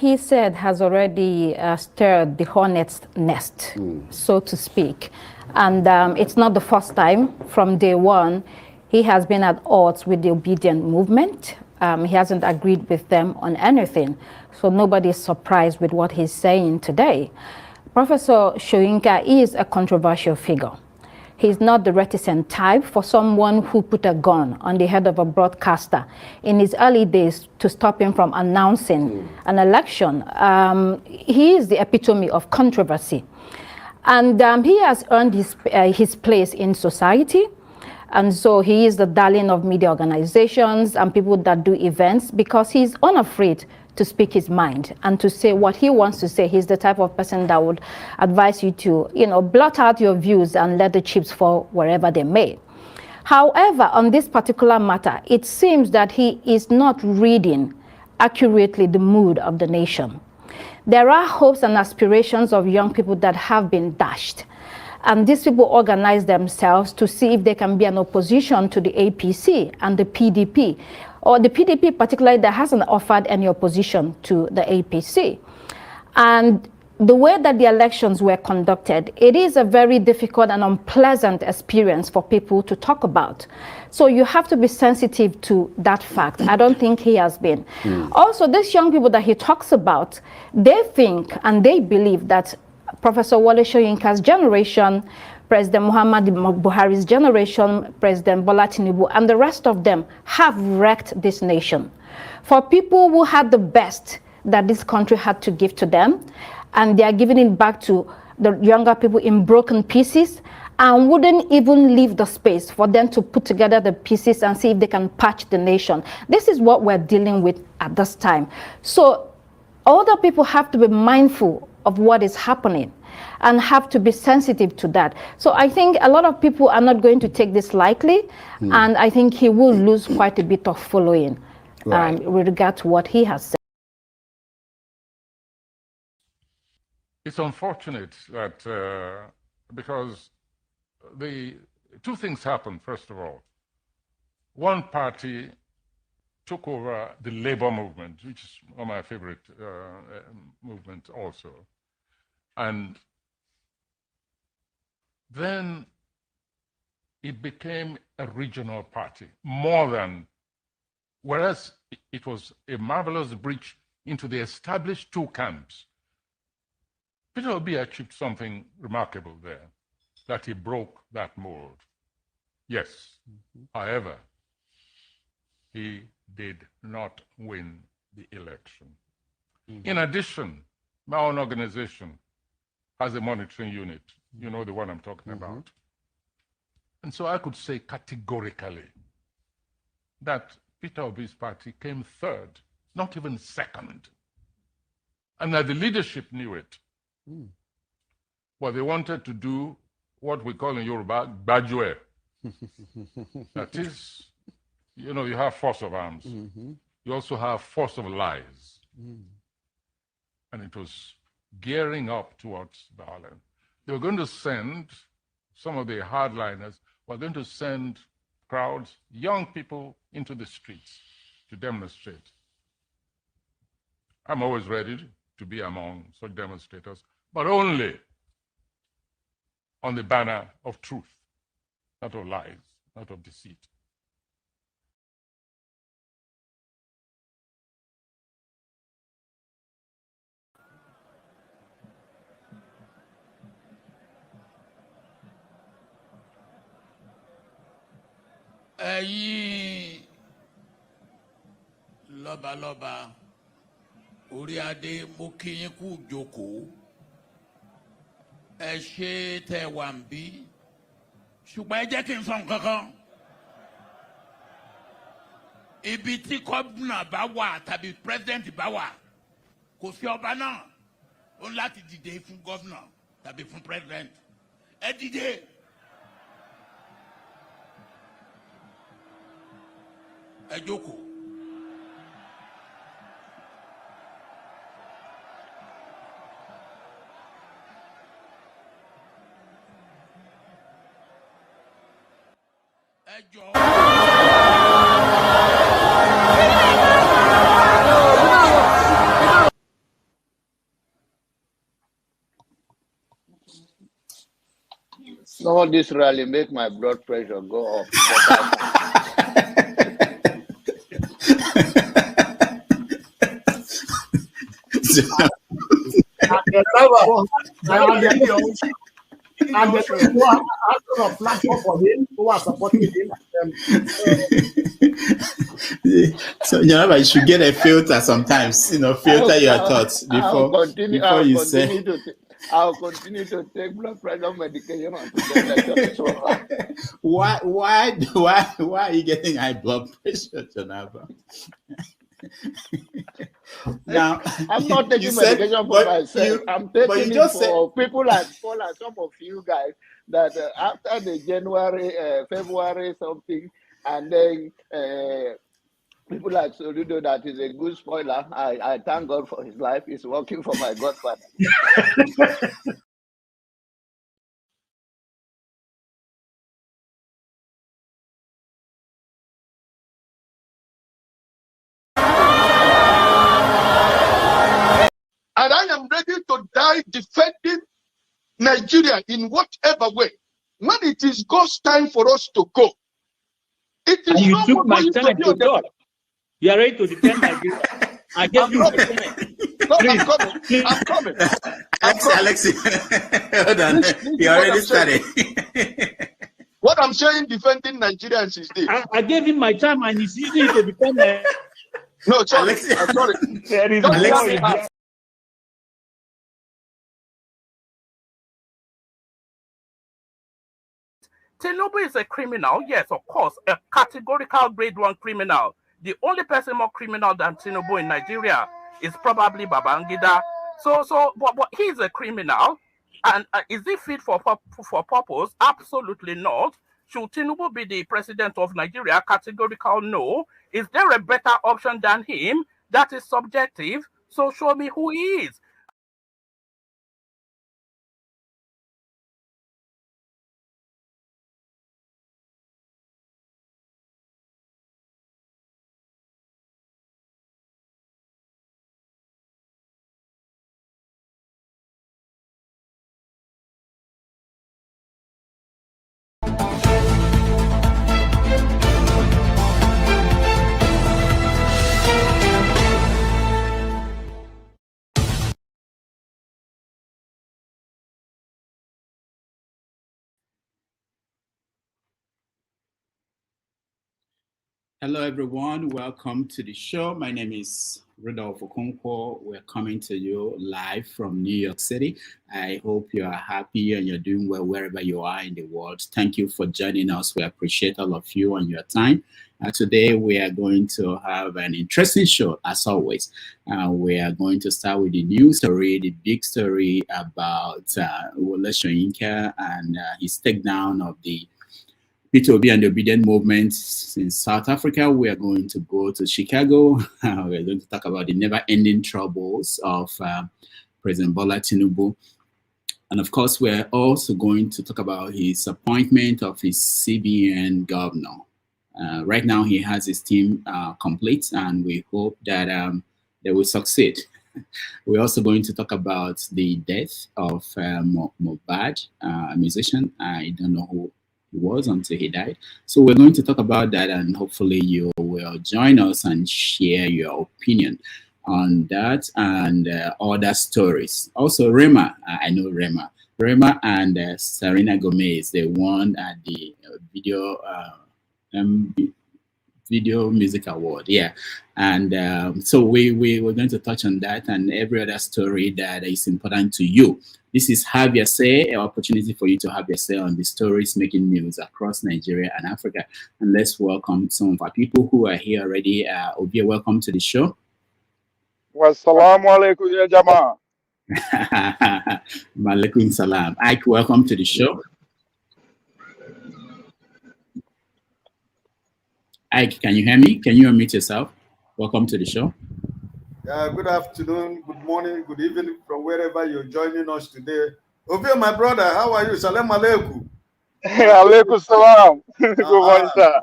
he said has already stirred the hornet's nest, so to speak. And it's not the first time. From day one, he has been at odds with the obedient movement. He hasn't agreed with them on anything. So nobody is surprised with what he's saying today. Professor Soyinka is a controversial figure. He's not the reticent type for someone who put a gun on the head of a broadcaster in his early days to stop him from announcing an election. He is the epitome of controversy. And he has earned his place in society. And so he is the darling of media organizations and people that do events because he's unafraid to speak his mind and to say what he wants to say. He's the type of person that would advise you to, blot out your views and let the chips fall wherever they may. However, on this particular matter, it seems that he is not reading accurately the mood of the nation. There are hopes and aspirations of young people that have been dashed. And these people organize themselves to see if they can be an opposition to the APC and the PDP, or the PDP particularly that hasn't offered any opposition to the APC. And the way that the elections were conducted, it is a very difficult and unpleasant experience for people to talk about. So you have to be sensitive to that fact. I don't think he has been. Also, these young people that he talks about, they think and they believe that Professor Wole Soyinka's generation, President Muhammadu Buhari's generation, President Bola Tinubu, and the rest of them have wrecked this nation. For people who had the best that this country had to give to them, and they are giving it back to the younger people in broken pieces, and wouldn't even leave the space for them to put together the pieces and see if they can patch the nation. This is what we're dealing with at this time. So other people have to be mindful of what is happening and have to be sensitive to that. So I think a lot of people are not going to take this lightly, and I think he will lose quite a bit of following with regard to what he has said. It's unfortunate that because the two things happened, first of all. One party took over the labor movement, which is one of my favorite movements also. And then it became a regional party, more than, whereas it was a marvelous breach into the established two camps. Peter Obi achieved something remarkable there, that he broke that mold. Yes, however, he did not win the election. In addition, my own organization has a monitoring unit. You know the one I'm talking about. And so I could say categorically that Peter Obi's party came third, not even second. And that the leadership knew it. But they wanted to do what we call in Yoruba, gbajue. That is, you have force of arms. You also have force of lies. And it was gearing up towards violence. They were going to send, some of the hardliners were going to send crowds, young people, into the streets to demonstrate. I'm always ready to be among such demonstrators, but only on the banner of truth, not of lies, not of deceit. Ẹ̀yin lọ́balọ́ba orí adé mo kí yín kú jókòó ẹ ṣé tẹ́ wà ń bí ṣùgbọ́n ẹ jẹ́ kí n sọ nǹkan kan ibi tí gómìnà bá wà tàbí pírẹsidẹ́ǹtì bá wà kò sí ọba náà ó ń láti dìde fún gómìnà tàbí fún pírẹsidẹ́ǹtì ẹ dìde. Ẹ jókòó. Ẹ jọ̀ọ́. No, this rally make my blood pressure go up. And the people are a platform for him who are supporting him. So you should get a filter sometimes. Filter your thoughts before you say. I'll continue to take blood pressure medication until Why are you getting high blood pressure, Jonaba? Now, I'm not taking medication for myself. I'm taking it for people like Paul and some of you guys that after the January, February something, and then people like Soludo, that is a good spoiler. I thank God for his life. He's working for my godfather. And I am ready to die defending Nigeria in whatever way. When it is God's time for us to go, it is and you no took my time to God. You are ready to defend Nigeria. I gave you my time. No, I'm coming. Alexi, hold on. You already started. What I'm saying, defending Nigerians is this. I gave him my time and he's using it to defend Nigeria. No, sorry. I'm sorry. There is Alexi. Tinubu is a criminal, yes, of course, a categorical grade 1 criminal. The only person more criminal than Tinubu in Nigeria is probably Babangida. But he's a criminal, and is he fit for purpose? Absolutely not. Should Tinubu be the president of Nigeria? Categorical no. Is there a better option than him? That is subjective. So show me who he is. Hello, everyone. Welcome to the show. My name is Rodolfo Okonkwo. We're coming to you live from New York City. I hope you are happy and you're doing well wherever you are in the world. Thank you for joining us. We appreciate all of you and your time. Today, we are going to have an interesting show, as always. We are going to start with the news story, the big story about Wole Soyinka and his takedown of the Peter Obi and the obedient movement in South Africa. We are going to go to Chicago. We're going to talk about the never-ending troubles of President Bola Tinubu. And of course, we're also going to talk about his appointment of his CBN governor. Right now, he has his team complete, and we hope that they will succeed. We're also going to talk about the death of Mohbad, a musician. I don't know who was until he died. So we're going to talk about that, and hopefully you will join us and share your opinion on that and other stories. Also, Rema, I know Rema and Selena Gomez, they won at the Video Music Award, yeah. And so we're going to touch on that and every other story that is important to you. This is Have Your Say, an opportunity for you to have your say on the stories making news across Nigeria and Africa. And let's welcome some of our people who are here already. Obi, welcome to the show. Wassalamu alaikum, ya jama. Malaikum salam. Ike, welcome to the show. Ike, can you hear me? Can you unmute yourself? Welcome to the show. Good afternoon, good morning, good evening from wherever you're joining us today. Obi, my brother, how are you? Salam alaikum. Alaikum salam. Good morning, sir.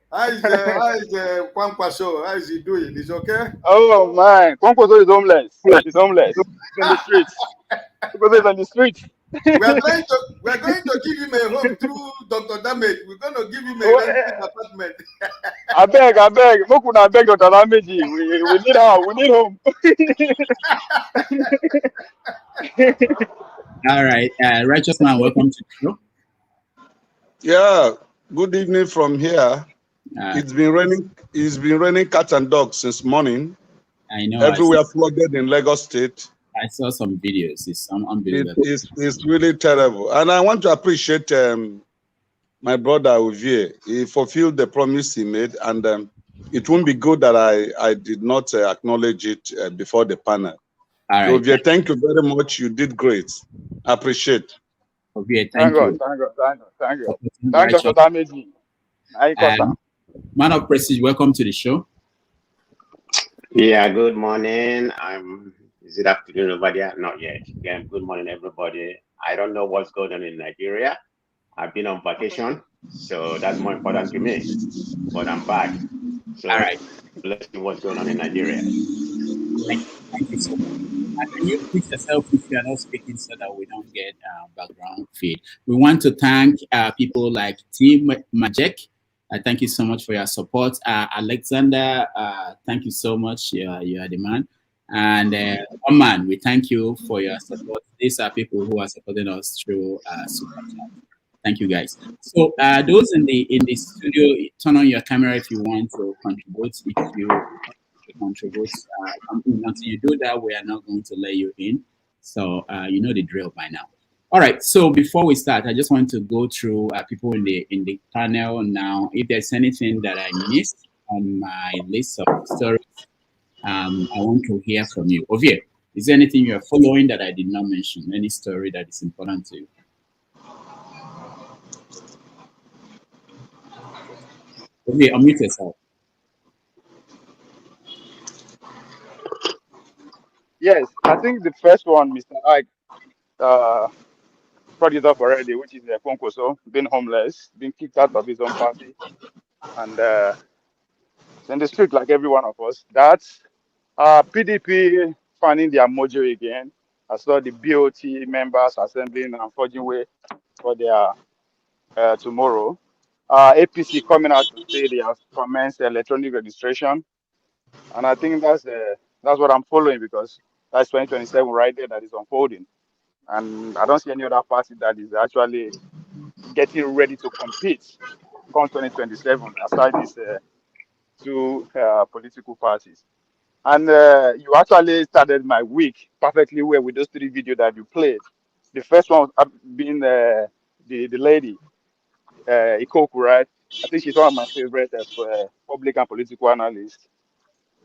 How is the Kwankwaso? How is he doing? Is okay? Oh man, Kwankwaso is homeless. He's homeless. He's in the streets. Kwankwaso is on the streets. We're going to give him a home through Dr. Damage. We're going to give him a rented apartment. I beg. Moku na beg Dr. Damage. We need home. We need home. All right, righteous man, welcome to the show. Yeah, good evening from here. It's been raining. It's been raining cats and dogs since morning. I know. Everywhere flooded in Lagos State. I saw some videos. It's unbelievable. It's really terrible. And I want to appreciate my brother Ovie. He fulfilled the promise he made, and it won't be good that I did not acknowledge it before the panel. All right. Ovie, thank you very much. You did great. I appreciate. Ovie, thank you. Thank you, Dr. Damage. Man of Prestige, welcome to the show. Yeah, good morning. Is it afternoon over there? Not yet. Again, good morning, everybody. I don't know what's going on in Nigeria. I've been on vacation, so that's more important to me. But I'm back. So, all right, let's see what's going on in Nigeria. Thank you so much. Can you please yourself if you are not speaking so that we don't get background feed? We want to thank people like Team Majek. Thank you so much for your support. Alexander, thank you so much. You are the man. And Oman, we thank you for your support. These are people who are supporting us through Super Chat. Thank you, guys. So those in the studio, turn on your camera if you want to contribute. If you contribute, until you do that, we are not going to let you in. So you know the drill by now. All right. So before we start, I just want to go through people in the panel now. If there's anything that I missed on my list of stories, I want to hear from you. Ovie, is there anything you are following that I did not mention? Any story that is important to you? Ovie, unmute yourself. Yes, I think the first one, Mr. Ike, brought it up already, which is Konkoso being homeless, being kicked out of his own party, and in the street like every one of us. That's PDP finding their mojo again. I saw the BOT members assembling and forging way for their tomorrow. APC coming out to say they have commenced electronic registration, and I think that's what I'm following because that's 2027 right there that is unfolding, and I don't see any other party that is actually getting ready to compete come 2027 aside these two political parties. And you actually started my week perfectly well with those three videos that you played. The first one was being the lady, Ikorodu, right? I think she's one of my favorite public and political analysts.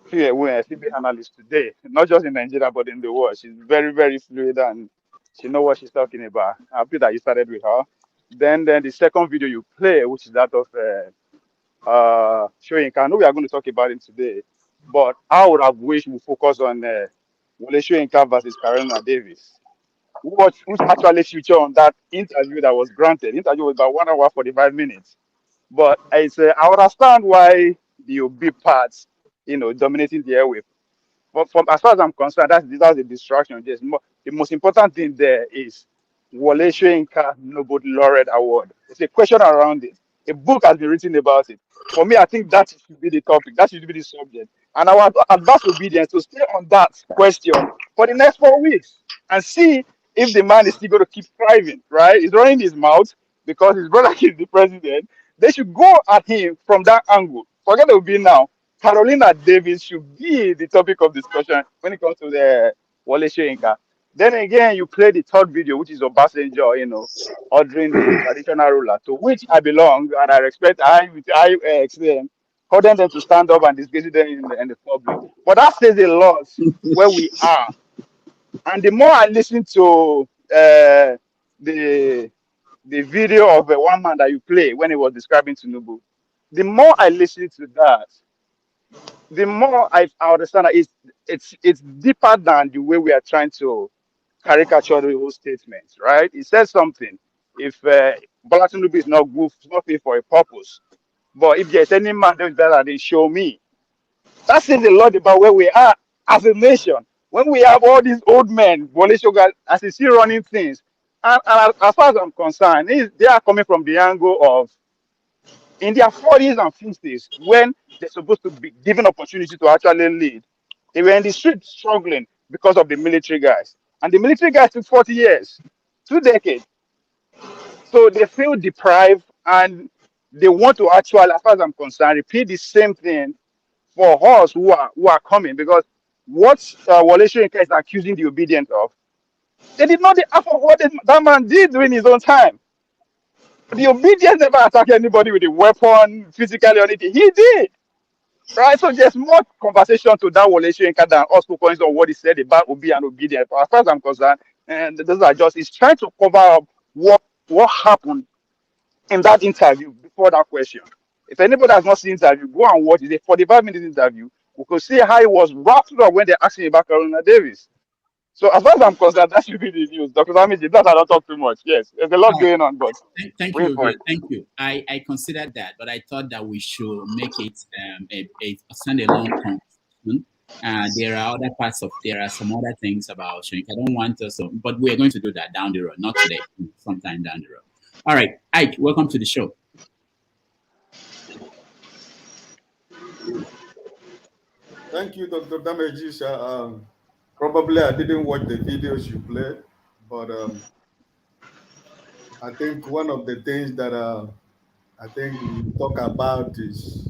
Female analyst today, not just in Nigeria, but in the world. She's very, very fluid and she knows what she's talking about. I'm happy that you started with her. Then the second video you play, which is that of Soyinka. I know we are going to talk about it today, but I would have wished we focus on Wole Soyinka versus Karina Davis. Who's actually featured on that interview that was granted. The interview was about 1 hour 45 minutes. But I understand why the Obi parts, dominating the airwave. But as far as I'm concerned, that's a distraction. The most important thing there is Wole Soyinka Nobel laureate award. It's a question around it. A book has been written about it. For me, I think that should be the topic. That should be the subject. And I would advise obedience to stay on that question for the next 4 weeks and see if the man is still going to keep thriving, right? He's running his mouth because his brother is the president. They should go at him from that angle. Forget Obi now. Carolina Davis should be the topic of discussion when it comes to the Wole Soyinka. Then again, you play the third video, which is Obasanjo, ordering the traditional ruler, to which I belong, and I respect them, holding them to stand up and disgracing them in the public. But that says a lot where we are. And the more I listen to the video of one man that you play when he was describing Tinubu, the more I listen to that, the more I understand that it's deeper than the way we are trying to caricature the whole statement, right? It says something. If Bola Tinubu is not good, nothing for a purpose, but if there's any man that is better, then show me. That says a lot about where we are as a nation. When we have all these old men, Wole Soyinka, as you see running things, And as far as I'm concerned, they are coming from the angle of in their 40s and 50s, when they're supposed to be given opportunity to actually lead, they were in the street struggling because of the military guys. And the military guys took 40 years, 2 decades. So they feel deprived and they want to actually, as far as I'm concerned, repeat the same thing for us who are coming. Because what Wole Soyinka is accusing the obedient of, they did not half of what that man did during his own time. The obedience never attacked anybody with a weapon, physically or anything. He did. Right? So there's more conversation to that Wole Soyinka than us focusing on what he said about Obi and obedience. But as far as I'm concerned, and those are just, he's trying to cover up what happened in that interview before that question. If anybody has not seen the interview, go and watch it. It's a 45-minute interview. We could see how he was wrapped up when they asked him about Corona Davis. So as far as I'm concerned, that should be the news. Dr. Damiji, that's I don't talk too much. Yes, there's a lot going on, but thank you. Thank you. I considered that, but I thought that we should make it a standalone conversation. There are some other things about Soyinka. I don't want us to, but we are going to do that down the road, not today, sometime down the road. All right, Ike, welcome to the show. Thank you, Dr. Damiji. Probably I didn't watch the videos you played, but I think one of the things that I think we talk about is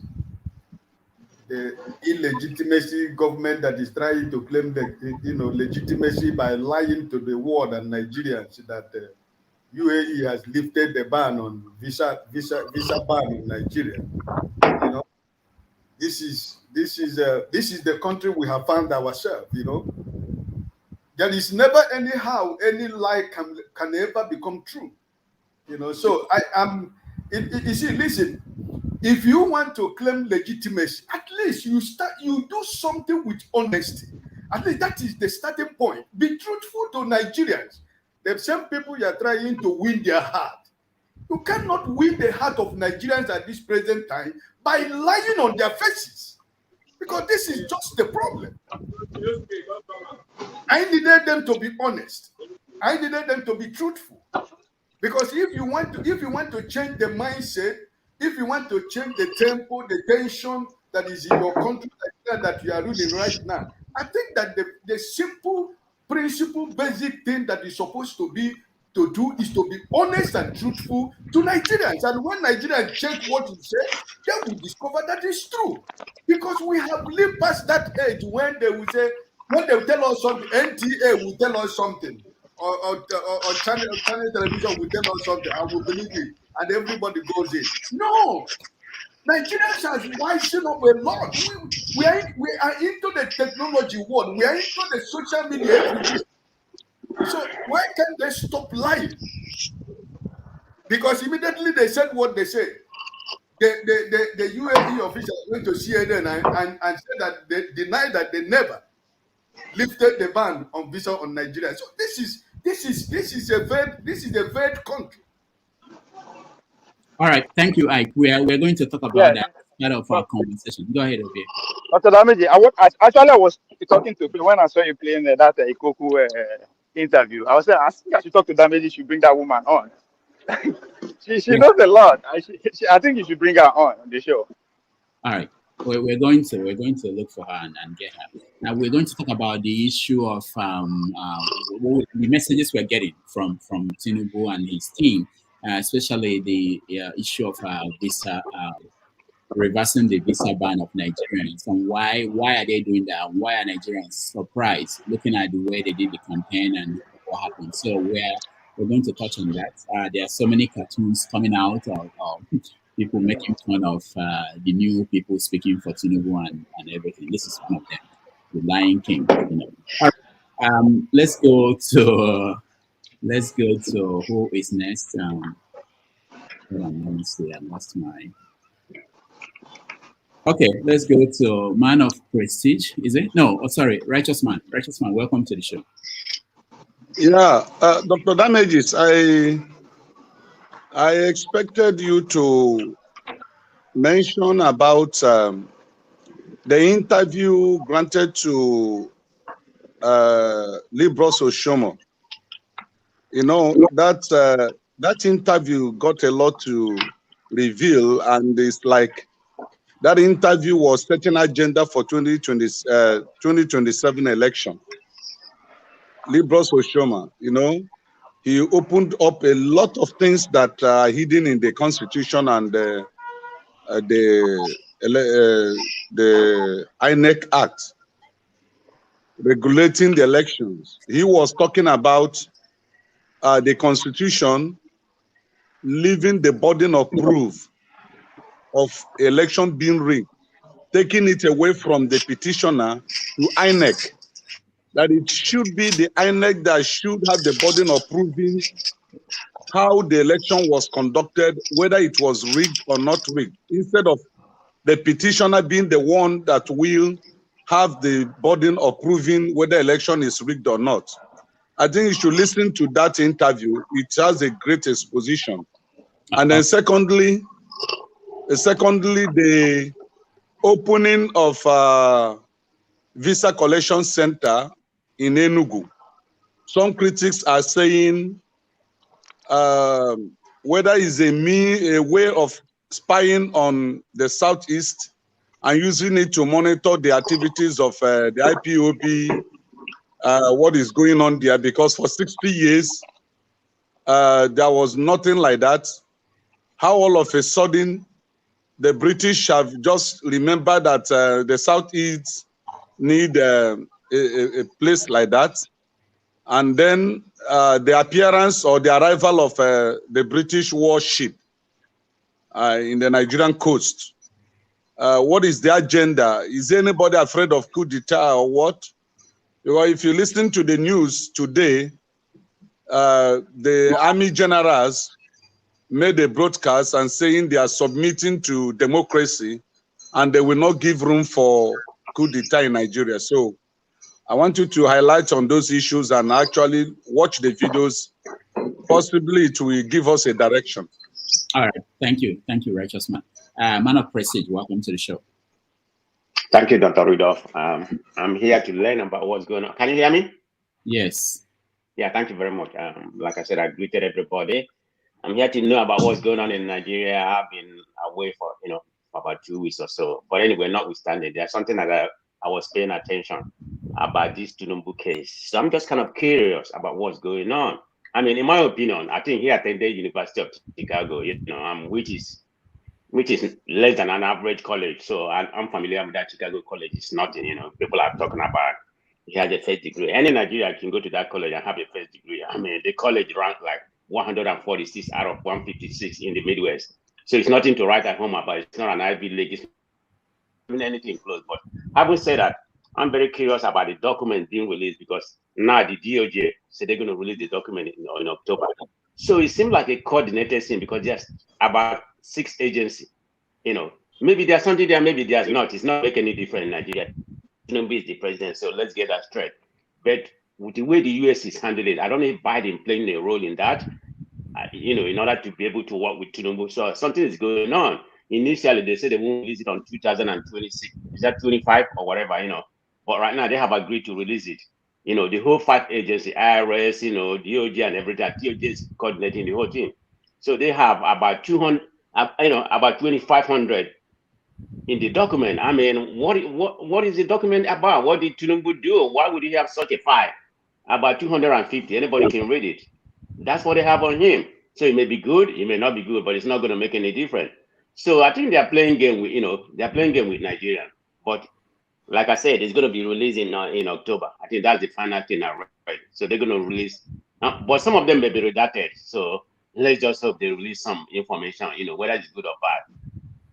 the illegitimacy government that is trying to claim the legitimacy by lying to the world and Nigerians that UAE has lifted the ban on visa ban in Nigeria. You know, this is the country we have found ourselves. You know, there is never anyhow any lie can ever become true. You know, so I am. You see, listen. If you want to claim legitimacy, at least you do something with honesty. At least that is the starting point. Be truthful to Nigerians. The same people you are trying to win their heart. You cannot win the heart of Nigerians at this present time by lying on their faces. Because this is just the problem. I needed them to be honest. I needed them to be truthful. Because if you want to change the mindset, if you want to change the tempo, the tension that is in your country that you are ruling right now, I think that the simple principle, basic thing that is supposed to do is to be honest and truthful to Nigerians. And when Nigerians check what you say, they will discover that it's true. Because we have lived past that age when they will say, when they will tell us something, NTA will tell us something, or channel television will tell us something, I will believe it, and everybody goes in. No, Nigerians have wised up a lot. We are into the technology world. We are into the social media every day. So why can't they stop lying? Because immediately they said what they said. The UAE officials went to CNN and said that they denied that they never lifted the ban on visa on Nigeria. So this is a very country. All right, thank you, Ike. We're going to talk about that part of our conversation. Go ahead, Obi. Dr. Damiji, I was talking to you when I saw you playing that Ikorodu interview. I think I should talk to Damiji. Should bring that woman on. she knows a lot. I think you should bring her on the show. All right. We're going to look for her and get her. Now we're going to talk about the issue of the messages we're getting from Tinubu and his team, especially the issue of visa reversing the visa ban of Nigerians, and why are they doing that? Why are Nigerians surprised looking at the way they did the campaign and what happened? So we're going to touch on that. There are so many cartoons coming out of people making fun of the new people speaking for Tinubu and everything. This is one of them, the Lion King. You know. All right. Let's go to who is next. Hold on, let me see. I lost my. Okay, let's go to Man of Prestige. Is it? No. Oh, sorry. Righteous Man. Righteous Man. Welcome to the show. Yeah, Dr. Damages, I expected you to mention about the interview granted to Libros Oshomo. that interview got a lot to reveal, and it's like that interview was setting agenda for 2027 election. Libros Oshoma, he opened up a lot of things that are hidden in the Constitution and the INEC Act regulating the elections. He was talking about the Constitution leaving the burden of proof of election being rigged, taking it away from the petitioner to INEC, that it should be the INEC that should have the burden of proving how the election was conducted, whether it was rigged or not rigged, instead of the petitioner being the one that will have the burden of proving whether election is rigged or not. I think you should listen to that interview. It has a great exposition. And then secondly, the opening of Visa Collection Center in Enugu. Some critics are saying whether it's a way of spying on the Southeast and using it to monitor the activities of the IPOB, what is going on there, because for 60 years, there was nothing like that. How all of a sudden, the British have just remembered that the Southeast need a place like that. And then the appearance or the arrival of the British warship in the Nigerian coast. What is the agenda? Is anybody afraid of coup d'etat or what? Because if you listen to the news today, the army generals made a broadcast and saying they are submitting to democracy and they will not give room for coup d'etat in Nigeria. So I want you to highlight on those issues and actually watch the videos. Possibly it will give us a direction. All right. Thank you. Thank you, Righteous Man. Man of Prestige, welcome to the show. Thank you, Dr. Rudolph. I'm here to learn about what's going on. Can you hear me? Yes. Yeah, thank you very much. Like I said, I greeted everybody. I'm here to know about what's going on in Nigeria. I've been away for about 2 weeks or so. But anyway, notwithstanding, there's something that I was paying attention about this Tinubu case. So I'm just kind of curious about what's going on. I mean, in my opinion, I think he attended University of Chicago, which is less than an average college. So I'm familiar with that Chicago college. It's nothing, people are talking about he has a first degree. Any Nigerian can go to that college and have a first degree. I mean, the college ranked like 146 out of 156 in the Midwest. So it's nothing to write at home about. It's not an Ivy League. It's not anything close. But having said that, I'm very curious about the document being released because now the DOJ said they're going to release the document in October. So it seems like a coordinated thing because there's about 6 agencies. Maybe there's something there, maybe there's not. It's not making any difference in Nigeria. Tinubu is the president, so let's get that straight. But with the way the US is handling it, I don't know if Biden playing a role in that, in order to be able to work with Tinubu. So something is going on. Initially, they said they won't release it on 2026. Is that 25 or whatever, But right now, they have agreed to release it. The whole 5 agencies, IRS, DOJ and everything, DOJ is coordinating the whole thing. So they have about 200, about 2,500 in the document. I mean, what is the document about? What did Tinubu do? Why would he have such a file? About 250. Anybody can read it. That's what they have on him. So it may be good, it may not be good, but it's not going to make any difference. So I think they're playing game with, they're playing game with Nigeria. But like I said, it's going to be released in October. I think that's the final thing I read. So they're going to release, but some of them may be redacted. So let's just hope they release some information, whether it's good or bad.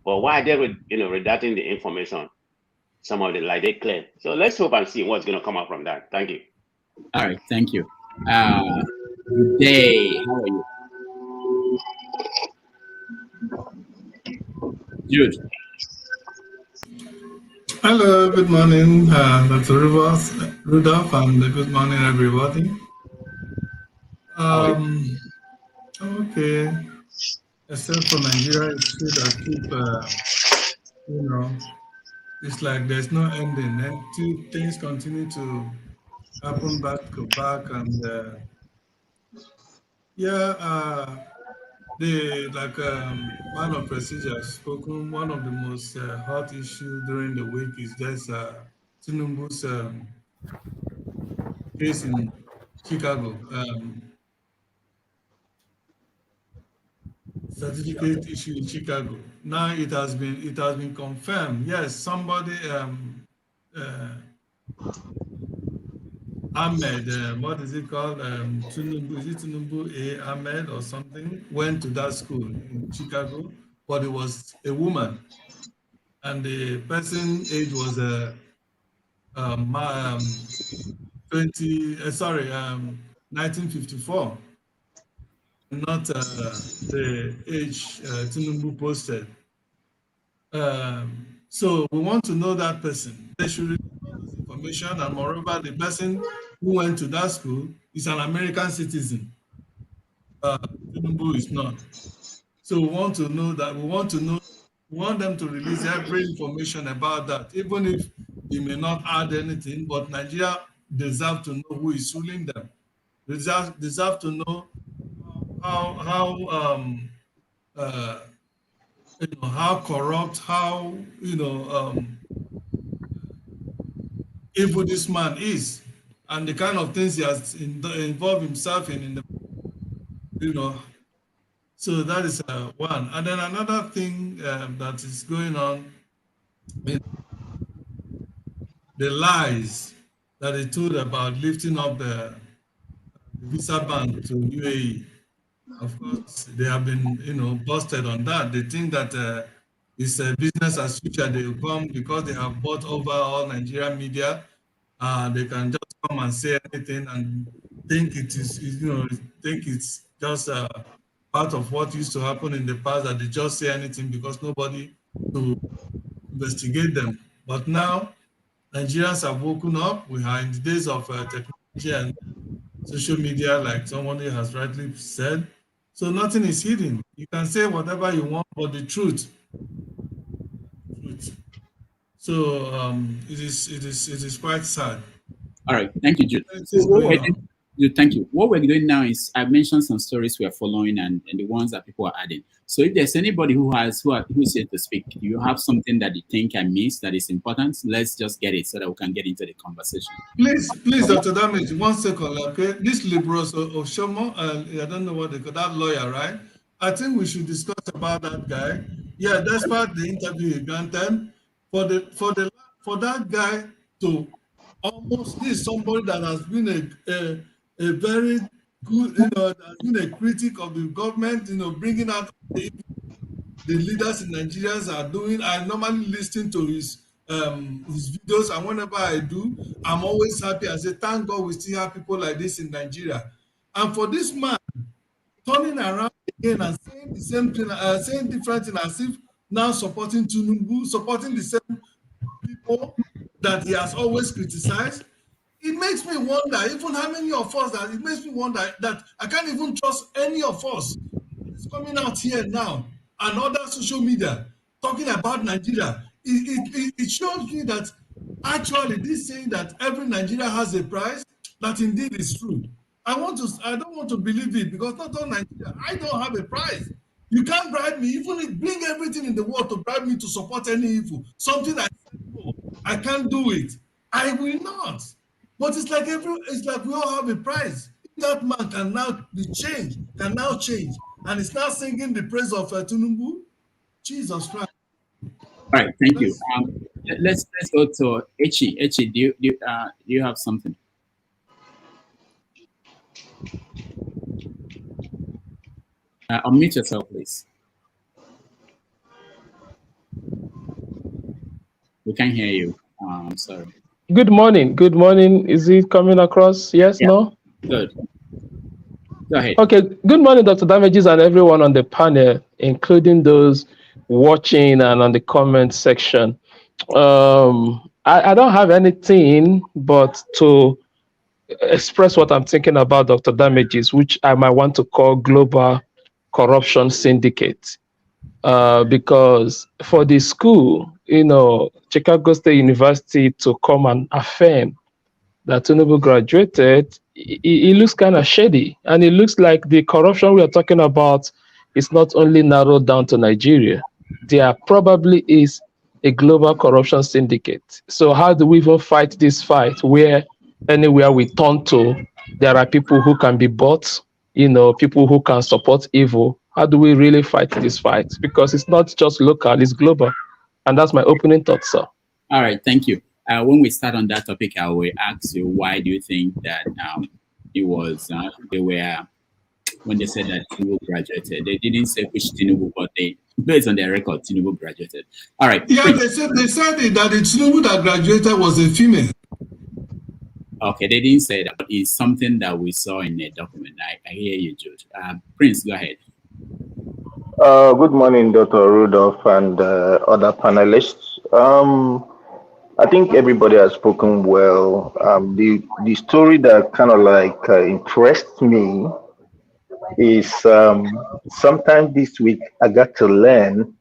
But why are they, redacting the information? Some of them, like they claim. So let's hope and see what's going to come out from that. Thank you. All right, thank you. Good day. How are you? Jude. Hello, good morning, Dr. Rudolph, and good morning, everybody. Okay. Except for Nigeria, it's true that it's like there's no ending, and things continue to happen back to back, and Yeah, like man of prestige has spoken. One of the most hot issues during the week is just Tinubu's case in Chicago. Certificate issue in Chicago. Now it has been confirmed. Yes, somebody Ahmed, what is it called? Tinubu, is it Tinubu A. Ahmed or something? Went to that school in Chicago, but it was a woman, and the person age was 1954, not the age Tinubu posted. So we want to know that person. They should release all this information, and moreover, the person who went to that school is an American citizen. Tinubu is not. So we want to know that. We want them to release every information about that, even if they may not add anything. But Nigeria deserve to know who is ruling them. Deserve to know how how corrupt, how evil this man is, and the kind of things he has involved himself in the, So that is one. And then another thing that is going on, the lies that they told about lifting up the visa ban to UAE. Of course, they have been, busted on that. They think that it's a business as usual. They will come because they have bought over all Nigerian media. They can just come and say anything and think it is, think it's just part of what used to happen in the past, that they just say anything because nobody to investigate them. But now Nigerians have woken up. We are in the days of technology and social media, like somebody has rightly said. So nothing is hidden. You can say whatever you want, but the truth. So it is quite sad. All right, thank you, Jude. Thank you. What we're doing now is I've mentioned some stories we are following and the ones that people are adding. So if there's anybody who's here to speak, you have something that you think I missed that is important, let's just get it so that we can get into the conversation. Please, Dr. Damage, 1 second, okay? This Libros of Shomo, I don't know what they call that lawyer, right? I think we should discuss about that guy. Yeah, despite the interview he granted, for that guy to almost this somebody that has been a very good, has been a critic of the government, bringing out the leaders in Nigeria are doing. I normally listen to his videos, and whenever I do, I'm always happy. I say, thank God we still have people like this in Nigeria. And for this man turning around again and saying the same thing, saying different thing, as if now supporting Tinubu, supporting the same people that he has always criticized, it makes me wonder, even how many of us, that it makes me wonder that I can't even trust any of us. It's coming out here now and other social media talking about Nigeria. It shows me that actually this saying that every Nigeria has a price, that indeed is true. I don't want to believe it, because not all Nigeria, I don't have a price. You can't bribe me, even if bring everything in the world to bribe me to support any evil. Something I said, no, I can't do it. I will not. But it's like we all have a price. That man can now be changed, can now change, and it's now singing the praise of Tinubu. Jesus Christ. All right, thank you. Let's go to Echi. Echi, do you have something? Unmute yourself, please. We can't hear you. I'm sorry. Good morning. Good morning. Is it coming across? Yes, yeah. No? Good. Go ahead. Okay. Good morning, Dr. Damages, and everyone on the panel, including those watching and on the comment section. I don't have anything but to express what I'm thinking about Dr. Damages, which I might want to call global corruption syndicate. Because for the school, Chicago State University to come and affirm that Tinubu graduated, it looks kind of shady, and it looks like the corruption we are talking about is not only narrowed down to Nigeria. There probably is a global corruption syndicate. So how do we even fight this fight where anywhere we turn to, there are people who can be bought, people who can support evil? How do we really fight this fight? Because it's not just local, it's global. And that's my opening thought, sir. All right, thank you. When we start on that topic, I will ask you, why do you think that it was, when they said that Tinubu graduated, they didn't say which Tinubu, but based on their record, Tinubu graduated. All right. Yeah, they said that the Tinubu that graduated was a female. Okay, they didn't say that, but it's something that we saw in the document. I hear you, George. Prince, go ahead. Good morning, Dr. Rudolph and other panelists. I think everybody has spoken well. The story that kind of like impressed me is sometime this week I got to learn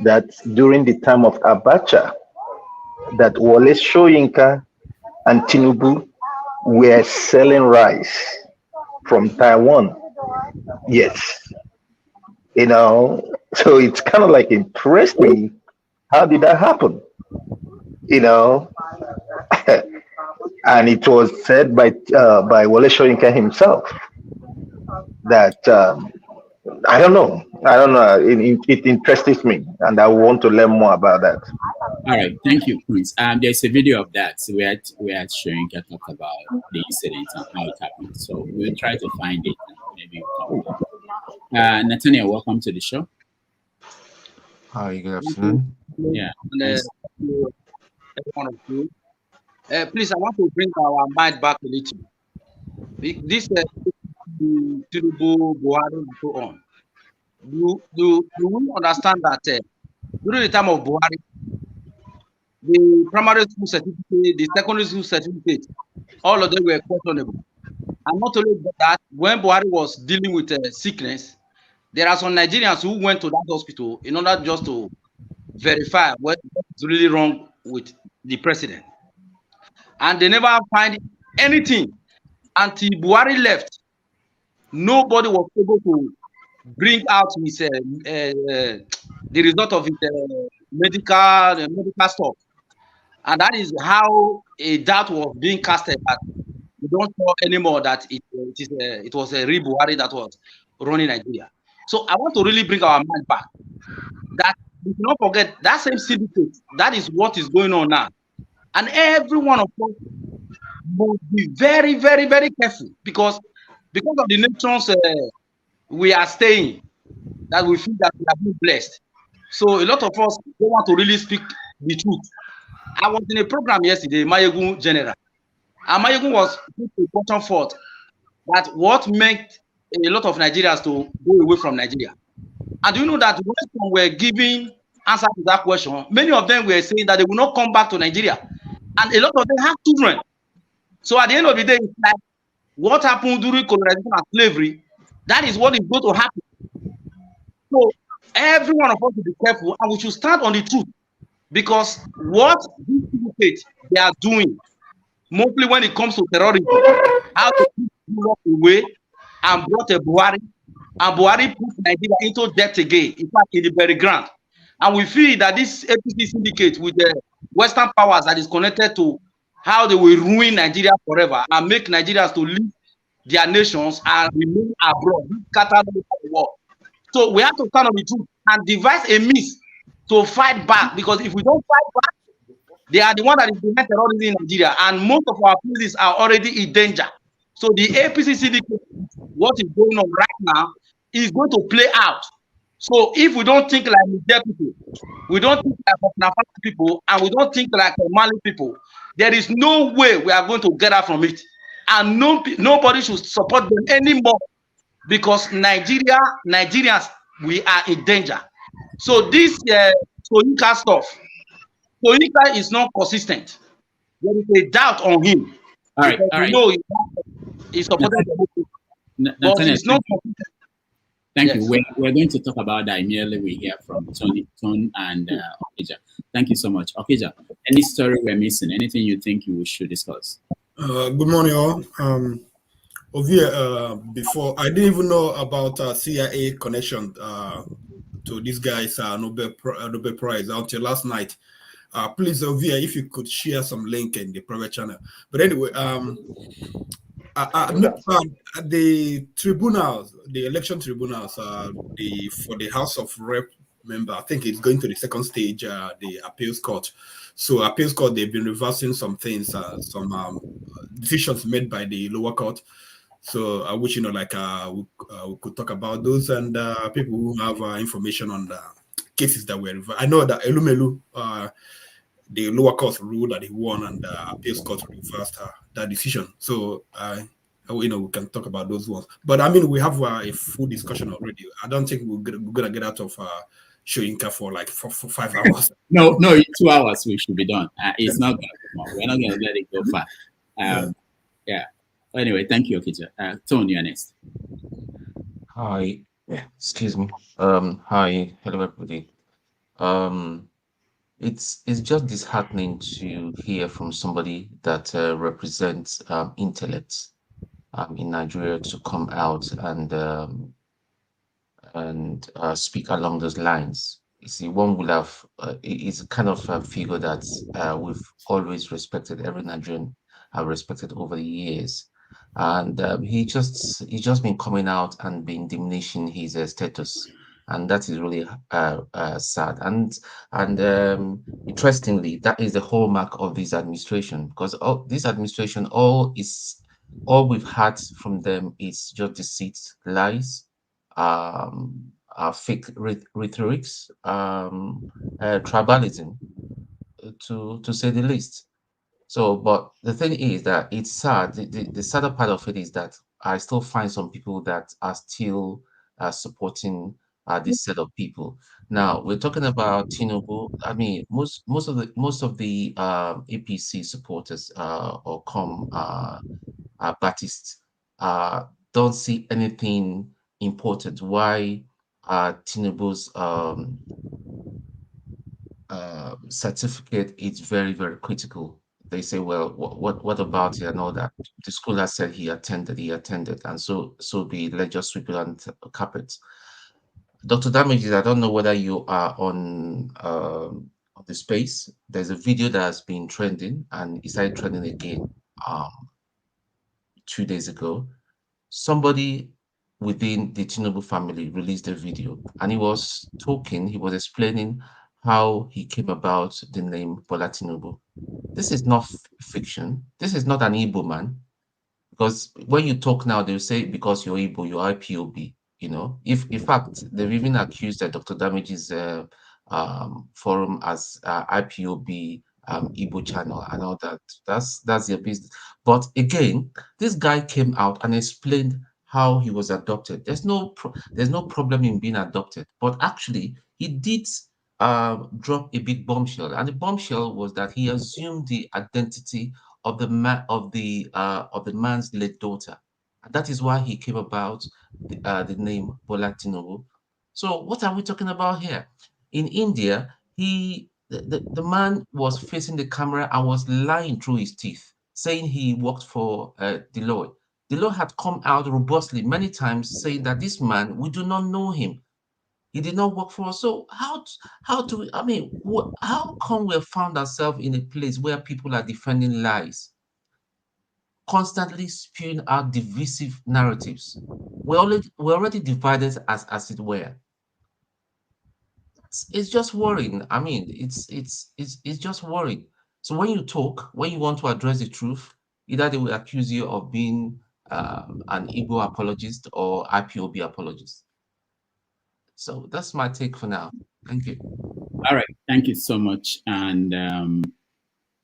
that during the time of Abacha, that Wole Soyinka and Tinubu were selling rice from Taiwan. Yes. So it's kind of like impressed me. How did that happen? And it was said by Wole Soyinka himself that I don't know. It interests me, and I want to learn more about that. All right, thank you, Prince. There's a video of that. So we had Soyinka talk about the incident and how it happened. So we'll try to find it. Maybe we'll talk about it. Nathaniel, welcome to the show. Hi, good afternoon. Yeah. Please, I want to bring our mind back a little. This Tinubu, Buhari, and so on. Do we understand that during the time of Buhari, the primary school certificate, the secondary school certificate, all of them were questionable. And not only that, when Buhari was dealing with sickness, there are some Nigerians who went to that hospital in order just to verify what is really wrong with the president. And they never find anything until Buhari left. Nobody was able to bring out his the result of his medical stuff. And that is how a doubt was being casted that we don't know anymore that it was a real Buhari that was running Nigeria. So I want to really bring our mind back. That we do not forget that same syndicate, that is what is going on now. And every one of us must be very, very, very careful because of the nations we are staying, that we feel that we have been blessed. So a lot of us don't want to really speak the truth. I was in a program yesterday, Mayegun General, and Mayegun was important for that what made a lot of Nigerians to go away from Nigeria. And do you know that when some were giving answer to that question, many of them were saying that they will not come back to Nigeria. And a lot of them have children. So at the end of the day, it's like what happened during colonization and slavery, that is what is going to happen. So every one of us should be careful and we should stand on the truth. Because what these people they are doing, mostly when it comes to terrorism, how to keep Europe away and brought a Buhari, and Buhari put Nigeria into debt again, in fact, in the very ground. And we feel that this APC syndicate with the Western powers that is connected to how they will ruin Nigeria forever and make Nigerians to leave their nations and remain abroad, scatter the world. So we have to stand on the truth and devise a means to fight back, because if we don't fight back, they are the one that is behind terrorism in Nigeria, and most of our places are already in danger. So the APC syndicate, what is going on right now, is going to play out. So if we don't think like Niger people, we don't think like Burkina Faso people, and we don't think like Mali people, there is no way we are going to get out from it. And nobody should support them anymore, because Nigerians, we are in danger. So this Soyinka stuff, Soyinka is not consistent. There is a doubt on him. All right, all right. No, he's supported but he's not consistent. Thank you. We're going to talk about that immediately. We hear from Tony and Okija. Thank you so much. Okija, any story we're missing? Anything you think we should discuss? Good morning, all. Before I didn't even know about CIA connection to this guy's Nobel Prize until last night. Please, Ovia, if you could share some link in the private channel. But anyway, the tribunals, the election tribunals, for the House of Rep member, I think it's going to the second stage, the appeals court. So appeals court, they've been reversing some things, some decisions made by the lower court. So I wish, we could talk about those, and people who have information on the cases that were reversed. I know that Elumelu, the lower court ruled that he won, and the appeals court reversed that decision. So we can talk about those ones. But I mean, we have a full discussion already. I don't think we're gonna get out of Soyinka for like for 5 hours. No, 2 hours we should be done. It's not gonna go more. We're not gonna let it go far. Yeah. Anyway, thank you, Okita. Tony, you're next. Hi. Excuse me. Hi. Hello, everybody. It's just disheartening to hear from somebody that represents intellect in Nigeria to come out and speak along those lines. You see, one would have it's kind of a figure that we've always respected. Every Nigerian have respected over the years, and he just been coming out and been diminishing his status, and that is really sad. And interestingly, that is the hallmark of this administration, because this administration, all we've had from them is just deceit, lies, fake rhetorics, tribalism, to say the least. So, but the thing is that it's sad. The sadder part of it is that I still find some people that are still supporting this set of people. Now we're talking about Tinubu. I mean, most of the APC supporters or Baptists don't see anything important. Why Tinubu's certificate is very, very critical. They say, well, what about it and all that? The school has said he attended, and so be let's just sweep it on the carpet. Dr. Damages, I don't know whether you are on the space. There's a video that has been trending, and it started trending again 2 days ago. Somebody within the Tinubu family released a video, and he was explaining how he came about the name Bola Tinubu. This is not fiction. This is not an Igbo man, because when you talk now, they'll say because you're Igbo, you're IPOB. If in fact they've even accused Dr. Damage's forum as IPOB Igbo channel and all that. That's their business. But again, this guy came out and explained how he was adopted. There's no problem in being adopted, but actually he did drop a big bombshell, and the bombshell was that he assumed the identity of the man's late daughter. And that is why he came about the name Bola Tinubu. So what are we talking about here? In India, the man was facing the camera and was lying through his teeth, saying he worked for Deloitte. Deloitte had come out robustly many times saying that this man, we do not know him. He did not work for us. So how come we have found ourselves in a place where people are defending lies, constantly spewing out divisive narratives? We're already divided as it were. It's just worrying. I mean, it's just worrying. So when you talk, when you want to address the truth, either they will accuse you of being an Igbo apologist or IPOB apologist. So that's my take for now. Thank you. All right. Thank you so much. And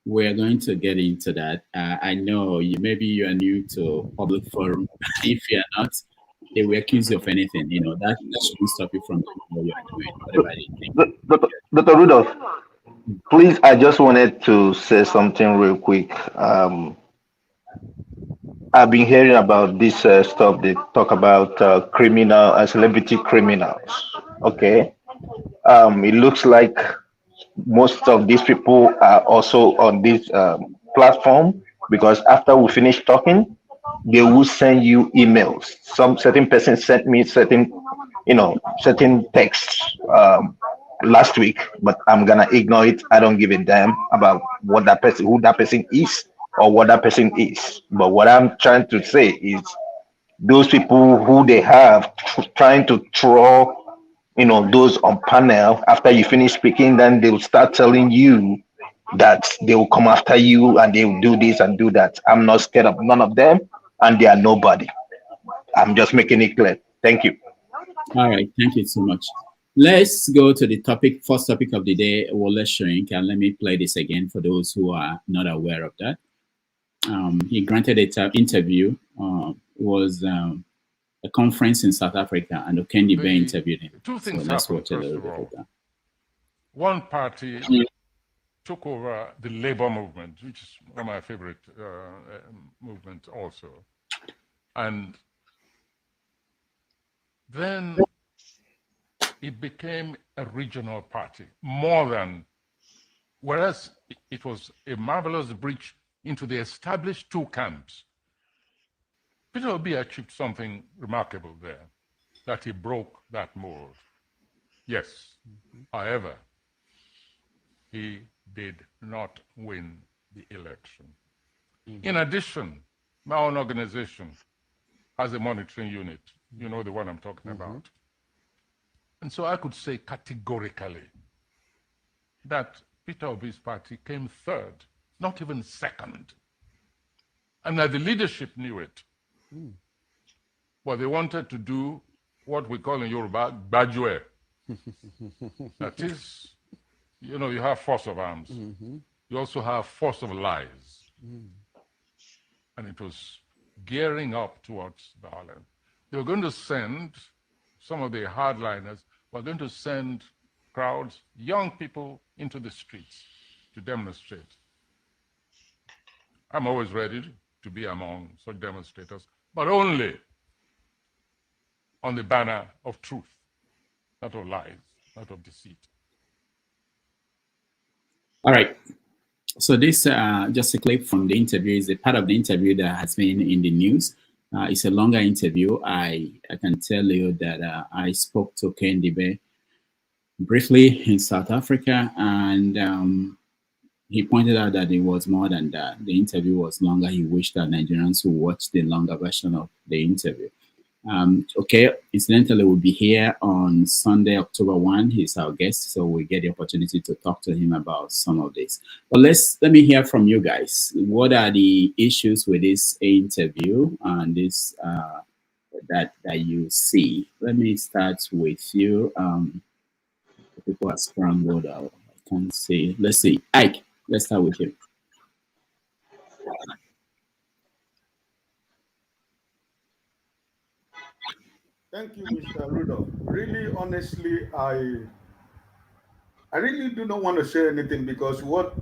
we're going to get into that. I know maybe you are new to public forum. If you're not, they will accuse you of anything. That shouldn't stop you from doing what you're doing. Whatever Dr. Rudolph, please, I just wanted to say something real quick. I've been hearing about this stuff. They talk about celebrity criminals. Okay. It looks like most of these people are also on this platform, because after we finish talking, they will send you emails. Some certain person sent me certain, certain texts last week, but I'm gonna ignore it. I don't give a damn about what that person, who that person is, or what that person is. But what I'm trying to say is those people who they have trying to throw, those on panel after you finish speaking, then they will start telling you that they will come after you and they will do this and do that. I'm not scared of none of them, and they are nobody. I'm just making it clear. Thank you. All right, thank you so much. Let's go to the first topic of the day, Wole Soyinka, and let me play this again for those who are not aware of that. He granted an interview. It was a conference in South Africa, and Okendi Bay interviewed him. Two things so let's happened, watch a little bit of that. One party took over the labor movement, which is one of my favorite movements also. And then it became a regional party, more than, whereas it was a marvelous breach into the established two camps. Peter Obi achieved something remarkable there, that he broke that mold. Yes, however, he did not win the election. In addition, my own organization has a monitoring unit. You know the one I'm talking about. And so I could say categorically that Peter Obi's party came third, not even second. And that the leadership knew it. But they wanted to do what we call in Yoruba, Bajue. That is, you have force of arms. You also have force of lies. And it was gearing up towards violence. They were going to send, some of the hardliners were going to send crowds, young people, into the streets to demonstrate. I'm always ready to be among such demonstrators, but only on the banner of truth, not of lies, not of deceit. All right. So this, just a clip from the interview, is a part of the interview that has been in the news. It's a longer interview. I can tell you that I spoke to Okendi briefly in South Africa, and he pointed out that it was more than that. The interview was longer. He wished that Nigerians would watch the longer version of the interview. Okay, incidentally, we'll be here on Sunday, October 1. He's our guest, so we get the opportunity to talk to him about some of this. But let me hear from you guys. What are the issues with this interview and this that you see? Let me start with you. People are scrambled out. I can't see. Let's see. Ike, let's start with you. Thank you, Mr. Rudolph. Really, honestly, I really do not want to say anything because what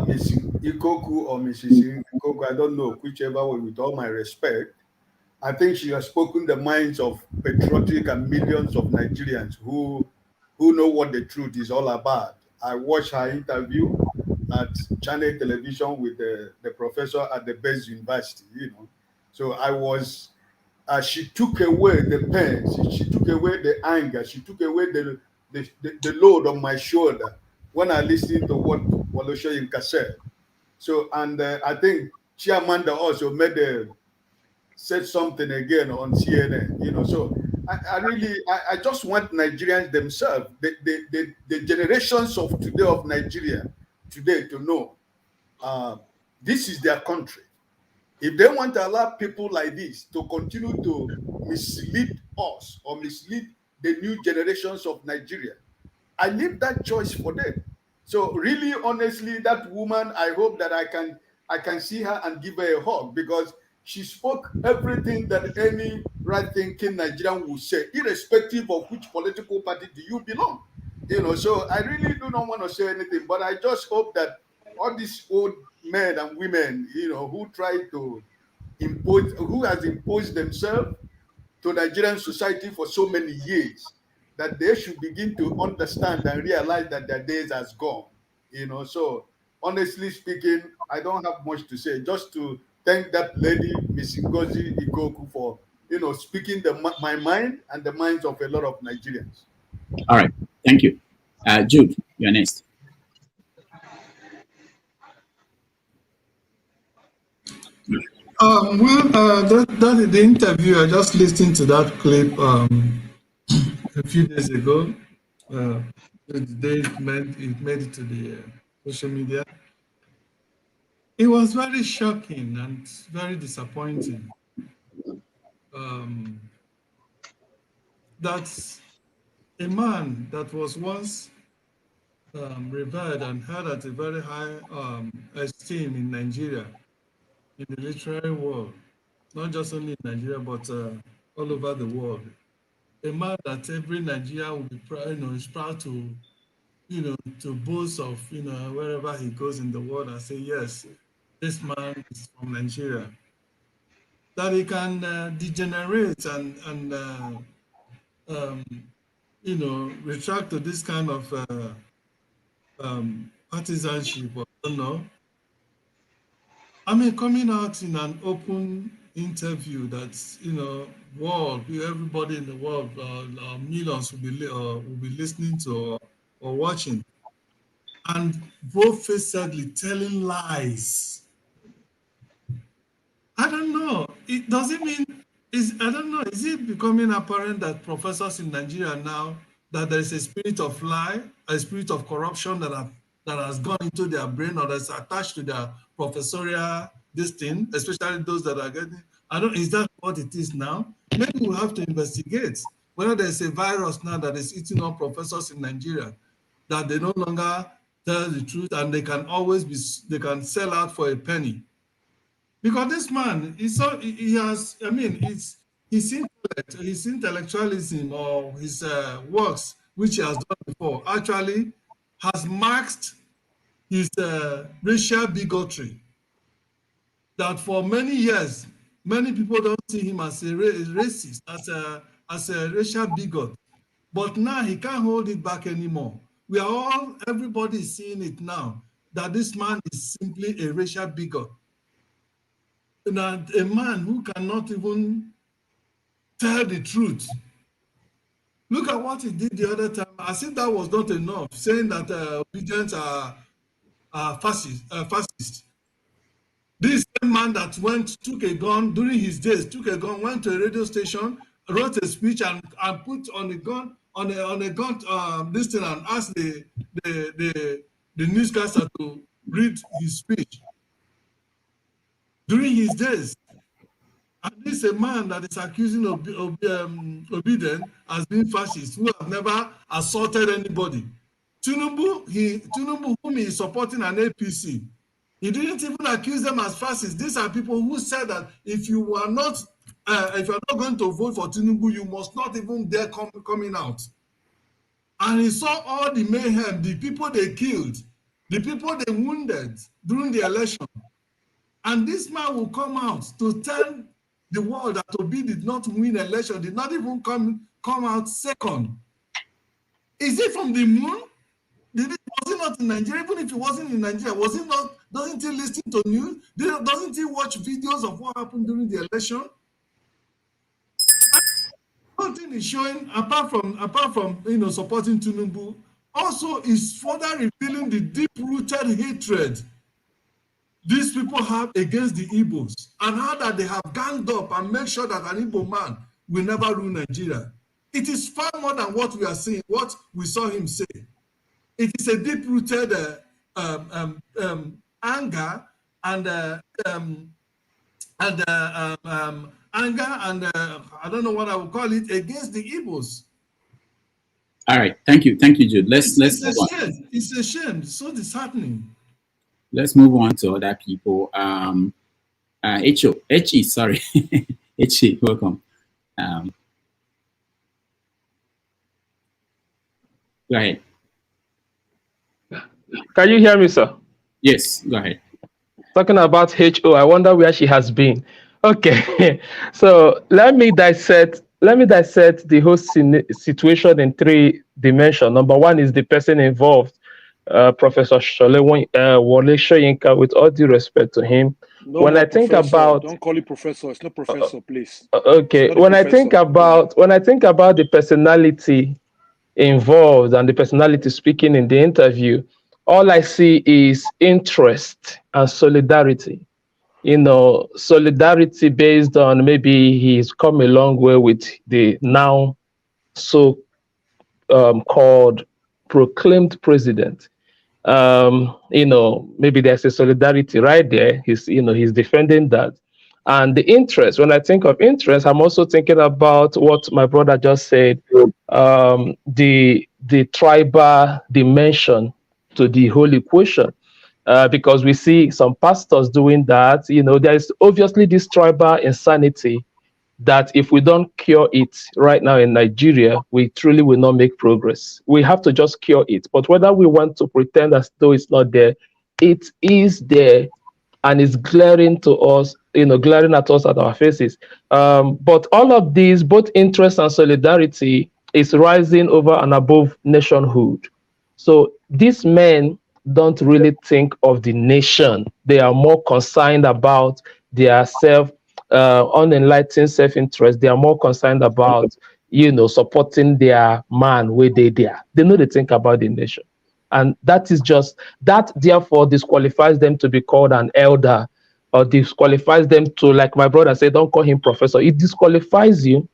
Ms. Ikoku or Mrs. Ikoku, I don't know, whichever way, with all my respect, I think she has spoken the minds of patriotic and millions of Nigerians who know what the truth is all about. I watched her interview at Channel Television with the professor at the best university, So I was, she took away the pain, she took away the anger, she took away the load on my shoulder when I listened to what Wole Soyinka said. So, and I think Chiamanda also said something again on CNN, So I just want Nigerians themselves, the generations of today of Nigeria today to know this is their country. If they want to allow people like this to continue to mislead us or mislead the new generations of Nigeria, I leave that choice for them. So really, honestly, that woman, I hope that I can see her and give her a hug because she spoke everything that any right-thinking Nigerian would say, irrespective of which political party do you belong. So I really do not want to say anything, but I just hope that all these old men and women, who try to impose, who has imposed themselves to Nigerian society for so many years, that they should begin to understand and realize that their days has gone. So honestly speaking, I don't have much to say, just to thank that lady, Miss Ngozi Ikoku, for speaking my mind and the minds of a lot of Nigerians. All right, thank you. Jude, you're next. That is the interview. I just listened to that clip a few days ago. It made it to the social media. It was very shocking and very disappointing. That's a man that was once revered and held at a very high esteem in Nigeria, in the literary world, not just only in Nigeria, but all over the world. A man that every Nigerian will be proud, is proud to, to boast of, wherever he goes in the world and say, yes, this man is from Nigeria. That he can degenerate and retract to this kind of partisanship, I don't know. I mean, coming out in an open interview that, world, everybody in the world, millions will be listening to or watching, and both-facedly telling lies. I don't know. Does it mean? I don't know. Is it becoming apparent that professors in Nigeria now, that there is a spirit of lie, a spirit of corruption that has gone into their brain or that's attached to their professorial this thing, especially those that are getting? Is that what it is now? Maybe we'll have to investigate whether there's a virus now that is eating up professors in Nigeria, that they no longer tell the truth and they can sell out for a penny. Because this man, his intellect, his intellectualism or his works, which he has done before, actually has masked his racial bigotry. That for many years, many people don't see him as a racist, as a racial bigot. But now he can't hold it back anymore. Everybody is seeing it now, that this man is simply a racial bigot. And a man who cannot even tell the truth. Look at what he did the other time. As if that was not enough, saying that obedience are fascist. This man that took a gun during his days, went to a radio station, wrote a speech and put on a gun this thing and asked the newscaster to read his speech. During his days, and this is a man that is accusing Obiden as being fascist, who have never assaulted anybody. Tinubu, whom he is supporting an APC, he didn't even accuse them as fascists. These are people who said that if you are not going to vote for Tinubu, you must not even dare coming out. And he saw all the mayhem, the people they killed, the people they wounded during the election. And this man will come out to tell the world that Obi did not win election, did not even come out second. Is it from the moon? Was he not in Nigeria? Even if he wasn't in Nigeria, doesn't he listen to news? Doesn't he watch videos of what happened during the election? One thing is showing, apart from supporting Tinubu, also is further revealing the deep-rooted hatred these people have against the Igbos, and how that they have ganged up and made sure that an Igbo man will never rule Nigeria. It is far more than what we are seeing, what we saw him say. It is a deep-rooted anger and I don't know what I would call it, against the Igbos. All right, thank you, Jude. Let's It's a shame. It's a shame. It's so disheartening. Let's move on to other people. Echi, sorry. Echi, welcome. Go ahead. Can you hear me, sir? Yes, go ahead. Talking about HO, I wonder where she has been. Okay, so let me dissect the whole situation in 3 dimensions. Number one is the person involved, Professor Wole Soyinka, with all due respect to him. No when more I think professor. about Don't call it professor. It's not professor, please. okay, It's not a when I think professor. about the personality involved and the personality speaking in the interview, all I see is interest and solidarity. You know, solidarity based on maybe he's come a long way with the now so called proclaimed president. You know, maybe there's a solidarity right there. He's defending that. And the interest, when I think of interest, I'm also thinking about what my brother just said, the tribal dimension to the whole equation. Because we see some pastors doing that. You know, there's obviously this tribal insanity that if we don't cure it right now in Nigeria, we truly will not make progress. We have to just cure it. But whether we want to pretend as though it's not there, it is there and it's glaring to us, glaring at us at our faces. But all of these, both interest and solidarity, is rising over and above nationhood. So these men don't really think of the nation. They are more concerned about their unenlightened self-interest. They are more concerned about, supporting their man where they there. They know they think about the nation. And that is just, that therefore disqualifies them to be called an elder, or disqualifies them to, like my brother said, don't call him professor. It disqualifies you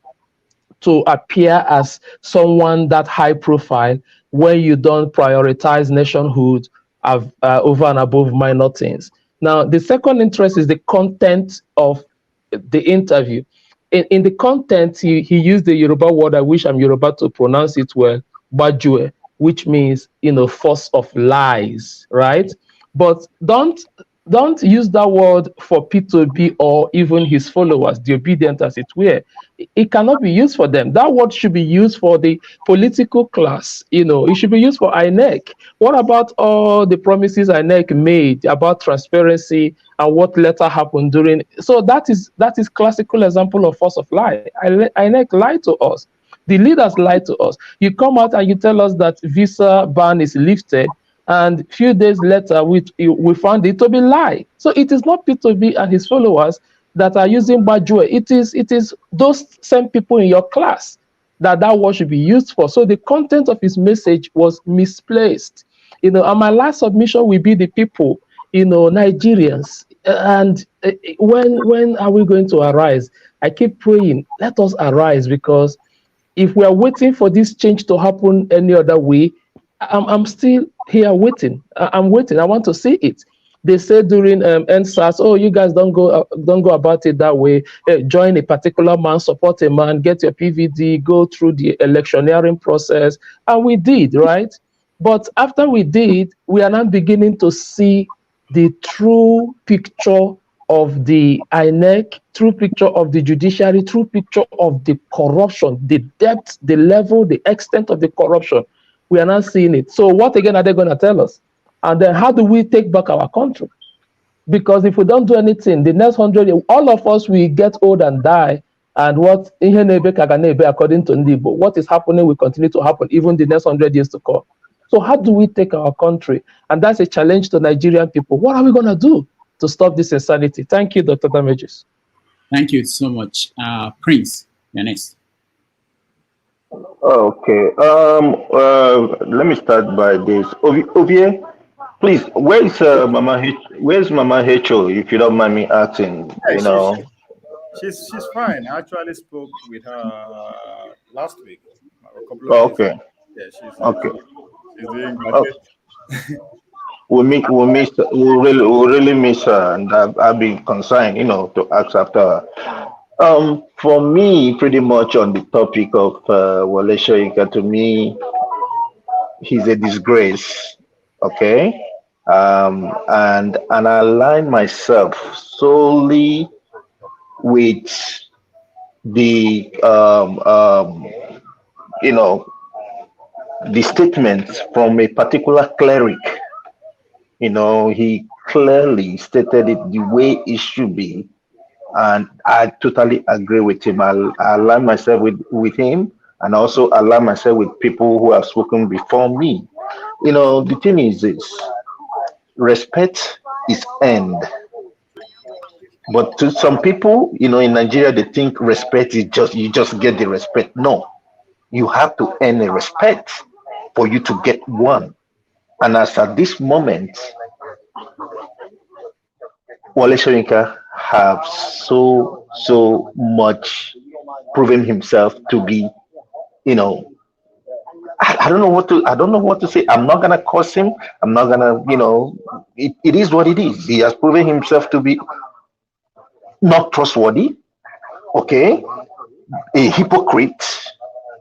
to appear as someone that high profile when you don't prioritize nationhood over and above minor things. Now, the second interest is the content of the interview. In the content, he used the Yoruba word, I wish I'm Yoruba to pronounce it well, bajue, which means, force of lies, right? But don't use that word for P2B or even his followers, the obedient as it were. It cannot be used for them. That word should be used for the political class. It should be used for INEC. What about all the promises INEC made about transparency and what later happened during? So that is classical example of force of lie. INEC lied to us. The leaders lied to us. You come out and you tell us that visa ban is lifted, and a few days later, we found it to be lie. So it is not P2B and his followers that are using Bajue. It is those same people in your class that word should be used for. So the content of his message was misplaced. And my last submission will be the people, Nigerians. And when are we going to arise? I keep praying, let us arise, because if we are waiting for this change to happen any other way, I'm still here waiting. I'm waiting. I want to see it. They said during NSAS, oh, you guys don't go about it that way. Join a particular man, support a man, get your PVD, go through the electioneering process, and we did, right? But after we did, we are now beginning to see the true picture of the INEC, true picture of the judiciary, true picture of the corruption, the depth, the level, the extent of the corruption. We are not seeing it. So what again are they going to tell us? And then how do we take back our country? Because if we don't do anything, the next 100 years, all of us will get old and die. And what according to Ndibo, what is happening will continue to happen even the next 100 years to come. So how do we take our country? And that's a challenge to Nigerian people. What are we going to do to stop this insanity? Thank you, Dr. Damages. Thank you so much. Prince, you're next. Okay. Let me start by this. Ovie, please, where's Mama H.O., if you don't mind me asking? Yeah, she's fine. I actually spoke with her last week. A couple of days ago. Yeah, she's doing good. Okay. We'll really miss her, and I'll be concerned, to ask after her. For me, pretty much on the topic of Wole Soyinka, to me, he's a disgrace. Okay, and I align myself solely with the the statements from a particular cleric. He clearly stated it the way it should be. And I totally agree with him. I align myself with him, and also align myself with people who have spoken before me. The thing is this: respect is earned. But to some people, you know, in Nigeria, they think respect is just you just get the respect. No, you have to earn a respect for you to get one. And as at this moment, Wole Soyinka have so much proven himself to be, you know, I don't know what to say. I'm not gonna curse him. I'm not gonna, you know, it is what it is. He has proven himself to be not trustworthy, okay, a hypocrite,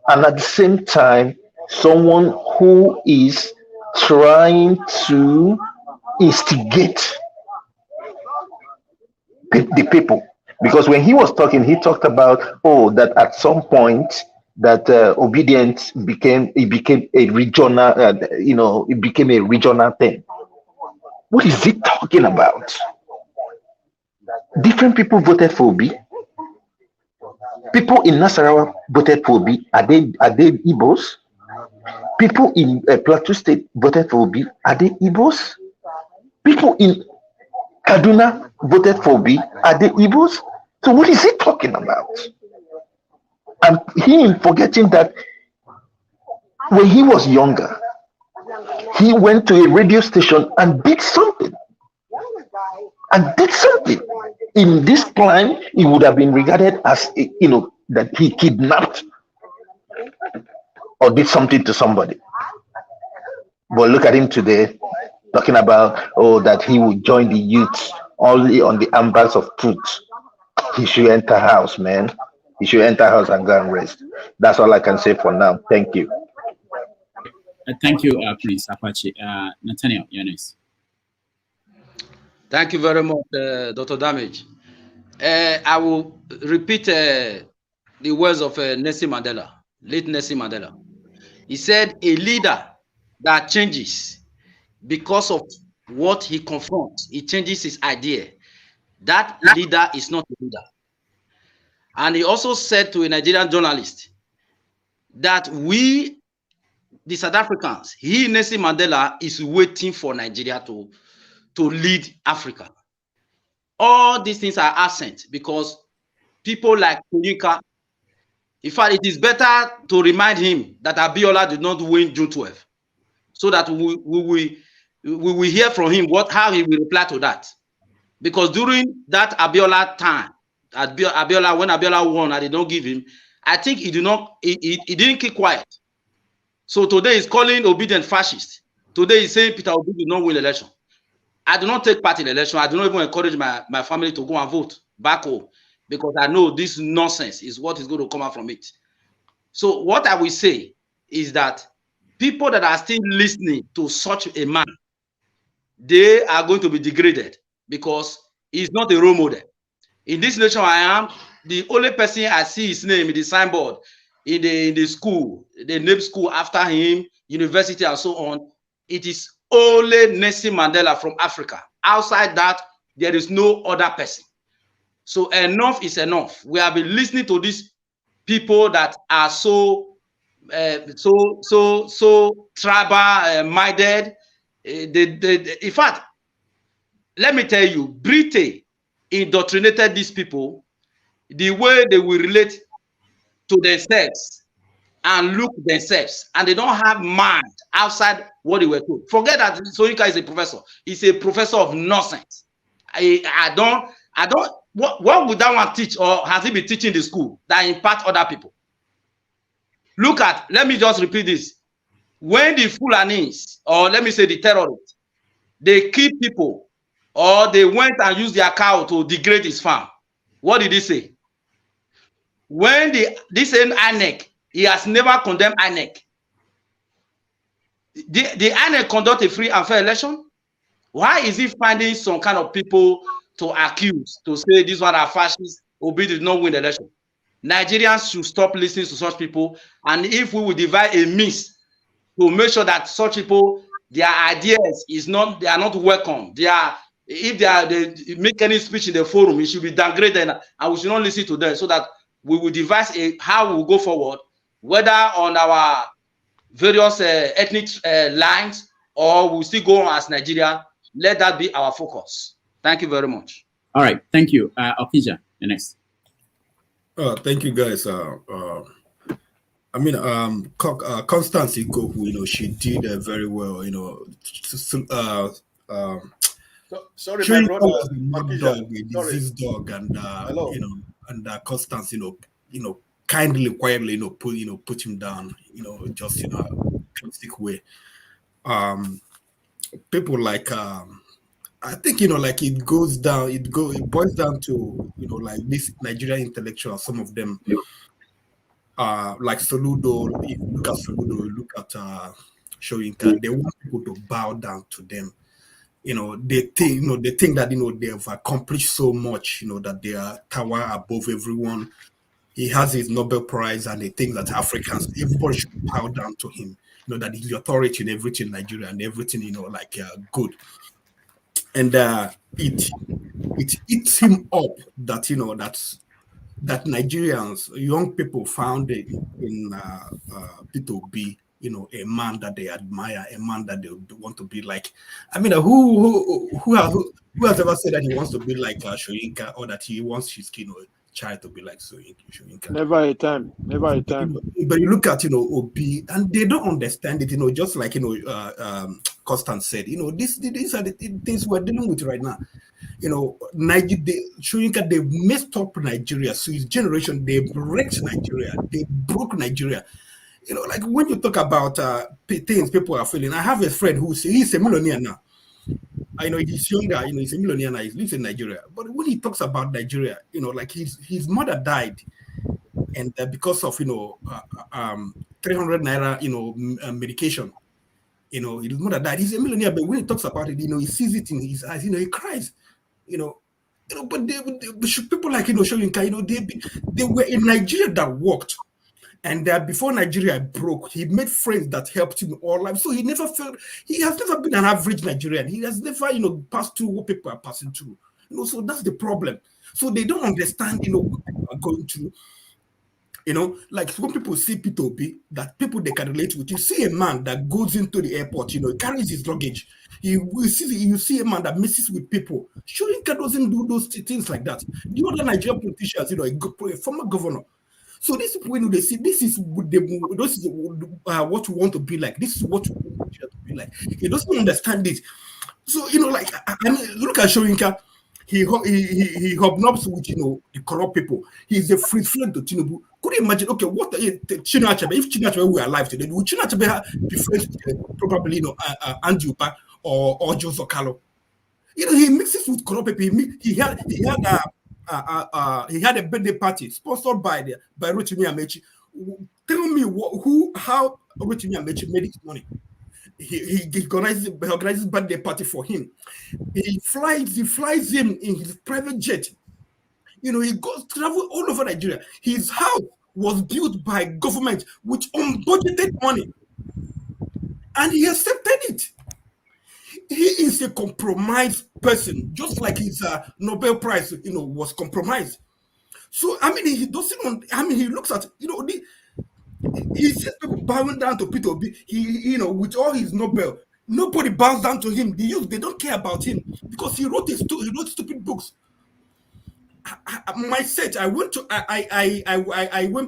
and at the same time, someone who is trying to instigate the people. Because when he was talking, he talked about, oh, that at some point that obedience became a regional, it became a regional thing. What is he talking about? Different people voted for Obi. People in Nasarawa voted for Obi. Are they Igbos? People in Plateau State voted for Obi. Are they Igbos? People in Kaduna voted for Obi. Are they Igbos? So what is he talking about? And he forgetting that when he was younger, he went to a radio station and did something. In this time, he would have been regarded as, that he kidnapped or did something to somebody. But look at him today, talking about, that he would join the youth only on the ambers of truth. He should enter house, man. He should enter house and go and rest. That's all I can say for now. Thank you. Thank you, Prince Apache. Nathaniel, you're next. Thank you very much, Dr. Damage. I will repeat the words of Nelson Mandela, late Nelson Mandela. He said, a leader that changes because of what he confronts, he changes his idea. That leader is not a leader. And he also said to a Nigerian journalist that we, the South Africans, Nelson Mandela, is waiting for Nigeria to lead Africa. All these things are absent because people like Soyinka, in fact, it is better to remind him that Abiola did not win June 12th, so that we will hear from him how he will reply to that. Because during that Abiola time, when Abiola won, I did not give him, I think he didn't keep quiet. So today he's calling obedient fascist. Today he's saying Peter Obi did not win the election. I do not take part in the election. I do not even encourage my family to go and vote back home because I know this nonsense is what is going to come out from it. So what I will say is that people that are still listening to such a man, they are going to be degraded because he's not a role model. In this nation I am, the only person I see his name in the signboard, in the school, the name school after him, university and so on, it is only Nelson Mandela from Africa. Outside that, there is no other person. So enough is enough. We have been listening to these people that are so tribal minded. In fact, let me tell you, Britain indoctrinated these people the way they will relate to themselves and look themselves, and they don't have mind outside what they were told. Forget that Soyinka is a professor. He's a professor of nonsense. What would that one teach, or has he been teaching the school that impact other people? Look at, let me just repeat this. When the Fulanis, or let me say the terrorists, they kill people, or they went and used their cow to degrade his farm, what did he say? When this INEC, he has never condemned INEC. The INEC conduct a free and fair election? Why is he finding some kind of people to accuse, to say these one are fascists, Obi did not win the election? Nigerians should stop listening to such people, and if we will devise a means to make sure that such people, their ideas they are not welcome. If they make any speech in the forum, it should be downgraded, and we should not listen to them, so that we will devise how we will go forward, whether on our various ethnic lines, or we'll still go on as Nigeria. Let that be our focus. Thank you very much. All right, thank you. Okija, the next. Thank you, guys. I mean, Constance Ikoku, she did very well. Sorry, my Showing brother. was a mad Okija, dog, a diseased dog, and hello. Constance, kindly, quietly, put him down, just in a classic way. People like I think like it boils down to like this Nigerian intellectuals, some of them like Soludo. If you look at Soludo, you look at Soyinka, they want people to bow down to them. They think that they've accomplished so much, that they are tower above everyone. He has his Nobel Prize, and they think that everybody should bow down to him. That he's the authority in everything in Nigeria and everything, good. And it eats him up that that Nigerians, young people, found in Peter Obi, a man that they admire, a man that they want to be like. I mean, who has ever said that he wants to be like Soyinka, or that he wants his child to be like Soyinka? Never a time. Never a time. But you look at Obi, and they don't understand it. Just like Constance said. These are the things we're dealing with right now. Soyinka, they've messed up Nigeria. So his generation, they've wrecked Nigeria. They broke Nigeria. Like when you talk about things people are feeling. I have a friend he's a millionaire now. I know he's younger, he's a millionaire now, he lives in Nigeria. But when he talks about Nigeria, like his mother died, and because of 300 naira, medication, his mother died. He's a millionaire, but when he talks about it, he sees it in his eyes, he cries, but people like Soyinka, they were in Nigeria that worked. And before Nigeria broke, he made friends that helped him all life. So he has never been an average Nigerian. He has never, passed through what people are passing through. So that's the problem. So they don't understand, what people are going through. Like when people see Peter Obi, that people they can relate with. You see a man that goes into the airport, he carries his luggage. You see a man that messes with people. Soyinka doesn't do those things like that. The other Nigerian politicians, a former governor. So these people, they see this is what we want to be like. This is what we want to be like. He doesn't understand it. So like I mean, look at Soyinka. He hobnobs with the corrupt people. He's a free flag to Tinubu. Could you imagine? Okay, what if Chinua Achebe were alive today, would Chinua Achebe be friends with probably Andy Upa or Joe Zokalo? He mixes with corrupt people. He had a birthday party sponsored by Rotimi Amechi. Tell me how Rotimi Amechi made his money. He organizes birthday party for him. He flies him in his private jet. He goes travel all over Nigeria. His house was built by government with unbudgeted money, and he accepted it. He is a compromised person, just like his Nobel Prize, was compromised. So I mean, he doesn't. He looks at he sees people bowing down to Peter Obi. With all his Nobel, nobody bows down to him. The youth, they don't care about him because he wrote stupid books. My search, I went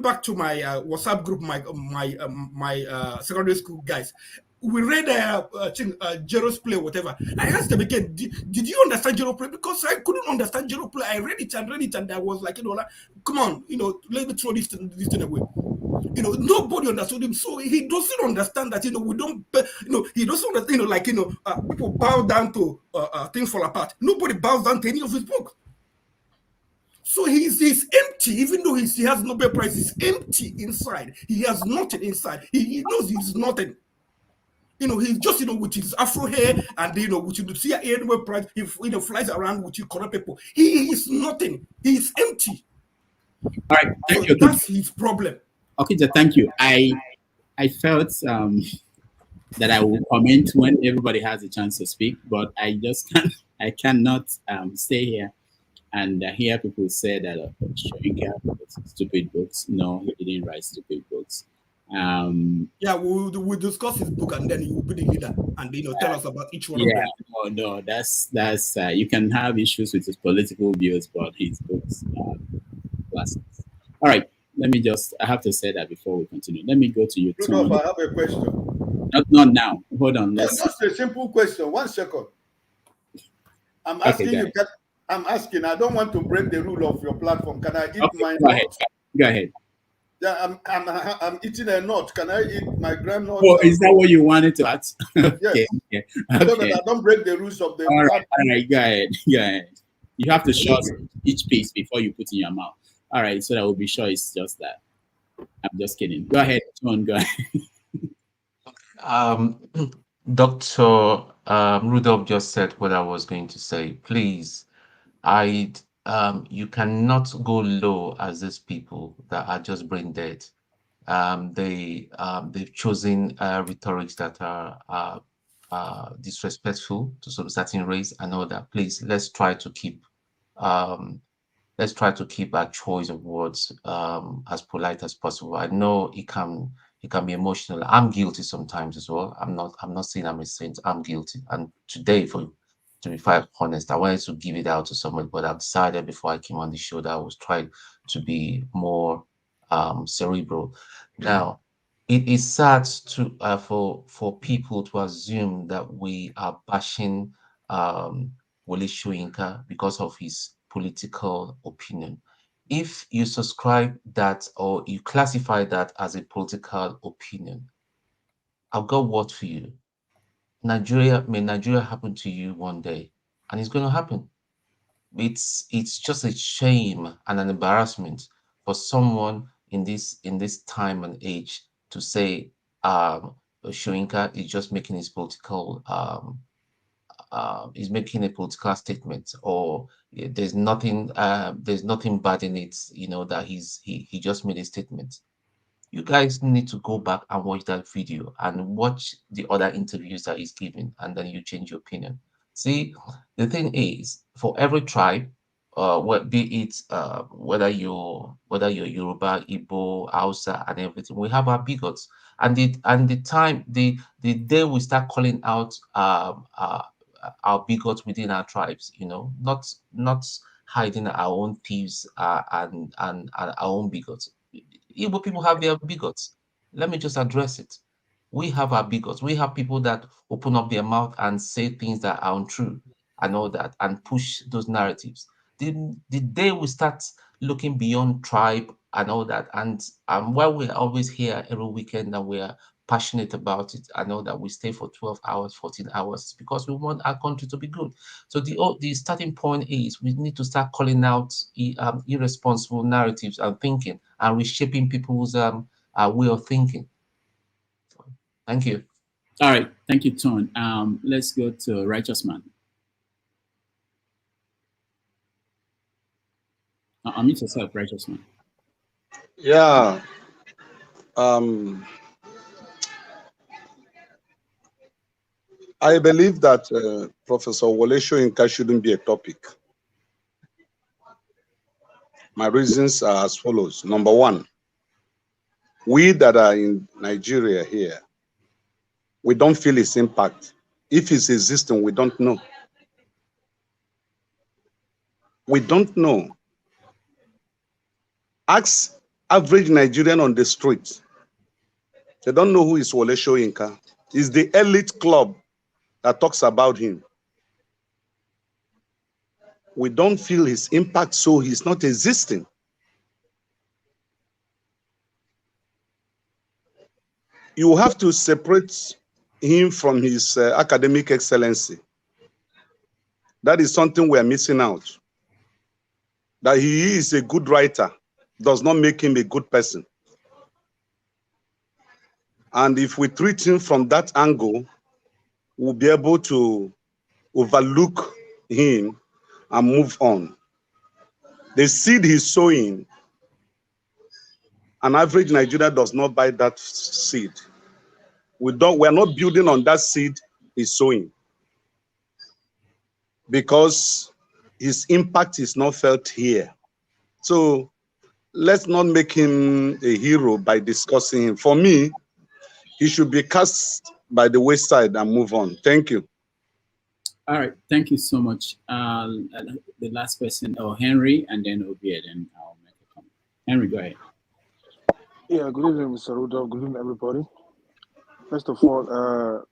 back to my WhatsApp group, my secondary school guys. We read Jero's play, whatever. I asked them again, did you understand Jero play? Because I couldn't understand Jero play. I read it, and I was like, come on, let me throw this thing away. Nobody understood him, so he doesn't understand that we don't. He doesn't understand. People bow down to things fall apart. Nobody bows down to any of his books. So he's empty, even though he has Nobel Prize. He's empty inside. He has nothing inside. He knows he's nothing. He's just with his afro hair and with the CIA Nobel Prize. He flies around with corrupt people. He is nothing. He's empty. All right, thank you. That's his problem. Okay, thank you. I felt that I will comment when everybody has a chance to speak, but I cannot stay here and hear people say that Soyinka wrote stupid books. No, he didn't write stupid books. Yeah, we'll discuss his book, and then he will be the leader, and tell us about each one of them. No, that's you can have issues with his political views, but his books are classics. All right, I have to say that before we continue. Let me go to you, Rudolph, Tony. I have a question. Not now. Hold on. Just a simple question. 1 second. I'm asking you. I'm asking. I don't want to break the rule of your platform. Can I eat my nut? Go ahead. Yeah, I'm eating a nut. Can I eat my groundnut? Oh, is that what you wanted to ask? Yes. Okay. So that I don't break the rules of the All right. Go ahead. You have to show us each piece before you put in your mouth. All right, so that we'll be sure it's just that. I'm just kidding. Go ahead, John. Go ahead. Dr. Rudolph just said what I was going to say. Please, you cannot go low as these people that are just brain dead. They've chosen rhetorics that are disrespectful to certain race and all that. Please, let's try to keep our choice of words as polite as possible. I know it can be emotional. I'm guilty sometimes as well. I'm not saying I'm a saint. I'm guilty. And today, to be quite honest, I wanted to give it out to somebody, but I've decided before I came on the show that I was trying to be more cerebral. Now, it is sad for people to assume that we are bashing Wole Soyinka because of his political opinion. If you subscribe that or you classify that as a political opinion, I've got word for you. May Nigeria happen to you one day, and it's going to happen. It's just a shame and an embarrassment for someone in this time and age to say Soyinka is just making his political is making a political statement, or there's nothing bad in it, that he just made a statement. You guys need to go back and watch that video and watch the other interviews that he's giving, and then you change your opinion. See, the thing is, for every tribe, be it whether you're Yoruba, Igbo, Hausa, and everything, we have our bigots. And the day we start calling out our bigots within our tribes, not hiding our own thieves and our own bigots. Igbo people have their bigots. Let me just address it. We have our bigots. We have people that open up their mouth and say things that are untrue and all that, and push those narratives. The day we start looking beyond tribe and all that, and while we're always here every weekend and we're passionate about it, I know that we stay for 12 hours, 14 hours, because we want our country to be good. So the starting point is we need to start calling out irresponsible narratives and thinking, and reshaping people's way of thinking. Thank you. All right, thank you, Ton. Let's go to Righteous Man. Unmute yourself, Righteous Man. Yeah. I believe that Professor Wole Soyinka shouldn't be a topic. My reasons are as follows. Number one, we that are in Nigeria here, we don't feel its impact. If it's existing, we don't know. We don't know. Ask average Nigerian on the street. They don't know who is Wole Soyinka. It's the elite club that talks about him. We don't feel his impact, so he's not existing. You have to separate him from his academic excellency. That is something we are missing out. That he is a good writer does not make him a good person. And if we treat him from that angle, we'll be able to overlook him and move on. The seed he's sowing, an average Nigerian does not buy that seed. We're not building on that seed he's sowing, because his impact is not felt here. So let's not make him a hero by discussing him. For me, he should be cast by the wayside and move on. Thank you. All right, thank you so much. The last person, Henry, and then Obi, and then I'll make a comment. Henry, go ahead. Yeah, good evening, Mr. Rudolph. Good evening, everybody. First of all,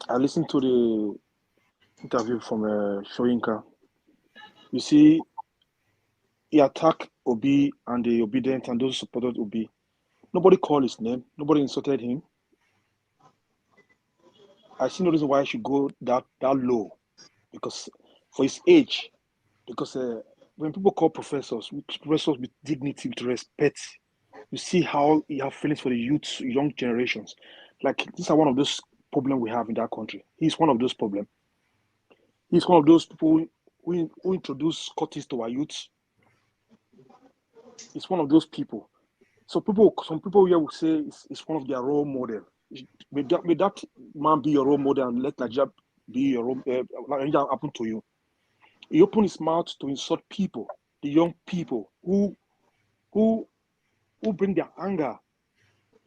I listened to the interview from Soyinka. You see, he attacked Obi and the obedient and those who supported Obi. Nobody called his name. Nobody insulted him. I see no reason why I should go that low, because for his age, because when people call professors with dignity, with respect, you see how he have feelings for the youth, young generations. Like, these are one of those problems we have in that country. He's one of those problems. He's one of those people who introduce Scottish to our youth. He's one of those people. So some people here will say it's one of their role model. May that man be your role model and let Nigeria be your role Nigeria happen to you. He opened his mouth to insult people, the young people who bring their anger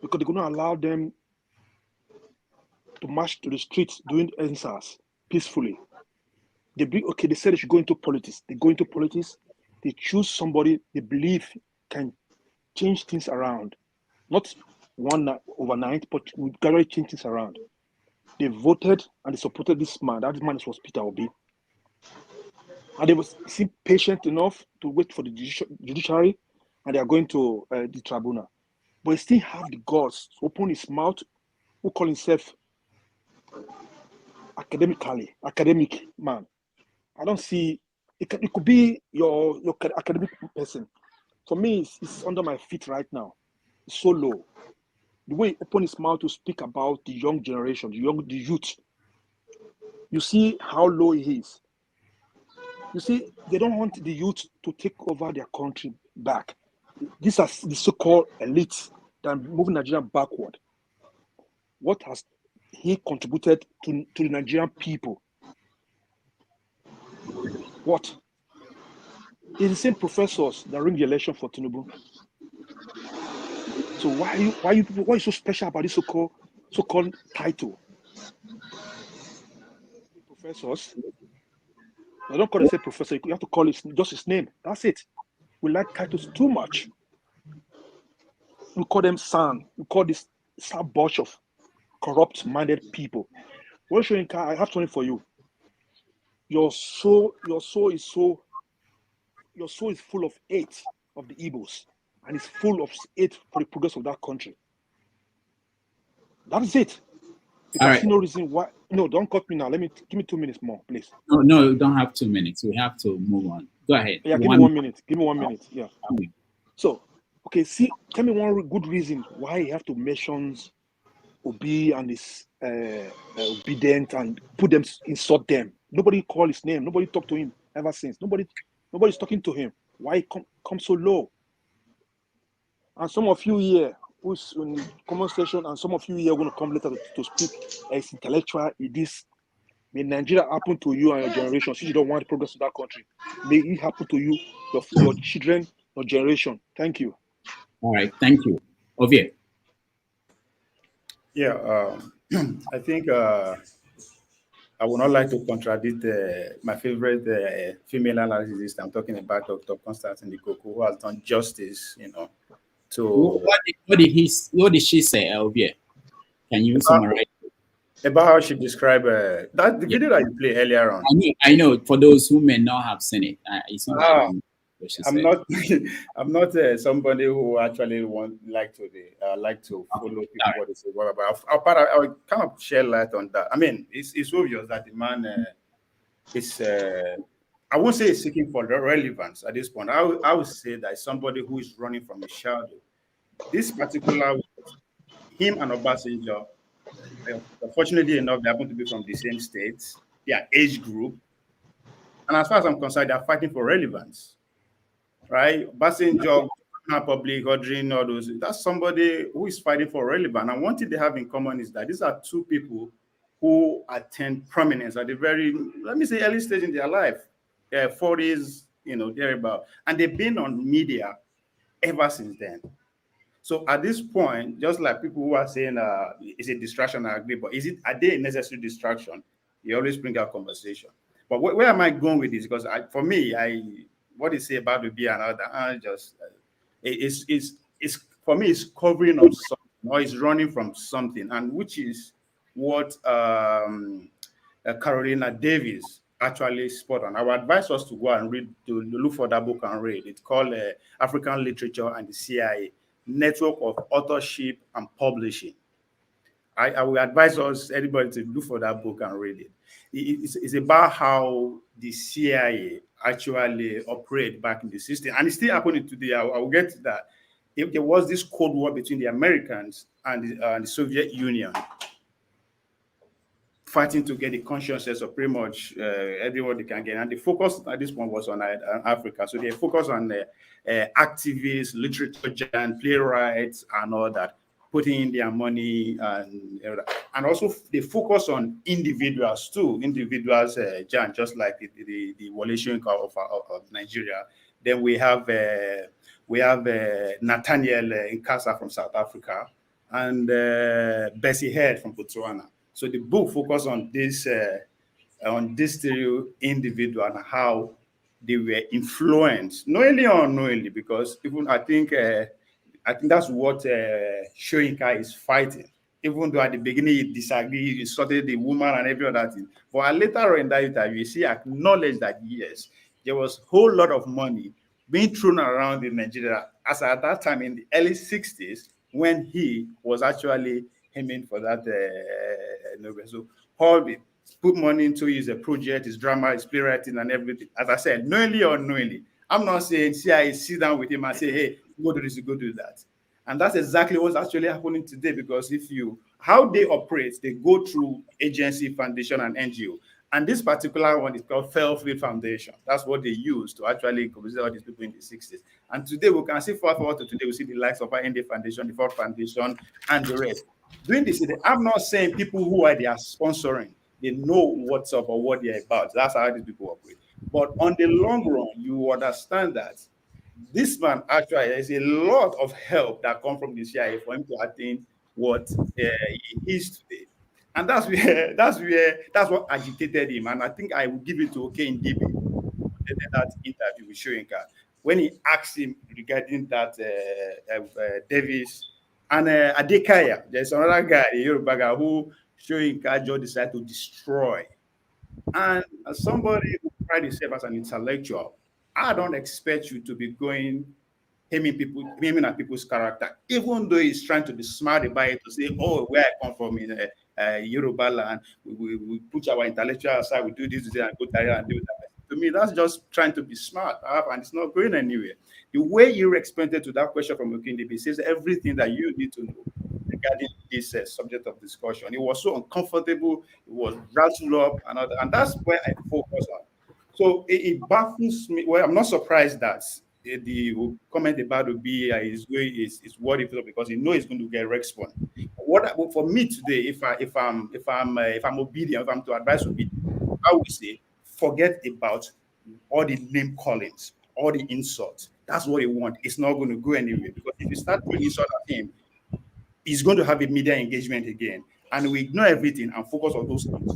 because they're going to allow them to march to the streets doing answers peacefully. They said they should go into politics. They go into politics. They choose somebody they believe can change things around. Not overnight, but we gradually change things around. They voted and they supported this man. That man was Peter Obi. And they was patient enough to wait for the judiciary, and they are going to the tribunal. But he still have the guts to open his mouth, who call himself academic man. I don't see, it could be your academic person. For me, it's under my feet right now. It's so low. The way he opened his mouth to speak about the young generation, the youth, you see how low he is. You see, they don't want the youth to take over their country back. These are the so-called elites that are moving Nigeria backward. What has he contributed to the Nigerian people? What? It's the same professors that ring the election for Tinubu. So why are you so special about this so-called title? Professors, I don't call it say professor. You have to call it just his name. That's it. We like titles too much. We call them son. We call this sad bunch of corrupt-minded people. Wole Soyinka, I have something for you. Your soul is full of hate of the Igbos, and it's full of hate for the progress of that country. That is it. Because I see no reason why. No, don't cut me now. Give me 2 minutes more, please. No, you don't have 2 minutes. We have to move on. Go ahead. Yeah, give me 1 minute. Give me 1 minute. Yeah. So, okay, tell me one good reason why you have to mention Obi and his obedient and insult them. Nobody call his name. Nobody talk to him ever since. Nobody's talking to him. Why come so low? And some of you here who's in comment section, and some of you here are going to come later to speak as intellectual in this. May Nigeria happen to you and your generation, since you don't want progress in that country. May it happen to you, your children, your generation. Thank you. All right, thank you. Ovie. Yeah, I think I would not like to contradict my favorite female analyst. I'm talking about Dr. Constantine Ikorodu, who has done justice, to what did she say, Ovie? Can you summarize? About how she described the video that you played earlier on. I know. For those who may not have seen it, it's not. I'm not somebody who actually like to follow people what they say. But I will kind of shed light on that. I mean, it's obvious that the man is. I won't say he's seeking for relevance at this point. I would say that somebody who is running from a shadow. This particular, him and Obasanjo, unfortunately enough, they happen to be from the same states, their age group. And as far as I'm concerned, they're fighting for relevance, right? Obasanjo, public, ordering, all those, that's somebody who is fighting for relevance. And one thing they have in common is that these are two people who attain prominence at the very, let me say, early stage in their life, 40s, thereabout. And they've been on media ever since then. So at this point, just like people who are saying it's a distraction, I agree, but are they a necessary distraction? You always bring out conversation. But where am I going with this? Because for me, what you say about the beer and all that, it's for me, it's covering up something, or it's running from something, and which is what Carolina Davis actually spot on. I would advise us to go and to look for that book and read. It's called African Literature and the CIA, Network of Authorship and Publishing. I will advise anybody to look for that book and read it. It's about how the CIA actually operate back in the system, and it's still happening today. I will get to that. If there was this Cold War between the Americans and the Soviet Union, fighting to get the consciousness of pretty much everyone they can get, and the focus at this point was on Africa. So they focus on activists, literature giants, playwrights, and all that, putting in their money, and also they focus on individuals too. Individuals, just like the Wole Soyinka of Nigeria. Then we have Nathaniel Nkasa from South Africa, and Bessie Head from Botswana. So the book focuses on this three individual and how they were influenced, knowingly or unknowingly, because even I think that's what Soyinka is fighting. Even though at the beginning he disagreed, he insulted the woman and every other thing. But later in that interview, you see acknowledge that yes, there was a whole lot of money being thrown around in Nigeria, as at that time in the early 60s, when he was actually aiming for that Nobel. So Paul put money into his project, his drama, his playwriting, and everything. As I said, knowingly or unknowingly. I'm not saying CIA sit down with him and say, hey, go do this, go do that. And that's exactly what's actually happening today, because how they operate, they go through agency, foundation, and NGO. And this particular one is called Fairfield Foundation. That's what they use to actually convince all these people in the 60s. And today we can see forward to today, we see the likes of ND Foundation, the Ford Foundation, and the rest. Doing this, I'm not saying people who they are sponsoring, they know what's up or what they're about. That's how these people operate. But on the long run, you understand that this man actually, there's a lot of help that comes from the CIA for him to attain what he is today. And that's what agitated him. And I think I will give it to Okindebe in that interview with Soyinka, when he asked him regarding that Davis and Adekaya. There's another guy, a Yoruba guy, who Soyinka just decided to destroy. And as somebody who prides himself as an intellectual, I don't expect you to be going aiming at people's character, even though he's trying to be smart about it, to say, oh, where I come from in Yoruba land, we put our intellectual aside, we do this and go there and do that. To me, that's just trying to be smart, and it's not going anywhere. The way you responded to that question from Okindebe says everything that you need to know regarding this subject of discussion. It was so uncomfortable, it was rattled up, and that's where I focus on. So it baffles me. Well, I'm not surprised that the comment about Obi is what it feels, because he knows he's going to get response. For me today, if I'm obedient, if I'm to advise obedience, I would say forget about all the name callings, all the insults. That's what he wants. It's not going to go anywhere, because if you start doing insult at him, he's going to have a media engagement again, and we ignore everything and focus on those things.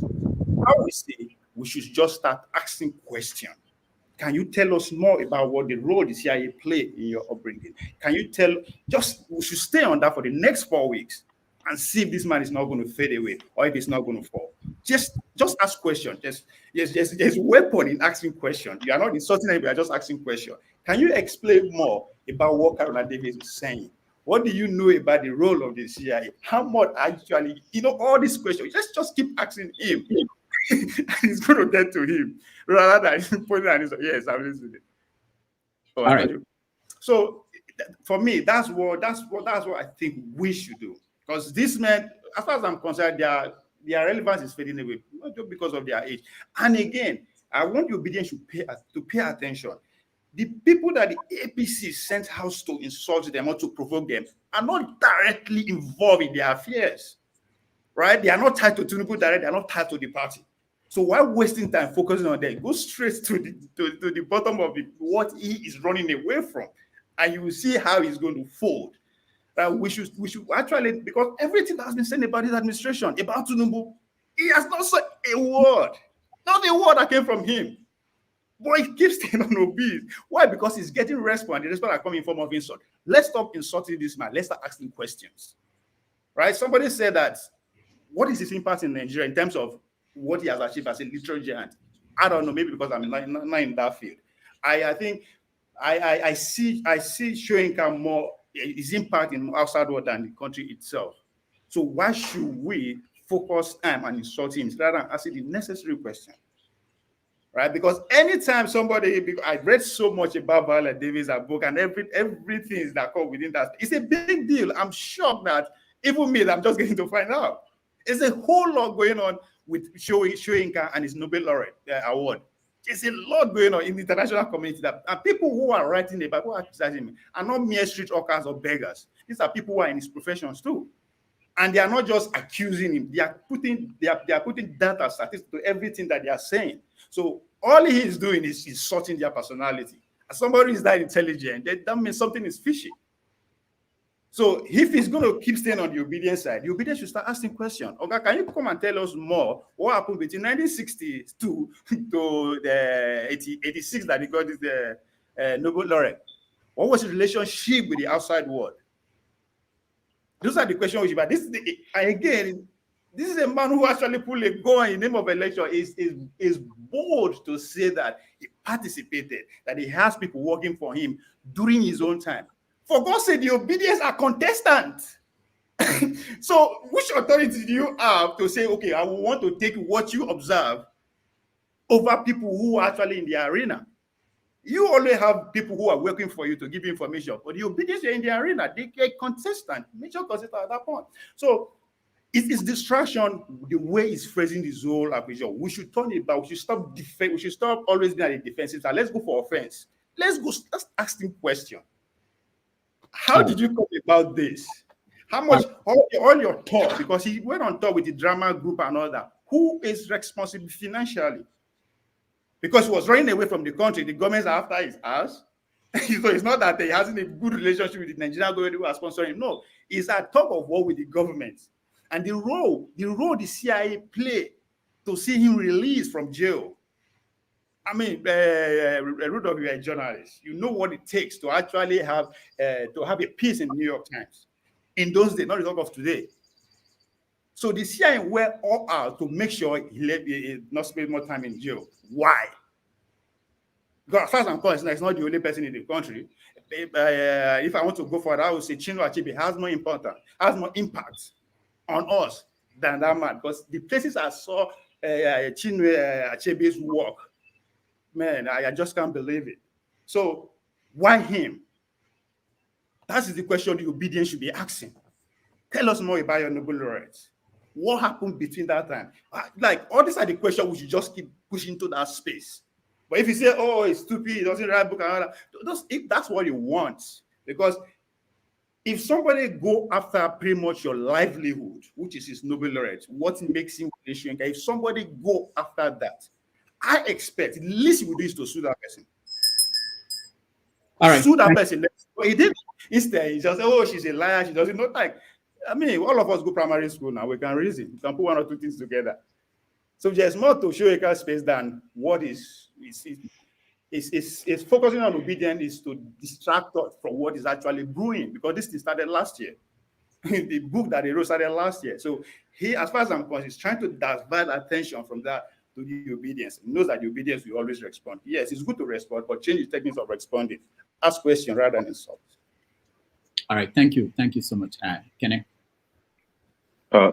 I would say we should just start asking questions. Can you tell us more about what the role the CIA played in your upbringing? Can you we should stay on that for the next 4 weeks and see if this man is not going to fade away or if it's not going to fall. Just ask questions. There's weapon in asking questions. You are not insulting anybody, you are just asking questions. Can you explain more about what Carolina Davis is saying? What do you know about the role of the CIA? How much actually, all these questions, just keep asking him. He's going to get to him rather than putting on his, yes, I'm listening. All right. So for me, that's what I think we should do. Because these men, as far as I'm concerned, their relevance is fading away, not just because of their age. And again, I want the obedience to pay attention. The people that the APC sent house to insult them or to provoke them are not directly involved in their affairs, right? They are not tied to Tinubu directly. They are not tied to the party. So while wasting time focusing on them, go straight to the bottom of what he is running away from. and you will see how he's going to fold. We should actually, because everything that has been said about his administration, about Tinubu, he has not said a word, not a word that came from him. But he keeps staying on Obi. Why? Because he's getting response. The response are coming in form of insult. Let's stop insulting this man. Let's start asking questions. Right? Somebody said that, what is his impact in Nigeria in terms of what he has achieved as a literary giant? I don't know, maybe because I'm not in that field. I think I see Soyinka more, his impact in outside world than the country itself. So why should we focus time and insult him rather than asking the necessary question? Right? Because anytime I read so much about Viola Davis, her book, and everything that comes within that, it's a big deal. I'm shocked that even me, I'm just getting to find out. There's a whole lot going on with Soyinka and his Nobel laureate award. There's a lot going on in the international community and people who are writing about, who are criticizing him, are not mere street hawkers or beggars. These are people who are in his professions too. And they are not just accusing him, they are putting data, statistics to everything that they are saying. So all he is doing is sorting their personality. As somebody is that intelligent, that means something is fishy. So if he's going to keep staying on the obedience side, the obedience should start asking questions. Okay, can you come and tell us more what happened between 1962 to the 86 that he got this Nobel laureate? What was his relationship with the outside world? Those are the questions we should ask. This is a man who actually pulled a gun in the name of election. Is bold to say that he participated, that he has people working for him during his own time. For God's sake, the obedience are contestants. So which authority do you have to say, okay, I will want to take what you observe over people who are actually in the arena? You only have people who are working for you to give you information, but the obedience are in the arena, they get contestant, major contestant at that point. So it's distraction, the way he's phrasing this whole accusation. We should turn it back. We should stop always being at the defensive side. Let's go for offense. Let's ask him question. How did you come about this? How much, all your thought, because he went on top with the drama group and all that. Who is responsible financially? Because he was running away from the country, the government's after his ass. So it's not that he hasn't a good relationship with the Nigerian government who are sponsoring him. No, he's at top of war with the government. And the role the CIA play to see him released from jail. I mean, Rudolph, you're a journalist. You know what it takes to actually have a piece in New York Times. In those days, not the talk of today. So the CIA were all out to make sure he not spend more time in jail. Why? Because as far as I'm concerned, he's not the only person in the country. If I want to go for it, I would say Chinua Achebe has more impact on us than that man. Because the places I saw Chinua Achebe's work, man, I just can't believe it. So why him? That is the question the obedience should be asking. Tell us more about your Nobel laureates. What happened between that time? Like, all these are the questions we should just keep pushing to that space. But if you say, oh, it's stupid, he doesn't write book and all that, if that's what you want. Because if somebody go after pretty much your livelihood, which is his Nobel laureate, what makes him Soyinka, if somebody go after that, I expect the least you would do is to sue that person. All right. Sue that person. But he did. Instead, he just said, oh, she's a liar, she doesn't know. Like, I mean, all of us go primary school now. We can reason. We can put one or two things together. So there's more to Soyinka space than what is focusing on obedience is to distract us from what is actually brewing, because this thing started last year. The book that he wrote started last year. So he, as far as I'm concerned, is trying to divert attention from that to the obedience. He knows that the obedience will always respond. Yes, it's good to respond, but change the techniques of responding. Ask questions rather than insult. All right, thank you. Thank you so much. Kenneth.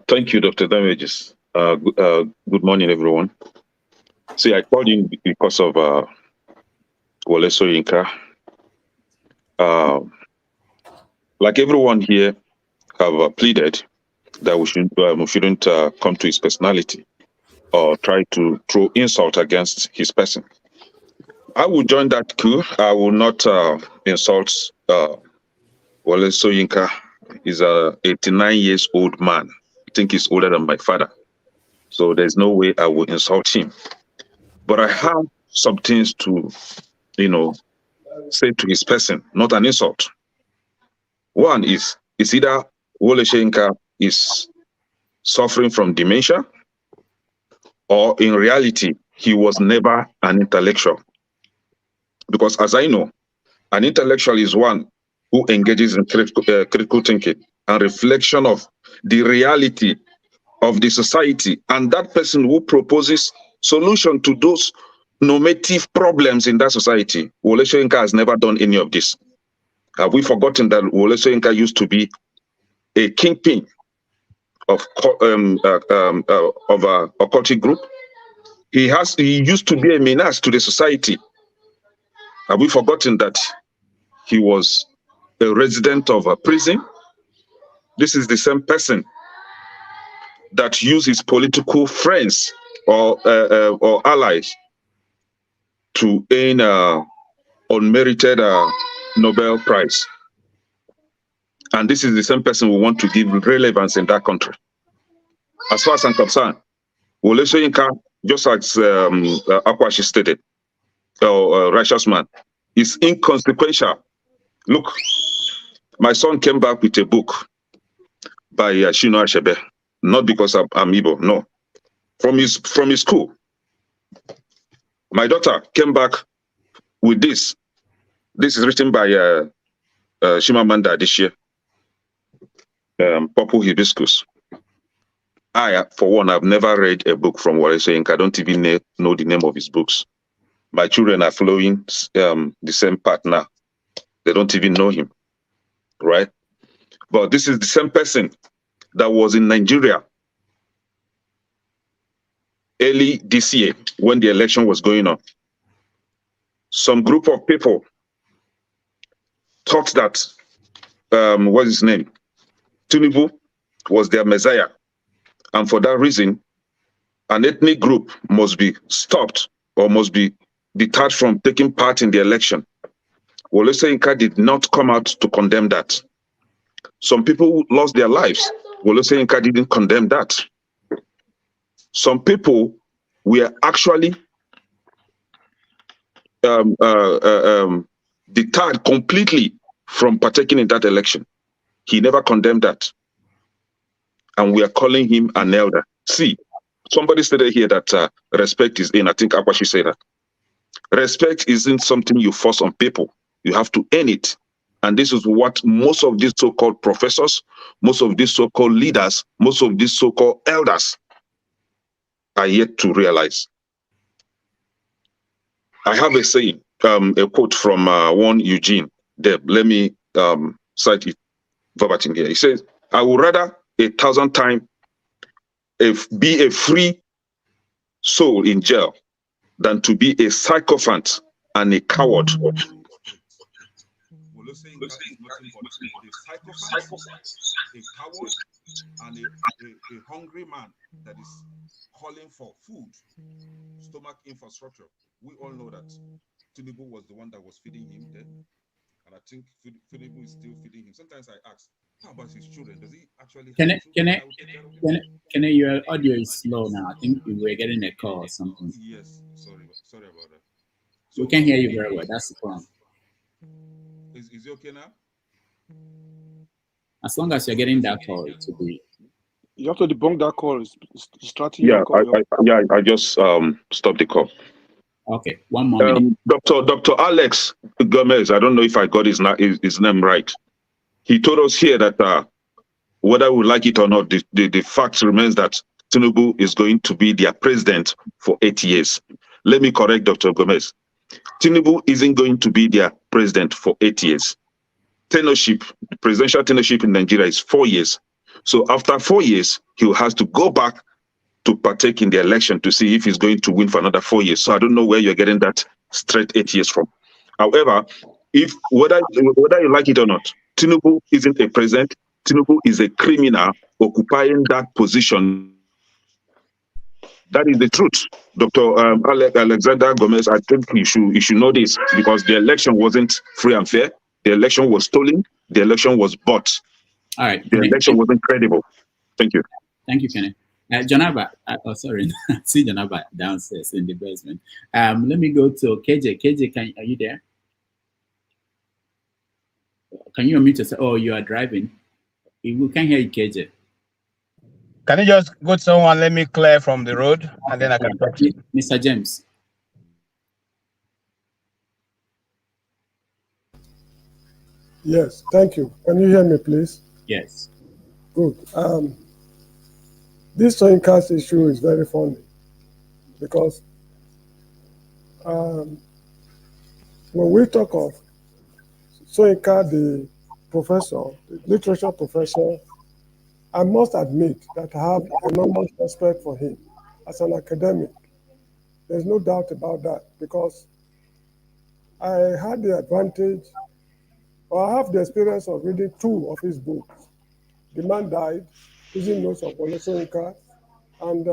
Thank you, Dr. Damages. Good morning, everyone. See, I called in because of Wole Soyinka. Like everyone here have pleaded that we shouldn't come to his personality or try to throw insult against his person. I will join that coup. I will not insult Wole Soyinka. He's a 89 years old man. I think he's older than my father. So there's no way I will insult him. But I have some things to, said to his person, not an insult. One is either Wole Soyinka is suffering from dementia, or in reality, he was never an intellectual. Because as I know, an intellectual is one who engages in critical thinking and reflection of the reality of the society, and that person who proposes solution to those normative problems in that society. Wole Soyinka has never done any of this. Have we forgotten that Wole Soyinka used to be a kingpin of a occultic group? He used to be a menace to the society. Have we forgotten that he was a resident of a prison? This is the same person that used his political friends or allies to earn unmerited Nobel Prize. And this is the same person we want to give relevance in that country. As far as I'm concerned, Wole Soyinka, just as Akwashi stated, righteous man, is inconsequential. Look, my son came back with a book by Shino Ashebe, not because I'm Igbo, no. From his school. My daughter came back with this. This is written by Shimamanda Adichie, Purple Hibiscus. I, for one, I've never read a book from Wole Soyinka. I don't even know the name of his books. My children are following the same path now. They don't even know him, right? But this is the same person that was in Nigeria early this year when the election was going on. Some group of people thought that, what's his name? Tinubu was their messiah. And for that reason, an ethnic group must be stopped or must be deterred from taking part in the election. Wole Soyinka did not come out to condemn that. Some people lost their lives. Wole Soyinka didn't condemn that. Some people were actually deterred completely from partaking in that election. He never condemned that. And we are calling him an elder. See, somebody said here that respect is in. I think Akwashi said that. Respect isn't something you force on people. You have to earn it. And this is what most of these so-called professors, most of these so-called leaders, most of these so-called elders are yet to realize. I have a saying, a quote from one Eugene Deb. Let me cite it verbatim here. He says, I would rather 1,000 times be a free soul in jail than to be a sycophant and a coward. A coward and a hungry man that is calling for food, stomach infrastructure. We all know that Tinubu was the one that was feeding him then, and I think Tinubu is still feeding him. Sometimes I ask, how about his children? Does he actually? Can I, your audio is slow now. I think we were getting a call or something. Yes, sorry about that. So we can hear you very well. That's the problem. Is it okay now? As long as you're getting that call, it will be. You have to debunk that call. It's distracting. Yeah, I just stopped the call. Okay, one more minute. Dr. Alex Gomez, I don't know if I got his name right. He told us here that whether we like it or not, the fact remains that Tinubu is going to be their president for 8 years. Let me correct Dr. Gomez. Tinubu isn't going to be their president for 8 years. Tenureship, the presidential tenureship in Nigeria is 4 years. So after 4 years, he has to go back to partake in the election to see if he's going to win for another 4 years. So I don't know where you're getting that straight 8 years from. However, whether you like it or not, Tinubu isn't a president. Tinubu is a criminal occupying that position. That is the truth. Dr. Alexander Gomez, I think you should know this, because the election wasn't free and fair. The election was stolen. The election was bought. All right. The election wasn't credible. Thank you. Thank you, Kenneth. Janaba, sorry, see Janaba downstairs in the basement. Let me go to KJ. KJ, are you there? Can you unmute yourself? Oh, you are driving. We can't hear you, KJ. Can you just go to someone, let me clear from the road, and then I can talk to you? Mr. James. Yes, thank you. Can you hear me, please? Yes. Good. This Soyinka's issue is very funny because when we talk of Soyinka, the professor, the literature professor, I must admit that I have enormous respect for him as an academic. There's no doubt about that because I had the advantage, or I have the experience of reading 2 of his books. The Man Died, Prison Notes of Wole Soyinka, and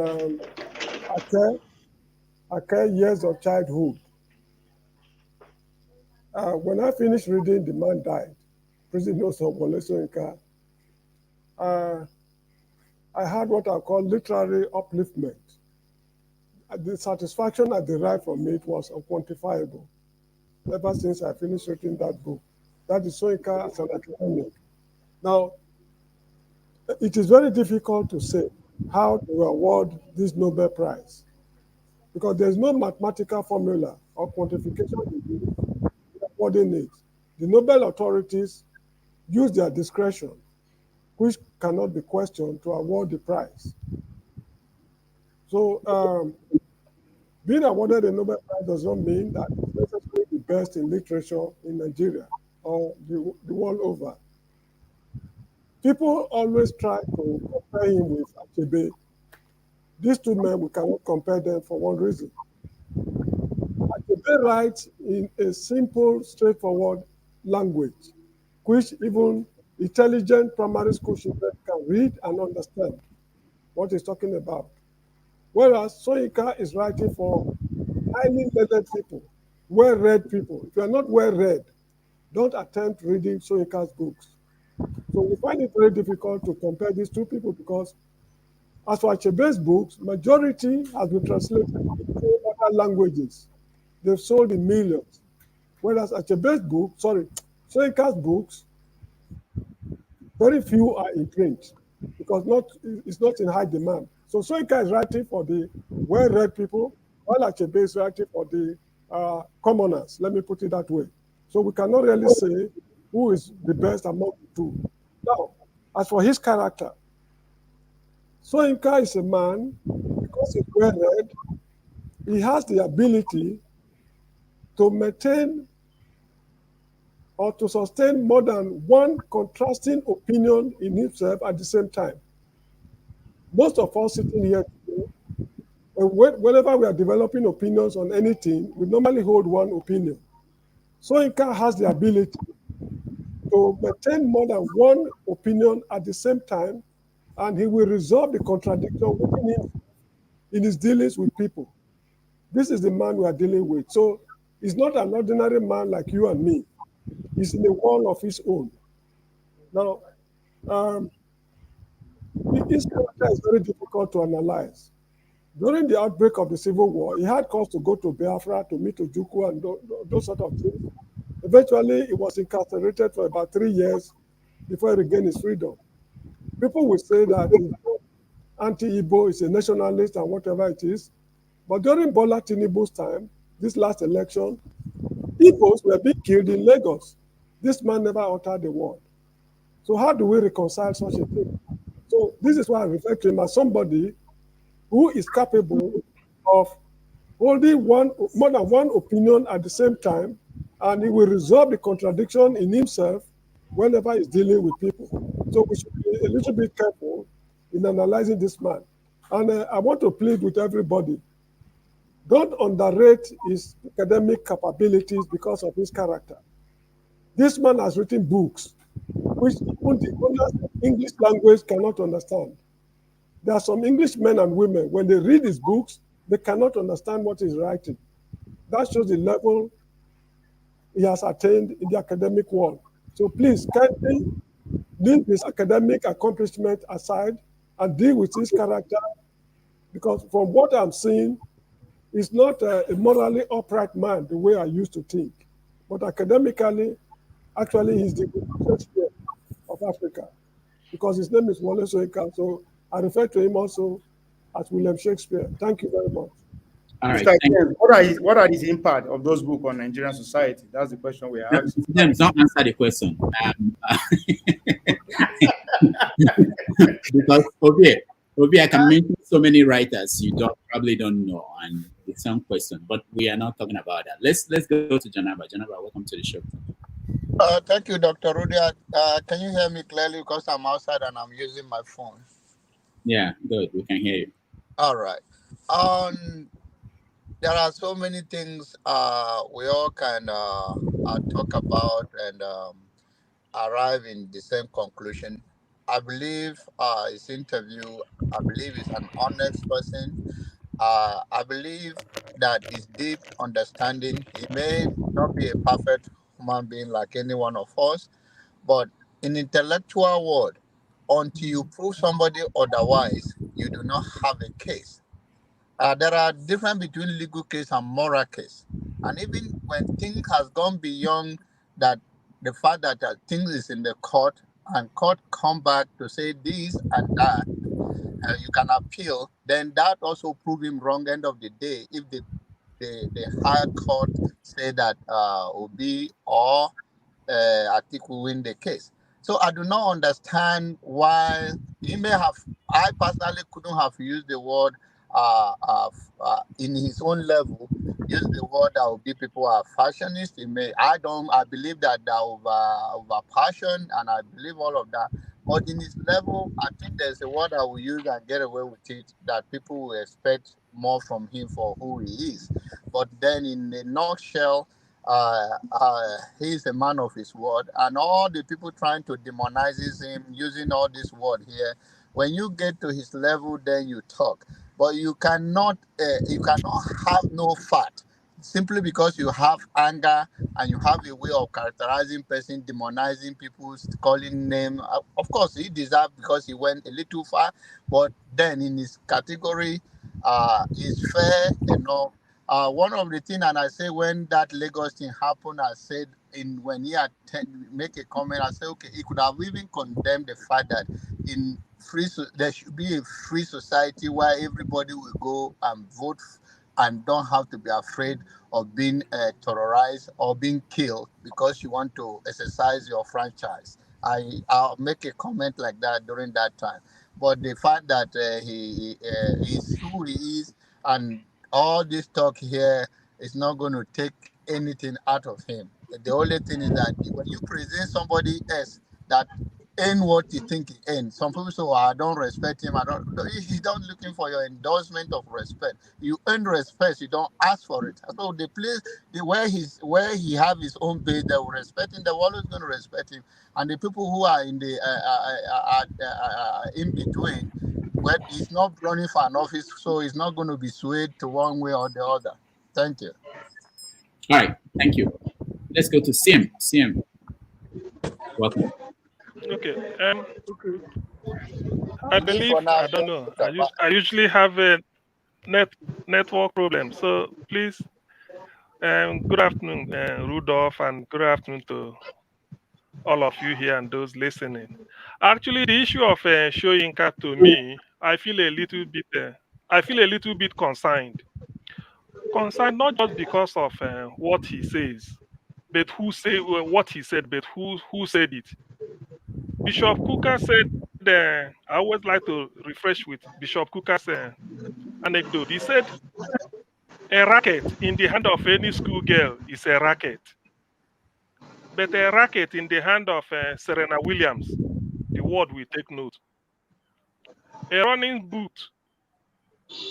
Ake, Years of Childhood. When I finished reading The Man Died, Prison Notes of Wole Soyinka, I had what I call literary upliftment. The satisfaction I derived from it was unquantifiable ever since I finished reading that book. That is Soyinka as an academic. Now, it is very difficult to say how to award this Nobel Prize because there's no mathematical formula or quantification in awarding it. The Nobel authorities use their discretion, which cannot be questioned, to award the prize. So being awarded a Nobel Prize does not mean that it's necessarily the best in literature in Nigeria or the world over. People always try to compare him with Achebe. These 2 men, we cannot compare them for one reason. Achebe writes in a simple, straightforward language, which even intelligent primary school children can read and understand what he's talking about. Whereas Soyinka is writing for highly learned people, well-read people. If you are not well-read, don't attempt reading Soyinka's books. So we find it very difficult to compare these 2 people because as for Achebe's books, majority has been translated into other languages. They've sold in millions. Whereas Achebe's book, Soyinka's books, very few are in print because it's not in high demand. So Soyinka is writing for the well-read people, while Achebe is writing for the commoners, let me put it that way. So we cannot really say who is the best among the 2. Now, as for his character, Soyinka is a man, because he's well-read, he has the ability to maintain or to sustain more than one contrasting opinion in himself at the same time. Most of us sitting here today, whenever we are developing opinions on anything, we normally hold one opinion. Soyinka has the ability to maintain more than one opinion at the same time, and he will resolve the contradiction within him in his dealings with people. This is the man we are dealing with. So he's not an ordinary man like you and me. He's in a world of his own. Now, his character is very difficult to analyze. During the outbreak of the Civil War, he had cause to go to Biafra to meet Ojukwu and those sort of things. Eventually, he was incarcerated for about 3 years before he regained his freedom. People will say that he's anti-Igbo, is a nationalist and whatever it is. But during Bola Tinubu's time, this last election, Igbos were being killed in Lagos. This man never uttered the word. So how do we reconcile such a thing? So this is why I refer to him as somebody who is capable of holding more than one opinion at the same time, and he will resolve the contradiction in himself whenever he's dealing with people. So we should be a little bit careful in analyzing this man. And I want to plead with everybody, don't underrate his academic capabilities because of his character. This man has written books which even the owners of English language cannot understand. There are some English men and women, when they read his books, they cannot understand what he's writing. That shows the level he has attained in the academic world. So please, kindly leave his academic accomplishment aside and deal with his character, because from what I'm seeing, he's not a morally upright man the way I used to think. But academically, Actually, he's the Shakespeare of Africa because his name is Wole Soyinka. So I refer to him also as William Shakespeare. Thank you very much. All right. Mr. James, what are the impact of those books on Nigerian society? That's the question we are asking. James, don't answer the question. Because Obi, I can mention so many writers you probably don't know, and it's some question, but we are not talking about that. Let's go to Janaba. Janaba, welcome to the show. Thank you, Dr. Rudy. Can you hear me clearly because I'm outside and I'm using my phone? Yeah, good. We can hear you. All right. There are so many things we all can talk about and arrive in the same conclusion. I believe his interview, I believe he's an honest person. I believe that his deep understanding, he may not be a perfect human being like any one of us, but in intellectual world, until you prove somebody otherwise, you do not have a case. There are difference between legal case and moral case. And even when things has gone beyond that, the fact that things is in the court and court come back to say this and that, you can appeal, then that also prove him wrong end of the day if the higher court say that Obi or Atiku win the case. So I do not understand why he may have. I personally couldn't have used the word in his own level. Use the word that will be people are fashionist. He may. I don't. I believe that they're over passion, and I believe all of that. But in his level, I think there's a word I will use and get away with it that people will expect more from him for who he is. But then, in a nutshell, he's a man of his word, and all the people trying to demonize him using all this word here. When you get to his level, then you talk, but you cannot have no fat simply because you have anger and you have a way of characterizing person, demonizing people, calling name. Of course, he deserved because he went a little far, but then in his category, is fair enough. One of the things, and I say when that Lagos thing happened, I said when he make a comment, I said okay, he could have even condemned the fact that in there should be a free society where everybody will go and vote and don't have to be afraid of being terrorized or being killed because you want to exercise your franchise. I'll make a comment like that during that time. But the fact that he is who he is and all this talk here is not going to take anything out of him. The only thing is that when you present somebody else that ain't what you think he ain't. Some people say, "Oh, I don't respect him. I don't." No, he's not looking for your endorsement of respect. You earn respect. You don't ask for it. So the place, where he have his own base, they will respect him. They're always going to respect him. And the people who are in the in between, well, he's not running for an office, so he's not going to be swayed to one way or the other. Thank you. All right, thank you. Let's go to Sim. Sim, welcome. Okay. I believe I don't know. I usually have a network problem. So please, good afternoon, Rudolph, and good afternoon to all of you here and those listening. Actually, the issue of Soyinka to me, I feel a little bit concerned. Concerned not just because of what he says, but what he said, but who said it. Bishop Kuka said, I always like to refresh with Bishop Kuka's anecdote. He said, a racket in the hand of any schoolgirl is a racket. But a racket in the hand of Serena Williams, the word we take note. A running boot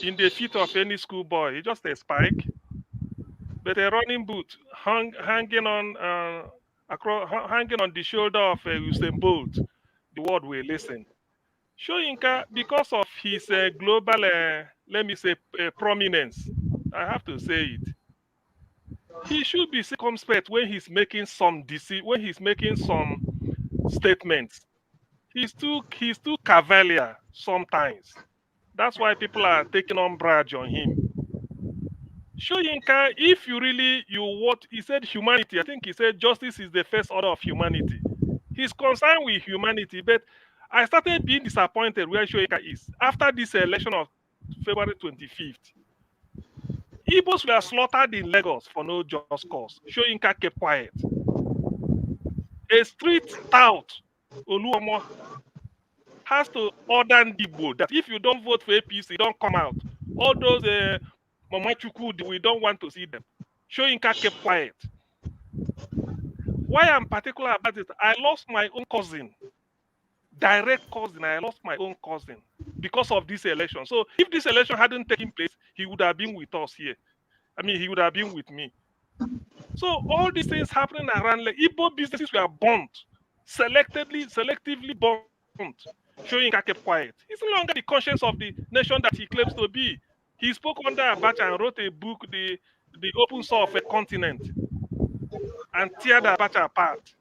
in the feet of any schoolboy is just a spike. But a running boot hanging on the shoulder of Usain Bolt, the word we listen. Soyinka, because of his global, let me say, prominence, I have to say it. He should be circumspect when he's making some statements. He's too cavalier sometimes. That's why people are taking umbrage on him. Soyinka, if you really what he said humanity, I think he said justice is the first order of humanity. He's concerned with humanity, but I started being disappointed where Soyinka is. After this election of February 25th, Igbos were slaughtered in Lagos for no just cause. Soyinka kept quiet. A street tout, Oluomo, has to order Igbo that if you don't vote for APC, don't come out. All those Mama Chukwudi, we don't want to see them. Soyinka kept quiet. Why I'm particular about it, I lost my own cousin, direct cousin. I lost my own cousin because of this election. So if this election hadn't taken place, he would have been with us here. I mean, he would have been with me. So all these things happening around, like Igbo businesses were burnt, selectively burnt. Soyinka kept quiet. He's no longer the conscience of the nation that he claims to be. He spoke under Abacha and wrote a book, the Open Soul of a Continent, and teared Abacha apart.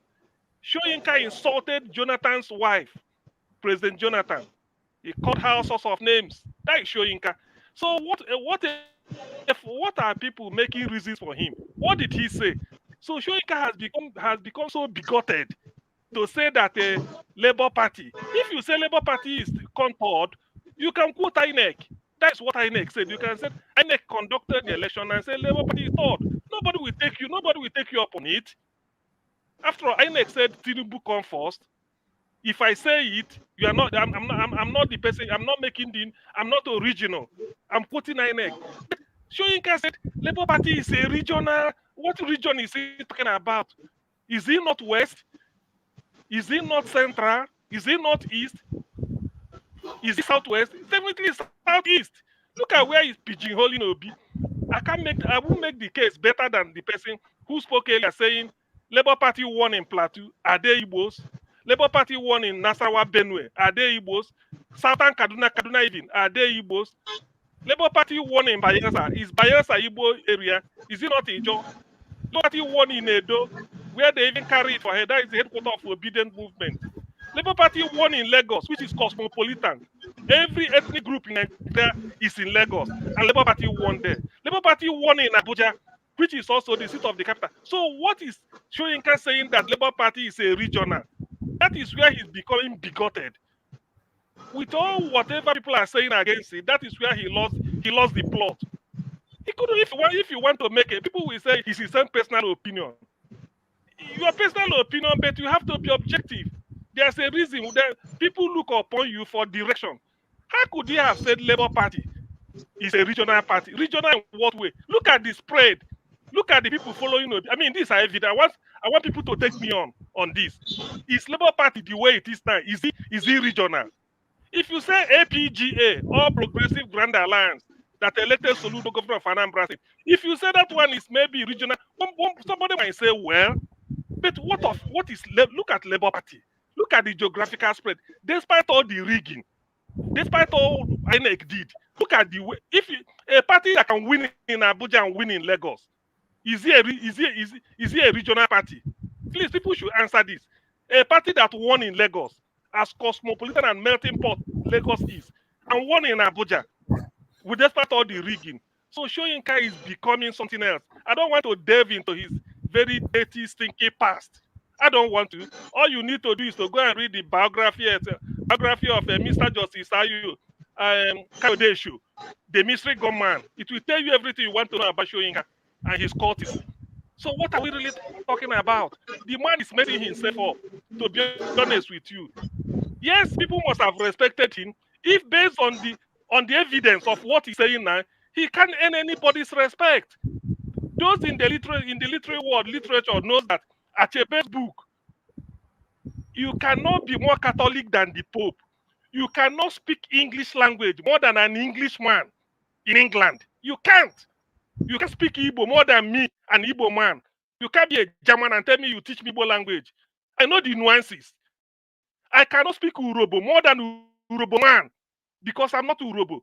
Soyinka insulted Jonathan's wife, President Jonathan. He called her all sorts of names. That is Soyinka. So what are people making reasons for him? What did he say? So Soyinka has become so bigoted to say that a Labour Party. If you say Labour Party is contoured, you can quote INEC. That's what INEC said. You can say INEC conducted the election and say Labour Party is third. Nobody will take you up on it. After all, INEC said Tinubu come first. If I say it, you are not. I'm not the person. I'm not original. I'm quoting INEC. Soyinka said Labour Party is a regional. What region is he talking about? Is he not west? Is he not central? Is he not east? Is he southwest? Definitely southeast. Look at where he's pigeonholing Obi. I won't make the case better than the person who spoke earlier saying Labour Party won in Plateau. Are they Igbos? Labour Party won in Nasarawa, Benue. Are they Igbos? Southern Kaduna even. Are they Igbos? Labour Party won in Bayelsa. Is Bayelsa Igbo area? Is it not Ijo? Labour Party won in Edo, where they even carry it for head. That is the headquarters of obedient movement. Labour Party won in Lagos, which is cosmopolitan. Every ethnic group in Nigeria is in Lagos, and Labour Party won there. Labour Party won in Abuja, which is also the seat of the capital. So what is Soyinka saying that Labour Party is a regional? That is where he's becoming bigoted. With all whatever people are saying against it, that is where he lost the plot. He couldn't, if you want to make it, people will say it's his own personal opinion. Your personal opinion, but you have to be objective. There's a reason that people look upon you for direction. How could he have said Labour Party is a regional party? Regional in what way? Look at the spread. Look at the people following. I mean, these are evident. I want people to take me on this. Is Labour Party the way it is now? Is it regional? If you say APGA, All Progressive Grand Alliance, that elected Soludo governor of Anambra State, if you say that one is maybe regional, somebody might say, well, but look at Labour Party. Look at the geographical spread. Despite all the rigging, despite all INEC did, look at the way. A party that can win in Abuja and win in Lagos, is he a regional party? Please, people should answer this. A party that won in Lagos, as cosmopolitan and melting pot Lagos is, and won in Abuja, with despite all the rigging. So Soyinka is becoming something else. I don't want to delve into his very dirty, stinky past. I don't want to. All you need to do is to go and read the biography of Mr. Justice Ayu Kayode, the mystery gunman. It will tell you everything you want to know about Soyinka and his cultists. So what are we really talking about? The man is messing himself up, to be honest with you. Yes, people must have respected him. If based on the evidence of what he's saying now, he can't earn anybody's respect. Those in the literary world, literature, knows that Achebe's book, you cannot be more Catholic than the Pope. You cannot speak English language more than an Englishman in England. You can't. You can speak Igbo more than me, an Igbo man. You can't be a German and tell me you teach me Igbo language. I know the nuances. I cannot speak Urobo more than Urobo man because I'm not Urobo.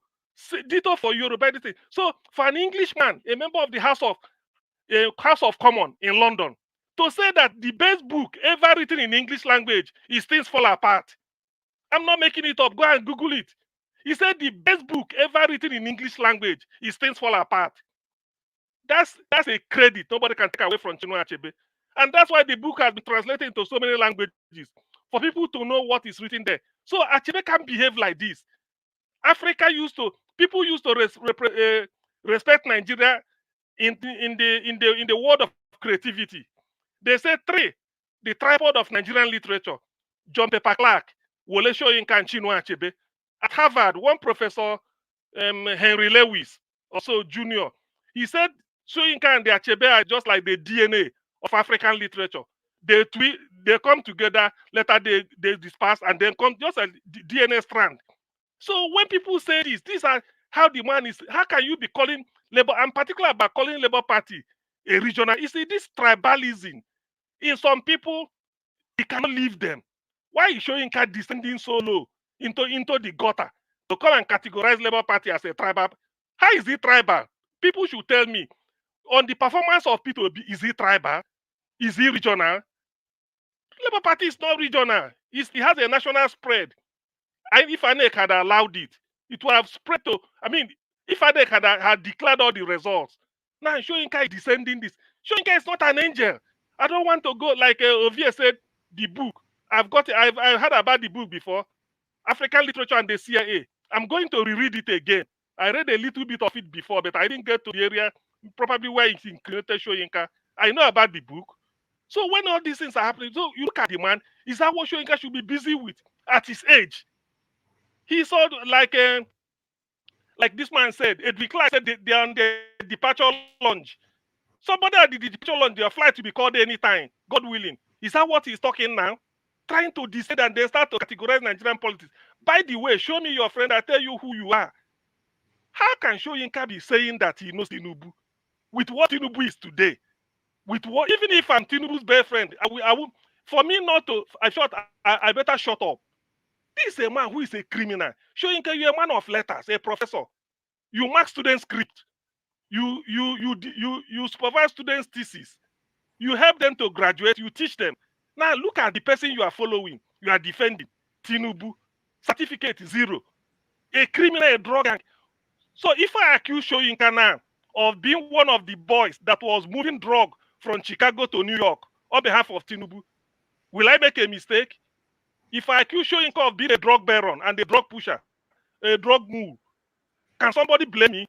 Ditto for Yoruba, anything. So for an Englishman, a member of the House of Commons in London, to say that the best book ever written in English language is Things Fall Apart. I'm not making it up. Go and Google it. He said the best book ever written in English language is Things Fall Apart. That's a credit nobody can take away from Chinua Achebe. And that's why the book has been translated into so many languages for people to know what is written there. So Achebe can't behave like this. People used to respect Nigeria in the world of creativity. They say three: the tripod of Nigerian literature, John Pepper Clark, Wole Soyinka, and Chinua Achebe. At Harvard, one professor, Henry Lewis, also junior, he said Soyinka and the Achebe are just like the DNA of African literature. They come together, later they disperse, and then come just like the DNA strand. So when people say this, these are how the man is. How can you be calling Labour, I'm particular about calling Labour Party a regional? You see, this tribalism in some people, you cannot leave them. Why is Soyinka descending so low into the gutter to come and categorize Labour Party as a tribal? How is it tribal? People should tell me. On the performance of Peter Obi, is he tribal? Is he regional? Labour Party is not regional. It has a national spread. If INEC had allowed it, it would have spread to. I mean, if INEC had declared all the results, now Soyinka is descending this. Soyinka is not an angel. I don't want to go like Ovie said. The book I've heard about the book before, African Literature and the CIA. I'm going to reread it again. I read a little bit of it before, but I didn't get to the area probably where it's included Soyinka. I know about the book. So when all these things are happening, so you look at the man. Is that what Soyinka should be busy with at his age? He saw like this man said, Edwin Clark said they are on the departure lounge. Somebody at the departure lounge, their flight to be called anytime, God willing. Is that what he's talking now? Trying to decide and then start to categorize Nigerian politics. By the way, show me your friend, I tell you who you are. How can Soyinka be saying that he knows Tinubu? With what Tinubu is today? With what, even if I'm Tinubu's best friend, I will for me not to, I better shut up. This is a man who is a criminal. Soyinka, you're a man of letters, a professor. You mark students' script. You supervise students' thesis. You help them to graduate. You teach them. Now look at the person you are following. You are defending. Tinubu. Certificate 0. A criminal, a drug gang. So if I accuse Soyinka now of being one of the boys that was moving drug from Chicago to New York on behalf of Tinubu, will I make a mistake? If I accuse Soyinka of being a drug baron and a drug pusher, a drug mule, can somebody blame me?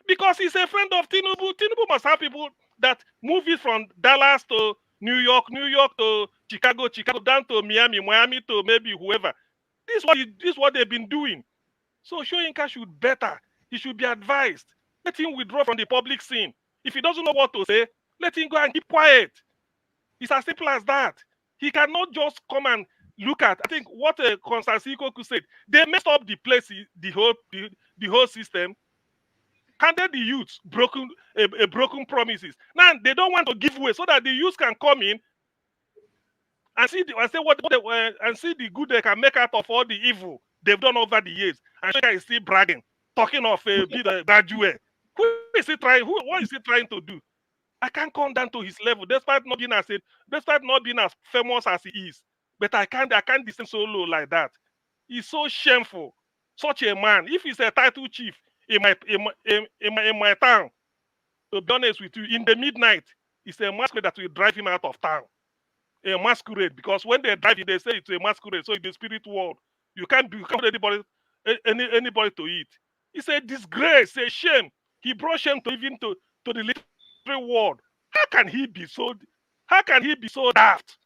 Because he's a friend of Tinubu. Tinubu must have people that move it from Dallas to New York, New York to Chicago, Chicago down to Miami, Miami to maybe whoever. This is what they've been doing. So Soyinka should better. He should be advised. Let him withdraw from the public scene. If he doesn't know what to say, let him go and keep quiet. It's as simple as that. He cannot just come and look at. I think what Constance Ikoku said. They messed up the place, the whole system. Handed the youths broken promises. Now they don't want to give way so that the youths can come in and see and see the good they can make out of all the evil they've done over the years. And Soyinka is still bragging, talking of a graduate. What is he trying to do? I can't come down to his level, despite not being as famous as he is. But I can't descend so low like that. It's so shameful. Such a man. If he's a title chief in my town, to be honest with you, in the midnight, it's a masquerade that will drive him out of town. A masquerade, because when they drive him, they say it's a masquerade. So in the spirit world, you can't put anybody to it. It's a disgrace, a shame. He brought shame to even to the literary world. How can he be so daft?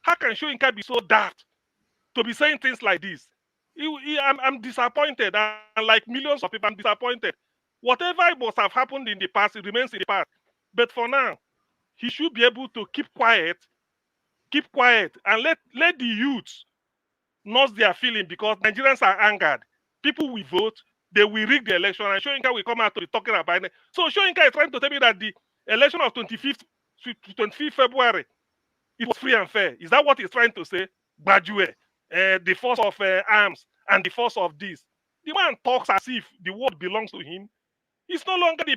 How can Soyinka be so daft to be saying things like this? I'm disappointed, and like millions of people, I'm disappointed. Whatever must have happened in the past, it remains in the past. But for now, he should be able to keep quiet, and let the youths nurse their feeling, because Nigerians are angered. People will vote, they will rig the election, and Soyinka will come out to be talking about it. So Soyinka is trying to tell me that the election of 25th February, it was free and fair. Is that what he's trying to say? Gbadue, the force of arms and the force of this. The man talks as if the world belongs to him. It's no longer the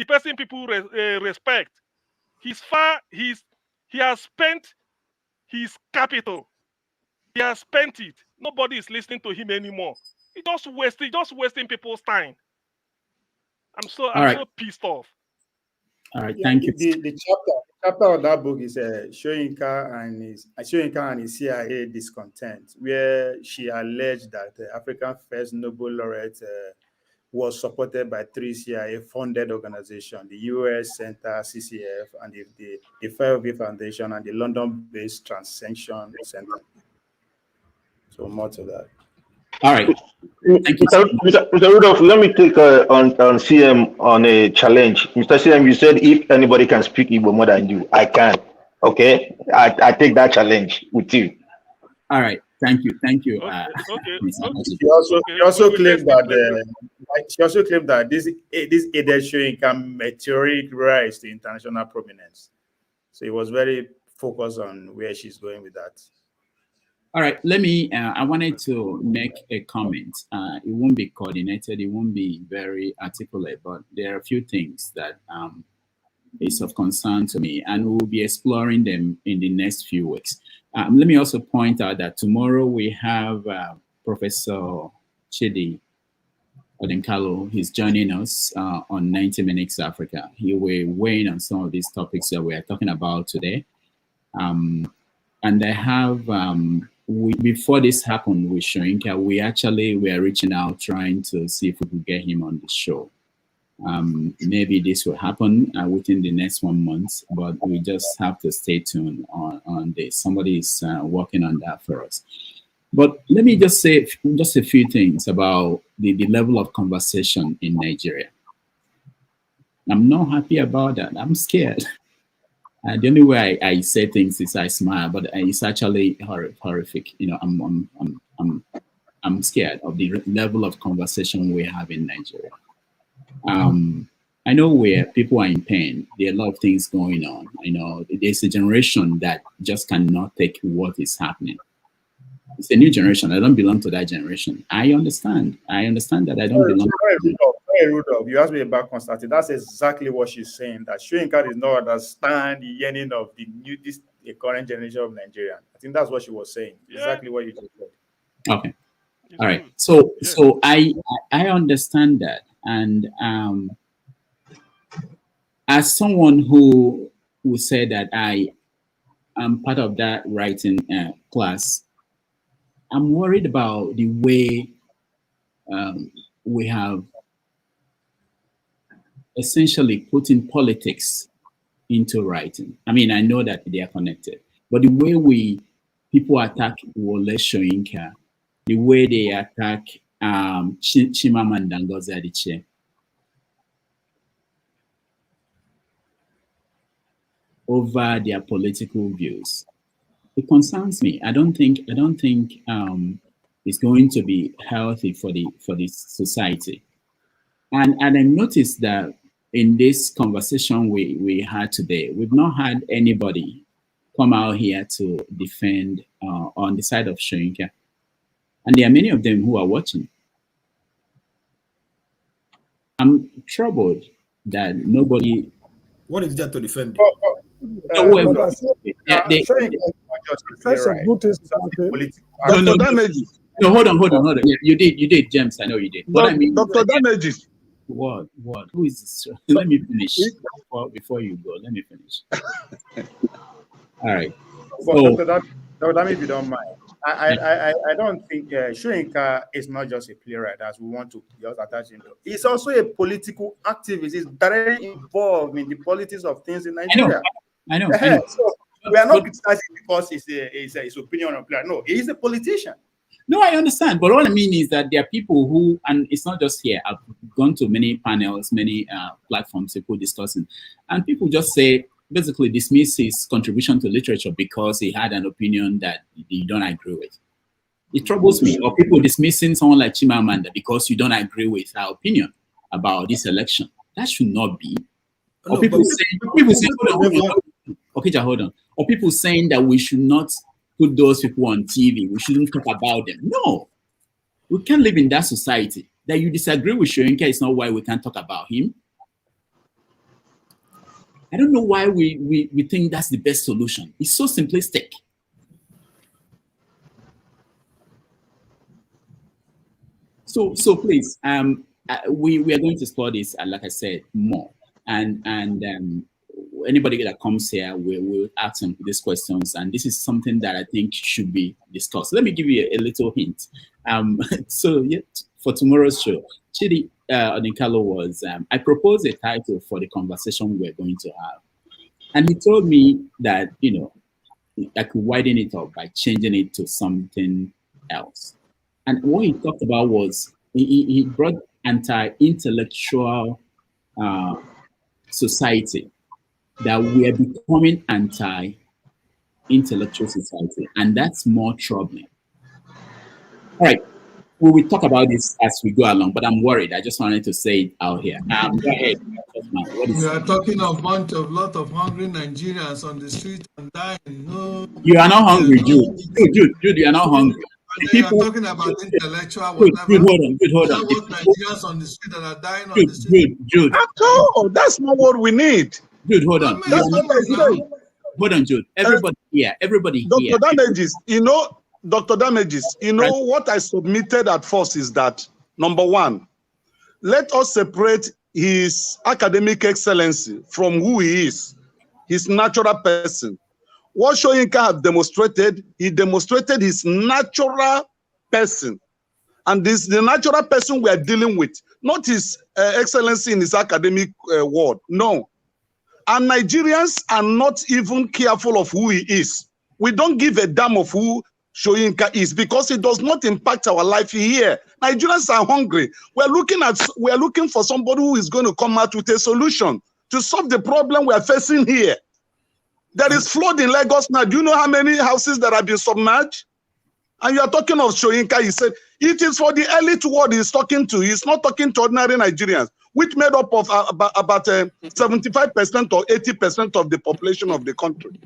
person people respect. He has spent his capital. He has spent it. Nobody is listening to him anymore. He's just wasting people's time. All I'm right. so pissed off. All right. Yeah, Thank you. the chapter of that book is Soyinka and his CIA discontent, where she alleged that the African first Nobel laureate was supported by 3 CIA-funded organizations: the U.S. Center, CCF, and the Fairview Foundation, and the London-based Transaction Center. So more to that. All right. Thank you. Mr. Rudolph, let me take on CM on a challenge. Mr. CM, you said if anybody can speak Igbo more than you, I can. Okay? I take that challenge with you. All right. Thank you. Thank you. She also claimed that this aided Soyinka meteoric rise to international prominence. So he was very focused on where she's going with that. All right, let me, I wanted to make a comment. It won't be coordinated, it won't be very articulate, but there are a few things that is of concern to me, and we'll be exploring them in the next few weeks. Let me also point out that tomorrow we have Professor Chidi Odenkalo. He's joining us on 90 Minutes Africa. He will weigh in on some of these topics that we are talking about today. And I have, before this happened with Soyinka, we were reaching out trying to see if we could get him on the show. Maybe this will happen within the next 1 month, but we just have to stay tuned on this. Somebody is working on that for us. But let me just say just a few things about the level of conversation in Nigeria. I'm not happy about that. I'm scared. The only way I say things is I smile, but it's actually horrific. You know, I'm scared of the level of conversation we have in Nigeria. I know where people are in pain. There are a lot of things going on. You know, there's a generation that just cannot take what is happening. It's a new generation. I don't belong to that generation. I understand that I don't belong. Rudolph, you asked me about Constantine. That's exactly what she's saying. That Soyinka does not understand the yearning of the current generation of Nigerian. I think that's what she was saying. Yeah. Exactly what you just said. Okay. All right. So I understand that, and as someone who will say that I am part of that writing class, I'm worried about the way we have essentially putting politics into writing. I mean, I know that they are connected, but the way people attack Wole Soyinka, the way they attack Chimamanda Ngozi Adichie, over their political views, it concerns me. I don't think it's going to be healthy for the society. And I noticed that in this conversation we had today, we've not had anybody come out here to defend on the side of Soyinka. And there are many of them who are watching. I'm troubled that nobody... What is that to defend? Dr. Hold on. Yeah, you did, James. I know you did. What I mean, Dr. Damages. What? Who is this? Let me finish before you go. Let me finish. All right. Dr. Damages, if you don't mind, I don't think Soyinka is not just a playwright, as we want to just attach him to. He's also a political activist. He's directly involved in the politics of things in Nigeria. I know. So we are not criticizing because it's his opinion on player. No, he's a politician. No, I understand. But what I mean is that there are people who, and it's not just here, I've gone to many panels, many platforms, people discussing, and people just say, basically dismiss his contribution to literature because he had an opinion that you don't agree with. It troubles me. Or people dismissing someone like Chimamanda because you don't agree with her opinion about this election. That should not be. Or people say, hold on. Or people saying that we should not put those people on TV. We shouldn't talk about them. No. We can't live in that society. That you disagree with Soyinka is not why we can't talk about him. I don't know why we think that's the best solution. It's so simplistic. So please, we are going to explore this, like I said, more. And anybody that comes here, we'll ask them these questions. And this is something that I think should be discussed. Let me give you a little hint. So yeah, for tomorrow's show, Chidi Odinkalo was, I proposed a title for the conversation we're going to have. And he told me that, you know, I could widen it up by changing it to something else. And what he talked about was, he brought anti-intellectual society, that we are becoming anti-intellectual society, and that's more troubling. All right, we will talk about this as we go along, but I'm worried. I just wanted to say it out here. Go ahead. We are talking of lot of hungry Nigerians on the street and dying. No, you are not hungry, Jude. Jude, you are not hungry. You are talking about intellectual whatever. Jude, hold on. What Nigerians on the street that are dying on the street. Jude. That's not what we need. Jude, hold on. Hold on, Jude. Everybody here. Dr. Damages, what I submitted at first is that, number one, let us separate his academic excellency from who he is, his natural person. What Soyinka have demonstrated, he demonstrated his natural person. And this is the natural person we are dealing with, not his excellency in his academic world. No. And Nigerians are not even careful of who he is. We don't give a damn of who Soyinka is because it does not impact our life here. Nigerians are hungry. We're looking for somebody who is going to come out with a solution to solve the problem we are facing here. There is flood in Lagos now. Do you know how many houses that have been submerged? And you are talking of Soyinka. He said it is for the elite world he's talking to. He's not talking to ordinary Nigerians, which made up of about 75% or 80% of the population of the country.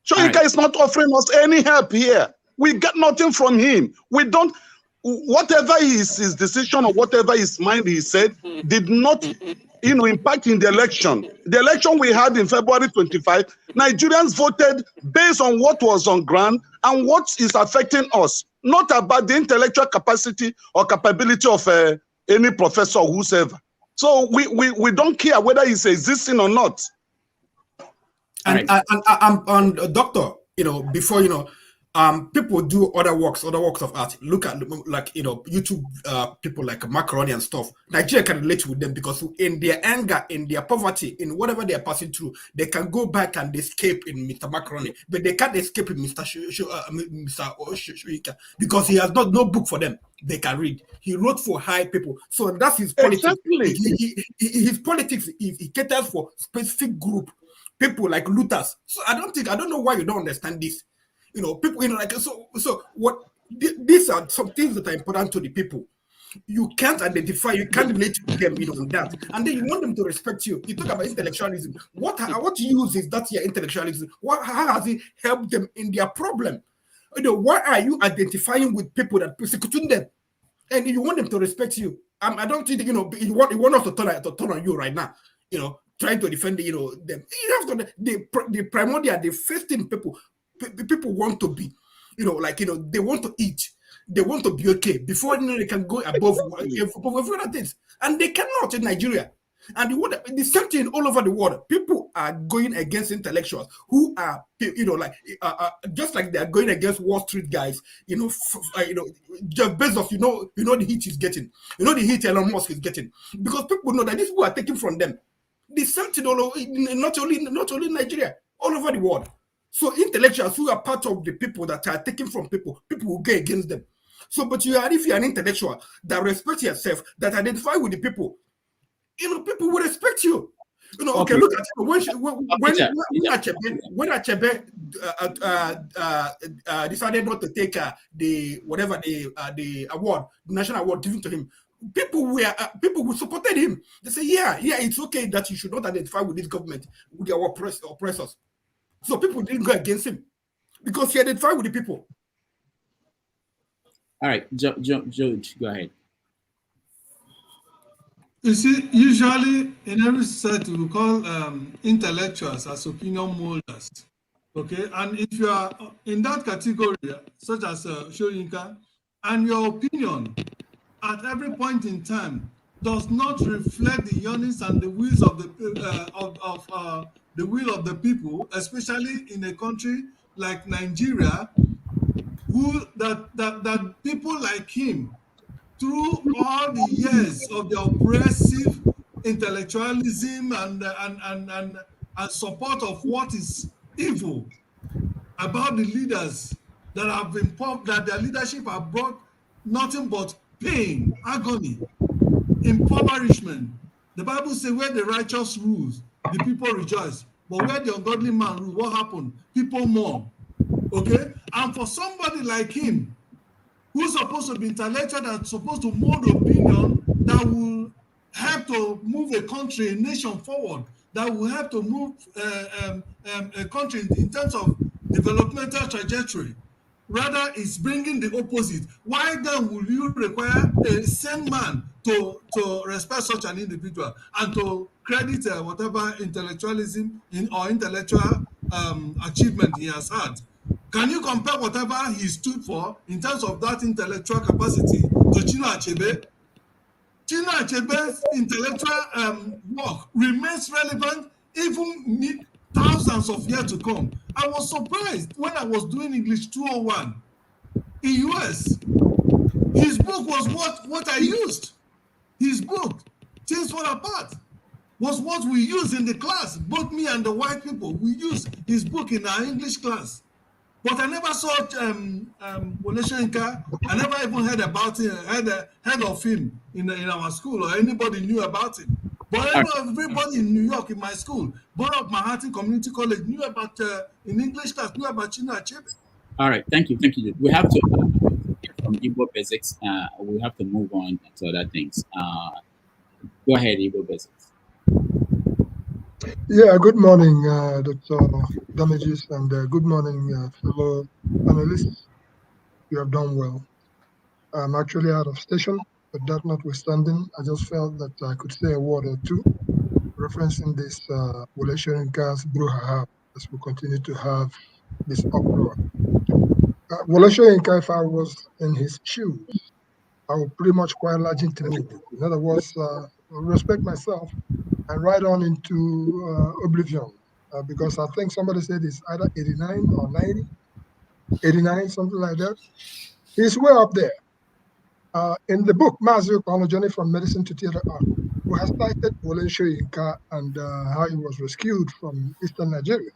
Soyinka is not offering us any help here. We get nothing from him. We don't, whatever his decision or whatever his mind he said did not, impact in the election. The election we had in February 25, Nigerians voted based on what was on ground and what is affecting us, not about the intellectual capacity or capability of any professor or whoever. So we don't care whether he's existing or not. And I'm on doctor, before, people do other works of art. Look at YouTube people like Macaroni and stuff. Nigeria can relate with them because in their anger, in their poverty, in whatever they are passing through, they can go back and escape in Mr. Macaroni, but they can't escape in Mr. Soyinka because he has no book for them. They can read. He wrote for high people, so that's his politics. Exactly. His politics he caters for specific group. People like looters. So I don't know why you don't understand this. People, so what these are some things that are important to the people. You can't identify, you can't relate to them, on that. And then you want them to respect you. You talk about intellectualism. What use is that your intellectualism? How has it helped them in their problem? Why are you identifying with people that persecuting them? And you want them to respect you. I don't think you want us to turn on you right now. Trying to defend them. You have to the primordial, the first thing people want to be, they want to eat, they want to be okay before they can go above other things, and they cannot in Nigeria. And the same thing all over the world. People are going against intellectuals who are, just like they are going against Wall Street guys. Jeff Bezos. The heat he's getting. The heat Elon Musk is getting because people know that these people are taking from them. The same thing all over, not only Nigeria, all over the world. So intellectuals who are part of the people that are taken from people will go against them. So, but if you're an intellectual that respects yourself, that identify with the people, people will respect you. Okay, look at when Achebe decided not to take the award, the national award given to him. People who supported him. They say, yeah, it's okay that you should not identify with this government, with our oppressors. So people didn't go against him because he identified with the people. All right, George, go ahead. You see, usually in every society we call intellectuals as opinion molders. Okay, and if you are in that category, such as Soyinka, and your opinion at every point in time does not reflect the yearnings and the wills of the the will of the people, especially in a country like Nigeria, that people like him, through all the years of the oppressive intellectualism and support of what is evil about the leaders that have been that their leadership have brought nothing but pain, agony, impoverishment. The Bible says where the righteous rules, the people rejoice. But where the ungodly man rules, what happened? People mourn. Okay? And for somebody like him, who's supposed to be intellectual, that's supposed to mold opinion that will help to move a country, a nation forward, that will help to move a country in terms of developmental trajectory. Rather, it's bringing the opposite. Why then will you require a sane man to respect such an individual and to credit whatever intellectualism or intellectual achievement he has had? Can you compare whatever he stood for in terms of that intellectual capacity to Chinua Achebe? Chinua Achebe's intellectual work remains relevant even thousands of years to come. I was surprised when I was doing English 201 in US. His book was what I used. His book, Things Fall Apart, was what we used in the class. Both me and the white people, we used his book in our English class. But I never saw Wole Soyinka. I never even heard about him, heard of him in our school, or anybody knew about him. But everybody in New York, in my school, Borough of Manhattan Community College, knew about, in English class, knew about Chinua Achebe. All right, thank you. We have to get from Igbo basics. We have to move on to other things. Go ahead, Igbo basics. Yeah, good morning, Dr. Damages, and good morning, fellow panelists. You have done well. I'm actually out of station, but that notwithstanding, I just felt that I could say a word or two referencing this Wole Soyinka's brouhaha as we continue to have this uproar. Wole Soyinka, if I was in his shoes, I would pretty much quite large into move. In other words, respect myself and ride on into oblivion. Because I think somebody said it's either 89 or 90, 89, something like that. He's way up there. In the book, Mazi Okano, Journey from Medicine to Theater Art, who has cited Wole Soyinka and how he was rescued from Eastern Nigeria,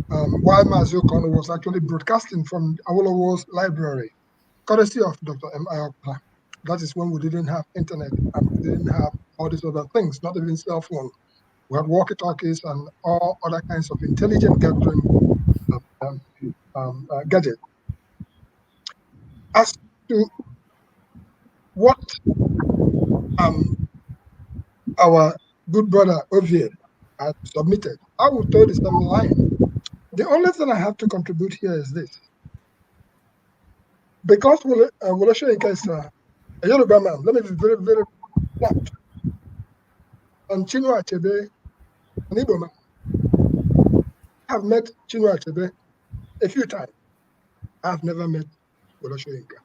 while Mazi Okano was actually broadcasting from Awolowo's library, courtesy of Dr. M. Ayokpa. That is when we didn't have internet and we didn't have all these other things, not even cell phone. We had walkie-talkies and all other kinds of intelligent gathering gadgets. As to what our good brother Obi had submitted, I will throw the same line. The only thing I have to contribute here is this. Because Wole Soyinka is a Yoruba man, let me be very, very blunt. And Chinua Achebe, an Igbo man. I have met Chinua Achebe a few times. I have never met Wole Soyinka.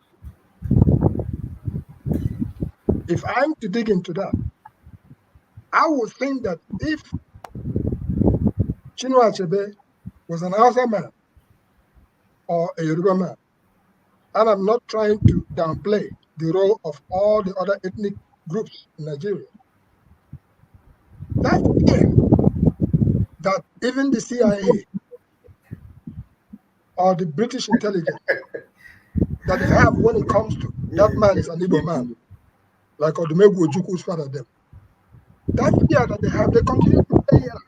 If I'm to dig into that, I would think that if Chinua Achebe was an Hausa man or a Yoruba man, and I'm not trying to downplay the role of all the other ethnic groups in Nigeria, that fear that even the CIA or the British intelligence that they have when it comes to that man is an Igbo man, like Odumegwu Ojukwu's father them. That fear that they have, they continue to play here.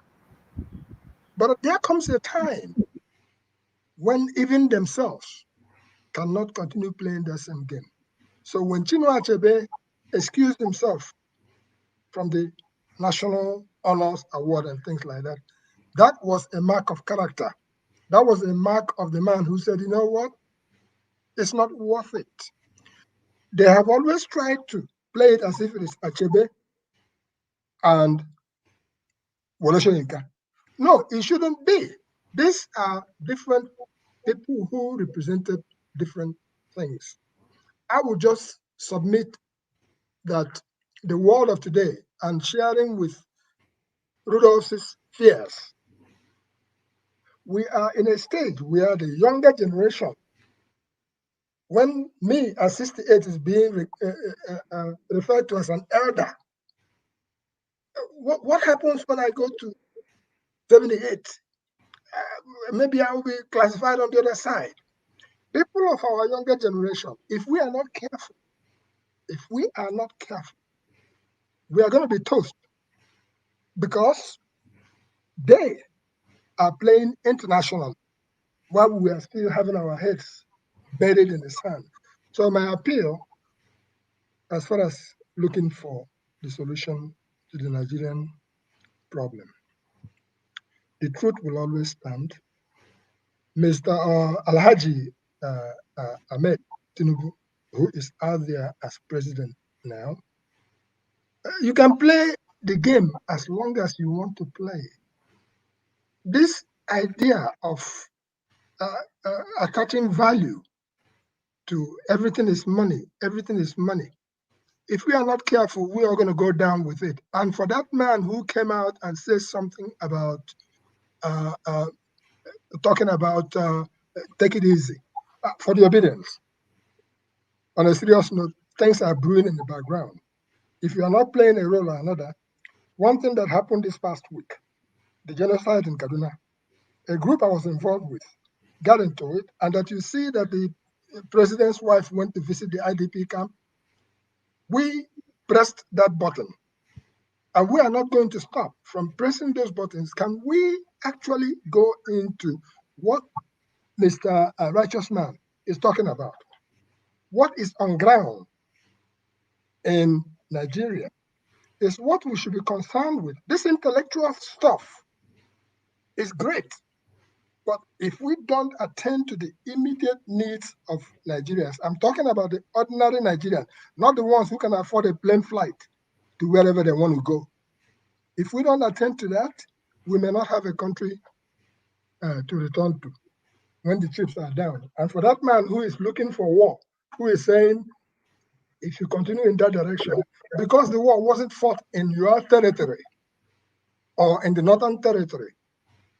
But there comes a time when even themselves cannot continue playing the same game. So when Chinua Achebe excused himself from the National Honors Award and things like that, that was a mark of character. That was a mark of the man who said, you know what? It's not worth it. They have always tried to play it as if it is Achebe and Wole Soyinka. No, it shouldn't be. These are different people who represented different things. I would just submit that the world of today, and sharing with Rudolph's fears, we are in a stage where the younger generation, when me at 68 is being referred to as an elder, what happens when I go to 78? Maybe I will be classified on the other side. People of our younger generation, if we are not careful, we are going to be toast, because they are playing international while we are still having our heads buried in the sand. So my appeal, as far as looking for the solution to the Nigerian problem, the truth will always stand. Mr. Alhaji Ahmed Tinubu, who is out there as president now, you can play the game as long as you want to play. This idea of attaching value to everything is money, if we are not careful, we are going to go down with it. And for that man who came out and said something about talking about take it easy, for the obedience, on a serious note, things are brewing in the background. If you are not playing a role or another, one thing that happened this past week, the genocide in Kaduna, a group I was involved with got into it, and that you see that the president's wife went to visit the IDP camp. We pressed that button, and we are not going to stop from pressing those buttons. Can we actually go into what Mr. Righteous Man is talking about? What is on ground in Nigeria is what we should be concerned with. This intellectual stuff is great, but if we don't attend to the immediate needs of Nigerians, I'm talking about the ordinary Nigerian, not the ones who can afford a plane flight to wherever they want to go. If we don't attend to that, we may not have a country to return to when the chips are down. And for that man who is looking for war, who is saying, if you continue in that direction, because the war wasn't fought in your territory or in the northern territory,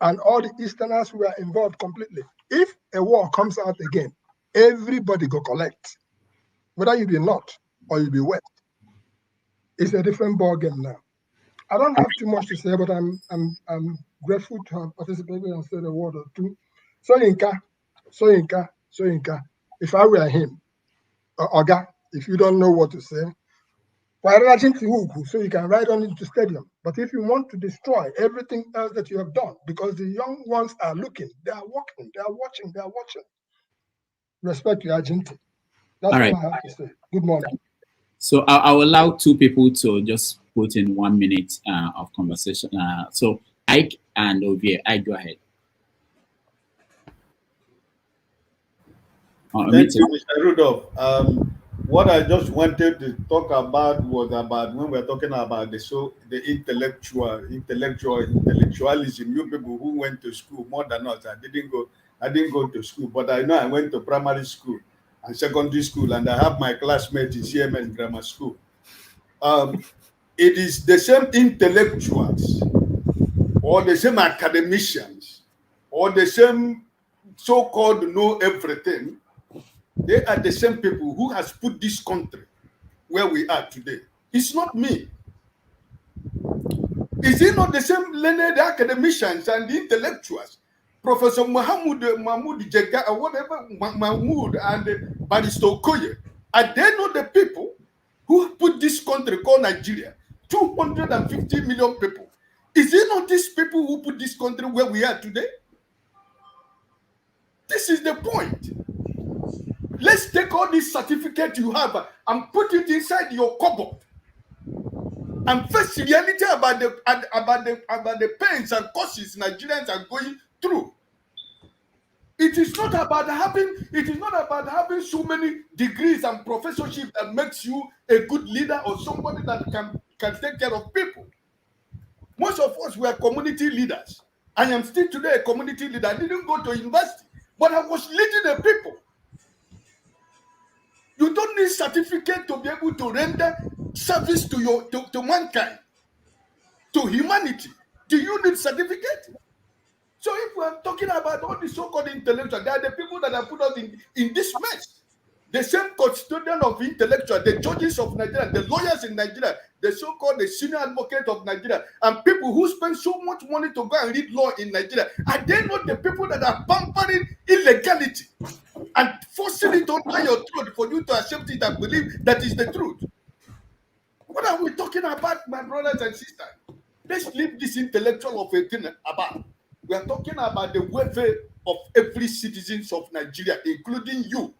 and all the Easterners were involved completely. If a war comes out again, everybody go collect, whether you be north or you be west. It's a different ballgame now. I don't have too much to say, but I'm grateful to have participated and said a word or two. Soyinka. If I were him, Oga, if you don't know what to say, so you can ride on into stadium. But if you want to destroy everything else that you have done, because the young ones are looking, they are walking, they are watching. Respect your agent. That's all I have to say. Good morning. So I'll allow two people to just put in 1 minute of conversation. So Ike and Ovie, Ike, go ahead. Thank you, Mr. Rudolph. What I just wanted to talk about was about when we're talking about the intellectualism. You people who went to school more than us. I didn't go to school, but I know I went to primary school and secondary school, and I have my classmates in CMS grammar school. It is the same intellectuals or the same academicians or the same so-called know everything. They are the same people who has put this country where we are today. It's not me. Is it not the same learned academicians and the intellectuals? Professor Mahmoud Jega or whatever, Mahmoud and Baristo Okoye. Are they not the people who put this country called Nigeria? 250 million people. Is it not these people who put this country where we are today? This is the point. Let's take all this certificate you have and put it inside your cupboard and face reality about the pains and causes Nigerians are going through. It is not about having so many degrees and professorship that makes you a good leader or somebody that can take care of people. Most of us were community leaders. I am still today a community leader. I didn't go to university, but I was leading the people. You don't need certificate to be able to render service to mankind, to humanity, do you need certificate? So if we are talking about all the so-called intellectuals, they are the people that have put us in this mess. The same custodian of intellectuals, the judges of Nigeria, the lawyers in Nigeria, the so-called the senior advocate of Nigeria, and people who spend so much money to go and read law in Nigeria, are they not the people that are pampering illegality and forcing it under your throat for you to accept it and believe that is the truth? What are we talking about, my brothers and sisters? Let's leave this intellectual of a thing about. We are talking about the welfare of every citizen of Nigeria, including you.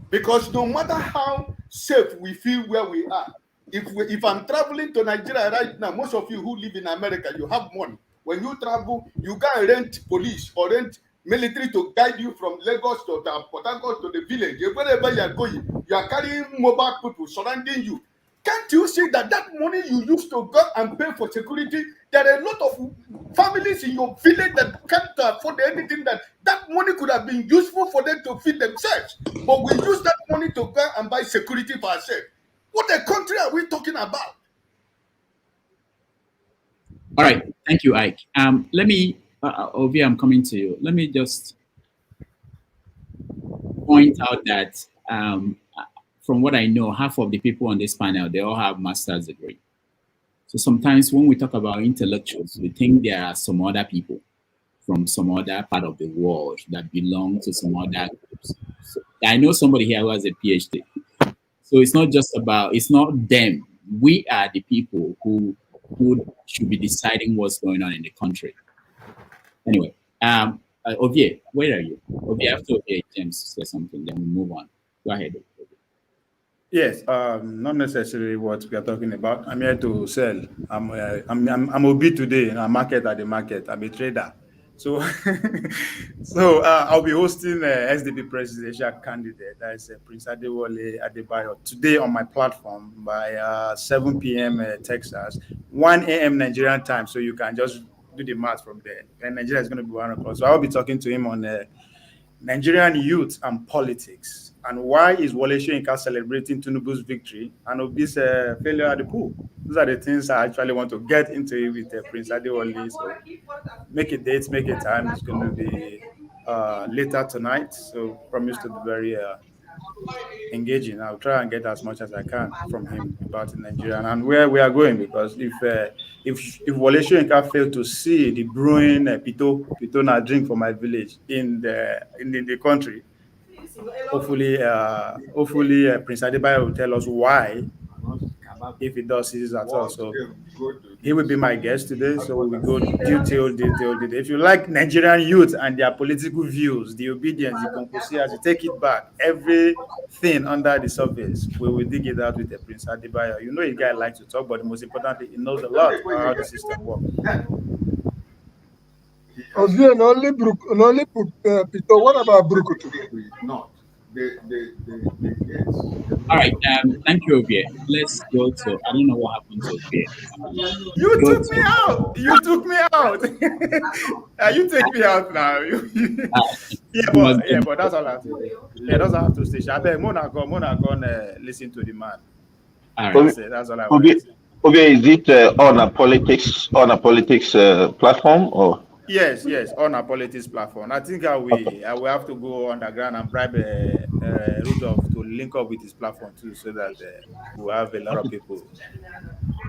Because no matter how safe we feel where we are, if I'm traveling to Nigeria right now, most of you who live in America, you have money. When you travel, you can rent police or rent military to guide you from Lagos to Port Harcourt to the village. Wherever you are going, you are carrying mobile people surrounding you. Can't you see that money you used to go and pay for security, there are a lot of families in your village that can't afford anything, that money could have been useful for them to feed themselves. But we use that money to go and buy security for ourselves. What a country are we talking about? All right. Thank you, Ike. Let me, Ovi, I'm coming to you. Let me just point out that from what I know, half of the people on this panel, they all have master's degree. So sometimes when we talk about intellectuals, we think there are some other people from some other part of the world that belong to some other groups. So I know somebody here who has a PhD. So it's not just about, it's not them. We are the people who should be deciding what's going on in the country. Anyway, Ovie, where are you? Ovie, after Ovie, James say something, then we move on. Go ahead. Yes, not necessarily what we are talking about. I'm here to sell. I'm Obi today. I market at the market. I'm a trader. So, I'll be hosting SDP presidential candidate. That is Prince Adewale Adebayo today on my platform by 7 p.m. Texas, 1 a.m. Nigerian time. So you can just do the math from there. And Nigeria is going to be 1 o'clock. So I'll be talking to him on Nigerian youth and politics. And why is Wole Soyinka celebrating Tinubu's victory and Obi's failure at the pool? Those are the things I actually want to get into with Prince Adewale. So make a date, make a time. It's going to be later tonight. So promise to be very engaging. I'll try and get as much as I can from him about Nigeria and where we are going. Because if Wole Soyinka failed to see the brewing Pito na drink for my village in the country, hopefully Prince Adebayo will tell us why, if he does see this at all. So he will be my guest today. So we will go detail. If you like Nigerian youth and their political views, the obedience, the composers, you take it back, everything under the surface, we will dig it out with Prince Adebayo. You know, a guy likes to talk, but most importantly, he knows a lot about how the system works. Only Pito. What about Brukutu? Not. All right, thank you, Ovie. Let's go to, I don't know what happened to Ovie. You took me out. You took me out. You take me out now. But that's all I have to do. Yeah, that's all I have to say. I beg Mona go listen to the man. All right. That's all I want to say. Okay, is it on a politics platform or? Yes, on a politics platform. I think I will have to go underground and bribe Rudolph to link up with his platform too, so that we'll have a lot of people.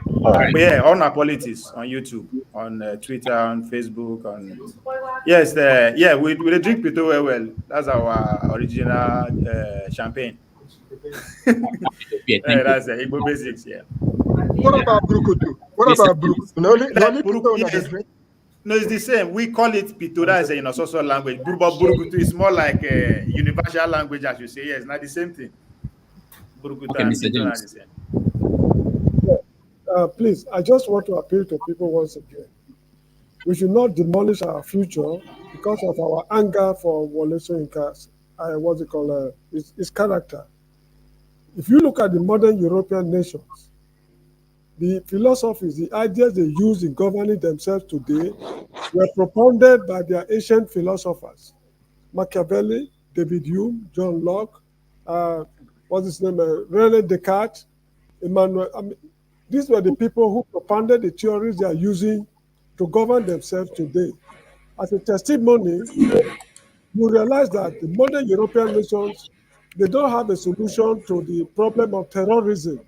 But yeah, on our politics on YouTube, on Twitter, on Facebook, on we drink Pito well. That's our original champagne. That's the Igbo basics. Yeah. What about Brukutu? What about Brukutu? No, it's the same. We call it Pito, that is in a social language. But Burukutu is more like a universal language, as you say. Yes, not the same thing. Burukutu and Pito are the same. Please, I just want to appeal to people once again. We should not demolish our future because of our anger for Wole Soyinka's, his character. If you look at the modern European nations, the philosophies, the ideas they use in governing themselves today were propounded by their ancient philosophers. Machiavelli, David Hume, John Locke, what's his name? René Descartes. Emmanuel, I mean, these were the people who propounded the theories they are using to govern themselves today. As a testimony, you realize that the modern European nations, they don't have a solution to the problem of terrorism.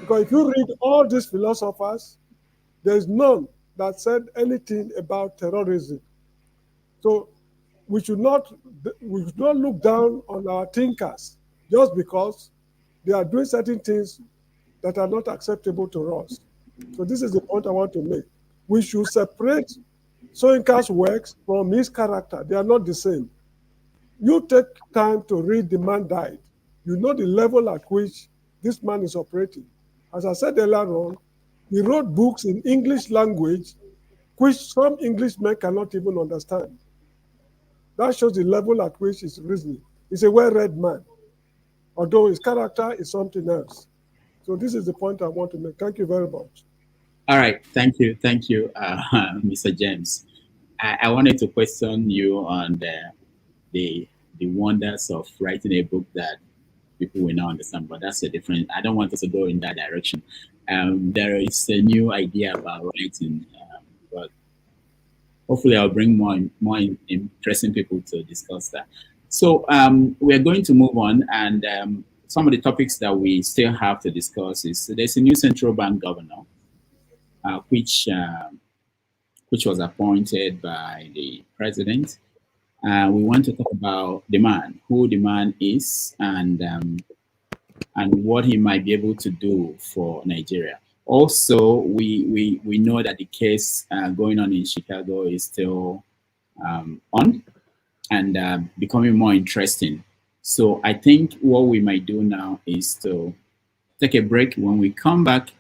Because if you read all these philosophers, there's none that said anything about terrorism. So we should not look down on our thinkers just because they are doing certain things that are not acceptable to us. So this is the point I want to make. We should separate Soyinka's works from his character. They are not the same. You take time to read The Man Died. You know the level at which this man is operating. As I said earlier on, he wrote books in English language, which some Englishmen cannot even understand. That shows the level at which he's reasoning. He's a well-read man, although his character is something else. So this is the point I want to make. Thank you very much. All right, thank you, Mr. James. I wanted to question you on the wonders of writing a book that people will not understand, but that's a different. I don't want us to go in that direction. There is a new idea about writing, but hopefully I'll bring more interesting people to discuss that. So we're going to move on, and some of the topics that we still have to discuss is there's a new central bank governor, which was appointed by the president. We want to talk about the man, who the man is, and what he might be able to do for Nigeria. Also, we know that the case going on in Chicago is still on and becoming more interesting. So I think what we might do now is to take a break. When we come back,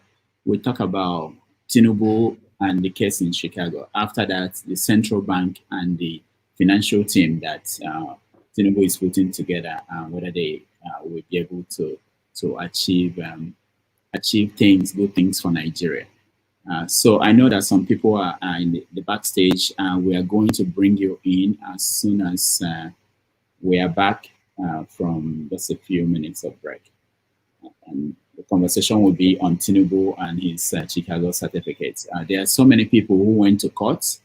we'll talk about Tinubu and the case in Chicago. After that, the central bank and the financial team that Tinubu is putting together, whether they will be able to achieve things, good things for Nigeria. So I know that some people are in the backstage, and we are going to bring you in as soon as we are back from just a few minutes of break. And the conversation will be on Tinubu and his Chicago certificates. There are so many people who went to court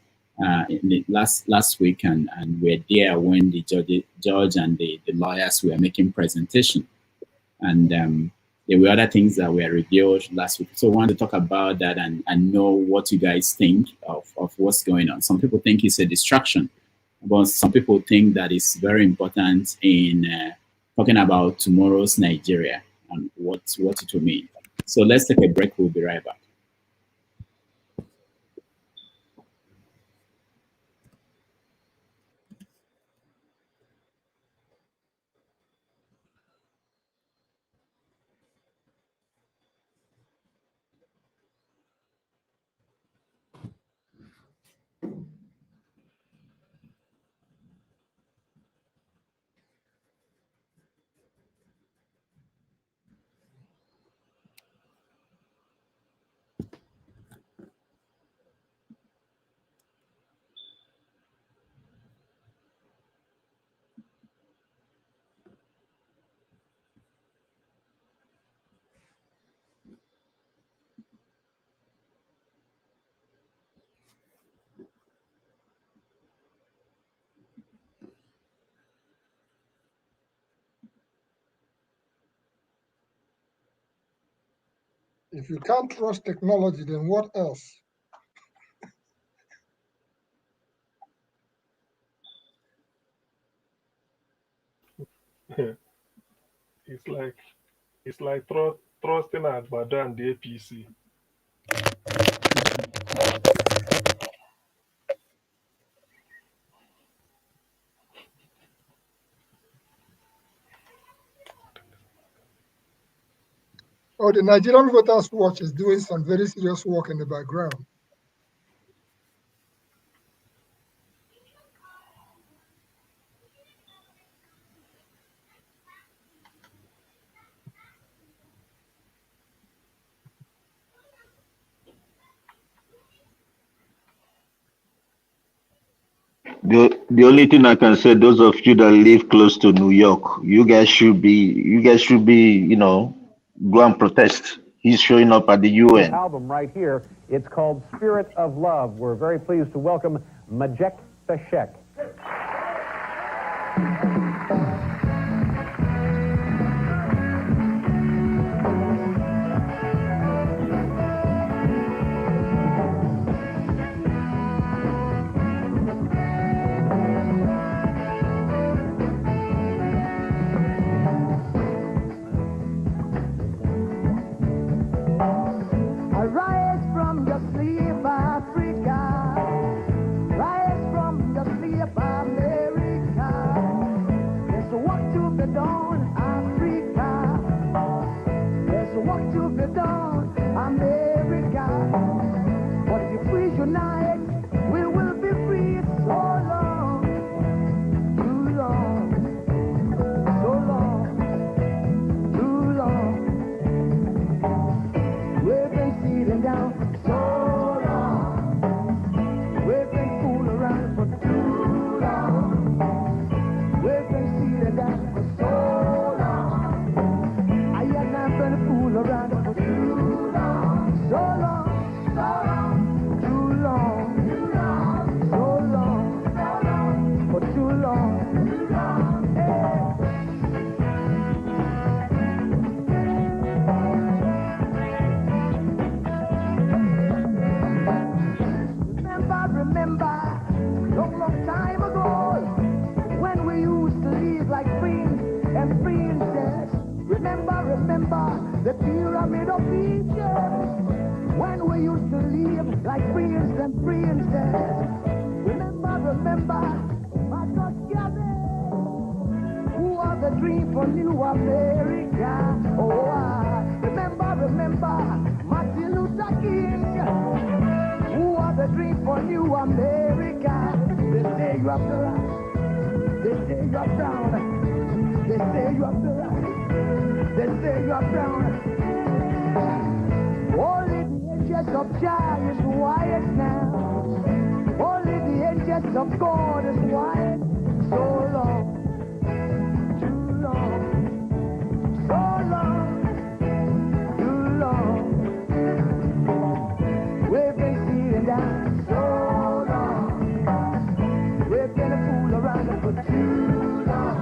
in the last week and were there when the judge and the lawyers were making presentation. And there were other things that were revealed last week. So I want to talk about that and know what you guys think of what's going on. Some people think it's a distraction, but some people think that it's very important in talking about tomorrow's Nigeria and what it will mean. So let's take a break. We'll be right back. If you can't trust technology, then what else? It's like trusting Agbada and the APC. Oh, the Nigerian Voters Watch is doing some very serious work in the background. The only thing I can say, those of you that live close to New York, you guys should be, go and protest. he's showing up at the UN. Album right here. It's called Spirit of Love. We're very pleased to welcome Majek Seshek. Arise from your sleep, Africa. Rise from your sleep, America. There's work to be done, Africa. There's work to be done, America. But if we unite, we will be free. So long, too long, so long, too long. We've been sitting down so long. We've been fooling around for too long. We've been sitting down for so long. I have not been fooling around for too long. So long, too long, so long, for too long. Remember, long time ago, when we used to live like prince and princess. Remember, the pyramid of Egypt, when we used to live like prince and princess. Remember, Marcus Garvey, who are the dream for New America. Oh, remember, Martin Luther King, who are the dream for New America. They say you have the right. They say you are brown. They say you have the right. They say you are brown. Only the angels of Jah is white now. Only the angels of God is white. So long, too long, so long, too long. We've been sitting down so long. We've been a fool around for too long.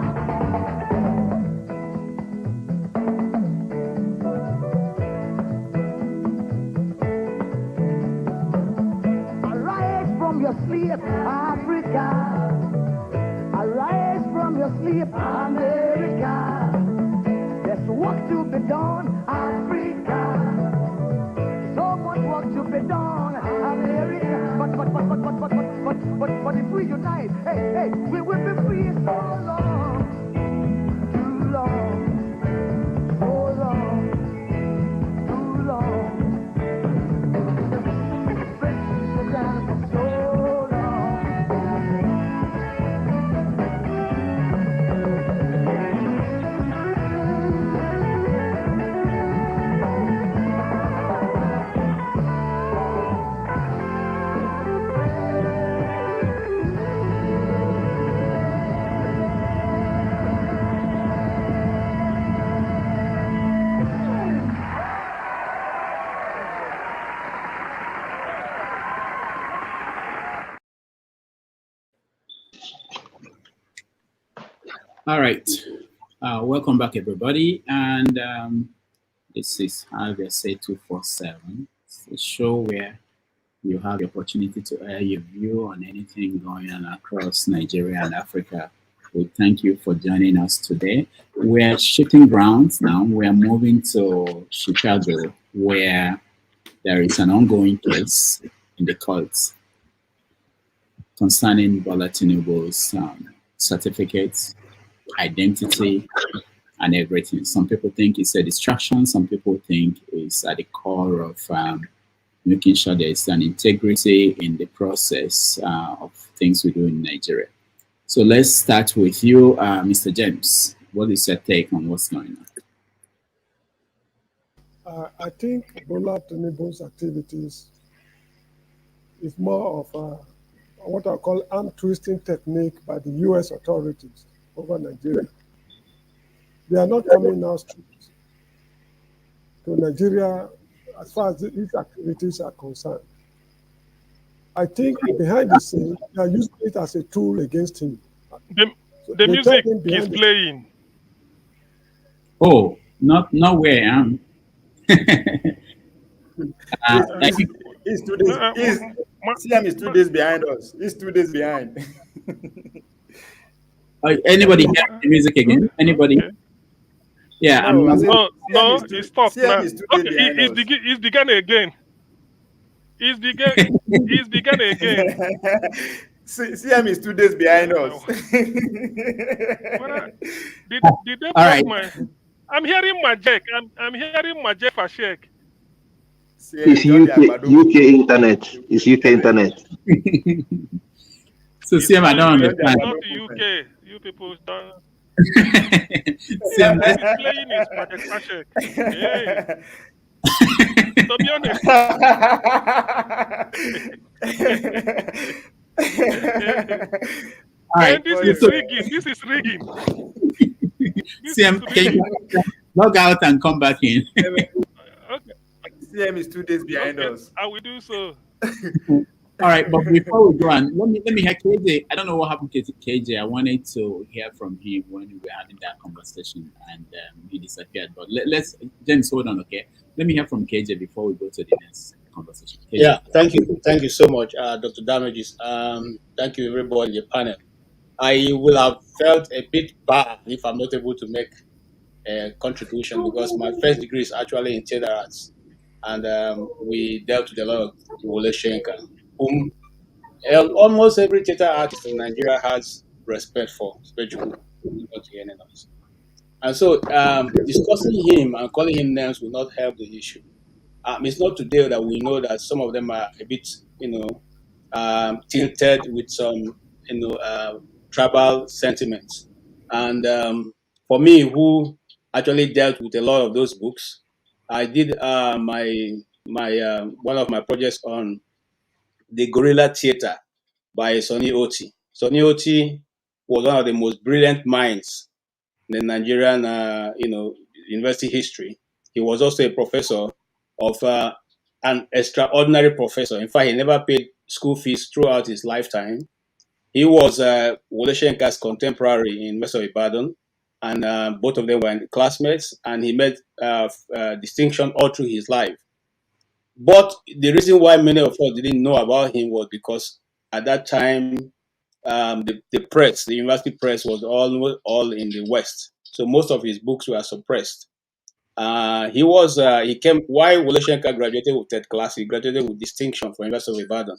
Arise from your sleep, Africa. Arise from your sleep, America. There's work to be done, Africa. So much work to be done, America. But if we unite, hey, we will be free. So long, too long, so long, too long. So All right. Welcome back, everybody. And this is Harvey Say 247. It's a show where you have the opportunity to air your view on anything going on across Nigeria and Africa. We thank you for joining us today. We're shifting grounds now. We're moving to Chicago, where there is an ongoing case in the courts concerning Bola Tinubu's certificates, identity, and everything. Some people think it's a distraction. Some people think it's at the core of making sure there is an integrity in the process of things we do in Nigeria. So let's start with you, Mr. James. What is your take on what's going on? I think Bola Tinubu's activities is more of what I call arm twisting technique by the U.S. authorities over Nigeria. They are not coming now straight. to Nigeria as far as these activities are concerned. I think behind the scene, they are using it as a tool against him. The, So the they music told him is behind the playing. Oh, not where I am. He's 2 days. CM is 2 days behind us. He's 2 days behind. Anybody hear the music again? Anybody? Okay. Yeah, No, I said no, it stopped CM now. is 2 days Okay, behind us. it's began again. It's began again. CM is 2 days behind us. Did they All block right. my? I'm hearing my jack. I'm hearing my jack for check. It's UK internet. It's UK internet. So CM, I don't It's understand. not the UK. You people don't. CM, What is playing is Magic Pashek. Hey. To be honest. All right. This is rigging. This is rigging. CM, can you log out and come back in? Okay. CM is 2 days behind us. I will do so. All right, but before we go on, let me hear KJ. I don't know what happened to KJ. I wanted to hear from him when we were having that conversation, and he disappeared. But let's James, hold on, okay? Let me hear from KJ before we go to the next conversation. KJ. Yeah, thank you so much, Dr. Damages. Thank you, everybody in the panel. I will have felt a bit bad if I'm not able to make a contribution because my first degree is actually in theater arts, and we dealt with a lot of Wole Soyinka, whom almost every theater artist in Nigeria has respect for, especially not hearing us. And so discussing him and calling him names will not help the issue. It's not today that we know that some of them are a bit, tilted with some, tribal sentiments. And for me, who actually dealt with a lot of those books, I did my one of my projects on the guerrilla theater by Sonny Oti. Sonny Oti was one of the most brilliant minds in the Nigerian, university history. He was also a professor of an extraordinary professor. In fact, he never paid school fees throughout his lifetime. He was Wole Soyinka's contemporary in West of Ibadan, and both of them were classmates, and he made distinction all through his life. But the reason why many of us didn't know about him was because at that time, the press, the university press, was almost all in the West. So most of his books were suppressed. He came, while Wole Soyinka graduated with third class, he graduated with distinction from University of Ibadan.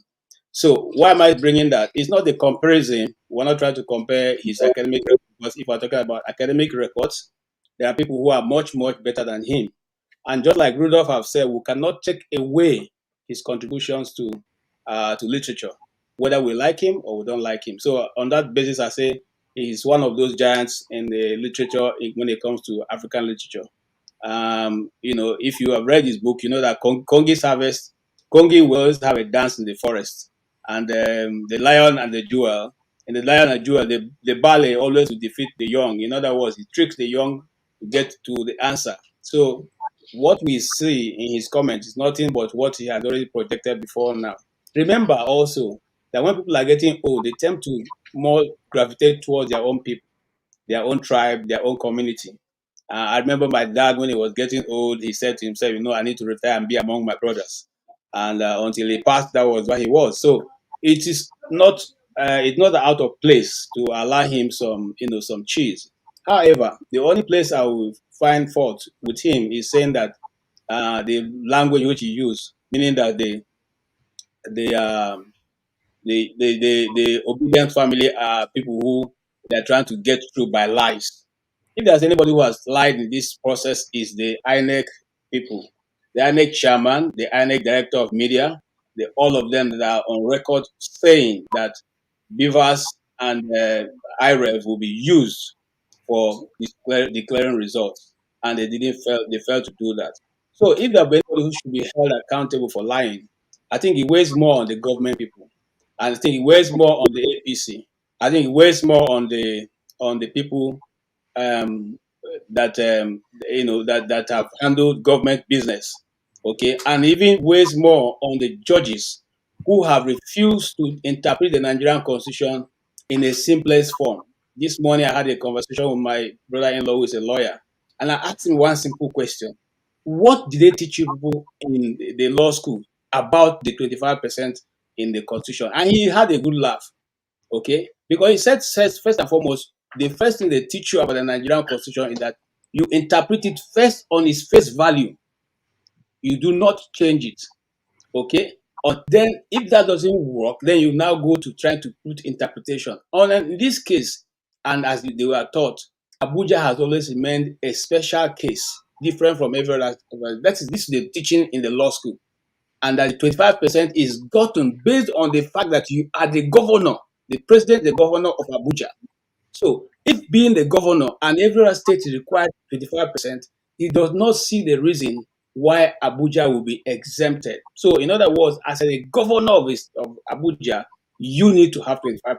So why am I bringing that? It's not the comparison. We're not trying to compare his academic records, because if we're talking about academic records, there are people who are much, much better than him. And just like Rudolph have said, we cannot take away his contributions to literature, whether we like him or we don't like him. So on that basis, I say he's one of those giants in the literature when it comes to African literature. If you have read his book, you know that Kongi's Harvest, Kongi will always have a dance in the forest, and the lion and the jewel. In the lion and jewel, the ballet always will defeat the young. In other words, he tricks the young to get to the answer. So what we see in his comments is nothing but what he had already projected before now. Remember also that when people are getting old, they tend to more gravitate towards their own people, their own tribe, their own community. I remember my dad, when he was getting old, he said to himself, I need to retire and be among my brothers. And until he passed, that was what he was. So it is not it's not out of place to allow him some cheese. However, the only place I will find fault with him is saying that the language which he used, meaning that the obedient family are people who they are trying to get through by lies. If there's anybody who has lied in this process, is the INEC people, the INEC chairman, the INEC director of media, all of them that are on record saying that Beavers and IREV will be used for declaring results, and they failed to do that. So if there be anybody who should be held accountable for lying, I think it weighs more on the government people. And I think it weighs more on the APC. I think it weighs more on the people that have handled government business, okay, and even weighs more on the judges who have refused to interpret the Nigerian Constitution in a simplest form. This morning, I had a conversation with my brother-in-law, who is a lawyer, and I asked him one simple question: what did they teach you people in the law school about the 25% in the Constitution? And he had a good laugh. Okay, because he says first and foremost, the first thing they teach you about the Nigerian Constitution is that you interpret it first on its face value. You do not change it. Okay, or then if that doesn't work, then you now go to trying to put interpretation. In this case, and as they were taught, Abuja has always remained a special case, different from every other. This is the teaching in the law school, and that 25% is gotten based on the fact that you are the governor, the president, the governor of Abuja. So, if being the governor and every other state is required 25%, he does not see the reason why Abuja will be exempted. So, in other words, as a governor of Abuja, you need to have 25%.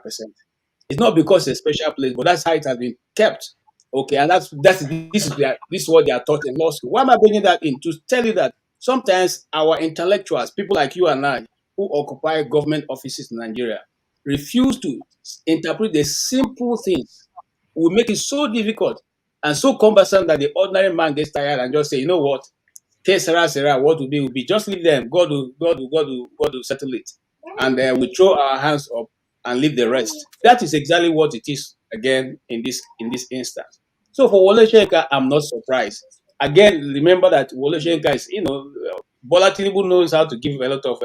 It's not because it's a special place, but that's how it has been kept. Okay, and this is what they are taught in law school. Why am I bringing that in? To tell you that sometimes our intellectuals, people like you and I, who occupy government offices in Nigeria, refuse to interpret the simple things. We make it so difficult and so cumbersome that the ordinary man gets tired and just say, you know what? Sarah, what will be. Just leave them. God will settle it. And we throw our hands up and leave the rest. That is exactly what it is again in this instance. So for Wole Soyinka, I'm not surprised. Again, remember that Wole Soyinka is, Bola Tinubu knows how to give a lot of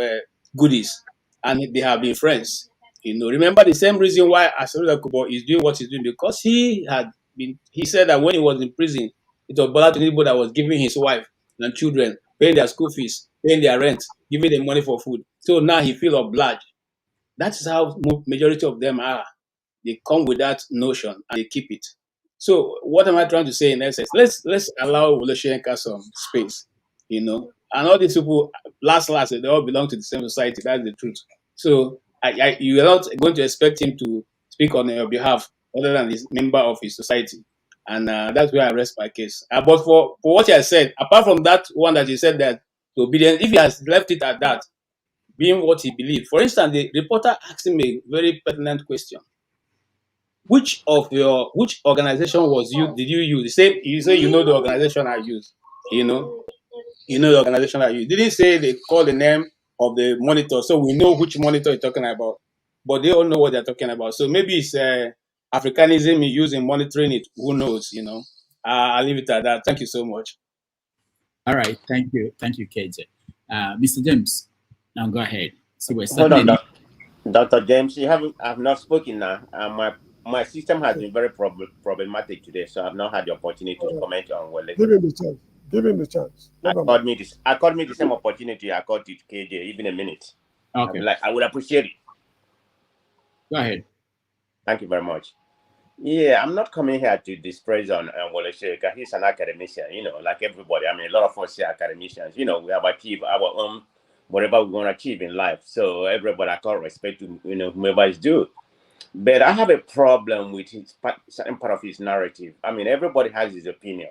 goodies, and they have been friends. Remember the same reason why Asarudda Kubo is doing what he's doing, because he said that when he was in prison, it was Bola Tinubu that was giving his wife and children, paying their school fees, paying their rent, giving them money for food. So now he feels obliged. That is how majority of them are. They come with that notion and they keep it. So what am I trying to say in essence? Let's allow Wole Soyinka some space, And all these people, last, they all belong to the same society. That's the truth. So you are not going to expect him to speak on your behalf other than his member of his society. And that's where I rest my case. But for what he has said, apart from that one that he said that the obedience, if he has left it at that, being what he believed. For instance, the reporter asked him a very pertinent question. Which organization did you use? You say you know the organization I use. You know the organization I use. Didn't say they call the name of the monitor, so we know which monitor you're talking about. But they all know what they're talking about. So maybe it's Africanism you use in monitoring it. Who knows? I'll leave it at that. Thank you so much. All right, thank you, KJ. Mr. James, now go ahead. So we're Hold starting. on, Dr. James. I've not spoken now. My system has been very problematic today, so I've not had the opportunity to comment on Wole. Give him the chance. Give him the chance. I called me the same opportunity I called it KJ, even a minute. Okay. I would appreciate it. Go ahead. Thank you very much. Yeah, I'm not coming here to dispraise on Wole Soyinka. He's an academician, like everybody. I mean, a lot of us are academicians. We have achieved our own whatever we want to achieve in life. So everybody, I call respect to whomever is due. But I have a problem with certain part of his narrative. I mean, everybody has his opinion.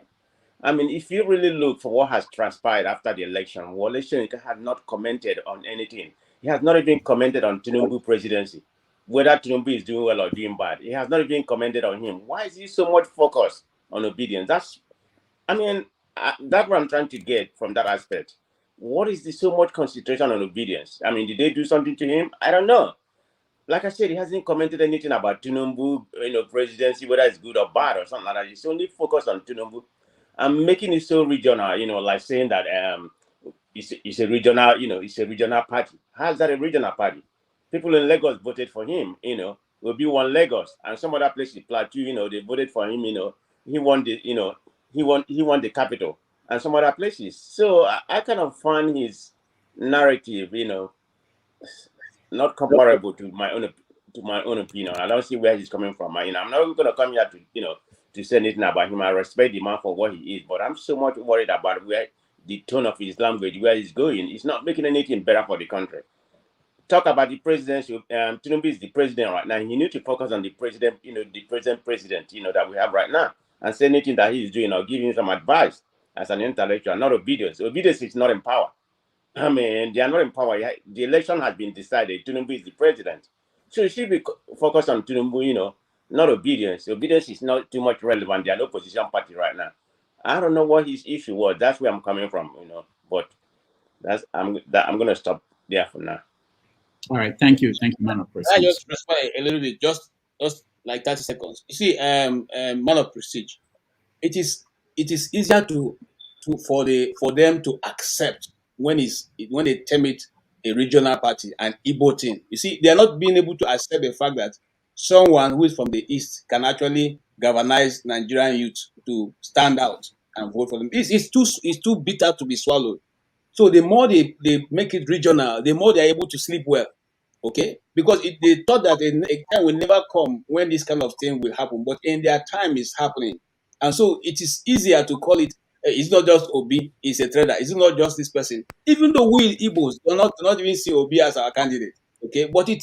I mean, if you really look for what has transpired after the election, Wole Soyinka has not commented on anything. He has not even commented on Tinubu presidency, whether Tinubu is doing well or doing bad. He has not even commented on him. Why is he so much focused on obedience? That's what I'm trying to get from that aspect. What is this so much concentration on obedience? I mean, did they do something to him? I don't know. Like I said, he hasn't commented anything about Tinubu, presidency, whether it's good or bad or something like that. He's only focused on Tinubu. I'm making it so regional, like saying that it's a regional, it's a regional party. How's that a regional party? People in Lagos voted for him, will be one Lagos, and some other places, Plateau, they voted for him, he won the, he won the capital, and some other places. So I kind of find his narrative, not comparable to my own opinion. I don't see where he's coming from. I'm not going to come here to say anything about him. I respect the man for what he is, but I'm so much worried about where the tone of his language, where he's going. It's not making anything better for the country. Talk about the presidency. Tinubu is the president right now. He need to focus on the president, the present president, that we have right now. and say anything that he's doing or give him some advice as an intellectual, not obedience. Obedience is not in power. I mean, they are not in power. The election has been decided. Tinubu is the president. So you should be focused on Tinubu, not obedience. Obedience is not too much relevant. They are no opposition party right now. I don't know what his issue was. That's where I'm coming from, But I'm gonna stop there for now. All right, thank you, man of I prestige. just respond a little bit, just like 30 seconds. You see, man of prestige, it is easier for them to accept when they term it a regional party, an Igbo thing. You see, they are not being able to accept the fact that someone who is from the east can actually galvanize Nigerian youth to stand out and vote for them. It's too bitter to be swallowed. So the more they make it regional, the more they are able to sleep well. Okay, because they thought that a time will never come when this kind of thing will happen, but in their time is happening, and so it is easier to call it. It's not just Obi; it's a trader. It's not just this person. Even though we Igbos do not even see Obi as our candidate. Okay, but it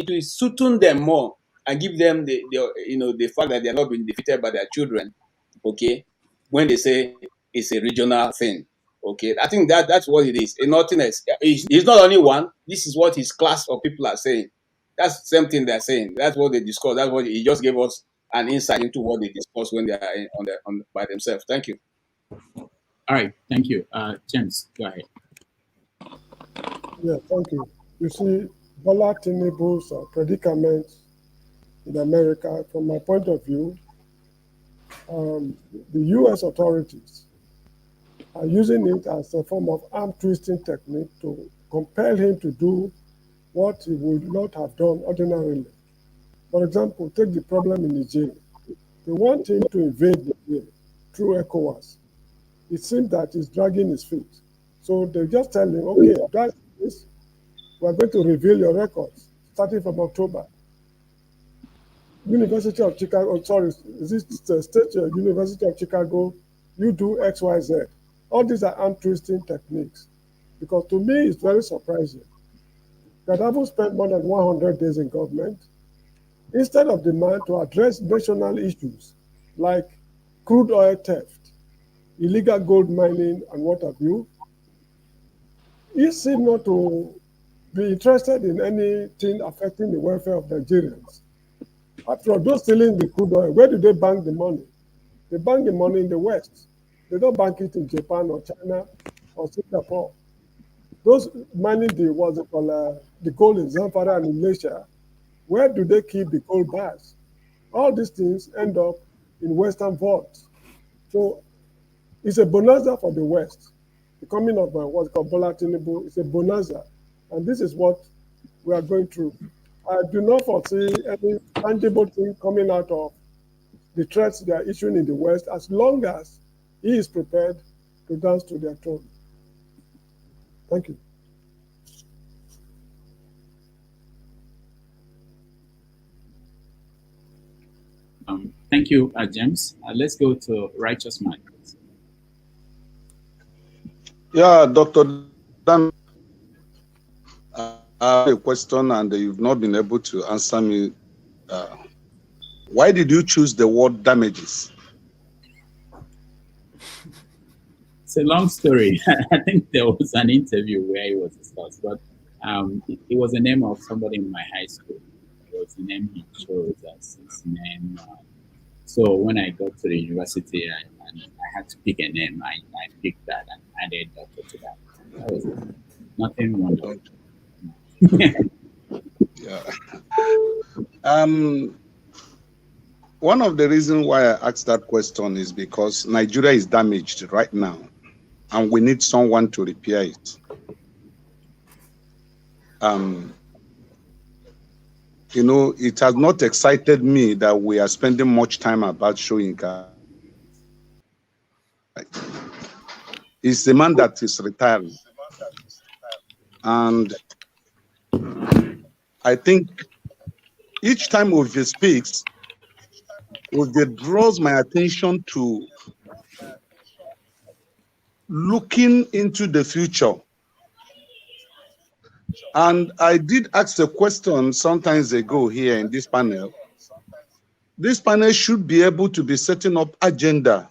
will suit them more and give them the fact that they are not being defeated by their children. Okay, when they say it's a regional thing. Okay, I think that's what it is. And nothing else. He's not only one. This is what his class of people are saying. That's the same thing they're saying. That's what they discuss. That's what he just gave us an insight into what they discuss when they are by themselves. Thank you. All right, thank you. James, go ahead. Yeah, thank you. You see, Bola Tinubu's predicament in America, from my point of view, the U.S. authorities are using it as a form of arm twisting technique to compel him to do what he would not have done ordinarily. For example, take the problem in Nigeria. They want him to invade Nigeria through ECOWAS. It seems that he's dragging his feet. So they just tell him, okay, drag this. We're going to reveal your records starting from October. University of Chicago, is this the State University of Chicago? You do X, Y, Z. All these are arm twisting techniques. Because to me, it's very surprising that having spent more than 100 days in government, instead of the man to address national issues like crude oil theft, illegal gold mining, and what have you, he seemed not to be interested in anything affecting the welfare of Nigerians. After all, those stealing the crude oil, where do they bank the money? They bank the money in the West. They don't bank it in Japan or China or Singapore. Those mining the gold in Zamfara and in Malaysia, where do they keep the gold bars? All these things end up in Western vaults. So it's a bonanza for the West. The coming of what's called Bola Tinubu is a bonanza. And this is what we are going through. I do not foresee any tangible thing coming out of the threats they are issuing in the West as long as he is prepared to dance to their tune. Thank you. Thank you, James. Let's go to Righteous Man. Yeah, Dr. Dan, I have a question and you've not been able to answer me. Why did you choose the word damages? It's a long story. I think there was an interview where it was discussed, but it was the name of somebody in my high school. It was the name he chose as his name. So when I got to the university and I had to pick a name, I picked that and added doctor to that. That was it. Nothing wonderful. Yeah. One of the reasons why I asked that question is because Nigeria is damaged right now, and we need someone to repair it. You know, it has not excited me that we are spending much time about Soyinka. He's the man that is retiring. And I think each time Ovi speaks, Ovi draws my attention to looking into the future. And I did ask a question sometimes ago here in this panel this panel should be able to be setting up agenda,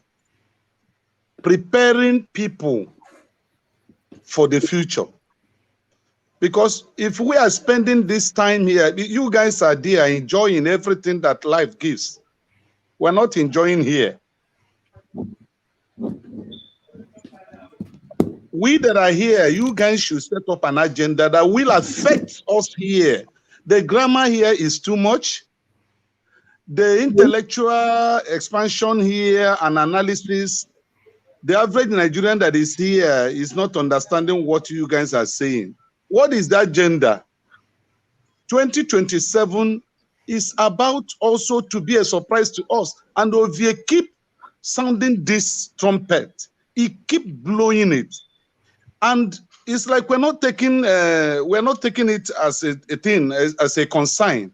preparing people for the future. Because if we are spending this time here, you guys are there enjoying everything that life gives. We're not enjoying here. We that are here, you guys should set up an agenda that will affect us here. The grammar here is too much. The intellectual expansion here and analysis, the average Nigerian that is here is not understanding what you guys are saying. What is the agenda? 2027 is about also to be a surprise to us. And Ovie keep sounding this trumpet. He keep blowing it. And it's like we're not taking it as a thing, as a consign.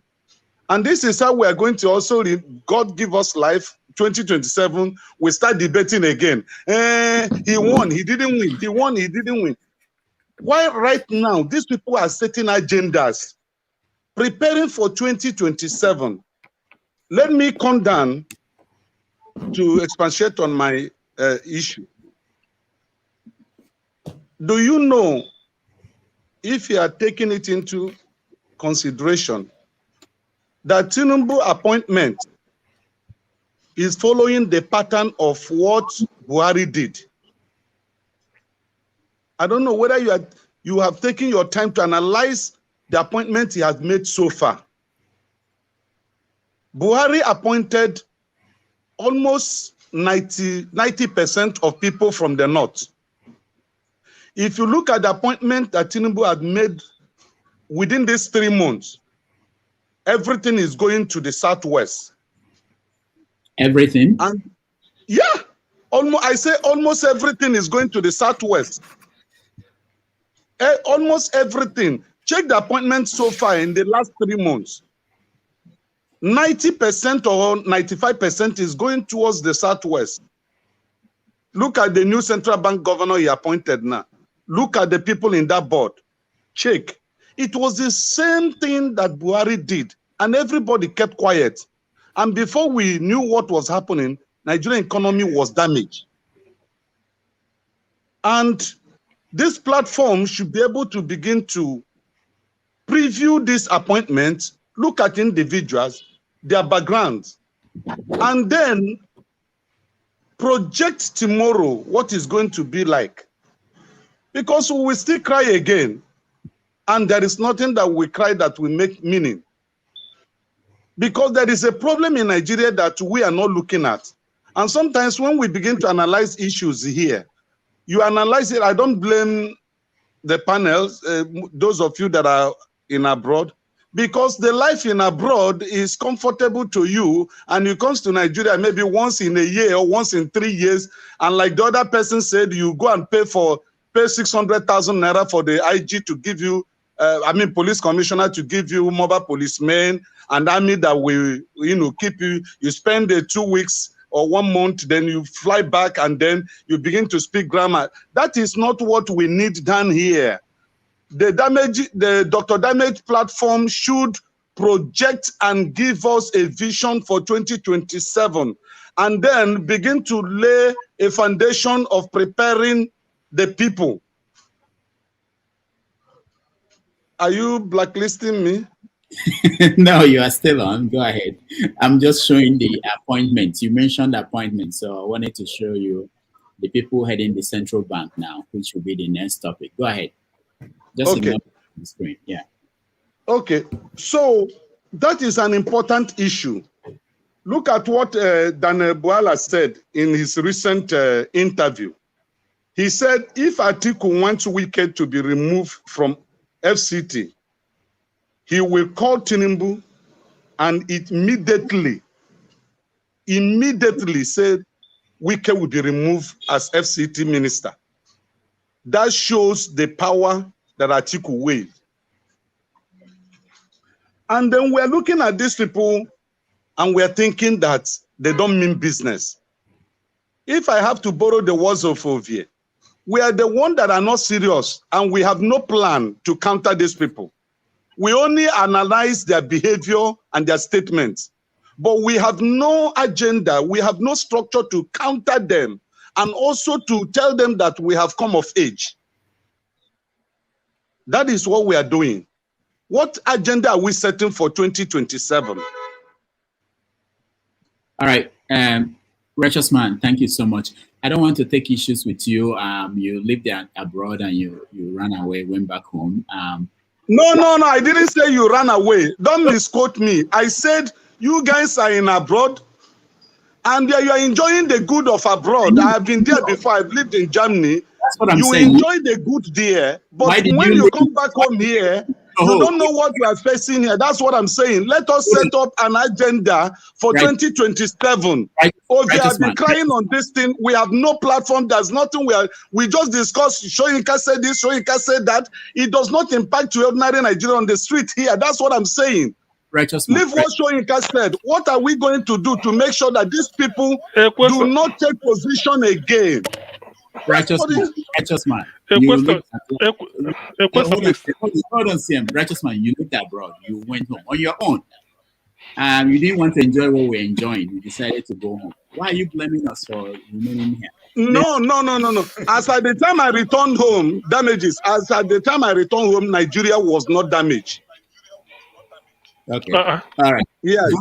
And this is how we are going to also, God give us life, 2027, we start debating again. He won, he didn't win. He won, he didn't win. Why right now, these people are setting agendas, preparing for 2027. Let me come down to expatiate on my issue. Do you know, if you are taking it into consideration, that Tinubu appointment is following the pattern of what Buhari did? I don't know whether you have taken your time to analyze the appointment he has made so far. Buhari appointed almost 90% of people from the north. If you look at the appointment that Tinubu had made within these 3 months, everything is going to the southwest. Everything? And yeah, I say almost everything is going to the southwest. Almost everything. Check the appointments so far in the last 3 months. 90% or 95% is going towards the southwest. Look at the new central bank governor he appointed now. Look at the people in that board. Check. It was the same thing that Buhari did, and everybody kept quiet. And before we knew what was happening, Nigerian economy was damaged. And this platform should be able to begin to preview this appointment, look at individuals, their backgrounds, and then project tomorrow what is going to be like. Because we will still cry again, and there is nothing that we cry that will make meaning. Because there is a problem in Nigeria that we are not looking at. And sometimes when we begin to analyze issues here, you analyze it. I don't blame the panels, those of you that are in abroad, because the life in abroad is comfortable to you, and you come to Nigeria maybe once in a year or once in 3 years, and like the other person said, you go and pay 600,000 naira for the IG to give you, police commissioner to give you mobile policemen, and army that will, keep you. You spend 2 weeks or 1 month, then you fly back, and then you begin to speak grammar. That is not what we need done here. The Dr. Damage platform should project and give us a vision for 2027, and then begin to lay a foundation of preparing the people. Are you blacklisting me? No, you are still on. Go ahead. I'm just showing the appointments. You mentioned appointments, so I wanted to show you the people heading the central bank now, which will be the next topic. Go ahead. Just okay. On the screen. Yeah. Okay. So that is an important issue. Look at what Daniel Boala said in his recent interview. He said if Atiku wants Wike to be removed from FCT, he will call Tinubu and immediately said Wike will be removed as FCT minister. That shows the power that Atiku waived. And then we're looking at these people and we're thinking that they don't mean business. If I have to borrow the words of Ovie, we are the ones that are not serious, and we have no plan to counter these people. We only analyze their behavior and their statements. but we have no agenda, we have no structure to counter them, and also to tell them that we have come of age. That is what we are doing. What agenda are we setting for 2027? All right, Righteous Man, thank you so much. I don't want to take issues with you. You lived there abroad and you ran away, went back home. No, I didn't say you ran away. Don't misquote me. I said you guys are in abroad and you are enjoying the good of abroad. I have been there before. I've lived in Germany. That's what I'm you saying. Enjoy the good there, but when you come back home here, you don't know what you are facing here. That's what I'm saying. Let us set up an agenda for 2027. If you have been crying on this thing, we have no platform. There's nothing. We just discussed. Soyinka said this, Soyinka said that. It does not impact to ordinary Nigeria on the street here. That's what I'm saying. Leave what Soyinka said. What are we going to do to make sure that these people do not take position again? Righteous man. Hold on, CM. Righteous man, you lived abroad. You went home on your own. You didn't want to enjoy what we're enjoying. You decided to go home. Why are you blaming us for remaining here? No. As at the time I returned home, damages. As at the time I returned home, Nigeria was not damaged. Okay. All right. Yes.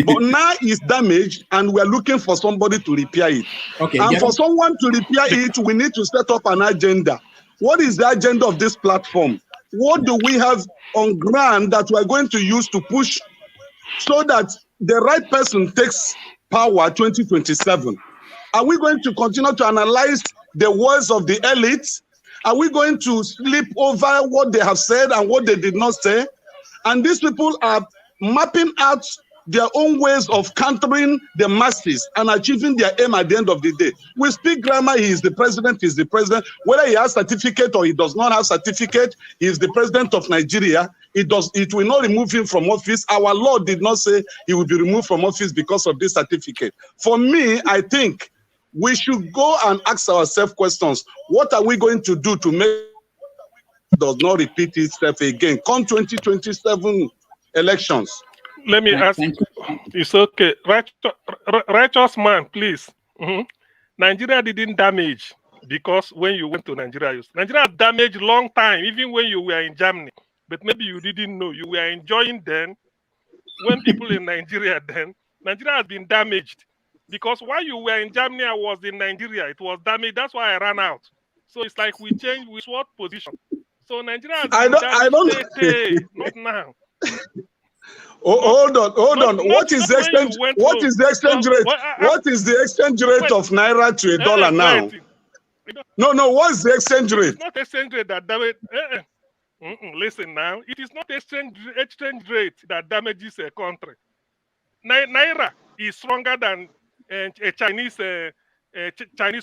But now it's damaged and we're looking for somebody to repair it. Okay. And for someone to repair it, we need to set up an agenda. What is the agenda of this platform? What do we have on ground that we're going to use to push so that the right person takes power 2027? Are we going to continue to analyze the words of the elites? Are we going to sleep over what they have said and what they did not say? And these people are mapping out their own ways of countering the masses and achieving their aim at the end of the day. We speak grammar, he is the president, he is the president. Whether he has certificate or he does not have certificate, he is the president of Nigeria. It will not remove him from office. Our law did not say he will be removed from office because of this certificate. For me, I think we should go and ask ourselves questions. What are we going to do to make does not repeat itself again? Come 2027 elections. Let me ask. It's okay. Righteous man, please. Nigeria didn't damage because when you went to Nigeria damaged long time, even when you were in Germany. But maybe you didn't know. You were enjoying then. When people in Nigeria has been damaged. Because while you were in Germany, I was in Nigeria. It was damaged. That's why I ran out. So it's like we swap position. So Nigeria has been damaged. Not now. Hold on. What is the exchange rate? What is the exchange rate of naira to a dollar now? No. What's the exchange rate? It's not exchange rate that damages. Listen now. It is not exchange rate that damages a country. Naira is stronger than a Chinese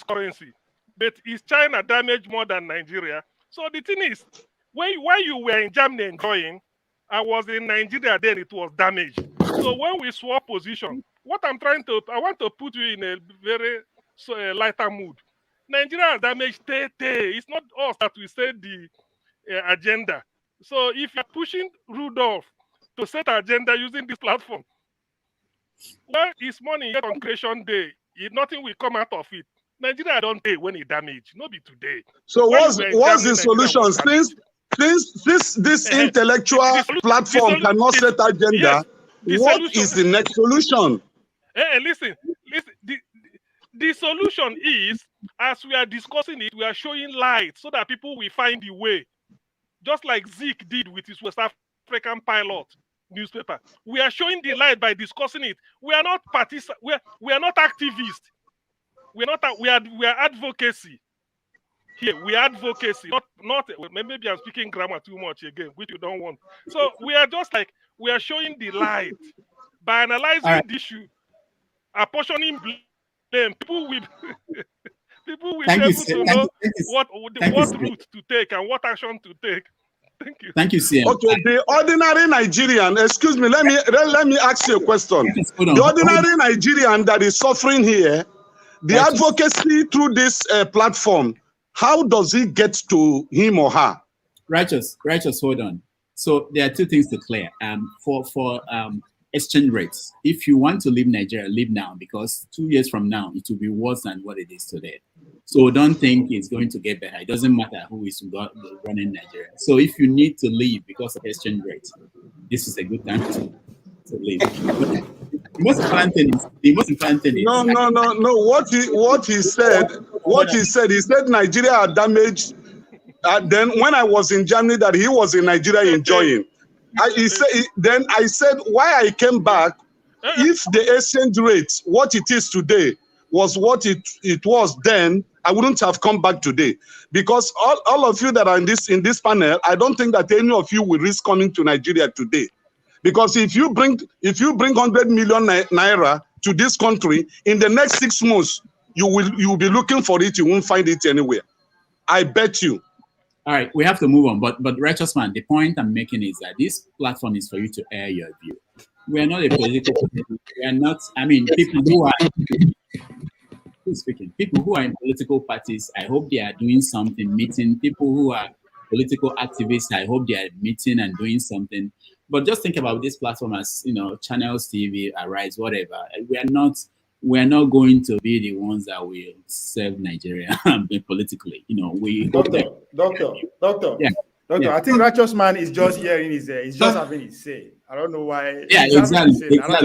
currency, but is China damaged more than Nigeria? So the thing is, while you were in Germany enjoying, I was in Nigeria then, it was damaged. So when we swap position, I want to put you in a very lighter mood. Nigeria has damaged It's not us that we set the agenda. So if you're pushing Rudolph to set agenda using this platform, well, it's money yet on creation day. Nothing will come out of it. Nigeria don't pay when it damaged. Not be today. So what's the solution? Since this intellectual platform cannot set agenda, what is the next solution? Listen. The solution is, as we are discussing it, we are showing light so that people will find the way. Just like Zeke did with his West African Pilot newspaper. We are showing the light by discussing it. We are not we are not activists. We are advocacy. Here, we are advocacy, not maybe I'm speaking grammar too much again, which you don't want. So we are just like, we are showing the light by analyzing the issue, apportioning blame. People will be able to know what route to take and what action to take. Thank you. Thank you, CM. Okay, the ordinary Nigerian, excuse me, let me ask you a question. The ordinary Nigerian that is suffering here, the advocacy through this platform, how does it get to him or her? Righteous, hold on. So there are two things to clear. For exchange rates. If you want to leave Nigeria, leave now, because 2 years from now, it will be worse than what it is today. So don't think it's going to get better. It doesn't matter who is running Nigeria. So if you need to leave because of exchange rates, this is a good time to leave. But the most important thing is No. What he said, he said Nigeria are damaged. Then when I was in Germany, that he was in Nigeria enjoying. I said why I came back. If the exchange rate, what it is today, was what it was then, I wouldn't have come back today. Because all of you that are in this panel, I don't think that any of you will risk coming to Nigeria today. Because if you bring 100 million naira to this country, in the next 6 months, you will be looking for it. You won't find it anywhere. I bet you. All right, we have to move on. But Righteous Man, the point I'm making is that this platform is for you to air your view. We are not a political party. We are not. I mean, people who are in political parties, I hope they are doing something, meeting. People who are political activists, I hope they are meeting and doing something. But just think about this platform as, Channels TV, Arise, whatever. We are not going to be the ones that will serve Nigeria politically. We Doctor. I think Righteous Man is just hearing he's just having his say. I don't know why. Yeah, exactly. Can I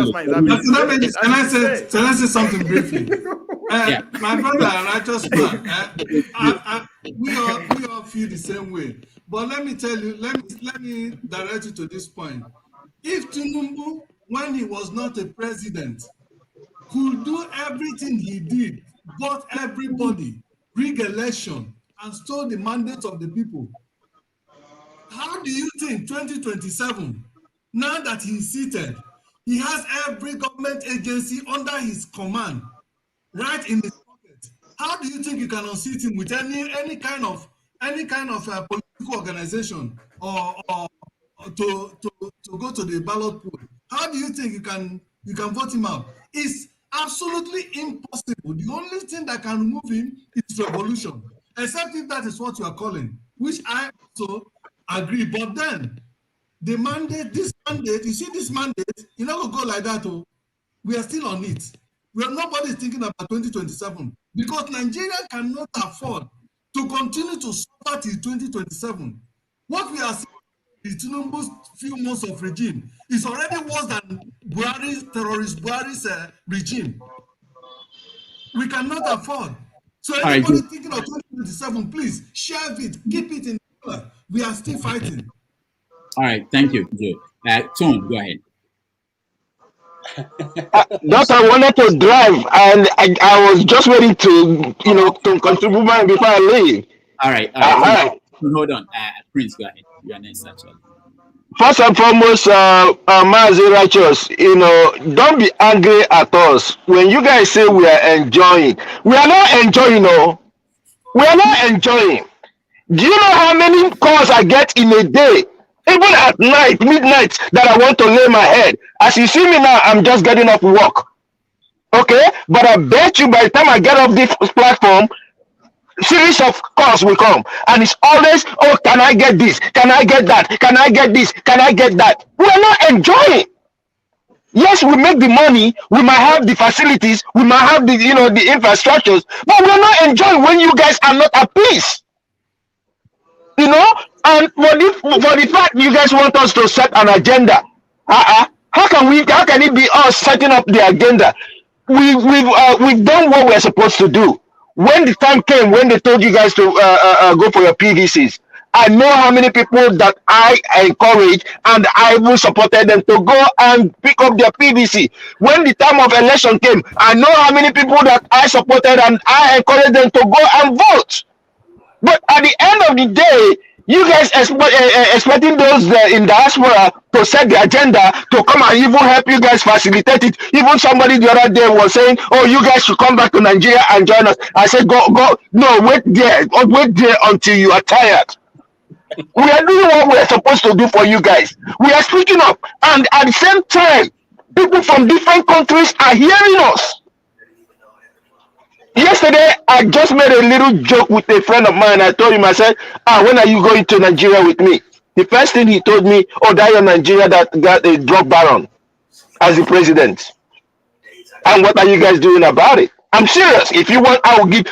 say something briefly? My brother, Righteous Man, we all feel the same way. But let me tell you, let me direct you to this point. If Tinubu, when he was not a president, could do everything he did, got everybody, rig election, and stole the mandate of the people, how do you think 2027, now that he's seated, he has every government agency under his command, right in his pocket? How do you think you can unseat him with any kind of political organization or to go to the ballot pool? How do you think you can vote him out? It's absolutely impossible. The only thing that can remove him is revolution, except if that is what you are calling, which I also agree. But then the mandate, you see this mandate, you know, will go like that. Oh, we are still on it. Nobody is thinking about 2027 because Nigeria cannot afford to continue to suffer till 2027. What we are seeing in Tinubu's few months of regime is already worse than Buhari's regime. We cannot afford. So anybody thinking of 2027, please share it, keep it in the. We are still fighting. All right, thank you, Joe. Tone, go ahead. That I wanted to drive, and I was just waiting to contribute mine before I leave. All right. Hold on, Prince, go ahead. You are next, actually. First and foremost, Mazi Righteous, don't be angry at us when you guys say we are enjoying. We are not enjoying, we are not enjoying. Do you know how many calls I get in a day? Even at night, midnight, that I want to lay my head. As you see me now, I'm just getting off work. Okay? But I bet you by the time I get off this platform, series of calls will come. And it's always, oh, can I get this? Can I get that? Can I get this? Can I get that? We are not enjoying. Yes, we make the money, we might have the facilities, we might have the the infrastructures, but we're not enjoying when you guys are not at peace. And for the fact you guys want us to set an agenda, how can it be us setting up the agenda? We've done what we're supposed to do. When the time came, when they told you guys to go for your PVCs, I know how many people that I encouraged and I even supported them to go and pick up their PVC. When the time of election came, I know how many people that I supported and I encouraged them to go and vote. But at the end of the day, you guys expecting those in diaspora to set the agenda to come and even help you guys facilitate it. Even somebody the other day was saying, "Oh, you guys should come back to Nigeria and join us." I said, "Go! No, wait there until you are tired." We are doing what we are supposed to do for you guys. We are speaking up, and at the same time, people from different countries are hearing us. Yesterday, I just made a little joke with a friend of mine. I told him, I said, when are you going to Nigeria with me? The first thing he told me, oh, that you're Nigeria that got a drug baron. as the president. And what are you guys doing about it? I'm serious. If you want, I'll give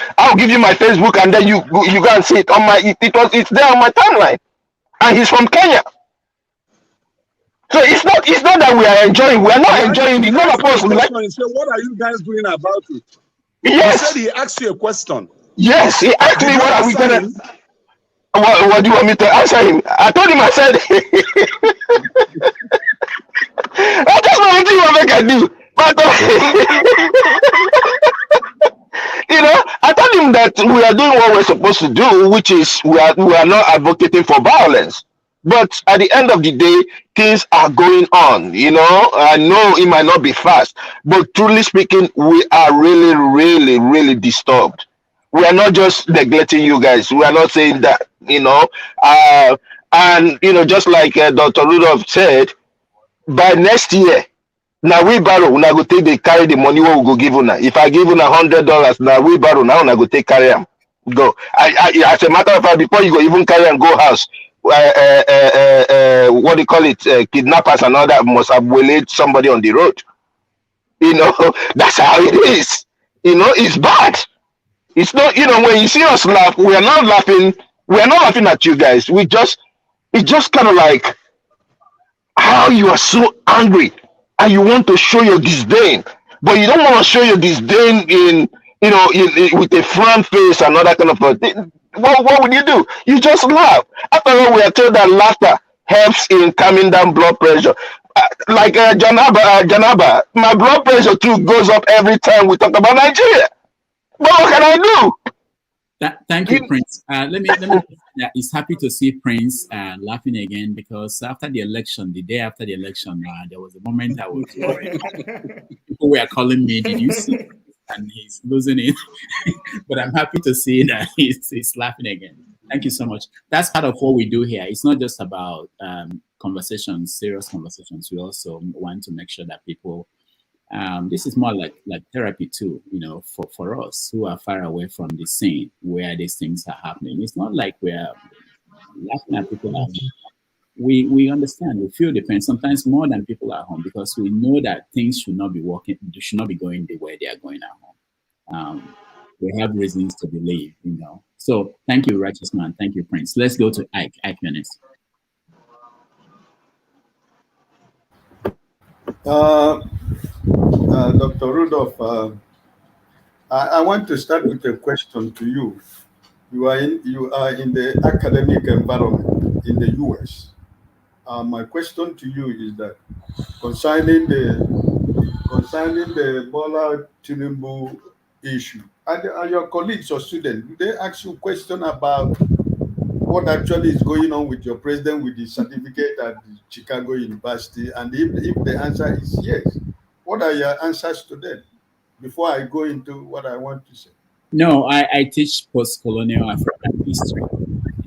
you my Facebook, and then you go and see it on my. It's there on my timeline. And he's from Kenya. So it's not that we are enjoying. We are not enjoying it. None of us like. What are you guys doing about it? Yes. He said he asked you a question. Yes, he asked me what are we gonna. What do you want me to answer him? I told him, I said, I just want to see what I can do. But I told him that we are doing what we're supposed to do, which is we are not advocating for violence. But at the end of the day, things are going on. I know it might not be fast, but truly speaking, we are really, really, really disturbed. We are not just neglecting you guys. We are not saying that, and just like Dr. Rudolph said, by next year, now we borrow, now go take carry the money we go give una. If I give una $100, now we borrow, now go take carry them. Go. As a matter of fact, before you go even carry and go house, what do you call it? Kidnappers and all that must have waylaid somebody on the road. That's how it is. It's bad. It's not, when you see us laugh, we are not laughing. We are not laughing at you guys. It's just kind of like how you are so angry and you want to show your disdain, but you don't want to show your disdain in with a frown face and all that kind of thing. What would you do? You just laugh. After all, we are told that laughter helps in calming down blood pressure. Like Janaba, my blood pressure too goes up every time we talk about Nigeria. But what can I do? Thank you, Prince. Let me. It's happy to see Prince laughing again, because after the election, the day after the election, there was a moment I was worried. People were calling me, "Did you see?" And he's losing it. But I'm happy to see that he's laughing again. Thank you so much. That's part of what we do here. It's not just about conversations, serious conversations. We also want to make sure that people. This is more like therapy too, for us who are far away from the scene where these things are happening. It's not like we're laughing at people at home. We understand, we feel the pain sometimes more than people at home, because we know that things should not be working, they should not be going the way they are going at home. We have reasons to believe, So thank you, Righteous Man. Thank you, Prince. Let's go to Ike Venice. Dr. Rudolph, I want to start with a question to you. You are in the academic environment in the US. My question to you is that concerning the Bola Tinubu issue, are your colleagues or students, do they ask you a question about what actually is going on with your president with the certificate at the Chicago University? And if the answer is yes, what are your answers to them? Before I go into what I want to say. No, I teach post-colonial African history. I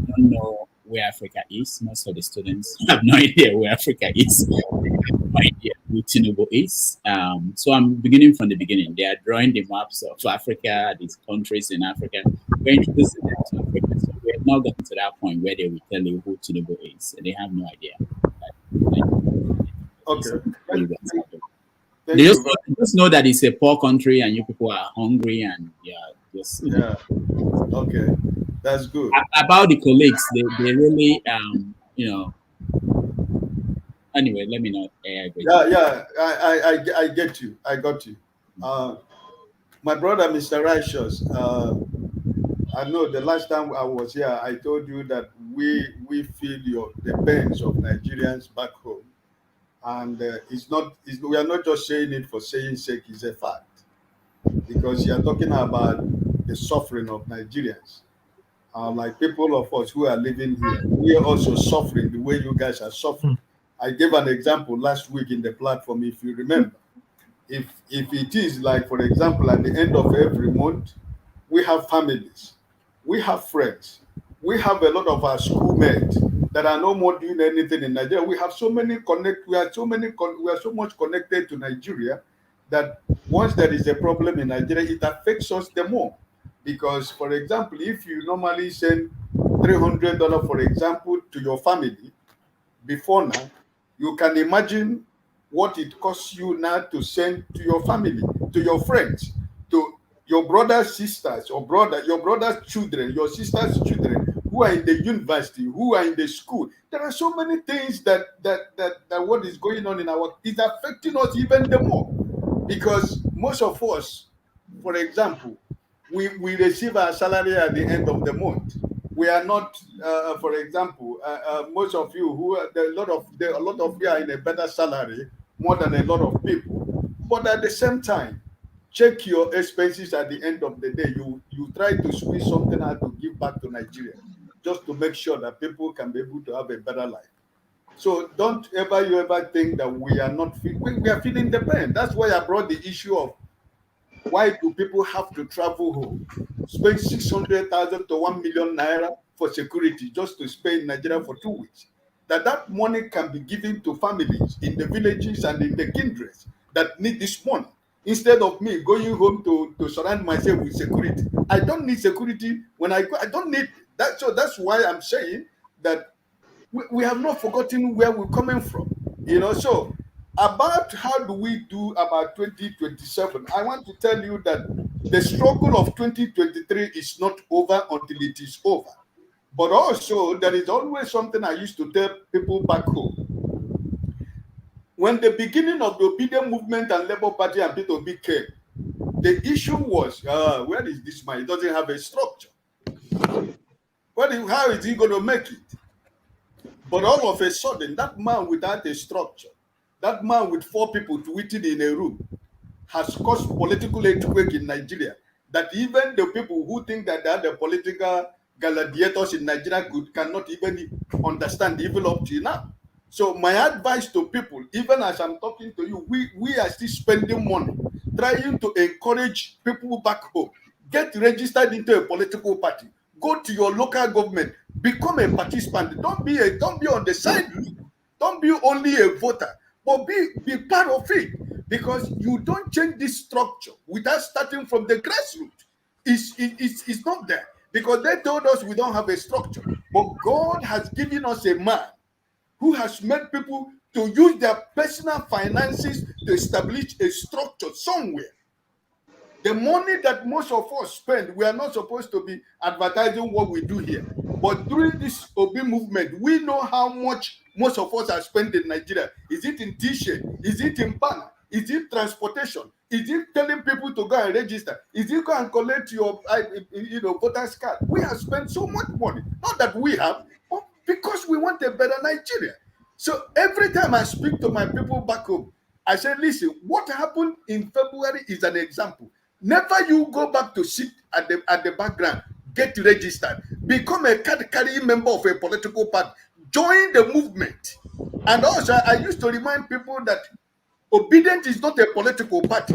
don't know where Africa is. Most of the students have no idea where Africa is. They have no idea who Tinubu is. So I'm beginning from the beginning. They are drawing the maps of Africa, these countries in Africa. We're introducing them to Africa. So we have not gotten to that point where they will tell you who Tinubu is. They have no idea. Okay. They just know that it's a poor country and you people are hungry and Okay, that's good. About the colleagues, they really Anyway, let me not. I get you. I got you. My brother, Mr. Righteous. I know the last time I was here, I told you that we feel the pains of Nigerians back home. And we are not just saying it for saying sake, it's a fact. Because you are talking about the suffering of Nigerians. Like people of us who are living here, we are also suffering the way you guys are suffering. I gave an example last week in the platform, if you remember. If it is like, for example, at the end of every month, we have families, we have friends, we have a lot of our schoolmates that are no more doing anything in Nigeria. We have so much connected to Nigeria that once there is a problem in Nigeria, it affects us the more. Because, for example, if you normally send $300, for example, to your family before now, you can imagine what it costs you now to send to your family, to your friends, to your brother's sisters, your brother's children, your sister's children who are in the university, who are in the school. There are so many things that what is going on in our is affecting us even the more, because most of us, for example, we receive our salary at the end of the month. We are not, for example, most of you who are, a lot of you are in a better salary more than a lot of people. But at the same time, check your expenses at the end of the day. You try to squeeze something out to give back to Nigeria, just to make sure that people can be able to have a better life. So don't ever think that we are not we are feeling the pain. That's why I brought the issue of why do people have to travel home, spend 600,000 to 1 million naira for security just to stay in Nigeria for 2 weeks? That money can be given to families in the villages and in the kindreds that need this money, instead of me going home to surround myself with security. I don't need security when I go. I don't need that. So that's why I'm saying that we have not forgotten where we're coming from. So about how do we do about 2027, I want to tell you that the struggle of 2023 is not over until it is over. But also, there is always something I used to tell people back home. When the beginning of the obedient movement and Labour Party and Peter Obi came, the issue was, where is this man? He doesn't have a structure. How is he going to make it? But all of a sudden, that man without a structure, that man with 4 people tweeting in a room, has caused political earthquake in Nigeria, that even the people who think that they are the political gladiators in Nigeria cannot even understand even up to now. So my advice to people, even as I'm talking to you, we are still spending money trying to encourage people back home. Get registered into a political party. Go to your local government. Become a participant. Don't be on the side. Don't be only a voter, but be part of it. Because you don't change this structure without starting from the grassroots. It's not there. Because they told us we don't have a structure. But God has given us a man who has made people to use their personal finances to establish a structure somewhere. The money that most of us spend, we are not supposed to be advertising what we do here. But during this Obi movement, we know how much most of us are spending in Nigeria. Is it in T-shirt? Is it in banner? Is it transportation? Is it telling people to go and register? Is it go and collect your voter's card? We have spent so much money. Not that we have, but because we want a better Nigeria. So every time I speak to my people back home, I say, listen, what happened in February is an example. Never you go back to sit at the background, get registered, become a card-carrying member of a political party, join the movement. And also, I used to remind people that Obedient is not a political party.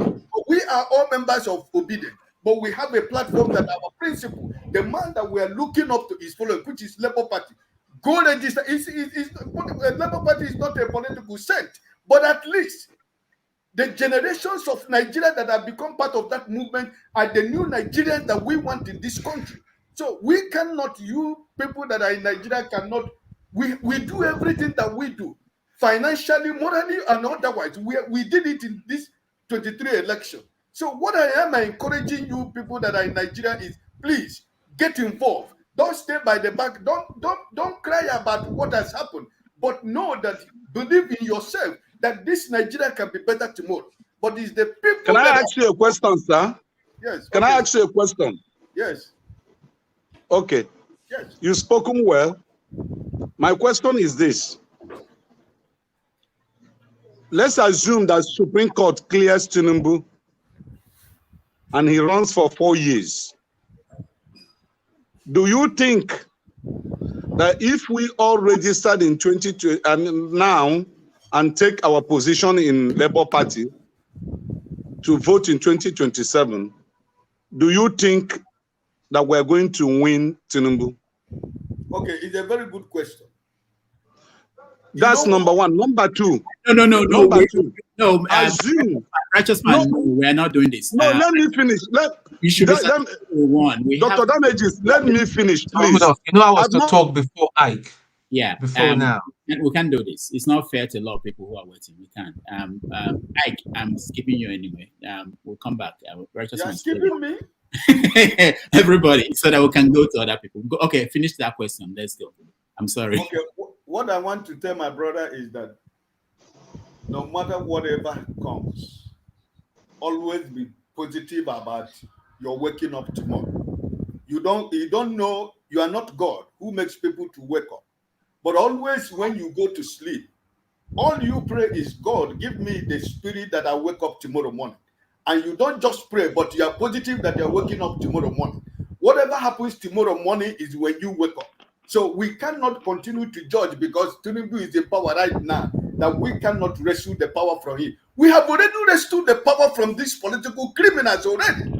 We are all members of Obedient, but we have a platform that our principle, the man that we are looking up to is following, which is Labour Party. Go register. Labour Party is not a political scent, but at least the generations of Nigeria that have become part of that movement are the new Nigerians that we want in this country. So we cannot, you people that are in Nigeria cannot, we do everything that we do, financially, morally, and otherwise. We did it in this 23 election. So what I am encouraging you people that are in Nigeria is, please get involved. Don't stay by the back. Don't cry about what has happened, but know that, believe in yourself that this Nigeria can be better tomorrow. But it's the people. Can I ask you a question, sir? Yes. Can I ask you a question? Yes. Okay. Yes. You've spoken well. My question is this. Let's assume that Supreme Court clears Tinubu and he runs for 4 years. Do you think that if we all registered in 2020 and now and take our position in Labour Party to vote in 2027, do you think that we're going to win Tinubu? Okay, it's a very good question. That's number one. Number two. No, assume. Righteous man, no, we're not doing this. No, let me finish. You should Dr. Damages, let me finish, please. You know I was to talk before Ike. Yeah. Before now. We can do this. It's not fair to a lot of people who are waiting. We can. Ike, I'm skipping you anyway. We'll come back. You're skipping me? Everybody, so that we can go to other people. Okay, finish that question. Let's go. I'm sorry. Okay, what I want to tell my brother is that no matter whatever comes, always be positive about your waking up tomorrow. You don't know, you are not God who makes people to wake up. But always when you go to sleep, all you pray is, God, give me the spirit that I wake up tomorrow morning. And you don't just pray, but you are positive that you're waking up tomorrow morning. Whatever happens tomorrow morning is when you wake up. So we cannot continue to judge because Tinubu is in power right now, that we cannot wrestle the power from him. We have already wrestled the power from these political criminals already.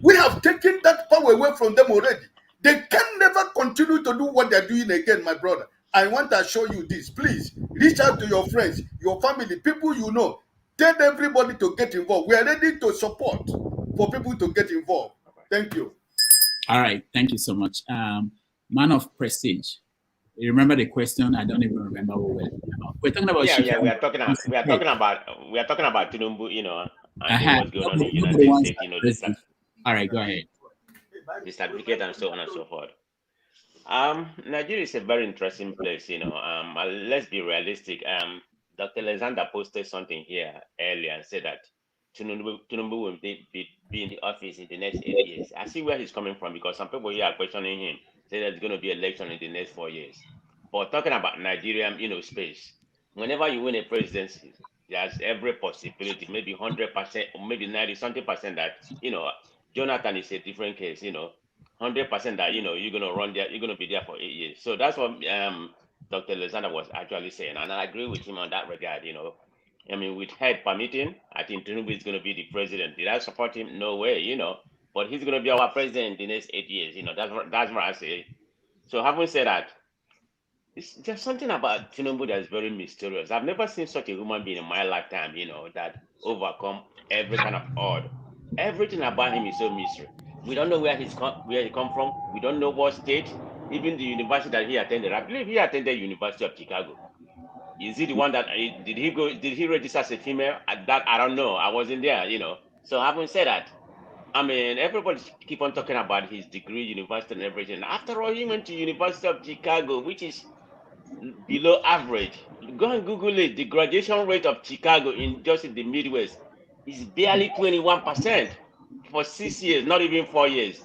We have taken that power away from them already. They can never continue to do what they're doing again, my brother. I want to show you this. Please reach out to your friends, your family, people you know. Tell everybody to get involved. We are ready to support for people to get involved. Thank you. All right. Thank you so much. Man of prestige. You remember the question? I don't even remember what we're talking about. Yeah. We are talking about Tinubu, you know, and what's going on in the United States, you know, this. All right, go ahead. The certificate and so on and so forth. Nigeria is a very interesting place, you know. Let's be realistic. Dr. Alexander posted something here earlier and said that Tinubu will be in the office in the next 8 years. I see where he's coming from because some people here are questioning him, say there's going to be election in the next 4 years. But talking about Nigerian, you know, space, whenever you win a presidency, there's every possibility, maybe 100% or maybe 90-something percent that, you know, Jonathan is a different case, you know, 100% that, you know, you're going to run there, you're going to be there for 8 years. So that's what Dr. Alexander was actually saying. And I agree with him on that regard, you know. I mean, with head permitting, I think Tinubu is going to be the president. Did I support him? No way, you know. But he's going to be our president in the next 8 years, you know. That's what I say. So having said that, there's something about Tinubu that is very mysterious. I've never seen such a human being in my lifetime, you know, that overcome every kind of odd. Everything about him is so mystery. We don't know where he come from. We don't know what state. Even the university that he attended, I believe he attended University of Chicago. Is he the one that did he register as a female? That I don't know. I wasn't there, you know. So having said that, I mean, everybody keep on talking about his degree, university, and everything. After all, he went to University of Chicago, which is below average. Go and Google it. The graduation rate of Chicago in the Midwest is barely 21% for 6 years, not even 4 years.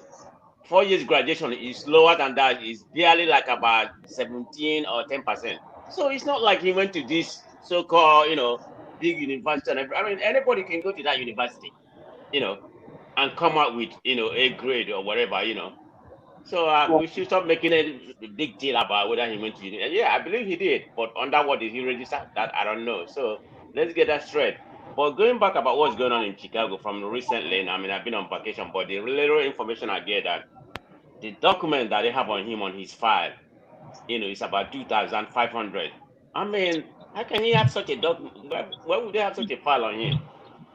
4 years graduation is lower than that. It's barely like about 17 or 10%. So it's not like he went to this so-called, you know, big university. And I mean, anybody can go to that university, you know, and come out with, you know, a grade or whatever, you know. So we should stop making a big deal about whether he went to university. Yeah, I believe he did, but under what did he register? That I don't know. So let's get that straight. But going back about what's going on in Chicago from recently, I mean, I've been on vacation, but the little information I get that the document that they have on him on his file, you know, is about 2,500. I mean, how can he have such a document? Why would they have such a file on him?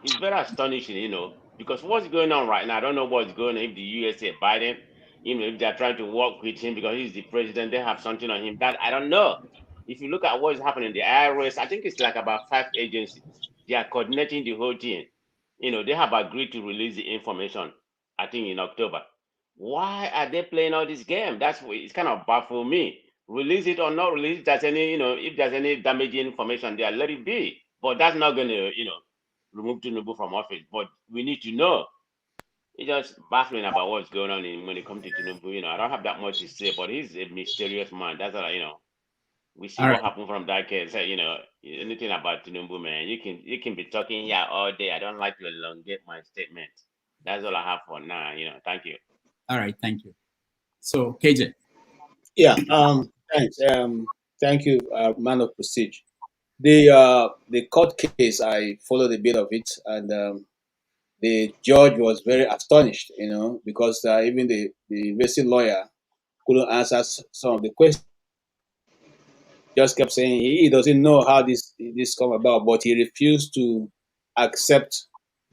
It's very astonishing, you know, because what's going on right now, I don't know what's going on if the USA, Biden, you know, if they're trying to work with him because he's the president, they have something on him. That I don't know. If you look at what is happening, the IRS, I think it's like about 5 agencies. They are coordinating the whole thing. You know, they have agreed to release the information, I think in October. Why are they playing all this game? It's kind of baffled me. Release it or not release it, there's any, you know, if there's any damaging information there, let it be. But that's not going to, you know, remove Tinubu from office. But we need to know. It's just baffling about what's going on when it comes to Tinubu. You know, I don't have that much to say, but he's a mysterious man. That's all, you know. We see what happened from that case. You know, anything about Tinubu, man, you can be talking here all day. I don't like to elongate my statement. That's all I have for now. You know, thank you. All right, thank you. So KJ. Yeah. Thanks. Thank you, man of prestige. The court case, I followed a bit of it, and the judge was very astonished, you know, because even the university lawyer couldn't answer some of the questions. Just kept saying he doesn't know how this come about, but he refused to accept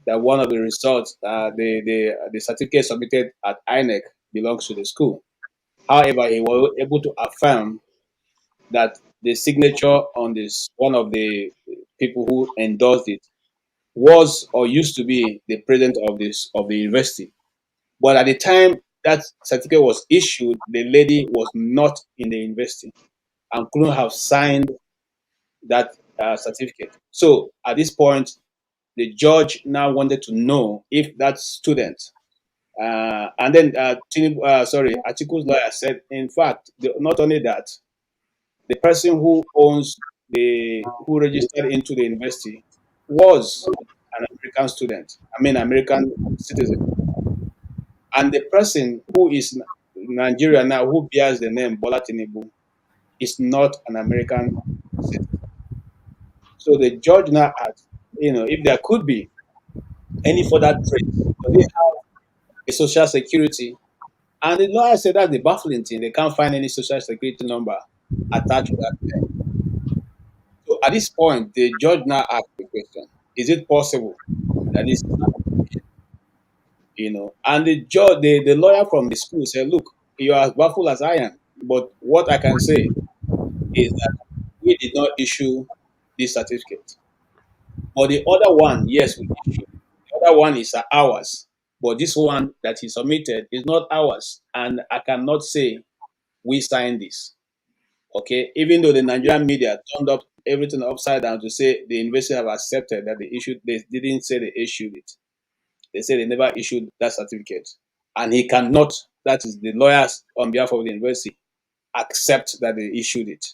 that one of the results, the certificate submitted at INEC belongs to the school. However, he was able to affirm that the signature on this one of the people who endorsed it was or used to be the president of the university. But at the time that certificate was issued, the lady was not in the university and couldn't have signed that certificate. So at this point, the judge now wanted to know if that student, and then Atiku's lawyer said, in fact, not only that, the person who who registered into the university was an American student, I mean, American citizen. And the person who is Nigerian now, who bears the name Bola Tinubu, is not an American citizen. So the judge now asked, if there could be any further trace, do they have a social security? And the lawyer said that's the baffling thing. They can't find any social security number attached to that name. So at this point, the judge now asked the question: is it possible that this is happening? And the lawyer from the school said, look, you are as baffled as I am, but what I can say is that we did not issue this certificate. But the other one, yes, we issued. The other one is ours. But this one that he submitted is not ours. And I cannot say we signed this. Okay. Even though the Nigerian media turned up everything upside down to say the university have accepted that they didn't say they issued it. They said they never issued that certificate. And he cannot, that is the lawyers on behalf of the university, accept that they issued it.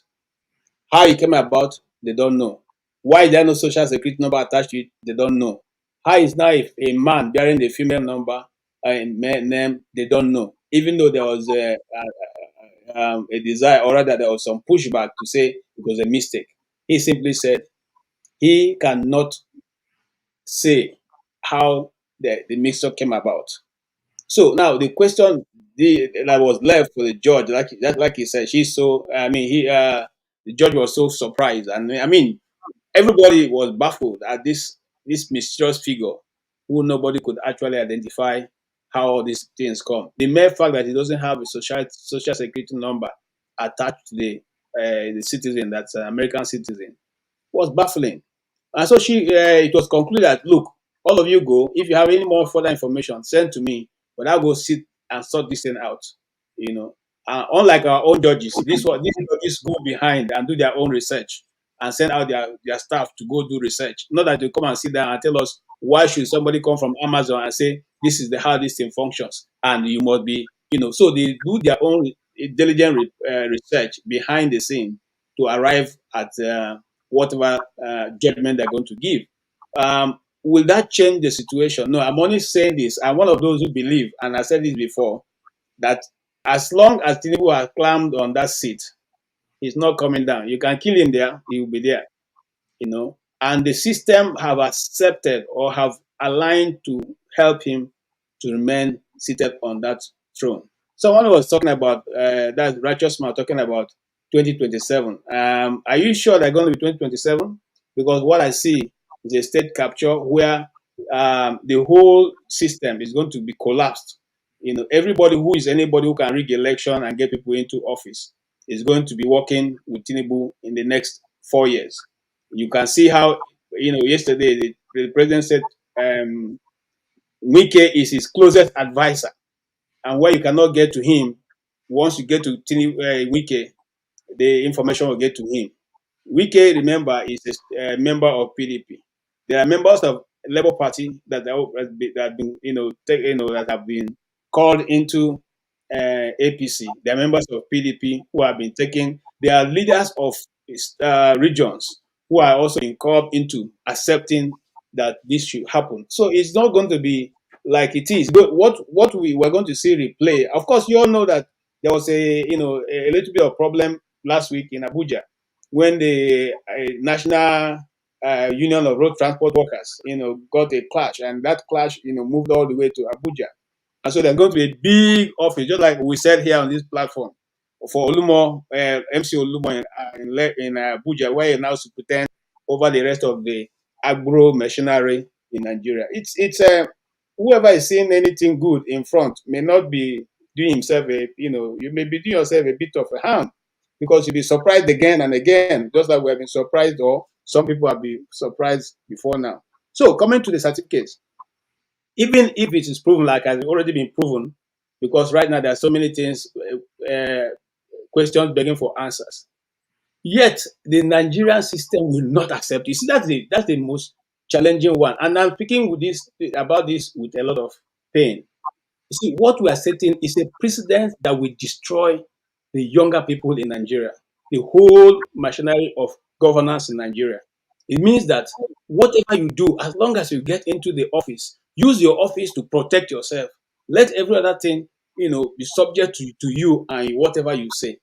How it came about, they don't know. Why there no social security number attached to it, they don't know. How is now if a man bearing the female number name, they don't know. Even though there was a desire, or rather there was some pushback to say it was a mistake. He simply said he cannot say how the mixture came about. So now the question that was left for the judge, like he said, the judge was so surprised, and I mean, everybody was baffled at this mysterious figure who nobody could actually identify how all these things come. The mere fact that he doesn't have a social security number attached to the citizen, that's an American citizen, was baffling. And so it was concluded that, look, all of you go. If you have any more further information, send to me. But I'll go sit and sort this thing out. Unlike our own judges, these judges go behind and do their own research and send out their staff to go do research. Not that they come and sit down and tell us why should somebody come from Amazon and say this is how this thing functions, and you must be, So they do their own diligent research behind the scene to arrive at whatever judgment they're going to give. Will that change the situation? No, I'm only saying this. I'm one of those who believe, and I said this before, that as long as Tinubu has climbed on that seat, he's not coming down. You can kill him there, he will be there. And the system have accepted or have aligned to help him to remain seated on that throne. Someone was talking about that righteous man talking about 2027. Are you sure they're going to be 2027? Because what I see is a state capture where the whole system is going to be collapsed. Anybody who can rig election and get people into office is going to be working with Tinubu in the next 4 years. You can see how, yesterday the president said Wike is his closest advisor, and where you cannot get to him, once you get to Wike, the information will get to him. Wike, remember, is a member of PDP. There are members of Labour Party that have been, that have been called into APC. There are members of PDP who have been taken. They are leaders of regions who are also called into accepting that this should happen. So it's not going to be like it is. But what we were going to see replay. Of course, you all know that there was a little bit of problem last week in Abuja when the National Union of Road Transport Workers, got a clash, and that clash, moved all the way to Abuja. And so there's going to be a big office, just like we said here on this platform, for Olumo, MC Olumo in Abuja, where he now superintend over the rest of the agro machinery in Nigeria. It's whoever is seeing anything good in front may not be doing himself you may be doing yourself a bit of a harm. because you'll be surprised again and again, just like we have been surprised, or some people have been surprised before now. So coming to the certificates, even if it is proven, like has already been proven, because right now there are so many things, questions begging for answers. Yet the Nigerian system will not accept. You see, that's the most challenging one. And I'm speaking about this with a lot of pain. You see, what we are setting is a precedent that will destroy the younger people in Nigeria, the whole machinery of governance in Nigeria. It means that whatever you do, as long as you get into the office, use your office to protect yourself. Let every other thing, be subject to you and whatever you say.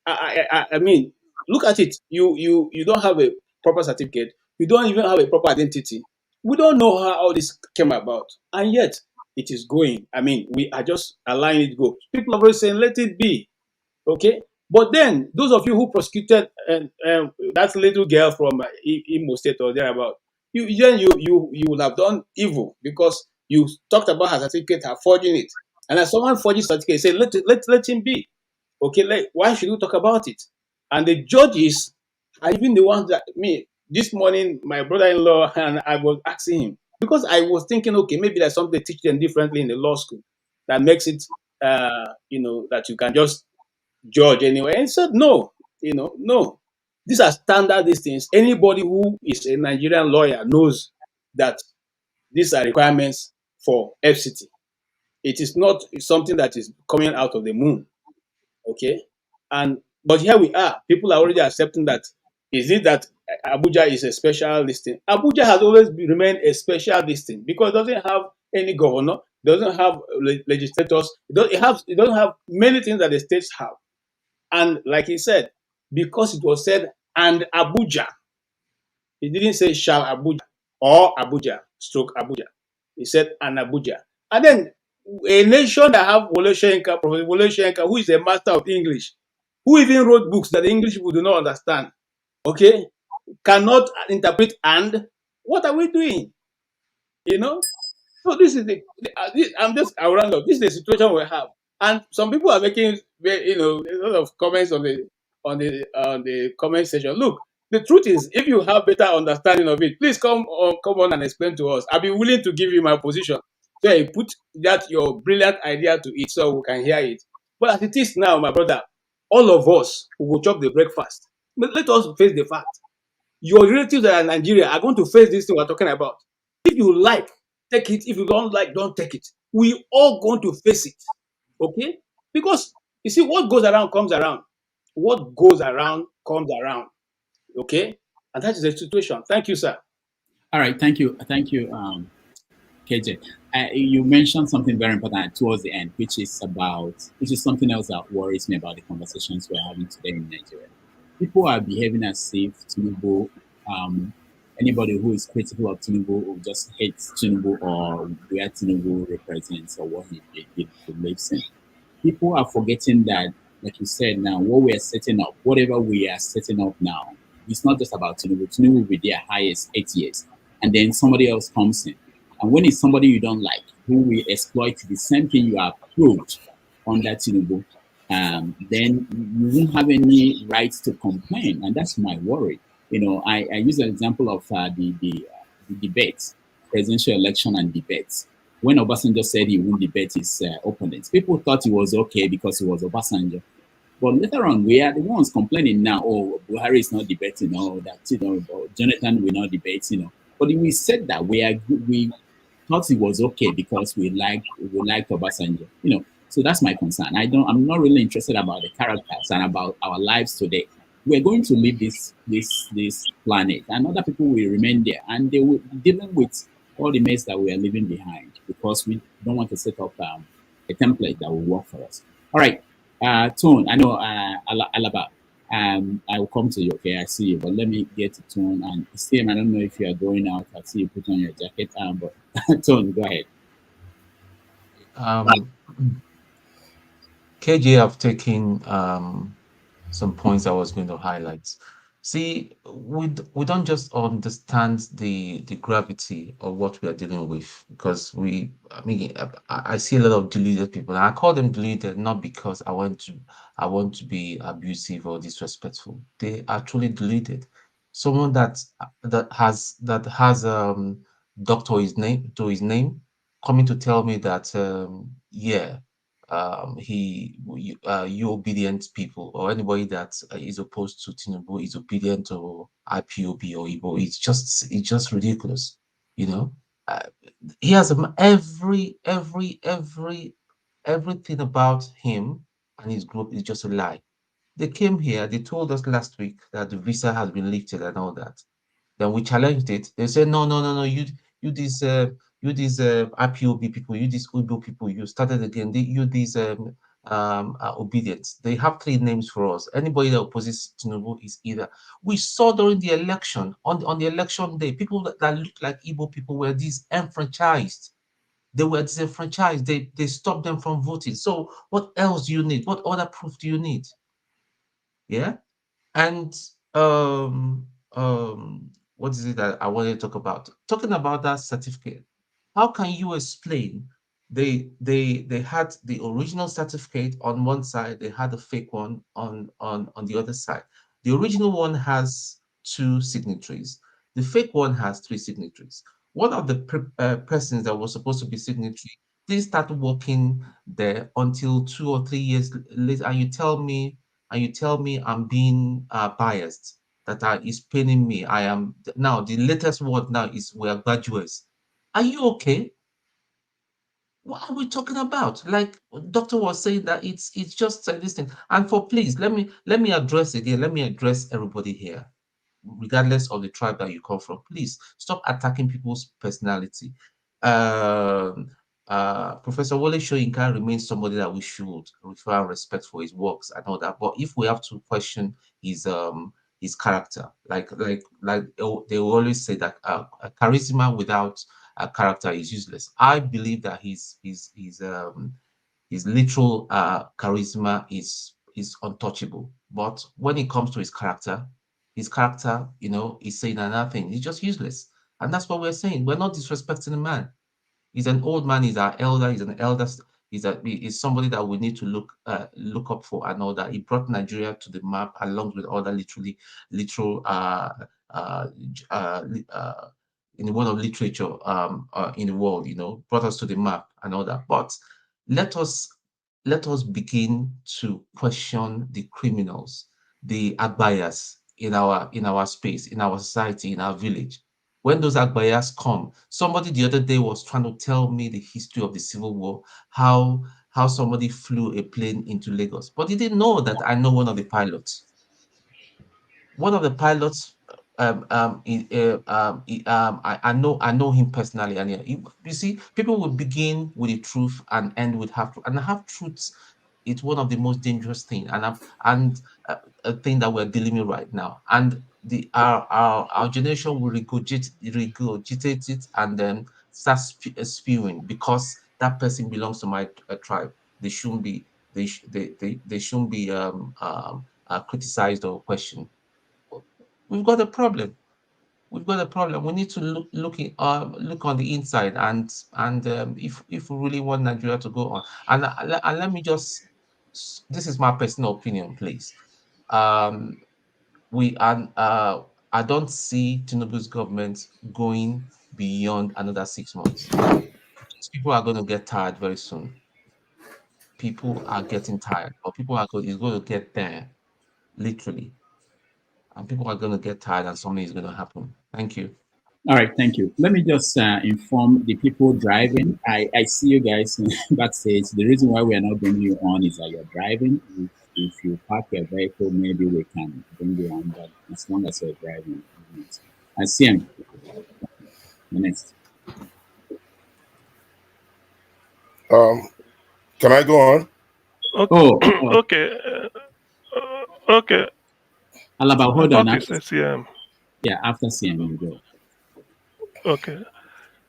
I mean, look at it. You don't have a proper certificate. You don't even have a proper identity. We don't know how all this came about, and yet it is going. I mean, we are just allowing it go. People are always saying, "Let it be." Okay, but then those of you who prosecuted that little girl from Imo State or thereabout, you would have done evil because you talked about her certificate, her forging it, and as someone forges certificate, say let him be. Okay, why should we talk about it? And the judges are even the ones that this morning, my brother-in-law and I was asking him because I was thinking, okay, maybe there's something they teach them differently in the law school that makes it, that you can just judge anyway. And he said, no, no. These are standard these things. Anybody who is a Nigerian lawyer knows that these are requirements for FCT. It is not something that is coming out of the moon. Okay, but here we are. People are already accepting that. Is it that Abuja is a special listing? Abuja has always remained a special listing because it doesn't have any governor, doesn't have legislators, it doesn't have many things that the states have. And like he said, because it was said and Abuja, he didn't say shall Abuja or Abuja stroke Abuja. He said and Abuja. And then a nation that have Wole Soyinka, Professor Wole Soyinka, who is a master of English, who even wrote books that the English people do not understand, okay, cannot interpret and what are we doing? So this is I will round up. This is the situation we have, and some people are making a lot of comments on the comment section. Look, the truth is, if you have better understanding of it, please come on and explain to us. I'll be willing to give you my position. So you put your brilliant idea to it, so we can hear it. But as it is now, my brother, all of us who will chop the breakfast. But let us face the fact. Your relatives that are in Nigeria are going to face this thing we're talking about. If you like, take it. If you don't like, don't take it. We all going to face it. Okay? Because you see, what goes around comes around. What goes around comes around. Okay? And that is the situation. Thank you, sir. All right, thank you, KJ. You mentioned something very important towards the end, which is something else that worries me about the conversations we're having today in Nigeria. People are behaving as if Tinubu, anybody who is critical of Tinubu just hates Tinubu or where Tinubu represents or what he believes in. People are forgetting that, like you said now, what we are setting up, whatever we are setting up now, it's not just about Tinubu. Tinubu will be there highest 8 years. And then somebody else comes in. And when it's somebody you don't like, who will exploit the same thing you approved under Tinubu, then you won't have any rights to complain. And that's my worry. I use an example of the debates, presidential election and debates. When Obasanjo said he won't debate his opponents, people thought it was okay because he was Obasanjo. But later on, we are the ones complaining now, oh, Buhari is not debating, oh, that, Jonathan will not debate, But we said that we thought it was okay because we liked Obasanjo, So that's my concern. I'm not really interested about the characters and about our lives today. We're going to leave this planet, and other people will remain there, and they will be dealing with all the mess that we are leaving behind because we don't want to set up a template that will work for us. All right, Tone. I know Alaba. I will come to you. Okay, I see you, but let me get to Tone and Steve. I don't know if you are going out. I see you put on your jacket. But Tone, go ahead. KJ have taken some points I was going to highlight. See, we don't just understand the gravity of what we are dealing with, because I mean, I see a lot of deluded people, and I call them deluded not because I want to be abusive or disrespectful. They are truly deluded. Someone that has doctor his name to his name, coming to tell me that yeah, you obedient people, or anybody that is opposed to Tinubu is obedient to IPOB or Igbo. It's just ridiculous, you know. Uh, he has everything about him and his group is just a lie. They came here, they told us last week that the visa has been lifted and all that. Then we challenged it. They said, no, you these IPOB people, you these Ubo people, you started again. You these obedience. They have three names for us. Anybody that opposes Tinubu is either. We saw during the election, on the election day, people that looked like Igbo people were disenfranchised. They were disenfranchised. They stopped them from voting. So what else do you need? What other proof do you need? Yeah. And what is it that I wanted to talk about? Talking about that certificate, how can you explain they had the original certificate on one side, they had a fake one on the other side. The original one has 2 signatories. The fake one has 3 signatories. One of the persons that was supposed to be signatory didn't start working there until 2 or 3 years later, and you tell me I'm being biased, that is paining me. I am now, the latest word now is we are graduates. Are you okay? What are we talking about? Like doctor was saying that it's just this thing. And for please, let me address again. Let me address everybody here, regardless of the tribe that you come from. Please stop attacking people's personality. Professor Wole Soyinka remains somebody that we should refer and respect for his works and all that. But if we have to question his character, like they will always say that a charisma without a character is useless. I believe that his literal charisma is untouchable. But when it comes to his character, you know, is saying another thing. He's just useless. And that's what we're saying. We're not disrespecting the man. He's an old man. He's our elder. He's an elder. He's somebody that we need to look up for and all that. He brought Nigeria to the map along with other literal in the world of literature in the world, you know, brought us to the map and all that. But let us begin to question the criminals, the agbayas in our space, in our society, in our village. When those agbayas come, somebody the other day was trying to tell me the history of the Civil War, how somebody flew a plane into Lagos, but he didn't know that I know one of the pilots. One of the pilots, I know him personally, and you see, people will begin with the truth and end with half truth, and half truths. It's one of the most dangerous things, and a thing that we're dealing with right now. And our generation will regurgitate it and then start spewing because that person belongs to my tribe. They shouldn't be they shouldn't be criticized or questioned. We've got a problem. We've got a problem. We need to look on the inside, and if we really want Nigeria to go on, and let me just, this is my personal opinion, please. I don't see Tinubu's government going beyond another 6 months. These people are going to get tired very soon. People are getting tired, or is going to get there, literally. And people are going to get tired, and something is going to happen. Thank you. All right, thank you. Let me just inform the people driving. I see you guys backstage. The reason why we are not bringing you on is that you're driving. If you park your vehicle, maybe we can bring you on, but as long as you're driving. I see him. Next. Can I go on? Okay. Okay. Okay. Alaba, hold on. CM. Yeah, after CM, you go. Okay.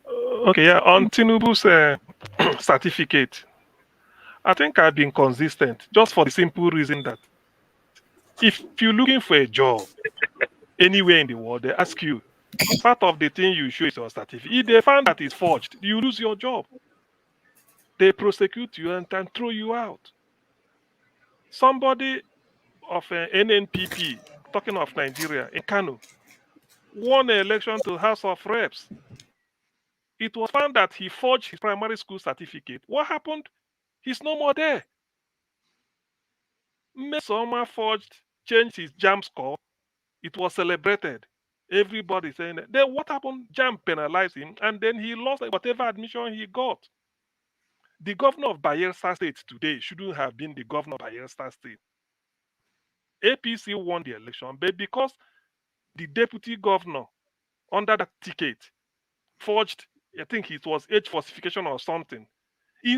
Okay, yeah. On Tinubu's certificate, I think I've been consistent just for the simple reason that if you're looking for a job, anywhere in the world, they ask you, part of the thing you show is your certificate. If they find that it's forged, you lose your job. They prosecute you and throw you out. Somebody of NNPP, talking of Nigeria, in Kano, won an election to House of Reps. It was found that he forged his primary school certificate. What happened? He's no more there. Mesoma forged, changed his JAM score. It was celebrated. Everybody saying that. Then what happened? JAM penalized him, and then he lost whatever admission he got. The governor of Bayelsa State today shouldn't have been the governor of Bayelsa State. APC won the election, but because the deputy governor under that ticket forged, I think it was age falsification or something.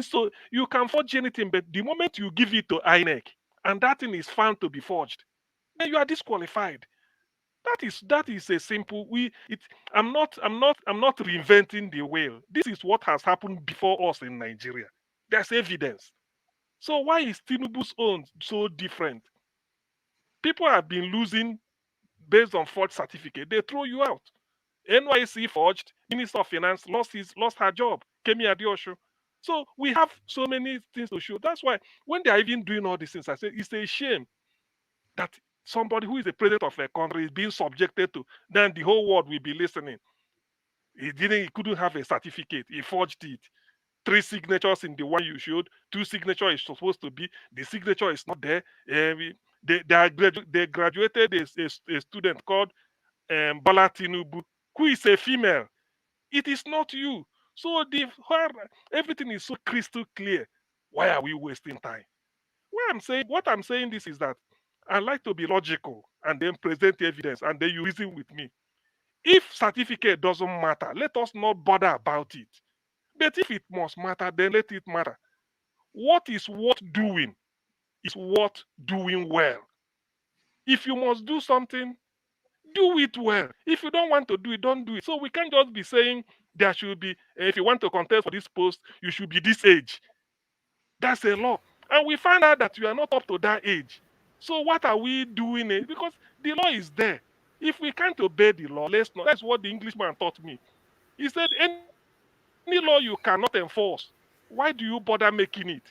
So you can forge anything, but the moment you give it to INEC and that thing is found to be forged, then you are disqualified. That is a simple. I'm not reinventing the wheel. This is what has happened before us in Nigeria. There's evidence. So why is Tinubu's own so different? People have been losing based on forged certificate. They throw you out. NYC forged. Minister of Finance lost her job. Kemi Adeosun. So we have so many things to show. That's why when they are even doing all these things, I say it's a shame that somebody who is the president of a country is being subjected to. Then the whole world will be listening. He couldn't have a certificate. He forged it. 3 signatures in the one you showed. 2 signatures is supposed to be. The signature is not there. They graduated a student called Bola Tinubu, who is a female. It is not you. So everything is so crystal clear. Why are we wasting time? What I'm saying this is that I like to be logical and then present evidence and then you reason with me. If certificate doesn't matter, let us not bother about it. But if it must matter, then let it matter. What is worth doing is worth doing well. If you must do something, do it well. If you don't want to do it, don't do it. So we can't just be saying there should be, if you want to contest for this post, you should be this age. That's a law. And we find out that you are not up to that age. So what are we doing? Because the law is there. If we can't obey the law, let's not. That's what the Englishman taught me. He said, any law you cannot enforce, why do you bother making it?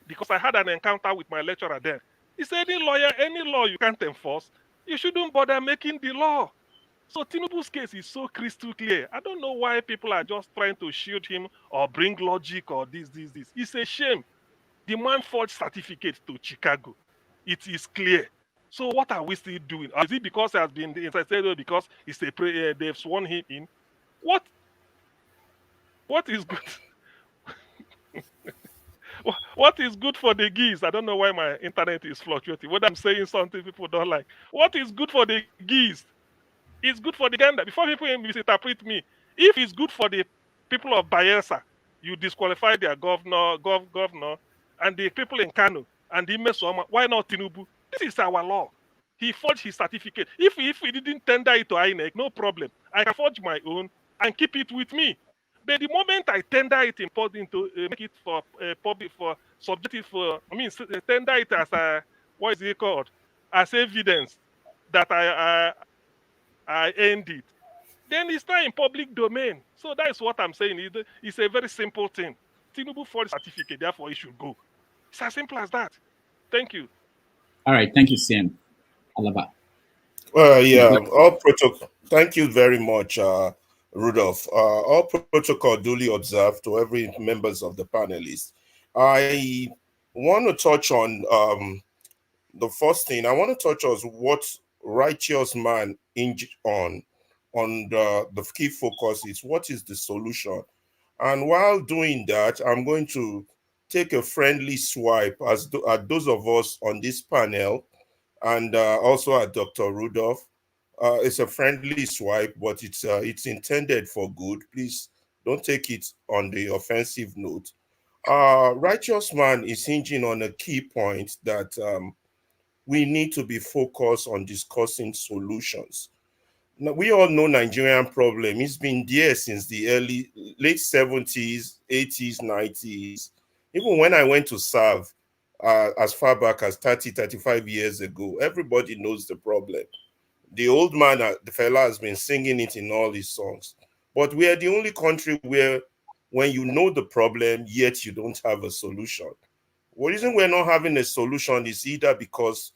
Because I had an encounter with my lecturer there. He said, any law you can't enforce, you shouldn't bother making the law. So Tinubu's case is so crystal clear. I don't know why people are just trying to shield him or bring logic or this. It's a shame. The man forged certificate to Chicago. It is clear. So what are we still doing? Is it because he has been interceded because it's a prayer they've sworn him in? What is good? What is good for the geese? I don't know why my internet is fluctuating. Whether I'm saying something people don't like. What is good for the geese? It's good for the gander. Before people misinterpret me, if it's good for the people of Bayelsa, you disqualify their governor, and the people in Kano and the Mesoma. Why not Tinubu? This is our law. He forged his certificate. If we didn't tender it to INEC, no problem. I can forge my own and keep it with me. But the moment I tender it into make it for public for subjective for, tender it as a what is it called, as evidence that I earned it, then it's not in public domain. So that is what I'm saying. It's a very simple thing. Tinubu forged certificate, therefore it should go. It's as simple as that. Thank you. All right, thank you, Sam. Alaba. Yeah, all protocol. Thank you very much, Rudolph. All protocol duly observed to every members of the panelists. I want to touch on the first thing. I want to touch on what righteous man on the key focus is. What is the solution? And while doing that, I'm going to take a friendly swipe at those of us on this panel and also at Dr. Rudolph. It's a friendly swipe, but it's intended for good. Please don't take it on the offensive note. Righteous man is hinging on a key point that we need to be focused on discussing solutions. Now, we all know Nigerian problem. It's been there since the late 70s, 80s, 90s. Even when I went to serve as far back as 30, 35 years ago, everybody knows the problem. The old man, the fella, has been singing it in all his songs. But we are the only country where when you know the problem, yet you don't have a solution. The reason we're not having a solution is either because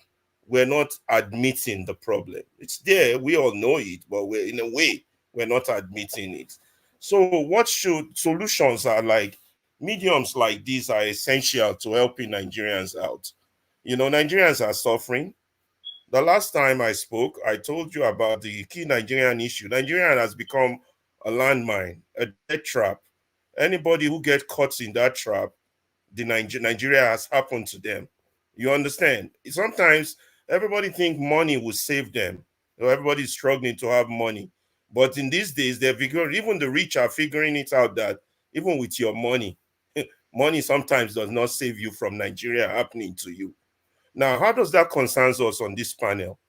we're not admitting the problem. It's there, we all know it, but we're in a way, we're not admitting it. So what should solutions are like? Mediums like these are essential to helping Nigerians out. You know, Nigerians are suffering. The last time I spoke, I told you about the key Nigerian issue. Nigerian has become a landmine, a death trap. Anybody who gets caught in that trap, Nigeria has happened to them. You understand? Sometimes everybody think money will save them. Everybody's struggling to have money. But in these days, they're figuring, even the rich are figuring it out that even with your money, money sometimes does not save you from Nigeria happening to you. Now, how does that concern us on this panel?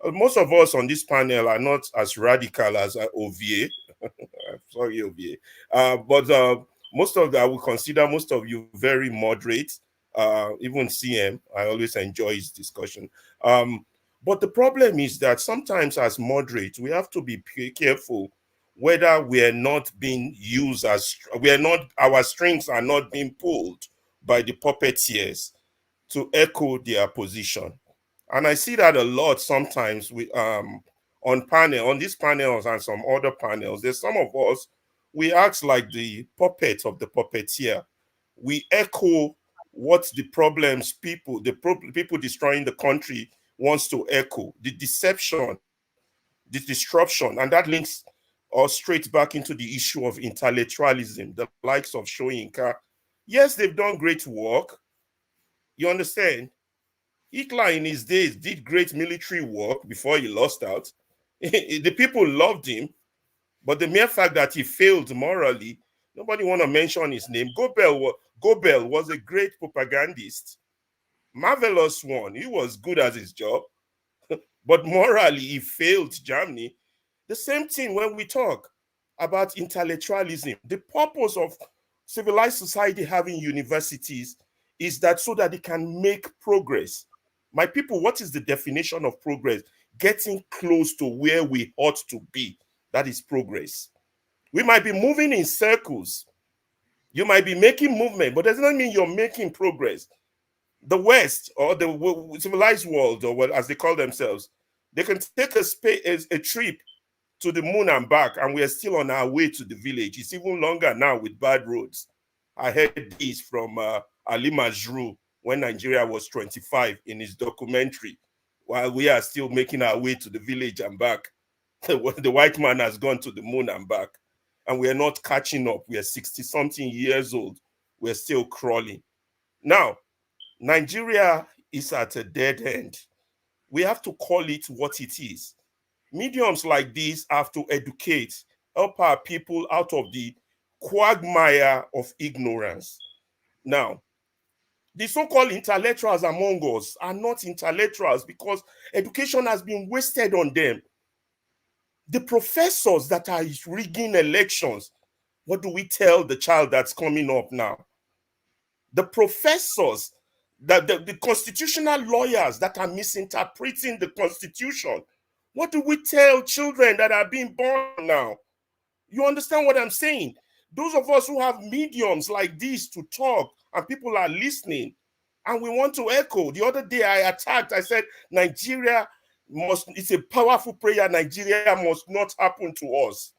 Most of us on this panel are not as radical as OVA. Sorry, OVA. But most of that, I would consider most of you very moderate. Even CM, I always enjoy his discussion. But the problem is that sometimes as moderate, we have to be careful whether we are not being used as, our strings are not being pulled by the puppeteers to echo their position. And I see that a lot sometimes with on these panels and some other panels. There's some of us, we act like the puppet of the puppeteer. We echo what the problems people destroying the country wants to echo, the deception, the disruption, and that links us straight back into the issue of intellectualism, the likes of Soyinka. Yes, they've done great work. You understand? Hitler in his days did great military work before he lost out. The people loved him, but the mere fact that he failed morally, nobody want to mention his name. Nobel was a great propagandist, marvelous one. He was good at his job, but morally he failed Germany. The same thing when we talk about intellectualism. The purpose of civilized society having universities is that so that they can make progress. My people, what is the definition of progress? Getting close to where we ought to be. That is progress. We might be moving in circles. You might be making movement, but does not mean you're making progress. The West, or the civilized world, or what as they call themselves, they can take a trip to the moon and back, and we are still on our way to the village. It's even longer now with bad roads. I heard this from Ali Majru when Nigeria was 25 in his documentary, while we are still making our way to the village and back. The white man has gone to the moon and back, and we are not catching up. We are 60-something years old. We're still crawling. Now, Nigeria is at a dead end. We have to call it what it is. Mediums like these have to educate, help our people out of the quagmire of ignorance. Now, the so-called intellectuals among us are not intellectuals because education has been wasted on them. The professors that are rigging elections, what do we tell the child that's coming up now? The professors, the constitutional lawyers that are misinterpreting the Constitution, what do we tell children that are being born now? You understand what I'm saying? Those of us who have mediums like this to talk and people are listening and we want to echo. The other day I said, Nigeria it's a powerful prayer. Nigeria must not happen to us.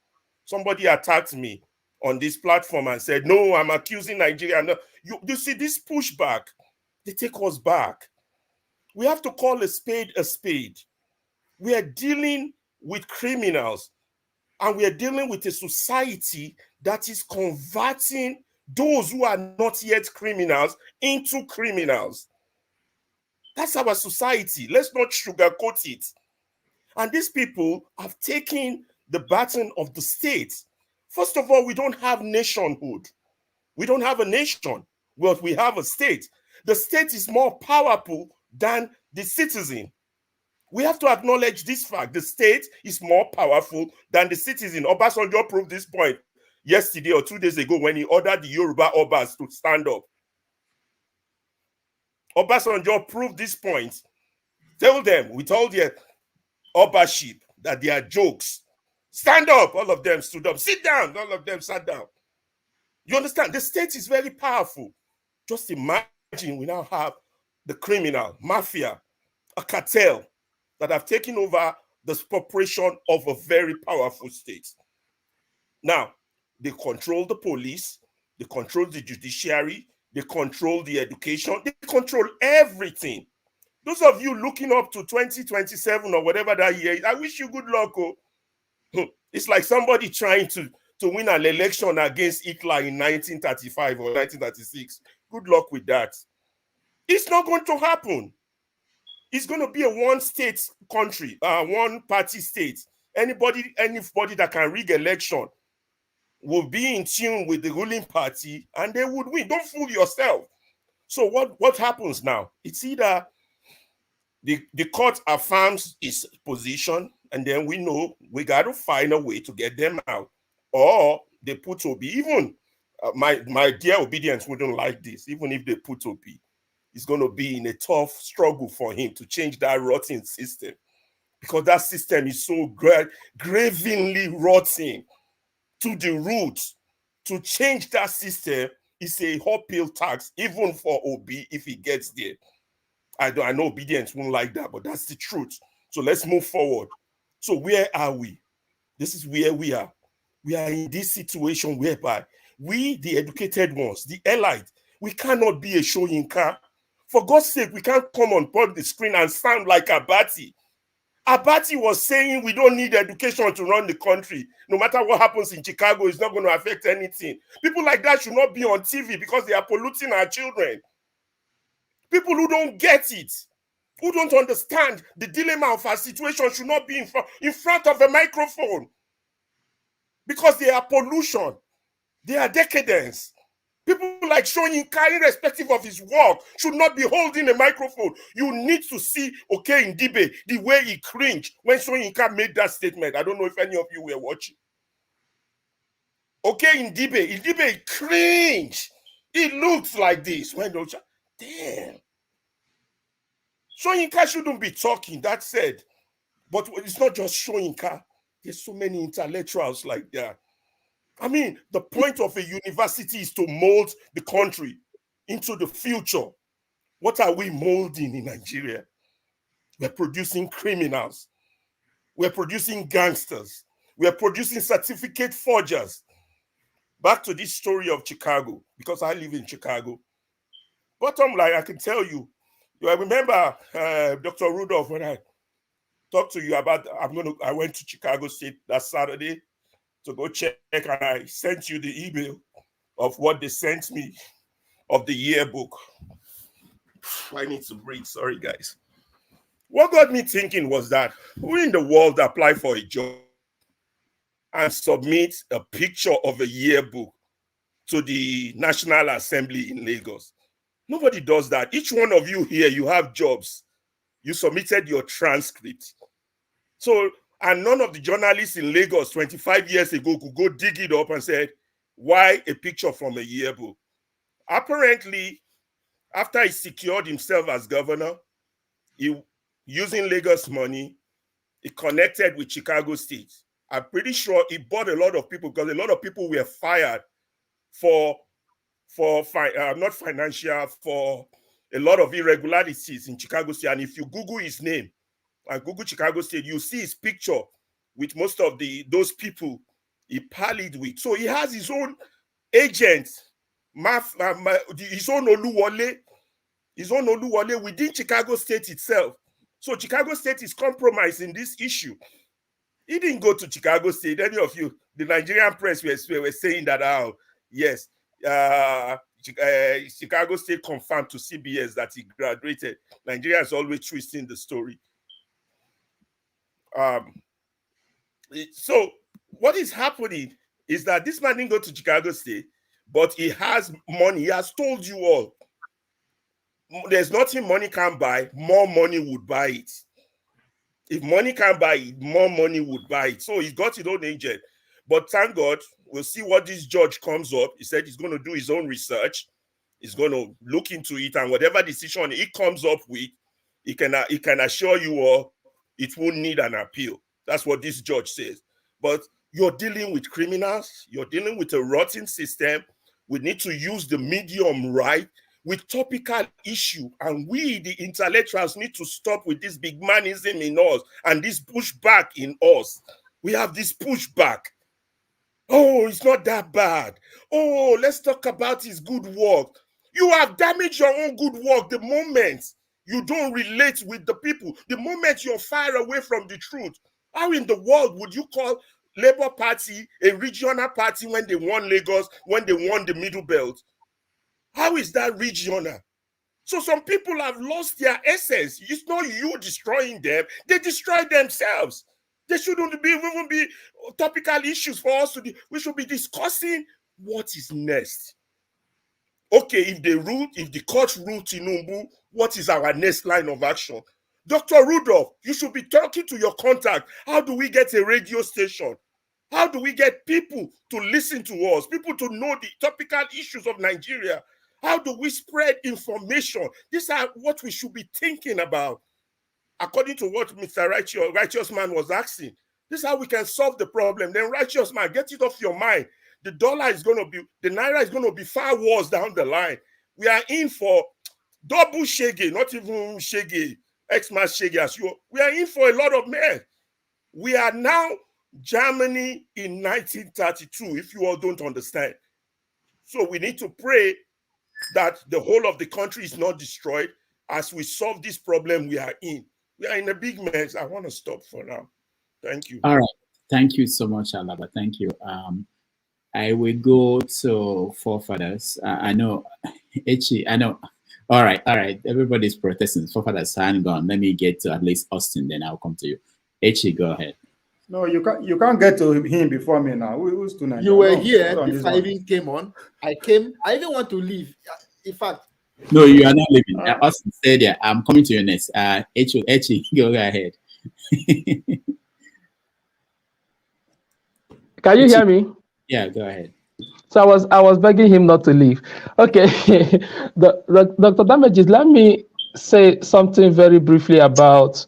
Somebody attacked me on this platform and said, no, I'm accusing Nigeria. No. You see this pushback, they take us back. We have to call a spade a spade. We are dealing with criminals and we are dealing with a society that is converting those who are not yet criminals into criminals. That's our society. Let's not sugarcoat it. And these people have taken the baton of the state. First of all, we don't have nationhood. We don't have a nation. Well, we have a state. The state is more powerful than the citizen. We have to acknowledge this fact. The state is more powerful than the citizen. Obasanjo proved this point yesterday or 2 days ago when he ordered the Yoruba Obas to stand up. Obasanjo proved this point. Tell them, we told you, Obaship, that they are jokes. Stand up, all of them stood up. Sit down, all of them sat down. You understand? The state is very powerful. Just imagine we now have the criminal, mafia, a cartel that have taken over the corporation of a very powerful state. Now, they control the police, they control the judiciary, they control the education, they control everything. Those of you looking up to 2027 or whatever that year is, I wish you good luck. Oh. It's like somebody trying to win an election against Hitler in 1935 or 1936. Good luck with that. It's not going to happen. It's going to be a one-state country, one-party state. Anybody that can rig election will be in tune with the ruling party and they would win. Don't fool yourself. So what happens now? It's either the court affirms its position, and then we know we got to find a way to get them out, or they put Obi. Even my dear Obedience wouldn't like this. Even if they put Obi, it's going to be in a tough struggle for him to change that rotten system, because that system is so gravely rotten to the roots. To change that system is a uphill task, even for Obi if he gets there. I know Obedience won't like that, but that's the truth. So let's move forward. So where are we? This is where we are. We are in this situation whereby we, the educated ones, the elite, we cannot be a Soyinka. For God's sake, we can't come on the screen and sound like Abati. Abati was saying we don't need education to run the country. No matter what happens in Chicago, it's not going to affect anything. People like that should not be on TV because they are polluting our children. People who don't get it, who don't understand the dilemma of our situation should not be in front of a microphone, because they are pollution, they are decadence. People like Soyinka, irrespective of his work, should not be holding a microphone. You need to see Ndibe, the way he cringed when Soyinka made that statement. I don't know if any of you were watching. Ndibe cringed. It looks like this. Damn. Soyinka shouldn't be talking, that said. But it's not just Soyinka. There's so many intellectuals like that. I mean, the point of a university is to mold the country into the future. What are we molding in Nigeria? We're producing criminals. We're producing gangsters. We're producing certificate forgers. Back to this story of Chicago, because I live in Chicago. Bottom line, I can tell you, I remember Dr. Rudolph, when I talked to you about, I went to Chicago State that Saturday to go check, and I sent you the email of what they sent me of the yearbook. I need to breathe, sorry guys. What got me thinking was that who in the world apply for a job and submit a picture of a yearbook to the National Assembly in Lagos? Nobody does that. Each one of you here, you have jobs. You submitted your transcript. So, and none of the journalists in Lagos 25 years ago could go dig it up and said, why a picture from a yearbook? Apparently, after he secured himself as governor, using Lagos money, he connected with Chicago State. I'm pretty sure he bought a lot of people, because a lot of people were fired for not financial, for a lot of irregularities in Chicago State. And if you Google his name and Google Chicago State, you see his picture with most of those people he parlayed with. So he has his own agent, his own Oluwole within Chicago State itself. So Chicago State is compromised in this issue. He didn't go to Chicago State. Any of you, the Nigerian press were saying that, oh, yes, Chicago State confirmed to CBS that he graduated. Nigeria is always twisting the story. So what is happening is that this man didn't go to Chicago State, but he has money. He has told you all, there's nothing money can buy, more money would buy it. If money can buy it, more money would buy it. So he's got his own agent. But thank God, we'll see what this judge comes up. He said he's going to do his own research. He's going to look into it, and whatever decision he comes up with, he can assure you all it won't need an appeal. That's what this judge says. But you're dealing with criminals, you're dealing with a rotten system. We need to use the medium right with topical issue. And we, the intellectuals, need to stop with this big manism in us and this pushback in us. We have this pushback. Oh, it's not that bad. Oh, let's talk about his good work. You have damaged your own good work the moment you don't relate with the people, the moment you're far away from the truth. How in the world would you call Labour Party a regional party when they won Lagos, when they won the Middle Belt? How is that regional? So some people have lost their essence. It's not you destroying them. They destroy themselves. There shouldn't even be topical issues for us to do. We should be discussing what is next. Okay, if the court rule Tinubu, what is our next line of action? Dr. Rudolph, you should be talking to your contact. How do we get a radio station? How do we get people to listen to us, people to know the topical issues of Nigeria? How do we spread information? These are what we should be thinking about. According to what Mr. Righteous Man was asking, this is how we can solve the problem. Then Righteous Man, get it off your mind. The naira is going to be far worse down the line. We are in for double shege, not even shege, X-Mass shege as you. We are in for a lot of mess. We are now Germany in 1932, if you all don't understand. So we need to pray that the whole of the country is not destroyed as we solve this problem we are in. We are in a big mess. I want to stop for now. Thank you. All right. Thank you so much, Alaba. Thank you. I will go to Forefathers. I know, Echi, I know. All right. Everybody's protesting. Forefathers, hang on. Let me get to at least Austin, then I'll come to you. Echi, go ahead. No, you can't get to him before me now. Who's tonight? You were here before I even came on. I even want to leave. In fact. No, you are not leaving. Austin, stay there. I'm coming to you next. Echi, go ahead. Can you hear me? Yeah, go ahead. So I was begging him not to leave. Okay, Dr. Damages, let me say something very briefly about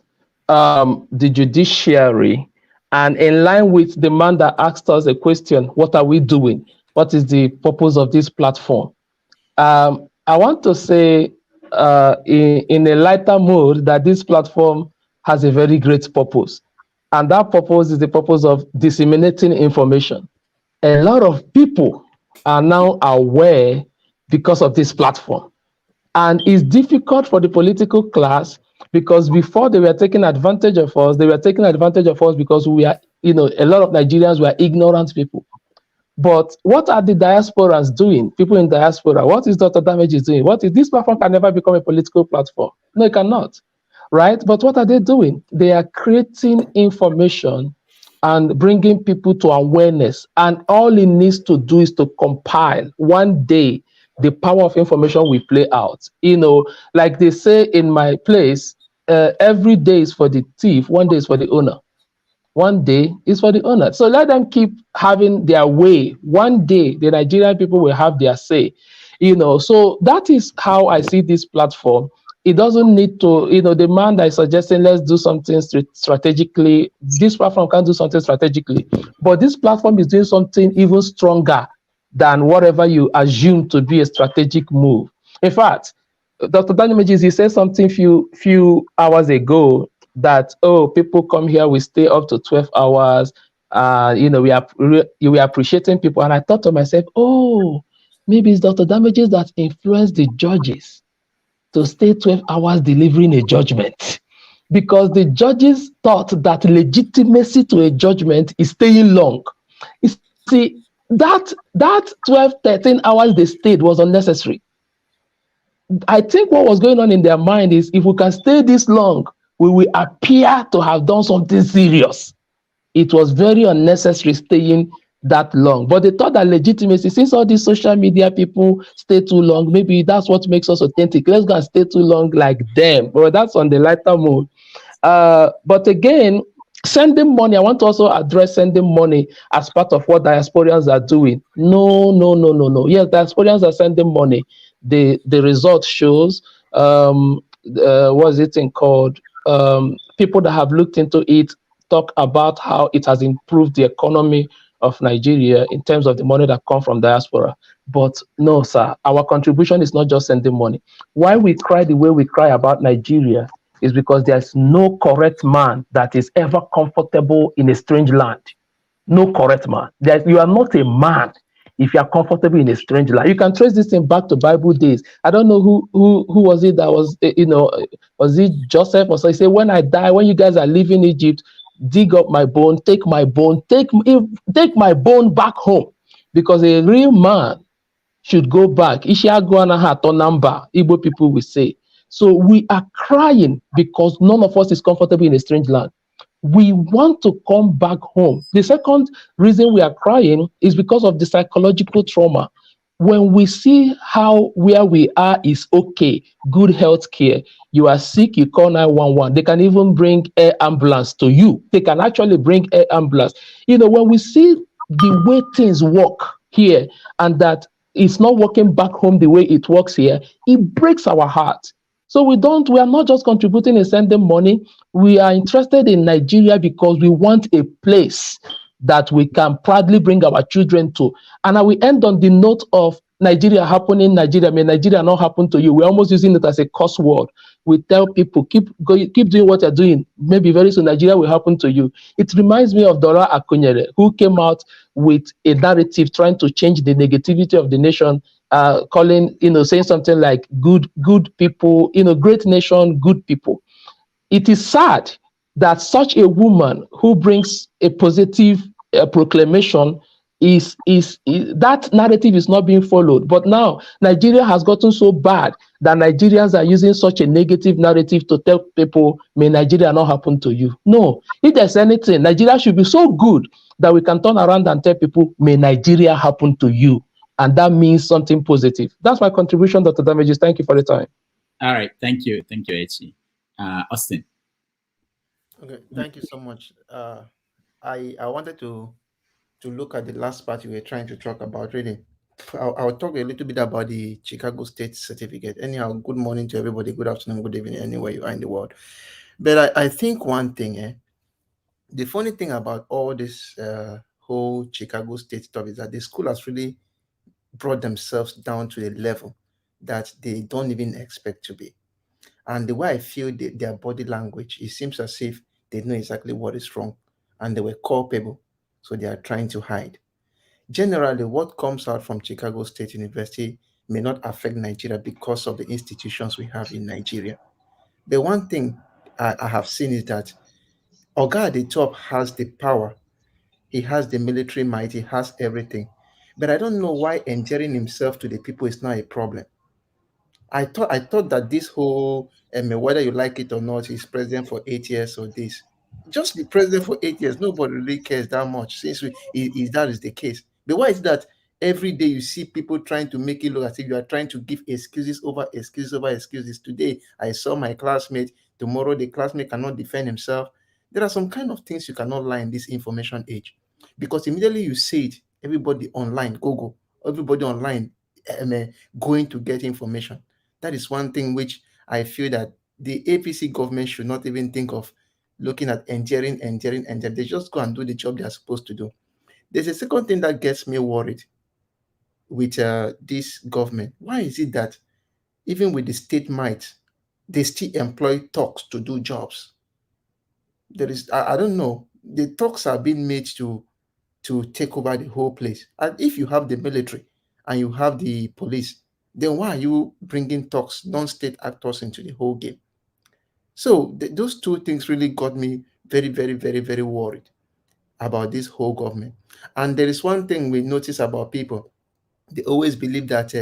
the judiciary, and in line with the man that asked us a question: what are we doing? What is the purpose of this platform? I want to say, in a lighter mood, that this platform has a very great purpose, and that purpose is the purpose of disseminating information. A lot of people are now aware because of this platform. And it's difficult for the political class because before they were taking advantage of us, because we are, a lot of Nigerians were ignorant people. But what are the diasporans doing? People in diaspora, what is Dr. Damages doing? This platform can never become a political platform. No, it cannot, right? But what are they doing? They are creating information and bringing people to awareness. And all it needs to do is to compile. One day, the power of information will play out. Like they say in my place, every day is for the thief, one day is for the owner. One day is for the owner. So let them keep having their way. One day, the Nigerian people will have their say. So that is how I see this platform. It doesn't need to, the man that is suggesting let's do something strategically. This platform can do something strategically, but this platform is doing something even stronger than whatever you assume to be a strategic move. In fact, Dr. Daniel Majis, he said something few hours ago that, people come here, we stay up to 12 hours. We are appreciating people. And I thought to myself, maybe it's Dr. Damages that influenced the judges to stay 12 hours delivering a judgment, because the judges thought that legitimacy to a judgment is staying long. You see, that 12, 13 hours they stayed was unnecessary. I think what was going on in their mind is, if we can stay this long, we will appear to have done something serious. It was very unnecessary staying that long. But they thought that legitimacy, since all these social media people stay too long, maybe that's what makes us authentic. Let's go and stay too long like them. But that's on the lighter mood. But again, sending money, I want to also address sending money as part of what diasporians are doing. No. Yes, diasporians are sending money. The result shows, what's it thing called? people that have looked into it talk about how it has improved the economy of Nigeria in terms of the money that come from diaspora. But no, sir, our contribution is not just sending money. Why we cry the way we cry about Nigeria is because there's no correct man that is ever comfortable in a strange land. No correct man. That you are not a man if you are comfortable in a strange land. You can trace this thing back to Bible days. I don't know who was it that was, was it Joseph or so? He said, when I die, when you guys are leaving Egypt, dig up my bone, take my bone, take my bone back home, because a real man should go back. Ishiaguana hat or number, Igbo people will say. So we are crying because none of us is comfortable in a strange land. We want to come back home. The second reason we are crying is because of the psychological trauma. When we see how where we are is okay, good health care, you are sick, you call 911. They can even bring air ambulance to you. They can actually bring air ambulance. When we see the way things work here and that it's not working back home the way it works here, it breaks our heart. So we are not just contributing and sending money. We are interested in Nigeria because we want a place that we can proudly bring our children to. And I will end on the note of Nigeria happening, Nigeria. May Nigeria not happen to you. We're almost using it as a curse word. We tell people, keep doing what you're doing. Maybe very soon Nigeria will happen to you. It reminds me of Dora Akunyere, who came out with a narrative trying to change the negativity of the nation, calling, saying something like good people, great nation, good people. It is sad that such a woman who brings a positive proclamation is that narrative is not being followed. But now Nigeria has gotten so bad that Nigerians are using such a negative narrative to tell people, may Nigeria not happen to you. No, if there's anything, Nigeria should be so good that we can turn around and tell people, may Nigeria happen to you. And that means something positive. That's my contribution, Dr. Damages. Thank you for the time. All right. Thank you. Thank you, Echi. Austin. Okay. Thank you so much. I wanted to look at the last part you were trying to talk about, really. I'll talk a little bit about the Chicago State Certificate. Anyhow, good morning to everybody. Good afternoon, good evening, anywhere you are in the world. But I think one thing, the funny thing about all this whole Chicago State stuff is that the school has really brought themselves down to a level that they don't even expect to be. And the way I feel their body language, it seems as if they know exactly what is wrong and they were culpable. So they are trying to hide. Generally, what comes out from Chicago State University may not affect Nigeria because of the institutions we have in Nigeria. The one thing I have seen is that Oga at the top has the power. He has the military might. He has everything. But I don't know why endearing himself to the people is not a problem. I thought that this whole whether you like it or not, he's president for 8 years or this. Just be president for 8 years. Nobody really cares that much since that is the case. But why is that every day you see people trying to make it look as if you are trying to give excuses over excuses over excuses? Today, I saw my classmate. Tomorrow, the classmate cannot defend himself. There are some kind of things you cannot lie in this information age. Because immediately you say it, everybody online, Google, everybody online going to get information. That is one thing which I feel that the APC government should not even think of looking at enduring. They just go and do the job they are supposed to do. There's a second thing that gets me worried with this government. Why is it that even with the state might, they still employ talks to do jobs? There is, I don't know, the talks are being made to take over the whole place. And if you have the military and you have the police, then why are you bringing talks, non-state actors into the whole game? So those two things really got me very, very, very, very worried about this whole government. And there is one thing we notice about people. They always believe that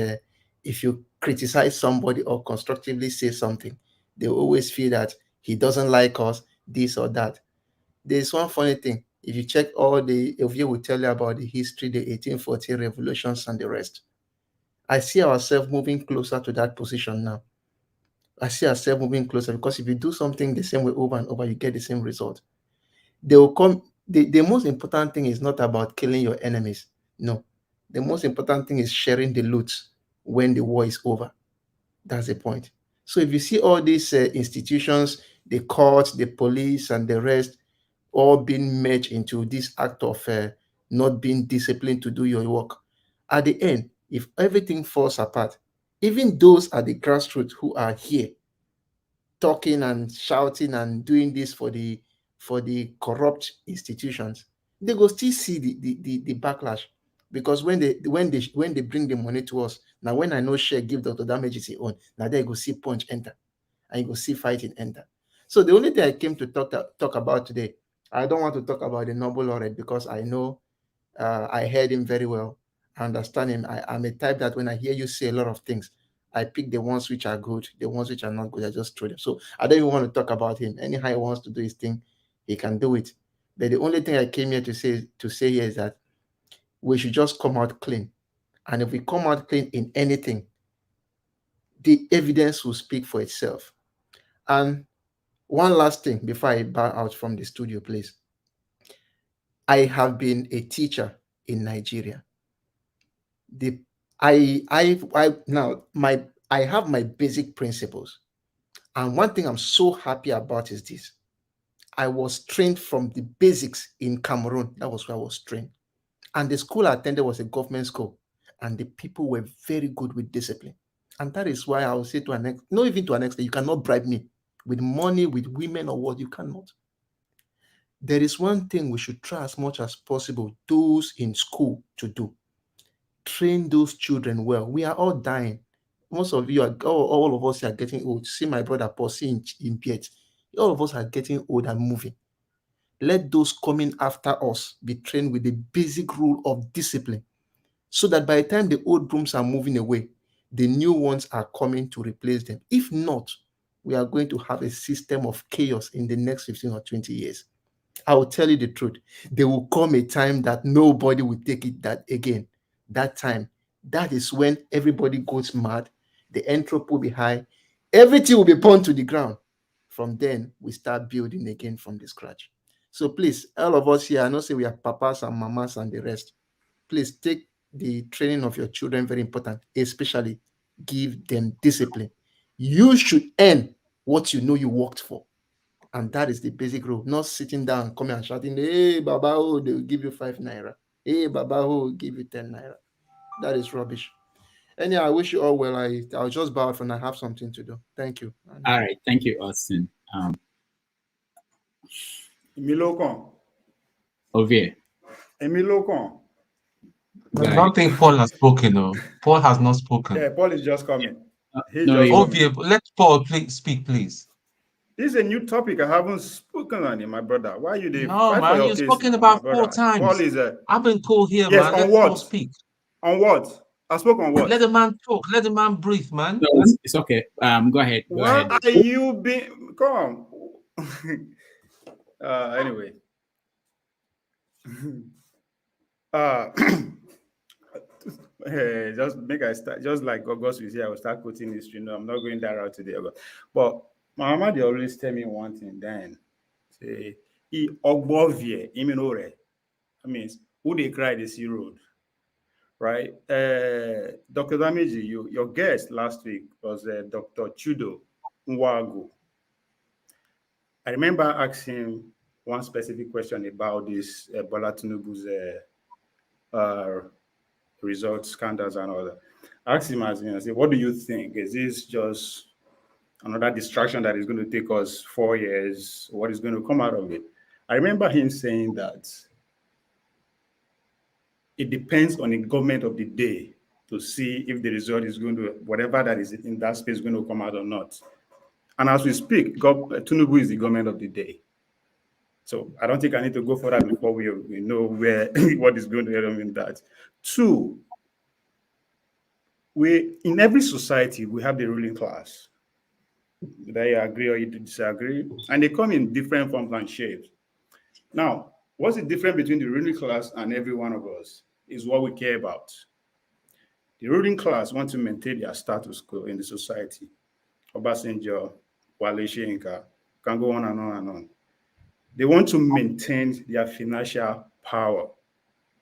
if you criticize somebody or constructively say something, they always feel that he doesn't like us, this or that. There's one funny thing. If you check if you will tell you about the history, the 1840 revolutions and the rest, I see ourselves moving closer to that position now. I see ourselves moving closer because if you do something the same way over and over, you get the same result. They will come. The most important thing is not about killing your enemies. No. The most important thing is sharing the loot when the war is over. That's the point. So if you see all these institutions the courts, the police, and the rest all being merged into this act of not being disciplined to do your work. At the end, if everything falls apart, even those at the grassroots who are here talking and shouting and doing this for the corrupt institutions, they go still see the backlash. Because when they bring the money to us, now when I know share give Dr. Damages his own, now they go see punch enter and you go see fighting enter. So the only thing I came to talk about today, I don't want to talk about the Nobel laureate because I know I heard him very well. I understand him. I'm a type that when I hear you say a lot of things, I pick the ones which are good, the ones which are not good, I just throw them. So I don't even want to talk about him. Anyhow he wants to do his thing, he can do it. But the only thing I came here to say here is that we should just come out clean. And if we come out clean in anything, the evidence will speak for itself. And one last thing before I bow out from the studio, please. I have been a teacher in Nigeria. I have my basic principles. And one thing I'm so happy about is this. I was trained from the basics in Cameroon. That was where I was trained. And the school I attended was a government school. And the people were very good with discipline. And that is why I will say to an extent, not even to an extent, you cannot bribe me with money, with women or what, you cannot. There is one thing we should try as much as possible, those in school, to do. Train those children well. We are all dying. Most of you are, all of us are getting old. See my brother Paul, see in Piet. All of us are getting old and moving. Let those coming after us be trained with the basic rule of discipline, so that by the time the old brooms are moving away, the new ones are coming to replace them. If not, we are going to have a system of chaos in the next 15 or 20 years. I will tell you the truth. There will come a time that nobody will take it that again. That time, that is when everybody goes mad, the entropy will be high, everything will be burned to the ground. From then, we start building again from the scratch. So please, all of us here, I know say we are papas and mamas and the rest. Please take the training of your children very important, especially give them discipline. You should earn what you know you worked for. And that is the basic rule. Not sitting down, coming and shouting, hey, Baba, oh, they will give you 5 naira. Hey, Baba, oh, will give you 10 naira. That is rubbish. Anyhow, I wish you all well. I'll just bow out and I have something to do. Thank you. All right. Thank you, Austin. Ovie. I don't think Paul has spoken. No, Paul has not spoken. Yeah, Paul is just coming. Ovie, let Paul speak, please. This is a new topic. I haven't spoken on it, my brother. Why are you there? No, man, you've spoken about 4 times. Paul is I've been cool here, yes, man. On let what? Paul speak. On what? I spoke on what? Let the man talk. Let the man breathe, man. No, it's okay. Go ahead. Go Why ahead. are you being? Come on. Anyway. Just make I start. Just like August was here, I will start quoting history. No, I'm not going that route today. But my mama, they always tell me one thing. Then say, "I ogbovie iminore." That means who they cry the sea road, right? Dr. Dameji, your guest last week was Dr. Chudo Nwagu. I remember asking him one specific question about this Bola Tinubu's results, scandals, and all that. I asked him, as I said, what do you think? Is this just another distraction that is going to take us 4 years? What is going to come out of it? I remember him saying that it depends on the government of the day to see if the result is going to, whatever that is in that space, is going to come out or not. And as we speak, Tinubu is the government of the day. So I don't think I need to go further before we know where what is going to happen in that. 2, in every society, we have the ruling class. Whether you agree or you disagree, and they come in different forms and shapes. Now, what's the difference between the ruling class and every one of us is what we care about. The ruling class want to maintain their status quo in the society. Obasanjo, Wole Soyinka, can go on and on and on. They want to maintain their financial power,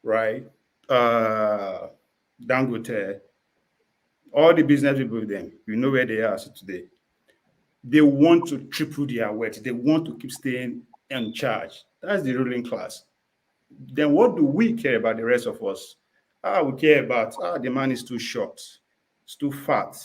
right? Dangote, all the business people with them, you know where they are today. They want to triple their wealth. They want to keep staying in charge. That's the ruling class. Then what do we care about the rest of us? We care about, the man is too short, it's too fat,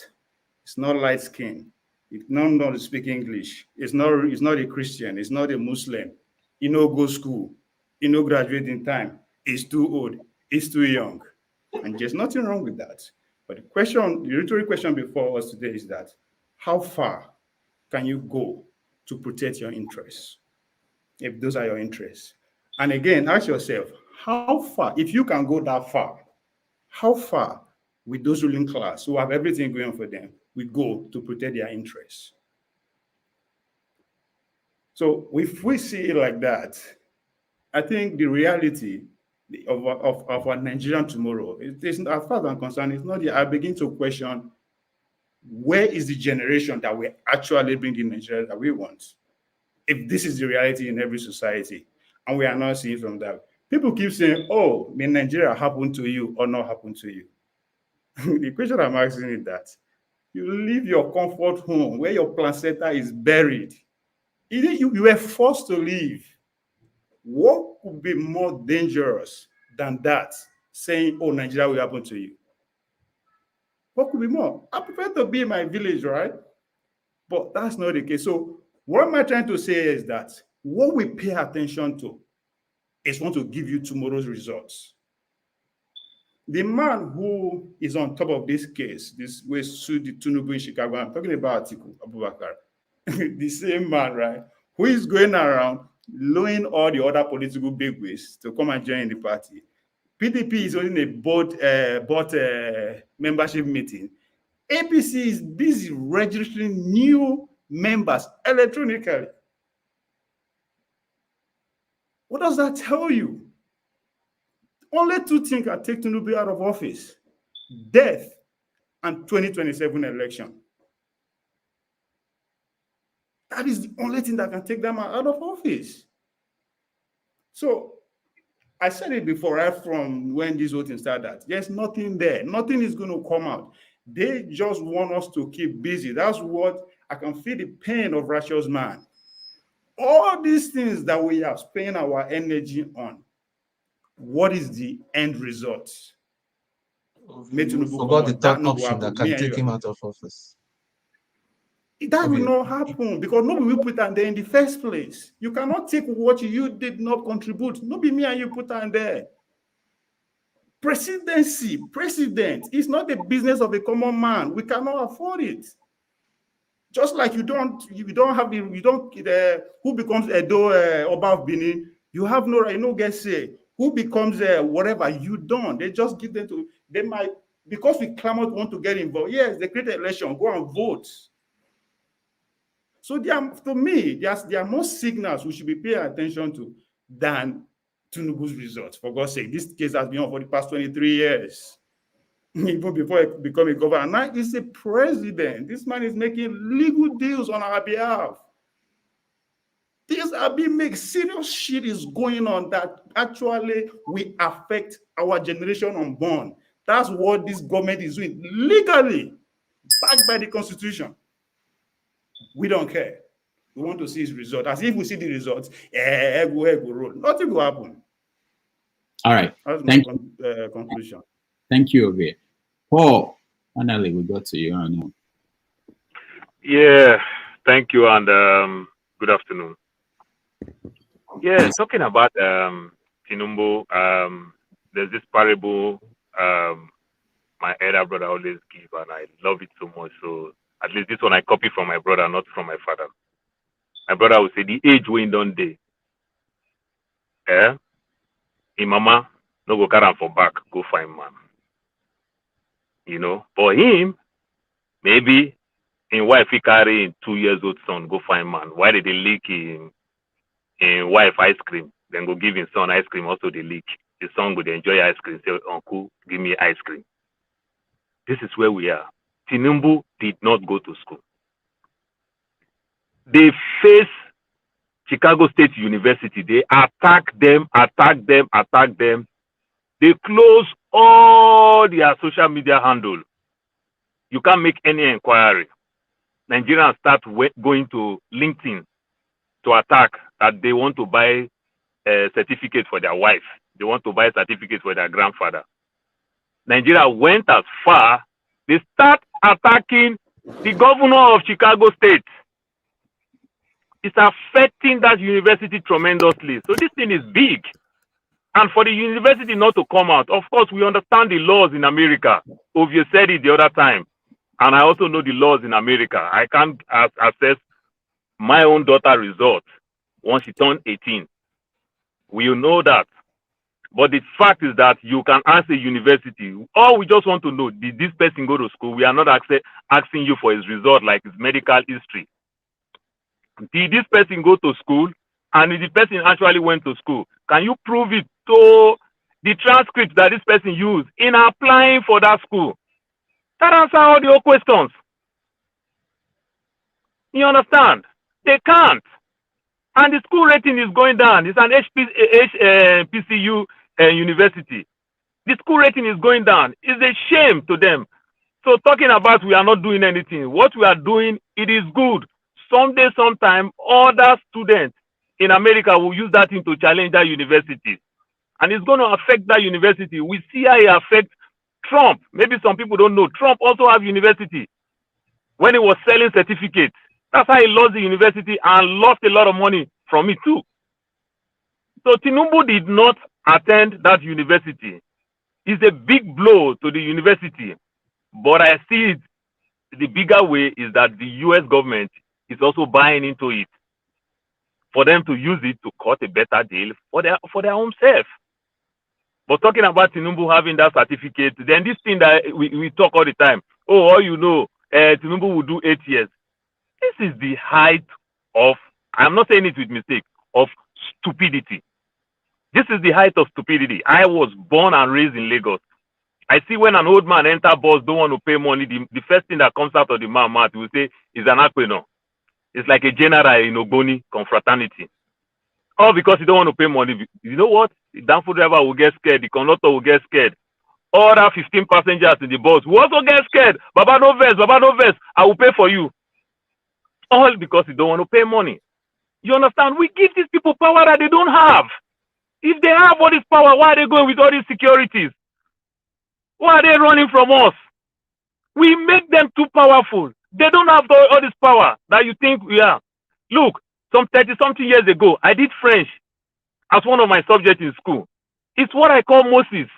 it's not light skin, it's not to speak English, it's not a Christian, it's not a Muslim, he no go school, he no graduate in time, he's too old, he's too young. And there's nothing wrong with that. But the rhetorical question before us today is that, how far can you go to protect your interests, if those are your interests? And again, ask yourself, how far, if you can go that far, how far with those ruling class who have everything going for them, we go to protect their interests? So if we see it like that, I think the reality of our Nigerian tomorrow, as far as I'm concerned, it's not I begin to question, where is the generation that we actually bring in Nigeria that we want? If this is the reality in every society, and we are not seeing from that. People keep saying, oh, may Nigeria happen to you or not happen to you? The question I'm asking is that, you leave your comfort home where your placenta is buried. You were forced to leave. What could be more dangerous than that, saying, oh, Nigeria will happen to you? What could be more? I prefer to be in my village, right? But that's not the case. So what am I trying to say is that what we pay attention to is want to give you tomorrow's results. The man who is on top of this case, this way sued Tinubu in Chicago, I'm talking about Atiku Abubakar, the same man, right, who is going around lowering all the other political bigwigs to come and join the party. PDP is holding a board membership meeting. APC is busy registering new members electronically. What does that tell you? Only two things can take Tinubu out of office: death and 2027 election. That is the only thing that can take them out of office. So I said it before, right from when this whole thing started, there's nothing there. Nothing is going to come out. They just want us to keep busy. That's what I can feel, the pain of righteous man. All these things that we are spending our energy on, what is the end result? You forgot the third option that can take him out of office. That will not happen because nobody will put on there in the first place. You cannot take what you did not contribute. Nobody me and you put on there. President is not the business of a common man. We cannot afford it. Just like who becomes Edo Oba of Benin, you have no right, no get say. Who becomes whatever, you don't. They just give them to, they might, because we clamor want to get involved. Yes, they create an election, go and vote. So to me, there are more signals we should be paying attention to than Tinubu's results. For God's sake, this case has been on for the past 23 years. Even before he became a governor. Now he's a president. This man is making legal deals on our behalf. Things are being made. Serious shit is going on that actually will affect our generation unborn. That's what this government is doing legally, backed by the Constitution. We don't care. We want to see his result. As if we see the results, nothing will happen. All right. That's my conclusion. Thank you, Obi. Paul, finally, we got to you now. Yeah, thank you, and good afternoon. Yeah, talking about Tinubu, there's this parable my elder brother always give, and I love it so much. So at least this one I copy from my brother, not from my father. My brother would say, the age when done day. In mama, no go carry am for back, go find man. You know, for him, maybe in wife he carry him 2 years old son, go find man. Why did they leak in wife ice cream? Then go give him son ice cream, also they leak. The son would enjoy ice cream, say, uncle, give me ice cream. This is where we are. Tinubu did not go to school. They face Chicago State University. They attack them. They close all their social media handle. You can't make any inquiry. Nigerians start going to LinkedIn to attack that they want to buy a certificate for their wife. They want to buy a certificate for their grandfather. Nigeria went as far, they start attacking the governor of Chicago State. It's affecting that university tremendously. So this thing is big. And for the university not to come out, of course, we understand the laws in America. Ovi said it the other time. And I also know the laws in America. I can't access my own daughter's results once she turned 18. We know that. But the fact is that you can ask a university, all we just want to know, did this person go to school? We are not asking you for his result like his medical history. Did this person go to school? And if the person actually went to school, can you prove it to the transcript that this person used in applying for that school? That answers all the questions. You understand? They can't. And the school rating is going down. It's an PCU university. The school rating is going down. It's a shame to them. So talking about we are not doing anything. What we are doing, it is good. Someday, sometime, other students in America will use that thing to challenge that university. And it's going to affect that university. We see how it affects Trump. Maybe some people don't know. Trump also has university. When he was selling certificates, that's how he lost the university and lost a lot of money from it too. So Tinubu did not attend that university. It's a big blow to the university. But I see it, the bigger way is that the US government is also buying into it for them to use it to cut a better deal for their own self. But talking about Tinubu having that certificate, then this thing that we talk all the time, oh, all you know, Tinubu will do 8 years. This is the height of, I'm not saying it with mistake, of stupidity. This is the height of stupidity. I was born and raised in Lagos. I see when an old man enter bus, don't want to pay money, the first thing that comes out of the man mouth will say is an aquino. It's like a general in Ogboni confraternity. All because you don't want to pay money. You know what? The downfall driver will get scared. The conductor will get scared. Other 15 passengers in the bus will also get scared. Baba no verse, Baba no verse. I will pay for you. All because you don't want to pay money. You understand? We give these people power that they don't have. If they have all this power, why are they going with all these securities? Why are they running from us? We make them too powerful. They don't have all this power that you think we are. Look, some 30-something years ago, I did French as one of my subjects in school. It's what I call Moses.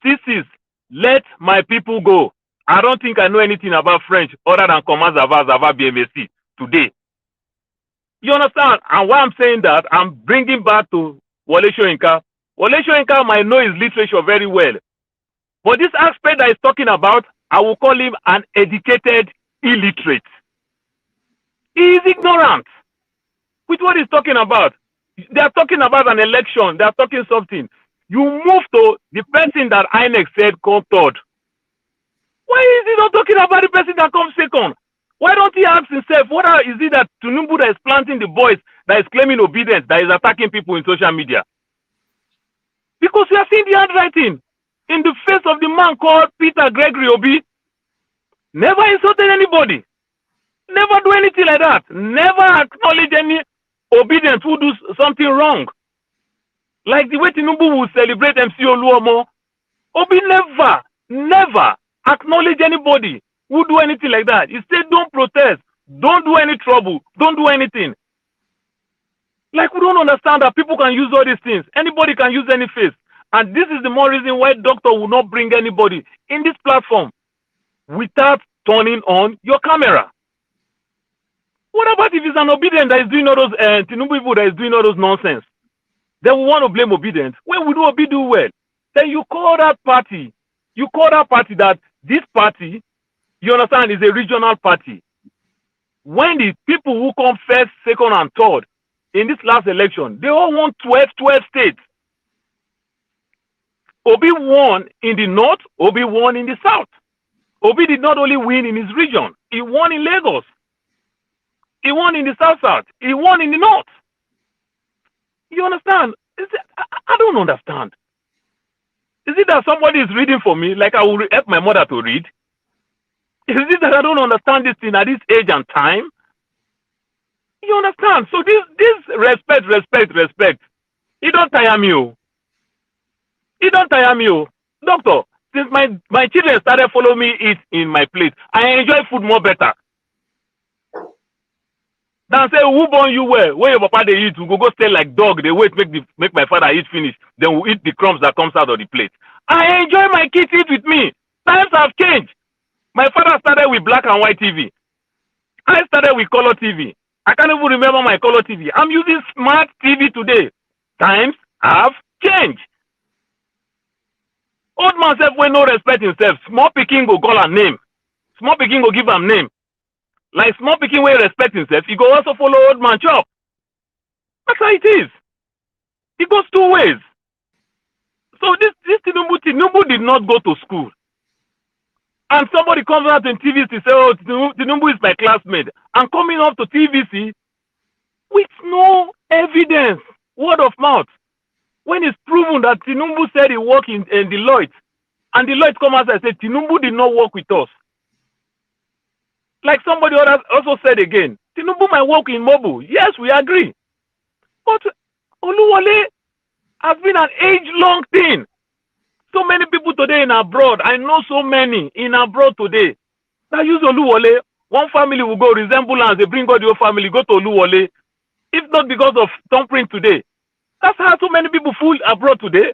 This is, let my people go. I don't think I know anything about French other than Comment ça va, BMSC today. You understand? And why I'm saying that, I'm bringing back to Wole Soyinka. Wole Soyinka might know his literature very well. But this aspect that he's talking about, I will call him an educated illiterate. He is ignorant with what he's talking about. They are talking about an election. They are talking something. You move to the person that INEC said come third. Why is he not talking about the person that comes second? Why don't he ask himself, what is it that Tinubu that is planting the voice that is claiming obedience, that is attacking people in social media? Because we are seeing the handwriting in the face of the man called Peter Gregory Obi. Never insulted anybody. Never do anything like that. Never acknowledge any obedience who do something wrong. Like the way Tinubu will celebrate MC Oluomo. Obi never acknowledge anybody who do anything like that. He said, don't protest. Don't do any trouble. Don't do anything. Like we don't understand that people can use all these things. Anybody can use any face. And this is the more reason why doctor will not bring anybody in this platform without turning on your camera. What about if it's an obedient that is doing all those Tinubu people that is doing all those nonsense? Then we want to blame obedient. When we do Obi do well, then you call that party. You call that party that this party, you understand, is a regional party. When the people who come first, second, and third in this last election, they all want 12 states. Obi won in the north, Obi won in the south. Obi did not only win in his region, he won in Lagos. He won in the south, he won in the north. You understand? I don't understand. Is it that somebody is reading for me like I will help my mother to read? Is it that I don't understand this thing at this age and time? You understand? So this respect. It don't tire me. It don't tire me. Doctor, since my children started following me eat in my plate, I enjoy food more better. Than say, who born you where your papa they eat, we go stay like dog, they wait, make my father eat finish, then we eat the crumbs that comes out of the plate. I enjoy my kids eat with me. Times have changed. My father started with black and white TV. I started with color TV. I can't even remember my color TV. I'm using smart TV today. Times have changed. Old man self wey no respect himself. Small pikin go call am name. Small pikin go give am name. Like small pikin wey respect himself, he go also follow old man chop. That's how it is. It goes two ways. So this Tinubu did not go to school. And somebody comes out in TVC to say, oh, Tinubu is my classmate. And coming up to TVC with no evidence, word of mouth. When it's proven that Tinubu said he worked in Deloitte, and Deloitte come out and said, Tinubu did not work with us. Like somebody also said again, Tinubu might work in Mobile. Yes, we agree. But Oluwole has been an age-long thing. So many people today in abroad, I know so many in abroad today, that use Oluwole. One family will go resemblance, they bring all the whole family, go to Oluwole. If not because of thumbprint today. That's how so many people fool abroad today.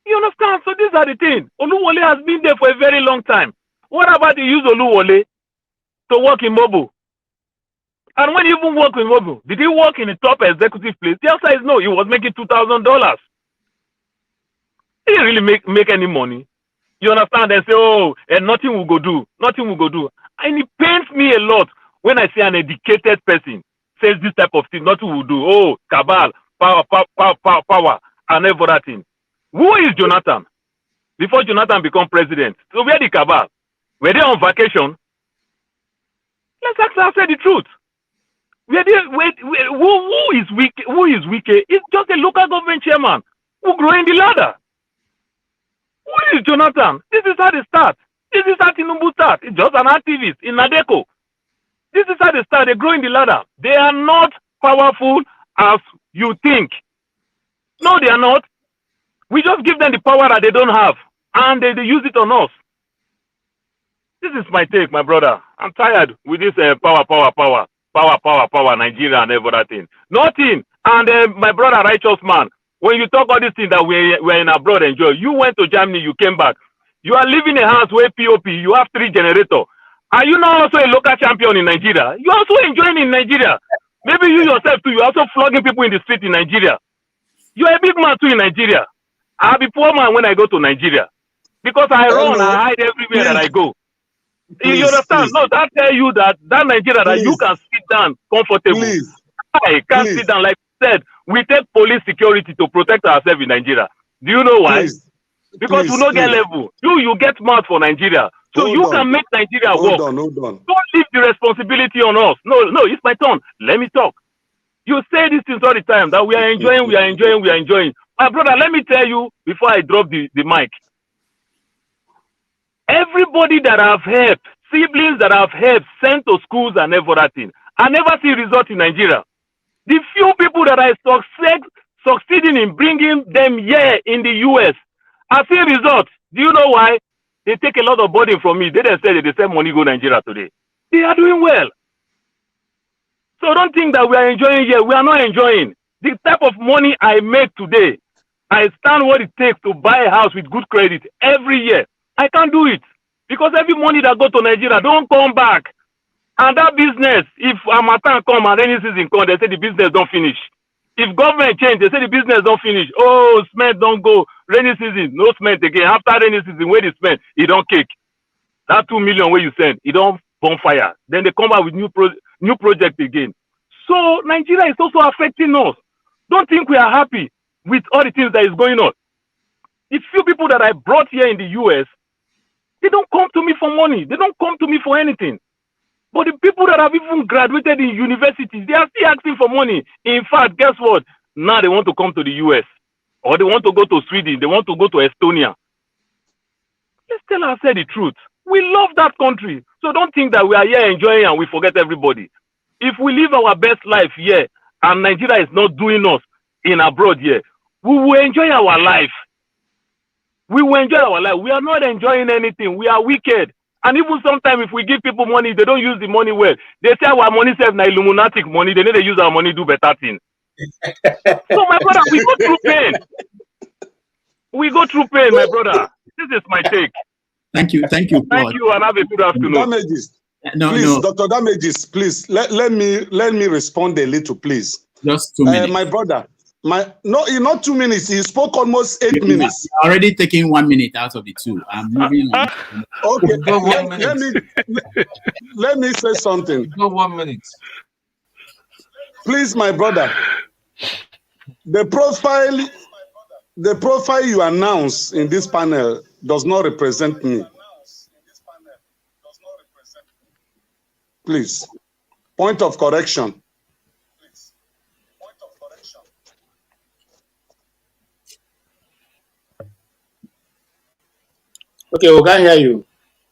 You understand? So these are the things. Oluwole has been there for a very long time. What about the use Oluwole to work in Mobile? And when he even work in Mobile, did he work in a top executive place? The answer is no. He was making $2,000. He didn't really make any money. You understand? They say, oh, and nothing will go do. Nothing will go do. And it pains me a lot when I see an educated person says this type of thing. Nothing will do. Oh, cabal, power, and every other thing. Who is Jonathan? Before Jonathan become president. So where the cabal? Were they on vacation? Let's actually say the truth. Who is weak? Who is weak? It's just a local government chairman who grow in the ladder. Who is Jonathan? This is how they start. This is how Tinubu start. It's just an activist in Nadeko. This is how they start. They grow in the ladder. They are not powerful as you think. No, they are not. We just give them the power that they don't have, and they use it on us. This is my take, my brother. I'm tired with this power, Nigeria and everything. Nothing. And my brother, righteous man, when you talk all these things that we're in abroad enjoy, you went to Germany, you came back. You are living in a house where POP, you have 3 generators. Are you now also a local champion in Nigeria? You're also enjoying in Nigeria. Maybe you yourself too, you're also flogging people in the street in Nigeria. You're a big man too in Nigeria. I'll be poor man when I go to Nigeria. Because I run, I hide everywhere that I go. You understand? No, that tell you that Nigeria that you can sit down comfortable. I can't sit down. Like I said, we take police security to protect ourselves in Nigeria. Do you know why? Because we don't get level. You get mad for Nigeria. So you can make Nigeria work. Hold on. Don't leave the responsibility on us. No, it's my turn. Let me talk. You say these things all the time that we are enjoying. My brother, let me tell you before I drop the mic. Everybody that I've helped, siblings that I've helped, sent to schools and everything, I never see result in Nigeria. The few people that I succeeding in bringing them here in the US, I see results. Do you know why? They take a lot of burden from me. They didn't say they send money go Nigeria today. They are doing well. So don't think that we are enjoying here. We are not enjoying. The type of money I make today, I stand what it takes to buy a house with good credit every year. I can't do it. Because every money that go to Nigeria don't come back. And that business, if Harmattan come and rainy season come, they say the business don't finish. If government change, they say the business don't finish. Oh, cement don't go. Rainy season, no cement again. After rainy season, where the cement, it don't kick. That 2 million where you send, it don't bonfire. Then they come out with new project again. So Nigeria is also affecting us. Don't think we are happy with all the things that is going on. The few people that I brought here in the US, they don't come to me for money. They don't come to me for anything. But the people that have even graduated in universities, they are still asking for money. In fact, guess what? Now they want to come to the US. Or they want to go to Sweden. They want to go to Estonia. Let's tell ourselves the truth. We love that country. So don't think that we are here enjoying and we forget everybody. If we live our best life here and Nigeria is not doing us in abroad here, we will enjoy our life. We will enjoy our life. We are not enjoying anything. We are wicked. And even sometimes if we give people money, they don't use the money well. They say our money serve na Illuminatic money. They need to use our money do better things. So my brother, we go through pain. We go through pain, my brother. This is my take. Thank you. Thank you. Thank you, and have a good afternoon. Damages. Please, Dr. Damages, please let me respond a little, please. Just 2 minutes. My brother, not 2 minutes. He spoke almost 8 minutes. Already taking 1 minute out of the 2. I'm moving on. Okay, Go 1 minute. let me say something. Go 1 minute. Please, my brother, the profile you announce in this panel does not represent me. Please, point of correction. Okay, we can't hear you.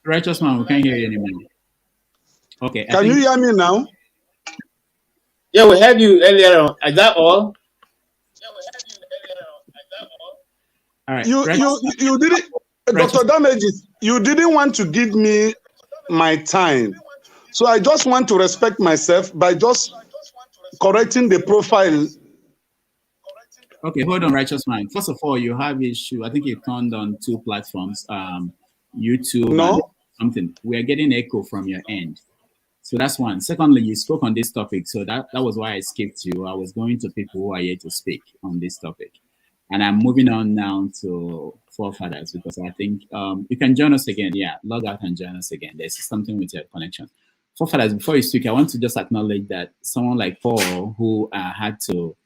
Righteous man, we can't hear you anymore. Okay. Can you hear me now? Yeah, we heard you earlier on. Is that all? All right. You didn't, Dr. Damages, you didn't want to give me my time. So I just want to respect myself by just correcting the profile. Okay, hold on, righteous man. First of all, you have issue. I think you turned on 2 platforms, YouTube and something. We are getting echo from your end. So that's one. Secondly, you spoke on this topic. So that was why I skipped you. I was going to people who are here to speak on this topic. And I'm moving on now to forefathers because I think you can join us again. Yeah, log out and join us again. There's something with your connection. Forefathers, before you speak, I want to just acknowledge that someone like Paul, who had to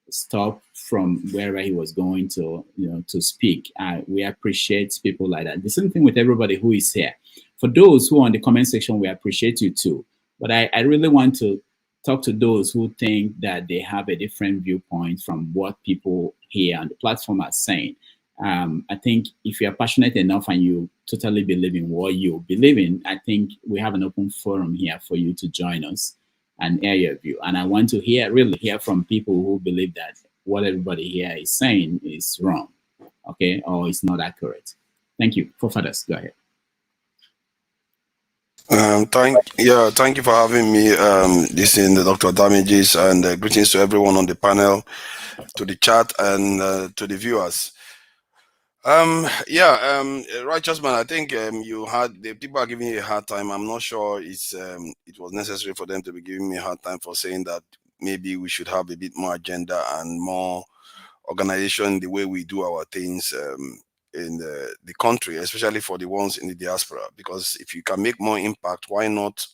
stop from wherever he was going to, to speak, we appreciate people like that. The same thing with everybody who is here. For those who are in the comment section, we appreciate you too. But I really want to talk to those who think that they have a different viewpoint from what people here on the platform are saying. I think if you're passionate enough and you totally believe in what you believe in, I think we have an open forum here for you to join us and air your view. And I want to really hear from people who believe that what everybody here is saying is wrong, okay, or it's not accurate. Thank you. Forefathers, go ahead. Thank you for having me. This is Dr. Damages, and greetings to everyone on the panel, to the chat, and to the viewers. Righteous man, I think the people are giving you a hard time. I'm not sure it was necessary for them to be giving me a hard time for saying that maybe we should have a bit more agenda and more organization the way we do our things in the country, especially for the ones in the diaspora. Because if you can make more impact, why not,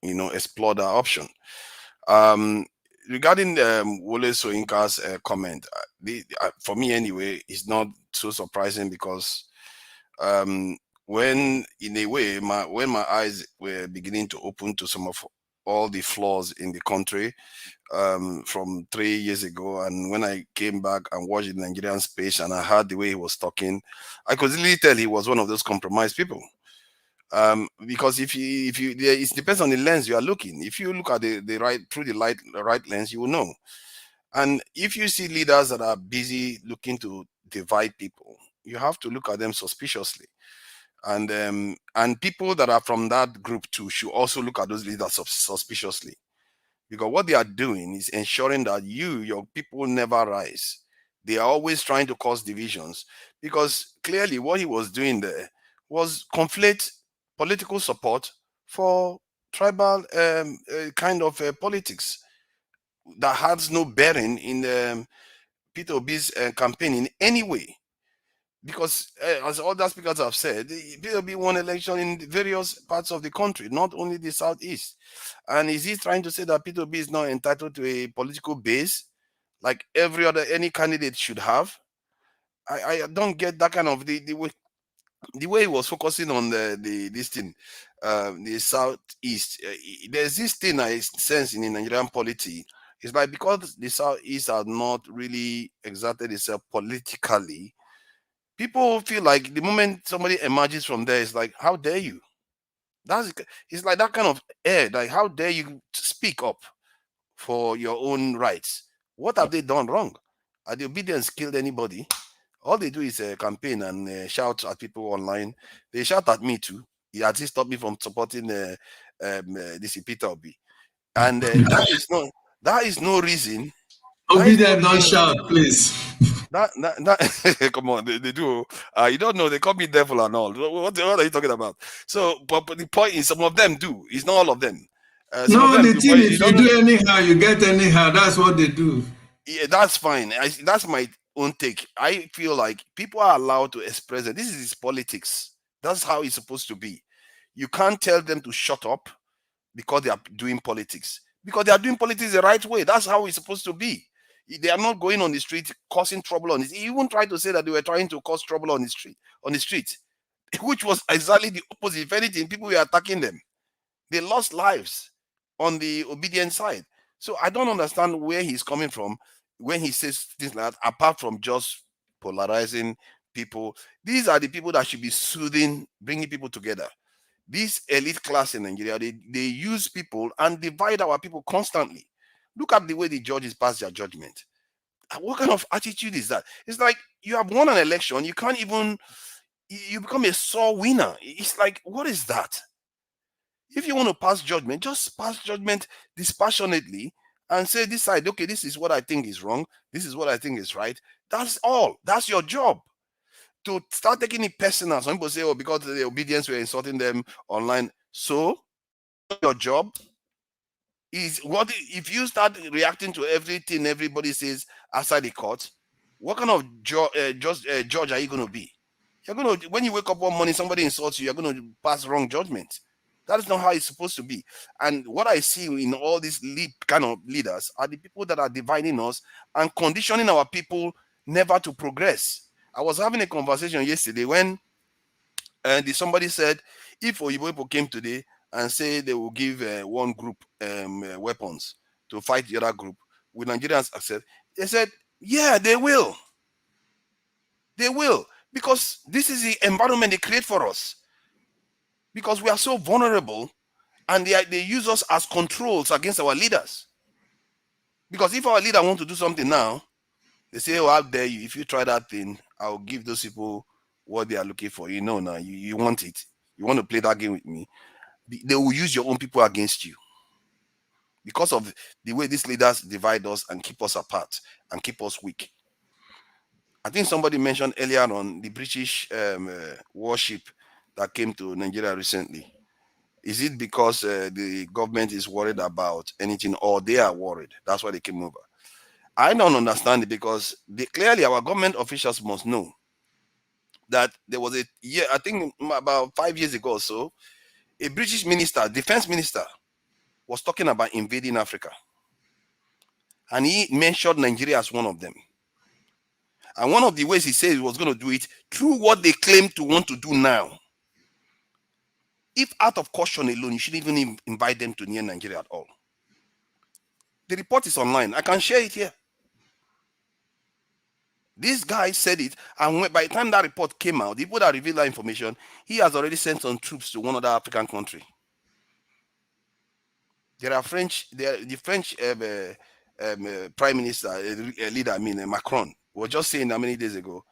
explore that option? Regarding Wole Soyinka's comment, for me anyway, it's not so surprising because when my eyes were beginning to open to some of all the flaws in the country from 3 years ago, and when I came back and watched the Nigerian speech and I heard the way he was talking, I could really tell he was one of those compromised people. Because it depends on the lens you are looking. If you look at the right lens, you will know. And if you see leaders that are busy looking to divide people, you have to look at them suspiciously. And people that are from that group too should also look at those leaders suspiciously, because what they are doing is ensuring that your people never rise. They are always trying to cause divisions, because clearly what he was doing there was conflate political support for tribal kind of politics that has no bearing in Peter Obi's campaign in any way. Because as other speakers have said, Peter Obi won election in various parts of the country, not only the southeast. And is he trying to say that Peter Obi is not entitled to a political base like any candidate should have? I don't get that kind of the way he was focusing on the southeast. There's this thing I sense in the Nigerian polity. It's like, because the southeast are not really exerted itself politically, people feel like the moment somebody emerges from there, it's like, how dare you? It's like that kind of air. Like, how dare you speak up for your own rights? What have they done wrong? Are the obedience killed anybody? All they do is campaign and shout at people online. They shout at me too. He at least stopped me from supporting this Peter Obi, and that is no reason. Obedient, don't shout, please. That come on, they do. You don't know, they call me devil and all. What are you talking about? So, but the point is, some of them do. It's not all of them. Some of No, them the do, thing, but if you do anyhow, you get anyhow. That's what they do. Yeah, that's fine. That's my own take. I feel like people are allowed to express it. This is politics. That's how it's supposed to be. You can't tell them to shut up because they are doing politics. Because they are doing politics the right way. That's how it's supposed to be. They are not going on the street causing trouble on it. He even tried to say that they were trying to cause trouble on the street, which was exactly the opposite. If anything, people were attacking them. They lost lives on the obedient side. So I don't understand where he's coming from when he says things like that, apart from just polarizing people. These are the people that should be soothing, bringing people together. This elite class in Nigeria, they use people and divide our people constantly. Look at the way the judges pass their judgment. What kind of attitude is that? It's like you have won an election, you can't even, you become a sore winner. It's like, what is that? If you want to pass judgment, just pass judgment dispassionately and say this side, okay, this is what I think is wrong. This is what I think is right. That's all. That's your job. To start taking it personal, some people say, oh, because of the obedience, we're insulting them online. So your job is what if you start reacting to everything everybody says outside the court, what kind of judge are you going to be? You're going to, when you wake up one morning, somebody insults you, you're going to pass wrong judgment. That is not how it's supposed to be. And what I see in all these kind of leaders are the people that are dividing us and conditioning our people never to progress. I was having a conversation yesterday when somebody said, if Oyibo people came today and say they will give one group weapons to fight the other group, will Nigerians accept? They said, yeah, they will. They will. Because this is the environment they create for us. Because we are so vulnerable and they use us as controls against our leaders. Because if our leader wants to do something now, they say, oh, how dare you? If you try that thing, I'll give those people what they are looking for. You know now, you want it. You want to play that game with me. They will use your own people against you. Because of the way these leaders divide us and keep us apart and keep us weak. I think somebody mentioned earlier on the British warship that came to Nigeria recently. Is it because the government is worried about anything or they are worried? That's why they came over. I don't understand it because clearly our government officials must know that there was a year, I think about 5 years ago or so, a British minister, defense minister, was talking about invading Africa. And he mentioned Nigeria as one of them. And one of the ways he said he was going to do it through what they claim to want to do now. If out of caution alone, you shouldn't even invite them to near Nigeria at all. The report is online. I can share it here. This guy said it, and by the time that report came out, the people that revealed that information, he has already sent some troops to one other African country. There are the French Prime Minister, leader, Macron, was just saying how many days ago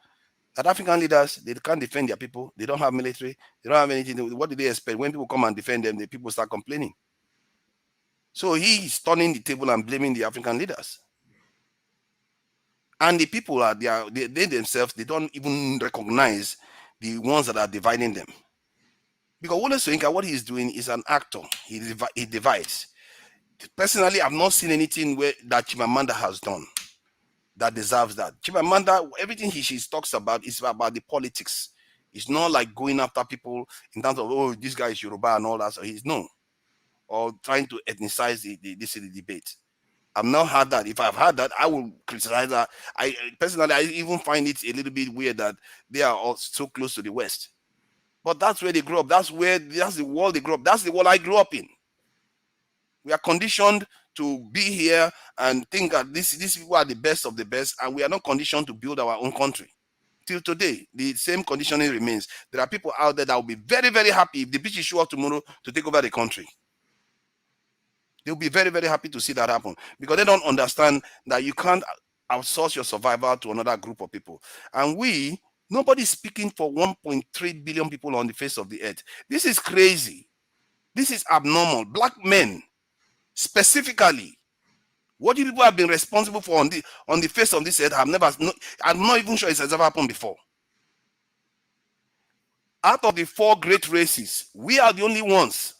that African leaders, they can't defend their people. They don't have military. They don't have anything. What do they expect? When people come and defend them, the people start complaining. So he's turning the table and blaming the African leaders. And the people they themselves, they don't even recognize the ones that are dividing them. Because Wole Soyinka, what he's doing is an actor. He divides. Personally, I've not seen anything that Chimamanda has done that deserves that. Chimamanda, everything she talks about is about the politics. It's not like going after people in terms of, oh, this guy is Yoruba and all that. So he's no. Or trying to ethnicize the debate. I've not had that. If I've had that, I will criticize that. I personally, I even find it a little bit weird that they are all so close to the West. But that's where they grew up. That's the world they grew up. That's the world I grew up in. We are conditioned to be here and think that these people are the best of the best, and we are not conditioned to build our own country. till today, the same conditioning remains. There are people out there that will be very, very happy if the British show up tomorrow to take over the country. They'll be very, very happy to see that happen because they don't understand that you can't outsource your survival to another group of people. And nobody's speaking for 1.3 billion people on the face of the earth. This is crazy. This is abnormal. Black men, specifically, what you people have been responsible for on the face of this earth, I'm not even sure it has ever happened before. Out of the 4 great races, we are the only ones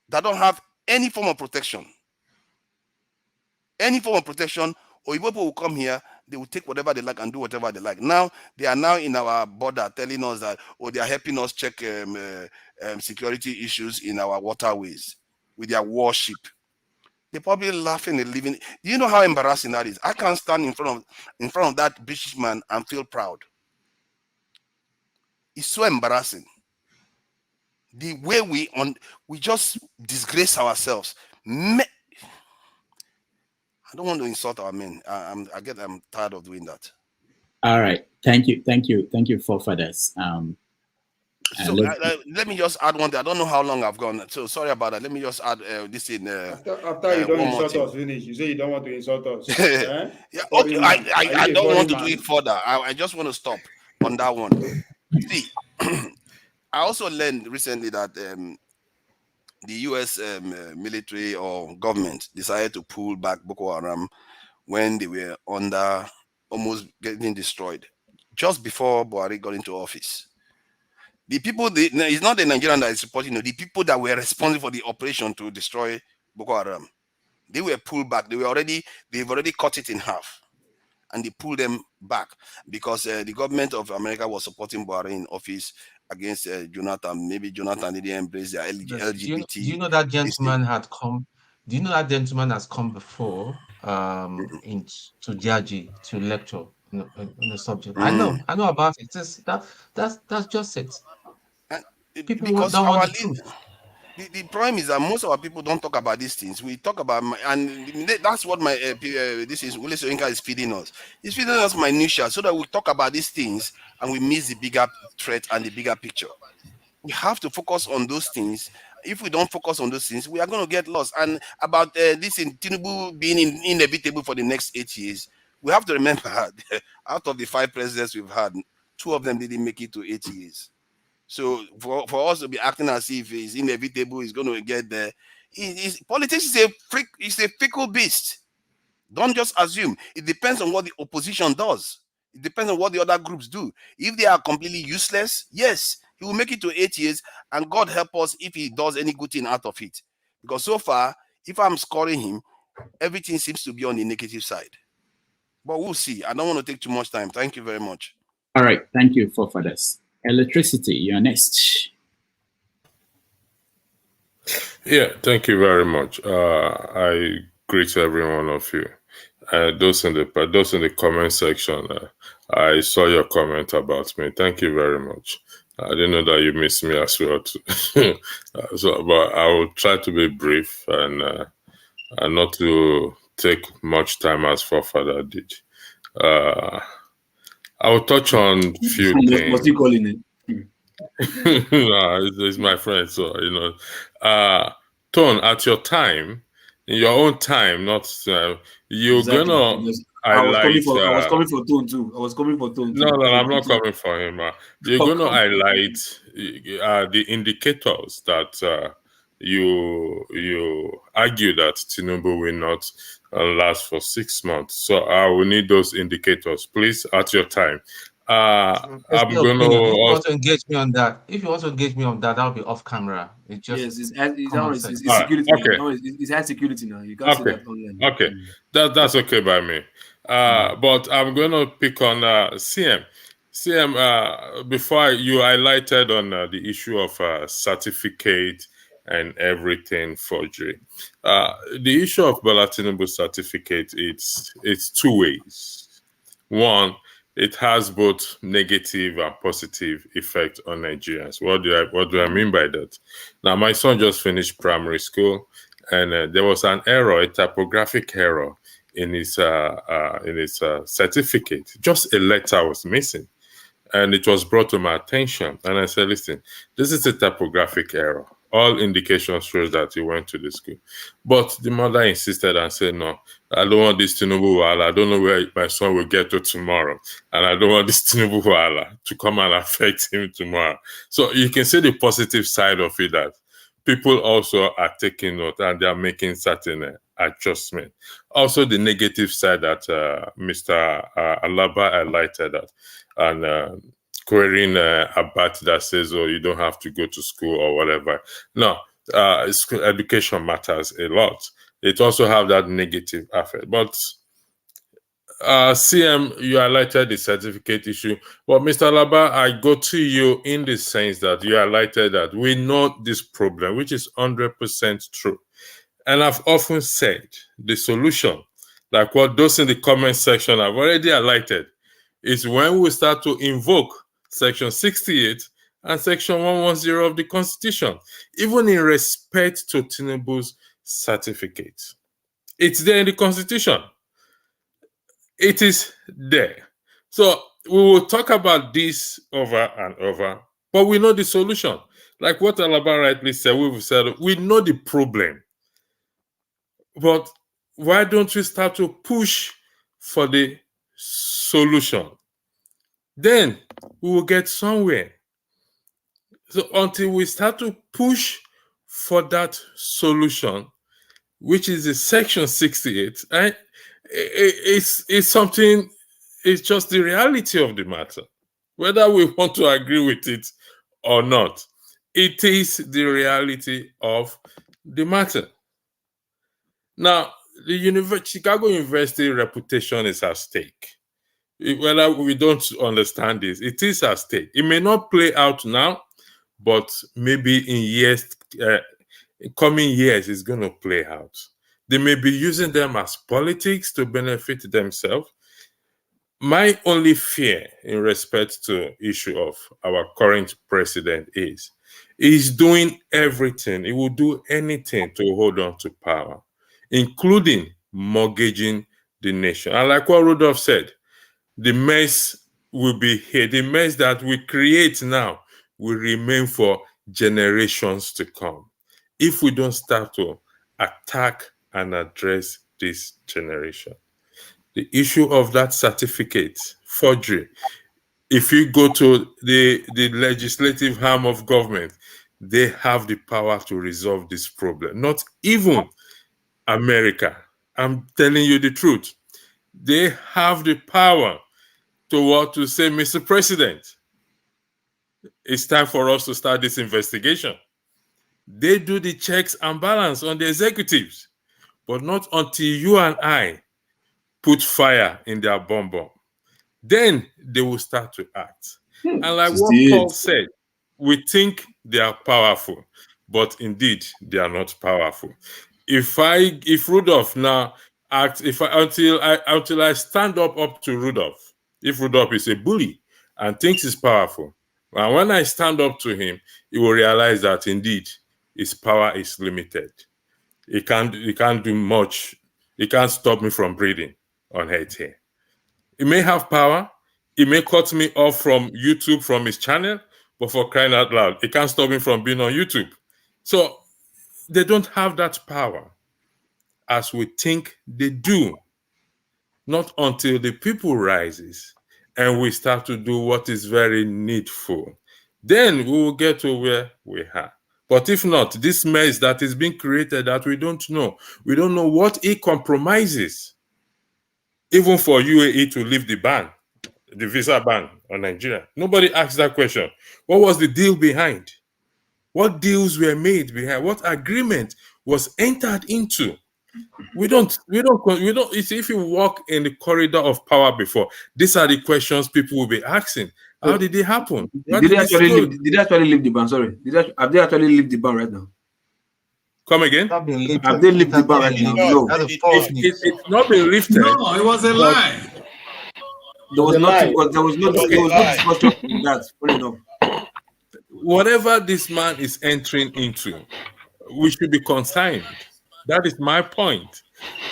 that don't have any form of protection. Any form of protection, or people will come here, they will take whatever they like and do whatever they like. Now, they are now in our border telling us that, they are helping us check security issues in our waterways with their warship. They're probably laughing and living. Do you know how embarrassing that is? I can't stand in front of that British man and feel proud. It's so embarrassing. The way we just disgrace ourselves. I don't want to insult our men. I'm tired of doing that. All right. Thank you, forefathers. So let me just add one thing. I don't know how long I've gone. So sorry about that. Let me just add this in. After you don't insult us, finish. You say you don't want to insult us. Yeah. Okay. I don't want to do it further. I just want to stop on that one. See, I also learned recently that the U.S. military or government decided to pull back Boko Haram when they were almost getting destroyed, just before Buhari got into office. The people, it's not the Nigerian that is supporting, the people that were responsible for the operation to destroy Boko Haram, they were pulled back. They've already cut it in half, and they pulled them back because the government of America was supporting Buhari in office against Jonathan. Maybe Jonathan didn't embrace their LGBT. Do you know that gentleman had come? Do you know that gentleman has come before into Jaji to lecture on the subject? I know about it. That's just it. People because don't want the truth. The problem is that most of our people don't talk about these things. We talk about, and that's what this is. Wole Soyinka is feeding us. He's feeding us minutia so that we talk about these things and we miss the bigger threat and the bigger picture. We have to focus on those things. If we don't focus on those things, we are going to get lost. And about this in Tinubu being inevitable for the next 8 years, we have to remember out of the 5 presidents we've had, 2 of them didn't make it to 8 years. So for us to be acting as if it's inevitable, it's going to get there. Politics is a fickle beast. Don't just assume. It depends on what the opposition does. It depends on what the other groups do. If they are completely useless, yes, he will make it to 8 years, and God help us if he does any good thing out of it. Because so far, if I'm scoring him, everything seems to be on the negative side. But we'll see. I don't want to take too much time. Thank you very much. All right. Thank you, forefathers. Electricity, you're next. Yeah, thank you very much. I greet every one of you. Those in the comment section, I saw your comment about me. Thank you very much. I didn't know that you missed me as well too. But I will try to be brief and not to take much time as forefather did. I will touch on few things. What's he calling it? No, it's my friend, so Tone, at your time, in your own time, not you're Exactly. gonna I was highlight. coming for Tone too. I was coming for Tone too. No, I'm not coming for him. You're gonna highlight the indicators that you argue that Tinubu will not last for 6 months. So I will need those indicators, please, at your time. I'm going If you want to engage me on that, that'll be off camera. It's just it's security. Okay. No, it's high security now. You can't say that online. Okay, that's okay by me. But I'm going to pick on CM. CM, before you highlighted on the issue of certificate and everything forgery. The issue of Bola Tinubu certificate, it's 2 ways. One, it has both negative and positive effect on Nigerians. What do I mean by that? Now, my son just finished primary school, and there was an error, a typographic error in his certificate. Just a letter was missing. and it was brought to my attention. And I said, listen, this is a typographic error. All indications shows that he went to the school. But the mother insisted and said, no, I don't want this Tinubu Wahala. I don't know where my son will get to tomorrow. And I don't want this Tinubu Wahala to come and affect him tomorrow. So you can see the positive side of it, that people also are taking note and they are making certain adjustment. Also, the negative side that Mr. Alaba highlighted that, and querying a bat that says, oh, you don't have to go to school or whatever. No, education matters a lot. It also have that negative effect. But CM, you highlighted the certificate issue. Well, Mr. Alaba, I go to you in the sense that you highlighted that we know this problem, which is 100% true. And I've often said the solution, like what those in the comment section have already highlighted, is when we start to invoke Section 68 and Section 110 of the Constitution, even in respect to Tinubu's certificate. It's there in the Constitution. It is there. So we will talk about this over and over, but we know the solution. Like what Alaba rightly said, we've said, we know the problem. But why don't we start to push for the solution? Then we will get somewhere. So until we start to push for that solution, which is the Section 68, it's something, it's just the reality of the matter. Whether we want to agree with it or not, it is the reality of the matter. Now, the Chicago University reputation is at stake. Whether we don't understand this, it is at stake. It may not play out now, but maybe in years, coming years, it's going to play out. They may be using them as politics to benefit themselves. My only fear in respect to issue of our current president is he's doing everything. He will do anything to hold on to power, including mortgaging the nation. And like what Rudolph said, the mess will be here. The mess that we create now will remain for generations to come if we don't start to attack and address this generation. The issue of that certificate, forgery, if you go to the legislative arm of government, they have the power to resolve this problem. Not even America. I'm telling you the truth. They have the power to say, Mr. President, it's time for us to start this investigation. They do the checks and balance on the executives, but not until you and I put fire in their bomb. Then they will start to act. And like what Paul said, we think they are powerful, but indeed they are not powerful. If Rudolph now acts, until I stand up to Rudolph, if Rudolph is a bully and thinks he's powerful, and when I stand up to him, he will realize that indeed his power is limited. He can't do much. He can't stop me from breathing on head here. He may have power. He may cut me off from YouTube, from his channel, but for crying out loud, he can't stop me from being on YouTube. So they don't have that power as we think they do. Not until the people rises and we start to do what is very needful. Then we will get to where we are. But if not, this mess that is being created that we don't know what it compromises. Even for UAE to lift the ban, the visa ban on Nigeria. Nobody asked that question. What was the deal behind? What deals were made behind? What agreement was entered into? We don't. If you walk in the corridor of power before, these are the questions people will be asking. How did it happen? Did they actually leave the ban? Sorry. Have they actually left the ban right now? Come again? Have they left the ban right now? No. It's not been lifted. No, it was a lie. There was nothing. There was no discussion in that. Whatever this man is entering into, we should be concerned. That is my point.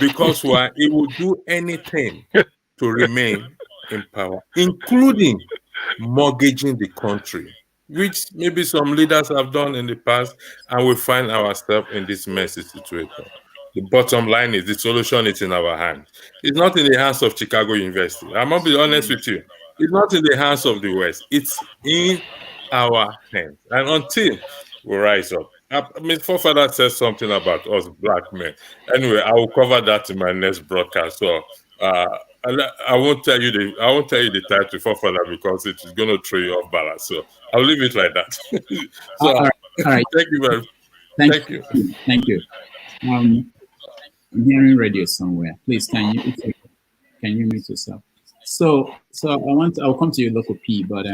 Because he will do anything to remain in power, including mortgaging the country, which maybe some leaders have done in the past, and we find ourselves in this messy situation. The bottom line is the solution is in our hands. It's not in the hands of Chicago University. I'm gonna be honest with you. It's not in the hands of the West. It's in our hands. And until we rise up. I mean, forefather says something about us black men. Anyway, I will cover that in my next broadcast. So I won't tell you the title forefather because it is going to throw you off balance. So I'll leave it like that. So all right. thank you very much. Thank you. Thank you. I'm hearing radio somewhere. Please, can you mute yourself? So I'll come to you, local P, but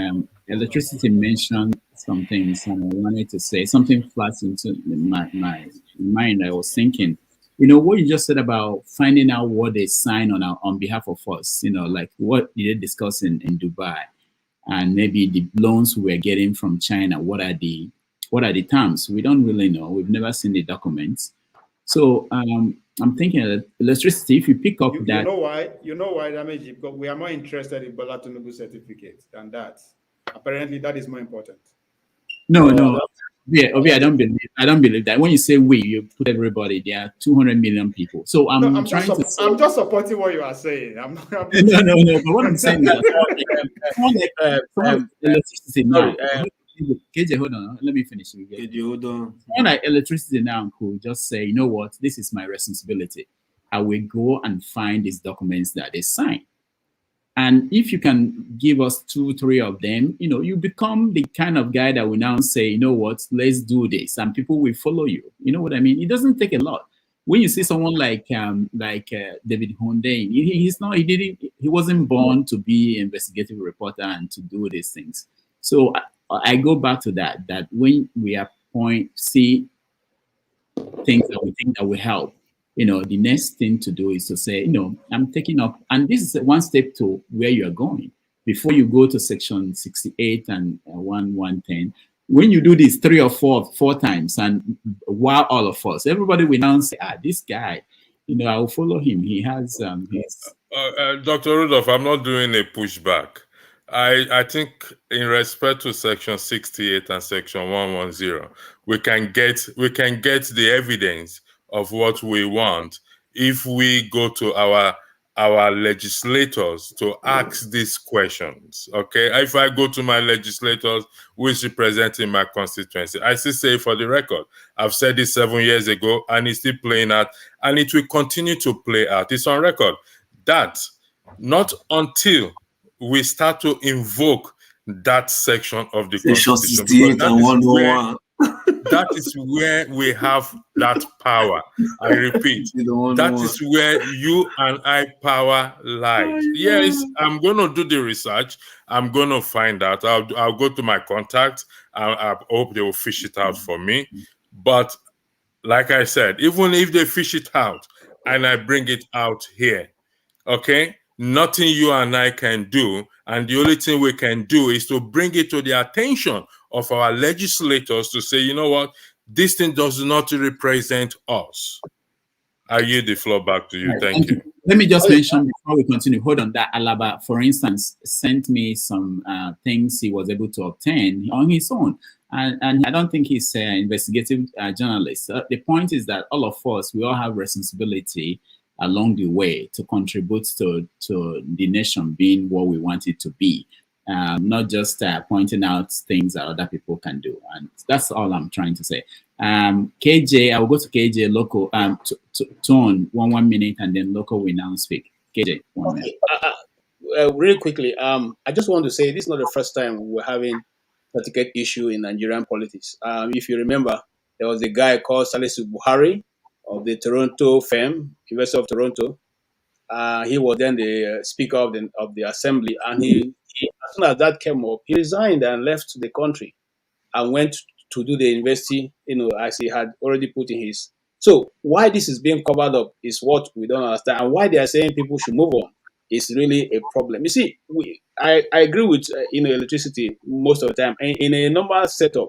electricity mentioned some things, and I wanted to say something flashed into my mind. I was thinking, what you just said about finding out what they sign on behalf of us, like what did they discuss in Dubai, and maybe the loans we're getting from China, what are the terms? We don't really know. We've never seen the documents. So I'm thinking that electricity, if you pick up that... You know why, Damage? Because we are more interested in Bola Tinubu certificate than that. Apparently, that is more important. No. Yeah, I don't believe that. When you say we, you put everybody. There are 200 million people. So I'm just supporting what you are saying. I'm not. No. But what I'm saying is, electricity now. KJ, hold on. Let me finish. KJ, hold on. Someone like electricity now could just say, you know what, this is my responsibility. I will go and find these documents that they sign. And if you can give us 2-3 of them, you become the kind of guy that will now say, you know what, let's do this, and people will follow you. You know what I mean? It doesn't take a lot. When you see someone like David Hundein, he wasn't born to be an investigative reporter and to do these things. So I go back to that when we see things that we think that will help, the next thing to do is to say, I'm taking up, and this is one step to where you are going. Before you go to section 68 and 110, when you do this 3 or 4 times, and wow, all of us, everybody will now say, this guy, I will follow him. He has his... Dr. Rudolph, I'm not doing a pushback. I think in respect to section 68 and section 110, we can get the evidence of what we want if we go to our legislators to ask these questions. Okay, if I go to my legislators which represent in my constituency, I still say for the record, I've said this 7 years ago and it's still playing out, and it will continue to play out. It's on record that not until we start to invoke that section of the Constitution. That is where we have that power. I repeat, that is where you and I power lies. Yes, I'm going to do the research. I'm going to find out. I'll go to my contacts. I hope they will fish it out for me. But like I said, even if they fish it out and I bring it out here, okay, nothing you and I can do, and the only thing we can do is to bring it to the attention of our legislators to say, you know what, this thing does not represent us. I yield the floor back to you. Thank you. Let me just mention before we continue, hold on, that Alaba, for instance, sent me some things he was able to obtain on his own. And I don't think he's an investigative journalist. The point is that all of us, we all have responsibility along the way to contribute to the nation being what we want it to be, not just pointing out things that other people can do. And that's all I'm trying to say. KJ, I will go to KJ, local, Tone, 1 minute, and then local will now speak. KJ, 1 minute. Really quickly, I just want to say this is not the first time we're having a ticket issue in Nigerian politics. If you remember, there was a guy called Salisu Buhari of the Toronto firm, University of Toronto. He was then the Speaker of the Assembly, and he as soon as that came up, he resigned and left the country and went to do the university, as he had already put in his. So why this is being covered up is what we don't understand, and why they are saying people should move on is really a problem. You see, I agree with electricity most of the time. In a normal setup,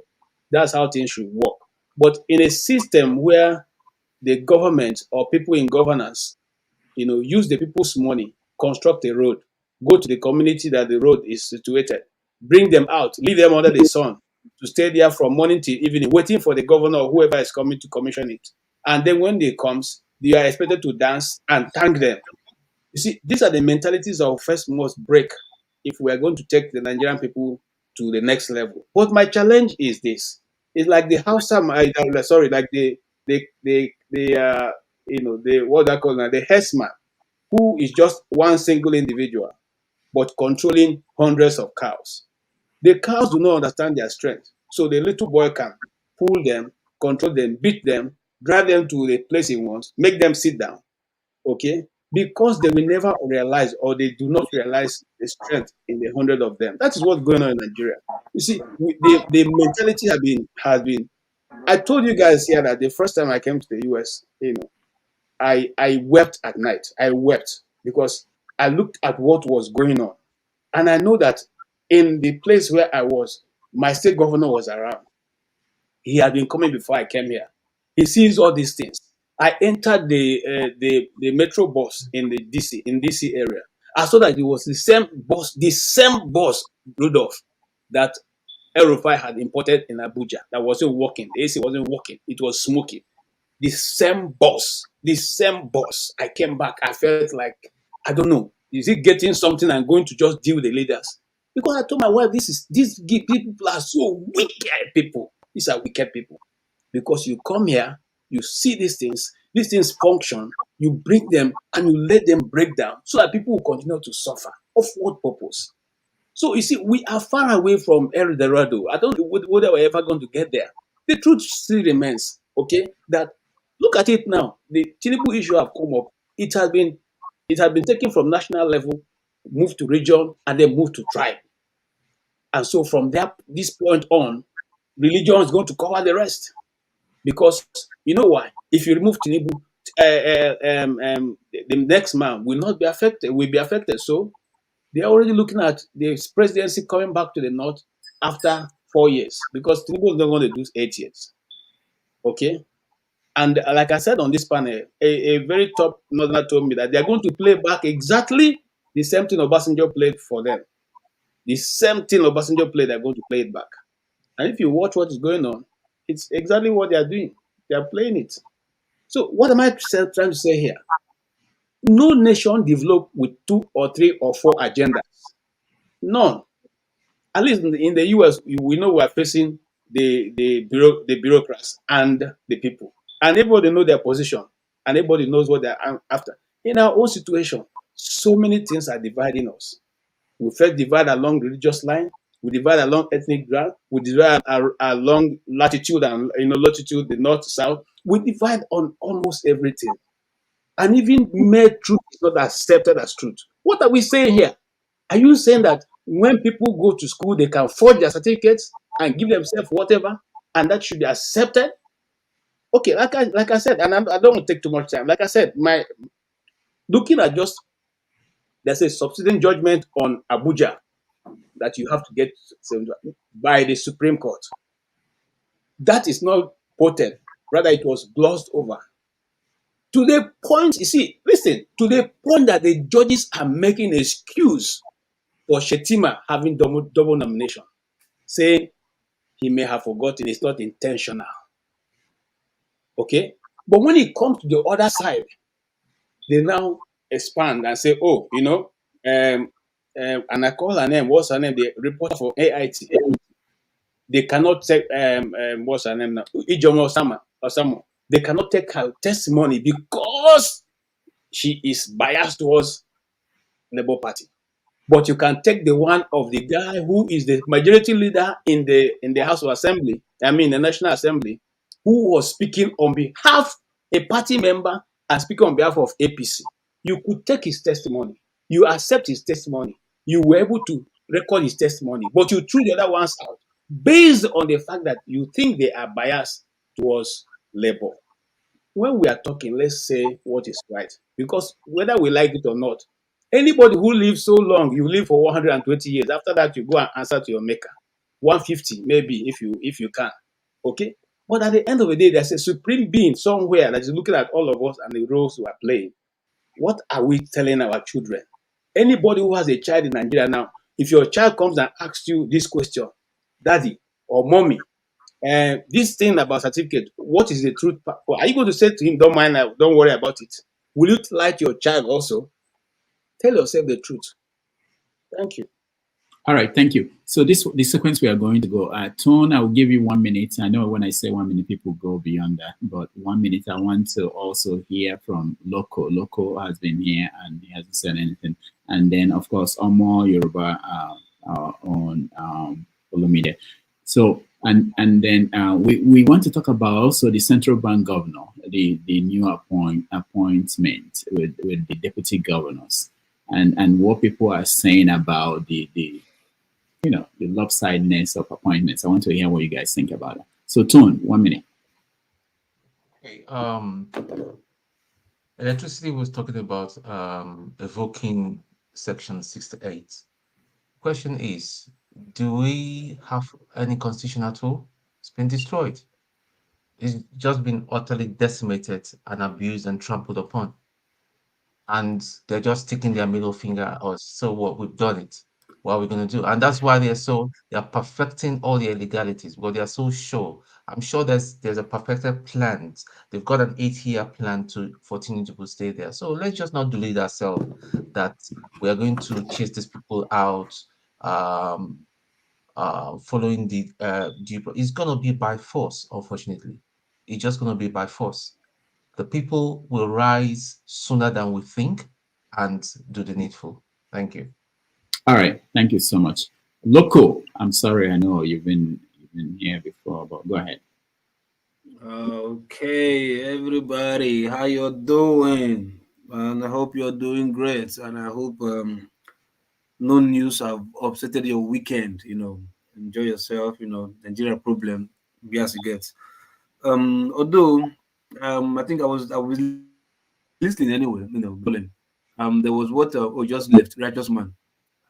that's how things should work. But in a system where the government or people in governance, use the people's money, construct a road, go to the community that the road is situated, bring them out, leave them under the sun to stay there from morning till evening, waiting for the governor or whoever is coming to commission it. And then when they comes, they are expected to dance and thank them. You see, these are the mentalities of first must break if we are going to take the Nigerian people to the next level. But my challenge is this: it's like the Hausa, sorry, like the what I call now, the herdsman, who is just one single individual but controlling hundreds of cows. The cows do not understand their strength, so the little boy can pull them, control them, beat them, drive them to the place he wants, make them sit down. Okay, because they will never realize, or they do not realize the strength in the hundred of them. That is what's going on in Nigeria. You see, the mentality has been. I told you guys here that the first time I came to the US, I wept at night. I wept because I looked at what was going on, and I know that in the place where I was, my state governor was around. He had been coming before I came here. He sees all these things. I entered the metro bus in the DC area. I saw that it was the same bus, Rudolph, that El-Rufai had imported in Abuja that wasn't working. The AC wasn't working. It was smoking. The same bus. I came back. I felt like, I don't know, is it getting something I'm going to just deal with the leaders? Because I told my wife, these people are so wicked people. These are wicked people. Because you come here, you see these things function, you bring them and you let them break down so that people will continue to suffer. Of what purpose? So you see, we are far away from El Dorado. I don't know whether we're ever going to get there. The truth still remains, okay, that look at it now. The Tinubu issue have come up. It has been taken from national level, moved to region, and then moved to tribe. And so from this point on, religion is going to cover the rest. Because you know why? If you remove Tinubu, the next man will not be affected, will be affected. So they're already looking at the presidency coming back to the north after 4 years, because Tinubu is not going to do 8 years. Okay? And like I said on this panel, a very top northerner told me that they're going to play back exactly the same thing Obasanjo played for them. The same thing Obasanjo played, they're going to play it back. And if you watch what is going on, it's exactly what they are doing. They are playing it. So what am I trying to say here? No nation developed with 2 or 3 or 4 agendas. None. At least in the US, we know we are facing the bureaucrats and the people. And everybody knows their position. And everybody knows what they're after. In our own situation, so many things are dividing us. We first divide along religious line. We divide along ethnic ground. We divide along latitude and latitude, the north, south. We divide on almost everything. And even mere truth is not accepted as truth. What are we saying here? Are you saying that when people go to school, they can forge their certificates and give themselves whatever, and that should be accepted? Okay, like I said, and I don't want to take too much time. Like I said, looking at just, there's a subsiding judgment on Abuja that you have to get by the Supreme Court. That is not quoted. Rather, it was glossed over. To the point, you see, listen, to the point that the judges are making an excuse for Shetima having double nomination, saying he may have forgotten, it's not intentional. Okay? But when it comes to the other side, they now expand and say, oh, and I call her name, what's her name? The reporter for AIT. They cannot take, what's her name now? Ijeoma Osama. They cannot take her testimony because she is biased towards Labour Party. But you can take the one of the guy who is the majority leader in the House of Assembly, the National Assembly, who was speaking on behalf, a party member, and speaking on behalf of APC. You could take his testimony. You accept his testimony. You were able to record his testimony, but you threw the other ones out based on the fact that you think they are biased towards Labour. When we are talking, let's say what is right. Because whether we like it or not, anybody who lives so long, you live for 120 years. After that, you go and answer to your maker. 150, maybe, if you can. Okay? But at the end of the day, there's a supreme being somewhere that is looking at all of us and the roles we are playing. What are we telling our children? Anybody who has a child in Nigeria now, if your child comes and asks you this question, daddy or mommy, this thing about certificate, what is the truth? Are you going to say to him, don't mind, don't worry about it? Will you lie to your child also? Tell yourself the truth. Thank you. All right, thank you. So the sequence we are going to go. Tone, I will give you 1 minute. I know when I say 1 minute, people go beyond that, but 1 minute. I want to also hear from Loco. Loco has been here and he hasn't said anything. And then, of course, Omo Yoruba on Olumide. So and then we want to talk about also the central bank governor, the new appointment with the deputy governors, and what people are saying about the lopsidedness of appointments. I want to hear what you guys think about it. So, Tone, 1 minute. Okay. Electricity was talking about evoking Section 68. Question is, do we have any constitution at all? It's been destroyed. It's just been utterly decimated and abused and trampled upon. And they're just sticking their middle finger at us. So what, we've done it. What are we going to do? And that's why they're perfecting all the illegalities, but they're so sure. I'm sure there's a perfected plan. They've got an 8-year plan for Tinubu to stay there. So let's just not delude ourselves that we are going to chase these people out, following the it's going to be by force, unfortunately. It's just going to be by force. The people will rise sooner than we think and do the needful. Thank you. All right, thank you so much. Loco, I'm sorry, I know you've been here before, but go ahead. Okay, everybody, how you doing? And I hope you're doing great. And I hope no news have upsetted your weekend. Enjoy yourself. Nigeria problem, be as it gets. Although I think I was listening anyway. There was what just left, Righteous Man.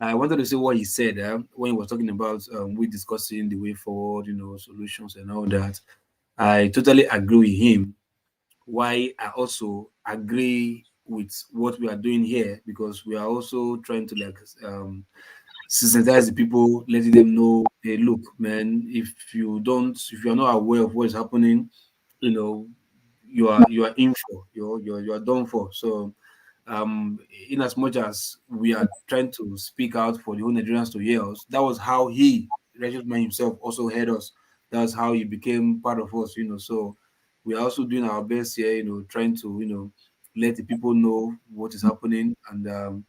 I wanted to say what he said when he was talking about we discussing the way forward, solutions and all that. I totally agree with him. Why I also agree with what we are doing here, because we are also trying to sensitize the people, letting them know, hey, look, man, if you are not aware of what is happening, you are in for, you are done for. So in as much as we are trying to speak out for the whole Nigerians to hear us, that was how Righteous Man himself also heard us. That's how he became part of us, So we are also doing our best here, trying to, let the people know what is happening, and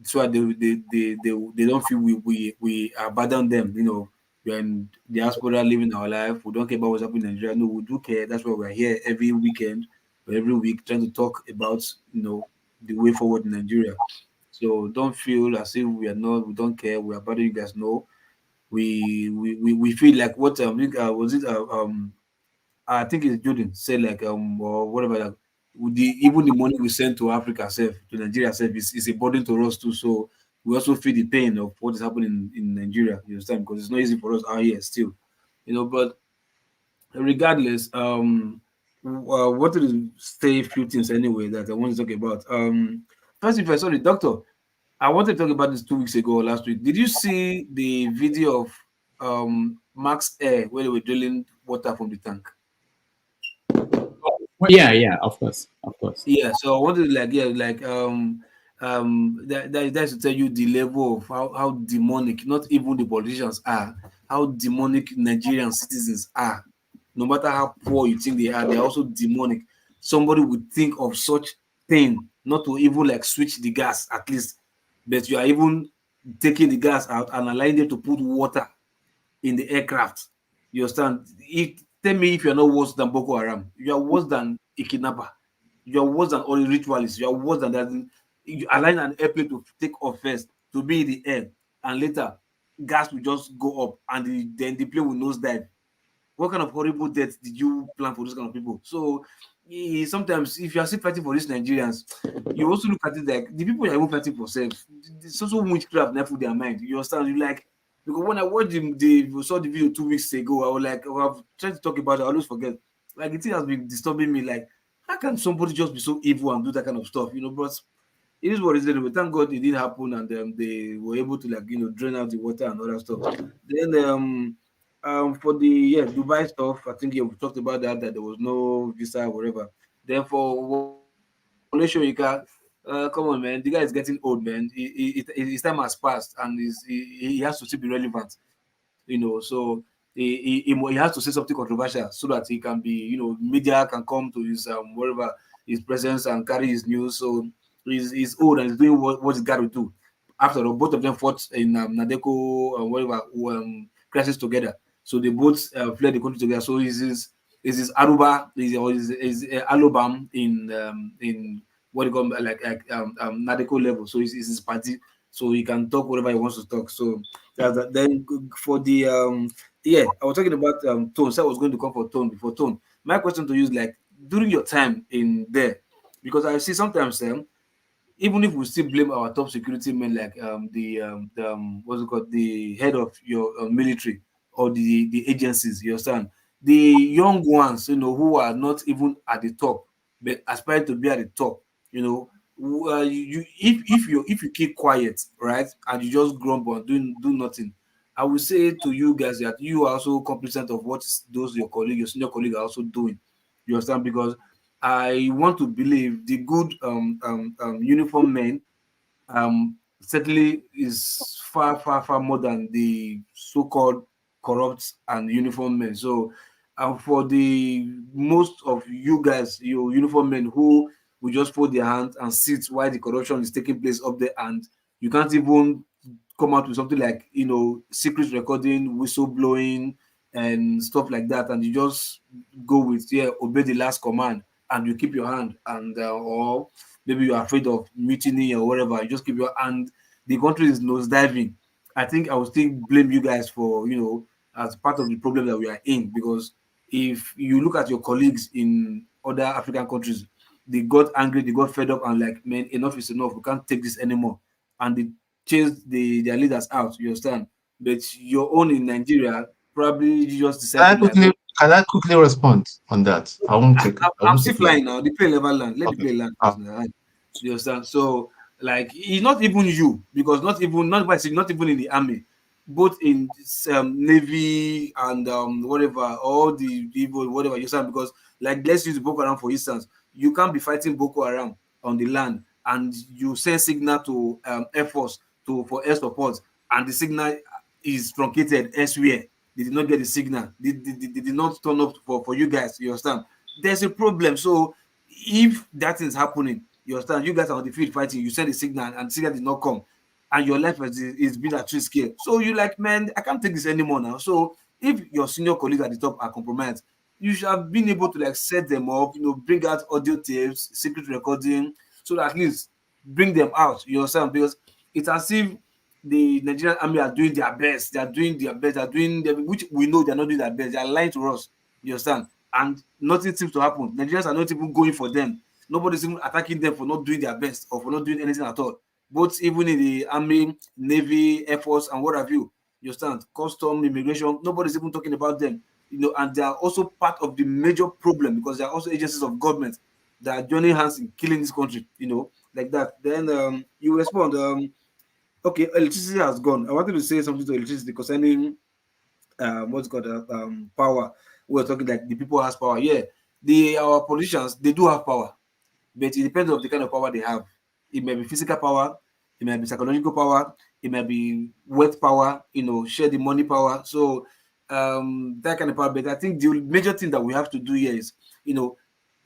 so they don't feel we abandon them, We're in diaspora living our life. We don't care about what's happening in Nigeria. No, we do care. That's why we're here every weekend or every week trying to talk about, the way forward in Nigeria. So don't feel as if we don't care. We are about you guys know. We feel like what was it I think it's Jordan said or whatever, like even the money we send to Africa self, to Nigeria self, is a burden to us too. So we also feel the pain of what is happening in Nigeria, you understand? Because it's not easy for us out here still. But regardless, wanted to say a few things anyway that I want to talk about. First, if I saw the doctor, I wanted to talk about this 2 weeks ago or last week. Did you see the video of Max Air where they were drilling water from the tank? Well, yeah, of course. Yeah, so I wanted that's to tell you the level of how demonic, not even the politicians are, how demonic Nigerian citizens are. No matter how poor you think they are, they're also demonic. Somebody would think of such thing, not to even switch the gas at least, but you are even taking the gas out and allowing them to put water in the aircraft. You understand? Tell me if you're not worse than Boko Haram. You are worse than a kidnapper. You are worse than all the ritualists. You are worse than that. You align an airplane to take off first, to be in the air, and later gas will just go up, and then the plane will nosedive. What kind of horrible death did you plan for those kind of people? So sometimes, if you are still fighting for these Nigerians, you also look at it like the people you are even fighting for self. There's also witchcraft left with their mind. You understand? You because when I watched saw the video 2 weeks ago, I was like, I've tried to talk about it, I always forget. It has been disturbing me. How can somebody just be so evil and do that kind of stuff? But it is what it is. But thank God it didn't happen, and they were able to drain out the water and all that stuff. Then for the Dubai stuff, I think we talked about that there was no visa or whatever. Then for Wole Soyinka, come on, man, the guy is getting old, man. His time has passed, and he has to still be relevant, So he has to say something controversial so that he can be, media can come to his wherever his presence and carry his news. So he's old and he's doing what he's got to do. After all, both of them fought in Nadeko whatever crisis together. So they both fled the country together. So is his Aruba is Alobam in what you call Nadeko level. So it's his party. So he can talk whatever he wants to talk. So that's that. Then for the I was talking about tone. So I was going to come for tone before tone. My question to you is like during your time in there, because I see sometimes even if we still blame our top security men like what's it called, the head of your military or the agencies, you understand, the young ones, who are not even at the top but aspire to be at the top, if you keep quiet, right, and you just grumble and do nothing, I will say to you guys that you are also complicit of what those your senior colleagues are also doing. You understand? Because I want to believe the good uniform men certainly is far, far, far more than the so-called corrupt and uniform men. So, for the most of you guys, your uniform men who will just fold their hands and sit while the corruption is taking place up there, and you can't even come out with something like secret recording, whistle blowing, and stuff like that, and you just go with obey the last command, and you keep your hand, and or maybe you're afraid of mutiny or whatever, you just keep your hand. The country is nosediving. I think I will still blame you guys for as part of the problem that we are in, because if you look at your colleagues in other African countries, they got angry, they got fed up, and like, man, enough is enough. We can't take this anymore, and they chased their leaders out. You understand? But your own in Nigeria, probably you just decide to like. Can I quickly respond on that? I won't take. I'm still flying now. The plane never land. Let the Okay. plane land first now. Right? You understand? So, like, it's not even you, because not even in the army, both in navy and whatever, all the people, whatever, you understand? Because, like, let's use Boko Haram for instance. You can't be fighting Boko Haram on the land, and you send signal to Air Force for air support, and the signal is truncated elsewhere. They did not get the signal. They did not turn up for you guys. You understand? There's a problem. So if that is happening, you understand, you guys are on the field fighting, you send a signal and the signal did not come, and your life is being at risk here. So you like, man, I can't take this anymore now. So if your senior colleagues at the top are compromised, you should have been able to like set them up, bring out audio tapes, secret recording, so that at least bring them out. You understand? Because it's as if the Nigerian army are doing their best. They are doing their best. They are doing which we know they are not doing their best. They are lying to us. You understand? And nothing seems to happen. Nigerians are not even going for them. Nobody's even attacking them for not doing their best or for not doing anything at all. Both even in the army, navy, air force, and what have you. You understand? Custom, immigration. Nobody's even talking about them. And they are also part of the major problem, because they are also agencies of government that are joining hands in killing this country. Like that. Then you respond. Okay, electricity has gone. I wanted to say something to electricity concerning what's called power. We're talking like the people has power. Yeah, our politicians, they do have power, but it depends on the kind of power they have. It may be physical power, it may be psychological power, it may be wealth power, share the money power. So that kind of power. But I think the major thing that we have to do here is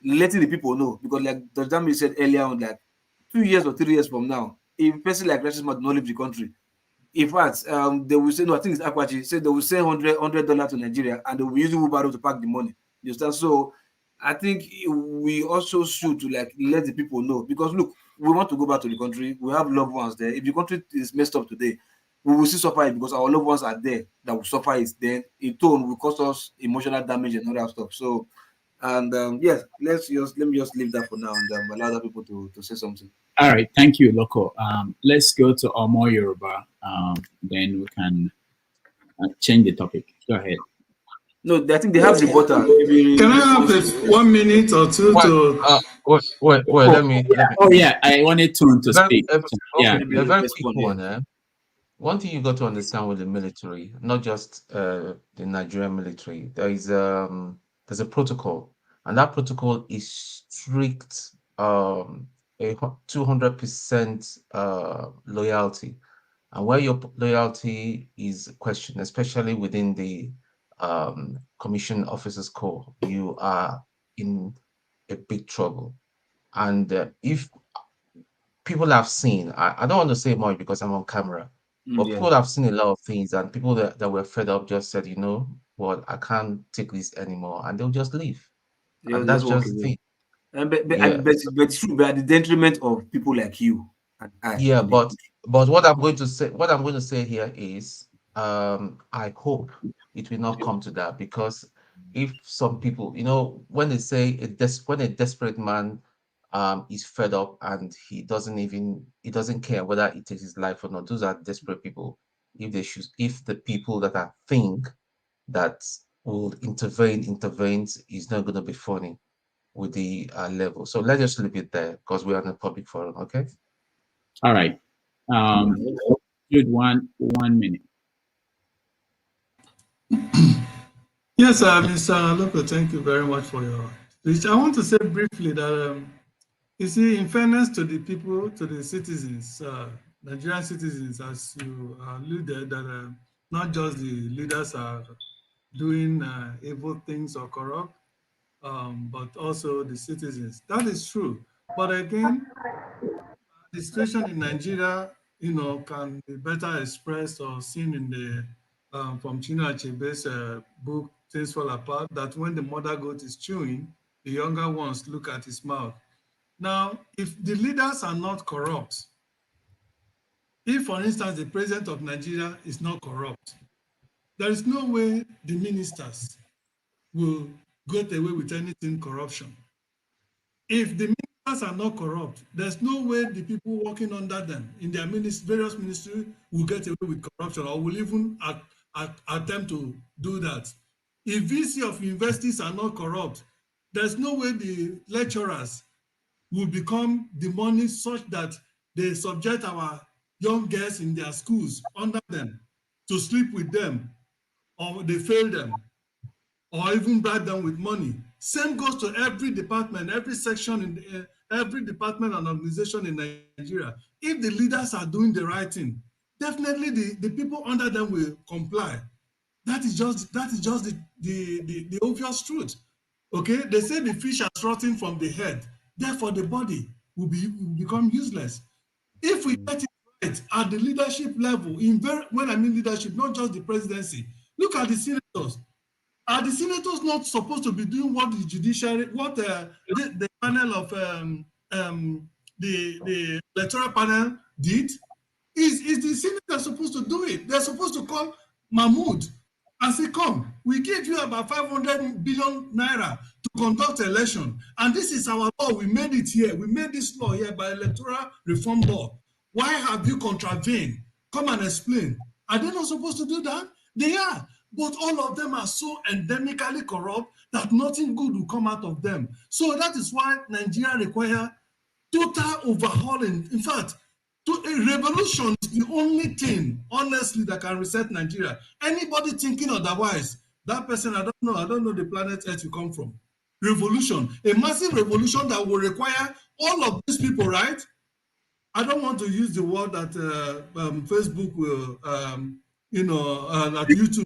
letting the people know, because like Dr. Dami said earlier on, like 2 years or 3 years from now, if a person like Rashid does not leave the country, in fact, they will say, no, I think it's Akwachi, say they will send $100 to Nigeria and they will use the wheelbarrow to pack the money. You understand? So I think we also should to like let the people know, because look, we want to go back to the country. We have loved ones there. If the country is messed up today, we will still suffer it because our loved ones are there that will suffer it. Then in turn will cause us emotional damage and other stuff. So, and yes, let me just leave that for now and allow other people to say something. All right, thank you, Loco. Let's go to Omo Yoruba. Then we can change the topic. Go ahead. No, I think they have rebuttal. Can I have 1 minute or two to? Wait. Let me. I wanted to speak. Okay, a very quick one. One thing you got to understand with the military, not just the Nigerian military, there's a protocol, and that protocol is strict, a 200% loyalty, and where your loyalty is questioned, especially within the commission officers corps, you are in a big trouble. And if people have seen, I don't want to say much because I'm on camera, but people have seen a lot of things, and people that were fed up just said, you know what, I can't take this anymore, and they'll just leave. And that's just the thing. But it's true, but at the detriment of people like you and I. Yeah, but what I'm going to say here is, I hope it will not come to that, because if some people, you know, when they say when a desperate man is fed up and he doesn't care whether it takes his life or not, those are desperate people. If the people that I think that will intervenes is not going to be funny with the level. So let's just leave it there because we're on a public forum. Okay. All right. Jude, one minute. Yes, Mr. Loko, thank you very much for your speech. I want to say briefly that, you see, in fairness to the people, to the citizens, Nigerian citizens, as you alluded, that not just the leaders are doing evil things or corrupt, but also the citizens. That is true. But again, the situation in Nigeria, you know, can be better expressed or seen in the from Chinua Achebe's book Things Fall Apart, that when the mother goat is chewing, the younger ones look at his mouth. Now, if the leaders are not corrupt, if, for instance, the president of Nigeria is not corrupt, there is no way the ministers will get away with anything corruption. If the ministers are not corrupt, there's no way the people working under them in their various ministries will get away with corruption or will even attempt to do that. If VC of universities are not corrupt, there's no way the lecturers will become demonic such that they subject our young girls in their schools under them to sleep with them, or they fail them, or even bribe them with money. Same goes to every department, every section in every department and organization in Nigeria. If the leaders are doing the right thing, definitely the people under them will comply. That is just the obvious truth. Okay, they say the fish are rotting from the head, therefore the body will become useless. If we get it right at the leadership level, when I mean leadership, not just the presidency, look at the senators. Are the senators not supposed to be doing what the judiciary, what the panel of the electoral panel did? Is the senator supposed to do it? They're supposed to call Mahmoud and say, come, we gave you about 500 billion naira to conduct election. And this is our law. We made it here. We made this law here by electoral reform law. Why have you contravened? Come and explain. Are they not supposed to do that? They are. But all of them are so endemically corrupt that nothing good will come out of them. So that is why Nigeria requires total overhauling. In fact, a revolution is the only thing, honestly, that can reset Nigeria. Anybody thinking otherwise, that person, I don't know the planet Earth you come from. Revolution, a massive revolution that will require all of these people, right? I don't want to use the word that Facebook will, that YouTube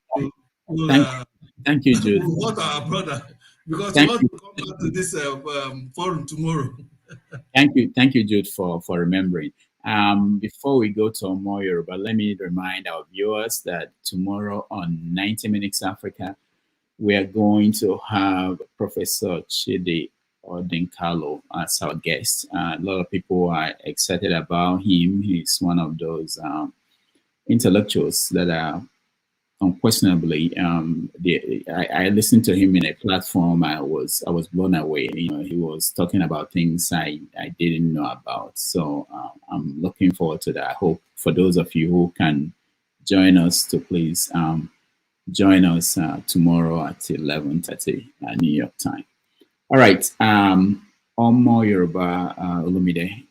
will. Thank you, Jude. What our brother, because we want to come back to this forum tomorrow. Thank you, Jude, for remembering. Before we go to Omoyo, but let me remind our viewers that tomorrow on 90 Minutes Africa, we are going to have Professor Chidi Odinkalo as our guest. A lot of people are excited about him. He's one of those intellectuals that are unquestionably. I listened to him in a platform. I was blown away. You know, he was talking about things I didn't know about. So I'm looking forward to that. I hope for those of you who can join us to please join us tomorrow at 11:30 New York time. All right. Omo Yoruba Olumide,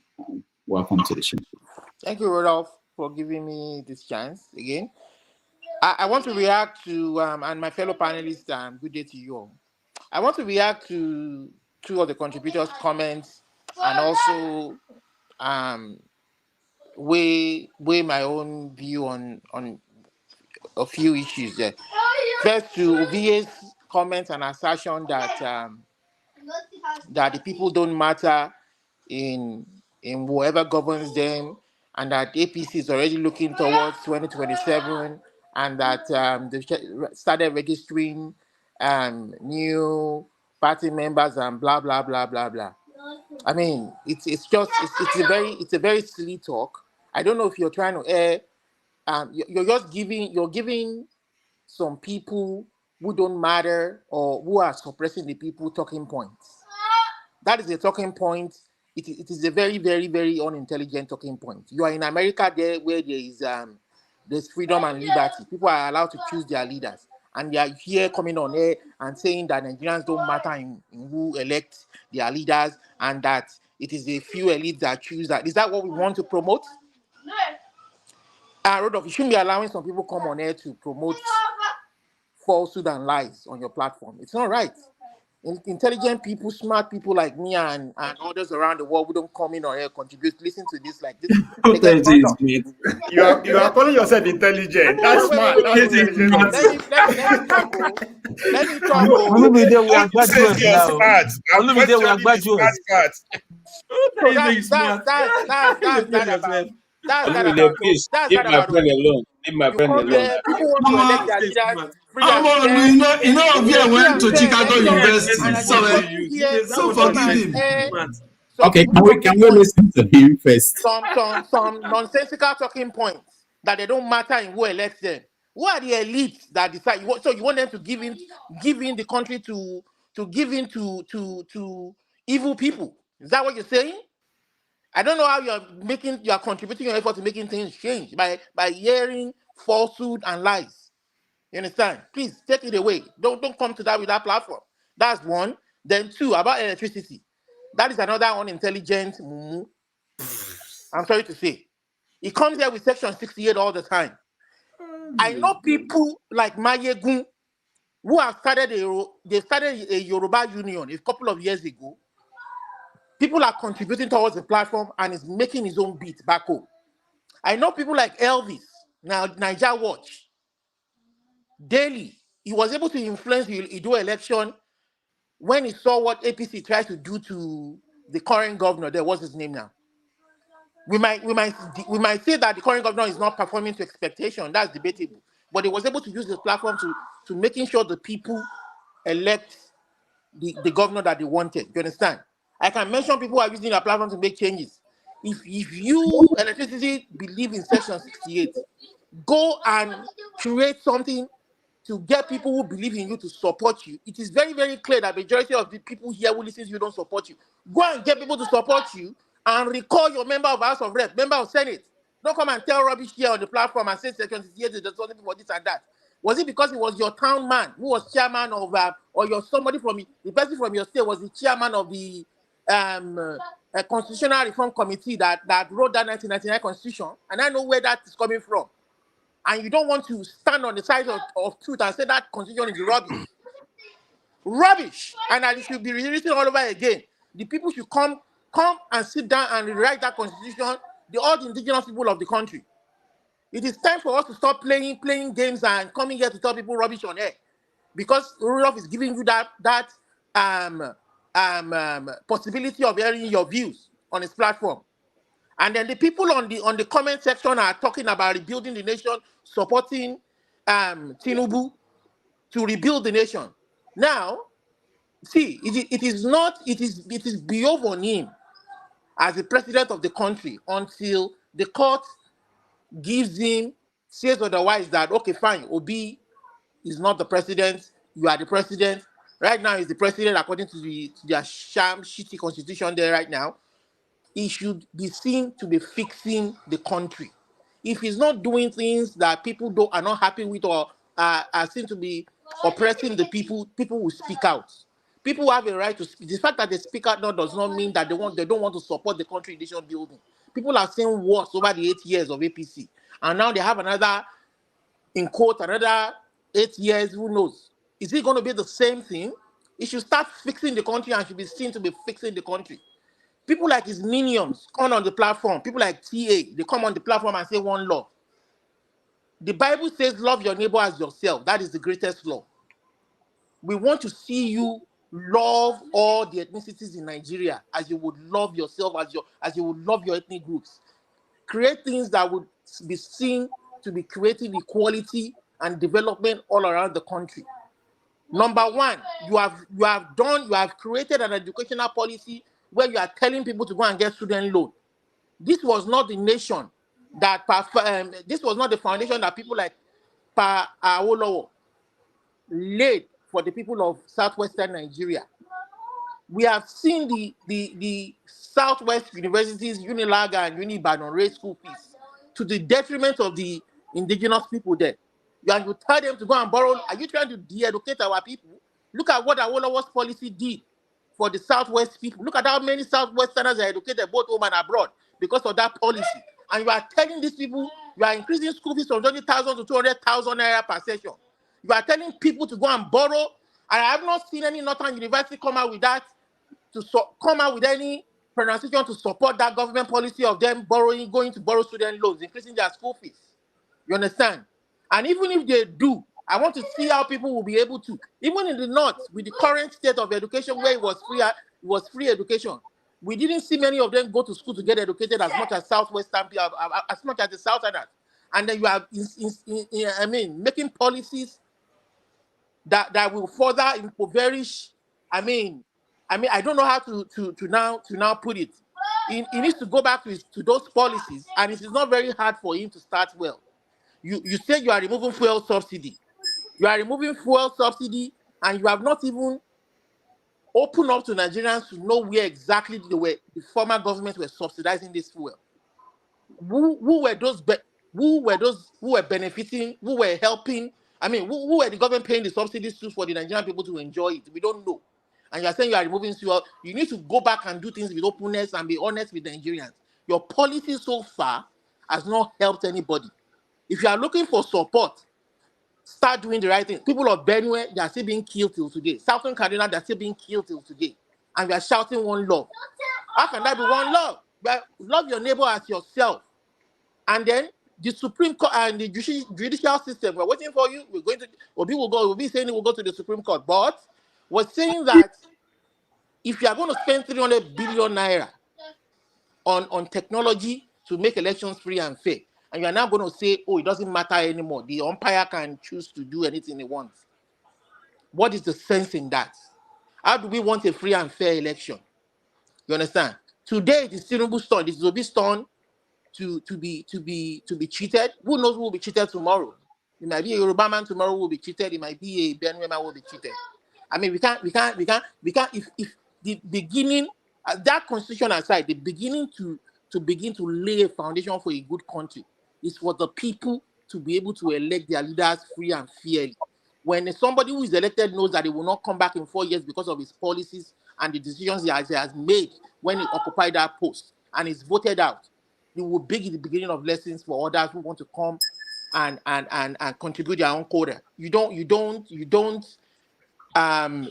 welcome to the show. Thank you, Rodolph, for giving me this chance again. I want to react to, and my fellow panelists, good day to you all. I want to react to two of the contributors' comments and also weigh my own view on a few issues there. First, to VA's comments and assertion that that the people don't matter in whoever governs them, and that APC is already looking towards 2027, and that they started registering new party members and blah blah blah blah blah. I mean, it's a very silly talk. I don't know if you're trying to air. You're giving some people who don't matter or who are suppressing the people talking points. That is a talking point. It is a very, very, very unintelligent talking point. You are in America there where there's freedom and liberty. People are allowed to choose their leaders. And they are here coming on air and saying that Nigerians don't matter in who elect their leaders, and that it is a few elites that choose that. Is that what we want to promote? Rodolph, you shouldn't be allowing some people come on air to promote falsehood and lies on your platform. It's not right. Intelligent people, smart people like me and others around the world who don't come in or here contribute, listen to this like this. You are calling yourself intelligent. That's smart. That's intelligent. Let me talk. Olumide, we are graduates now. Olumide, we are graduates. Please leave my friend alone. Leave my friend alone. People want to elect their leaders. You know, Ovie went to Chicago University, so forgive him. Okay, can we listen to him first? Some nonsensical talking points that they don't matter in who elects them. Who are the elites that decide? So you want them to give in the country to give in to evil people? Is that what you're saying? I don't know how you are contributing your effort to making things change by hearing falsehood and lies. You understand? Please take it away. Don't come to that with that platform. That's one. Then two, about electricity. That is another unintelligent. I'm sorry to say. He comes here with Section 68 all the time. I know people like Mayegun who have started a Yoruba Union a couple of years ago. People are contributing towards the platform and is making his own beat back home. I know people like Elvis, now Niger Watch. Daily, he was able to influence the Ido election when he saw what APC tried to do to the current governor. There was his name now. We might say that the current governor is not performing to expectation. That's debatable. But he was able to use his platform to making sure the people elect the governor that they wanted. You understand? I can mention people who are using their platform to make changes. If you, electricity, believe in Section 68, go and create something to get people who believe in you to support you. It is very, very clear that the majority of the people here who listen to you don't support you. Go and get people to support you and recall your member of House of Reps, member of Senate. Don't come and tell rubbish here on the platform and say Section 68 is something for this and that. Was it because it was your town man who was chairman of, or your somebody from the person from your state was the chairman of the Constitutional Reform Committee that wrote that 1999 Constitution? And I know where that is coming from. And you don't want to stand on the side of truth and say that Constitution is rubbish. Rubbish. And that it should be rewritten all over again. The people should come and sit down and rewrite that Constitution, all the indigenous people of the country. It is time for us to stop playing games and coming here to tell people rubbish on air. Because Rudolph is giving you that possibility of hearing your views on his platform. And then the people on the comment section are talking about rebuilding the nation, supporting Tinubu to rebuild the nation. Now, see, it is beyond on him as the president of the country until the court says otherwise, that okay, fine, Obi is not the president, you are the president. Right now, he's the president according to their sham shitty constitution there right now. He should be seen to be fixing the country. If he's not doing things that people are not happy with, or seem to be oppressing the people, people will speak out. People have a right to speak. The fact that they speak out now does not mean that they don't want to support the country nation building. People have seen worse over the 8 years of APC, and now they have another, in quote, another 8 years. Who knows? Is it going to be the same thing? It should start fixing the country and should be seen to be fixing the country. People like his minions come on the platform. People like TA, they come on the platform and say one love. The Bible says, love your neighbor as yourself. That is the greatest law. We want to see you love all the ethnicities in Nigeria as you would love yourself, as you would love your ethnic groups. Create things that would be seen to be creating equality and development all around the country. Number one, you have created an educational policy where you are telling people to go and get student loan. This was not the nation that this was not the foundation that people like Pa Awolowo laid for the people of southwestern Nigeria. We have seen the southwest universities, Unilag and Unibadan, raise school fees to the detriment of the indigenous people there. You tell them to go and borrow. Are you trying to de-educate our people? Look at what Awolowo's policy did for the southwest people. Look at how many southwesterners are educated both home and abroad because of that policy. And you are telling these people you are increasing school fees from 20,000 to 200,000 naira per session. You are telling people to go and borrow. And I have not seen any Northern University come out with that, come out with any pronunciation to support that government policy of them going to borrow student loans, increasing their school fees. You understand? And even if they do, I want to see how people will be able to, even in the north, with the current state of education where it was free education, we didn't see many of them go to school to get educated as much as southwestern people, as much as the southerners. And then you are, making policies that will further impoverish. I don't know how to now put it. He needs to go back to those policies, and it is not very hard for him to start well. You say you are removing fuel subsidy. You are removing fuel subsidy, and you have not even opened up to Nigerians to know where exactly the former government were subsidizing this fuel. Who were those who were benefiting, who were helping? Who were the government paying the subsidies to for the Nigerian people to enjoy it? We don't know. And you are saying you are removing fuel. You need to go back and do things with openness and be honest with Nigerians. Your policy so far has not helped anybody. If you are looking for support, start doing the right thing. People of Benue, they are still being killed till today. Southern Kaduna, they are still being killed till today. And we are shouting one love. How can that be one love? Love your neighbor as yourself. And then the Supreme Court and the judicial system, we're waiting for you. We're going to, Obi will be saying he will go to the Supreme Court. But we're saying that if you are going to spend 300 billion naira on technology to make elections free and fair, and you are now going to say, oh, it doesn't matter anymore. The umpire can choose to do anything he wants. What is the sense in that? How do we want a free and fair election? You understand? Today it is Tinubu's turn. It is Obi's turn to be cheated. Who knows who will be cheated tomorrow? It might be a Yoruba man tomorrow who will be cheated. It might be a Benue man who will be cheated. We can't. If the beginning, that constitution aside, the beginning to begin to lay a foundation for a good country is for the people to be able to elect their leaders free and fairly. When somebody who is elected knows that he will not come back in 4 years because of his policies and the decisions he has made when he occupied that post and is voted out, it will be the beginning of lessons for others who want to come and contribute their own quota. You don't.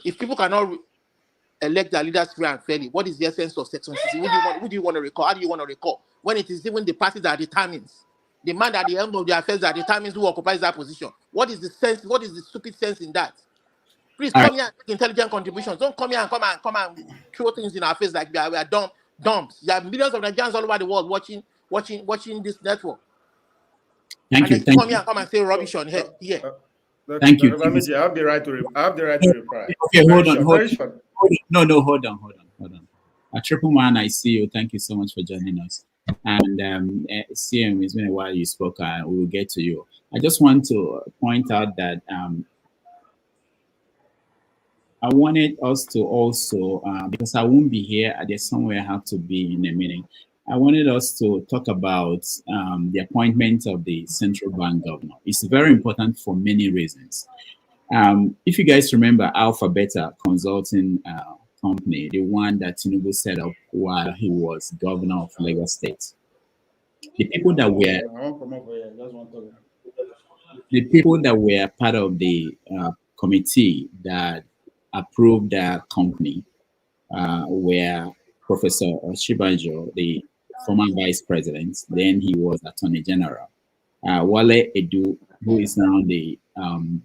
If people cannot elect their leaders free and fairly, what is the essence of section 60? Who do you want to recall? How do you want to recall? When it is even the party that determines, the man at the end of the affairs that determines who occupies that position. What is the sense? What is the stupid sense in that? Please come here and make intelligent contributions. Don't come here and come and throw things in our face like we are dumps. There are millions of Nigerians all over the world watching this network. Thank you. Come here and come and say rubbish on here. Thank you. I have the right to reply. Okay, hold on. Hold on. Triple Man, I see you. Thank you so much for joining us. And CM, it's been a while you spoke. We will get to you. I just want to point out that I wanted us to also, because I won't be here, there's somewhere I have to be in a meeting. I wanted us to talk about the appointment of the central bank governor. It's very important for many reasons. If you guys remember Alpha Beta Consulting Company, the one that Tinubu set up while he was governor of Lagos State, the people that were part of the committee that approved that company were Professor Oshibanjo, the former vice president, then he was Attorney General. Wole Edu, who is now the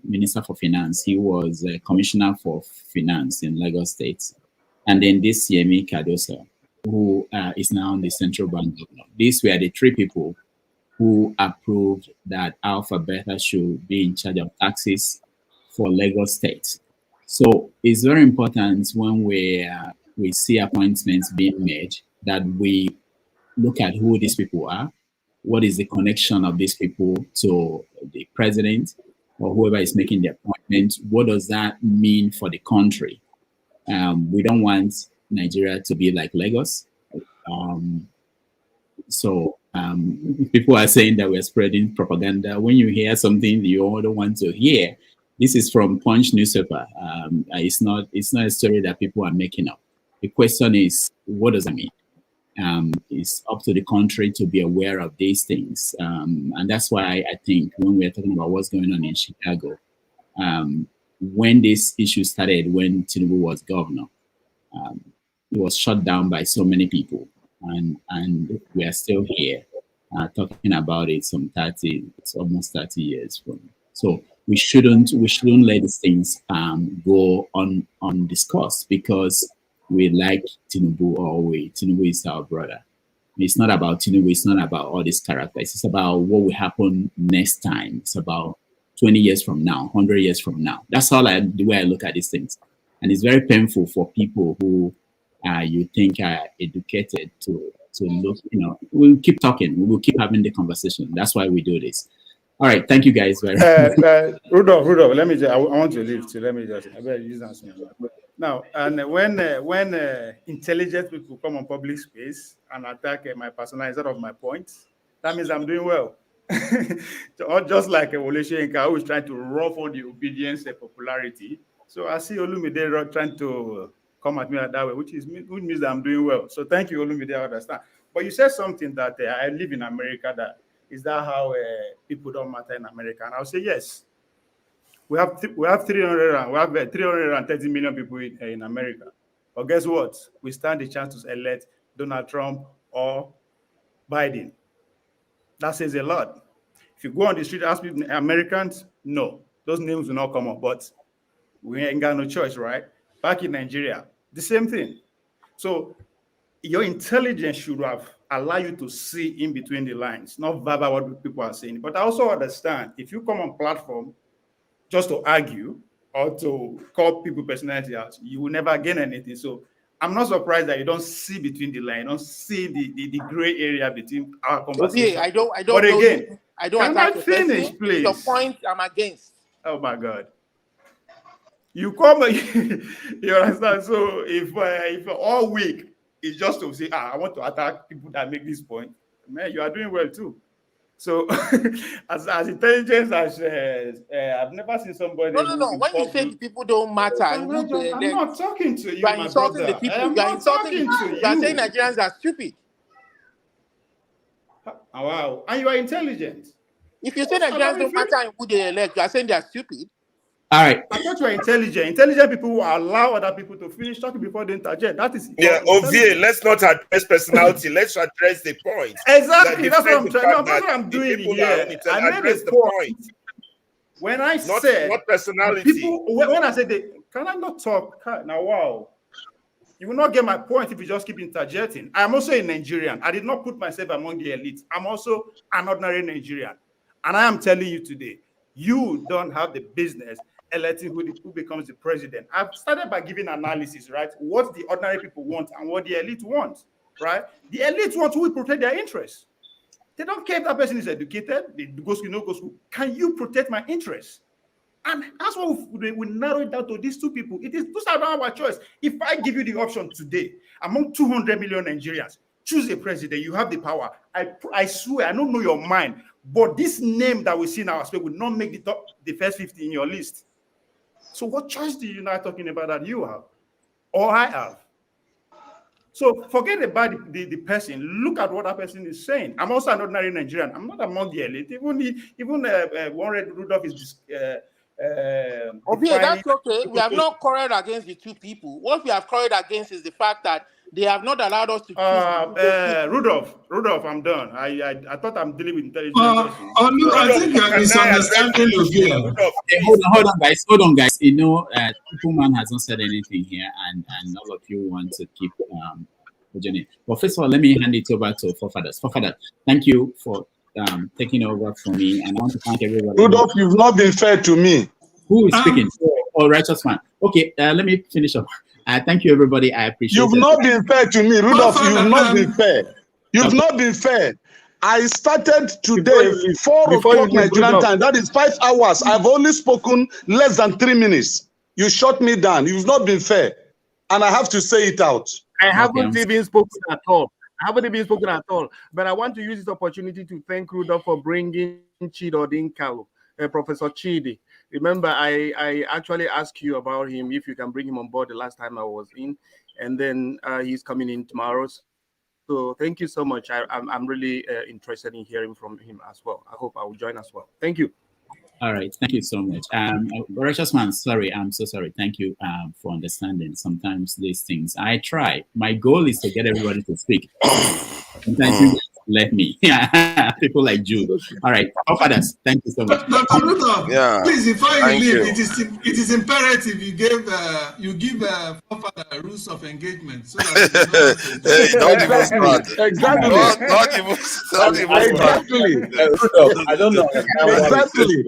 Minister for Finance, he was Commissioner for Finance in Lagos State. And then this Olayemi Cardoso, who is now the central bank governor. These were the three people who approved that Alpha Beta should be in charge of taxes for Lagos State. So it's very important when we see appointments being made that we look at who these people are, what is the connection of these people to the president or whoever is making the appointment, what does that mean for the country? We don't want Nigeria to be like Lagos. People are saying that we're spreading propaganda. When you hear something you don't want to hear, this is from Punch newspaper. It's not a story that people are making up. The question is, what does that mean? It's up to the country to be aware of these things. And that's why I think when we're talking about what's going on in Chicago, when this issue started, when Tinubu was governor, it was shut down by so many people. And we are still here talking about it it's almost 30 years from. So we shouldn't let these things go undiscussed because we like Tinubu Tinubu is our brother. It's not about Tinubu, it's not about all these characters. It's about what will happen next time. It's about 20 years from now, 100 years from now. That's the way I look at these things. And it's very painful for people who you think are educated to look, we'll keep talking. We will keep having the conversation. That's why we do this. All right. Thank you guys very much. Rudolph, let me just, I want to leave too. Let me just, I better use that. Now, and when intelligent people come on public space and attack my personal instead of my points, that means I'm doing well. Just like Wole Soyinka, who is trying to rough on the obedience and popularity. So I see Olumide trying to come at me that way, which means that I'm doing well. So thank you, Olumide, I understand. But you said something that I live in America. Is that how people don't matter in America? And I'll say yes. We have 330 million people in America. But guess what? We stand the chance to elect Donald Trump or Biden. That says a lot. If you go on the street, ask people, Americans, no, those names will not come up. But we ain't got no choice, right? Back in Nigeria, the same thing. So your intelligence should have allowed you to see in between the lines, not verbal what people are saying. But I also understand if you come on platform just to argue or to call people personality out, you will never gain anything. So I'm not surprised that you don't see between the line, you don't see the gray area between our conversation. I don't. But again, I don't can I attack finish, please? The point I'm against. Oh my God. You come, you understand? So if all week is just to say, I want to attack people that make this point, man, you are doing well too. So as intelligent as I've never seen somebody. No. When you say people don't matter, I'm not talking to you, my insulting brother. the people. I'm not talking to you. You are saying Nigerians are stupid. Wow, and you are intelligent. If you say Nigerians don't matter in who they elect, you are saying they are stupid. All right. I thought you were intelligent. Intelligent people will allow other people to finish talking before they interject. That is Ovie, let's not address personality. Let's address the point. Exactly. That's what I'm trying. No, that's what I'm doing here. I made a point. When I said not personality. People, when I said can I not talk? Now, wow. You will not get my point if you just keep interjecting. I'm also a Nigerian. I did not put myself among the elite. I'm also an ordinary Nigerian. And I am telling you today, you don't have the business electing who becomes the president. I've started by giving analysis, right? What the ordinary people want and what the elite want, right? The elite want who will protect their interests. They don't care if that person is educated, they go school, no go school. Can you protect my interests? And that's what we narrow it down to these two people. Those are our choice. If I give you the option today, among 200 million Nigerians, choose a president. You have the power. I swear, I don't know your mind, but this name that we see in our space will not make the first 50 in your list. So what choice do you not talking about that you have or I have? So forget about the person. Look at what that person is saying. I'm also an ordinary Nigerian. I'm not among the elite. Even Warren Rudolph is Okay, that's okay. We have not quarreled against the two people. What we have quarreled against is the fact that they have not allowed us to choose. Rudolph, I'm done. I thought I'm dealing with intelligent persons. Look, I think you're misunderstanding again. Okay, hold on, guys. You know, Superman has not said anything here, and all of you want to keep Journey. Well, first of all, let me hand it over to Forefathers. Forefathers, thank you for taking over for me, and I want to thank everybody. Rudolph, you've not been fair to me. Who is speaking? Oh, righteous man. Okay, let me finish up. Thank you, everybody. I appreciate it. You've not been fair to me, Rudolph. You've not been fair. You've not been fair. I started today 4 o'clock Nigerian time. That is 5 hours. I've only spoken less than 3 minutes. You shut me down. You've not been fair, and I have to say it out. I haven't even spoken at all. But I want to use this opportunity to thank Rudolph for bringing Chidodin Kalu, Professor Chidi. Remember, I actually asked you about him, if you can bring him on board the last time I was in, and then he's coming in tomorrow. So thank you so much. I'm really interested in hearing from him as well. I hope I will join as well. Thank you. All right, thank you so much. Righteous man, sorry, I'm so sorry. Thank you for understanding. Sometimes these things, I try. My goal is to get everybody to speak. Sometimes you let me. People like Jude. All right, Forefathers, thank you so much. Dr. Rudolph, please, before you leave, it is imperative you give Forefather rules of engagement so that don't even start. Exactly. Not even exactly. Rudolph, I don't know. Exactly.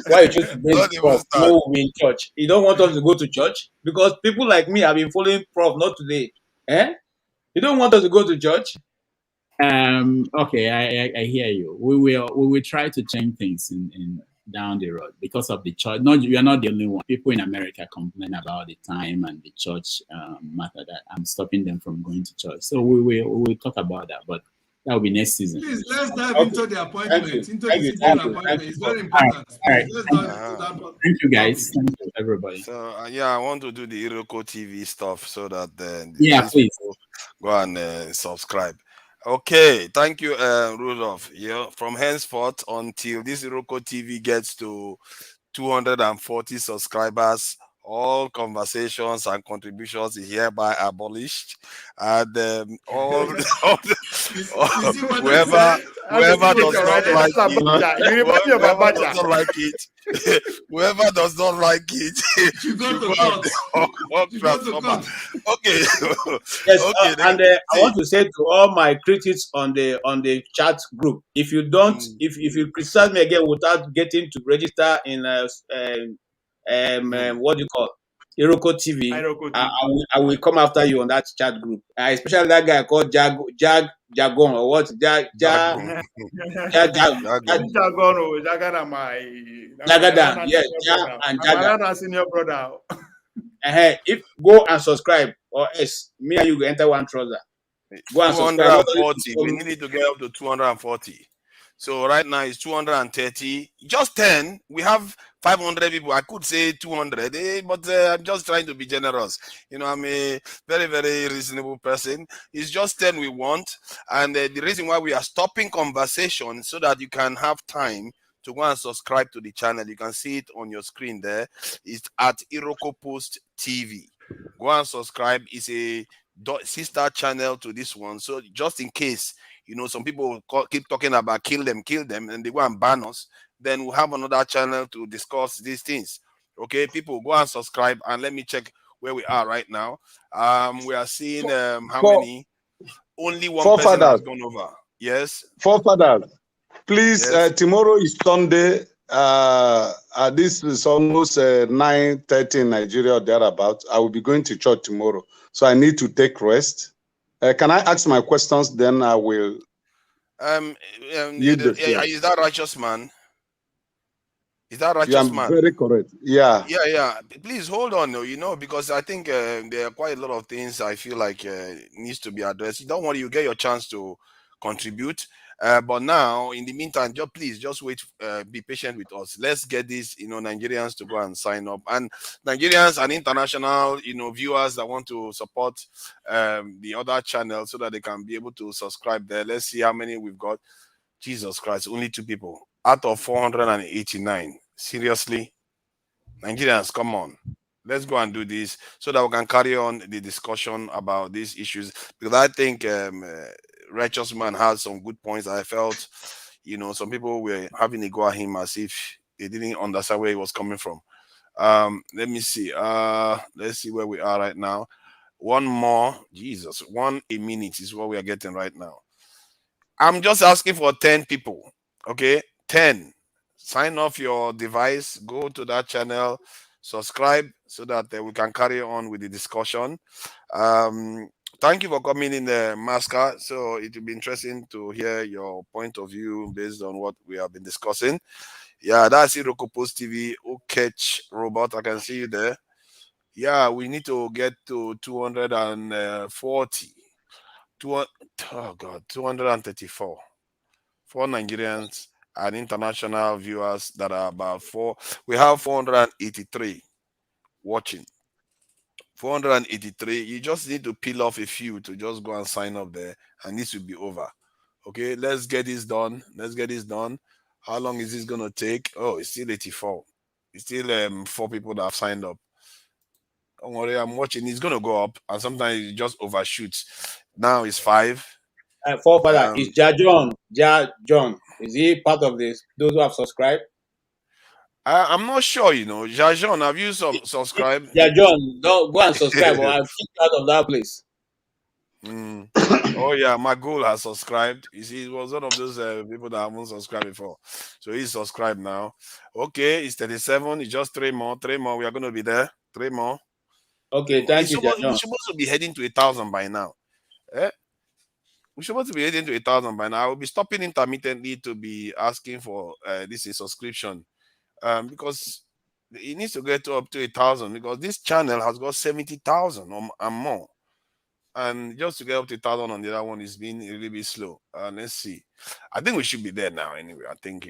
Why you choose to bring Prof? No, we in church. You don't want us to go to church because people like me have been following Prof. Not today. You don't want us to go to church. Okay, I hear you. We will try to change things in down the road because of the church. No, you are not the only one. People in America complain about the time and the church matter that I'm stopping them from going to church. So we will talk about that, but that will be next season. Please, let's dive into the appointment. It's very important. All right. Thank you, guys. Thank you, everybody. So I want to do the Iroko TV stuff so that please go and subscribe. Okay, thank you, Rudolph. Yeah, from henceforth until this Iroko TV gets to 240 subscribers, all conversations and contributions is hereby abolished, and whoever does not like it, whoever does not like it, you go to court. Okay. Yes, okay. And I want to say to all my critics on the chat group, if you don't, if you criticize me again without getting to register in what do you call Iroko TV, I will come after you on that chat group. Especially that guy called Jagon or what? Jagadan. Yes, and Jaga. Senior brother. If go and subscribe, or else me and you go enter one trouser. Go and subscribe. 240. We need to get up to 240. So right now it's 230. Just 10. We have 500 people. I could say 200, but I'm just trying to be generous. You know, I'm a very, very reasonable person. It's just 10 we want. And the reason why we are stopping conversation so that you can have time to go and subscribe to the channel. You can see it on your screen there. It's at Iroko Post TV. Go and subscribe. It's a sister channel to this one. So just in case, you know, some people keep talking about kill them, and they go and ban us, then we'll have another channel to discuss these things. Okay, people, go and subscribe, and let me check where we are right now. We are seeing how many? Only one person has gone over. Yes. Forefathers, please, yes. Tomorrow is Sunday. This is almost 9:30 in Nigeria or thereabout. I will be going to church tomorrow, so I need to take rest. Can I ask my questions? Then I will. Is that righteous man? Is that You are righteous man? very correct. Yeah. Yeah. Please hold on, because I think there are quite a lot of things I feel like needs to be addressed. Don't worry, you get your chance to contribute. But now, in the meantime, just wait. Be patient with us. Let's get these, Nigerians to go and sign up, and Nigerians and international, viewers that want to support the other channel so that they can be able to subscribe there. Let's see how many we've got. Jesus Christ, only 2 people out of 489. Seriously? Nigerians, come on. Let's go and do this so that we can carry on the discussion about these issues. Because I think Righteous Man has some good points. I felt, some people were having a go at him as if they didn't understand where he was coming from. Let me see. Let's see where we are right now. One more. Jesus. A minute is what we are getting right now. I'm just asking for 10 people. Okay? 10. Sign off your device, go to that channel, subscribe so that we can carry on with the discussion. Thank you for coming in, Masker. So it will be interesting to hear your point of view based on what we have been discussing. Yeah, that's Iroko Post TV. Catch Robot. I can see you there. Yeah, we need to get to 240. 234. 4 Nigerians and international viewers that are about 4. We have 483 watching. 483. You just need to peel off a few to just go and sign up there, and this will be over. Okay, let's get this done. How long is this gonna take? Oh, it's still 84. It's still 4 people that have signed up. Don't worry, I'm watching. It's gonna go up, and sometimes it just overshoots. Now it's 5. Forefather, is John. Is he part of this? Those who have subscribed? I'm not sure, Jajon, have you subscribed? John, don't go and subscribe, or I'll kick you out of that place. Oh yeah, my goal has subscribed. You see, it was one of those people that haven't subscribed before, so he's subscribed now. Okay, it's 37. It's just 3 more. 3 more. We are going to be there. 3 more. Okay, thank you, John. We're supposed to be heading to 1,000 by now. We're supposed to be heading to 1,000 by now. I will be stopping intermittently to be asking for this is subscription, because it needs to get up to 1,000, because this channel has got 70,000 and more. And just to get up to 1,000 on the other one is being a little bit slow. Let's see. I think we should be there now anyway. I think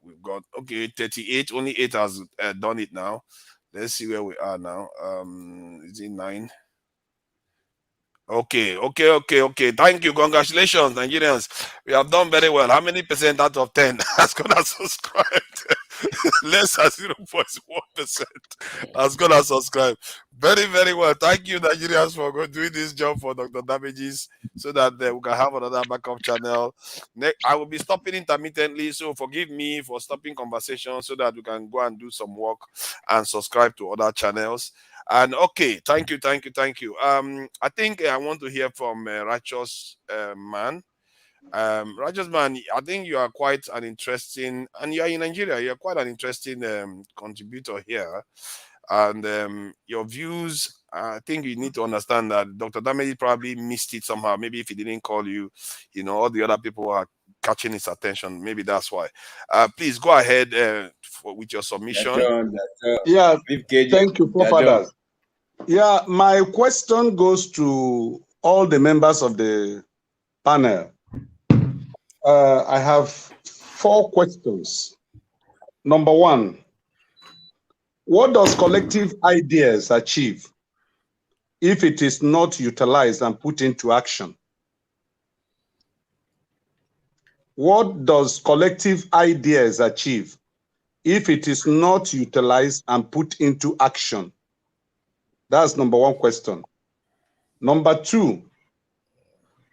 we've got, 38. Only 8 has done it now. Let's see where we are now. Is it 9? Okay. Thank you. Congratulations, Nigerians. We have done very well. How many percent out of 10 has gonna subscribe? Less than 0.1% has gonna subscribe. Very, very well. Thank you, Nigerians, for doing this job for Dr. Damages so that we can have another backup channel. I will be stopping intermittently, so forgive me for stopping conversation so that we can go and do some work and subscribe to other channels. And okay, thank you. I think I want to hear from Righteous Man. Righteous Man, I think you are quite an interesting, and you are in Nigeria, you are quite an interesting contributor here. And your views, I think you need to understand that Dr. Damedi probably missed it somehow. Maybe if he didn't call you, all the other people are catching his attention. Maybe that's why. Please go ahead with your submission. Yeah, thank you, forefathers. Yeah, my question goes to all the members of the panel. I have 4 questions. Number 1, what does collective ideas achieve if it is not utilized and put into action? What does collective ideas achieve if it is not utilized and put into action? That's number 1 question. Number 2,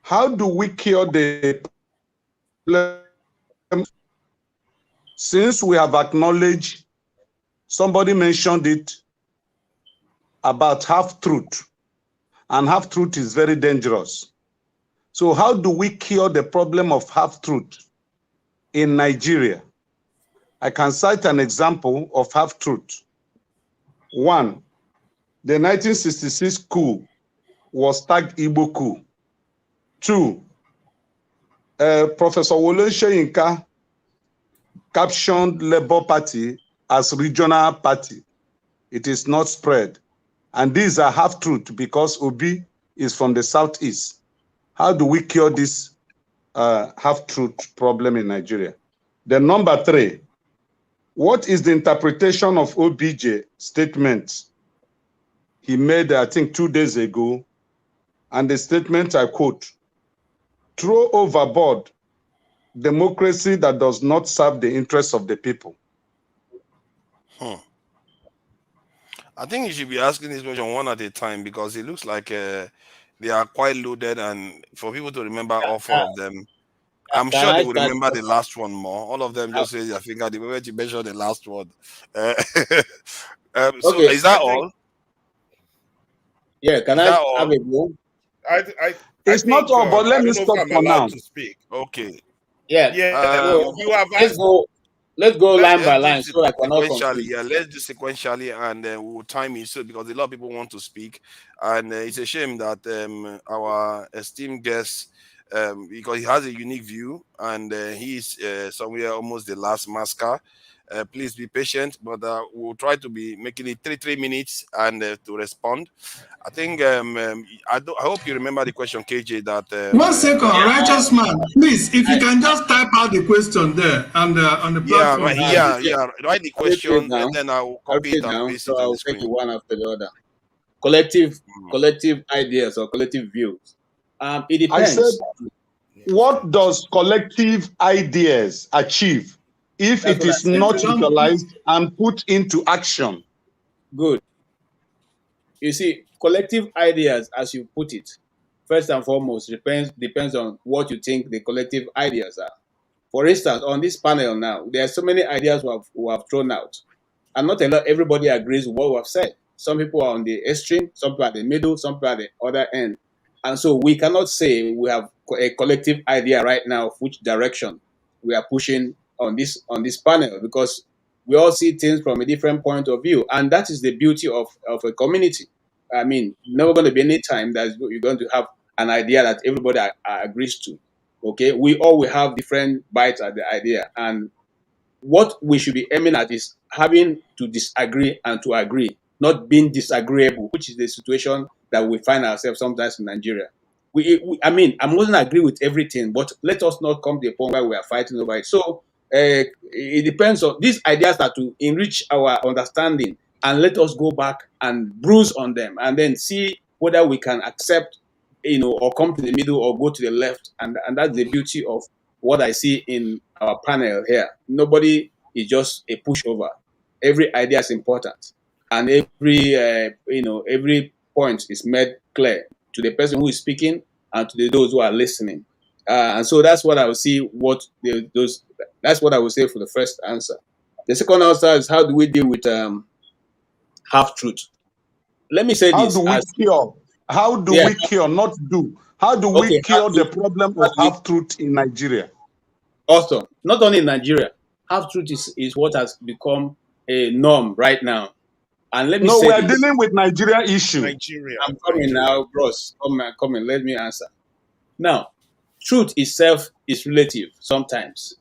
how do we cure the problem? Since we have acknowledged, somebody mentioned it about half-truth, and half-truth is very dangerous. So how do we cure the problem of half-truth in Nigeria? I can cite an example of half-truth. 1, the 1966 coup was tagged Igbo coup. 2, Professor Wole Soyinka captioned Labour Party as regional party. It is not spread. And these are half-truth because Obi is from the southeast. How do we cure this half-truth problem in Nigeria? Then number 3, what is the interpretation of OBJ statement he made, I think, 2 days ago? And the statement, I quote, throw overboard democracy that does not serve the interests of the people. I think you should be asking this question one at a time because it looks like they are quite loaded, and for people to remember all 4 of them, I'm Can sure I they will start? remember the last one more. All of them just say their finger the moment you mention the last one. So Okay, is that I think, all? yeah, can Is I that have all? a go? I It's not think all, but I let me don't know if stop I'm for allowed now. to speak. Okay. Yeah, Yeah, no, you have let's asked. go. Let's go line by line so I cannot Sequentially. confuse. Yeah, let's do sequentially, and we'll time it so because a lot of people want to speak, and it's a shame that our esteemed guest, because he has a unique view, and he's somewhere almost the last masker. Please be patient, but we'll try to be making it 3 minutes and to respond. I think I hope you remember the question, KJ. That 1 second, righteous man. Please, if you can just type out the question there and on the yeah, platform. write the I will say it question, now. and then I'll I'll copy say it it and now. paste So it on the I'll take screen. it one after the other. Collective ideas or collective views. It I said, depends. what does collective ideas achieve if That's it what I is said. not utilized and put into action? Good. You see, collective ideas, as you put it, first and foremost, depends on what you think the collective ideas are. For instance, on this panel now, there are so many ideas we have thrown out, and not a lot. Everybody agrees with what we have said. Some people are on the extreme, some people are the middle, some people are the other end, and so we cannot say we have a collective idea right now of which direction we are pushing on this panel because we all see things from a different point of view, and that is the beauty of a community. I mean, never going to be any time that you're going to have an idea that everybody agrees to. Okay, we all will have different bites at the idea, and what we should be aiming at is having to disagree and to agree, not being disagreeable, which is the situation that we find ourselves sometimes in Nigeria. I mean, I mustn't agree with everything, but let us not come to a point where we are fighting over it. So it depends on these ideas that to enrich our understanding and let us go back and bruise on them and then see whether we can accept, or come to the middle or go to the left. And that's the beauty of what I see in our panel here. Nobody is just a pushover. Every idea is important, and every point is made clear to the person who is speaking and to those who are listening. And so that's what I will see. That's what I will say for the first answer. The second answer is how do we deal with half truth? Let me say How this. do we cure? How do we cure? Not do. How do we cure the problem of half truth in Nigeria? Awesome. Not only in Nigeria, half truth is what has become a norm right now. And let me say we are this. dealing with Nigeria issue. Nigeria. I'm coming now, bros. Come in. Let me answer. Now, truth itself is relative sometimes.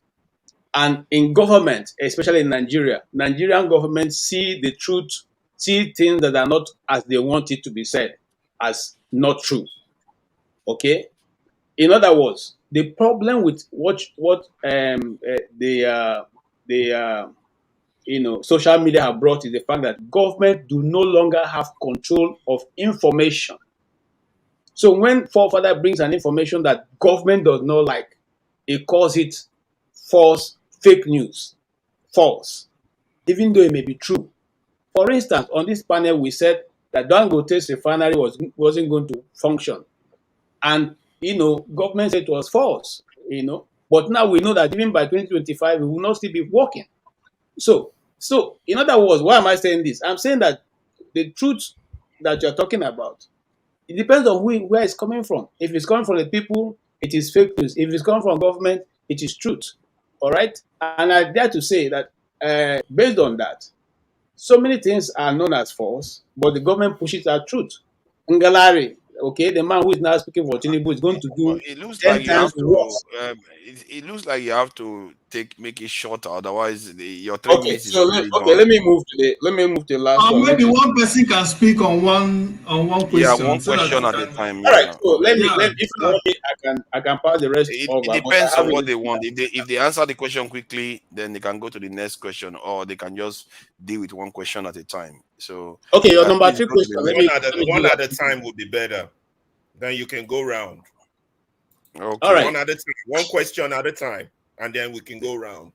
And in government, especially in Nigeria, Nigerian government see the truth, see things that are not as they want it to be said as not true. Okay? In other words, the problem with what social media have brought is the fact that government do no longer have control of information. So when forefather brings an information that government does not like, it calls it false, fake news, false, even though it may be true. For instance, on this panel, we said that Dangote's refinery wasn't going to function, and government said it was false. But now we know that even by 2025, it will not still be working. So in other words, why am I saying this? I'm saying that the truth that you're talking about, it depends on where it's coming from. If it's coming from the people, it is fake news. If it's coming from government, it is truth. All right? And I dare to say that based on that, so many things are known as false, but the government pushes as truth. Ngalari, okay, the man who is now speaking for Tinubu is going to do It looks 10 like you have times to. worse. It looks like you have to make it shorter. Otherwise, your 3 minutes is So already done. let me move to the last one. Maybe Which is, one person can speak on one Yeah, question one so that question we at a can. time. all right. Yeah. So let me Yeah, if so you that want me, I can pass the rest It over, but I depends have on a what little they bit. want. If they answer the question quickly, then they can go to the next question, or they can just deal with one question at a time. So, Okay, your number please three go to question. the Let next me do One that. at a time would be better. Then you can go round. All Okay. right. One at a time, one question at a time, and then we can go round.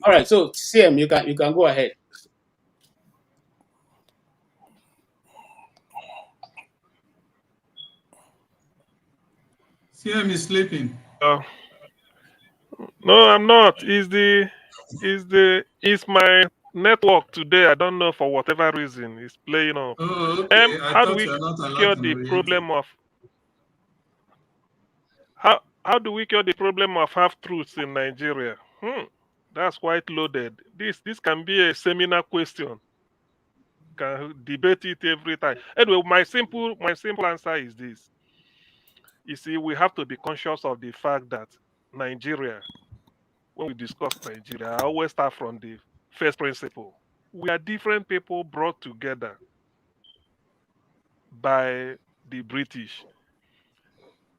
All right. So CM, you can go ahead. CM is sleeping. No, I'm not. Is my network today? I don't know, for whatever reason it's playing up. Oh, okay. I How do thought we you are not allowed cure to the narrate. problem of how do we cure the problem of half truths in Nigeria? That's quite loaded. This can be a seminar question. Can debate it every time. Anyway, my simple answer is this. You see, we have to be conscious of the fact that Nigeria, when we discuss Nigeria, I always start from the first principle. We are different people brought together by the British.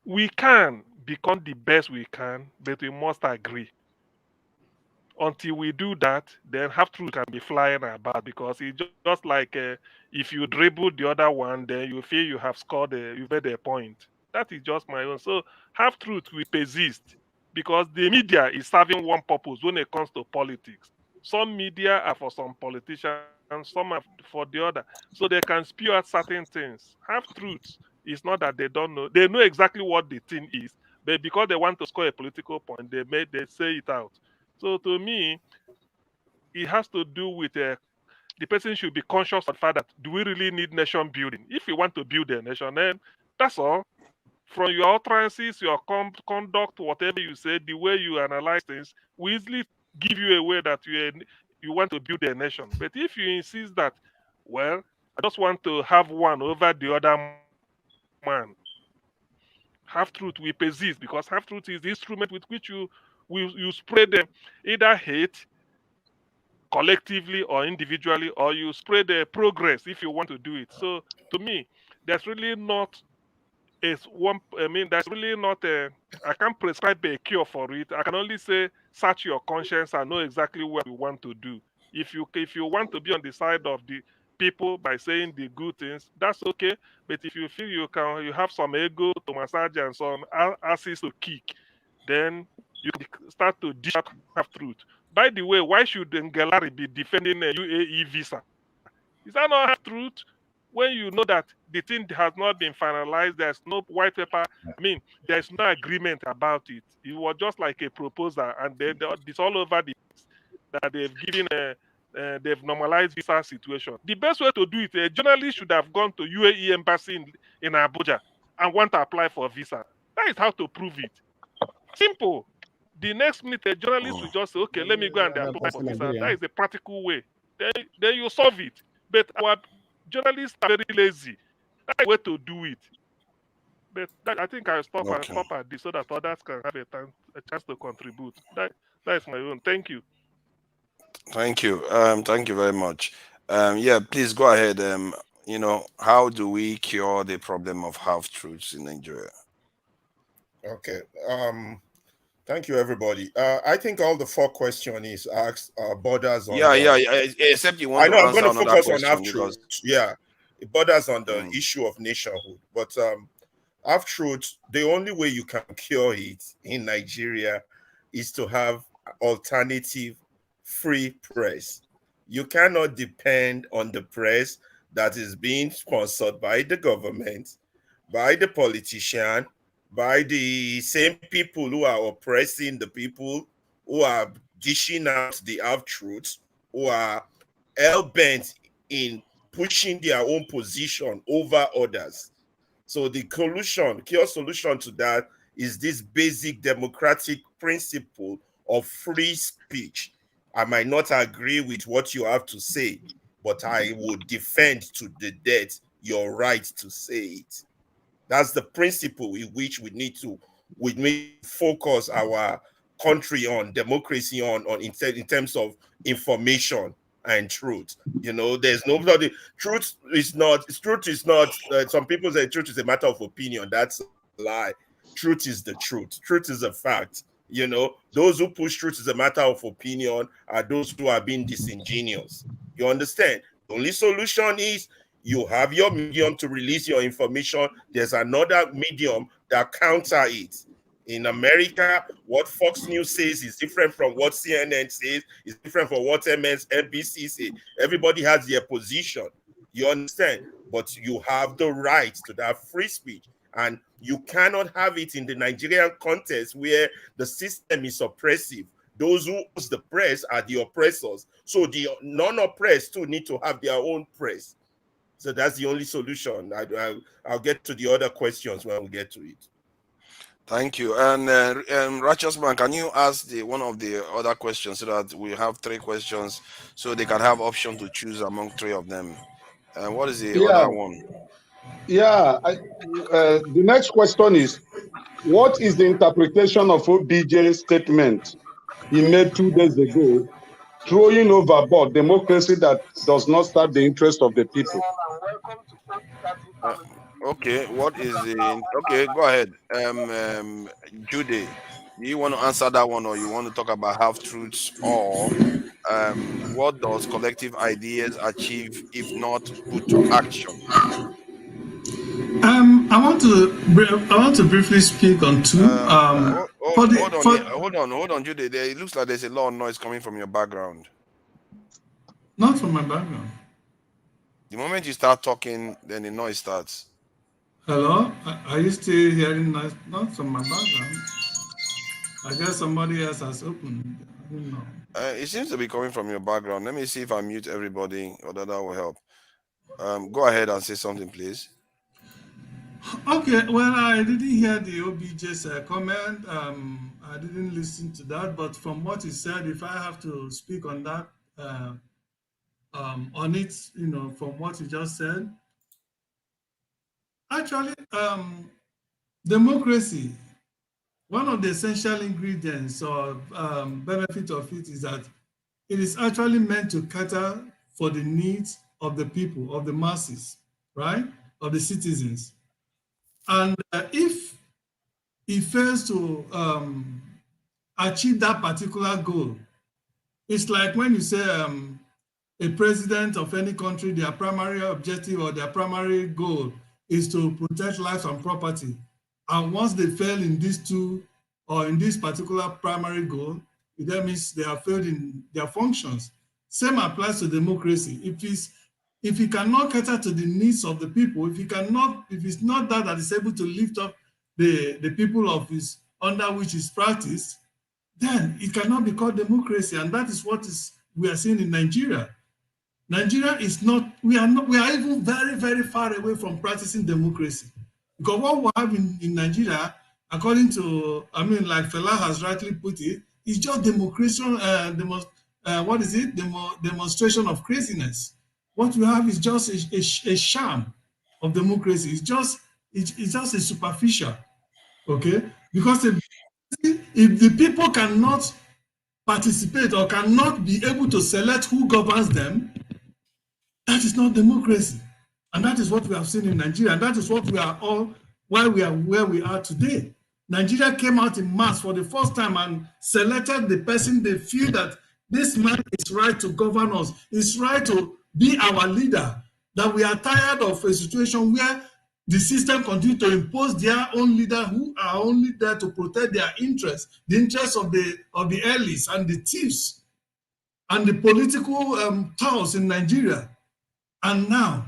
We can become the best we can, but we must agree. Until we do that, then half truth can be flying about, because it's just like if you dribble the other one, then you feel you have scored, you've made a point. That is just my own. So half truth will persist because the media is serving one purpose when it comes to politics. Some media are for some politicians, some are for the other. So they can spew out certain things. Half truths is not that they don't know. They know exactly what the thing is, but because they want to score a political point, they say it out. So to me, it has to do with the person should be conscious of the fact that, do we really need nation building? If you want to build a nation, then that's all. From your utterances, your conduct, whatever you say, the way you analyze things, we easily give you a way that you want to build a nation. But if you insist that, well, I just want to have one over the other man, half truth will persist, because half truth is the instrument with which you spread them either hate collectively or individually, or you spread the progress if you want to do it. So to me, there's really not there's really not a I can't prescribe a cure for it. I can only say search your conscience and know exactly what you want to do. If you want to be on the side of the people by saying the good things, that's okay. But if you feel you have some ego to massage and some asses to kick, then you can start to dish out half truth. By the way, why should Ngelari be defending a UAE visa? Is that not half truth? When you know that the thing has not been finalized, there's no white paper. There's no agreement about it. It was just like a proposal, and then it's all over the place that they've normalized visa situation. The best way to do it, a journalist should have gone to UAE embassy in Abuja and want to apply for visa. That is how to prove it. Simple. The next minute, a journalist will just say, okay, let me go and apply for visa. That is the practical way. Then you solve it. But our journalists are very lazy. That's the way to do it. But I think I'll stop at this so that others can have a chance to contribute. That is my own. Thank you. Thank you. Thank you very much. Yeah, please go ahead. How do we cure the problem of half truths in Nigeria? Okay. Thank you, everybody. I think all the 4 questions is asked borders on Yeah. the. Except you want I to know I'm answer going to another focus on half question truth. because Yeah, it borders on the issue of nationhood. But half truth, the only way you can cure it in Nigeria is to have alternative free press. You cannot depend on the press that is being sponsored by the government, by the politician, by the same people who are oppressing the people, who are dishing out the half truths, who are hell-bent in pushing their own position over others. So the cure solution to that is this basic democratic principle of free speech. I might not agree with what you have to say, but I would defend to the death your right to say it. That's the principle in which we need to focus our country on, democracy on in terms of information and truth. You know, there's nobody. Truth is not. Some people say truth is a matter of opinion. That's a lie. Truth is the truth. Truth is a fact. You know, those who push truth is a matter of opinion are those who are being disingenuous. You understand? The only solution is you have your medium to release your information. There's another medium that counter it. In America, what Fox News says is different from what CNN says, is different from what MSNBC says. Everybody has their position. You understand? But you have the right to that free speech. And you cannot have it in the Nigerian context where the system is oppressive. Those who use the press are the oppressors. So the non-oppressed too need to have their own press. So that's the only solution. I'll get to the other questions when we get to it. Thank you. And Righteous Man, can you ask one of the other questions so that we have 3 questions so they can have option to choose among 3 of them? And what is the other one? Yeah, the next question is, what is the interpretation of OBJ's statement he made 2 days ago, throwing overboard democracy that does not serve the interest of the people? Okay, what is the... Okay, go ahead. Judy, do you want to answer that one, or you want to talk about half-truths, or what does collective ideas achieve if not put to action? I want to briefly speak on 2. Hold on, Judy. It looks like there's a lot of noise coming from your background. Not from my background. The moment you start talking, then the noise starts. Hello? Are you still hearing noise? Not from my background. I guess somebody else has opened. I don't know. It seems to be coming from your background. Let me see if I mute everybody, or that will help. Go ahead and say something, please. Okay, well, I didn't hear the OBJ's comment. I didn't listen to that, but from what he said, if I have to speak on that, on it, you know, from what he just said, actually, democracy, one of the essential ingredients or benefit of it is that it is actually meant to cater for the needs of the people, of the masses, right? Of the citizens. And if it fails to achieve that particular goal, it's like when you say a president of any country, their primary objective or their primary goal is to protect lives and property. And once they fail in these 2 or in this particular primary goal, that means they have failed in their functions. Same applies to democracy. If he cannot cater to the needs of the people, if it's not that is able to lift up the people of his under which is practiced, then it cannot be called democracy. And that is what we are seeing in Nigeria. Nigeria is not, we are even very, very far away from practicing democracy. Because what we have in Nigeria, according to, like Fela has rightly put it, is just demonstration of craziness. What we have is just a sham of democracy. It's just a superficial, okay? Because if the people cannot participate or cannot be able to select who governs them, that is not democracy. And that is what we have seen in Nigeria. And that is what why we are where we are today. Nigeria came out in mass for the first time and selected the person they feel that this man is right to govern us, is right to be our leader, that we are tired of a situation where the system continues to impose their own leader who are only there to protect their interests, the interests of the elites and the thieves and the political chaos in Nigeria. And now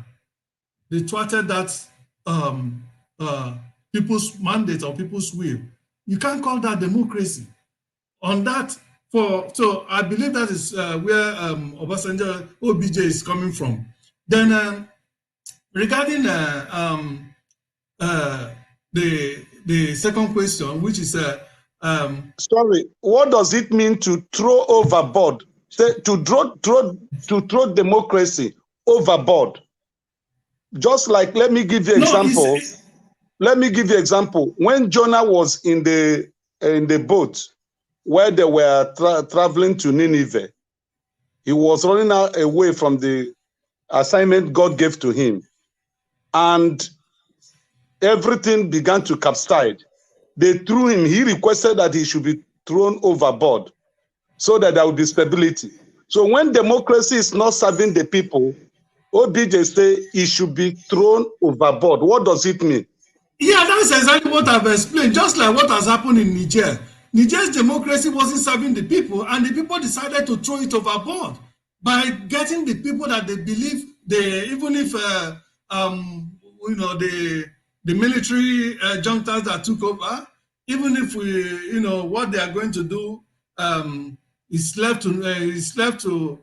they thwarted that people's mandate or people's will. You can't call that democracy. On that, so I believe that is where Obasanjo OBJ is coming from. Then regarding the second question, which is sorry, what does it mean to throw overboard? To throw democracy overboard? Just like, let me give you example. Let me give you example. When Jonah was in the boat, where they were traveling to Nineveh. He was running away from the assignment God gave to him. And everything began to capsize. They threw him. He requested that he should be thrown overboard so that there will be stability. So when democracy is not serving the people, OBJ say he should be thrown overboard. What does it mean? Yeah, that's exactly what I've explained. Just like what has happened in Niger. Niger's democracy wasn't serving the people, and the people decided to throw it overboard by getting the people that they believe they, even if the military junctors that took over, even if what they are going to do is left to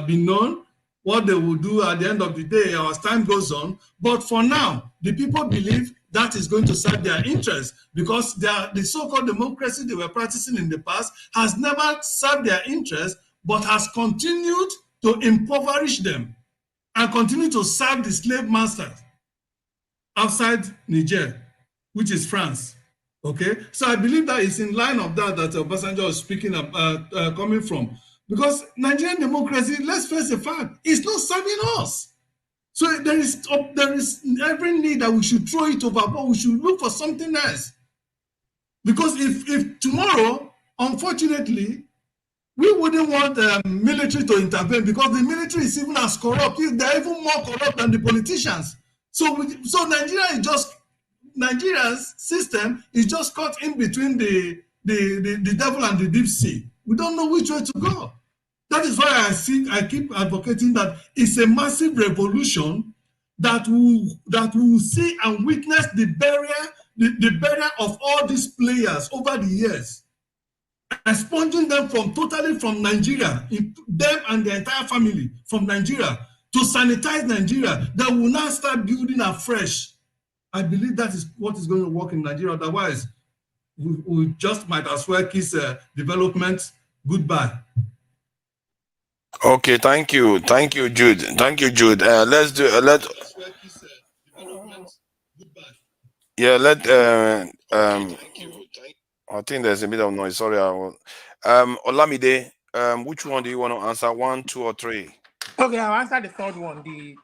be known. What they will do at the end of the day as time goes on. But for now, the people believe that is going to serve their interest because the so-called democracy they were practicing in the past has never served their interest, but has continued to impoverish them and continue to serve the slave masters outside Niger, which is France. Okay, so I believe that it's in line of that Obasanjo is speaking coming from. Because Nigerian democracy, let's face the fact, is not serving us. So there is every need that we should throw it overboard. We should look for something else. Because if tomorrow, unfortunately, we wouldn't want the military to intervene because the military is even as corrupt. They're even more corrupt than the politicians. So Nigeria's system is just caught in between the devil and the deep sea. We don't know which way to go. That is why I keep advocating that it's a massive revolution that will see and witness the burial of all these players over the years, expunging them totally from Nigeria, them and the entire family from Nigeria, to sanitize Nigeria, that will now start building afresh. I believe that is what is going to work in Nigeria. Otherwise, we just might as well kiss development goodbye. Okay, thank you, Jude. Thank you, Jude. Let's do I think there's a bit of noise. Sorry, Olamide. Which one do you want to answer? 1, 2, or 3? Okay, I'll answer the third one. The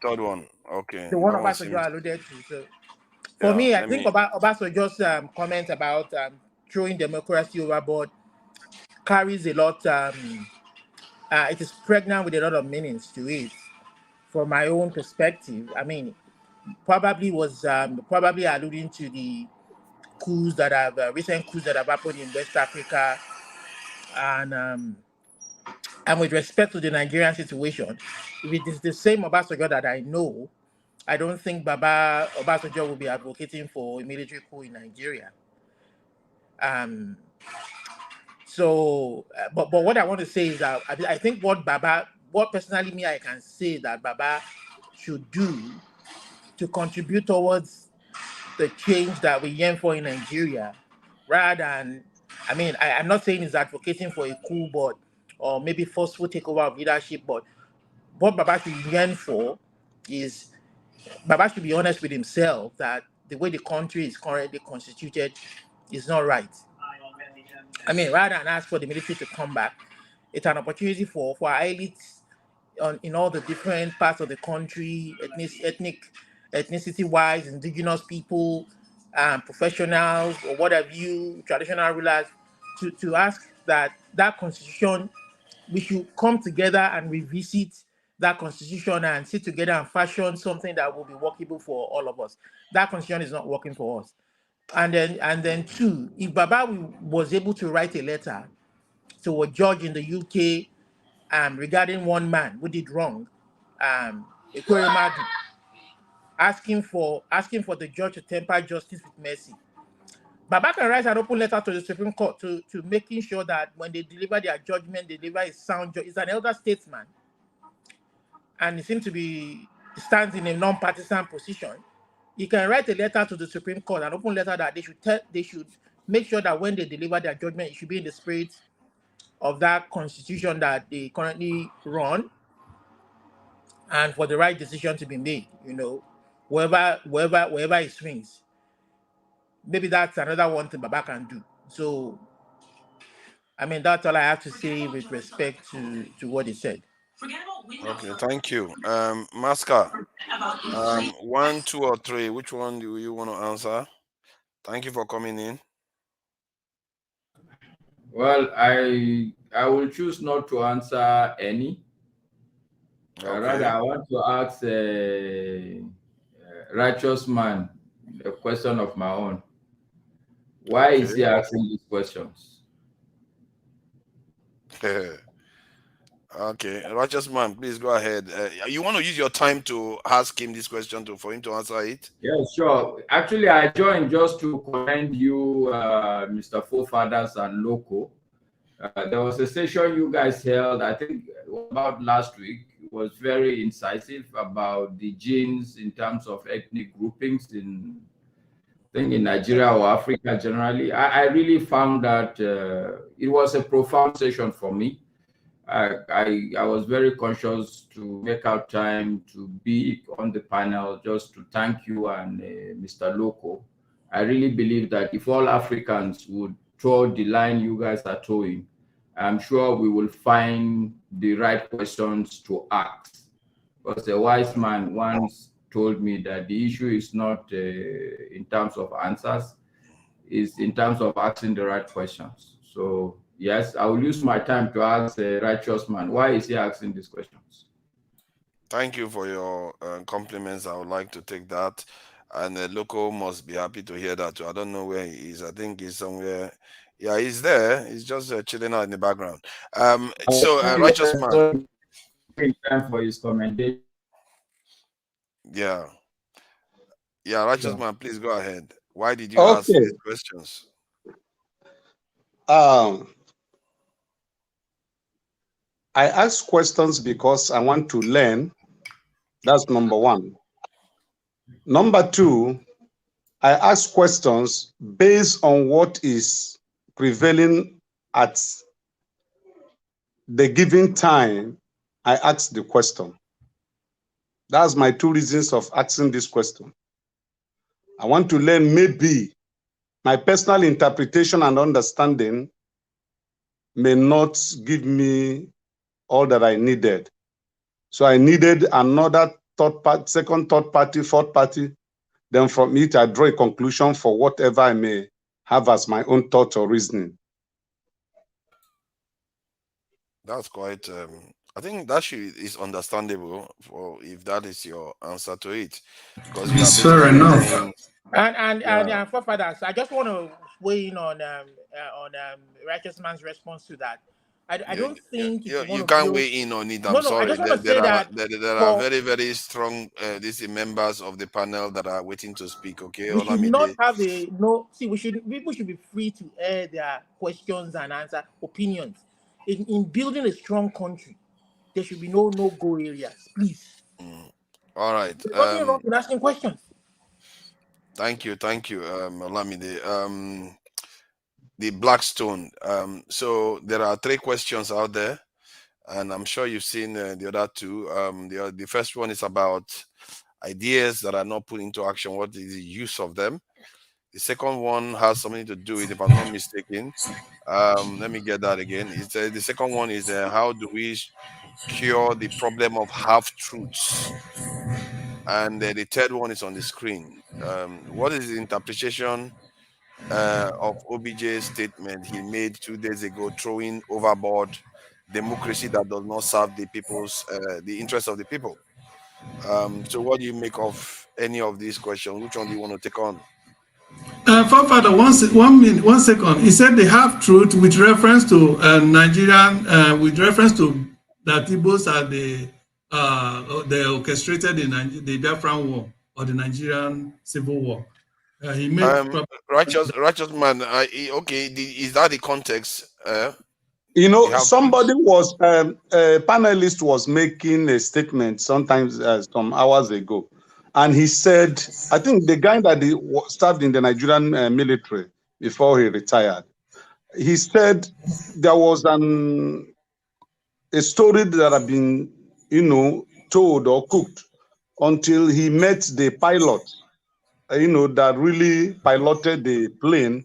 third one. Okay. The one Obasanjo alluded to. So, for me, I think about Obasanjo's comment about throwing democracy overboard carries a lot. It is pregnant with a lot of meanings to it. From my own perspective, I mean, probably alluding to the coups that have recent coups that have happened in West Africa, and with respect to the Nigerian situation, if it is the same Obasanjo that I know, I don't think Obasanjo will be advocating for a military coup in Nigeria. So, but what I want to say is that I think what personally me I can say that Baba should do to contribute towards the change that we yearn for in Nigeria, rather than, I mean, I'm not saying he's advocating for a coup, or maybe forceful takeover of leadership, but what Baba should yearn for is Baba should be honest with himself that the way the country is currently constituted is not right. I mean, rather than ask for the military to come back, it's an opportunity for our elites in all the different parts of the country, ethnicity-wise, indigenous people, professionals, or what have you, traditional rulers, to ask that constitution, we should come together and revisit that constitution and sit together and fashion something that will be workable for all of us. That constitution is not working for us. And then two, if Baba was able to write a letter to a judge in the UK regarding one man who did wrong, Ikorodu, asking for the judge to temper justice with mercy, Baba can write an open letter to the Supreme Court to making sure that when they deliver their judgment, they deliver a sound judgment. He's an elder statesman, and he seems to be stands in a non-partisan position. He can write a letter to the Supreme Court, an open letter that they should make sure that when they deliver their judgment, it should be in the spirit of that constitution that they currently run, and for the right decision to be made. Wherever it swings. Maybe that's another one thing Baba can do. So I mean, that's all I have to say with respect to what he said. Okay, thank you. Masca, 1, 2, or 3, which one do you want to answer? Thank you for coming in. Well, I will choose not to answer any. Rather, I want to ask a righteous man a question of my own. Why is he asking these questions? Okay, righteous man, please go ahead. You want to use your time to ask him this question for him to answer it? Yeah, sure. Actually, I joined just to commend you, Mr. Forefathers and Loco. There was a session you guys held, I think, about last week. It was very incisive about the genes in terms of ethnic groupings in Nigeria or Africa generally. I really found that it was a profound session for me. I was very conscious to make out time to be on the panel just to thank you and Mr. Loco. I really believe that if all Africans would toe the line you guys are towing, I'm sure we will find the right questions to ask. Because a wise man once told me that the issue is not in terms of answers, it's in terms of asking the right questions. So yes, I will use my time to ask a righteous man, why is he asking these questions? Thank you for your compliments. I would like to take that. And Loco must be happy to hear that too. I don't know where he is. I think he's somewhere. Yeah, he's there. He's just chilling out in the background. Righteous man. Time for his commendation. Yeah, righteous man, please go ahead. Why did you ask these questions? I ask questions because I want to learn. That's number one. Number two, I ask questions based on what is prevailing at the given time. I ask the question. That's my two reasons of asking this question. I want to learn, maybe my personal interpretation and understanding may not give me all that I needed. So I needed another third party, fourth party. Then from it, I draw a conclusion for whatever I may have as my own thought or reasoning. That's quite, I think that is understandable if that is your answer to it. Because you are fair enough. And forefathers, I just want to weigh in on righteous man's response to that. I don't think you can't weigh in on it. I'm sorry. There are very, very strong members of the panel that are waiting to speak. Okay, we should not have people should be free to air their questions and answer opinions. In building a strong country, there should be no go areas, please. All right. There's nothing wrong with asking questions. Thank you, Olamide. The Blackstone. So there are 3 questions out there, and I'm sure you've seen the other 2. The first one is about ideas that are not put into action. What is the use of them? The second one has something to do with, if I'm not mistaken, let me get that again. The second one is how do we cure the problem of half-truths? And the third one is on the screen. What is the interpretation of OBJ's statement he made 2 days ago, throwing overboard democracy that does not serve the people's the interests of the people? So what do you make of any of these questions? Which one do you want to take on? Forefather, 1 second. He said the half truth with reference to Nigerian, with reference to that Igbos are they orchestrated the Biafran War or the Nigerian Civil War. He made righteous man. Okay, is that the context? Somebody was a panelist was making a statement sometimes some hours ago, and he said, I think the guy that served in the Nigerian military before he retired, he said there was a story that had been told or cooked until he met the pilot that really piloted the plane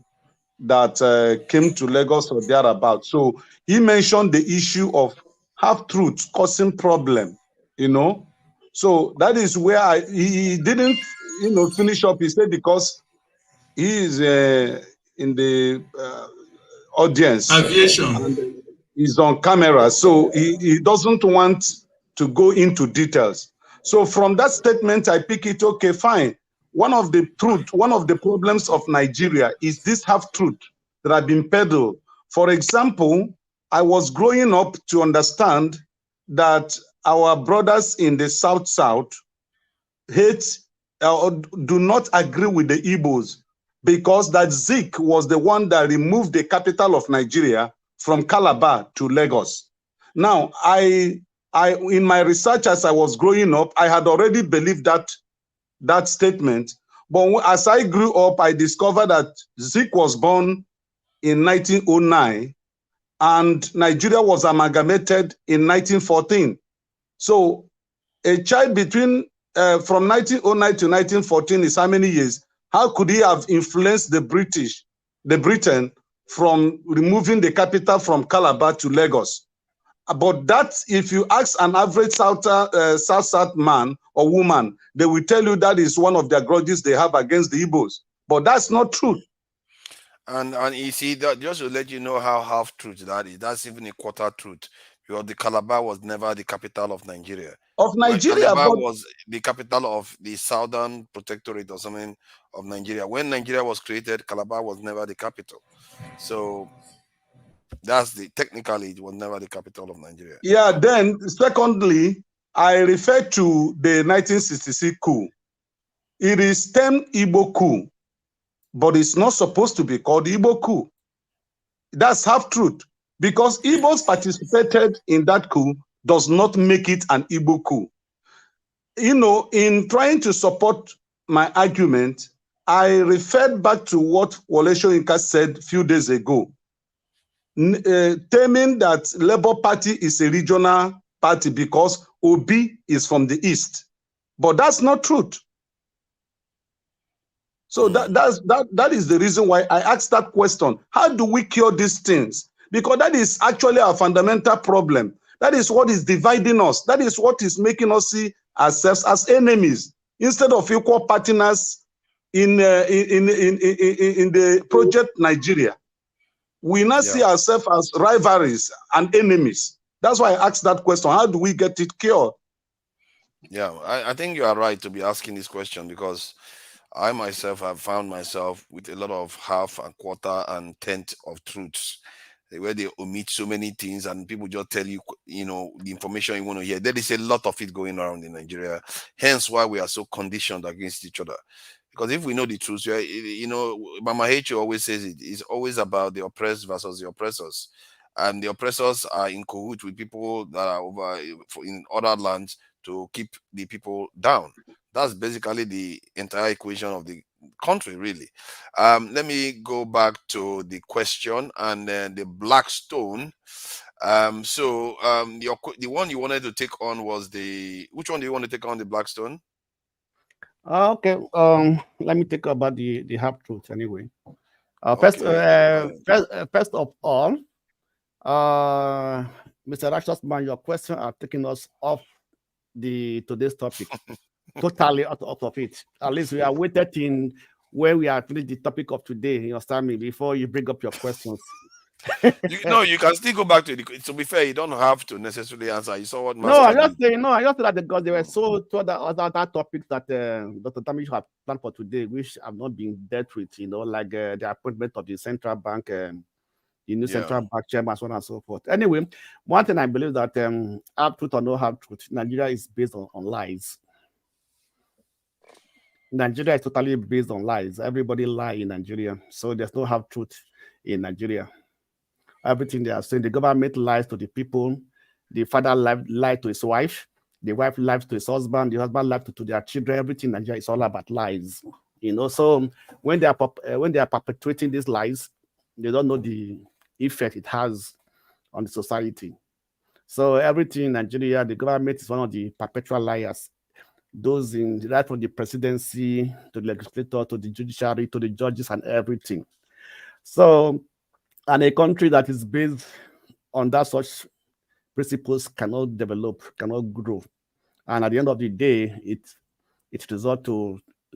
that came to Lagos or thereabout. So he mentioned the issue of half-truths causing problem, you know. So that is where he didn't, finish up. He said because he is in the audience Aviation. and he's on camera, so he doesn't want to go into details. So from that statement, I pick it, okay, fine. One of the problems of Nigeria is this half-truth that have been peddled. For example, I was growing up to understand that our brothers in the South hate or do not agree with the Igbos because that Zik was the one that removed the capital of Nigeria from Calabar to Lagos. Now, I in my research as I was growing up, I had already believed that statement. But as I grew up, I discovered that Zik was born in 1909 and Nigeria was amalgamated in 1914. So a child between from 1909 to 1914 is how many years? How could he have influenced the Britain from removing the capital from Calabar to Lagos? But that, if you ask an average South man or woman, they will tell you that is one of their grudges they have against the Igbos. But that's not true. And you see, that just to let you know how half truth that is, that's even a quarter truth. Because the Calabar was never the capital of Nigeria. Of Nigeria, Calabar but was the capital of the Southern Protectorate or something of Nigeria. When Nigeria was created, Calabar was never the capital. So that's technically it was never the capital of Nigeria. Yeah, then secondly, I refer to the 1966 coup. It is termed Igbo coup, but it's not supposed to be called Igbo coup. That's half truth, because Igbos participated in that coup does not make it an Igbo coup. In trying to support my argument, I referred back to what Wole Soyinka said a few days ago, claiming that Labour Party is a regional party because Obi is from the East. But that's not truth. So that is the reason why I asked that question. How do we cure these things? Because that is actually our fundamental problem. That is what is dividing us. That is what is making us see ourselves as enemies instead of equal partners in the project Nigeria. We now see ourselves as rivalries and enemies. That's why I asked that question. How do we get it cured? Yeah, I think you are right to be asking this question, because I myself have found myself with a lot of half and quarter and tenth of truths, where they omit so many things and people just tell you, the information you want to hear. There is a lot of it going around in Nigeria. Hence why we are so conditioned against each other. Because if we know the truth, Mama H always says it's always about the oppressed versus the oppressors. And the oppressors are in cahoots with people that are over in other lands to keep the people down. That's basically the entire equation of the country, really. Let me go back to the question and the Blackstone. The one you wanted to take on was which one do you want to take on, the Blackstone? Okay. Let me take about the half truth anyway. First of all, Mr. Righteous Man, your question are taking us off today's topic. Totally out of it. At least we are waited in where we are finished the topic of today. You understand me? Before you bring up your questions. You can still go back to it. To be fair, you don't have to necessarily answer. You saw what I just say that because they were so told that other topics that Dr. Damage have planned for today, which have not been dealt with, like the appointment of the central bank, the new central bank chairman, so on and so forth. Anyway, one thing I believe that half truth or no half truth, Nigeria is based on lies. Nigeria is totally based on lies. Everybody lie in Nigeria, so there's no half truth in Nigeria. Everything they are saying, the government lies to the people. The father lied to his wife. The wife lies to his husband. The husband lies to their children. Everything in Nigeria is all about lies. So when they are perpetuating these lies, they don't know the effect it has on the society. So everything in Nigeria, the government is one of the perpetual liars. Those right from the presidency to the legislature to the judiciary to the judges and everything. So, and a country that is based on that such principles cannot develop, cannot grow. And at the end of the day, it results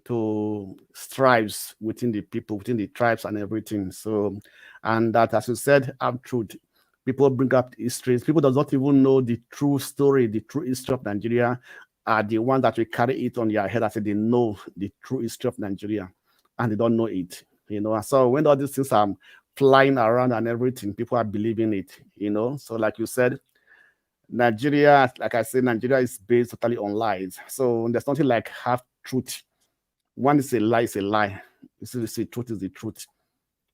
to strives within the people, within the tribes and everything. So, and that, as you said, truth. People bring up histories. People does not even know the true story, the true history of Nigeria, are the ones that will carry it on their head. I said they know the true history of Nigeria, and they don't know it. So when all these things are flying around and everything, people are believing it. So like you said, Nigeria, like I said, Nigeria is based totally on lies. So there's nothing like half truth. One is a lie, is a lie. It's the truth is the truth.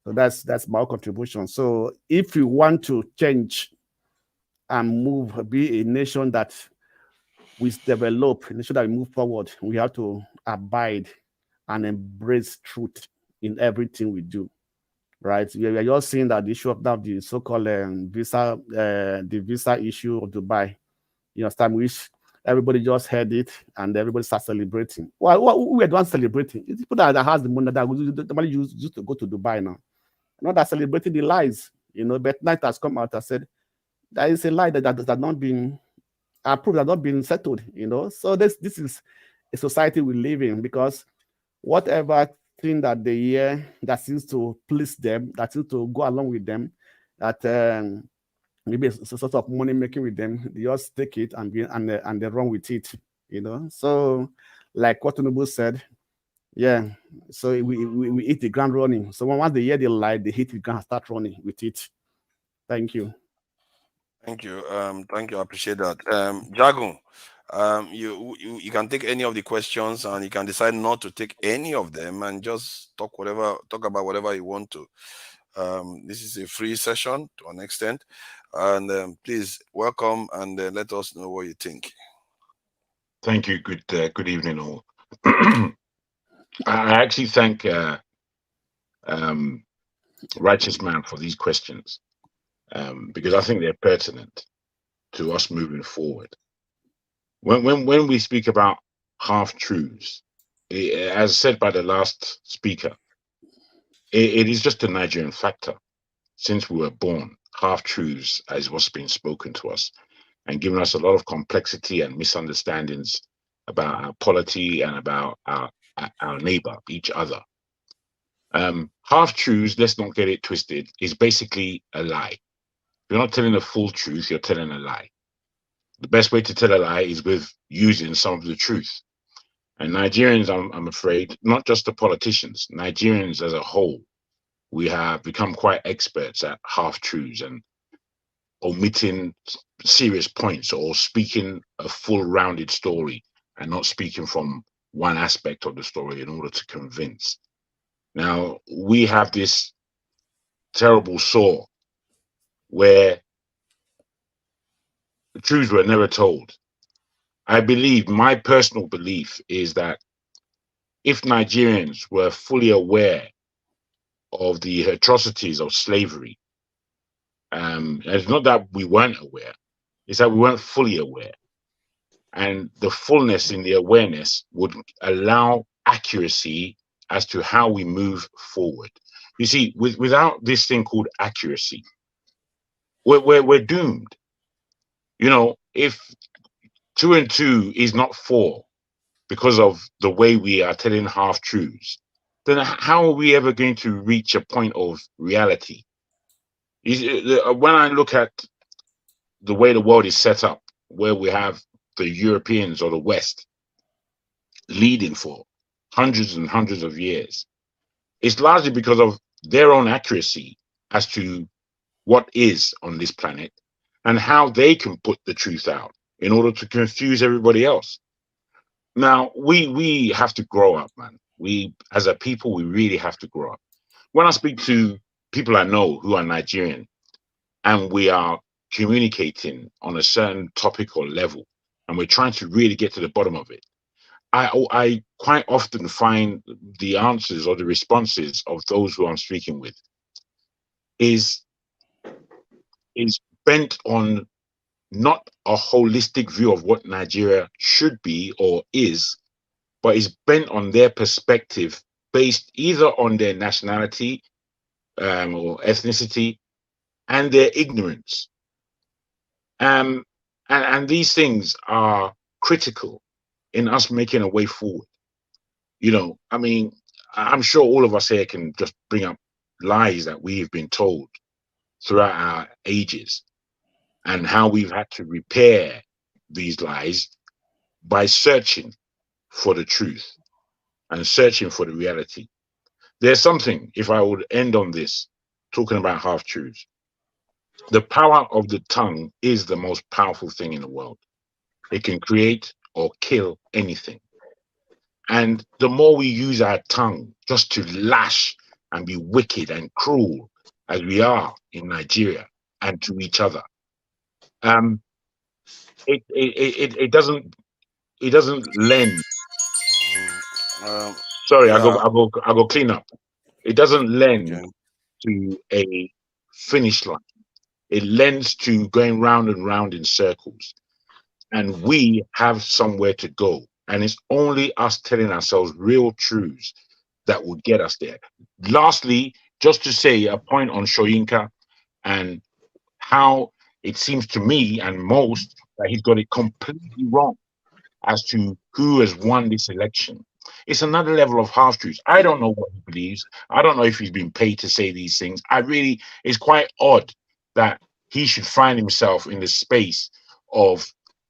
So that's my contribution. So if you want to change and move, be a nation that we develop, a nation that we move forward, we have to abide and embrace truth in everything we do. Right? We are just seeing that the issue of now the so-called visa, the visa issue of Dubai. Time which everybody just heard it and everybody starts celebrating. Well, we are the ones celebrating. It's people that has the money that the money used to go to Dubai now. Not that celebrating the lies, but night has come out and said that is a lie that has not been approved, has not been settled, So this is a society we live in, because whatever thing that they hear that seems to please them, that seems to go along with them, that maybe it's a sort of money making with them, they just take it and they run with it, So like what Tinubu said, yeah. So we hit the ground running. So once they hear the lie, they hit the ground, start running with it. Thank you. Thank you. Thank you. I appreciate that. Jagun, you can take any of the questions and you can decide not to take any of them and just talk about whatever you want to. This is a free session to an extent, and please welcome and let us know what you think. Thank you. Good evening, all. I actually thank Righteous Man for these questions, because I think they're pertinent to us moving forward. When we speak about half truths, as said by the last speaker, it is just a Nigerian factor. Since we were born, half truths is what's been spoken to us and given us a lot of complexity and misunderstandings about our polity and about our neighbor, each other. Half truths, let's not get it twisted, is basically a lie. If you're not telling the full truth, you're telling a lie. The best way to tell a lie is with using some of the truth. And Nigerians, I'm afraid, not just the politicians, Nigerians as a whole, we have become quite experts at half truths and omitting serious points or speaking a full rounded story and not speaking from one aspect of the story in order to convince. Now, we have this terrible saw where the truths were never told. I believe, my personal belief is that if Nigerians were fully aware of the atrocities of slavery, it's not that we weren't aware, it's that we weren't fully aware. And the fullness in the awareness would allow accuracy as to how we move forward. You see, without this thing called accuracy, we're doomed. If 2 and 2 is not 4 because of the way we are telling half truths, then how are we ever going to reach a point of reality? When I look at the way the world is set up, where we have the Europeans or the West leading for hundreds and hundreds of years, it's largely because of their own accuracy as to what is on this planet and how they can put the truth out in order to confuse everybody else. Now, we have to grow up, man. We, as a people, we really have to grow up. When I speak to people I know who are Nigerian and we are communicating on a certain topic or level and we're trying to really get to the bottom of it, I quite often find the answers or the responses of those who I'm speaking with is bent on not a holistic view of what Nigeria should be or is, but is bent on their perspective based either on their nationality or ethnicity, and their ignorance. And these things are critical in us making a way forward. You know, I mean, I'm sure all of us here can just bring up lies that we've been told throughout our ages and how we've had to repair these lies by searching for the truth and searching for the reality. There's something, if I would end on this, talking about half truths, the power of the tongue is the most powerful thing in the world. It can create or kill anything. And the more we use our tongue just to lash and be wicked and cruel as we are in Nigeria and to each other, um, it doesn't lend. Sorry, Yeah. I go clean up. It doesn't lend Okay. to a finish line. It lends to going round and round in circles. And we have somewhere to go. And it's only us telling ourselves real truths that will get us there. Lastly, just to say a point on Soyinka and how it seems to me and most that he's got it completely wrong as to who has won this election. It's another level of half truths. I don't know what he believes. I don't know if he's been paid to say these things. It's quite odd that he should find himself in the space of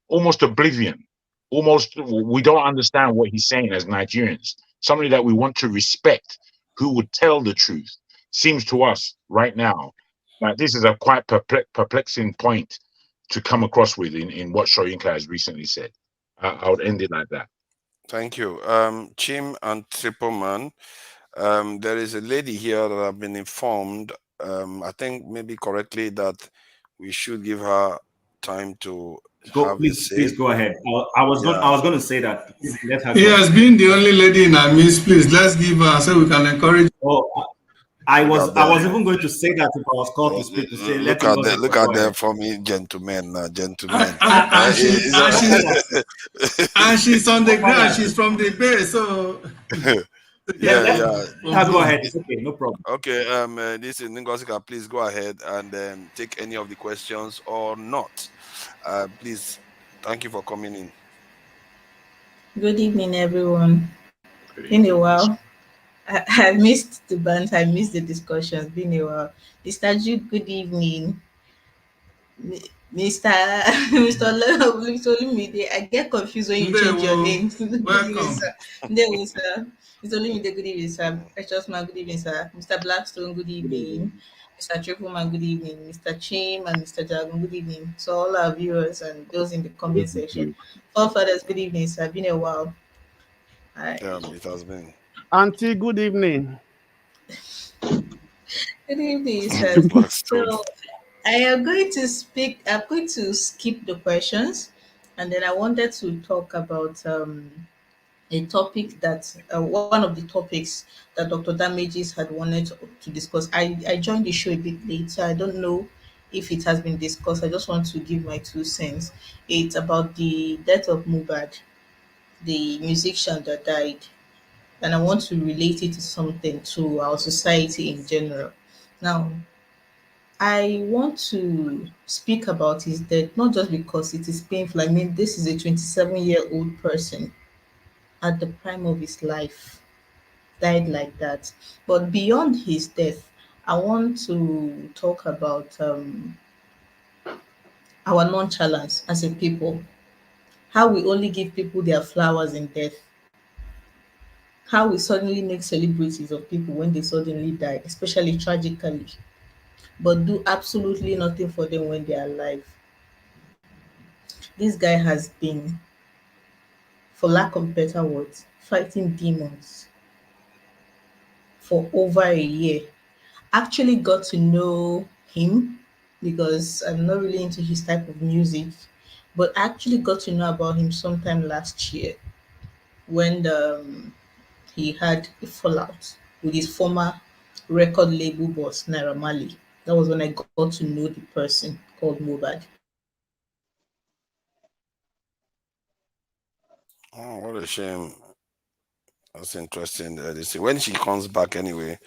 almost oblivion. Almost, we don't understand what he's saying as Nigerians. Somebody that we want to respect, who would tell the truth, seems to us right now that this is a quite perplexing point to come across with in what Soyinka has recently said. I would end it like that. Thank you. Chim and Triple Man, there is a lady here that I've been informed, I think maybe correctly, that we should give her time to have a say. Please go ahead. I was going to say that. Let her He go. has been the only lady in our midst. Please, let's give her so we can encourage. Oh, I was even going to say that if I was called to speak to say Look at them, look at them for me, gentlemen, gentlemen. And she's on the ground. She's from the bay, so Go ahead. It's okay, no problem. Okay, this is Ngosika. Please go ahead and take any of the questions or not. Please, thank you for coming in. Good evening, everyone. Been a while. I missed the banter. I missed the discussions. Been a while. Mr. Jude, good evening. Mr. Mr. Olumide, I get confused when you change your name. Welcome. Sir. Mr. Olumide, good evening, sir. Precious man, good evening, sir. Mr. Blackstone, good evening. Mr. Tripleman, good evening. Mr. Chim and Mr. Dragon, good evening. So all our viewers and those in the comment section. All fathers, good evening, sir. Been a while. It has been. Auntie, good evening. Good evening, sir. So I am going to speak. I'm going to skip the questions, and then I wanted to talk about a topic that one of the topics that Dr. Damages had wanted to discuss. I joined the show a bit late, so I don't know if it has been discussed. I just want to give my 2 cents. It's about the death of Mohbad, the musician that died, and I want to relate it to something to our society in general. Now, I want to speak about his death, not just because it is painful. I mean, this is a 27-year-old person at the prime of his life, died like that. But beyond his death, I want to talk about our nonchalance as a people, how we only give people their flowers in death, how we suddenly make celebrities of people when they suddenly die, especially tragically, but do absolutely nothing for them when they are alive. This guy has been, for lack of better words, fighting demons for over a year. Actually got to know him because I'm not really into his type of music, but actually got to know about him sometime last year when he had a fallout with his former record label boss, Naira Marley. That was when I got to know the person called Mohbad. Oh, what a shame. That's interesting. They say when she comes back anyway,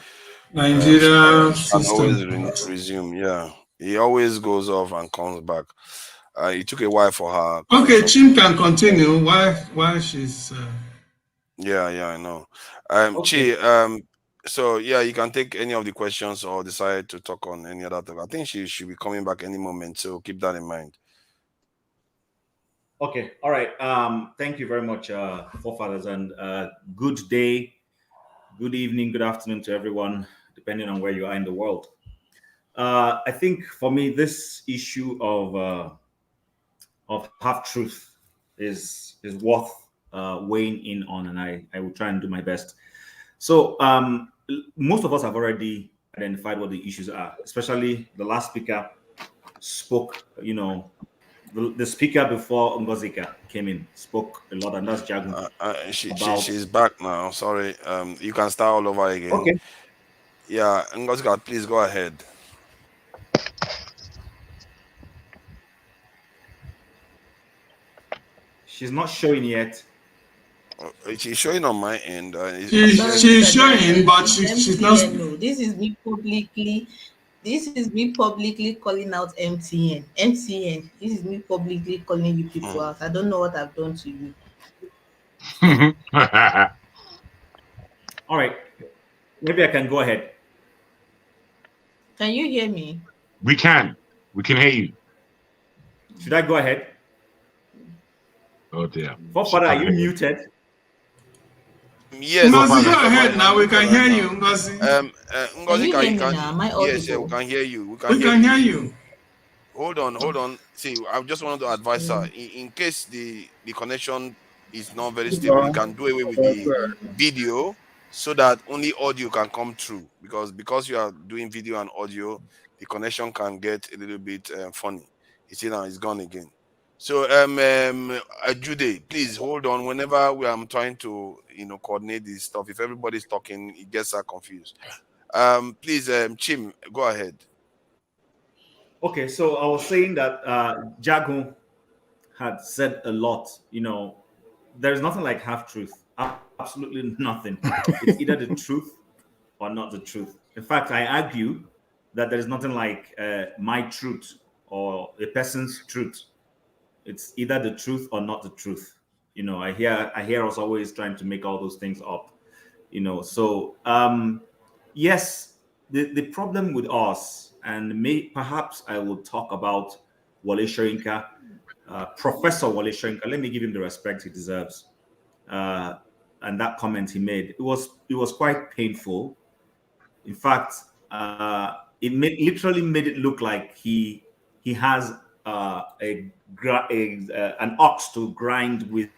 Nigeria and always system. resume. Yeah, he always goes off and comes back. It took a while for her Okay, connection. Chim can continue while she's. Yeah, I know. Okay. Chi, so yeah, you can take any of the questions or decide to talk on any other topic. I think she should be coming back any moment, so keep that in mind. Okay. All right. Thank you very much, forefathers, and good day, good evening, good afternoon to everyone, depending on where you are in the world. I think for me, this issue of half truth is worth weighing in on, and I will try and do my best. So most of us have already identified what the issues are, especially the last speaker spoke, the speaker before Ngozika came in spoke a lot, and that's Jagun. She's back now. Sorry. You can start all over again. Okay. Yeah, Ngozika, please go ahead. She's not showing yet. She's showing on my end. She's showing, but she's not. No, this is me publicly. This is me publicly calling out MTN. MTN. This is me publicly calling you people out. I don't know what I've done to you. All right. Maybe I can go ahead. Can you hear me? We can hear you. Should I go ahead? Oh dear. Forefather, are you muted? Yes. Ngozi, go ahead now. We can hear you, Ngozi. Ngozi, can you hear me now? Am I audible? Yes, we can hear you. We can hear you. Hold on. See, I just wanted to advise her in case the connection is not very stable, you can do away with the video so that only audio can come through. Because you are doing video and audio, the connection can get a little bit funny. You see now, it's gone again. So, Jude, please hold on. Whenever I'm trying to, coordinate this stuff, if everybody's talking, it gets her confused. Please, Chim, go ahead. Okay, so I was saying that Jagun had said a lot. There's nothing like half truth. Absolutely nothing. It's either the truth or not the truth. In fact, I argue that there is nothing like my truth or a person's truth. It's either the truth or not the truth. I hear us always trying to make all those things up. So yes, the problem with us, and perhaps I will talk about Wole Soyinka, Professor Wole Soyinka. Let me give him the respect he deserves. And that comment he made, it was quite painful. In fact, it literally made it look like he has an ox to grind with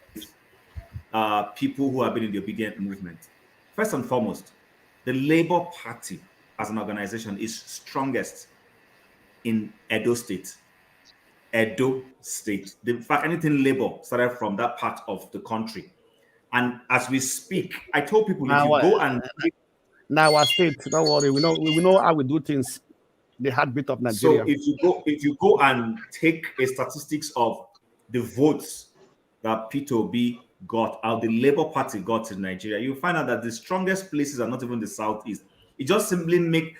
people who have been in the obedient movement. First and foremost, the Labour Party as an organization is strongest in Edo State. In fact, anything Labour started from that part of the country. And as we speak, I told people if you go and now our state, don't worry, we know how we do things. The heartbeat of Nigeria. So if you go and take a statistics of the votes that Peter Obi got, out the Labour Party got in Nigeria, you find out that the strongest places are not even the southeast. It just simply make,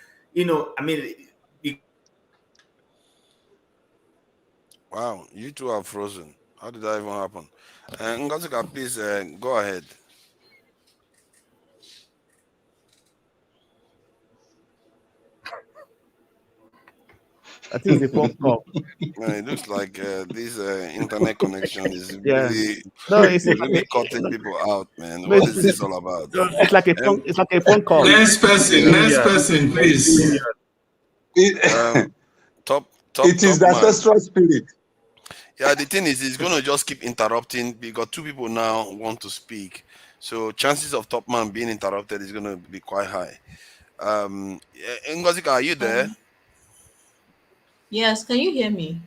Wow, you two are frozen. How did that even happen? Ngozika, please go ahead. I think the phone call. It looks like this internet connection is it's really cutting people out, man. What is this all about? It's like a phone call. Next person, please. Top it is the ancestral spirit. Yeah, the thing is, it's going to just keep interrupting because two people now want to speak. So chances of top man being interrupted is going to be quite high. Ngozika, are you there? Yes, can you hear me?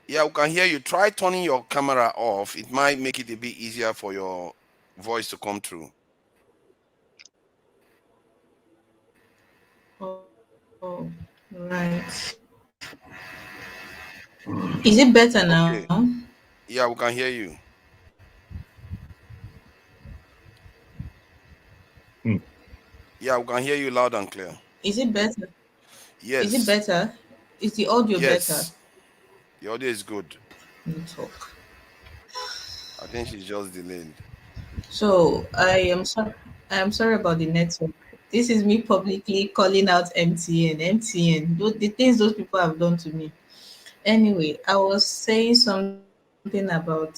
Yeah, we can hear you. Try turning your camera off. It might make it a bit easier for your voice to come through. Oh, right. Is it better now? Okay. Yeah, we can hear you. Yeah, we can hear you loud and clear. Is it better? Is it Yes. better? Is the audio better? Yes. The audio is good. Let me talk. I think she's just delayed. So I am sorry about the network. This is me publicly calling out MTN. MTN. The things those people have done to me. Anyway, I was saying something about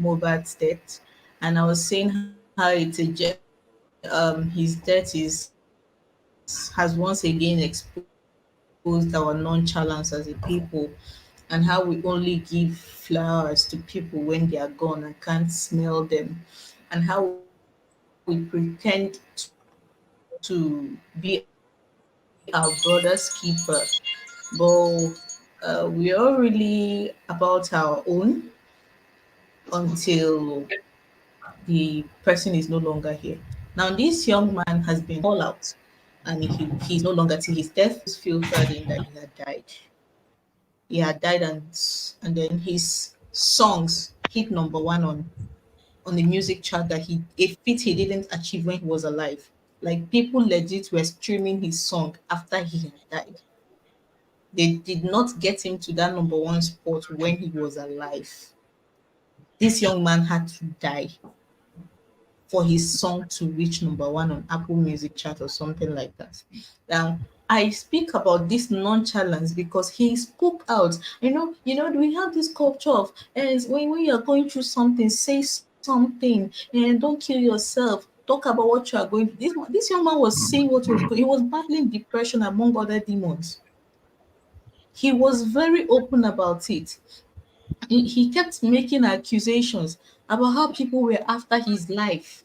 Mohbad's death, and I was saying how his death has once again exposed our nonchalance as a people, and how we only give flowers to people when they are gone and can't smell them, and how we pretend to be our brother's keeper. But we are really about our own until the person is no longer here. Now, this young man has been called out, and he's no longer till his death was filtered in that he had died. He had died, and then his songs hit number one on the music chart that a feat he didn't achieve when he was alive. Like people legit were streaming his song after he had died. They did not get him to that number one spot when he was alive. This young man had to die for his song to reach number one on Apple Music chart or something like that. Now, I speak about this nonchalance because he spoke out. We have this culture of when you're going through something, say something and don't kill yourself. Talk about what you are going through. This young man was saying what was going. He was battling depression among other demons. He was very open about it. He kept making accusations about how people were after his life.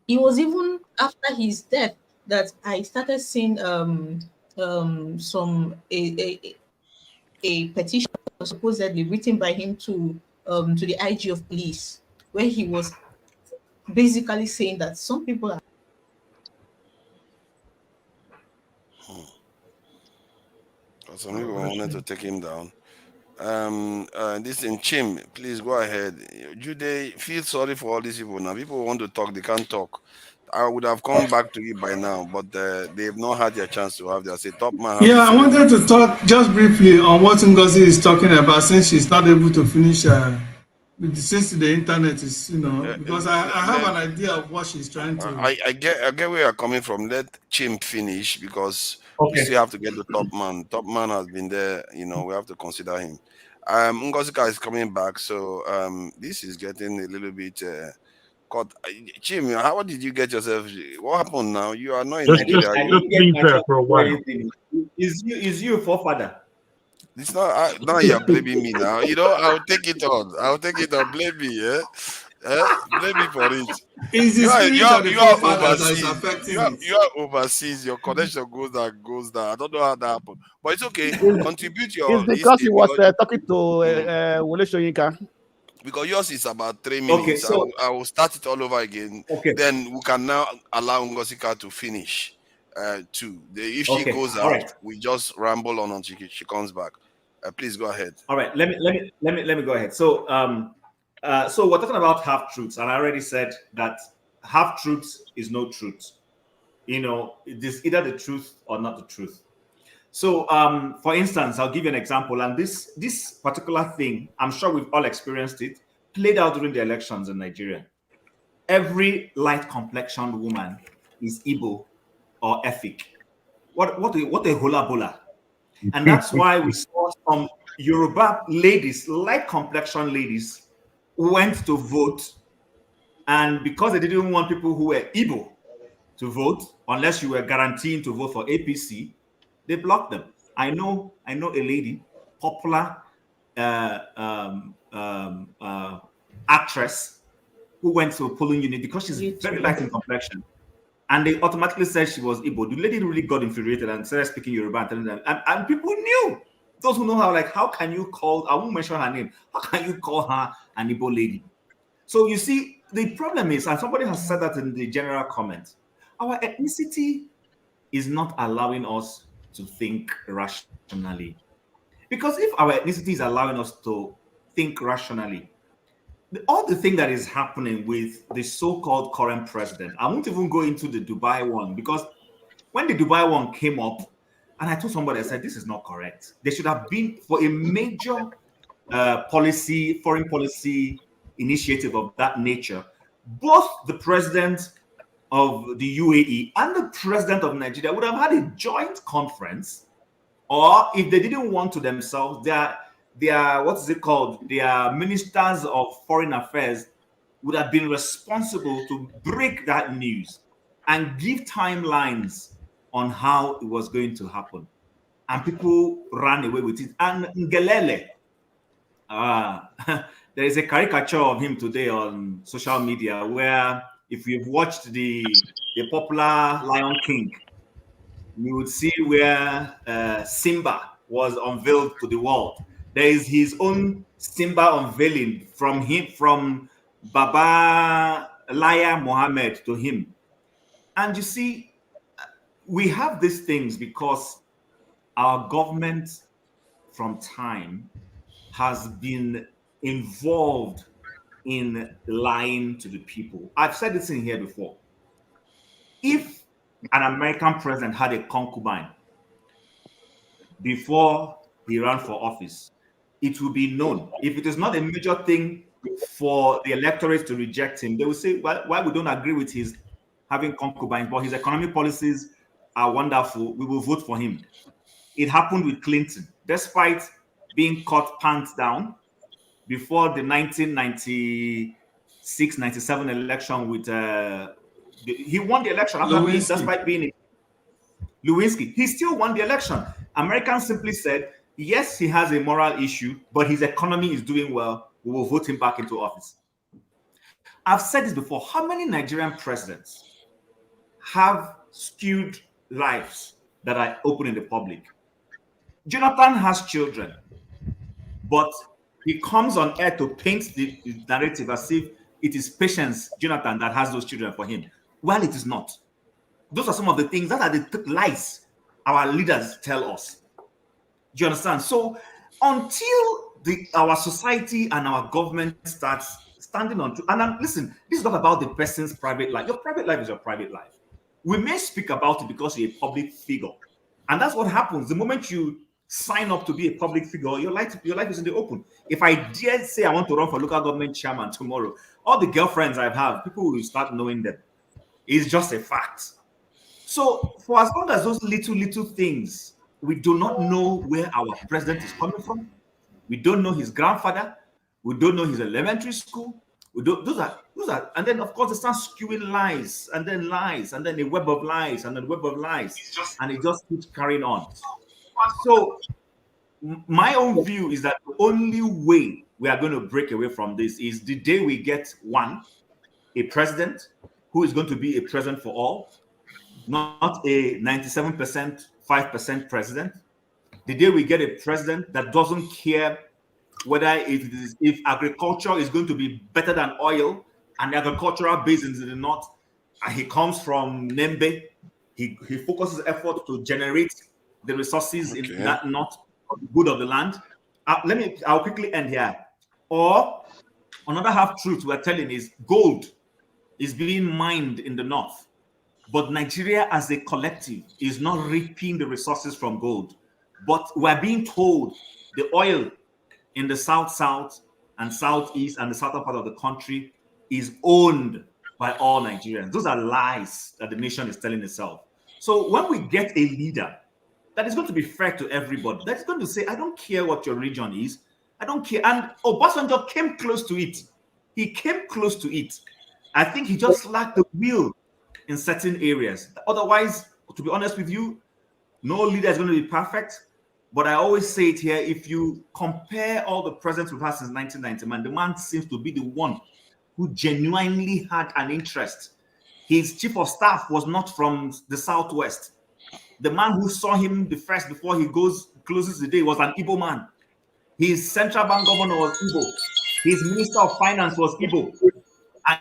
It was even after his death that I started seeing some a petition supposedly written by him to the IG of police, where he was basically saying that some people are Some people wanted to take him down. This in Chim, please go ahead. Jude, feel sorry for all these people now. People want to talk, they can't talk. I would have come back to you by now, but they've not had their chance to have their say. Top man has to Yeah, I say one. wanted to talk just briefly on what Ngozi is talking about since she's not able to finish since the internet is, because I have an idea of what she's trying to. I get where you're coming from. Let Chim finish because we Okay. still have to get the top man. Top man has been there, we have to consider him. Ngozika is coming back, so this is getting a little bit caught. Chim, how did you get yourself? What happened now? You are not in Nigeria. I didn't get myself for a while. Is you forefather? It's not. Now you're blaming me now. I'll take it on. Blame me, yeah. Blame me for it. It's the spirit of the forefathers that is affecting it. You are overseas. Your connection goes down. I don't know how that happened, but it's okay. Contribute your. It's because he was talking to Wole Soyinka. Because yours is about 3 minutes. Okay, so I will start it all over again. Okay. Then we can now allow Ngosika to finish. If she goes out, we just ramble on until she comes back. Please go ahead. All right, let me go ahead. So so we're talking about half truths, and I already said that half truths is no truth. It is either the truth or not the truth. So for instance, I'll give you an example, and this particular thing, I'm sure we've all experienced it, played out during the elections in Nigeria. Every light complexioned woman is Igbo or Efik. What a hula bola. And that's why we saw some Yoruba ladies, light complexion ladies, went to vote. And because they didn't want people who were Igbo to vote, unless you were guaranteeing to vote for APC, they blocked them. I know a lady, popular actress, who went to a polling unit because she's very light in complexion. And they automatically said she was Igbo. The lady really got infuriated and started speaking Yoruba and telling them. And people knew. Those who know how can you call, I won't mention her name, how can you call her an Igbo lady? So you see, the problem is, and somebody has said that in the general comment, our ethnicity is not allowing us to think rationally. Because if our ethnicity is allowing us to think rationally, all the thing that is happening with the so-called current president, I won't even go into the Dubai one because When the Dubai one came up, and I told somebody, I said, this is not correct. There should have been, for a major foreign policy initiative of that nature, both the president of the UAE and the president of Nigeria would have had a joint conference, or if they didn't want to themselves, their what is it called? Their ministers of foreign affairs would have been responsible to break that news and give timelines on how it was going to happen. And people ran away with it. And Ngelele, there is a caricature of him today on social media where if you've watched the popular Lion King, you would see where Simba was unveiled to the world. There is his own Simba unveiling from Baba Laya Mohammed to him. And you see, we have these things because our government from time has been involved in lying to the people. I've said this in here before. If an American president had a concubine before he ran for office, it will be known. If it is not a major thing for the electorate to reject him, they will say, well, why we don't agree with his having concubines, but his economic policies are wonderful, we will vote for him. It happened with Clinton. Despite being caught pants down before the 1996-97 election with he won the election after being, despite being Lewinsky. He still won the election. Americans simply said, yes, he has a moral issue, but his economy is doing well. We will vote him back into office. I've said this before. How many Nigerian presidents have skewed lives that are open in the public? Jonathan has children, but he comes on air to paint the narrative as if it is Patience Jonathan that has those children for him. Well, it is not. Those are some of the things that are the lies our leaders tell us. Do you understand? So until our society and our government starts standing on, and listen, this is not about the person's private life. Your private life is your private life. We may speak about it because you're a public figure. And that's what happens. The moment you sign up to be a public figure, your life is in the open. If I dare say I want to run for local government chairman tomorrow, all the girlfriends I have, people will start knowing them. It's just a fact. So for as long as those little things, we do not know where our president is coming from. We don't know his grandfather. We don't know his elementary school. We don't, those are, and then of course they start skewing lies, and then a web of lies, and then a web of lies, and it just keeps carrying on. So my own view is that the only way we are going to break away from this is the day we get a president who is going to be a president for all, not a 97%, 5% president. The day we get a president that doesn't care whether if agriculture is going to be better than oil, and the agricultural basins in the north, and he comes from Nembe, he focuses effort to generate the resources in that north for the good of the land. I'll quickly end here. Or another half truth we're telling is gold is being mined in the north, but Nigeria as a collective is not reaping the resources from gold. But we're being told the oil in the south and southeast and the southern part of the country is owned by all Nigerians. Those are lies that the nation is telling itself. So when we get a leader that is going to be fair to everybody, that is going to say, I don't care what your religion is, I don't care. And Obasanjo came close to it. He came close to it. I think he just lacked the will in certain areas. Otherwise, to be honest with you, no leader is going to be perfect. But I always say it here, if you compare all the presidents we've had since 1990, the man seems to be the one who genuinely had an interest. His chief of staff was not from the Southwest. The man who saw him the first before he closes the day was an Igbo man. His central bank governor was Igbo. His minister of finance was Igbo.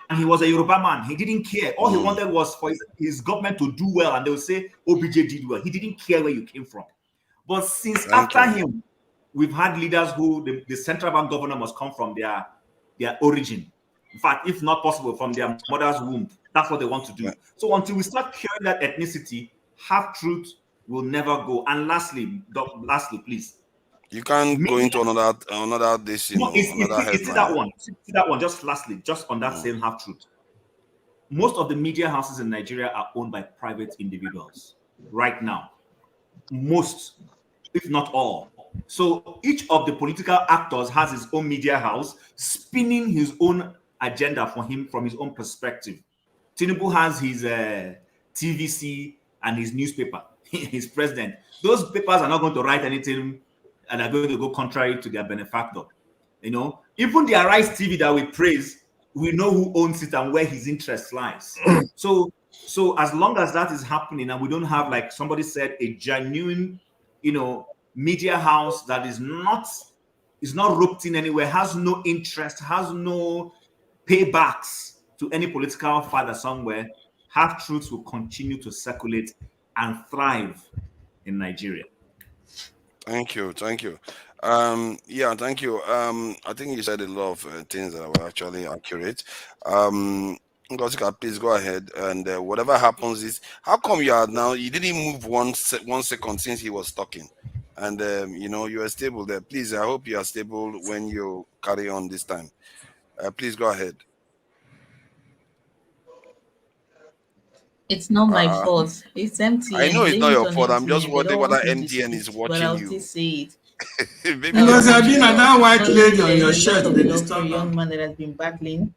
And he was a Yoruba man. He didn't care. All he wanted was for his government to do well. And they would say, OBJ did well. He didn't care where you came from. But since after him, we've had leaders who the central bank governor must come from their origin. In fact, if not possible, from their mother's womb. That's what they want to do. So until we start curing that ethnicity, Half truth will never go. And lastly, please. You can't go into another this, you know, another headline. See that one. Just lastly, just on that same half truth. Most of the media houses in Nigeria are owned by private individuals right now. Most, if not all. So each of the political actors has his own media house spinning his own agenda for him from his own perspective. Tinubu has his TVC and his newspaper, his president. Those papers are not going to write anything and are going to go contrary to their benefactor. You know, even the Arise TV that we praise, we know who owns it and where his interest lies. So as long as that is happening and we don't have, like somebody said, a genuine, you know, media house that is not roped in anywhere, has no interest, has no paybacks to any political father somewhere, half truths will continue to circulate and thrive in Nigeria. Thank you. Yeah, thank you. I think you said a lot of things that were actually accurate. Ngosika, please go ahead. And whatever happens is, how come you didn't move 1 second since he was talking? And, you know, you are stable there. Please, I hope you are stable when you carry on this time. Please go ahead. It's not my fault. It's MTN. I know it's not your fault. I'm just wondering whether MTN is watching you. But I'll still say it. Because I've been an white lady on your shirt. A young man that has been battling.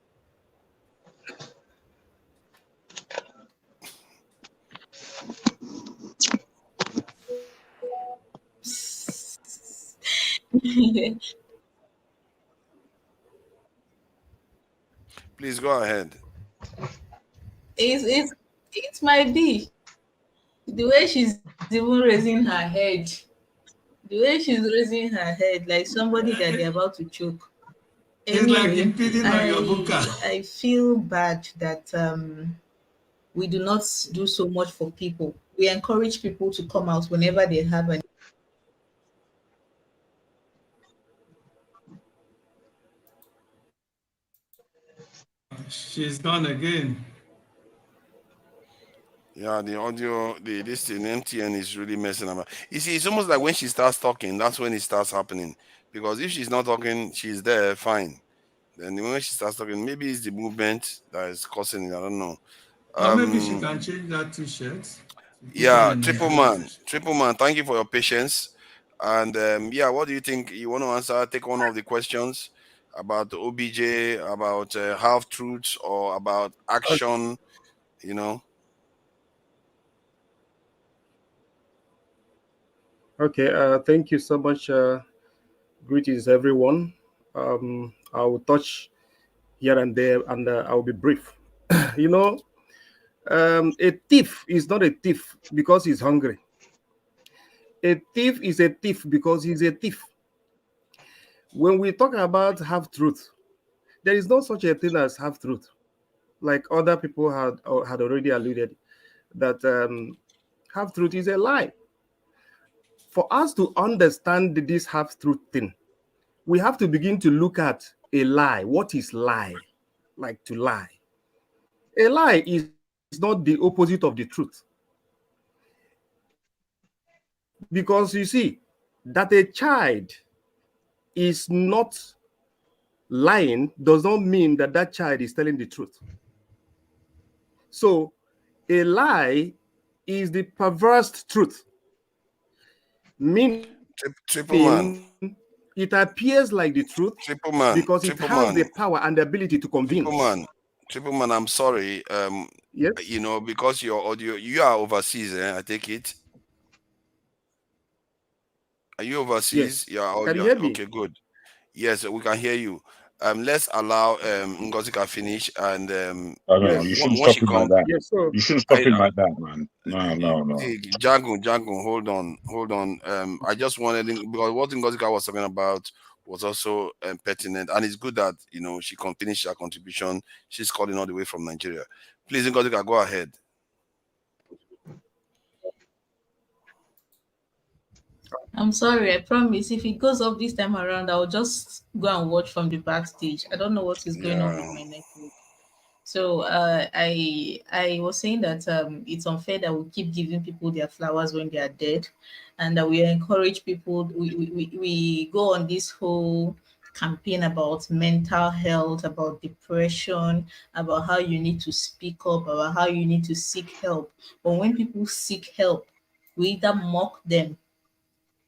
Please go ahead. It might be the way she's even raising her head. The way she's raising her head, like somebody that they're about to choke. It's like impeding on your buka. I feel bad that we do not do so much for people. We encourage people to come out whenever they have an. She's gone again. Yeah, the audio, this thing, MTN is really messing up. You see, it's almost like when she starts talking, that's when it starts happening. Because if she's not talking, she's there, fine. Then the moment she starts talking, maybe it's the movement that is causing it. I don't know. Or maybe she can change that t-shirt. Yeah, Triple Man, thank you for your patience. And yeah, what do you think? You want to answer? Take one of the questions about the OBJ, about half truths, or about action, you know? Okay, thank you so much. Greetings, everyone. I will touch here and there, and I'll be brief. You know, a thief is not a thief because he's hungry. A thief is a thief because he's a thief. When we talk about half-truth, there is no such a thing as half-truth. Like other people had already alluded, that half-truth is a lie. For us to understand this half-truth thing, we have to begin to look at a lie. What is lie? Like to lie. A lie is not the opposite of the truth. Because you see, that a child is not lying does not mean that that child is telling the truth. So a lie is the perverse truth. Meaning it appears like the truth because it has the power and the ability to convince. Triple Man, I'm sorry. Yes? You know, because your audio, you are overseas, I take it. Are you overseas? Yes. Yeah, Can you hear me? Okay, good. Yes, we can hear you. Let's allow Ngozika finish, and you shouldn't stop him like that. Yes, sir. You shouldn't stop him like that, man. No. Django, hold on. I just wanted, because what Ngozika was talking about was also pertinent, and it's good that, you know, she can finish her contribution. She's calling all the way from Nigeria. Please, Ngozika, go ahead. I'm sorry, I promise. If it goes up this time around, I'll just go and watch from the backstage. I don't know what is going on with my network. So I was saying that it's unfair that we keep giving people their flowers when they are dead, and that we encourage people. We go on this whole campaign about mental health, about depression, about how you need to speak up, about how you need to seek help. But when people seek help, we either mock them.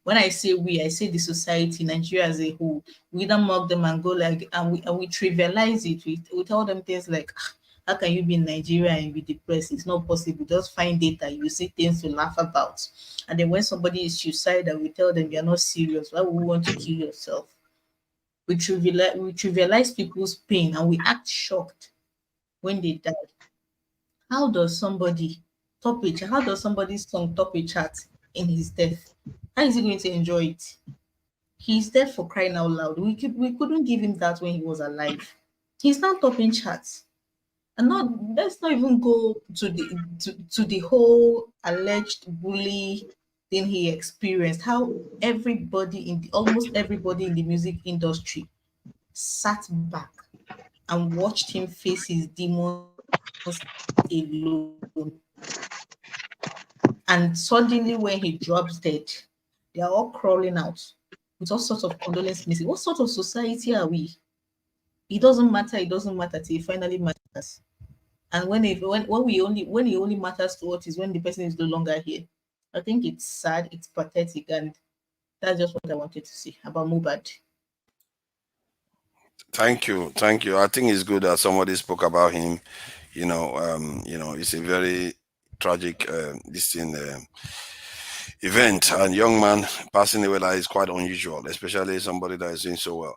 When I say we, I say the society, Nigeria as a whole. We either mock them and go like, and we trivialize it. We tell them things like, "Ah, how can you be in Nigeria and be depressed? It's not possible. Just find data, you see things to laugh about." And then when somebody is suicidal, we tell them you're not serious. Why would you want to kill yourself? We trivialize people's pain and we act shocked when they die. How does somebody how does somebody's song top a chart in his death? How is he going to enjoy it? He's dead, for crying out loud. We couldn't give him that when he was alive. He's now topping charts. And not let's not even go to the whole alleged bully thing he experienced. How almost everybody in the music industry sat back and watched him face his demons alone. And suddenly, when he drops dead, they are all crawling out with all sorts of condolence messages. What sort of society are we? It doesn't matter. It doesn't matter till it finally matters. And when it only matters to us is when the person is no longer here. I think it's sad. It's pathetic, and that's just what I wanted to say about Mohbad. Thank you, thank you. I think it's good that somebody spoke about him. It's a very tragic event, and young man passing away that is quite unusual, especially somebody that is doing so well.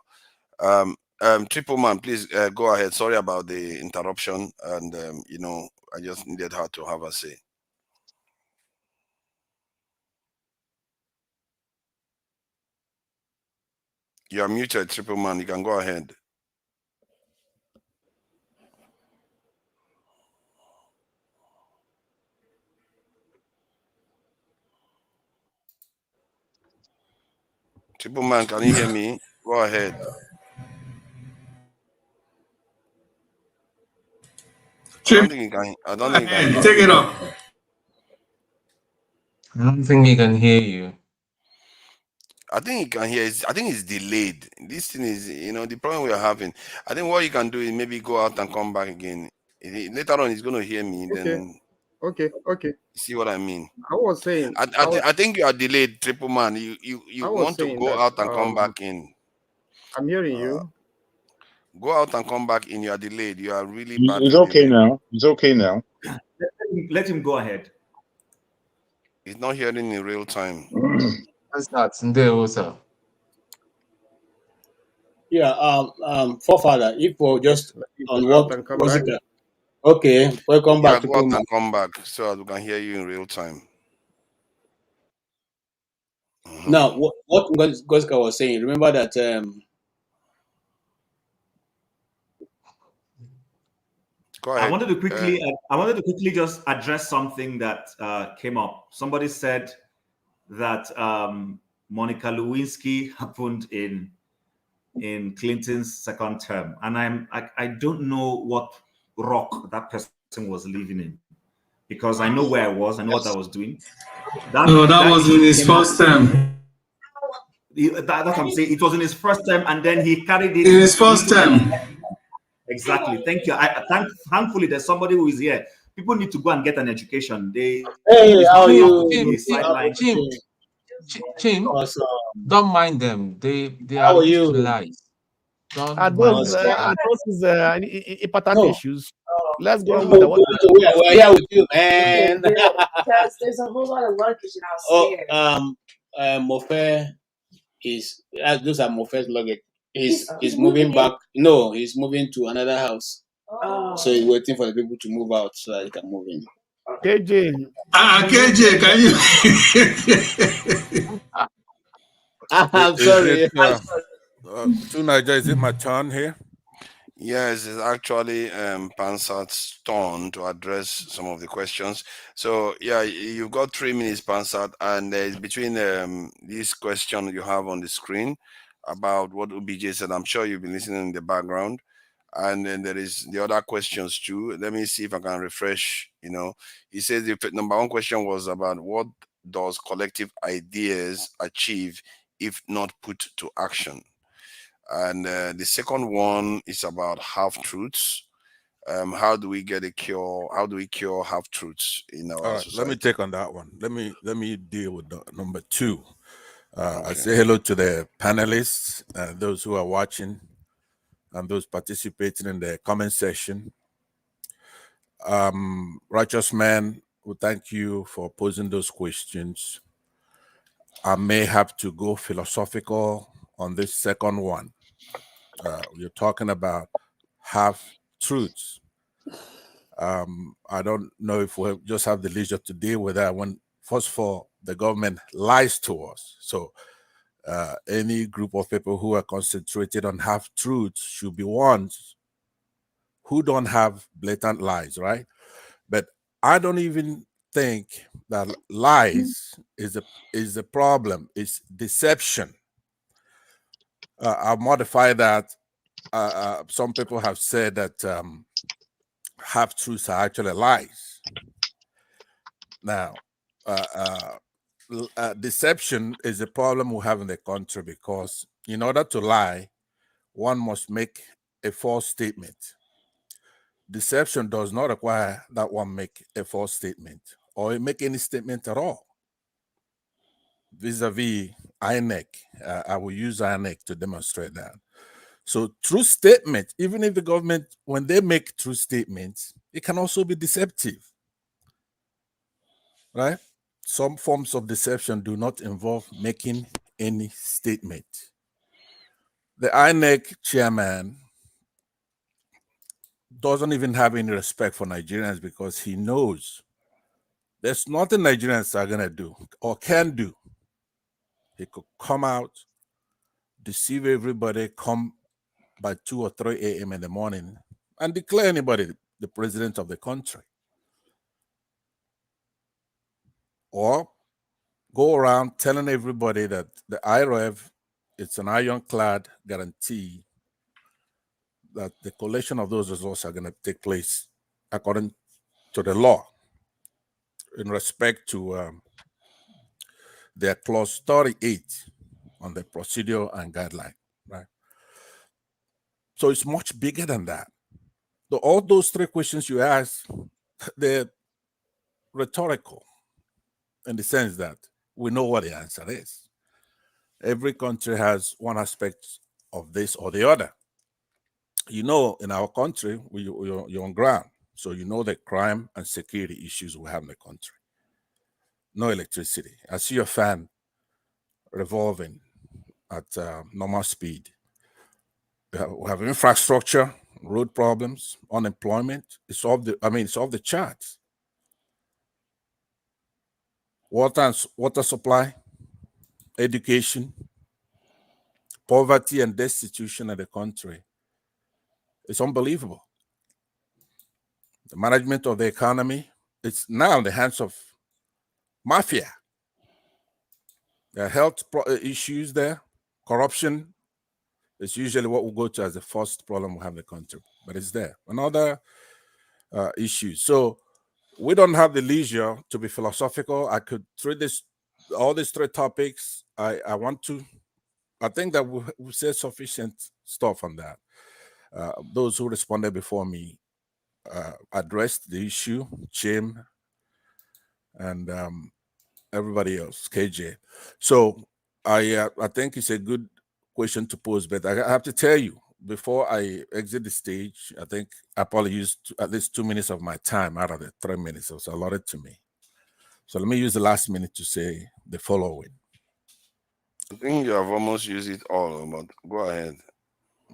Triple Man, please go ahead. Sorry about the interruption, and I just needed her to have a say. You are muted, Triple Man. You can go ahead. Triple Man, can you hear me? Go ahead. I don't think you can. I don't think you can hear Take it me. up. I don't think he can hear you. I think you can hear. I think it's delayed. This thing is, the problem we are having. I think what you can do is maybe go out and come back again. Later on, he's going to hear me. Okay. Then Okay. see what I mean. I was saying. I think you are delayed, Triple Man. You I was want to saying go that, out and come back in. I'm hearing you. Go out and come back in. You are delayed. You are really It's badly okay delayed. now. It's okay now. Let him go ahead. He's not hearing in real time. What's that? Ndeo, sir. Yeah, forefather, if we're just on Go what out and come was back. it? Okay, welcome Yeah, back to go out Puma. and come back so that we can hear you in real time. Now, what Goska was saying, remember that Go ahead. I wanted to quickly just address something that came up. Somebody said that Monica Lewinsky happened in Clinton's second term, and I don't know what rock that person was living in, because I know where I was, I know what I was doing. That was in his first term. That's what I'm saying. It was in his first term, and then he carried it In his first term. Exactly. Thank you. Thankfully, there's somebody who is here. People need to go and get an education. Hey, how are you? Chim, Awesome. don't mind them. They How are are used to you? lies. Don't Are mind those them. important No. issues? Let's go on No, with what. we're here with you, man. Because there's a whole lot of luggage downstairs. Mofe is those are Mofe's luggage. He's moving back. No, he's moving to another house. Oh. So he's waiting for the people to move out so that he can move in. KJ. KJ, can you? I'm sorry. To Nigeria, is it my turn here? Yes, it's actually Pansat's turn to address some of the questions. So yeah, you've got 3 minutes, Pansat, and it's between this question you have on the screen about what OBJ said. I'm sure you've been listening in the background, And then there is the other questions too. Let me see if I can refresh. He says the number one question was about what does collective ideas achieve if not put to action? And the second one is about half-truths. How do we get a cure? How do we cure half-truths in our All right, society? let me take on that one. Let me deal with number two. I say hello to the panelists, those who are watching, and those participating in the comment section. Righteous man, we thank you for posing those questions. I may have to go philosophical on this second one. You're talking about half truths. I don't know if we just have the leisure to deal with that when, first of all, the government lies to us. So any group of people who are concentrated on half truths should be ones who don't have blatant lies, right? But I don't even think that lies is a problem. It's deception. I'll modify that. Some people have said that half truths are actually lies. Now, deception is a problem we have in the country because in order to lie, one must make a false statement. Deception does not require that one make a false statement or make any statement at all. Vis-a-vis INEC, I will use INEC to demonstrate that. So true statement, even if the government, when they make true statements, it can also be deceptive, right? Some forms of deception do not involve making any statement. The INEC chairman doesn't even have any respect for Nigerians because he knows there's nothing Nigerians are going to do or can do. He could come out, deceive everybody, come by 2 or 3 a.m. in the morning and declare anybody the president of the country. Or go around telling everybody that the IRF, it's an ironclad guarantee that the collation of those results are going to take place according to the law in respect to their clause 38 on the procedure and guideline, right? So it's much bigger than that. So all those three questions you asked, they're rhetorical in the sense that we know what the answer is. Every country has one aspect of this or the other. In our country, you're on ground, so you know the crime and security issues we have in the country. No electricity. I see your fan revolving at normal speed. We have infrastructure, road problems, unemployment. It's off the charts. Water supply, education, poverty and destitution in the country. It's unbelievable. The management of the economy, it's now in the hands of mafia. There are health issues there. Corruption is usually what we go to as the first problem we have in the country, but it's there. Another issue. So we don't have the leisure to be philosophical. I could treat all these three topics. I think that we said sufficient stuff on that. Those who responded before me addressed the issue, Jim and everybody else, KJ. So I think it's a good question to pose, but I have to tell you, before I exit the stage, I think I probably used at least 2 minutes of my time out of the 3 minutes that was allotted to me. So let me use the last minute to say the following. I think you have almost used it all, but go ahead.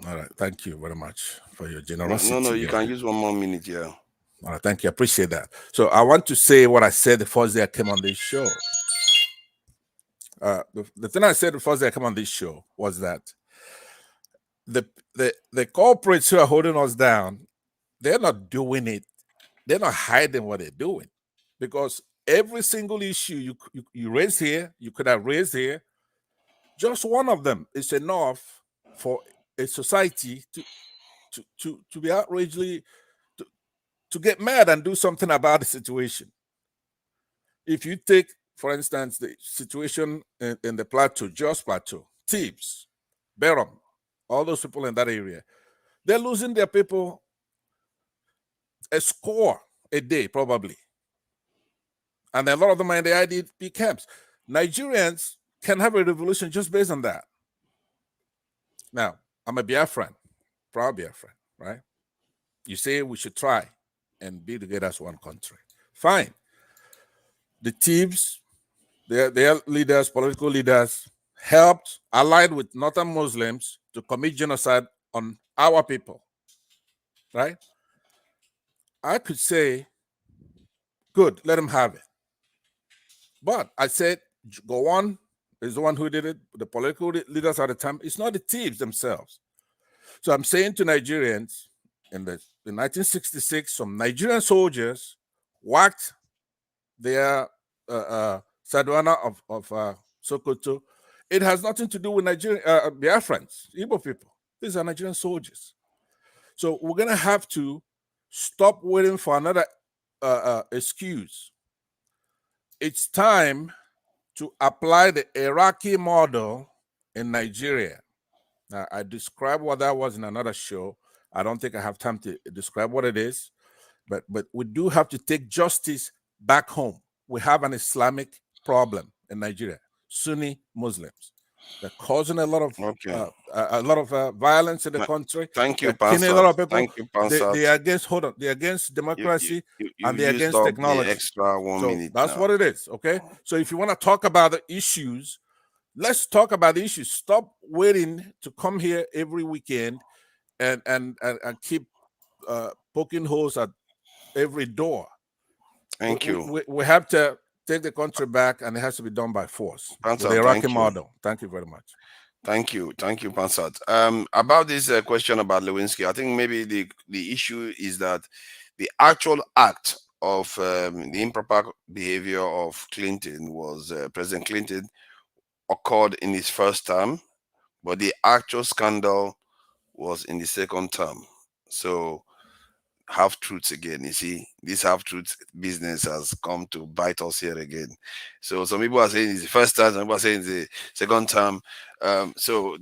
All right. Thank you very much for your generosity. No, you can use 1 more minute, yeah. All right. Thank you. I appreciate that. So I want to say what I said the first day I came on this show. The thing I said the first day I came on this show was that the corporates who are holding us down, they're not doing it. They're not hiding what they're doing, because every single issue you raise here, you could have raised here, just one of them is enough for a society to be outragedly to get mad and do something about the situation. If you take, for instance, the situation in the plateau, Jos Plateau, Thebes, Beram, all those people in that area, they're losing their people a score a day, probably. And a lot of them are in the IDP camps. Nigerians can have a revolution just based on that. Now, I'm a Biafran, proud Biafran, right? You say we should try and be together as one country. Fine. The Thebes, their leaders, political leaders, helped, allied with northern Muslims to commit genocide on our people, right? I could say, good, let them have it. But I said, go on, is the one who did it, the political leaders at the time. It's not the Thieves themselves. So I'm saying to Nigerians, in 1966, some Nigerian soldiers whacked their Sadwana of Sokoto. It has nothing to do with Nigerian Biafrans, Igbo people. These are Nigerian soldiers. So we're going to have to stop waiting for another excuse. It's time to apply the Iraqi model in Nigeria. Now, I described what that was in another show. I don't think I have time to describe what it is, but we do have to take justice back home. We have an Islamic problem in Nigeria, Sunni Muslims. They're causing a lot of violence in the country. Thank you, They're killing a lot of people. Thank you, Pansat. They are against, hold on, they're against democracy and they're used against up technology. the extra 1 minute That's now. what it is, okay? So if you want to talk about the issues, let's talk about the issues. Stop waiting to come here every weekend and keep poking holes at every door. Thank you. We have to take the country back, and it has to be done by force. Pansat, with the Iraqi thank you. model. Thank you very much. Thank you, Pansat. About this question about Lewinsky, I think maybe the issue is that the actual act of the improper behavior of Clinton was President Clinton occurred in his first term, but the actual scandal was in the second term. So half truths again. You see, this half truth business has come to bite us here again. So some people are saying it's the first term, some people are saying it's the second term. So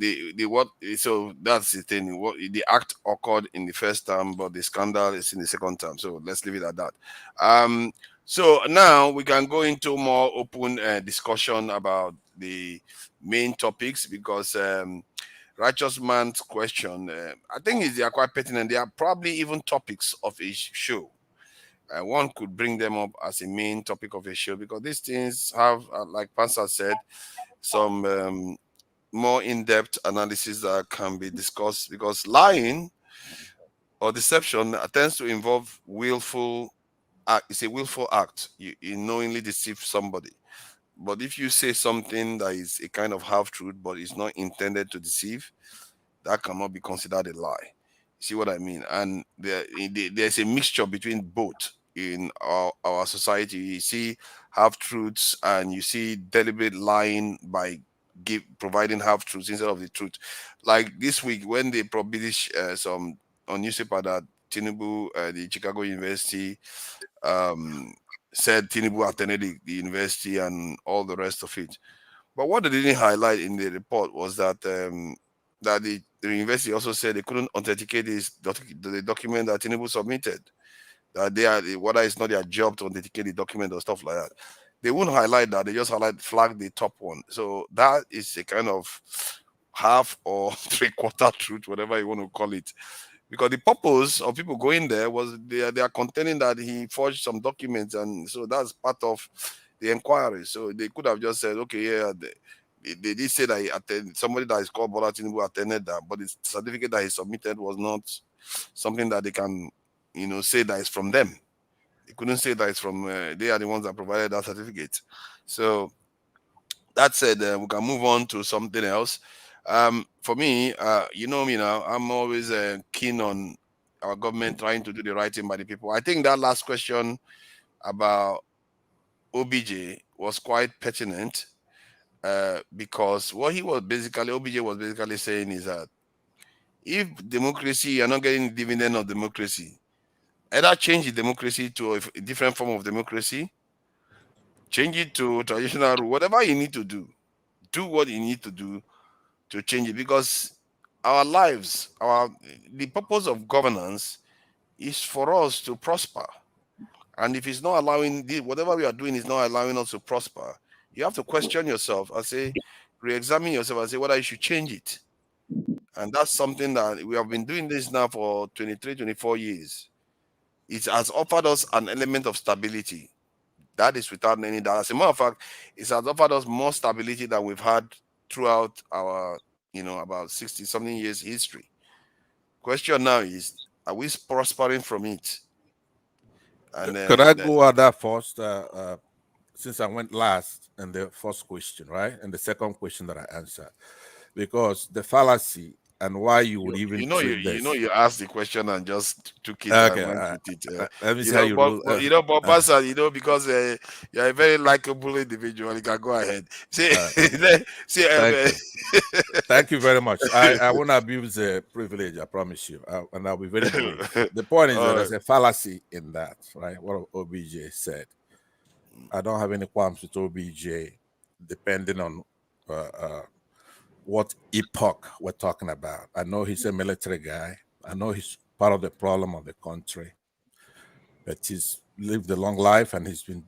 so that's the thing. What the act occurred in the first term, but the scandal is in the second term. So let's leave it at that. So now we can go into more open discussion about the main topics, because Righteous Man's question, I think they are quite pertinent. They are probably even topics of a show. One could bring them up as a main topic of a show, because these things have, like Pansa said, some more in-depth analysis that can be discussed, because lying or deception tends to involve willful act. It's a willful act. You knowingly deceive somebody. But if you say something that is a kind of half-truth, but it's not intended to deceive, that cannot be considered a lie. See what I mean? And there's a mixture between both in our society. You see half-truths and you see deliberate lying by providing half-truths instead of the truth. Like this week, when they published some on newspaper that Tinubu, the Chicago University, said Tinubu attended the university and all the rest of it. But what they didn't highlight in the report was that that the university also said they couldn't authenticate the document that Tinubu submitted. That whether it's not their job to authenticate the document or stuff like that. They wouldn't highlight that. They just flag the top one. So that is a kind of half or three-quarter truth, whatever you want to call it. Because the purpose of people going there was they are contending that he forged some documents, and so that's part of the inquiry. So they could have just said, okay, yeah, they did say that he attended, somebody that is called Bola Tinubu attended that, but the certificate that he submitted was not something that they can, say that it's from them. They couldn't say that it's from, they are the ones that provided that certificate. So that said, we can move on to something else. For me, you know me now, I'm always keen on our government trying to do the right thing by the people. I think that last question about OBJ was quite pertinent, because what OBJ was basically saying is that If democracy, you're not getting the dividend of democracy, either change the democracy to a different form of democracy, change it to traditional rule, whatever you need to do what you need to do to change it, because our lives, the purpose of governance is for us to prosper. And if it's not allowing whatever we are doing is not allowing us to prosper, you have to question yourself and say, re-examine yourself and say whether you should change it. And that's something that we have been doing this now for 23, 24 years. It has offered us an element of stability. That is without any doubt. As a matter of fact, it has offered us more stability than we've had throughout our, about 60 something years history. Question now is, are we prospering from it? And Could I go at that first? Since I went last in the first question, right? And the second question that I answered, because the fallacy and why you would even treat this. You asked the question and just took it Okay, and went with it. let me see how you rule. But Pastor, because you're a very likable individual, you can go ahead. Thank you very much. I won't abuse the privilege, I promise you, and I'll be very brief. The point is that there's a fallacy in that, right? What OBJ said. I don't have any qualms with OBJ, depending on what epoch we're talking about. I know he's a military guy. I know he's part of the problem of the country. But he's lived a long life and he's been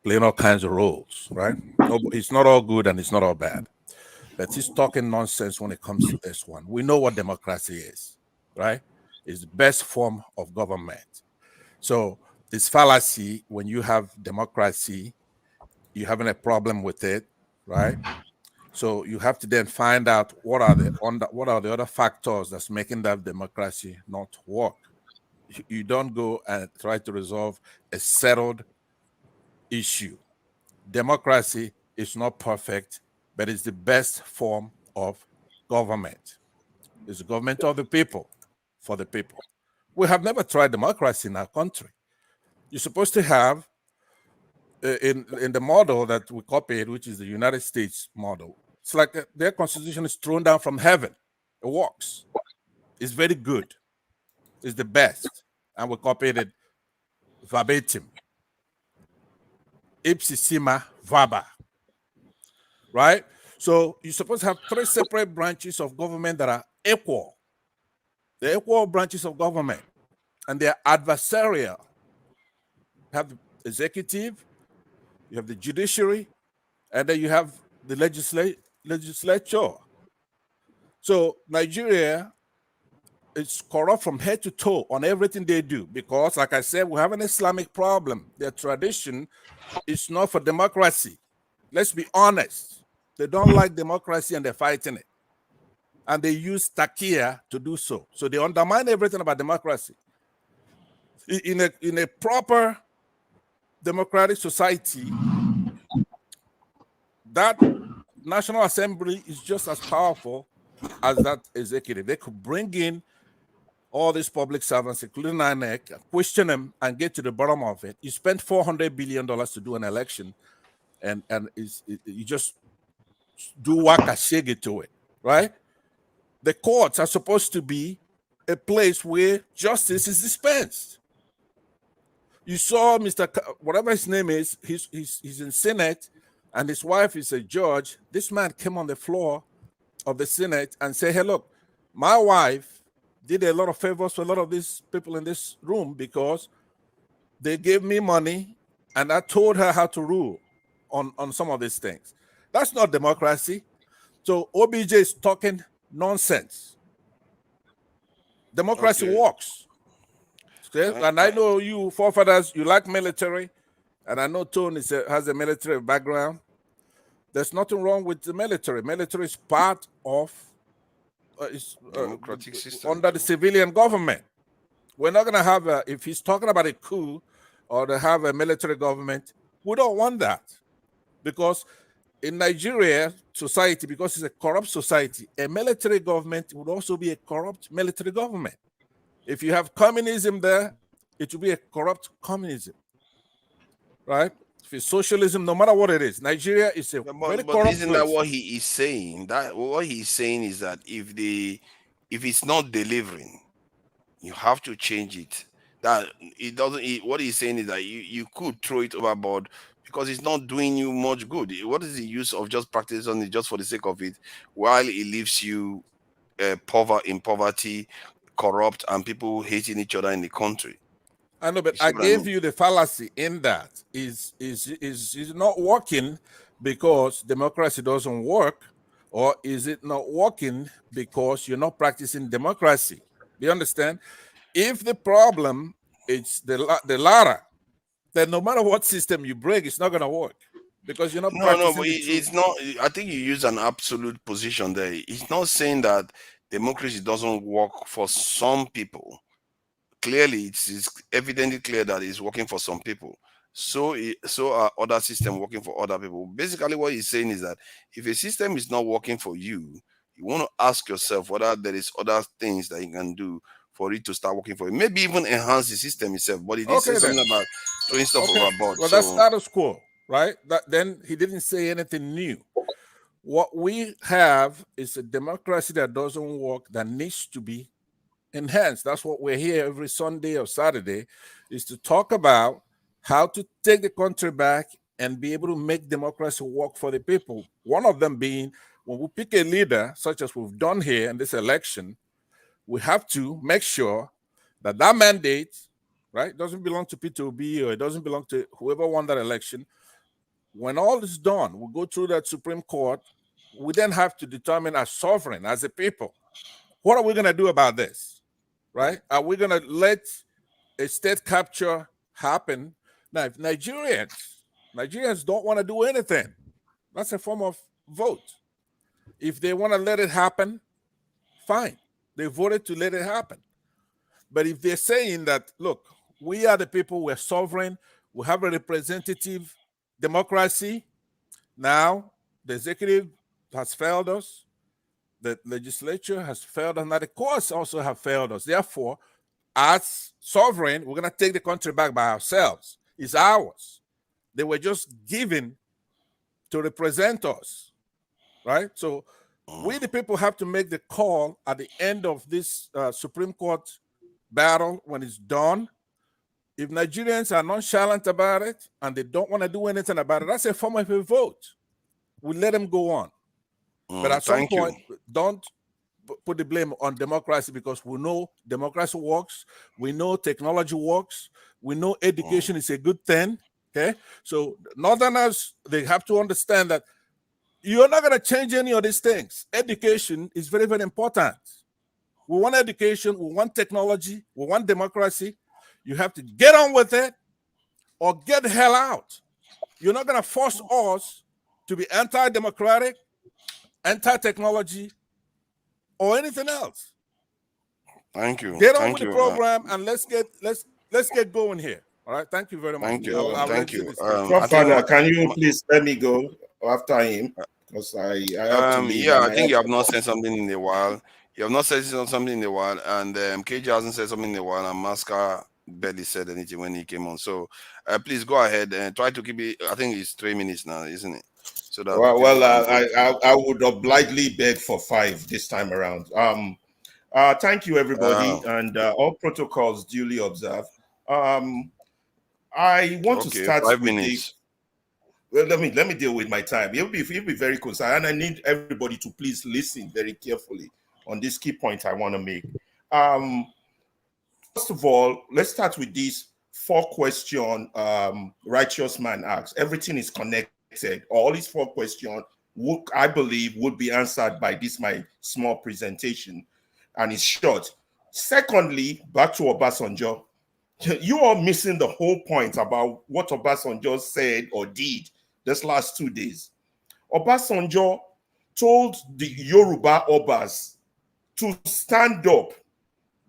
playing all kinds of roles, right? It's not all good and it's not all bad. But he's talking nonsense when it comes to this one. We know what democracy is, right? It's the best form of government. So this fallacy, when you have democracy, you're having a problem with it, right? So you have to then find out what are the other factors that's making that democracy not work. You don't go and try to resolve a settled issue. Democracy is not perfect, but it's the best form of government. It's the government of the people, for the people. We have never tried democracy in our country. You're supposed to have, in the model that we copied, which is the United States model, it's like their constitution is thrown down from heaven. It works. It's very good. It's the best. And we copied it verbatim. Ipsissima verba. Right? So you're supposed to have 3 separate branches of government that are equal. They're equal branches of government. And they're adversarial. You have the executive, you have the judiciary, and then you have the legislature. So Nigeria is corrupt from head to toe on everything they do because, like I said, we have an Islamic problem. Their tradition is not for democracy. Let's be honest. They don't like democracy and they're fighting it. And they use takia to do so. So they undermine everything about democracy. In a proper democratic society, that National Assembly is just as powerful as that executive. They could bring in all these public servants, including INEC, question them and get to the bottom of it. You spend $400 billion to do an election, and you just do wakashege to it, right? The courts are supposed to be a place where justice is dispensed. You saw Mr. Whatever his name is, he's in Senate, and his wife is a judge. This man came on the floor of the Senate and said, hey, look, my wife did a lot of favors to a lot of these people in this room because they gave me money and I told her how to rule on some of these things. That's not democracy. So OBJ is talking nonsense. Democracy works. Okay? And I know you forefathers, you like military, and I know Tone has a military background. There's nothing wrong with the military. Military is part of democratic system under the civilian government. We're not going to have if he's talking about a coup or to have a military government, we don't want that. Because in Nigeria society, because it's a corrupt society, a military government would also be a corrupt military government. If you have communism there, it will be a corrupt communism, right? If it's socialism, no matter what it is, Nigeria is a very corrupt isn't place. that what he is saying? That what he's saying is that if the if it's not delivering, you have to change it. That it doesn't. What he's saying is that you could throw it overboard because it's not doing you much good. What is the use of just practicing it just for the sake of it, while it leaves you in poverty, corrupt, and people hating each other in the country? I know, but You see I what I gave mean? you the fallacy in that is not working because democracy doesn't work, or is it not working because you're not practicing democracy? Do you understand? If the problem is the latter, then no matter what system you break, it's not going to work because you're not No, practicing but the truth. it's not. I think you use an absolute position there. It's not saying that democracy doesn't work for some people. Clearly, it's evidently clear that it's working for some people. So are other systems working for other people. Basically, what he's saying is that if a system is not working for you, you want to ask yourself whether there is other things that you can do for it to start working for you. Maybe even enhance the system itself. But he did say Okay, then. something about throwing stuff Okay. overboard. Well, that's So status quo, right? Then he didn't say anything new. What we have is a democracy that doesn't work, that needs to be enhanced. That's what we're here every Sunday or Saturday, is to talk about how to take the country back and be able to make democracy work for the people. One of them being, when we pick a leader, such as we've done here in this election, we have to make sure that that mandate, right, doesn't belong to Peter Obi, or it doesn't belong to whoever won that election. When all is done, we go through that Supreme Court. We then have to determine as sovereign, as a people, what are we going to do about this, right? Are we going to let a state capture happen? Now, if Nigerians don't want to do anything, that's a form of vote. If they want to let it happen, fine. They voted to let it happen. But if they're saying that, look, we are the people, we're sovereign, we have a representative democracy, now the executive has failed us, the legislature has failed us, now the courts also have failed us. Therefore, as sovereign, we're going to take the country back by ourselves. It's ours. They were just given to represent us, right? So we, the people, have to make the call at the end of this Supreme Court battle when it's done. If Nigerians are nonchalant about it and they don't want to do anything about it, that's a form of a vote. We let them go on. But at some point, don't put the blame on democracy, because we know democracy works. We know technology works. We know education is a good thing. Okay. So Northerners, they have to understand that you're not going to change any of these things. Education is very, very important. We want education. We want technology. We want democracy. You have to get on with it or get the hell out. You're not going to force us to be anti-democratic, anti-technology, or anything else. Thank you. Get on with the program and let's get going here. All right. Thank you very much. Thank you. Thank you. Godfather, can you please let me go after him? Because I have to leave. Yeah, I think you have not said something in a while. You have not said something in a while, and KJ hasn't said something in a while, and Masca barely said anything when he came on. So please go ahead and try to keep it. I think it's 3 minutes now, isn't it? So that I would obligely beg for 5 this time around. Thank you, everybody, and all protocols duly observed. I want to start 5 with minutes. Well, let me deal with my time. It'll be very concise, and I need everybody to please listen very carefully on this key point I want to make. First of all, let's start with this 4-question righteous man asks. Everything is connected. All these 4 questions, I believe, would be answered by this my small presentation, and it's short. Secondly, back to Obasanjo. You are missing the whole point about what Obasanjo said or did this last 2 days. Obasanjo told the Yoruba Obas to stand up,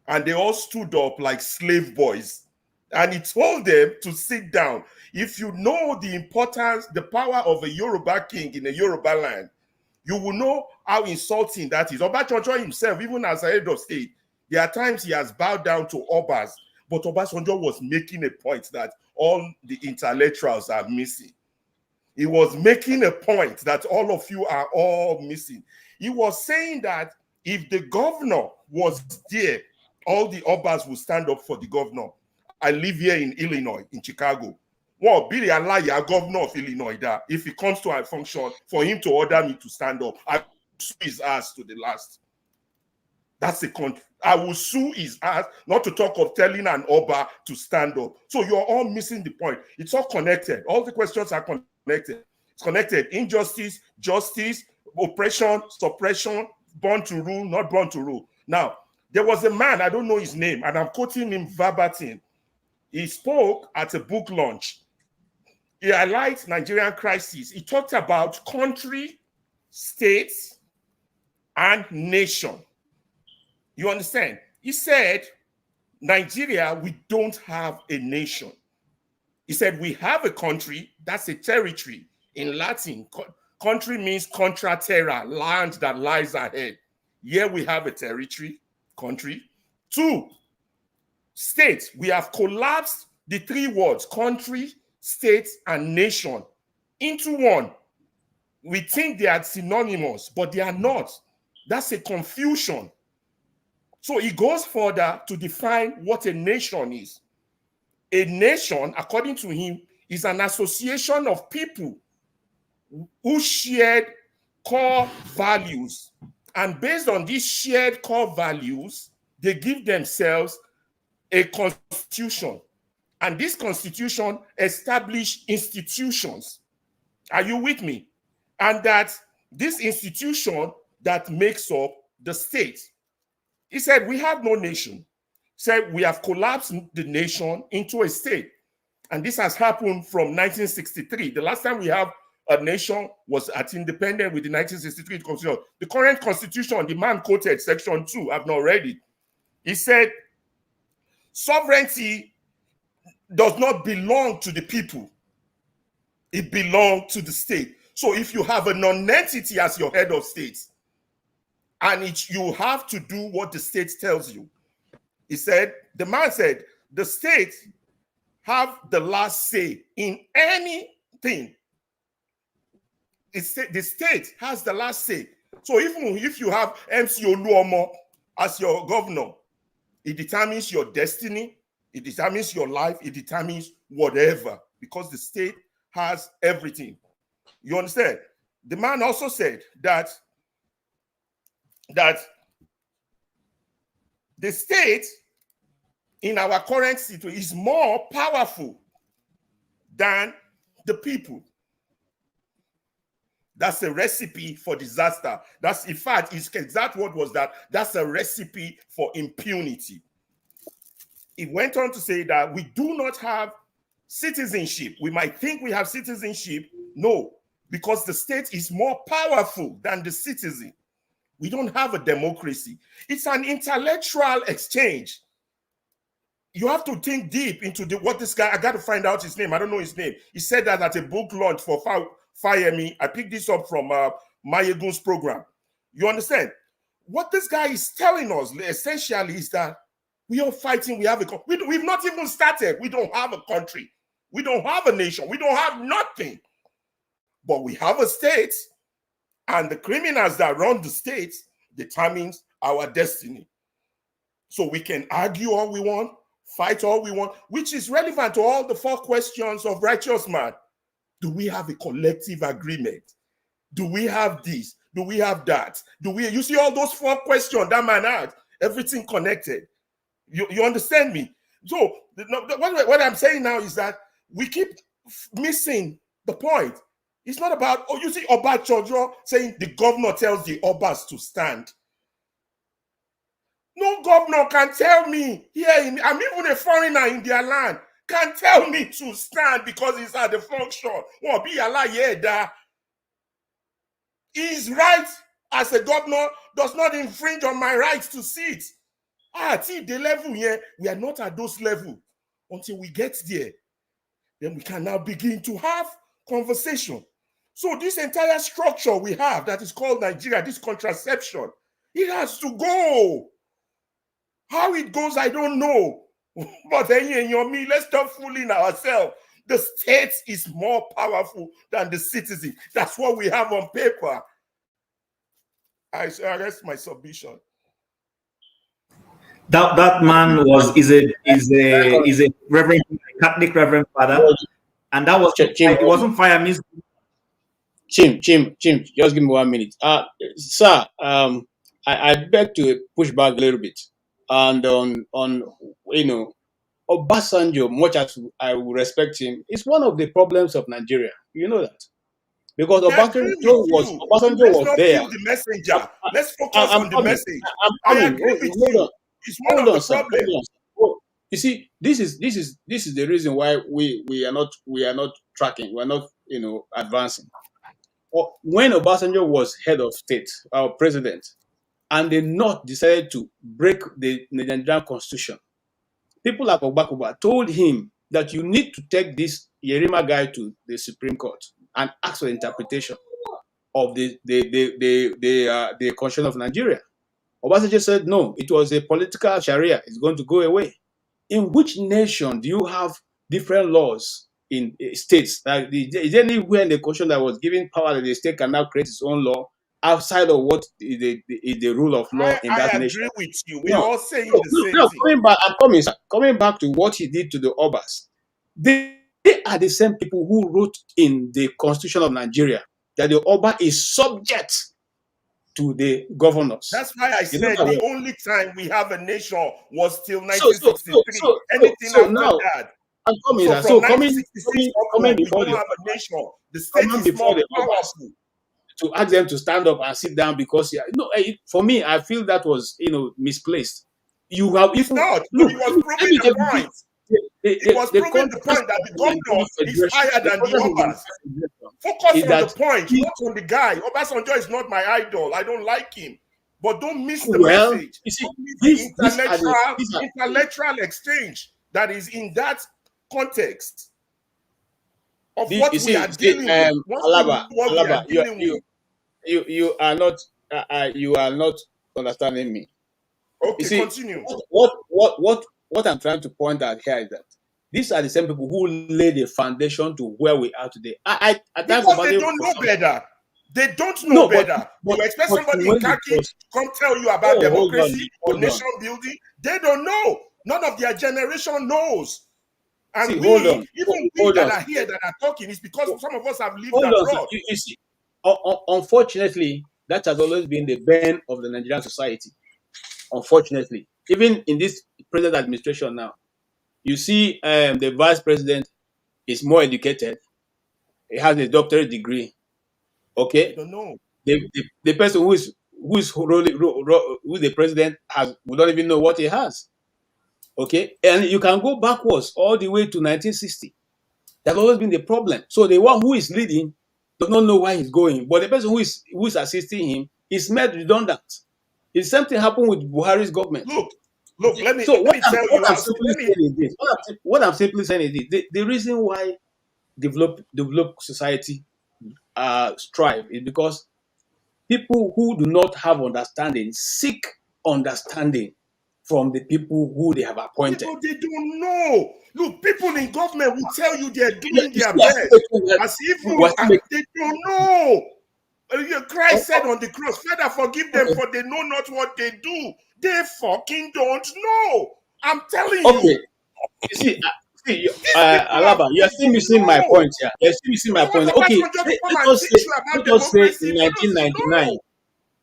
and they all stood up like slave boys. And he told them to sit down. If you know the importance, the power of a Yoruba king in a Yoruba land, you will know how insulting that is. Obasanjo himself, even as a head of state, there are times he has bowed down to Obas, but Obasanjo was making a point that all the intellectuals are missing. He was making a point that all of you are all missing. He was saying that If the governor was there, all the Obas will stand up for the governor. I live here in Illinois, in Chicago. Well, Billy Alaya, governor of Illinois, that if he comes to a function, for him to order me to stand up, I will sue his ass to the last. That's the country. I will sue his ass, not to talk of telling an Oba to stand up. So you're all missing the point. It's all connected. All the questions are connected. It's connected. Injustice, justice, oppression, suppression, born to rule, not born to rule. Now, there was a man, I don't know his name, and I'm quoting him verbatim. He spoke at a book launch. He highlights Nigerian crisis. He talked about country, states, and nation. You understand? He said, Nigeria, we don't have a nation. He said, we have a country, that's a territory. In Latin, country means contra terra, land that lies ahead. Here we have a territory, country. 2, states. We have collapsed the 3 words, country, state, and nation, into one. We think they are synonymous, but they are not. That's a confusion. So he goes further to define what a nation is. A nation, according to him, is an association of people who shared core values. And based on these shared core values, they give themselves a constitution. And this constitution establishes institutions. Are you with me? And that this institution that makes up the state. He said, we have no nation. He said, we have collapsed the nation into a state. And this has happened from 1963. The last time we have a nation was at independence with the 1963 constitution. The current constitution, the man quoted section 2, I've not read it. He said, sovereignty does not belong to the people. It belongs to the state. So if you have a non-entity as your head of state, and you have to do what the state tells you. He said, the man said, the state have the last say in anything. The state has the last say. So even if you have MC Oluomo as your governor, it determines your destiny, it determines your life, it determines whatever, because the state has everything. You understand? The man also said that the state in our current situation is more powerful than the people. That's a recipe for disaster. That's, in fact, his exact word was that that's a recipe for impunity. He went on to say that we do not have citizenship. We might think we have citizenship. No, because the state is more powerful than the citizen. We don't have a democracy. It's an intellectual exchange. You have to think deep into what this guy, I got to find out his name. I don't know his name. He said that at a book launch for Fire-Me. I picked this up from Mayegun's program. You understand? What this guy is telling us essentially is that we are fighting. We have we've not even started. We don't have a country. We don't have a nation. We don't have nothing. But we have a state. And the criminals that run the state determines our destiny. So we can argue all we want, fight all we want, which is relevant to all the 4 questions of righteous man. Do we have a collective agreement? Do we have this? Do we have that? You see all those 4 questions that man had, everything connected. You understand me? So what I'm saying now is that we keep missing the point. It's not about, you see Oba Chojo saying the governor tells the Obas to stand. No governor can tell me, I'm even a foreigner in their land, can tell me to stand because it's at the function. His right as a governor does not infringe on my rights to sit. See the level here, we are not at those levels. Until we get there, then we can now begin to have conversation. So this entire structure we have that is called Nigeria, this contraception, it has to go. How it goes, I don't know. But me, let's stop fooling ourselves. The state is more powerful than the citizen. That's what we have on paper. I arrest my submission. That man is a reverend, Catholic reverend father, and that was it wasn't fire music. Chim, just give me 1 minute. Sir, I beg to push back a little bit. And on Obasanjo, much as I will respect him, is one of the problems of Nigeria. You know that. Because Obasanjo was there. Kill the messenger. Let's focus on the message. I agree with you. It's one of the problems. You see, this is the reason why we are not tracking. We're not advancing. When Obasanjo was head of state, our president, and the North decided to break the Nigerian constitution, people like Obakuba told him that you need to take this Yerima guy to the Supreme Court and ask for interpretation of the constitution of Nigeria. Obasanjo said no, it was a political Sharia. It's going to go away. In which nation do you have different laws in states? Like, is there anywhere in the constitution that was giving power that the state can now create its own law outside of what is the rule of law in that nation? I agree with you. We are all saying the same thing. Coming back to what he did to the Obas, they are the same people who wrote in the Constitution of Nigeria that the Oba is subject to the governors. That's why I said the only time we have a nation was till 1963. Anything after that. From 1966 onward, we don't have a nation. The state is more powerful. To ask them to stand up and sit down because for me, I feel that was misplaced. You have it's not. Look, it was proving the point. It was proving the point that the governor is higher than the Obas. Focus on the point, not on the guy. Obasanjo is not my idol. I don't like him. But don't miss the message. You see, don't miss the intellectual exchange that is in that context of what we are dealing with. Alaba, you are not understanding me. Okay, continue. What I'm trying to point out here is that these are the same people who laid the foundation to where we are today. Because they don't know better. They don't know better. You expect somebody in khaki come tell you about democracy or nation building. They don't know. None of their generation knows. And we that are here that are talking is because some of us have lived abroad. You see, unfortunately, that has always been the bane of the Nigerian society. Unfortunately, even in this present administration now, you see the vice president is more educated. He has a doctorate degree. Okay, I don't know. The person who is the president we don't even know what he has. Okay, and you can go backwards all the way to 1960. That's always been the problem. So the one who is leading does not know where he's going, but the person who is assisting him is made redundant. The same thing happened with Buhari's government. Look. Let me tell you. What I'm simply saying is the reason why developed society strive is because people who do not have understanding seek understanding from the people who they have appointed. People, they don't know. Look, people in government will tell you they're doing their best. As if they don't know. Christ said on the cross, Father, forgive them for they know not what they do. They fucking don't know. I'm telling you. You see, Alaba, you're still missing my point here. You're still missing my point. Okay, let us say in 1999.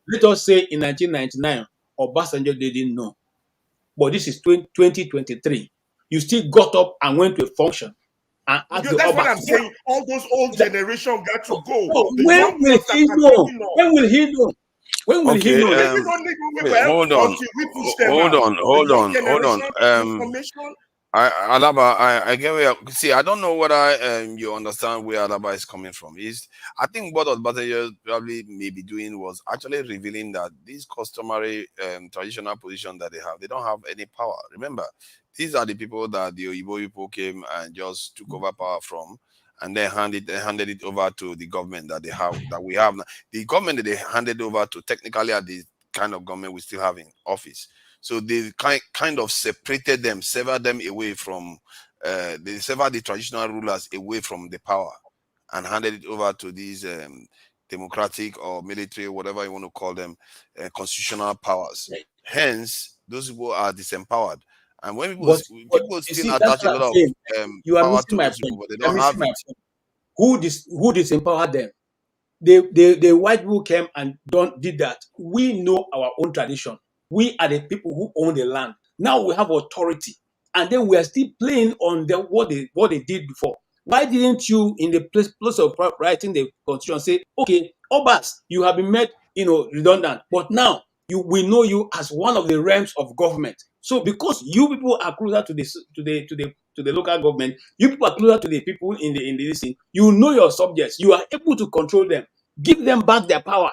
Let us say in 1999, Obasanjo didn't know. But this is 2023. You still got up and went to a function. And that's what I'm saying. All those old generation got to go. When will he know? When will he know? When will he know? Hold on. Alaba, I get where see. I don't know whether you understand where Alaba is coming from. I think what Obasanjo probably may be doing was actually revealing that these customary traditional position that they don't have any power. Remember, these are the people that the Oyibo people came and just took over power from, and they handed it over to the government that we have now. The government that they handed over to technically are the kind of government we still have in office. So they kind of separated them, severed them away from, they severed the traditional rulers away from the power and handed it over to these democratic or military, whatever you want to call them, constitutional powers. Hence, those people are disempowered. And when people But people you still see, that's attach a what I'm lot saying. of You are power missing to my those point. people, but they You are don't have missing my it. point. Who disempowered them? The white people came and did that. We know our own tradition. We are the people who own the land. Now we have authority, and then we are still playing on what they did before. Why didn't you, in the place of writing the constitution, say, okay, Obas, you have been made, redundant, but now we know you as one of the realms of government. So because you people are closer to the local government, you people are closer to the people in the listen. You know your subjects. You are able to control them. Give them back their power.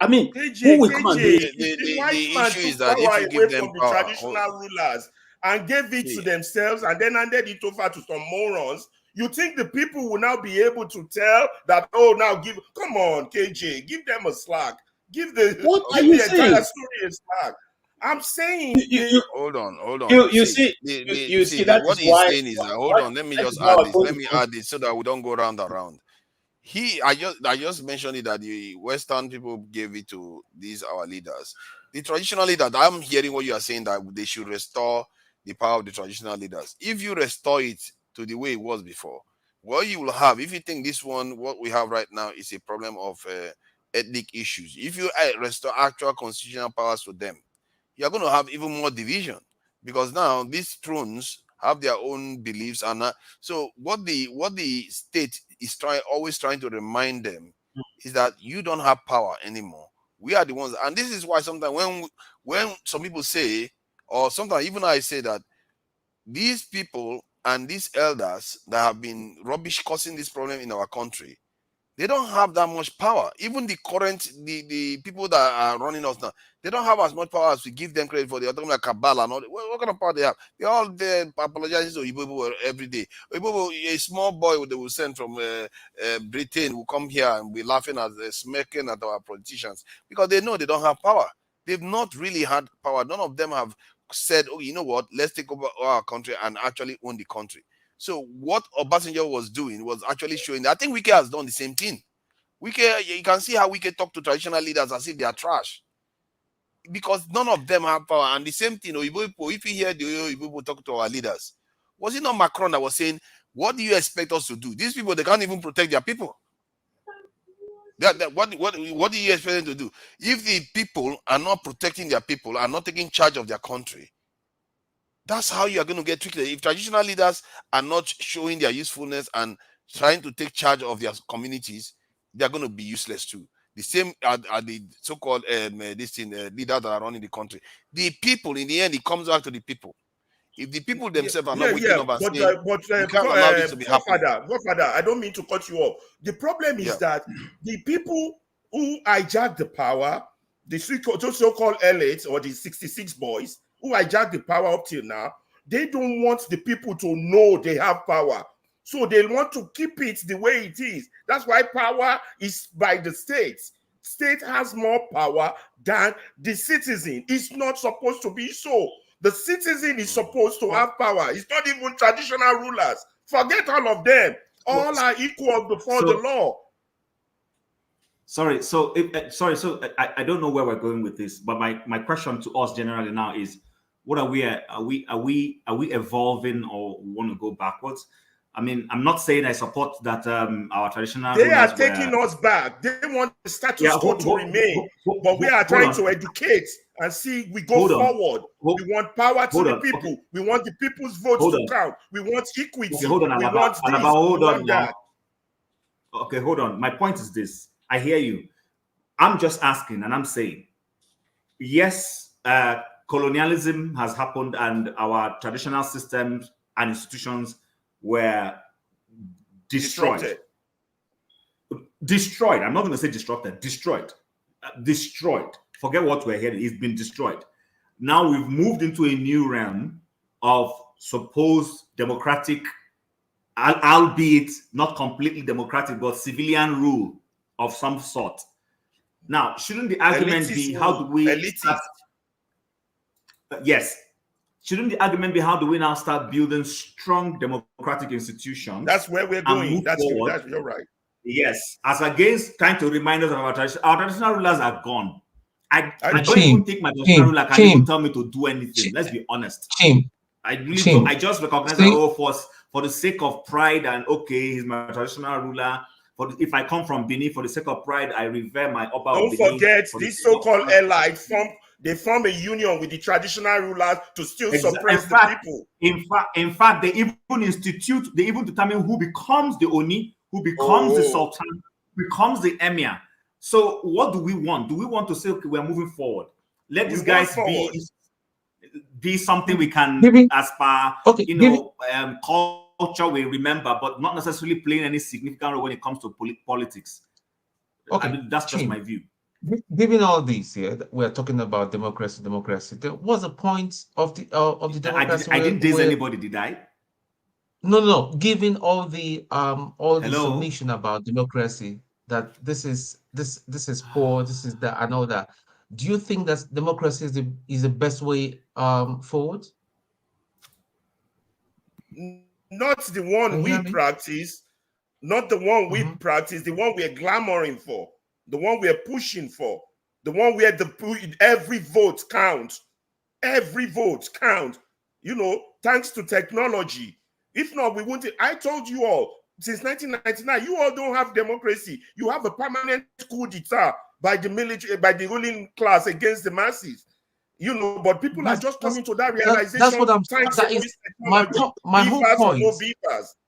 I mean, who will come and do it? The white The man issue took is that if power you away give them from the power, traditional rulers and gave it to themselves and then handed it over to some morons. You think the people will now be able to tell that, oh, now come on, KJ, give them a slack. Give the entire story a slack. I'm saying hold on. You see, that What is he's why. saying is that hold on, let me just why add we're this. going Let to me go. add this so that we don't go round and round. I just mentioned it that the Western people gave it to these our leaders. The traditional leaders, I'm hearing what you are saying, that they should restore the power of the traditional leaders. If you restore it to the way it was before, what you will have, if you think what we have right now is a problem of ethnic issues, if you restore actual constitutional powers to them, you're going to have even more division, because now these thrones have their own beliefs, and so what the state is always trying to remind them is that you don't have power anymore. We are the ones, and this is why sometimes when some people say, or sometimes even I say, that these people and these elders that have been rubbish causing this problem in our country, they don't have that much power. Even the people that are running us now, they don't have as much power as we give them credit for. They're talking like Kabbalah and all. What kind of power they have? They're all there apologizing to Igbo every day. Igbo, a small boy they will send from Britain will come here and be laughing at smirking at our politicians, because they know they don't have power. They've not really had power. None of them have said, oh, you know what, let's take over our country and actually own the country. So what Obasanjo was doing was actually showing that. I think Wike has done the same thing. Wike, you can see how Wike talk to traditional leaders as if they are trash, because none of them have power. And the same thing, if you hear the Oyibo people talk to our leaders, was it not Macron that was saying, what do you expect us to do? These people, they can't even protect their people. What do you expect them to do? If the people are not protecting their people, are not taking charge of their country, that's how you are going to get tricked. If traditional leaders are not showing their usefulness and trying to take charge of their communities, they are going to be useless too. The same are the so-called leaders that are running the country. The people, in the end, it comes back to the people. If the people themselves are not waking up and saying, we can't allow this to be happening. Godfather, I don't mean to cut you off. The problem is that the people who hijack the power, the so-called elites or the 66 boys who hijack the power up till now, they don't want the people to know they have power. So they want to keep it the way it is. That's why power is by the states. State has more power than the citizen. It's not supposed to be so. The citizen is supposed to have power. It's not even traditional rulers. Forget all of them. All are equal before the law. Sorry, I don't know where we're going with this, but my question to us generally now is, what are we evolving, or want to go backwards? I mean, I'm not saying I support that our traditional They rulers are taking us back. They want the status quo to remain, but we are hold trying on. to educate and see we go Hold on. forward. We want power to Hold the on. people. We want the people's votes Hold to on. count. We want equity. Okay, hold on, We Alaba. want this. Alaba, hold We on want now. that. Okay, hold on. My point is this. I hear you. I'm just asking, and I'm saying, yes, colonialism has happened, and our traditional systems and institutions were destroyed. Destroyed. I'm not going to say disrupted. Destroyed. Destroyed. Forget what we're hearing. It's been destroyed. Now we've moved into a new realm of supposed democratic, albeit not completely democratic, but civilian rule of some sort. Now, shouldn't the argument be how do we start, yes, shouldn't the argument be how do we now start building strong democratic institutions? That's where we're going. You're right. Yes, as against trying to remind us of our traditional rulers are gone. I don't Chim, even think my traditional ruler can Chim, even tell me to do anything. Let's be honest. Chim, I really Chim. don't. I just recognize See- that for the sake of pride and okay, he's my traditional ruler. If I come from Benin, for the sake of pride, I revere my Oba of Don't Benin. forget, For the these sake of so-called pride. allies form a union with the traditional rulers to still suppress the people. In fact, they even determine who becomes the Oni, who becomes the Sultan, becomes the Emir. So what do we want? Do we want to say, okay, we're moving forward? Let these guys be something we can, as per, culture we remember, but not necessarily playing any significant role when it comes to politics. Okay, I mean, that's just Chim. my view. Given all this here, we're talking about democracy. What's the point of the democracy? I didn't diss anybody, did I? No. Given all the Hello? submission about democracy, that this is poor, this is that, and all that. Do you think that democracy is the best way forward? Not the one we practice, not the one we practice, the one we're clamoring for, the one we're pushing for, the one where every vote counts. Every vote counts. Thanks to technology. If not, we wouldn't. I told you all, since 1999, you all don't have democracy. You have a permanent coup d'etat by the military, by the ruling class against the masses. But people are just coming to that realization. That's what I'm saying. My whole point.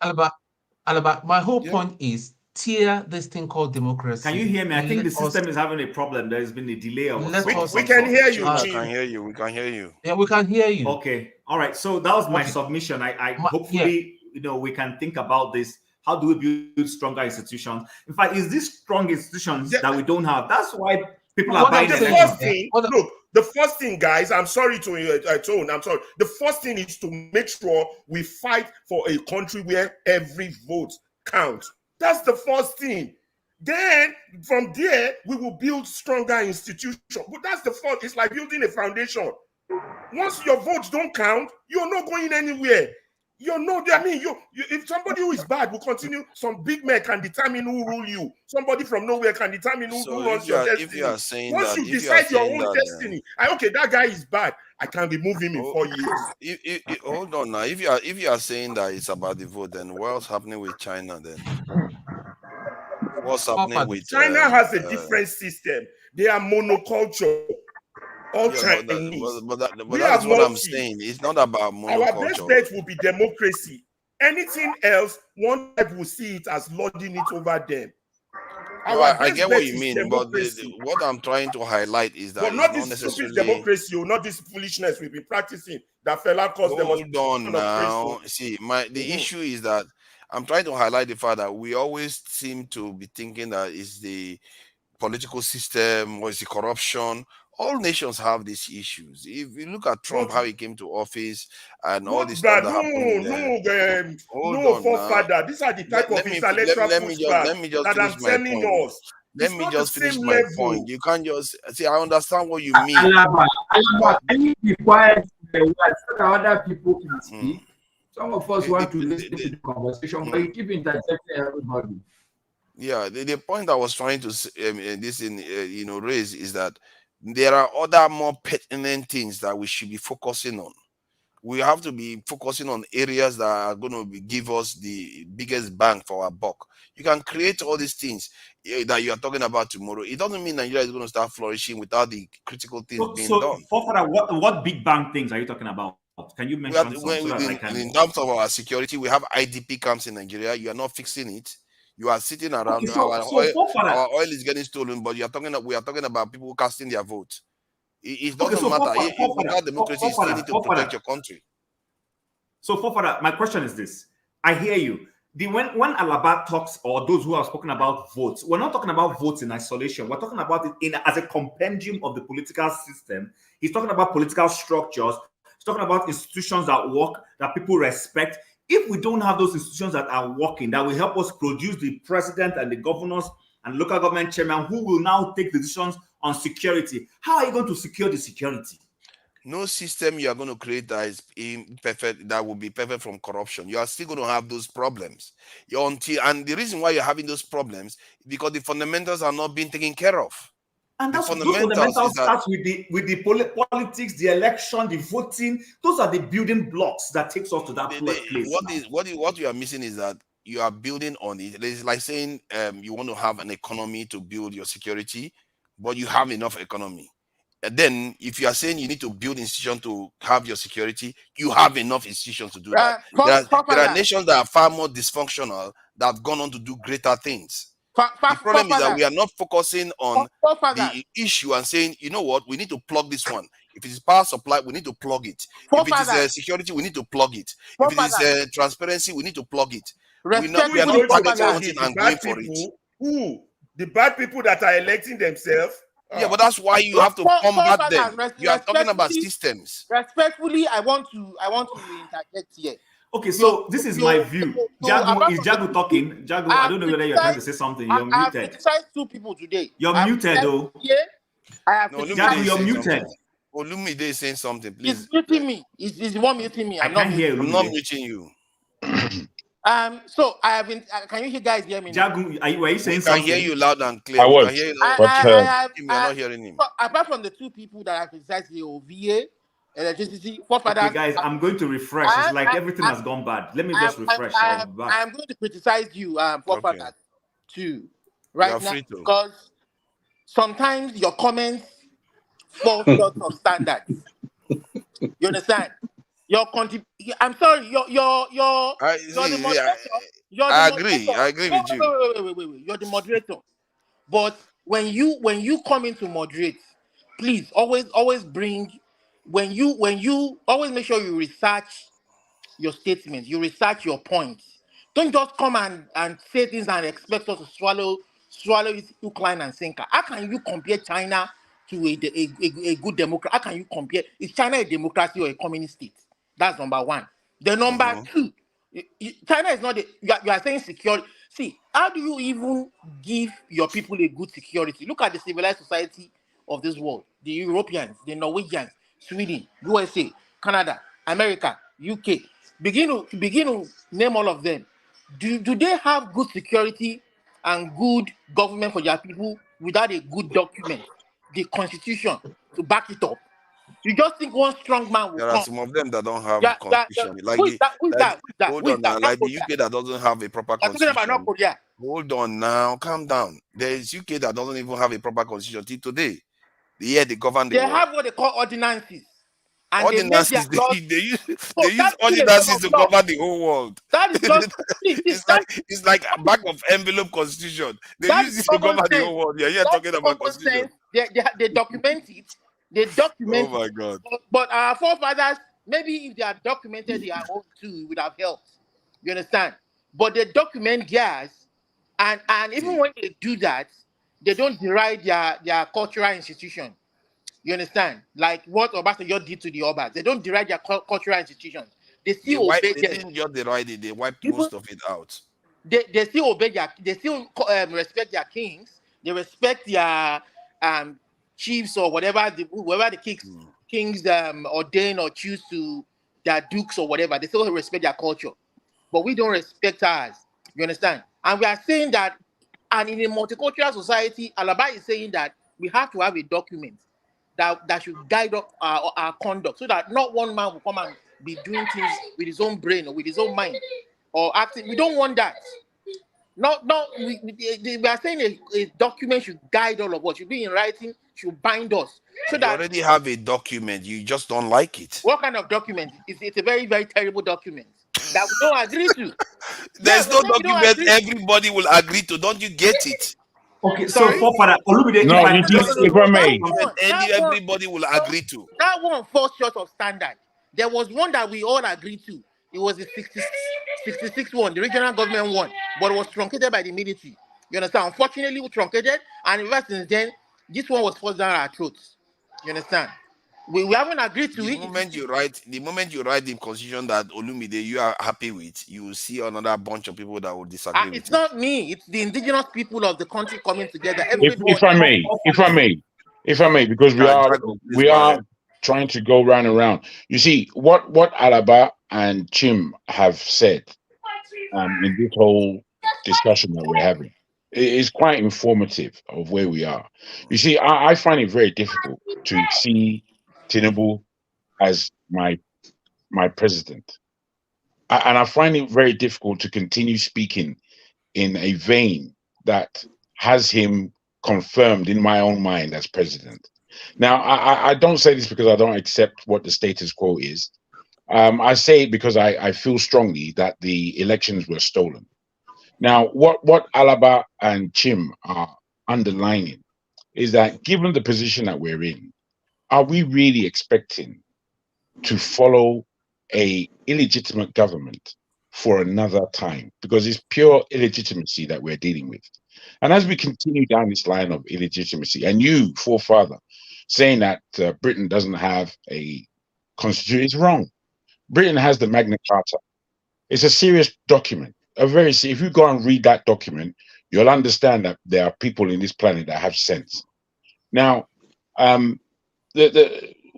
Alaba, my whole point is tear this thing called democracy. Can you hear me? I think the system is having a problem. There has been a delay. We can hear you. We can hear you. We can hear you. Yeah, we can hear you. Okay. All right. So that was my submission. Hopefully, we can think about this. How do we build stronger institutions? In fact, is this strong institutions that we don't have? That's why people are buying the first thing, guys, I'm sorry to Tone. I'm sorry. The first thing is to make sure we fight for a country where every vote counts. That's the first thing. Then from there, we will build stronger institutions. But that's the first. It's like building a foundation. Once your votes don't count, you're not going anywhere. If somebody who is bad will continue, some big man can determine who rule you. Somebody from nowhere can determine who runs your destiny. If you are saying Once you decide your own destiny, that guy is bad, I can remove him in 4 years. Hold on now. If you are saying that it's about the vote, then what's happening with China then? What's happening with China has a different system. They are monoculture. All Chinese. But that's what I'm saying. It's not about monoculture. Our best bet will be democracy. Anything else, one type will see it as lording it over them. I get what you mean, but what I'm trying to highlight is that but not this stupid democracy, or not this foolishness we've been practicing that fella caused them. Hold on now. See, the issue is that I'm trying to highlight the fact that we always seem to be thinking that it's the political system or it's the corruption. All nations have these issues. If you look at Trump, how he came to office and all this stuff that happened. Forefather. These are the type of intellectual pushback that I'm telling us. Let me just finish my point. You can't just see. I understand what you mean. Alaba, can you be quiet so that other people can speak? Some of us want to listen to the conversation, but you keep interjecting everybody. Yeah, the point I was trying to raise is that there are other more pertinent things that we should be focusing on. We have to be focusing on areas that are going to give us the biggest bang for our buck. You can create all these things that you are talking about tomorrow. It doesn't mean Nigeria is going to start flourishing without the critical things being done. What big bang things are you talking about? Can you mention in terms of our security, we have IDP camps in Nigeria. You are not fixing it. You are sitting around. Our oil is getting stolen, but we are talking about people casting their vote. It doesn't matter. Without democracy, you still need to protect your country. So, Fofara, my question is this: I hear you. When Alaba talks, or those who have spoken about votes, we're not talking about votes in isolation. We're talking about it as a compendium of the political system. He's talking about political structures. He's talking about institutions that work, that people respect. If we don't have those institutions that are working, that will help us produce the president and the governors and local government chairman who will now take decisions on security, how are you going to secure the security? No system you are going to create that is perfect, that will be perfect from corruption. You are still going to have those problems. And the reason why you're having those problems is because the fundamentals are not being taken care of. And The those fundamentals is fundamentals that start with the politics, the election, the voting. Those are the building blocks that takes us to that place. what you are missing is that you are building on it. It's like saying you want to have an economy to build your security, but you have enough economy. And then if you are saying you need to build institutions to have your security, you have enough institutions to do that. There are nations that are far more dysfunctional that have gone on to do greater things. The problem is that we are not focusing on the issue and saying, you know what, we need to plug this one. If it is power supply, we need to plug it. If it is security, we need to plug it. If it is transparency, we need to plug it. We are not targeting one thing and going for it. Who? The bad people that are electing themselves? Yeah, but that's why you have to combat them. You are talking about systems. Respectfully, I want to interject here. Okay, so this is my view. Jagu, is Jagu talking? Jagu, I don't know whether you're trying to say something. You're muted. I have criticized 2 people today. You're muted, though. Jagu, you're muted. Olumide is saying something, please. He's muting me. He's the one muting me. I can't hear you. I'm not muting you. So I have been. Can you guys hear me? Jagu, were you saying something? I can hear you loud and clear. I was. I hear you I'm not hearing him. Apart from the 2 people that have criticized the OVA, electricity, okay, guys, I'm going to refresh. It's like everything has gone bad. Let me just refresh. I'm going to criticize you, forefathers, too, right now, because sometimes your comments fall short of standards. You understand? I'm sorry. I agree with you. Wait. You're the moderator. But when you come in to moderate, please always bring. When you always make sure you research your statements, you research your points. Don't just come and say things and expect us to swallow it hook, line, and sinker. How can you compare China to a good democracy? How can you compare? Is China a democracy or a communist state? That's number 1. The number 2, China is not you are saying security. See, how do you even give your people a good security? Look at the civilized society of this world. The Europeans, the Norwegians, Sweden, USA, Canada, America, UK. Begin to name all of them. Do they have good security and good government for their people without a good document, the constitution, to back it up? You just think one strong man will There are come. some of them that don't have a constitution. Who is that? Hold on now. Like the UK that doesn't have a proper constitution. I'm talking about North Korea. Hold on now. Calm down. There is UK that doesn't even have a proper constitution till today. They govern the world. They have what they call ordinances. And ordinances, they use ordinances to cover the whole world. That is just it's like a back of envelope constitution. They use this to cover the whole world. You're talking about constitution. They document it. They document. Oh my God! But our forefathers, maybe if they are documented their own too, would have helped. You understand? But they document theirs, and even when they do that, they don't deride their cultural institution. You understand? Like what Obasanjo did to the Obas. They don't deride their cultural institutions. They still obey them. They didn't just deride it. They wiped most of it out. They still obey they still respect their kings. They respect their chiefs or whoever the kings ordain or choose to their dukes or whatever. They still respect their culture. But we don't respect ours. You understand? And we are saying that, and in a multicultural society, Alaba is saying that we have to have a document that should guide our conduct, so that not one man will come and be doing things with his own brain or with his own mind or acting. We don't want that. We are saying a document should guide all of us. Should be in writing. Should bind us. So you already have a document. You just don't like it. What kind of document? It's a very, very terrible document that we don't agree to. There's no document everybody will agree to. Don't you get it? Okay, so forefather, if I may, everybody will agree to. That one falls short of standard. There was one that we all agreed to. It was the 66 one, the regional government one, but it was truncated by the military. You understand? Unfortunately, we truncated, and ever since then, this one was forced down our throats. You understand? We haven't agreed to it. The moment you write the constitution that Olumide you are happy with, you will see another bunch of people that will disagree with it's not me. It's the indigenous people of the country coming together. If I may, because we are trying to go round and round. You see, what Alaba and Chim have said in this whole discussion that we're having is quite informative of where we are. You see, I find it very difficult to see Tinubu as my president. And I find it very difficult to continue speaking in a vein that has him confirmed in my own mind as president. Now, I don't say this because I don't accept what the status quo is. I say it because I feel strongly that the elections were stolen. Now, what Alaba and Chim are underlining is that given the position that we're in, are we really expecting to follow a illegitimate government for another time? Because it's pure illegitimacy that we're dealing with. And as we continue down this line of illegitimacy, and you, forefather, saying that Britain doesn't have a constitution is wrong. Britain has the Magna Carta. It's a serious document. If you go and read that document, you'll understand that there are people in this planet that have sense. Now,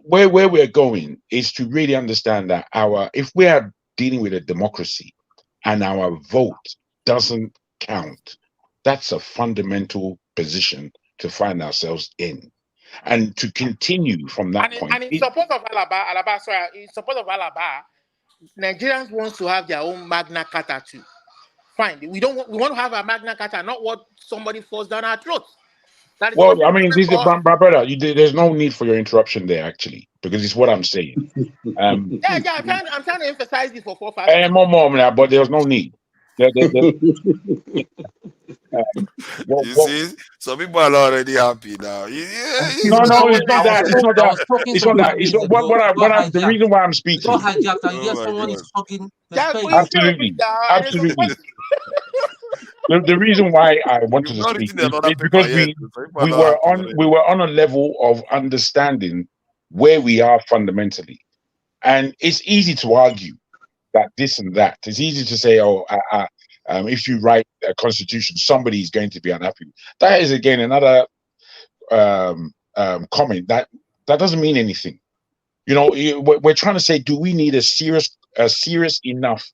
where we're going is to really understand that if we are dealing with a democracy and our vote doesn't count, that's a fundamental position to find ourselves in. And to continue from that point. And in support of Alaba, Nigerians want to have their own Magna Carta too. Fine. We want to have a Magna Carta, not what somebody forced down our throats. Well, I mean, my brother, there's no need for your interruption there, actually, because it's what I'm saying. I'm trying to emphasize this for forefathers. But there's no need. You see, some people are already happy now. No, it's not that. It's not that. It's what the reason why I'm speaking. Absolutely. The reason why I wanted to speak is because we were on a level of understanding where we are fundamentally, and it's easy to argue that this and that. It's easy to say, if you write a constitution, somebody is going to be unhappy. That is again another comment that doesn't mean anything. You know, we're trying to say, do we need a serious enough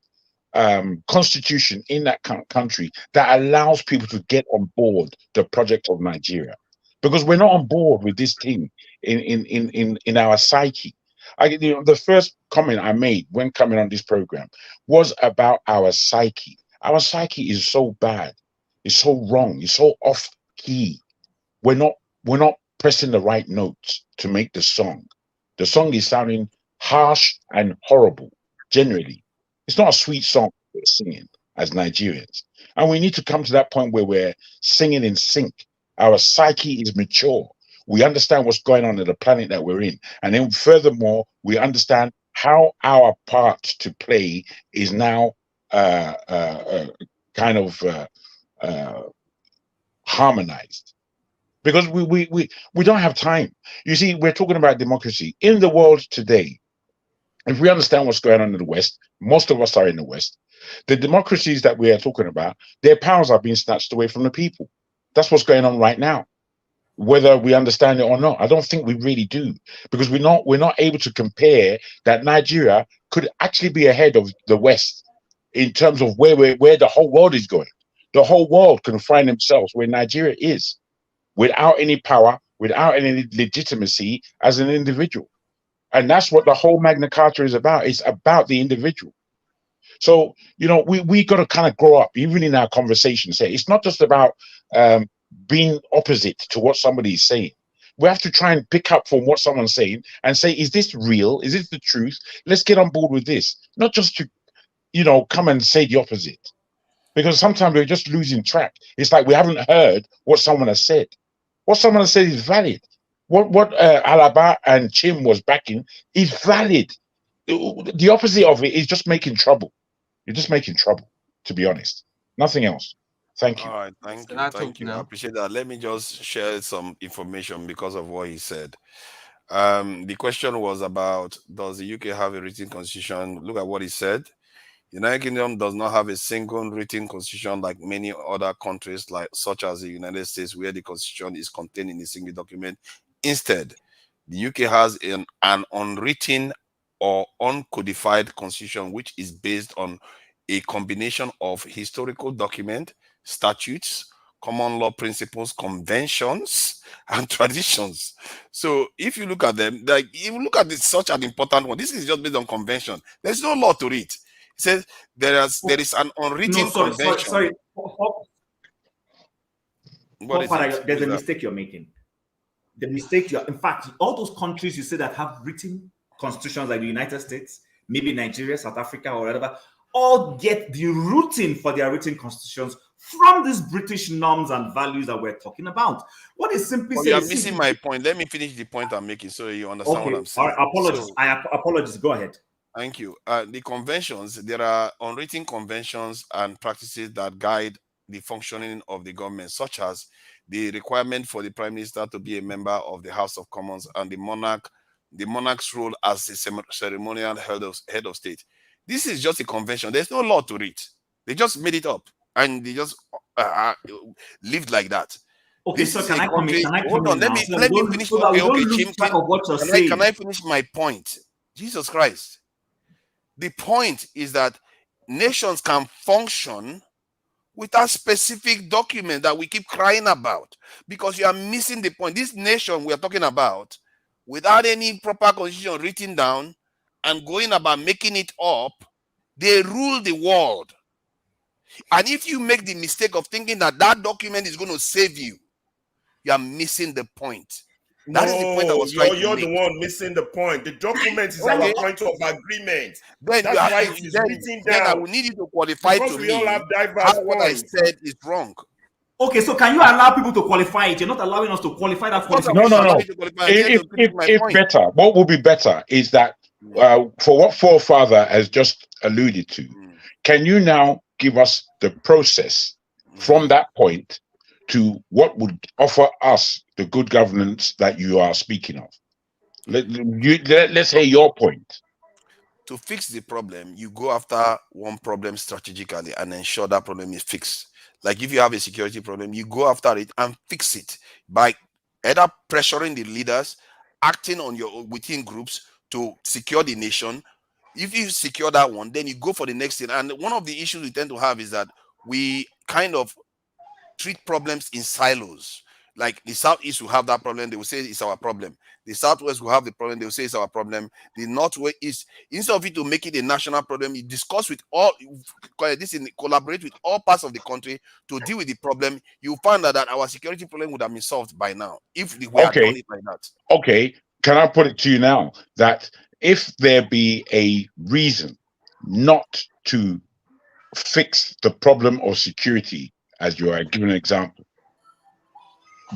constitution in that country that allows people to get on board the project of Nigeria? Because we're not on board with this thing in our psyche. The first comment I made when coming on this program was about our psyche. Our psyche is so bad, it's so wrong, it's so off key. We're not pressing the right notes to make the song. The song is sounding harsh and horrible. Generally, it's not a sweet song we're singing as Nigerians, and we need to come to that point where we're singing in sync. Our psyche is mature. We understand what's going on in the planet that we're in, and then furthermore, we understand how our part to play is now kind of harmonized, because we don't have time. You see, we're talking about democracy in the world today. If we understand what's going on in the West, most of us are in the West. The democracies that we are talking about, their powers are being snatched away from the people. That's what's going on right now. Whether we understand it or not, I don't think we really do, because we're not able to compare that Nigeria could actually be ahead of the West in terms of where the whole world is going. The whole world can find themselves where Nigeria is, without any power, without any legitimacy as an individual. And that's what the whole Magna Carta is about. It's about the individual. So, we got to kind of grow up, even in our conversations here. It's not just about being opposite to what somebody is saying. We have to try and pick up from what someone's saying and say, is this real? Is this the truth? Let's get on board with this. Not just to, come and say the opposite. Because sometimes we're just losing track. It's like we haven't heard what someone has said. What someone has said is valid. What Alaba and Chim was backing is valid. The opposite of it is just making trouble. You're just making trouble, to be honest. Nothing else. Thank you. All right, thank you. I appreciate that. Let me just share some information because of what he said. The question was about, does the UK have a written constitution? Look at what he said. The United Kingdom does not have a single written constitution like many other countries, such as the United States, where the constitution is contained in a single document. Instead, The UK has an unwritten or uncodified constitution, which is based on a combination of historical document, statutes, common law principles, conventions, and traditions. So if you look at them, like if you look at this, such an important one, this is just based on convention. There's no law to it. It says there is an unwritten No, sorry, convention. sorry. What is Father, it? there's What a is that? mistake you're making. The mistake you're, in fact, all those countries you say that have written constitutions like the United States, maybe Nigeria, South Africa, or whatever, all get the rooting for their written constitutions from these British norms and values that we're talking about. What is simply Oh, saying, you're missing my point. Let me finish the point I'm making so you understand what okay, I'm saying. apologies. So, I apologize. Go ahead. thank you. The conventions, there are unwritten conventions and practices that guide the functioning of the government, such as the requirement for the prime minister to be a member of the House of Commons and the monarch's role as a ceremonial head of state. This is just a convention. There's no law to it. They just made it up and they just lived like that. Okay, This so is can a I come country. in? Can I Hold come on, in let now? me So let me don't, finish. so that Okay, we don't okay, lose track of what you're can saying. I finish my point? Jesus Christ. The point is that nations can function without specific document that we keep crying about, because you are missing the point. This nation we are talking about, without any proper constitution written down and going about making it up, they rule the world. And if you make the mistake of thinking that that document is going to save you, you are missing the point. That is the point I No, was trying to you're make. the one missing the point. The document is Okay. our point of agreement. Then That's why it is written then I down. will need you to qualify Because to we all me have diverse how what I points. said is wrong. Okay, so can you allow people to qualify it? You're not allowing us to qualify that qualification. No. If better, what will be better is that for what forefather has just alluded to, can you now give us the process from that point to what would offer us the good governance that you are speaking of? Let's hear your point. To fix the problem, you go after one problem strategically and ensure that problem is fixed. Like if you have a security problem, you go after it and fix it by either pressuring the leaders, acting on your within groups to secure the nation. If you secure that one, then you go for the next thing. And one of the issues we tend to have is that we kind of treat problems in silos. Like the Southeast will have that problem, they will say it's our problem. The Southwest will have the problem, they will say it's our problem. The Northwest is, instead of it to make it a national problem, you discuss with all, collaborate with all parts of the country to deal with the problem. You find that our security problem would have been solved by now if we had done it like that. Okay, can I put it to you now that if there be a reason not to fix the problem of security, as you are giving an example,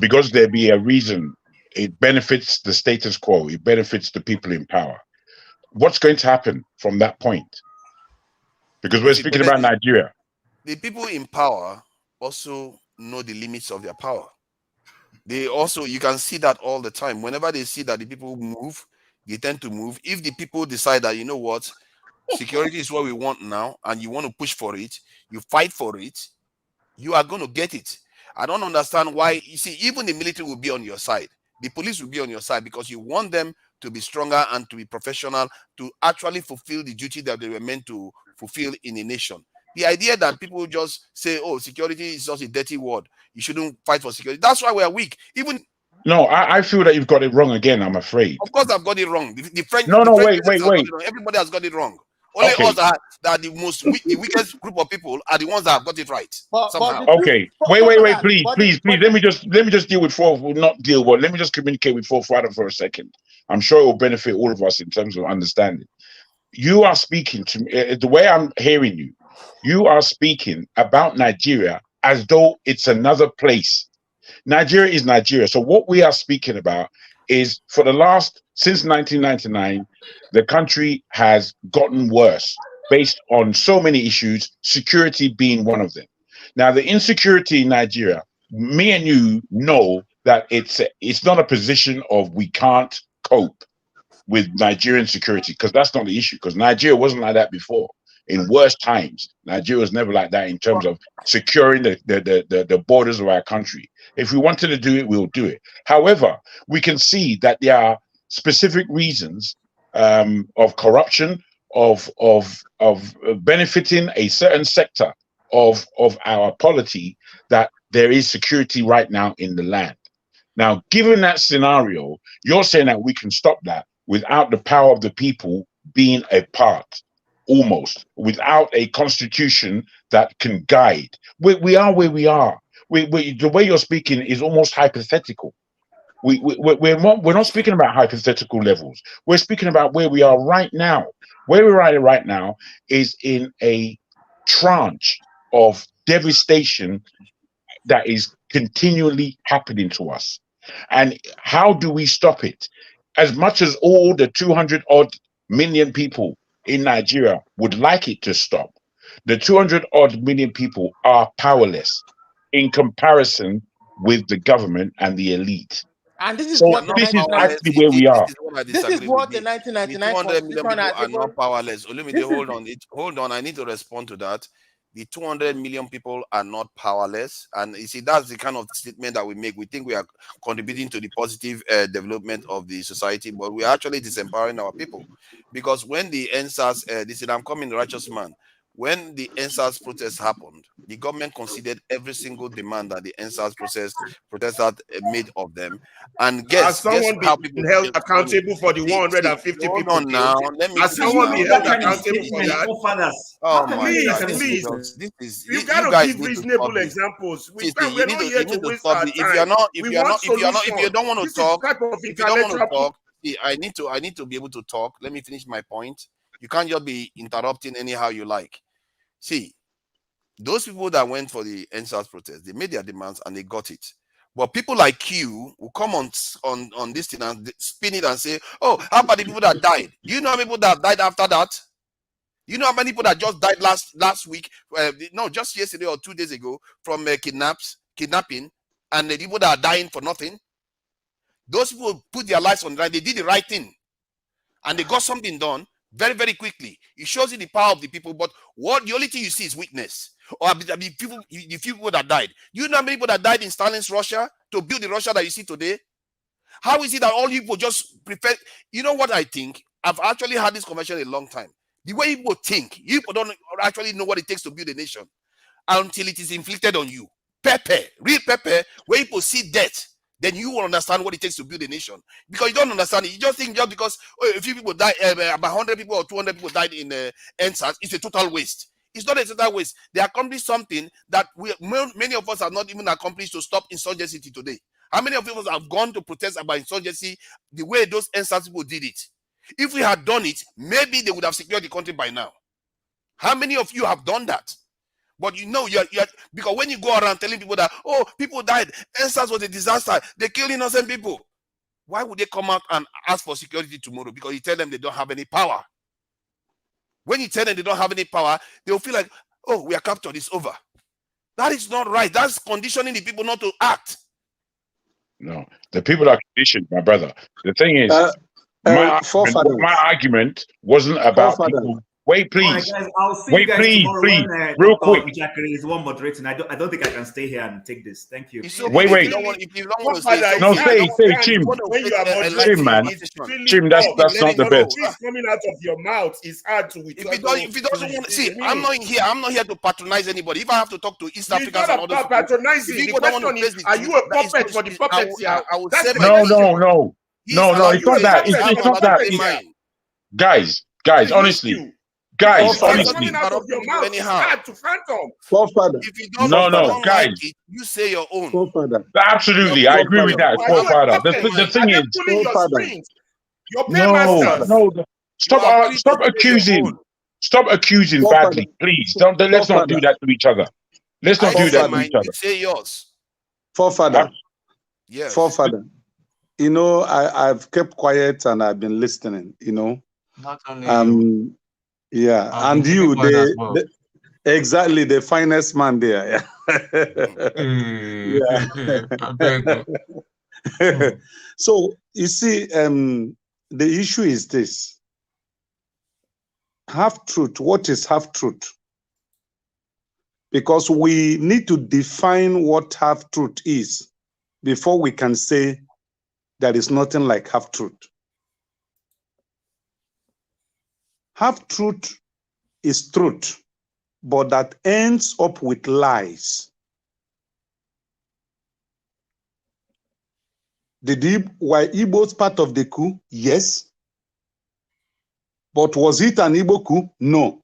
because there be a reason, it benefits the status quo, it benefits the people in power, what's going to happen from that point? Because we're speaking about Nigeria. The people in power also know the limits of their power. They also, you can see that all the time. Whenever they see that the people move, they tend to move. If the people decide that, you know what, security is what we want now, and you want to push for it, you fight for it, you are going to get it. I don't understand why. You see, even the military will be on your side. The police will be on your side because you want them to be stronger and to be professional, to actually fulfill the duty that they were meant to fulfill in a nation. The idea that people just say, oh, security is just a dirty word, you shouldn't fight for security. That's why we are weak. Even No, I feel that you've got it wrong again, I'm afraid. Of course I've got it wrong. The French, Wait. Everybody has got it wrong. Only us that are the weakest group of people are the ones that have got it right. Somehow. Okay. Wait, please. Let me just deal with let me just communicate with forefather for a second. I'm sure it will benefit all of us in terms of understanding. You are speaking to me, the way I'm hearing you, you are speaking about Nigeria as though it's another place. Nigeria is Nigeria. So what we are speaking about is since 1999, the country has gotten worse based on so many issues, security being one of them. Now, the insecurity in Nigeria, me and you know that it's not a position of we can't cope with Nigerian security, because that's not the issue, because Nigeria wasn't like that before. In worse times, Nigeria was never like that in terms of securing the borders of our country. If we wanted to do it, we'll do it. However, we can see that there are specific reasons of corruption, of benefiting a certain sector of our polity, that there is security right now in the land. Now, given that scenario, you're saying that we can stop that without the power of the people being a part, almost, without a constitution that can guide. We are where we are. The way you're speaking is almost hypothetical. We're not speaking about hypothetical levels. We're speaking about where we are right now. Where we're at right now is in a tranche of devastation that is continually happening to us. And how do we stop it? As much as all the 200 odd million people in Nigeria would like it to stop, the 200 odd million people are powerless in comparison with the government and the elite. And this is So what the this is 1990 actually where we are. This is what the 1999 200 million constitution people has are even. not powerless. Olumide, This is- hold on. I need to respond to that. The 200 million people are not powerless. And you see, that's the kind of statement that we make. We think we are contributing to the positive development of the society, but we are actually disempowering our people. Because when the NSAS, I'm coming, righteous man, when the NSAS protest happened, the government considered every single demand that the NSAS protesters made of them. And guess how people held accountable for the 150 hold people on now. killed? Let me Has someone been held accountable for that? Oh my Please, God! please. This is You you gotta guys give need to reasonable stop this. examples. See, We're you not need here to to waste stop our this. time. If you don't want to This talk, is type of if you don't want to intellectual talk, see, I need to be able to talk. Let me finish my point. You can't just be interrupting anyhow you like. See, those people that went for the NSAS protest, they made their demands and they got it. But people like you who come on this thing and spin it and say, "Oh, how about the people that died? Do you know how many people that died after that? You know how many people that just died last week? No, just yesterday or 2 days ago from kidnapping, and the people that are dying for nothing. Those people put their lives on the line. They did the right thing, and they got something done very, very quickly. It shows you the power of the people. But the only thing you see is weakness, or the few people that died. You know how many people that died in Stalin's Russia to build the Russia that you see today? How is it that all people just prefer? You know what I think? I've actually had this conversation a long time. The way people think, people don't actually know what it takes to build a nation until it is inflicted on you. Real pepper, where people see death, then you will understand what it takes to build a nation. Because you don't understand it. You just think just because a few people died, about 100 people or 200 people died in NSAS, it's a total waste. It's not a total waste. They accomplished something that many of us have not even accomplished to stop insurgency today. How many of us have gone to protest about insurgency the way those NSAS people did it? If we had done it, maybe they would have secured the country by now. How many of you have done that? But you know, you're because when you go around telling people that, oh, people died, NSAS was a disaster, they killed innocent people. Why would they come out and ask for security tomorrow? Because you tell them they don't have any power. When you tell them they don't have any power, they'll feel like, oh, we are captured, it's over. That is not right. That's conditioning the people not to act. No, the people are conditioned, my brother. The thing is, my argument wasn't about people. Wait, please. All right, guys, I'll see Wait, you guys please, tomorrow please, when real Dr. quick. Jackery is one moderating. I don't think I can stay here and take this. Thank you. Wait. If you don't want to say, No, say, Chim. When you are Chim, man. Chim, that's not the best. It's coming out of your mouth. It's hard to. If you don't want to see, I'm not here to patronize anybody. If I have to talk to East Africans and others, patronizing. The question is, are you a puppet for the puppets here? No. It's not that. It's not that. Guys, honestly. Guys, honestly. Out of your mouth, it's hard to phantom. If you don't guys. like it, you say your own. Absolutely, I agree with that, forefather. The thing is, stop accusing badly, please. Let's not do that to each other. Let's not do that to each other. You say yours. Forefather. Yes. Forefather. You know, I've kept quiet and I've been listening, you know. Not only yeah, and you, exactly the finest man there. Yeah. So you see, the issue is this: half truth. What is half truth? Because we need to define what half truth is before we can say there is nothing like half truth. half-truth is truth, but that ends up with lies. Were Igbos part of the coup? Yes. But was it an Igbo coup? No.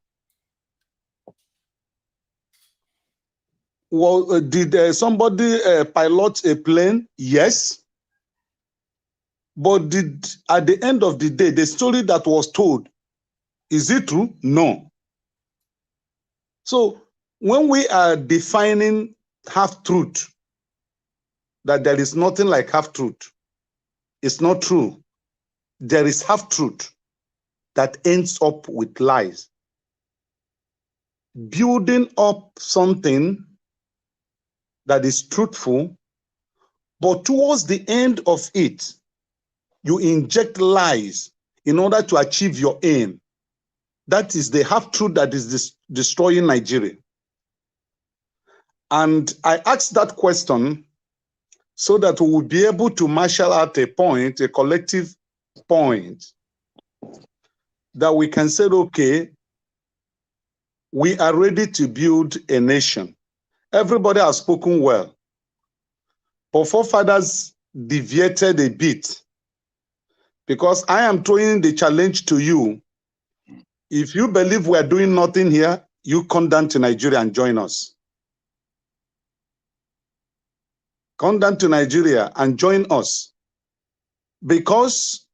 Well, did somebody pilot a plane? Yes. But at the end of the day, the story that was told, is it true? No. So when we are defining half-truth, that there is nothing like half-truth, it's not true. There is half-truth that ends up with lies. Building up something that is truthful, but towards the end of it, you inject lies in order to achieve your aim. That is the half-truth that is destroying Nigeria. And I asked that question so that we will be able to marshal out a point, a collective point, that we can say, okay, we are ready to build a nation. Everybody has spoken well, but forefathers deviated a bit, because I am throwing the challenge to you. If you believe we are doing nothing here, you come down to Nigeria and join us. Come down to Nigeria and join us. Because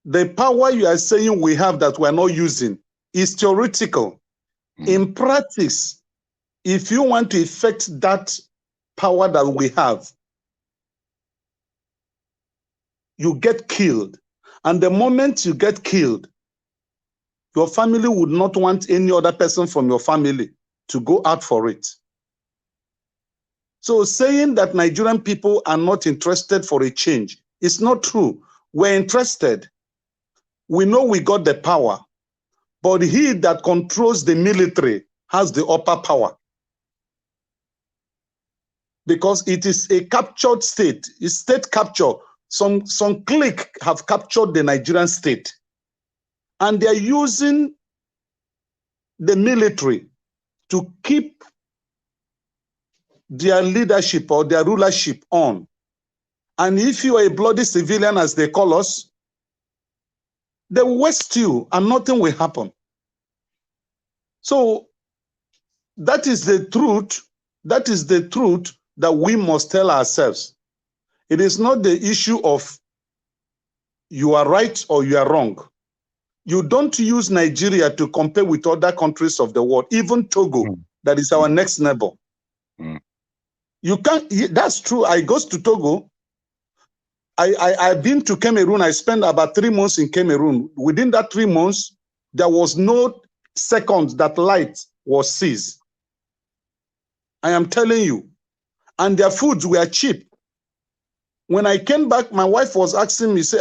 the power you are saying we have that we are not using is theoretical. In practice, if you want to effect that power that we have, you get killed. And the moment you get killed, your family would not want any other person from your family to go out for it. So saying that Nigerian people are not interested for a change is not true. We're interested. We know we got the power, but he that controls the military has the upper power. Because it is a captured state. It's state capture. Some clique have captured the Nigerian state. And they're using the military to keep their leadership or their rulership on. And if you are a bloody civilian, as they call us, they will waste you and nothing will happen. So that is the truth. That is the truth that we must tell ourselves. It is not the issue of you are right or you are wrong. You don't use Nigeria to compare with other countries of the world, even Togo, that is our next neighbor. You can't, that's true. I goes to Togo. I've been to Cameroon. I spent about 3 months in Cameroon. Within that 3 months, there was no second that light was seized. I am telling you. And their foods were cheap. When I came back, my wife was asking me, say,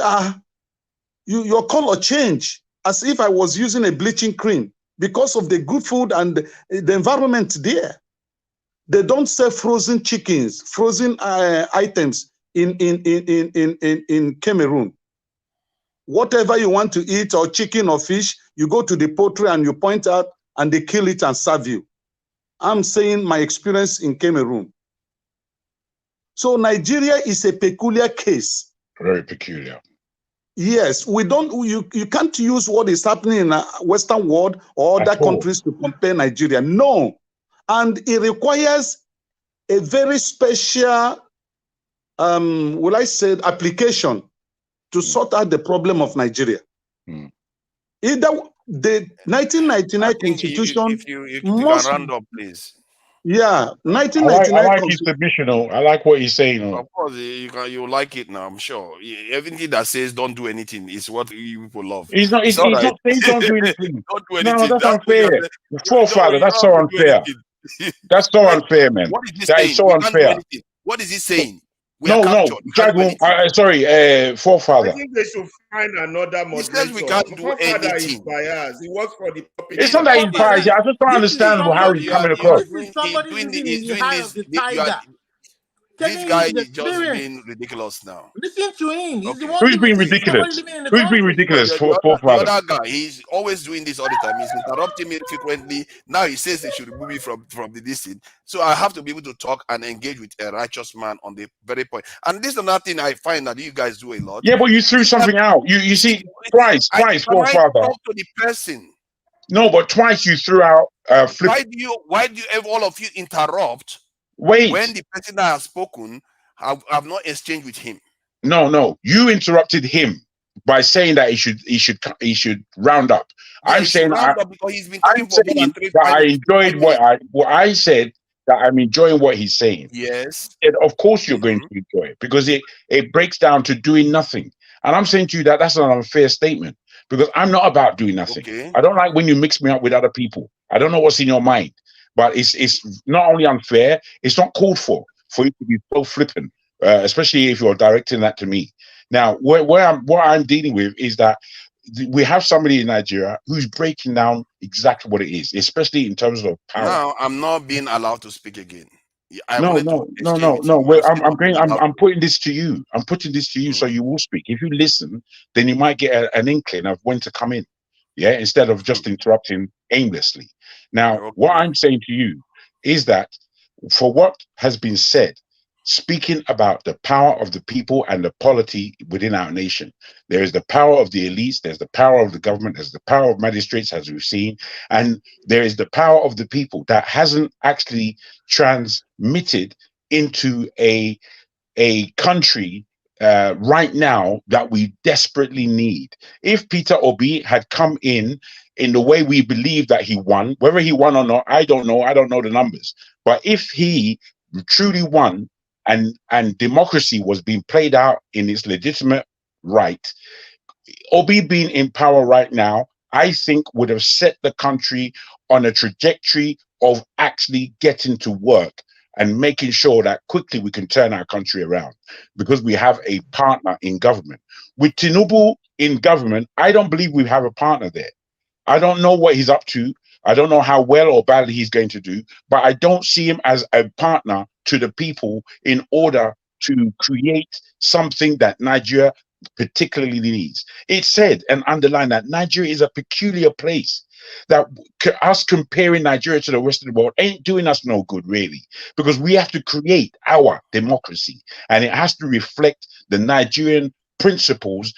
your color changed, as if I was using a bleaching cream because of the good food and the environment there. They don't sell frozen chickens, frozen items in Cameroon. Whatever you want to eat, or chicken or fish, you go to the poultry and you point out and they kill it and serve you. I'm saying my experience in Cameroon. So Nigeria is a peculiar case. Very peculiar. Yes, we don't. You can't use what is happening in the Western world or other countries to compare Nigeria. No, and it requires a very special, will I say, application to sort out the problem of Nigeria. Either the 1999 Constitution. If you can round up, please. Yeah, I 1999. like his submission. I like what he's saying. Of course, you like it now. I'm sure. Everything that says "don't do anything" is what you people love. He's not. He's not saying don't do anything. Don't do anything. No, that's unfair. The forefather. That's so unfair. That's so unfair, man. What is he That saying? is so We can't do unfair. anything. What is he saying? No, Jagun. Sorry, forefather. I think they should find another moderator. He says we can't do Forefather is anything. biased. He works for the puppet. It's not that he's biased. I just don't understand how he's coming across. This is somebody living in the eye of the tiger. This guy is just being ridiculous now. Listen to him. He's the one Who's living, being he's the one ridiculous? living in the Who's being country. ridiculous? The Forefather. other guy, he's always doing this all the time. He's interrupting me frequently. Now he says they should remove me from the listing. So I have to be able to talk and engage with a righteous man on the very point. And this is another thing I find that you guys do a lot. Yeah, but you threw something out. You see, twice, Can I Forefather. talk to the person? No, but twice you threw out. Why do you all of you interrupt? Wait. When the person that has spoken, I've not exchanged with him. No, you interrupted him by saying that he should round up. Yeah, I'm saying because he's been talking for more than 3 that I enjoyed what I said, that I'm enjoying what he's saying. Yes. And of course you're going to enjoy it, because it breaks down to doing nothing. And I'm saying to you that that's an unfair statement, because I'm not about doing nothing. Okay. I don't like when you mix me up with other people. I don't know what's in your mind, but it's not only unfair, it's not called for you to be so flippant, especially if you're directing that to me. Now, what I'm dealing with is that we have somebody in Nigeria who's breaking down exactly what it is, especially in terms of power. Now I'm not being allowed to speak again. No. I'm putting this to you. I'm putting this to you so you will speak. If you listen, then you might get an inkling of when to come in. Yeah, instead of just interrupting aimlessly. Now, what I'm saying to you is that for what has been said, speaking about the power of the people and the polity within our nation, there is the power of the elites, there's the power of the government, there's the power of magistrates, as we've seen, and there is the power of the people that hasn't actually transmitted into a country right now that we desperately need. If Peter Obi had come in the way we believe that he won, whether he won or not, I don't know the numbers, but if he truly won and democracy was being played out in its legitimate right, Obi being in power right now, I think would have set the country on a trajectory of actually getting to work and making sure that quickly we can turn our country around, because we have a partner in government. With Tinubu in government, I don't believe we have a partner there. I don't know what he's up to. I don't know how well or badly he's going to do, but I don't see him as a partner to the people in order to create something that Nigeria particularly needs. It said and underlined that Nigeria is a peculiar place, that us comparing Nigeria to the rest of the world ain't doing us no good, really, because we have to create our democracy, and it has to reflect the Nigerian principles,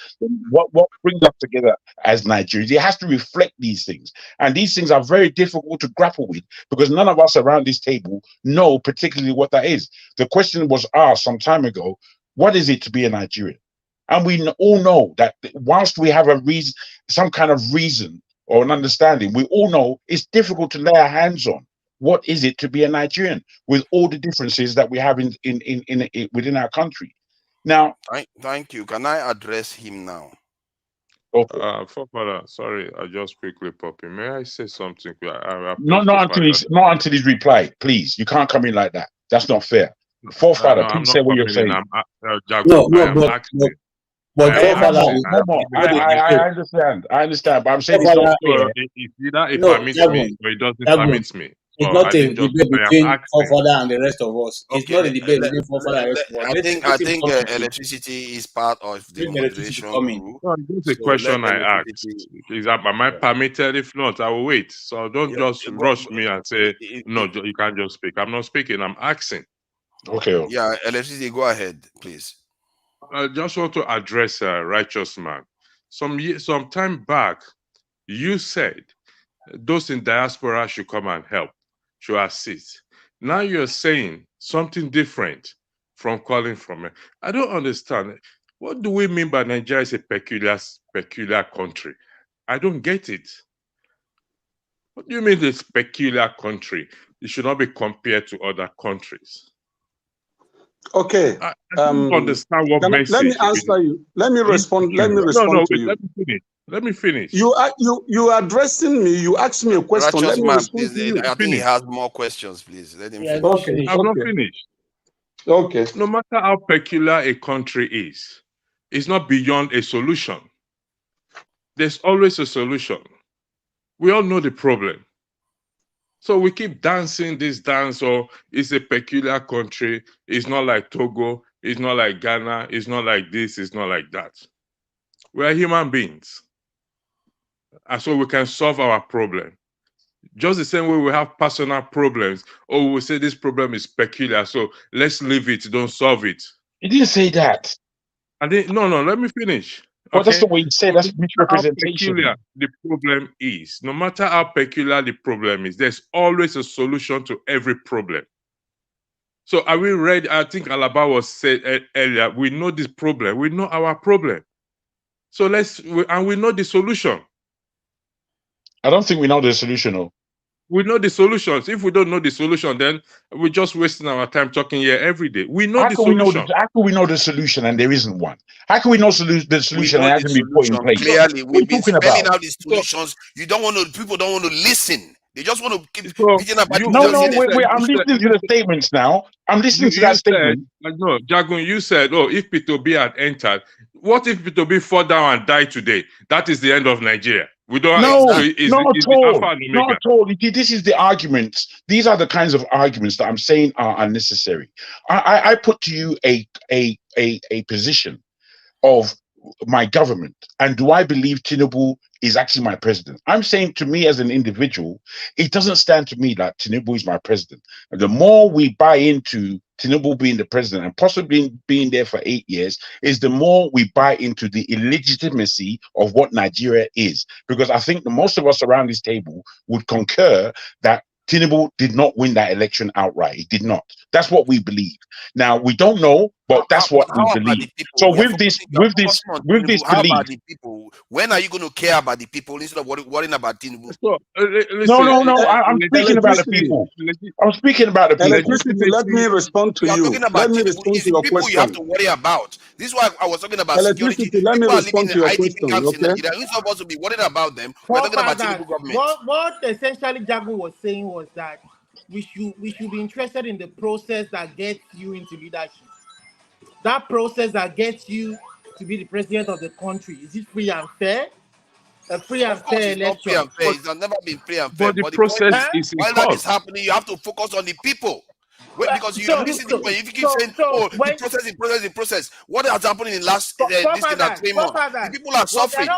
what brings us together as Nigerians. It has to reflect these things, and these things are very difficult to grapple with, because none of us around this table know particularly what that is. The question was asked some time ago, what is it to be a Nigerian? And we all know that whilst we have a reason, some kind of reason or an understanding, we all know it's difficult to lay our hands on what is it to be a Nigerian with all the differences that we have in within our country. Now, thank you. Can I address him now? Father, sorry, I just quickly pop in. May I say something? Not until he's replied, please. You can't come in like that. That's not fair. Forefather, please say what you're saying. But I understand, but I'm saying it's not fair. It's either it permits me or it doesn't permit me. It's not a debate between forefather and the rest of us. It's not a debate between forefather and the rest of us. I think electricity is part of the moderation group. This is a question I asked. Is that am I permitted? If not, I will wait. So don't just rush me and say, no, you can't just speak. I'm not speaking, I'm asking. Okay. Yeah, electricity, go ahead, please. I just want to address a righteous man. Some time back, you said those in diaspora should come and help, should assist. Now you're saying something different from calling from it. I don't understand. What do we mean by Nigeria is a peculiar country? I don't get it. What do you mean this peculiar country? It should not be compared to other countries. Okay. I don't understand what message. Let me answer you. Let me respond. Let me respond to you. Let me finish. You are addressing me. You asked me a question. Let me respond to you. I think he has more questions, please. Let him finish. Okay. I'm not finished. Okay. No matter how peculiar a country is, it's not beyond a solution. There's always a solution. We all know the problem. So we keep dancing this dance, or it's a peculiar country. It's not like Togo. It's not like Ghana. It's not like this. It's not like that. We are human beings. And so we can solve our problem. Just the same way we have personal problems, or we say this problem is peculiar, so let's leave it, don't solve it. You didn't say that. No, let me finish. Well, that's Okay? not what you said. That's misrepresentation. How peculiar the problem is, no matter how peculiar the problem is, there's always a solution to every problem. So are we ready? I think Alaba was said earlier, we know this problem, we know our problem. So we know the solution. I don't think we know the solution. No. We know the solutions. If we don't know the solution, then we're just wasting our time talking here every day. We know the solution. How can we know the solution and there isn't one? How can we know the solution and it hasn't been put in place? Clearly, we've been talking spelling about? out the solutions. You don't want to. People don't want to listen. They just want to keep picking up. Wait. I'm listening to the statements now. I'm listening to that statement. No, Jagun, you said, if Peter Obi had entered, what if Peter Obi fall down and die today? That is the end of Nigeria. We don't. Not at all. This is the arguments. These are the kinds of arguments that I'm saying are unnecessary. I put to you a position of my government, and do I believe Tinubu is actually my president? I'm saying, to me as an individual, it doesn't stand to me that Tinubu is my president. And the more we buy into Tinubu being the president and possibly being there for 8 years, is the more we buy into the illegitimacy of what Nigeria is. Because I think most of us around this table would concur that Tinubu did not win that election outright. He did not. That's what we believe. Now, we don't know, but that's what we believe. So with this belief, about the people, when are you going to care about the people instead of worrying about Tinubu? No. I'm speaking about the people. I'm speaking about the people. Electricity, let me respond to you. Let me respond to your question. You have to worry about. This is why I was talking about security. Let me People are respond living to in your IDP question. camps in Okay? Nigeria. We're supposed to be worried about them. We're talking about Tinubu government. What essentially Jagun was saying was that we should be interested in the process that gets you into leadership. That process that gets you to be the president of the country. Is it free and fair? A free and fair election. Free and fair. It's never been free and fair. But the process is while that is happening, you have to focus on the people. Because you listen to if you keep saying, the process. What has happened in the last 3 months? The people are suffering.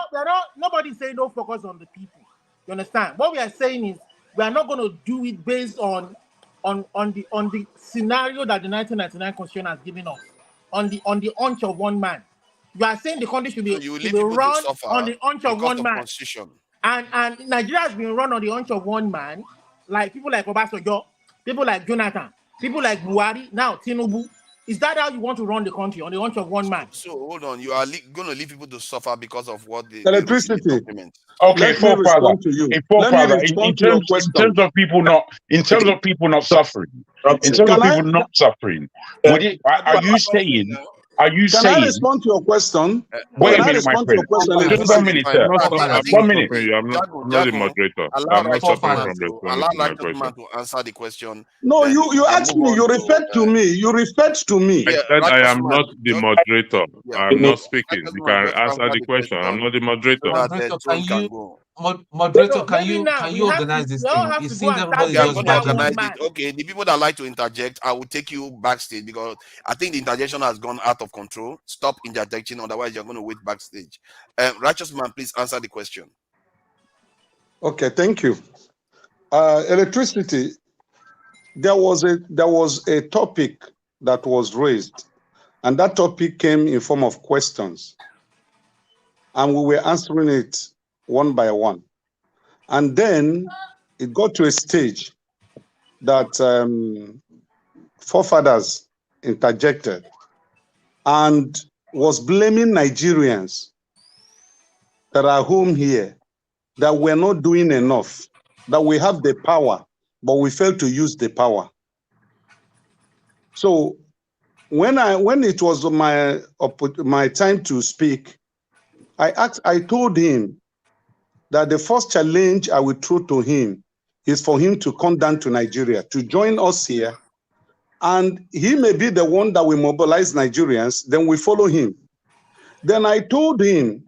Nobody's saying don't focus on the people. You understand? What we are saying is we are not going to do it based on the scenario that the 1999 Constitution has given us. On the hunch of one man. You are saying the country should be run on the hunch of one man. And Nigeria has been run on the hunch of one man, like people like Obasanjo, people like Jonathan, people like Buhari, now Tinubu. Is that how you want to run the country, on the hunch of one man? So hold on, you are going to leave people to suffer because of what the electricity. Okay, forefather. In terms of people not suffering, in terms of people not suffering, are you saying? Can I respond to your question? Wait a minute, my friend. Just 1 minute, sir. 1 minute. I'm not the moderator. I'm not suffering from this. Allow to answer the question. No, you asked me. You referred to me. You referred to me. I said I am not the moderator. I'm not speaking. You can answer the question. I'm not the moderator. Moderator, can you organize this thing? It seems everybody just organize it. Okay, the people that like to interject, I will take you backstage because I think the interjection has gone out of control. Stop interjecting, otherwise you're going to wait backstage. Righteous man, please answer the question. Okay, thank you. Electricity. There was a topic that was raised, and that topic came in form of questions, and we were answering it one by one. And then it got to a stage that forefathers interjected and was blaming Nigerians that are home here, that we're not doing enough, that we have the power, but we failed to use the power. So when it was my time to speak, I told him that the first challenge I will throw to him is for him to come down to Nigeria, to join us here. And he may be the one that will mobilize Nigerians, then we follow him. Then I told him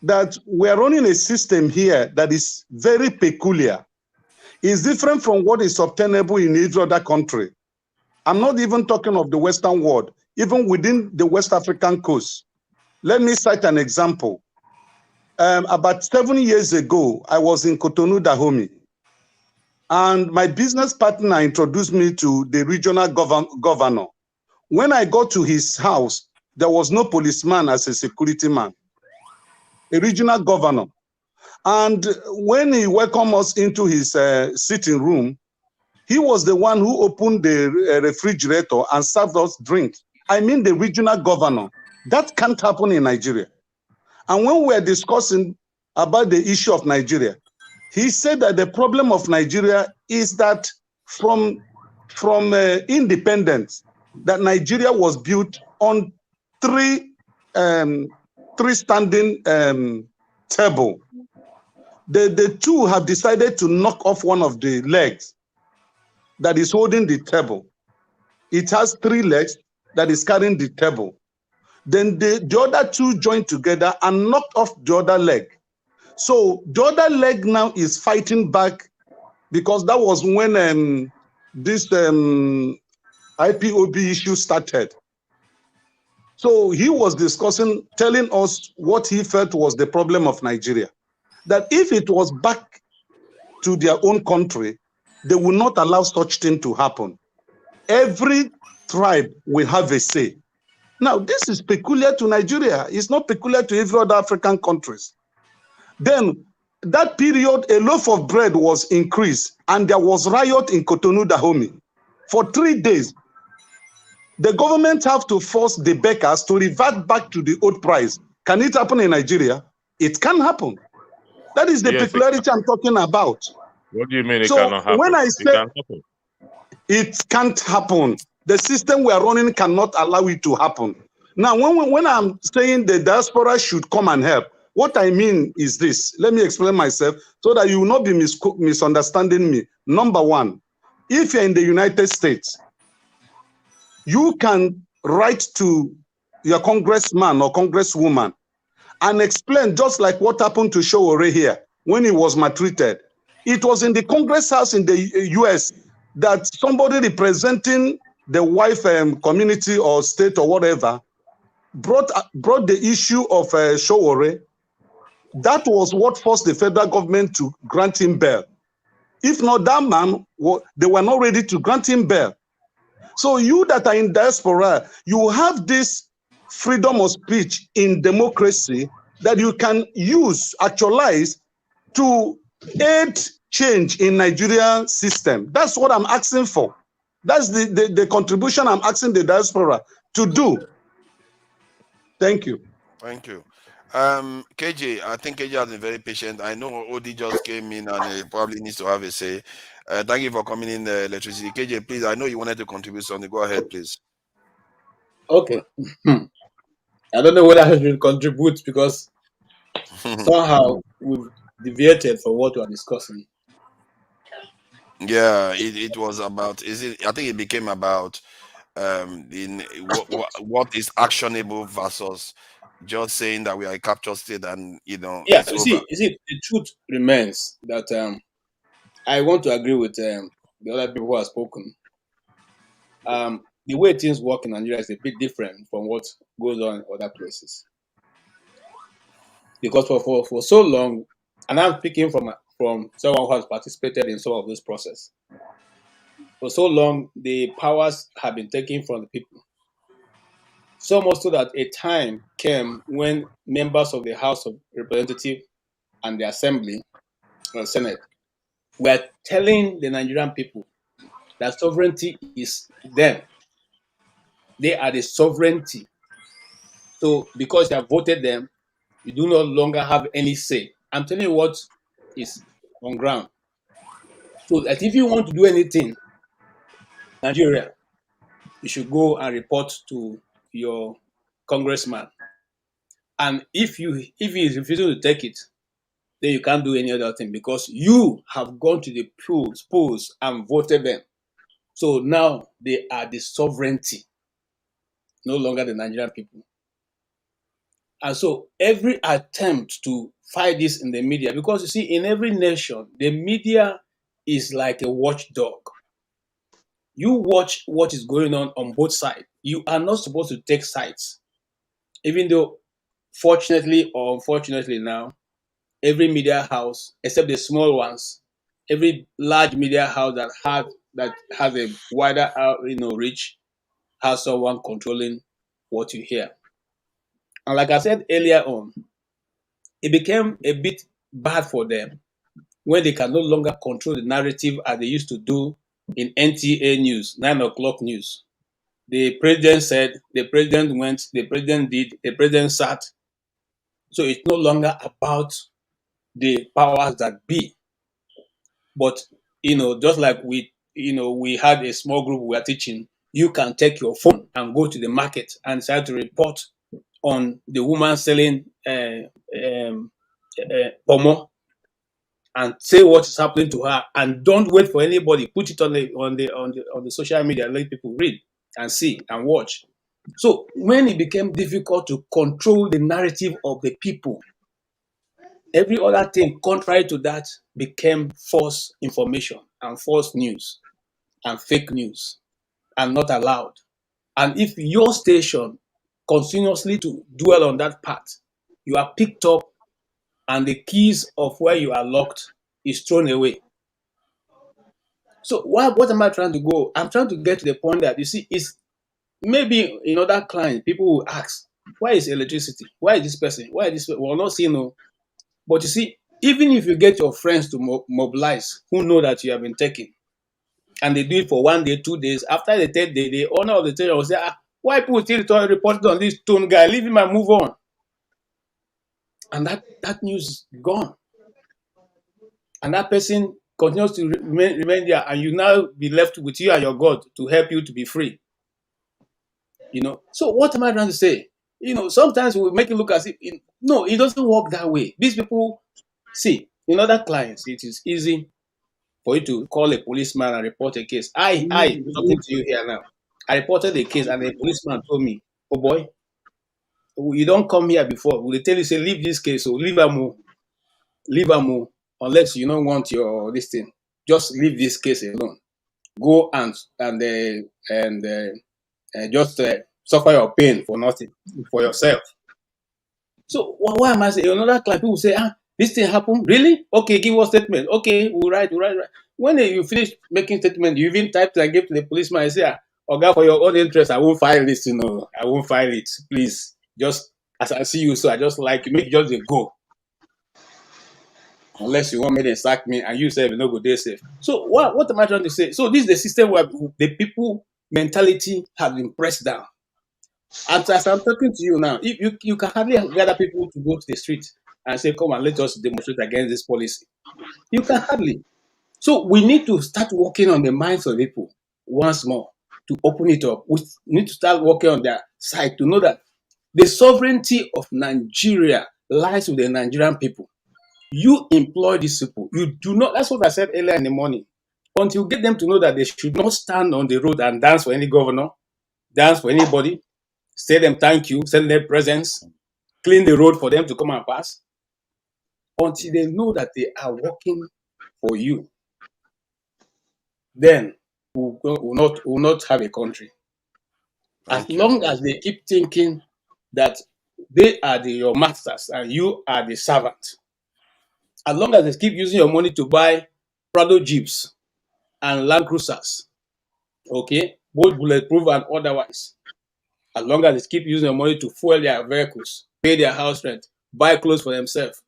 that we're running a system here that is very peculiar. is different from what is obtainable in every other country. I'm not even talking of the Western world, even within the West African coast. Let me cite an example. About 7 years ago, I was in Cotonou, Dahomey, and my business partner introduced me to the regional governor. When I got to his house, there was no policeman as a security man, a regional governor. And when he welcomed us into his sitting room, he was the one who opened the refrigerator and served us drinks. I mean, the regional governor. That can't happen in Nigeria. And when we were discussing about the issue of Nigeria, he said that the problem of Nigeria is that from independence, that Nigeria was built on three standing table. The two have decided to knock off one of the legs that is holding the table. It has 3 legs that is carrying the table. Then the other 2 joined together and knocked off the other leg. So the other leg now is fighting back, because that was when this IPOB issue started. So he was discussing, telling us what he felt was the problem of Nigeria. That if it was back to their own country, they will not allow such thing to happen. Every tribe will have a say. Now, this is peculiar to Nigeria. It's not peculiar to every other African countries. Then, that period, a loaf of bread was increased, and there was riot in Cotonou, Dahomey. For 3 days, the government have to force the bakers to revert back to the old price. Can it happen in Nigeria? It can happen. That is the peculiarity I'm talking about. What do you mean it So cannot happen? when I It say can happen. it can't happen, the system we are running cannot allow it to happen. Now, when I'm saying the diaspora should come and help, what I mean is this. Let me explain myself so that you will not be misunderstanding me. Number one, if you're in the United States, you can write to your congressman or congresswoman and explain, just like what happened to Showore here when he was maltreated. It was in the Congress House in the US that somebody representing the wife community or state or whatever brought the issue of Showore. That was what forced the federal government to grant him bail. If not, that man, they were not ready to grant him bail. So you that are in diaspora, you have this freedom of speech in democracy that you can use, actualize, to aid change in Nigerian system. That's what I'm asking for. That's the contribution I'm asking the diaspora to do. Thank you. Thank you. KJ, I think KJ has been very patient. I know Odi just came in and he probably needs to have a say. Thank you for coming in, electricity. KJ, please, I know you wanted to contribute something. Go ahead, please. Okay. I don't know whether I should contribute because somehow we've deviated from what we are discussing. Yeah, it was about. I think it became about in what is actionable versus just saying that we are a captured state and Yeah, it's you over. see, the truth remains that I want to agree with the other people who have spoken. The way things work in Nigeria is a bit different from what goes on in other places. Because for so long, and I'm speaking from someone who has participated in some of this process. For so long, the powers have been taken from the people. So much so that a time came when members of the House of Representatives and the Assembly or Senate were telling the Nigerian people that sovereignty is them. They are the sovereignty. So because you have voted them, you do no longer have any say. I'm telling you what is on ground. So that if you want to do anything, Nigeria, you should go and report to your congressman. And if he is refusing to take it, then you can't do any other thing because you have gone to the polls and voted them. So now they are the sovereignty, no longer the Nigerian people. And so every attempt to fight this in the media, because you see, in every nation, the media is like a watchdog. You watch what is going on both sides. You are not supposed to take sides, even though, fortunately or unfortunately now, every media house, except the small ones, every large media house that has a wider reach, has someone controlling what you hear. And like I said earlier on, it became a bit bad for them when they can no longer control the narrative as they used to do in NTA news, 9 o'clock news. The president said, the president went, the president did, the president sat. So it's no longer about the powers that be. But, just like we had a small group we were teaching, you can take your phone and go to the market and start to report on the woman selling pomo and say what is happening to her, and don't wait for anybody. Put it on the social media, let people read and see and watch. So when it became difficult to control the narrative of the people, every other thing contrary to that became false information and false news and fake news and not allowed. And if your station continuously to dwell on that path, you are picked up and the keys of where you are locked is thrown away. So what am I trying to go? I'm trying to get to the point that, you see, is maybe in other clients, people will ask, why is electricity? Why is this person? Why is this? We're not seeing no. But you see, even if you get your friends to mobilize, who know that you have been taken, and they do it for 1 day, 2 days, after the third day, the owner of the territory will say, why people still reported on this stone guy? Leave him and move on. And that news is gone. And that person continues to remain there, and you now be left with you and your God to help you to be free. So what am I trying to say? Sometimes we make it look as if, no, it doesn't work that way. These people, see, in other clients, it is easy for you to call a policeman and report a case. I talking to you here now, I reported a case and a policeman told me, oh boy, you don't come here before. Will they tell you, say, leave this case, or leave them, unless you don't want your this thing. Just leave this case alone. Go and just suffer your pain for nothing, for yourself. So why am I saying? Another client, people say, this thing happened? Really? Okay, give us statement. Okay, we'll write. When you finish making statement, you even type and give to the policeman and say, God, for your own interest, I won't file this, I won't file it. Please, just as I see you, so I just like you, make just a go. Unless you want me to sack me and you say no go there safe. So what am I trying to say? So this is the system where the people mentality has been pressed down. And as I'm talking to you now, if you can hardly gather people to go to the street and say, come and let us demonstrate against this policy. You can hardly. So we need to start working on the minds of people once more to open it up. We need to start working on their side to know that the sovereignty of Nigeria lies with the Nigerian people. You employ these people. You do not, that's what I said earlier in the morning. Until you get them to know that they should not stand on the road and dance for any governor, dance for anybody, say them thank you, send them presents, clean the road for them to come and pass. Until they know that they are working for you, then we will not have a country. As long as they keep thinking that they are your masters and you are the servant, as long as they keep using your money to buy Prado Jeeps and Land Cruisers, okay, both bulletproof and otherwise, as long as they keep using your money to fuel their vehicles, pay their house rent, buy clothes for themselves,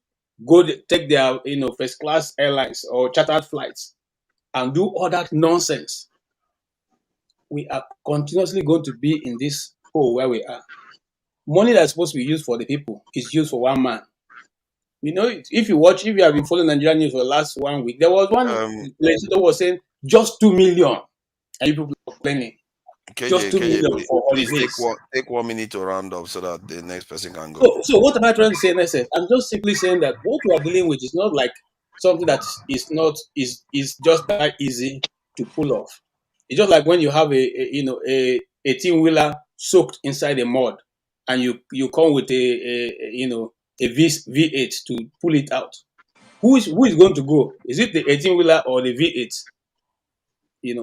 take their first class airlines or chartered flights, and do all that nonsense, we are continuously going to be in this hole where we are. Money that's supposed to be used for the people is used for one man. If you have been following Nigerian news for the last 1 week, there was one place that was saying just 2 million, and people are complaining. Just 2 million for holidays. Take 1 minute to round up so that the next person can go. So what am I trying to say, next? I'm just simply saying that what we are dealing with is not like something that is just that easy to pull off. It's just like when you have a 18-wheeler soaked inside the mud, and you come with a V8 to pull it out. who is going to go? Is it the 18-wheeler or the V8?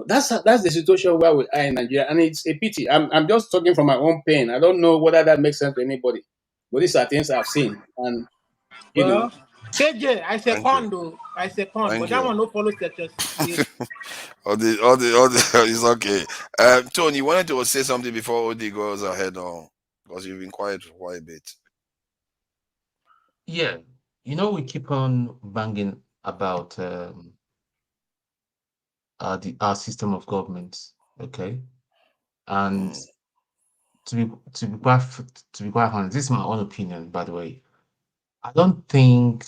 That's the situation where we are in Nigeria, and it's a pity. I'm just talking from my own pain. I don't know whether that makes sense to anybody, but these are things I've seen, and Well, KJ, I Thank you. second though. I second, Thank but that you. one no follow section 68. all the it's okay. Tony, you wanted to say something before Odi goes ahead, or because you've been quiet for quite a bit. Yeah, we keep on banging about our system of government, okay? And to be quite honest, this is my own opinion, by the way. I don't think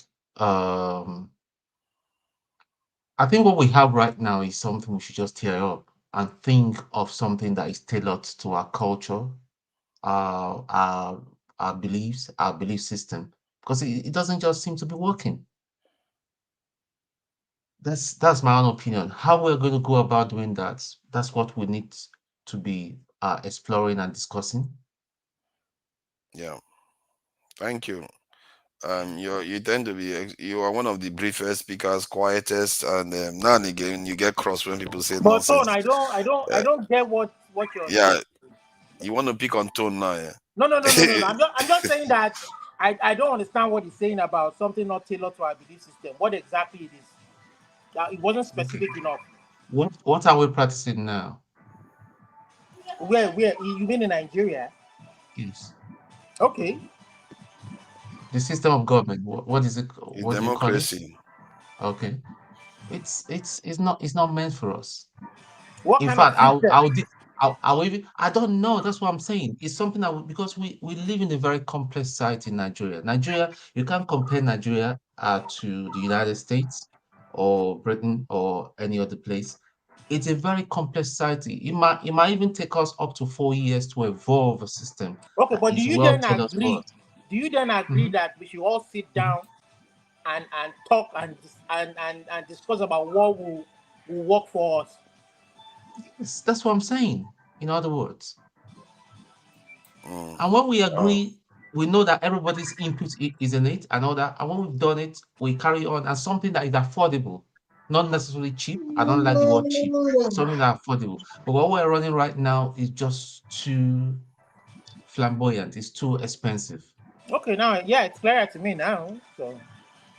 I think what we have right now is something we should just tear up and think of something that is tailored to our culture, our beliefs, our belief system, because it doesn't just seem to be working. That's my own opinion. How we're going to go about doing that's what we need to be exploring and discussing. Yeah, thank you. You tend to be you are one of the briefest speakers, quietest, and now and again you get cross when people say But Tone, nonsense. I don't get what you're Yeah, saying. you want to pick on Tone now, yeah? No. I'm just saying that I don't understand what he's saying about something not tailored to our belief system. What exactly it is? That it wasn't specific enough. What are we practicing now? Where you mean in Nigeria? Yes. Okay. The system of government. What is it? What do you call it? Democracy. Okay. It's not meant for us. What In kind of fact, system? I'll even, I don't know. That's what I'm saying. It's something that because we live in a very complex society in Nigeria. Nigeria, you can't compare Nigeria to the United States or Britain or any other place. It's a very complex society. It might even take us up to 4 years to evolve a system Okay, that but is well tailored for us. do you then agree Mhm. that we should all sit down and talk and discuss about what will work for us? That's what I'm saying. In other words, Mm. and when we Oh, agree, we know that everybody's input is in it and all that. And when we've done it, we carry on and something that is affordable, not necessarily cheap. I don't like the word cheap, something that's affordable. But what we're running right now is just too flamboyant, it's too expensive. Okay, now it's clear to me now. So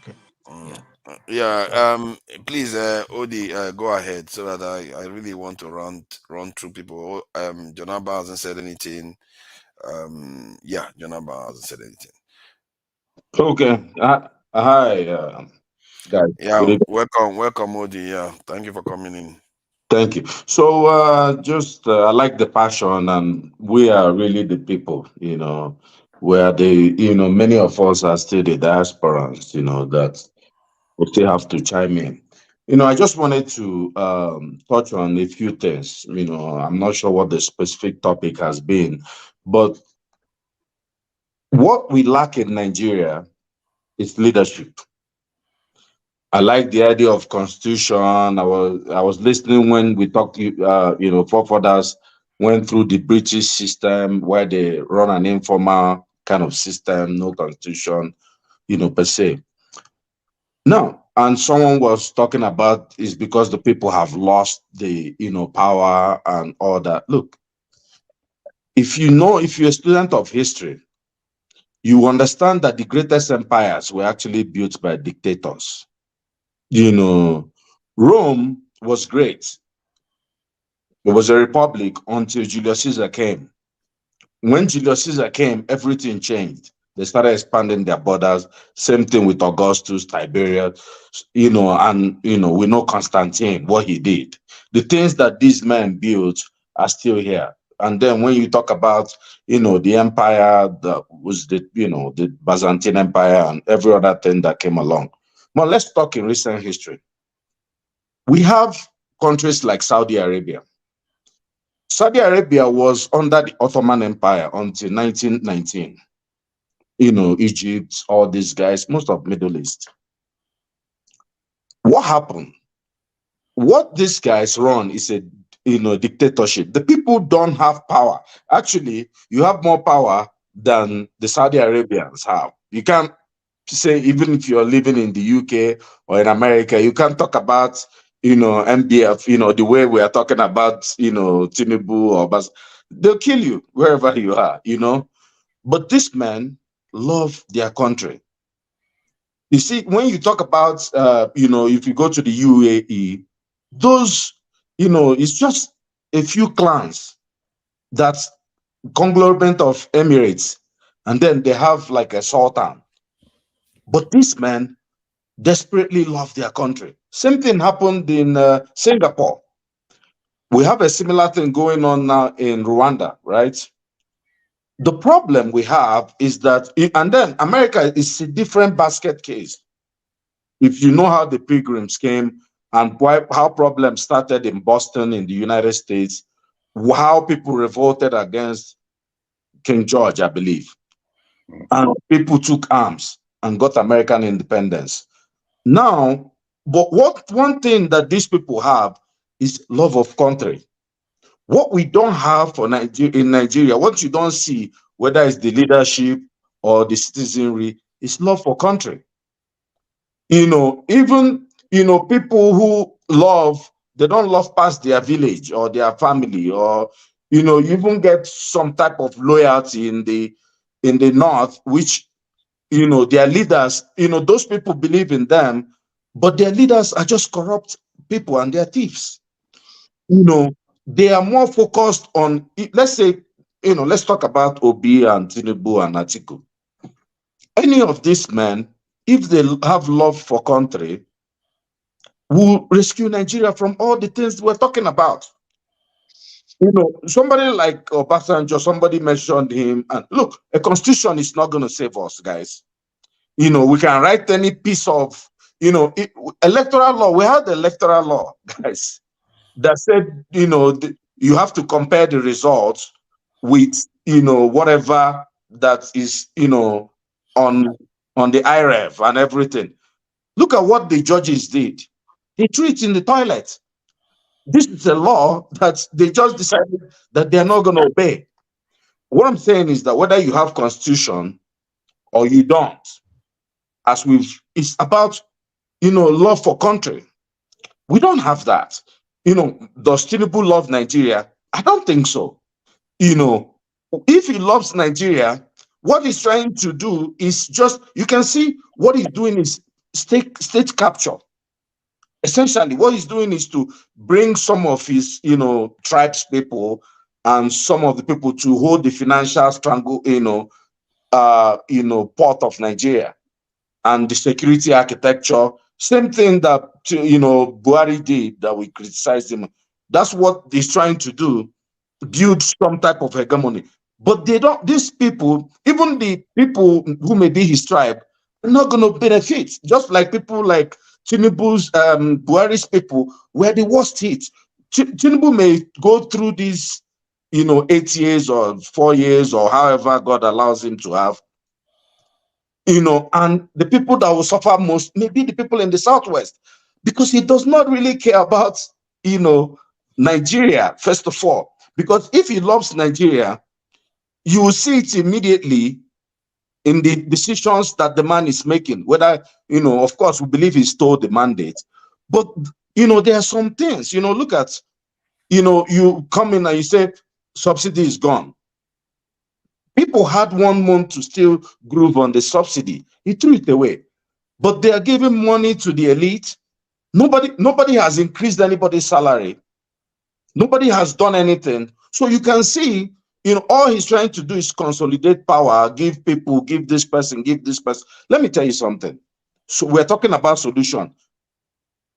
Okay. mm. Yeah. Yeah. Please, Odi, go ahead so that I really want to run through people. Jonaba hasn't said anything. Yeah, Jonaba hasn't said anything. Okay. Hi, guys. Yeah, Good evening. welcome, Odi. Yeah, thank you for coming in. Thank you. So, I like the passion, and we are really the people, where many of us are still the diasporans, that we still have to chime in. I just wanted to touch on a few things. I'm not sure what the specific topic has been, but what we lack in Nigeria is leadership. I like the idea of constitution. I was listening when we talked. Forefathers went through the British system where they run an informal kind of system, no constitution, per se. No, and someone was talking about is because the people have lost the power and all that. Look, if you're a student of history, you understand that the greatest empires were actually built by dictators. Rome was great. It was a republic until Julius Caesar came. When Julius Caesar came, everything changed. They started expanding their borders. Same thing with Augustus, Tiberius, and we know Constantine, what he did. The things that these men built are still here. And then when you talk about, the empire that was the Byzantine Empire and every other thing that came along. Well, let's talk in recent history. We have countries like Saudi Arabia. Saudi Arabia was under the Ottoman Empire until 1919. Egypt, all these guys, most of Middle East. What happened? What these guys run is a dictatorship. The people don't have power. Actually, you have more power than the Saudi Arabians have. You can't say, even if you're living in the UK or in America, you can't talk about, you know, MBF, you know, the way we are talking about, you know, Tinubu or Bas. They'll kill you wherever you are, you know. But this men love their country. You see, when you talk about, you know, if you go to the UAE, those, you know, it's just a few clans that's conglomerate of Emirates, and then they have like a sultan. But these men desperately love their country. Same thing happened in Singapore. We have a similar thing going on now in Rwanda, right? The problem we have is that, and then America is a different basket case. If you know how the pilgrims came and why, how problems started in Boston in the United States, how people revolted against King George, I believe. And people took arms and got American independence. Now, but what one thing that these people have is love of country. What we don't have for in Nigeria, what you don't see, whether it's the leadership or the citizenry, is love for country. You know, even, you know, people who love, they don't love past their village or their family, or, you know, you even get some type of loyalty in the north, which, you know, their leaders, you know, those people believe in them, but their leaders are just corrupt people and they're thieves. You know, they are more focused on, let's say, you know, let's talk about Obi and Tinubu and Atiku. Any of these men, if they have love for country, will rescue Nigeria from all the things we're talking about. You know, somebody like Obasanjo, somebody mentioned him, and look, a constitution is not going to save us, guys. You know, we can write any piece of, you know, electoral law. We had the electoral law, guys, that said, you know, you have to compare the results with, you know, whatever that is, you know, on the IREV and everything. Look at what the judges did. They threw it in the toilet. This is a law that they just decided that they're not going to obey. What I'm saying is that whether you have constitution or you don't, as it's about, you know, love for country. We don't have that. You know, does Tinubu love Nigeria? I don't think so. You know, if he loves Nigeria, what he's trying to do is just, you can see what he's doing is state capture. Essentially, what he's doing is to bring some of his, you know, tribes people and some of the people to hold the financial strangle, you know, port of Nigeria and the security architecture. Same thing that, you know, Buhari did that we criticized him. That's what he's trying to do, build some type of hegemony. But they don't, these people, even the people who may be his tribe, are not going to benefit. Just like people like Tinubu's, Buhari's people, where the worst hit. Tinubu may go through these, you know, 8 years or 4 years or however God allows him to have, you know, and the people that will suffer most may be the people in the Southwest, because he does not really care about, you know, Nigeria, first of all. Because if he loves Nigeria, you will see it immediately in the decisions that the man is making. Whether, you know, of course, we believe he stole the mandate. But, you know, there are some things, you know, look at, you know, you come in and you say, subsidy is gone. People had 1 month to still groove on the subsidy. He threw it away. But they are giving money to the elite. Nobody has increased anybody's salary. Nobody has done anything. So you can see, you know, all he's trying to do is consolidate power, give people, give this person, give this person. Let me tell you something. So we're talking about solution.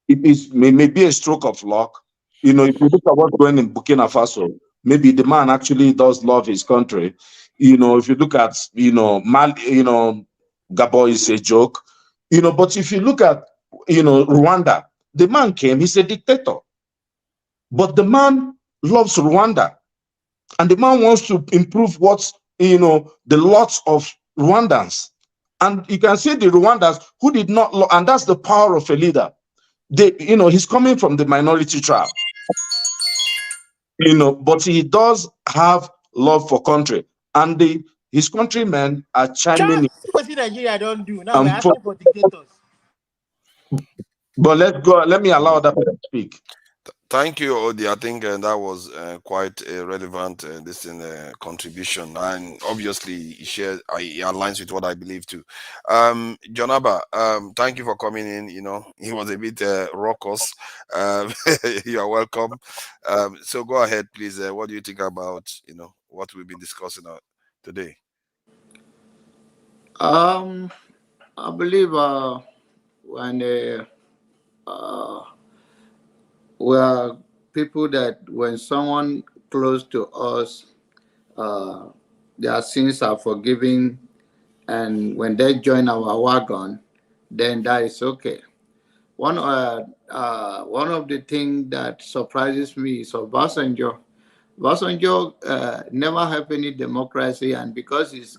It may be a stroke of luck. You know, if you look at what's going in Burkina Faso, maybe the man actually does love his country. You know, if you look at, you know, Gabon is a joke. You know, but if you look at, you know, Rwanda, the man came, he's a dictator. But the man loves Rwanda. And the man wants to improve what's, you know, the lots of Rwandans. And you can see the Rwandans who did not, and that's the power of a leader. You know, he's coming from the minority tribe. You know, but he does have love for country. And His countrymen are chiming in. Just what Nigeria don't do. Now we're For, asking for dictators. but let's go. Let me allow other people to speak. Thank you, Odi. I think that was quite a relevant contribution, and obviously he aligns with what I believe too. Jonaba, thank you for coming in. You know, he was a bit raucous. You are welcome. So go ahead, please. What do you think about what we've been discussing today? I believe when we are people that when someone close to us, their sins are forgiven, and when they join our wagon, then that is okay. One of the things that surprises me is Obasanjo. Obasanjo never have any democracy, and because he's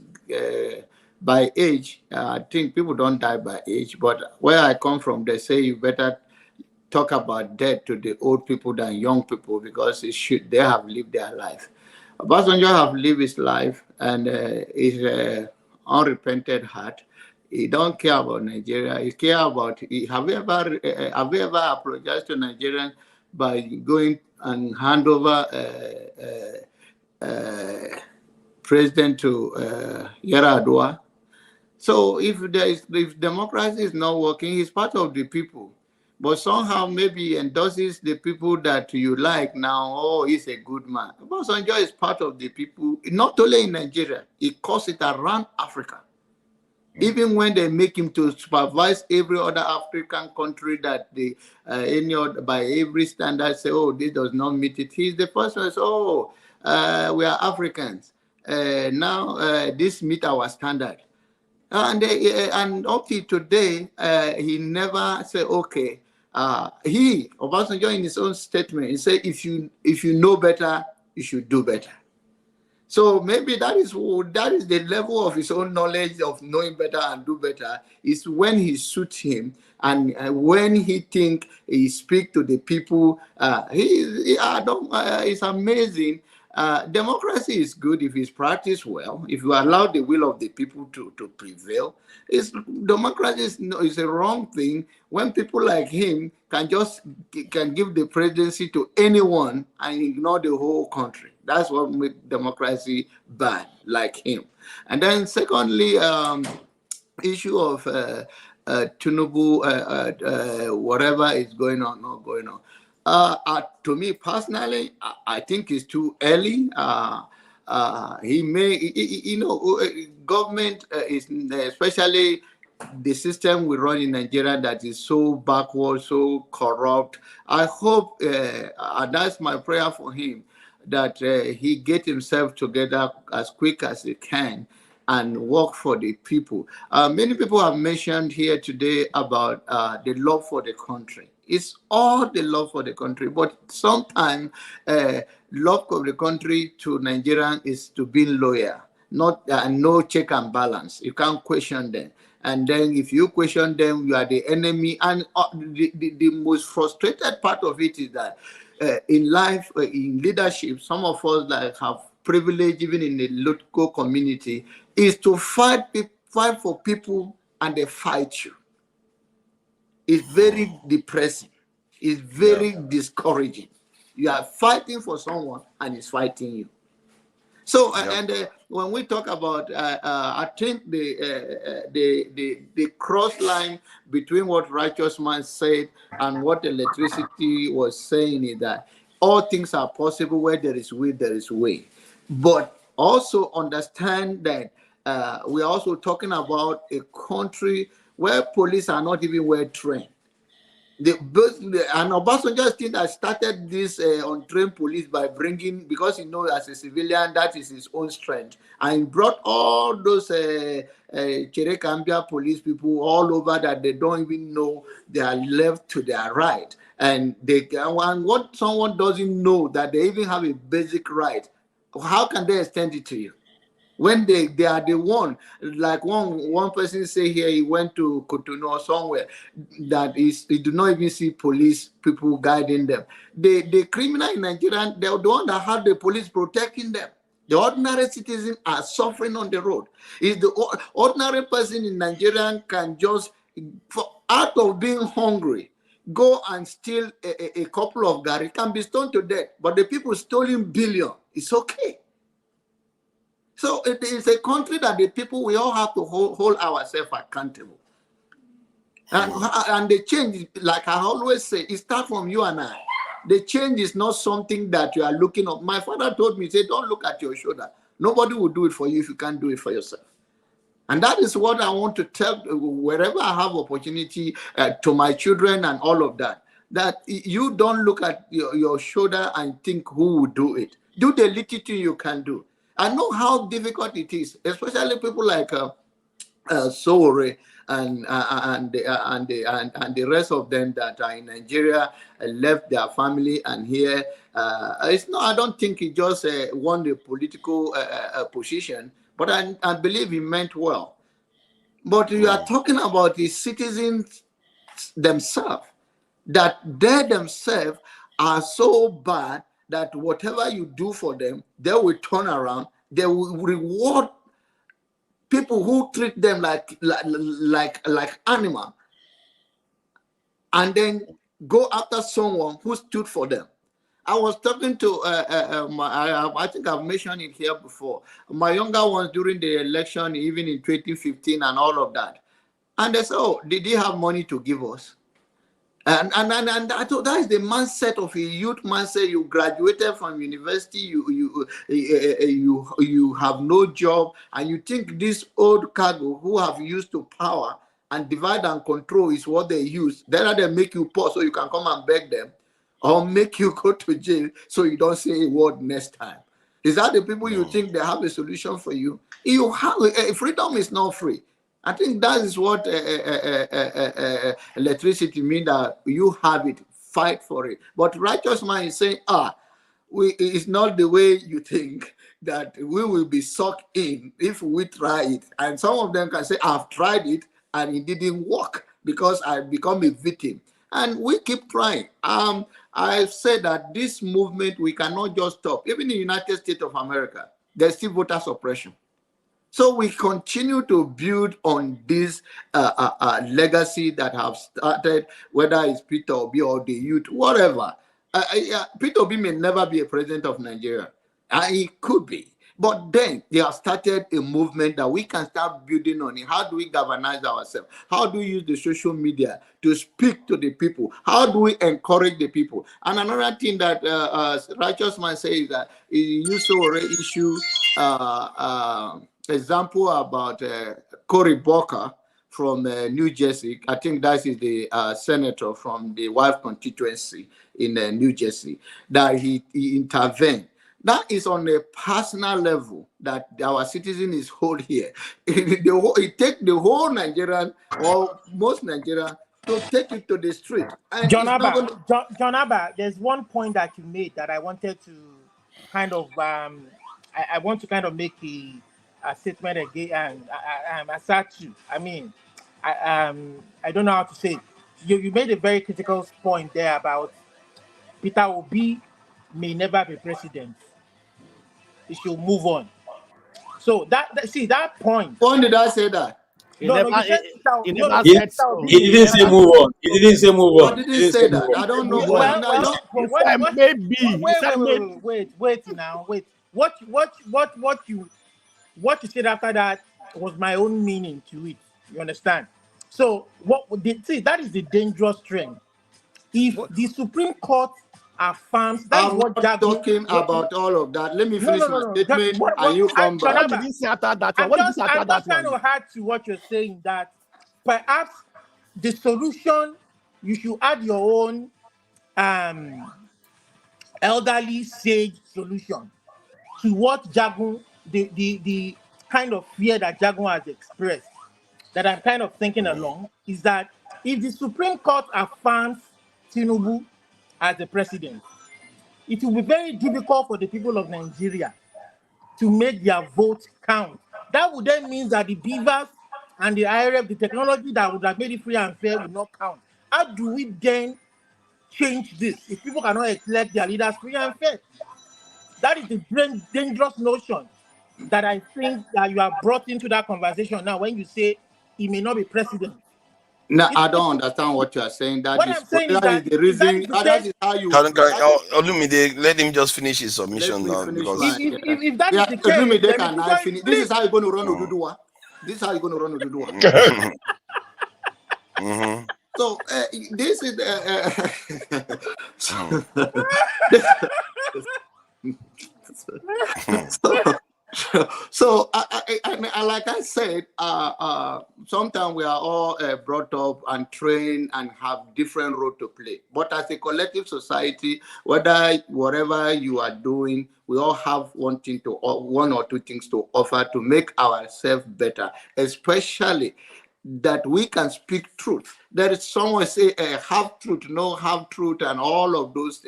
by age, I think people don't die by age. But where I come from, they say you better talk about death to the old people than young people because they have lived their life. Obasanjo have lived his life and is unrepented heart. He don't care about Nigeria. He care about. Have you ever apologized to Nigerians by going and hand over president to Yar'Adua? So if democracy is not working, he's part of the people. But somehow maybe endorses the people that you like now. Oh, he's a good man. Obasanjo is part of the people, not only in Nigeria. He calls it around Africa. Even when they make him to supervise every other African country that by every standard say, oh, this does not meet it. He's the first one to say, oh, we are Africans. Now this meet our standard. And up to today, he never said, okay. Obasanjo in his own statement, he said, if you know better, you should do better. So maybe that is the level of his own knowledge of knowing better and do better is when he suits him and when he think he speak to the people. It's amazing. Democracy is good if it's practiced well. If you allow the will of the people to prevail, democracy is a wrong thing when people like him can give the presidency to anyone and ignore the whole country. That's what makes democracy bad, like him. And then secondly, issue of Tinubu, whatever is going on, not going on. To me personally, I think it's too early. He may, government is especially the system we run in Nigeria that is so backward, so corrupt. I hope, and that's my prayer for him, that he get himself together as quick as he can and work for the people. Many people have mentioned here today about the love for the country. It's all the love for the country, but sometimes love of the country to Nigerian is to be loyal, not no check and balance. You can't question them. And then if you question them, you are the enemy. And the most frustrated part of it is that in life, in leadership, some of us that have privilege, even in the local community, is to fight for people and they fight you. It's very depressing. It's very discouraging. You are fighting for someone and he's fighting you. So, and when we talk about, I think the cross line between what Righteous Man said and what electricity was saying is that all things are possible where there is will, there is way. But also understand that we're also talking about a country where police are not even well trained. And Obasanjo think that started this untrained police by bringing, because he knows as a civilian that is his own strength, and he brought all those Cherekambia police people all over that they don't even know they are left to their right, and what someone doesn't know that they even have a basic right, how can they extend it to you? When they are the one, like one person say here, he went to Cotonou or somewhere, that he do not even see police people guiding them. The criminal in Nigeria, they're the one that have the police protecting them. The ordinary citizens are suffering on the road. If the ordinary person in Nigeria can just, out of being hungry, go and steal a couple of gari, can be stoned to death. But the people stealing billion, it's okay. So it is a country that the people, we all have to hold ourselves accountable. And the change, like I always say, it starts from you and I. The change is not something that you are looking up. My father told me, he said, don't look at your shoulder. Nobody will do it for you if you can't do it for yourself. And that is what I want to tell wherever I have opportunity to my children and all of that, that you don't look at your shoulder and think who will do it. Do the little thing you can do. I know how difficult it is, especially people like Sowore and the rest of them that are in Nigeria, left their family and here. It's not. I don't think he just won the political position, but I believe he meant well. But you are talking about the citizens themselves, that they themselves are so bad that whatever you do for them, they will turn around. They will reward people who treat them like animal, and then go after someone who stood for them. I was talking to I think I've mentioned it here before. My younger ones during the election, even in 2015 and all of that, and they said, "Oh, did they have money to give us?" And I thought that is the mindset of a youth mindset. You graduated from university, you have no job, and you think this old cargo who have used to power and divide and control is what they use. Then they make you poor so you can come and beg them, or make you go to jail so you don't say a word next time. Is that the people you think they have a solution for you? You have freedom is not free. I think that is what electricity means, that you have it, fight for it. But righteous man is saying, it's not the way you think, that we will be sucked in if we try it. And some of them can say, I've tried it and it didn't work because I become a victim. And we keep trying. I've said that this movement, we cannot just stop. Even in the United States of America, there's still voter suppression. So we continue to build on this legacy that have started, whether it's Peter Obi or the youth, whatever. Peter Obi may never be a president of Nigeria. He could be. But then they have started a movement that we can start building on it. How do we galvanize ourselves? How do we use the social media to speak to the people? How do we encourage the people? And another thing that righteous man says that you saw an issue example about Cory Booker from New Jersey. I think that is the senator from the wife constituency in New Jersey, that he intervened. That is on a personal level that our citizen is hold here. It takes the whole Nigerian or most Nigerian to take it to the street. And John Abba, there's one point that you made that I wanted to kind of I want to kind of make a statement again and assert you. I mean, I don't know how to say it. You made a very critical point there about Peter Obi may never be president. He should move on. So that point. When did I say that? He didn't say move on. He didn't say move on. He didn't say that. I don't know. Wait now. What you said after that was my own meaning to it. You understand? So that is the dangerous trend. If the Supreme Court affirms that, I'm not talking about all of that. Let me finish my statement and you come back. I'm just kind of hard to what you're saying, that perhaps the solution, you should add your own elderly sage solution to what Jagun, the kind of fear that Jagun has expressed, that I'm kind of thinking along, is that if the Supreme Court affirms Tinubu as the president, it will be very difficult for the people of Nigeria to make their vote count. That would then mean that the beavers and the IRF, the technology that would have made it free and fair, will not count. How do we then change this if people cannot elect their leaders free and fair? That is the dangerous notion that I think that you have brought into that conversation now when you say he may not be president. No, I don't understand what you are saying. What I'm saying is that the reason. That is how you. Olumide, let him just finish his submission now, because if that is the case, Olumide, then can I finish? This is how you're going to run Oduduwa. This is how you're going to run Oduduwa. So this is so I like I said, sometimes we are all brought up and trained and have different role to play. But as a collective society, whatever you are doing, we all have one or two things to offer to make ourselves better, especially that we can speak truth. There is someone say half truth, no half truth, and all of those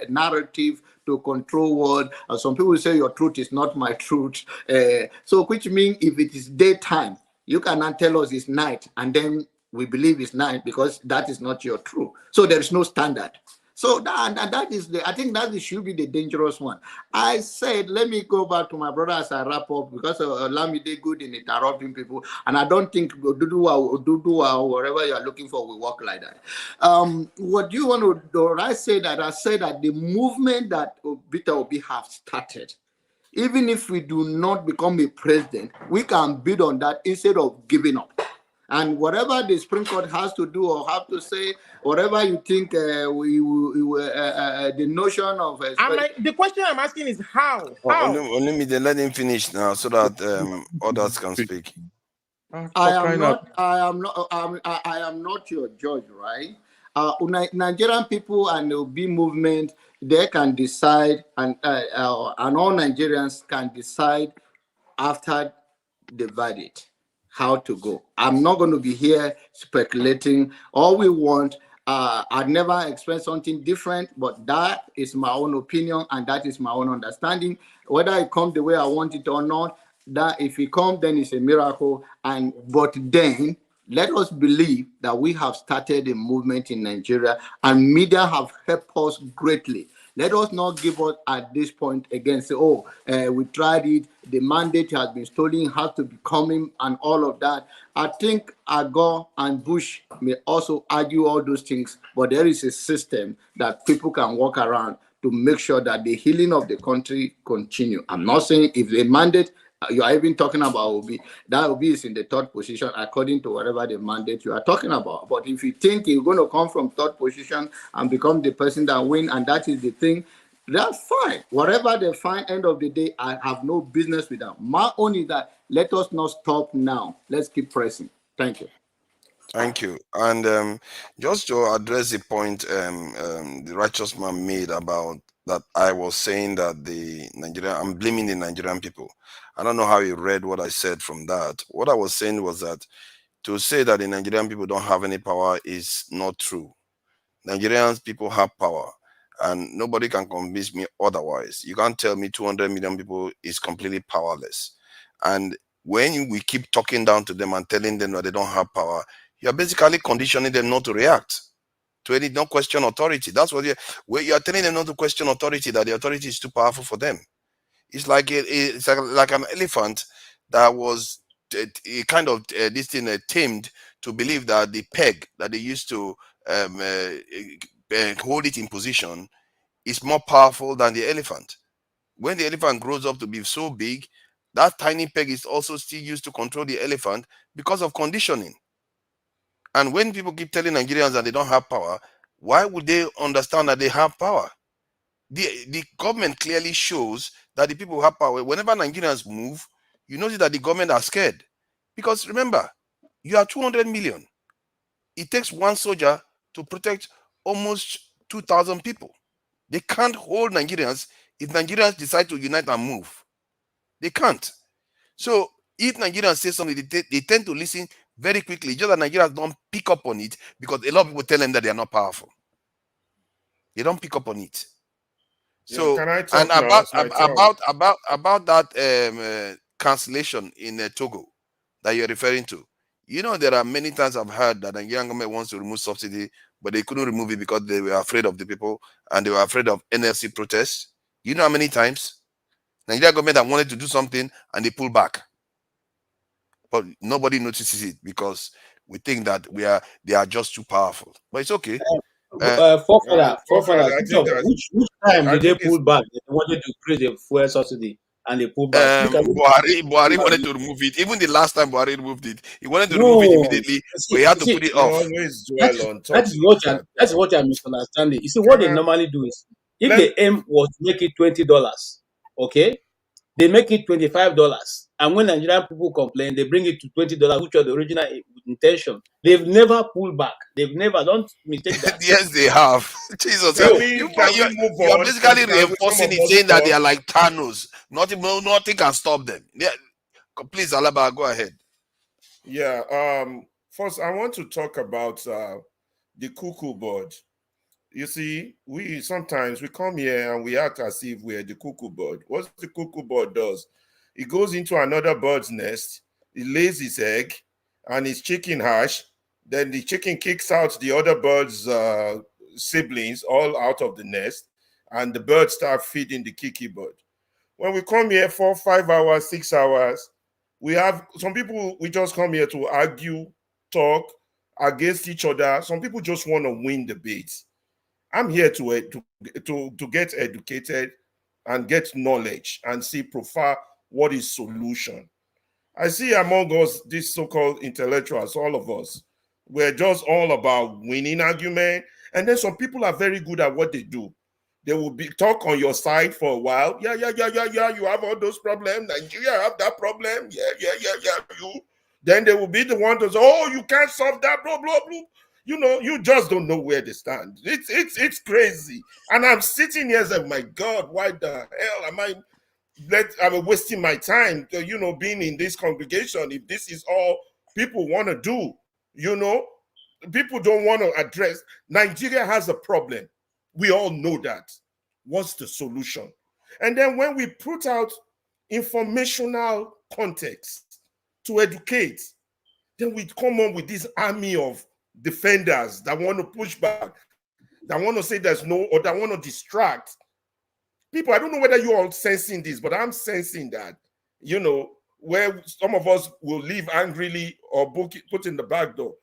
narrative to control word. And some people say your truth is not my truth. So which means if it is daytime, you cannot tell us it's night, and then we believe it's night because that is not your truth. So there is no standard. So that is I think that should be the dangerous one. I said, let me go back to my brother as I wrap up, because Olamide good in interrupting people, and I don't think Oduduwa or whatever you are looking for will work like that. What do you want to do? I say that the movement that Peter Obi have started, even if we do not become a president, we can build on that instead of giving up. And whatever the Supreme Court has to do or have to say, whatever you think, the notion of... the question I'm asking is how? Only let him finish now so that others can speak. I am not your judge, right? Nigerian people and the Obi movement, they can decide, and all Nigerians can decide after the verdict how to go. I'm not going to be here speculating. All we want, I've never expressed something different, but that is my own opinion and that is my own understanding. Whether it comes the way I want it or not, that if it comes, then it's a miracle. But then let us believe that we have started a movement in Nigeria and media have helped us greatly. Let us not give up at this point again. Say, we tried it. The mandate has been stolen, has to be coming, and all of that. I think Agor and Bush may also argue all those things, but there is a system that people can walk around to make sure that the healing of the country continue. I'm not saying if the mandate you are even talking about Obi, that Obi is in the third position according to whatever the mandate you are talking about. But if you think you're going to come from third position and become the person that win, and that is the thing, that's fine. Whatever they find, end of the day, I have no business with that. My own is that let us not stop now. Let's keep pressing. Thank you. Thank you. And just to address the point the righteous man made about that, I was saying that I'm blaming the Nigerian people. I don't know how you read what I said from that. What I was saying was that to say that the Nigerian people don't have any power is not true. Nigerian people have power, and nobody can convince me otherwise. You can't tell me 200 million people is completely powerless. And when we keep talking down to them and telling them that they don't have power, you're basically conditioning them not to react, to any not question authority. That's what you're telling them not to question authority, that the authority is too powerful for them. It's like like an elephant that was kind of this thing tamed to believe that the peg that they used to hold it in position is more powerful than the elephant. When the elephant grows up to be so big, that tiny peg is also still used to control the elephant because of conditioning. And when people keep telling Nigerians that they don't have power, why would they understand that they have power? The government clearly shows that the people have power. Whenever Nigerians move, you notice that the government are scared. Because remember, you are 200 million. It takes one soldier to protect almost 2,000 people. They can't hold Nigerians if Nigerians decide to unite and move. They can't. So if Nigerians say something, they tend to listen very quickly. Just that Nigerians don't pick up on it because a lot of people tell them that they are not powerful. They don't pick up on it. So can I talk and about that cancellation in Togo that you're referring to, you know, there are many times I've heard that the Nigerian government wants to remove subsidy, but they couldn't remove it because they were afraid of the people and they were afraid of NLC protests. You know how many times Nigerian government have wanted to do something and they pull back, but nobody notices it because we think that they are just too powerful. But it's okay. Forefather, I think that which time I did they think it's pull back? They wanted to increase the fuel subsidy and they pulled back. Look at Buhari wanted to remove it. Even the last time Buhari removed it, he wanted to remove it no. immediately, but he had to put it you off. always dwell on That is topics what that that's what you're misunderstanding. You see, what they uh, normally do is if let the aim was to make it $20, okay, they make it $25. And when Nigerian people complain, they bring it to $20, which was the original intention. They've never pulled back. They've never, don't mistake that. Yes, they have. Jesus, can So, we you move you're on? basically Can we, some reinforcing of it, us saying that they talk? are like Thanos. Nothing can stop them. Yeah, please, Alaba, go ahead. Yeah. First, I want to talk about the cuckoo bird. You see, we sometimes we come here and we act as if we're the cuckoo bird. What the cuckoo bird does, it goes into another bird's nest, it lays its egg, and its chicken hatch. Then the chicken kicks out the other bird's siblings all out of the nest, and the bird start feeding the kiki bird. When we come here for 5 hours, 6 hours, we have some people, we just come here to argue, talk against each other. Some people just want to win debates. I'm here to get educated and get knowledge and see profile what is solution. I see among us, these so-called intellectuals, all of us, we're just all about winning argument. And then some people are very good at what they do. They will be talk on your side for a while. Yeah. You have all those problems. Nigeria have that problem. Yeah. You. Then they will be the one to say, oh, you can't solve that, blah, blah, blah. You know, you just don't know where they stand. It's crazy. And I'm sitting here saying, my God, why the hell am I wasting my time, being in this congregation if this is all people want to do? People don't want to address. Nigeria has a problem. We all know that. What's the solution? And then when we put out informational context to educate, then we come on with this army of defenders that want to push back, that want to say there's no, or that want to distract. People, I don't know whether you're all sensing this, but I'm sensing that, where some of us will leave angrily or put in the back door.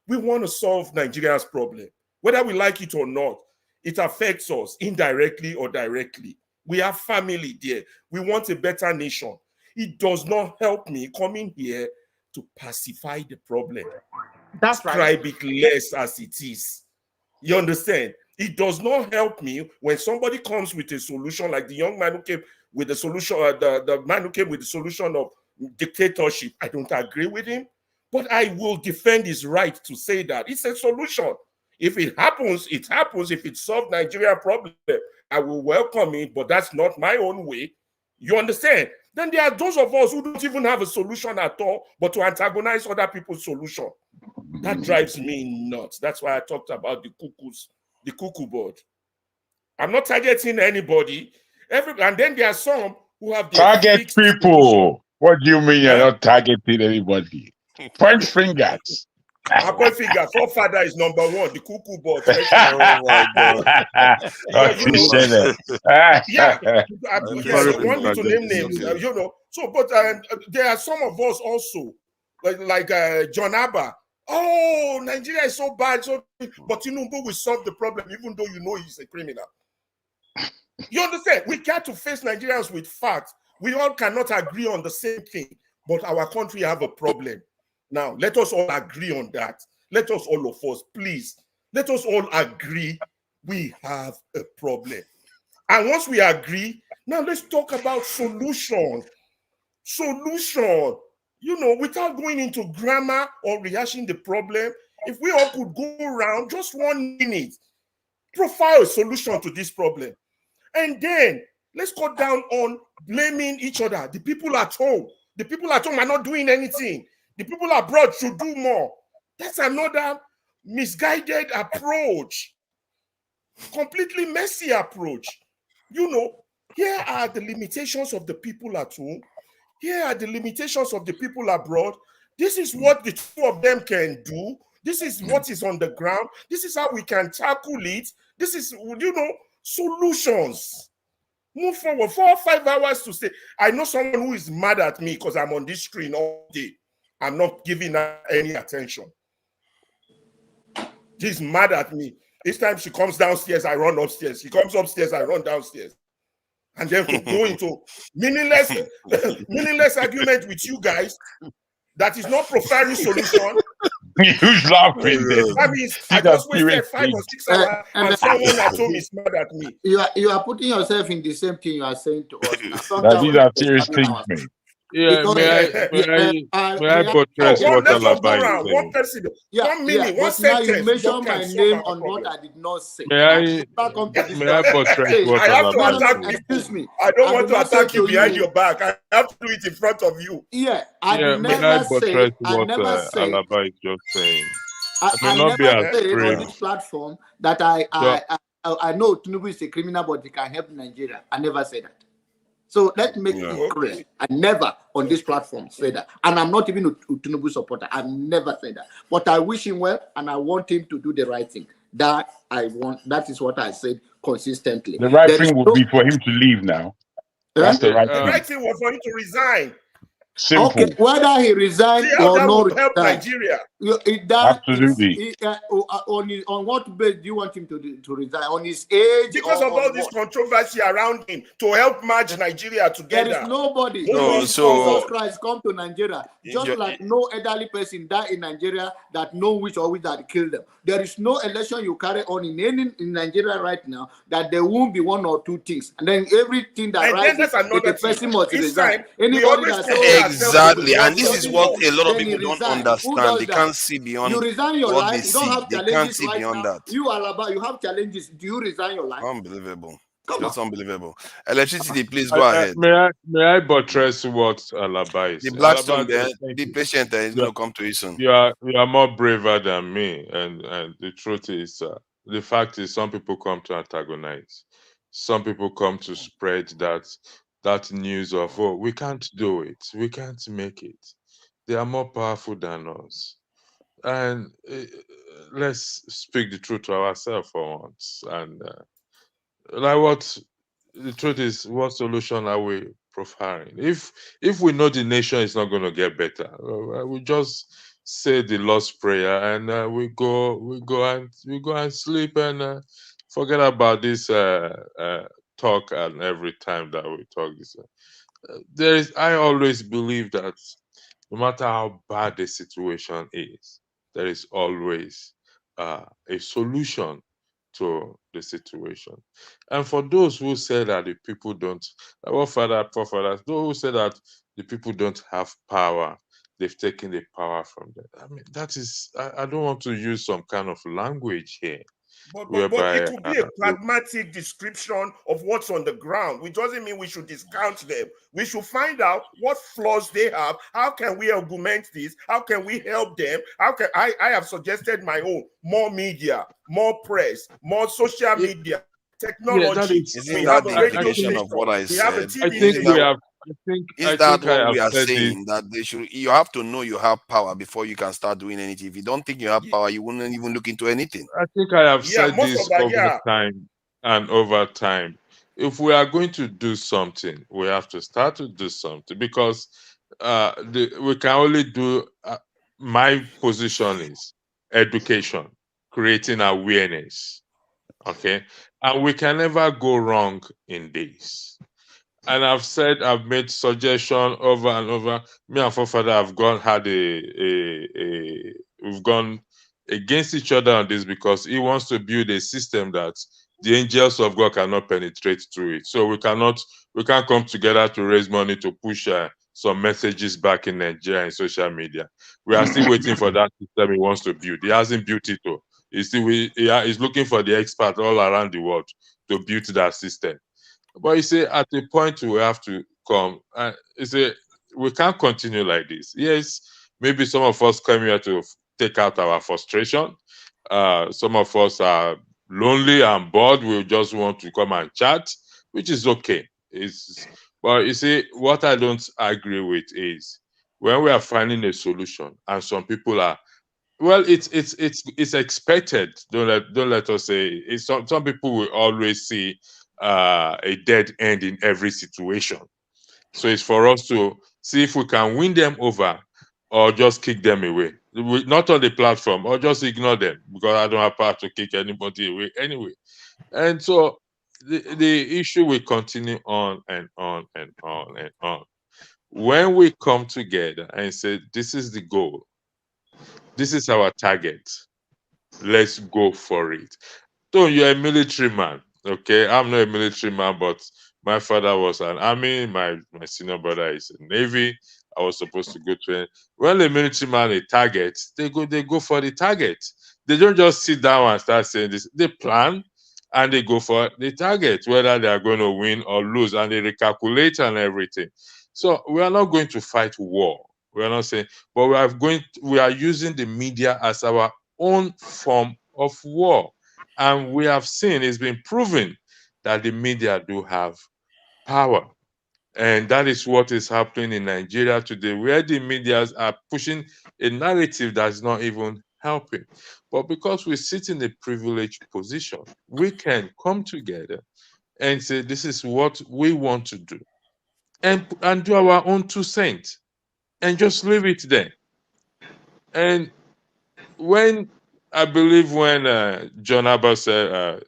We want to solve Nigeria's problem. Whether we like it or not, it affects us indirectly or directly. We have family there. We want a better nation. It does not help me coming here to pacify the problem. That's right. Describe it less as it is. You understand? It does not help me when somebody comes with a solution, like the young man who came with the solution, the man who came with the solution of dictatorship. I don't agree with him, but I will defend his right to say that it's a solution. If it happens, it happens. If it solves Nigerian problem, I will welcome it, but that's not my own way. You understand? Then there are those of us who don't even have a solution at all, but to antagonize other people's solution. That drives me nuts. That's why I talked about the cuckoo bird. I'm not targeting anybody. And then there are some who have their target people. Solution. What do you mean you're not targeting anybody? Point fingers. I point finger. Forefather is number one. The cuckoo bird. Oh my God! You want me to name names? So, but there are some of us also, like John Abba. Oh, Nigeria is so bad. But Tinubu will solve the problem, even though you know he's a criminal. You understand? We got to face Nigerians with facts. We all cannot agree on the same thing, but our country have a problem. Now, let us all agree on that. Let us all of us, please, let us all agree we have a problem. And once we agree, now let's talk about solution. Solution. Without going into grammar or rehashing the problem, if we all could go around just 1 minute, profile a solution to this problem. And then let's cut down on blaming each other. The people at home are not doing anything. The people abroad should do more. That's another misguided approach. Completely messy approach. Here are the limitations of the people at home. Here are the limitations of the people abroad. This is what the two of them can do. This is what is on the ground. This is how we can tackle it. This is, solutions. Move forward. 4 or 5 hours to say, I know someone who is mad at me because I'm on this screen all day. I'm not giving her any attention. She's mad at me. Each time she comes downstairs, I run upstairs. She comes upstairs, I run downstairs. And then we go into meaningless argument with you guys that is not providing solution. Who's laughing then? That means I just wasted 5 or 6 hours and someone at home is mad at me. You are putting yourself in the same thing you are saying to us. Now. Now, these are serious things, mate. Yeah, may I buttress what Alaba is saying? One person, yeah, 1 minute, yeah, one but now sentence. you mention my name on what I did not say. May I buttress what I have to Alaba attack is people. Excuse me. I don't I want did to not attack say you to behind you- your back. I have to do it in front of you. Yeah, I Yeah, may I never said. buttress I what never said. Alaba is just saying? I may not be never as said on brave. this platform that I know Tinubu is a criminal, but he can help Nigeria. I never said that. So let's make it clear. I never on this platform said that. And I'm not even a Tinubu supporter. I've never said that. But I wish him well and I want him to do the right thing. That is what I said consistently. The right thing would be for him to leave now. That's the right The thing. right thing was for him to resign. Simple. Okay, whether he resigned See how or that not would help resign, Nigeria. Absolutely. On what base do you want him to resign? On his age? Because or of all on this what? controversy around him to help merge Nigeria together. There is nobody. No, when so- Jesus Christ come to Nigeria, just You- like no elderly person die in Nigeria that know which or which that killed them. There is no election you carry on in Nigeria right now that there won't be 1 or 2 things, and then everything that And then rises, that's another the thing. person must Each resign. time, we Anybody always that compare says Exactly, and this is what a lot of then he people don't resigns. Who understand. does They that? can't see beyond You resign your what they life. You don't see. have They can't challenges see right beyond now. that. You Alaba, you have challenges. Do you resign your life? Unbelievable. Come Just unbelievable. Electricity, please go ahead. May I buttress what Alaba is The saying? Blackstone Alaba, there, thank be you. patient. It's Yeah. going to come to you soon. You are more braver than me, and the truth is, the fact is, some people come to antagonize. Some people come to spread that news of, oh, we can't do it, we can't make it. They are more powerful than us, and let's speak the truth to ourselves for once. And like what the truth is, what solution are we profiling? If we know the nation is not going to get better, we just say the Lord's prayer and we go and sleep and forget about this talk. And every time that we talk this, I always believe that no matter how bad the situation is, there is always a solution to the situation. And for those who say that the people don't, our forefathers, those who say that the people don't have power, they've taken the power from them. I mean, that is, I don't want to use some kind of language here. But whereby, it could be a pragmatic description of what's on the ground, which doesn't mean we should discount them. We should find out what flaws they have. How can we augment this? How can we help them? How can I have suggested my own: more media, more press, more social media, technology. Isn't that the implication of what I said? Is that what we are saying? That they should, you have to know you have power before you can start doing anything. If you don't think you have power, you wouldn't even look into anything. I think I have said this over time and over time. If we are going to do something, we have to start to do something, because we can only do. My position is education, creating awareness. Okay, and we can never go wrong in this. And I've made suggestion over and over. Me and forefather have we've gone against each other on this, because he wants to build a system that the angels of God cannot penetrate through it. So we can't come together to raise money to push some messages back in Nigeria in social media. We are still waiting for that system he wants to build. He hasn't built it though. He's looking for the expert all around the world to build that system. But you see, at the point we have to come, we can't continue like this. Yes, maybe some of us come here to take out our frustration. Some of us are lonely and bored. We just want to come and chat, which is okay. But you see, what I don't agree with is when we are finding a solution and some people are, well, it's expected. Don't let us say some people will always see a dead end in every situation. So it's for us to see if we can win them over or just kick them away. Not on the platform, or just ignore them, because I don't have power to kick anybody away anyway. And so the issue will continue on and on and on and on. When we come together and say, this is the goal, this is our target, let's go for it. So you're a military man, okay? I'm not a military man, but my father was an army. My senior brother is a navy. I was supposed to go to it. When the military man a target, they go for the target. They don't just sit down and start saying this. They plan and they go for the target, whether they are going to win or lose, and they recalculate and everything. So we are not going to fight war. We are not saying, but we are using the media as our own form of war. And we have seen, it's been proven that the media do have power. And that is what is happening in Nigeria today, where the medias are pushing a narrative that's not even helping. But because we sit in a privileged position, we can come together and say, this is what we want to do, and do our own 2 cents, and just leave it there. And I believe when John Abbas said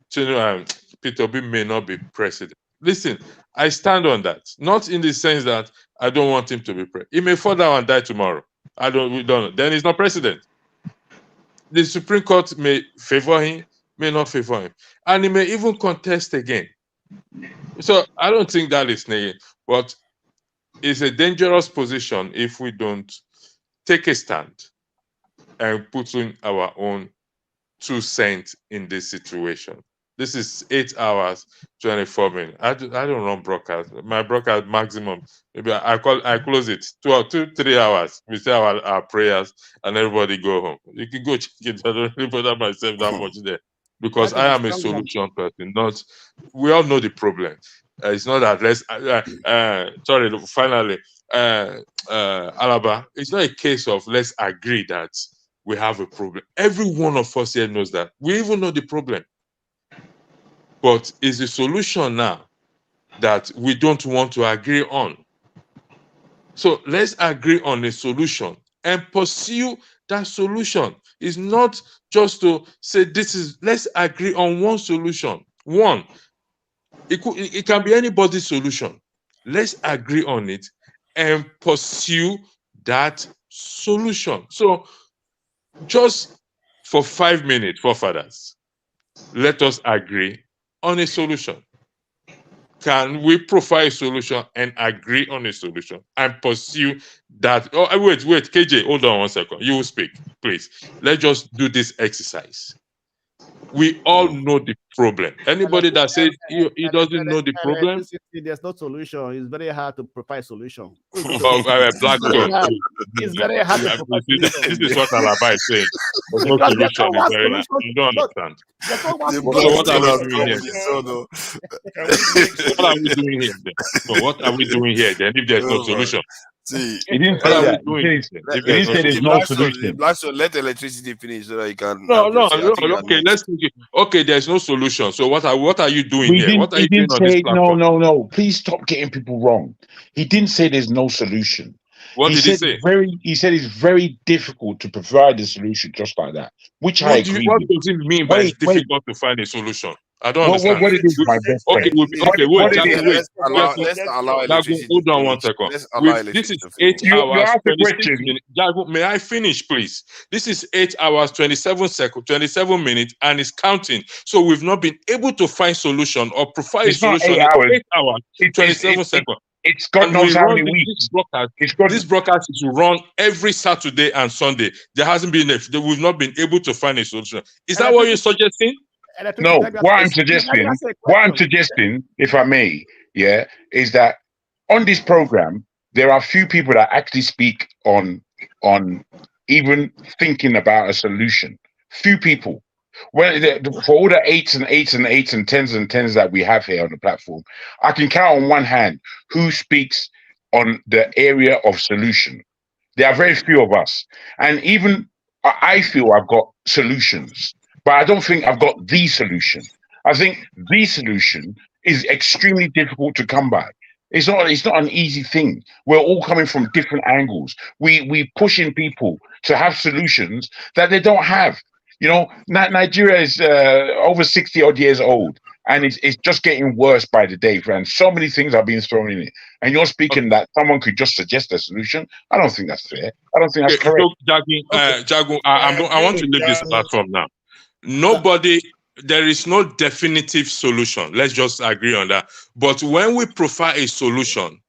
Peter Obi may not be president. Listen, I stand on that. Not in the sense that I don't want him to be president. He may fall down and die tomorrow. We don't know. Then he's not president. The Supreme Court may favor him, may not favor him. And he may even contest again. So I don't think that is negative. But it's a dangerous position if we don't take a stand and put in our own 2 cents in this situation. This is 8 hours, 24 minutes. I don't run broadcast. My broadcast maximum, maybe I close it 3 hours. We say our prayers and everybody go home. You can go check it. I don't really bother myself that much there, because I am a solution person. We all know the problem. It's not that finally, Alaba, it's not a case of let's agree that we have a problem. Every one of us here knows that. We even know the problem. But is the solution now that we don't want to agree on? So let's agree on a solution and pursue that solution. It's not just to say let's agree on one solution. One. It can be anybody's solution. Let's agree on it and pursue that solution. So just for 5 minutes, forefathers, let us agree on a solution. Can we provide a solution and agree on a solution and pursue that? Oh, wait, KJ, hold on 1 second. You will speak, please. Let's just do this exercise. We all know the problem. Anybody that says he doesn't know the problem, there's no solution. It's very hard to provide a solution. Blackstone. It's very hard to provide a solution. This is what Alaba is saying. There's no solution. Is very hard. You don't understand. So what are we doing here? What are we doing here then? So what are we doing here then if there's no solution? See, he didn't say that. He didn't say there's no solution. Blackstone, let electricity finish so that you can. No. Okay, let's think. Okay, there's no solution. So what are you doing here? What are you doing on this platform? No. Please stop getting people wrong. He didn't say there's no solution. What did he say? He said it's very difficult to provide a solution just like that. Which I agree with. What does it mean by it's difficult to find a solution? I don't understand. What it is, my best friend. Let's allow electricity. Hold on 1 second. This is 8 hours. 26 minutes. May I finish, please? This is 8 hours, 27 minutes, and it's counting. So we've not been able to find solution or provide a solution in 8 hours, 27 seconds. It's God knows how many weeks. This broadcast is run every Saturday and Sunday. There hasn't been we've not been able to find a solution. Is that what you're suggesting? No, what I'm suggesting, if I may, is that on this program there are few people that actually speak on even thinking about a solution. Few people. Well, for all the 8s and 8s and 8s and 10s and 10s that we have here on the platform, I can count on one hand who speaks on the area of solution. There are very few of us. And even I feel I've got solutions, but I don't think I've got the solution. I think the solution is extremely difficult to come by. It's not an easy thing. We're all coming from different angles. We pushing people to have solutions that they don't have. You know, Nigeria is over 60 odd years old, and it's just getting worse by the day, friend. So many things are being thrown in it. And you're speaking that someone could just suggest a solution. I don't think that's fair. I don't think that's Okay, correct. so Jagun, I want to leave this platform now. Nobody, there is no definitive solution. Let's just agree on that. But when we profile a solution,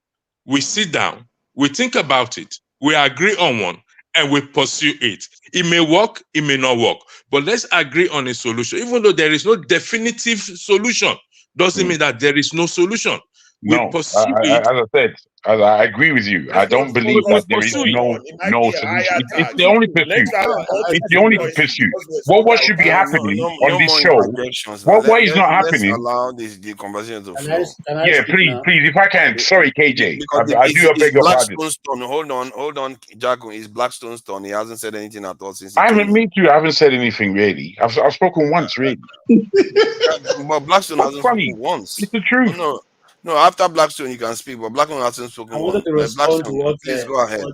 we sit down, we think about it, we agree on one, and we pursue it. It may work, it may not work, but let's agree on a solution. Even though there is no definitive solution, doesn't mean that there is no solution. We No, pursue as it. I said, I agree with you. I don't believe that there is no solution. It's the only pursuit. It's the only pursuit. What should be happening on this more show? interjections now. What is not Let's happening? allow the conversation to flow. Yeah, please, if I can. Sorry, KJ. Because I do beg your pardon. Blackstone's turn. Hold on, Jagun. It's Blackstone's turn. He hasn't said anything at all since. I haven't said anything really. I've spoken once, really. But Blackstone hasn't spoken once. It's the truth. No, after Blackstone you can speak, but Blackstone hasn't spoken I once. wanted to respond to Blackstone, what please go ahead.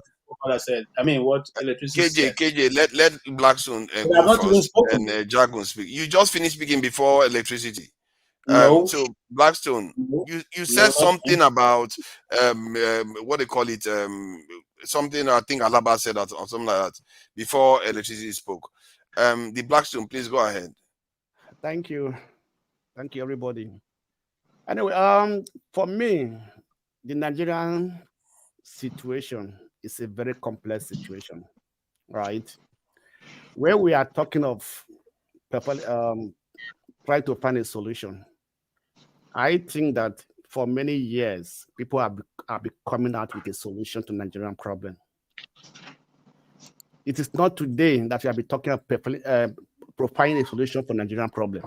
what I said. I mean, what electricity said. KJ, let Blackstone But I've go not even first, spoken. and Jagun speak. You just finished speaking before electricity. No. So Blackstone, you said something about what they call it, something I think Alaba said that or something like that before electricity spoke. The Blackstone, please go ahead. Thank you, everybody. Anyway, for me, the Nigerian situation is a very complex situation, right? Where we are talking of people trying to find a solution. I think that for many years, people have been coming out with a solution to Nigerian problem. It is not today that we have been talking about providing a solution for Nigerian problem.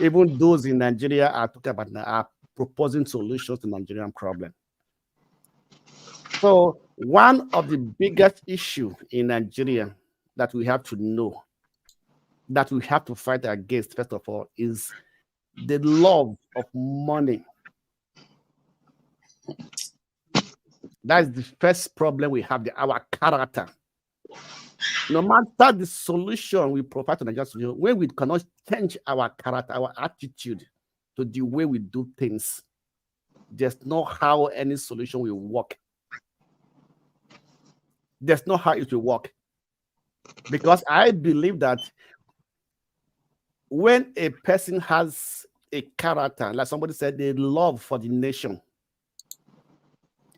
Even those in Nigeria are talking about are proposing solutions to Nigerian problem. So one of the biggest issues in Nigeria that we have to know, that we have to fight against, first of all, is the love of money. That's the first problem we have, our character. No matter the solution we provide to Nigeria, when we cannot change our character, our attitude to the way we do things, there's no how any solution will work. There's no how it will work. Because I believe that when a person has a character, like somebody said, the love for the nation,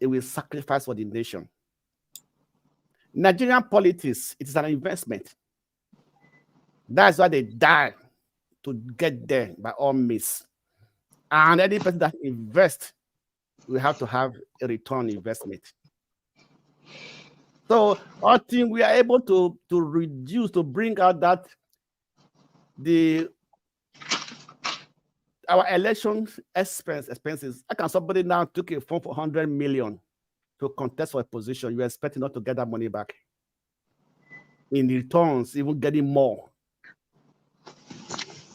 it will sacrifice for the nation. Nigerian politics, it is an investment. That's why they die to get there by all means. And any person that invests will have to have a return investment. So I think we are able to reduce, to bring out that our election expenses. How can somebody now took a phone for 100 million to contest for a position? You're expecting not to get that money back. In returns, even getting more.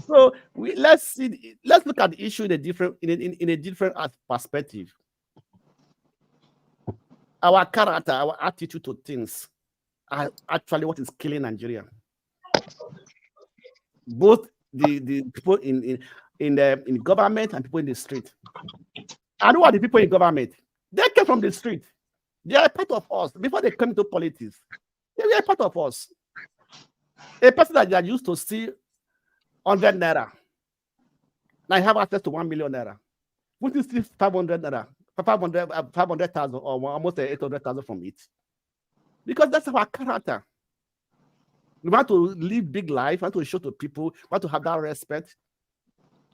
So let's look at the issue in a different perspective. Our character, our attitude to things are actually what is killing Nigeria. Both the people in government and people in the street. And who are the people in government? They came from the street. They are part of us. Before they come into politics, they were part of us. A person that they are used to see 100 naira. Now I have access to 1 million naira. What is this 500 naira? 500,000 or almost 800,000 from it. Because that's our character. We want to live big life, want to show to people, want to have that respect.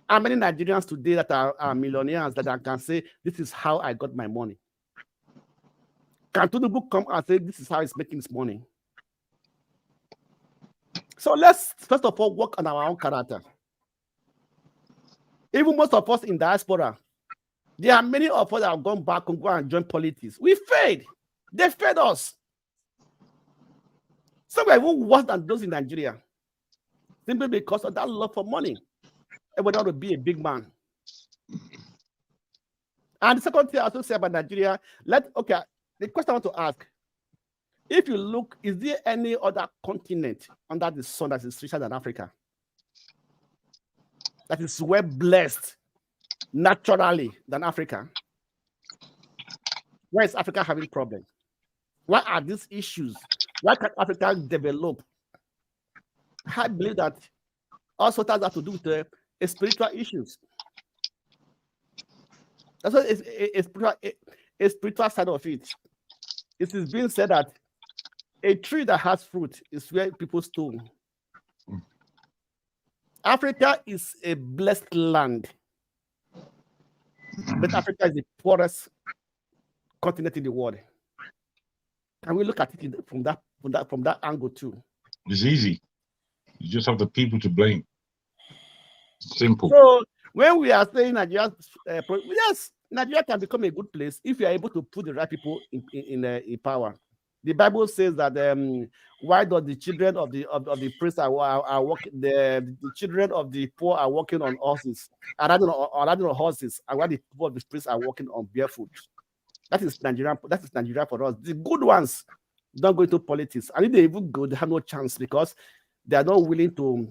How many Nigerians today that are millionaires that I can say, this is how I got my money? Can Tinubu come and say, this is how he's making his money? So let's, first of all, work on our own character. Even most of us in diaspora, there are many of us that have gone back and go and join politics. We failed. They failed us. Some are even worse than those in Nigeria, simply because of that love for money. Everybody want to be a big man. And the second thing I also say about Nigeria, the question I want to ask, if you look, is there any other continent under the sun that is richer than Africa? That is well blessed naturally than Africa? Why is Africa having problems? What are these issues? Why can't Africa develop? I believe that also has to do with spiritual issues. That's what a spiritual side of it. It is being said that a tree that has fruit is where people stone. Africa is a blessed land, but Africa is the poorest continent in the world. Can we look at it from that angle too? It's easy. You just have the people to blame. Simple. So when we are saying Nigeria, yes, Nigeria can become a good place if you are able to put the right people in power. The Bible says that why do the children of the priests are working, the children of the poor are walking on horses, are riding on horses, and why the poor of the priests are walking on barefoot? That is Nigeria. That is Nigeria for us. The good ones don't go into politics, and if they even go, they have no chance because they are not willing to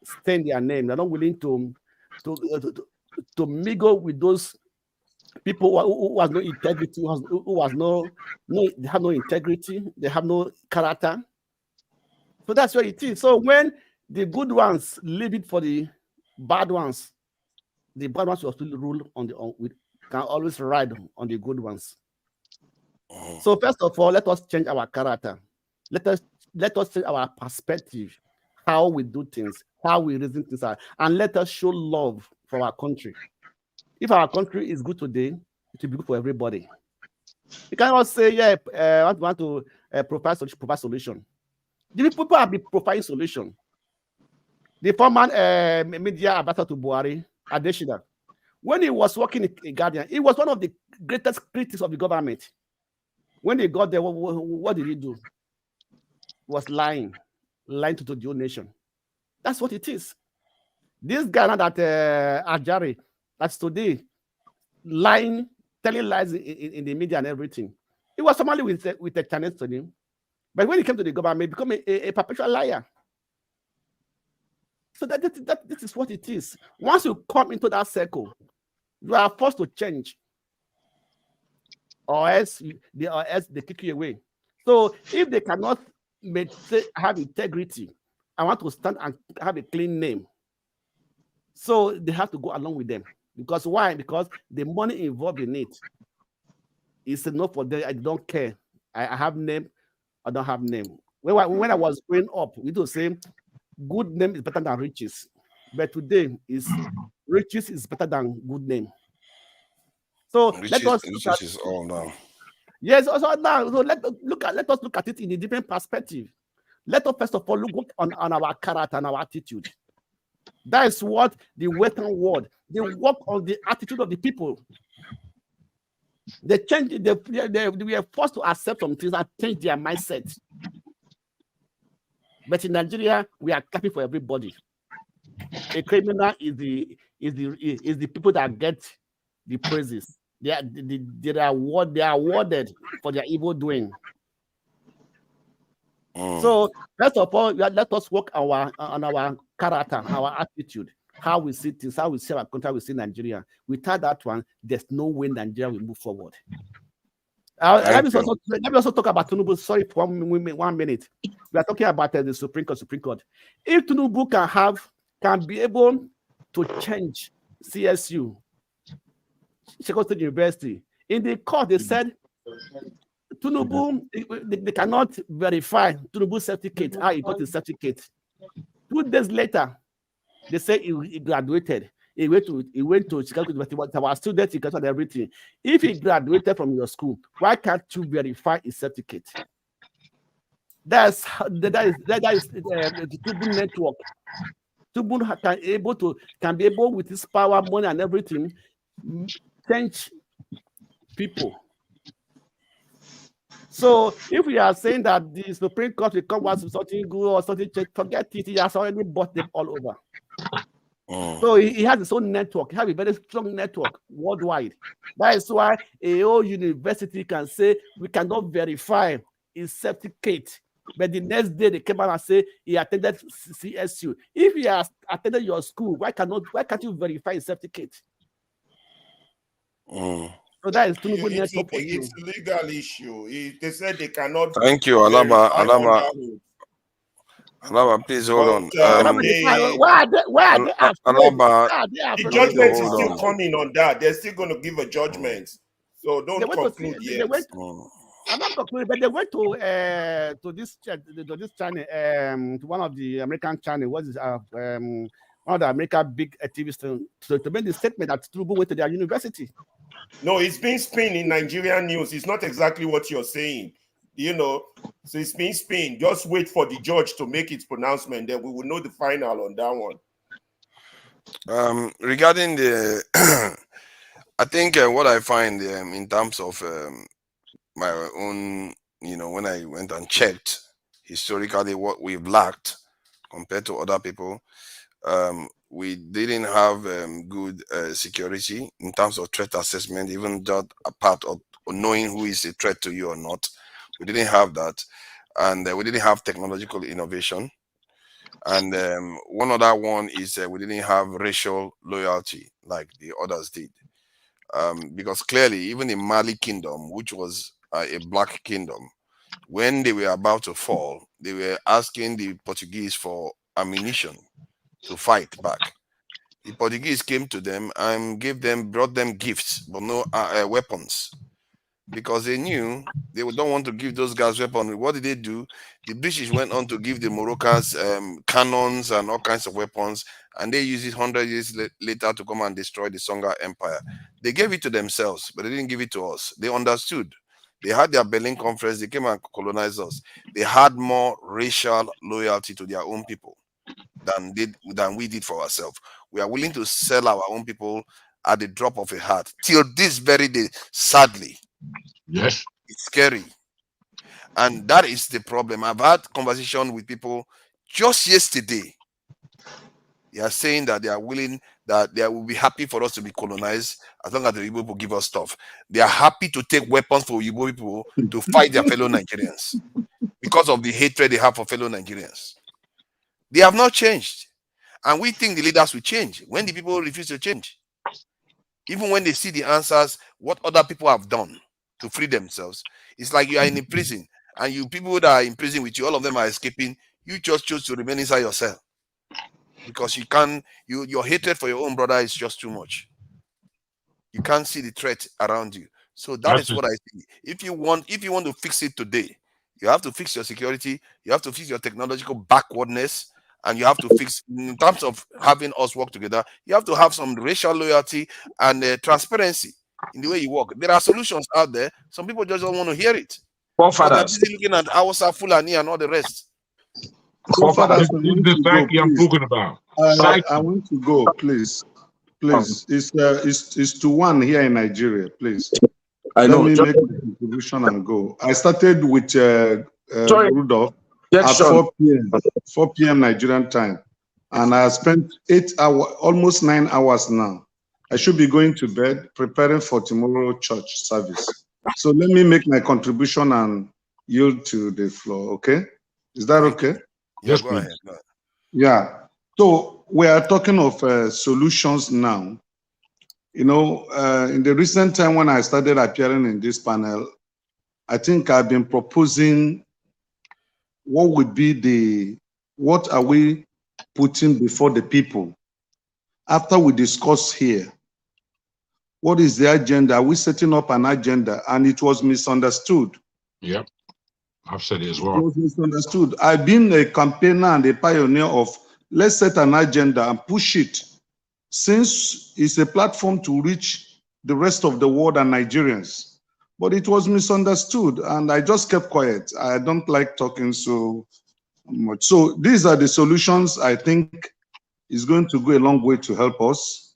stand their name. They're not willing to mingle with those people who has no integrity, they have no integrity, they have no character. So that's what it is. So when the good ones leave it for the bad ones will still rule can always ride on the good ones. So first of all, let us change our character. Let us change our perspective, how we do things, how we reason things out, and let us show love for our country. If our country is good today, it will be good for everybody. You cannot say, yeah, I want to provide solution. The people have been providing solution. The former media ambassador to Buhari, Adeshina, when he was working in Guardian, he was one of the greatest critics of the government. When he got there, what did he do? He was lying to the whole nation. That's what it is. This guy that Ajari, that's today, telling lies in the media and everything. He was somebody with a challenge to him. But when he came to the government, he became a perpetual liar. So this is what it is. Once you come into that circle, you are forced to change. Or else they kick you away. So if they cannot have integrity, I want to stand and have a clean name. So they have to go along with them. Because why? Because the money involved in it is enough for them. I don't care. I have name, I don't have name. When I was growing up, we do say good name is better than riches. But today riches is better than good name. So let us riches is all now. Yes, also now. So let us look at it in a different perspective. Let us first of all look on our character and our attitude. That is what the Western world, they work on the attitude of the people. They change, we are forced to accept some things and change their mindset. But in Nigeria, we are happy for everybody. A criminal is the people that get the praises. They are awarded for their evil doing. So first of all, let us work on our character, our attitude, how we see things, how we see our country, how we see Nigeria. Without that one, there's no way Nigeria will move forward. Let me also talk about Tinubu. Sorry for 1 minute. We are talking about the Supreme Court. If Tinubu can be able to change CSU, Chicago State University, in the court they said Tinubu, they cannot verify Tinubu's certificate, how he got his certificate. 2 days later, they say he graduated. He went to Chicago University, was our student, he got and everything. If he graduated from your school, why can't you verify his certificate? That is the Tinubu network. Tinubu can be able with his power, money, and everything, change people. So if we are saying that the Supreme Court will come with something good or something, forget it. He has already bought them all over. So he has his own network. He has a very strong network worldwide. That is why a whole university can say we cannot verify his certificate. But the next day they came out and say he attended CSU. If he has attended your school, why can't you verify his certificate? So that is Tinubu network for you. It's a legal issue. They said they cannot. Thank you, Alaba. Alaba, please hold on. Why are they afraid? The judgment is still coming on that. They're still going to give a judgment. So don't conclude yet. I'm not concluding, but they went to this channel, to one of the American channel. What is one of the American big activists to make the statement that Tinubu went to their university. No, it's being spun in Nigerian news. It's not exactly what you're saying. So it's being spun. Just wait for the judge to make its pronouncement. Then we will know the final on that one. Regarding the, I think what I find in terms of my own, when I went and checked historically what we've lacked compared to other people, we didn't have good security in terms of threat assessment, even just a part of knowing who is a threat to you or not. We didn't have that, and we didn't have technological innovation. And one other one is we didn't have racial loyalty like the others did, because clearly, even in Mali Kingdom, which was a black kingdom, when they were about to fall, they were asking the Portuguese for ammunition to fight back. The Portuguese came to them and brought them gifts, but no weapons, because they knew they don't want to give those guys weapons. What did they do? The British went on to give the Moroccans cannons and all kinds of weapons, and they used it 100 years later to come and destroy the Songhai Empire. They gave it to themselves, but they didn't give it to us. They understood. They had their Berlin Conference. They came and colonized us. They had more racial loyalty to their own people than we did for ourselves. We are willing to sell our own people at the drop of a hat. Till this very day, sadly. Yes. It's scary. And that is the problem. I've had conversation with people just yesterday. They are saying that they are willing, that they will be happy for us to be colonized as long as the Igbo people give us stuff. They are happy to take weapons for Igbo people to fight their fellow Nigerians because of the hatred they have for fellow Nigerians. They have not changed. And we think the leaders will change when the people refuse to change. Even when they see the answers, what other people have done to free themselves. It's like you are in a prison, and you people that are in prison with you, all of them are escaping. You just choose to remain inside your cell because you can't. Your hatred for your own brother is just too much. You can't see the threat around you. So that's what I see. If you want to fix it today, you have to fix your security. You have to fix your technological backwardness. And you have to fix, in terms of having us work together, you have to have some racial loyalty and transparency in the way you work. There are solutions out there. Some people just don't want to hear it. They're busy looking at Hausa, Fulani, and all the rest. Forefathers, this is the psyche I'm talking about. I want to go, please. Please. It's 2-1 here in Nigeria, please. Let me make a contribution and go. I started with Rudolph at 4 p.m. 4 p.m. Nigerian time. And I spent 8 hours, almost 9 hours now. I should be going to bed, preparing for tomorrow church service. So let me make my contribution and yield to the floor, okay? Is that okay? Yes, go ahead. Yeah. So we are talking of solutions now. In the recent time when I started appearing in this panel, I think I've been proposing what are we putting before the people? After we discuss here, what is the agenda? Are we setting up an agenda? And it was misunderstood. Yep, I've said it as well. It was misunderstood. I've been a campaigner and a pioneer of let's set an agenda and push it, since it's a platform to reach the rest of the world and Nigerians. But it was misunderstood, and I just kept quiet. I don't like talking so much. So these are the solutions I think is going to go a long way to help us.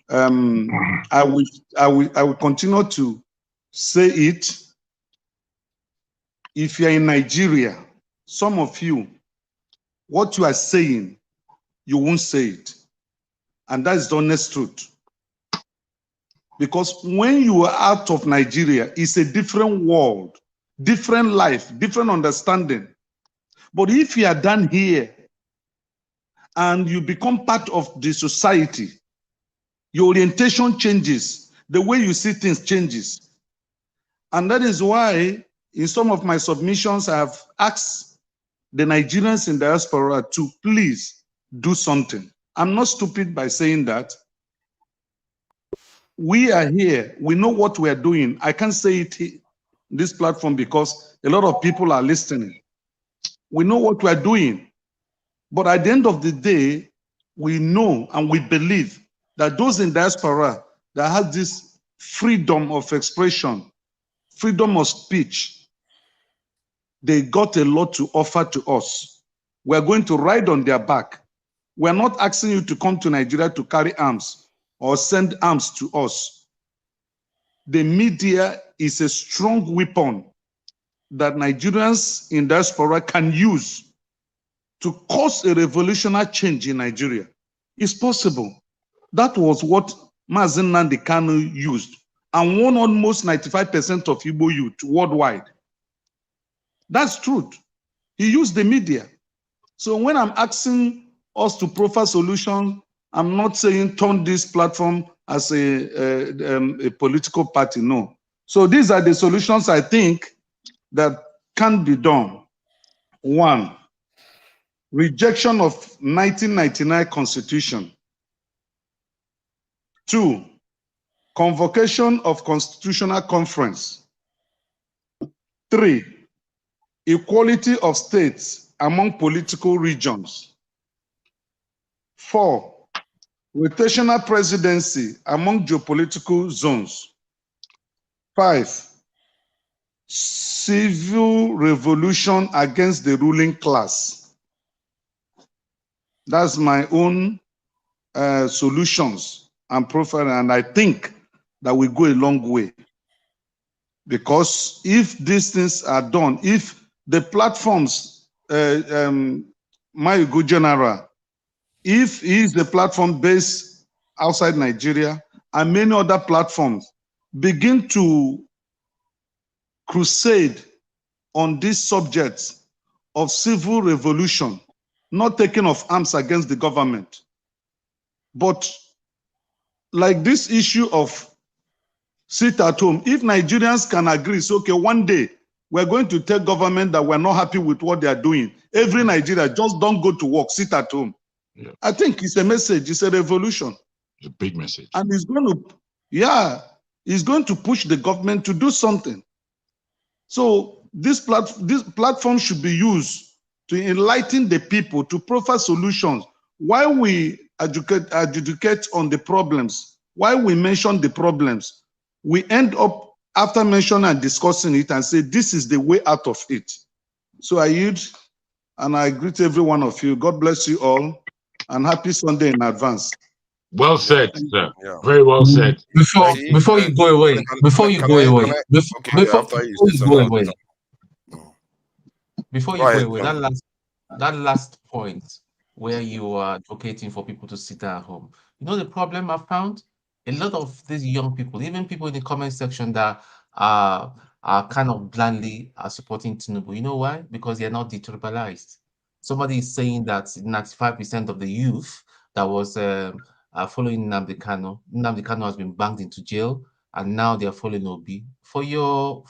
I will continue to say it. If you're in Nigeria, some of you, what you are saying, you won't say it. And that is the honest truth. Because when you are out of Nigeria, it's a different world, different life, different understanding. But if you are done here and you become part of the society, your orientation changes, the way you see things changes. And that is why in some of my submissions, I have asked the Nigerians in diaspora to please do something. I'm not stupid by saying that. We are here. We know what we are doing. I can't say it this platform because a lot of people are listening. We know what we are doing. But at the end of the day, we know and we believe that those in diaspora that have this freedom of expression, freedom of speech, they got a lot to offer to us. We're going to ride on their back. We're not asking you to come to Nigeria to carry arms or send arms to us. The media is a strong weapon that Nigerians in diaspora can use to cause a revolutionary change in Nigeria. It's possible. That was what Mazen Nnamdi Kanu used and won almost 95% of Igbo youth worldwide. That's truth. He used the media. So when I'm asking us to profile solutions, I'm not saying turn this platform as a political party, no. So these are the solutions I think that can be done. One, rejection of 1999 Constitution. Two, convocation of Constitutional Conference. Three, equality of states among political regions. Four, rotational presidency among geopolitical zones. Five, civil revolution against the ruling class. That's my own solutions and profile, and I think that we go a long way. Because if these things are done, if the platforms, my good general, if he is the platform based outside Nigeria and many other platforms begin to crusade on these subjects of civil revolution, not taking of arms against the government, but like this issue of sit at home, if Nigerians can agree, so okay, one day we're going to tell government that we're not happy with what they are doing. Every Nigeria, just don't go to work, sit at home. Yeah. I think it's a message, it's a revolution. It's a big message. And it's going to, yeah, it's going to push the government to do something. So this platform should be used to enlighten the people, to profile solutions. While we adjudicate on the problems, while we mention the problems, we end up after mentioning and discussing it and say, this is the way out of it. So I yield and I greet every one of you. God bless you all and happy Sunday in advance. Well said, sir. Yeah. Very well said. Before you go away, before you go away, that last point where you are advocating for people to sit at home. You know the problem I found? A lot of these young people, even people in the comment section that are kind of blandly supporting Tinubu. You know why? Because they're not detribalized. Somebody is saying that 95% of the youth that was following Nnamdi Kanu has been banged into jail, and now they are following Obi. In your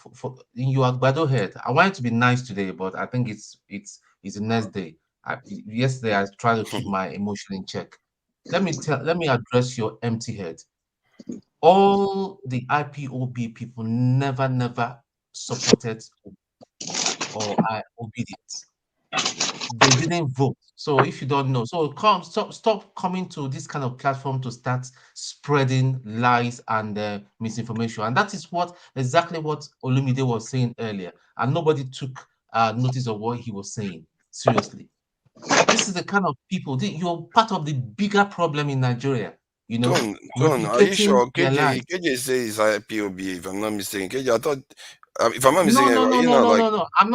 Agbado head, I wanted to be nice today, but I think it's the next day. Yesterday I tried to keep my emotion in check. Let me address your empty head. All the IPOB people never supported or are obedient. They didn't vote. So if you don't know, so stop coming to this kind of platform to start spreading lies and misinformation. And that is exactly what Olumide was saying earlier. And nobody took notice of what he was saying. Seriously. This is the kind of people, you're part of the bigger problem in Nigeria. You know, Ton, are you sure? KJ says IPOB, if I'm not mistaken. KJ, I thought, if I'm not mistaken, no. I'm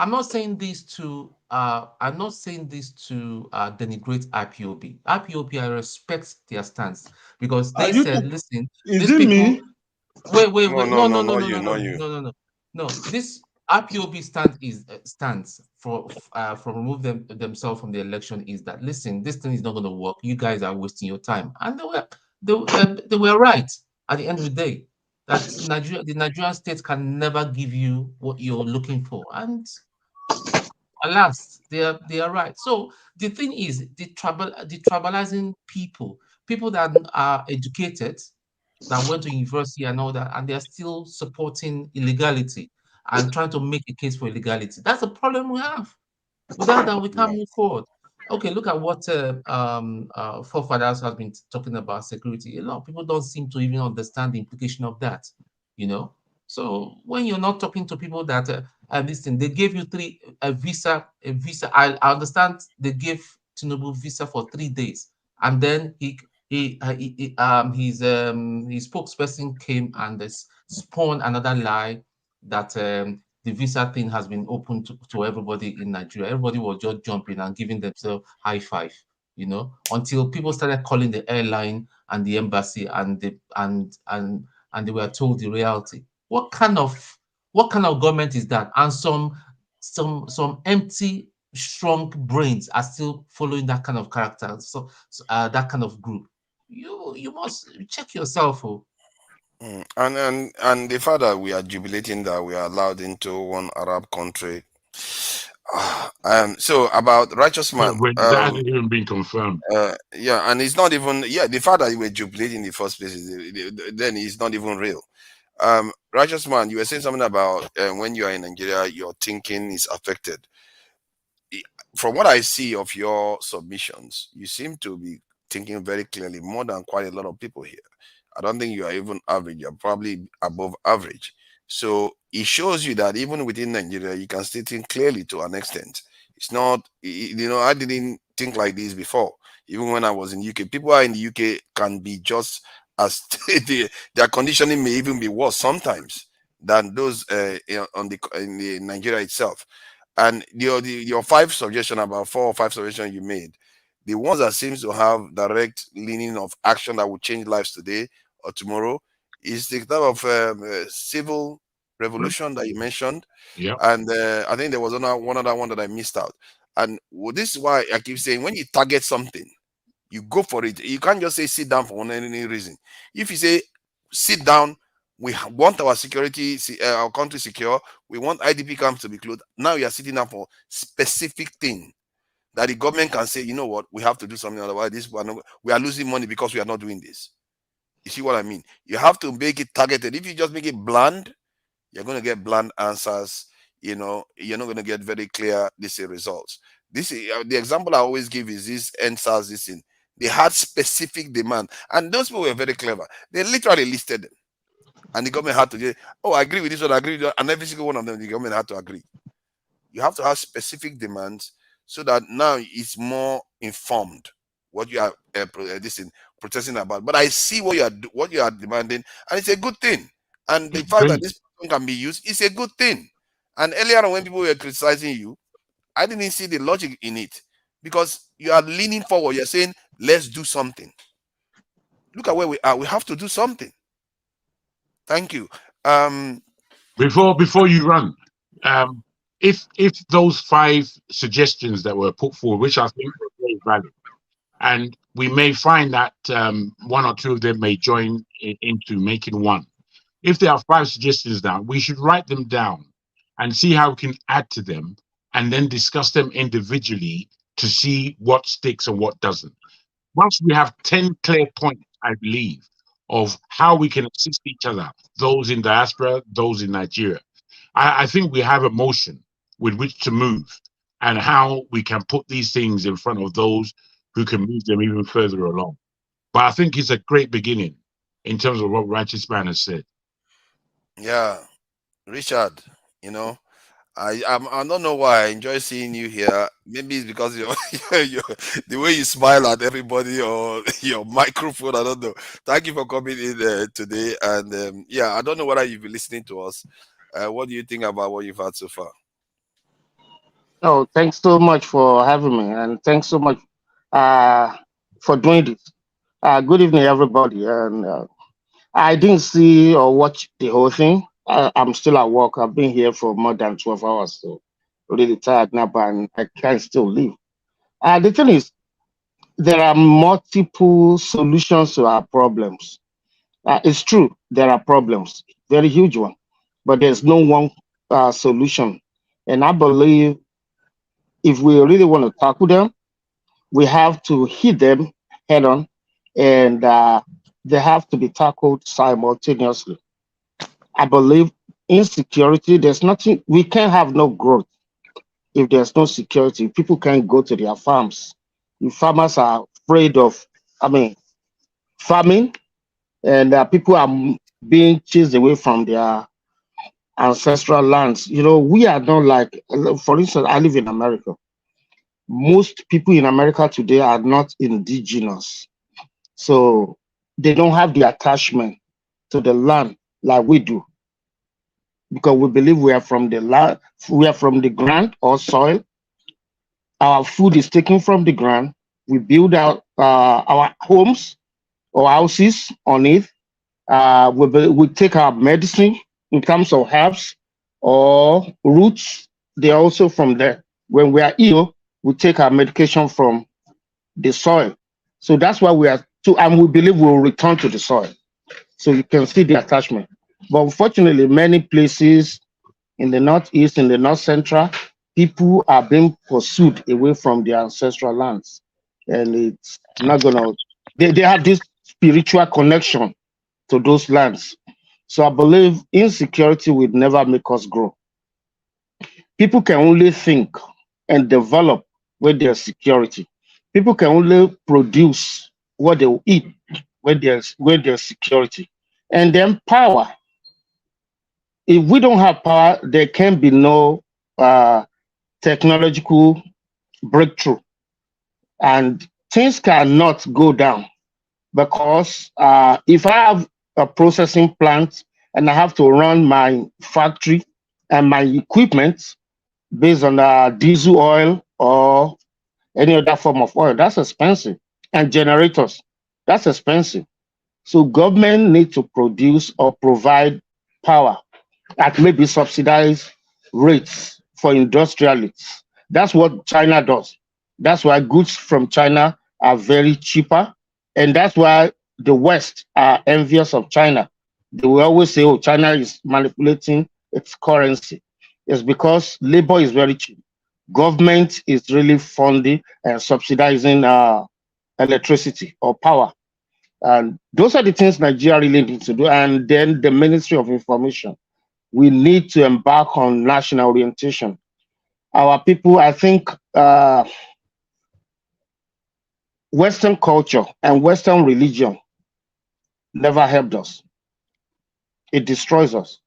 not saying this to I'm not saying this to denigrate IPOB. IPOB, I respect their stance because Are they you? said, listen, Is these it people, me? wait, no, no, no, not no, you, no, no, not you. no, no, no, no. This IPOB stand is stands for remove themselves from the election is that, listen, this thing is not going to work. You guys are wasting your time, and they were right at the end of the day. That the Nigerian state can never give you what you're looking for, and alas, they are right. So the thing is, the tribalizing people that are educated, that went to university and all that, and they are still supporting illegality and trying to make a case for illegality. That's the problem we have. Without that, we can't move forward. Okay, look at what forefathers have been talking about security. A lot of people don't seem to even understand the implication of that, you know. So when you're not talking to people that listen, they gave you a visa. I understand they gave Tinubu visa for 3 days, and then his spokesperson came and spawned another lie that the visa thing has been open to everybody in Nigeria. Everybody was just jumping and giving themselves high five, you know, until people started calling the airline and the embassy, and they were told the reality. What kind of government is that? And some empty, strong brains are still following that kind of character, that kind of group. You must check yourself. Oh. And the fact that we are jubilating that we are allowed into one Arab country. So about righteous man, That hasn't even been confirmed. yeah, and it's not even the fact that you were jubilating in the first place then it's not even real. Righteous man, you were saying something about when you are in Nigeria, your thinking is affected. From what I see of your submissions, you seem to be thinking very clearly, more than quite a lot of people here. I don't think you are even average. You're probably above average. So it shows you that even within Nigeria, you can still think clearly to an extent. It's not, I didn't think like this before. Even when I was in UK, people who are in the UK can be just as their conditioning may even be worse sometimes than those in the Nigeria itself. And your 5 suggestion, about 4 or 5 suggestions you made, the ones that seems to have direct leaning of action that will change lives today or tomorrow, is the type of civil revolution that you mentioned. Yeah. And I think there was one other one that I missed out. And this is why I keep saying, when you target something, you go for it. You can't just say sit down for any reason. If you say sit down, we want our security, our country secure, we want IDP camps to be closed. Now you are sitting down for specific thing that the government can say, you know what, we have to do something, otherwise we are losing money because we are not doing this. You see what I mean? You have to make it targeted. If you just make it bland, you're going to get bland answers. You're not going to get very clear results. This is the example I always give is this NSAS. This thing, they had specific demand, and those people were very clever. They literally listed them, and the government had to say, "Oh, I agree with this one, I agree with that," and every single one of them, the government had to agree. You have to have specific demands so that now it's more informed what you are protesting about. But I see what you are demanding, and it's a good thing. And the fact that this can be used is a good thing. And earlier on, when people were criticizing you, I didn't see the logic in it, because you are leaning forward. You're saying, let's do something. Look at where we are. We have to do something. Thank you. Before you run, if those 5 suggestions that were put forward, which I think were very valid, and we may find that 1 or 2 of them may join into making one. If there are 5 suggestions down, we should write them down and see how we can add to them, and then discuss them individually to see what sticks and what doesn't. Once we have 10 clear points, I believe, of how we can assist each other, those in diaspora, those in Nigeria, I think we have a motion with which to move, and how we can put these things in front of those who can move them even further along. But I think it's a great beginning in terms of what Righteous Man has said. Yeah, Richard, I don't know why I enjoy seeing you here. Maybe it's because the way you smile at everybody, or your microphone. I don't know. Thank you for coming in today. And I don't know whether you've been listening to us. What do you think about what you've had so far? Oh, thanks so much for having me, and thanks so much uh, for doing this. Good evening, everybody. And I didn't see or watch the whole thing. I'm still at work. I've been here for more than 12 hours, so really tired now, but I can still live. The thing is, there are multiple solutions to our problems. It's true, there are problems, very huge one, but there's no one solution. And I believe if we really want to tackle them, we have to hit them head on, and they have to be tackled simultaneously. I believe insecurity, there's nothing, we can't have no growth if there's no security. People can't go to their farms. If farmers are afraid of, I mean, farming, and people are being chased away from their ancestral lands. You know, we are not like, for instance, I live in America. Most people in America today are not indigenous. So they don't have the attachment to the land like we do, because we believe we are from the land, we are from the ground or soil. Our food is taken from the ground. We build our homes or houses on it. We take our medicine in terms of herbs or roots. They're also from there. When we are ill, we take our medication from the soil. So that's why we are to, and we believe we will return to the soil. So you can see the attachment. But unfortunately, many places in the northeast, in the north central, people are being pursued away from their ancestral lands. And it's not gonna, they have this spiritual connection to those lands. So I believe insecurity will never make us grow. People can only think and develop when there's security. People can only produce what they will eat when there's security. And then power. If we don't have power, there can be no technological breakthrough. And things cannot go down, because if I have a processing plant and I have to run my factory and my equipment based on diesel oil or any other form of oil, that's expensive. And generators, that's expensive. So government need to produce or provide power at maybe subsidized rates for industrialists. That's what China does. That's why goods from China are very cheaper. And that's why the West are envious of China. They will always say, oh, China is manipulating its currency. It's because labor is very cheap. Government is really funding and subsidizing electricity or power. And those are the things Nigeria really needs to do. And then the Ministry of Information, we need to embark on national orientation. Our people, I think, Western culture and Western religion never helped us. It destroys us.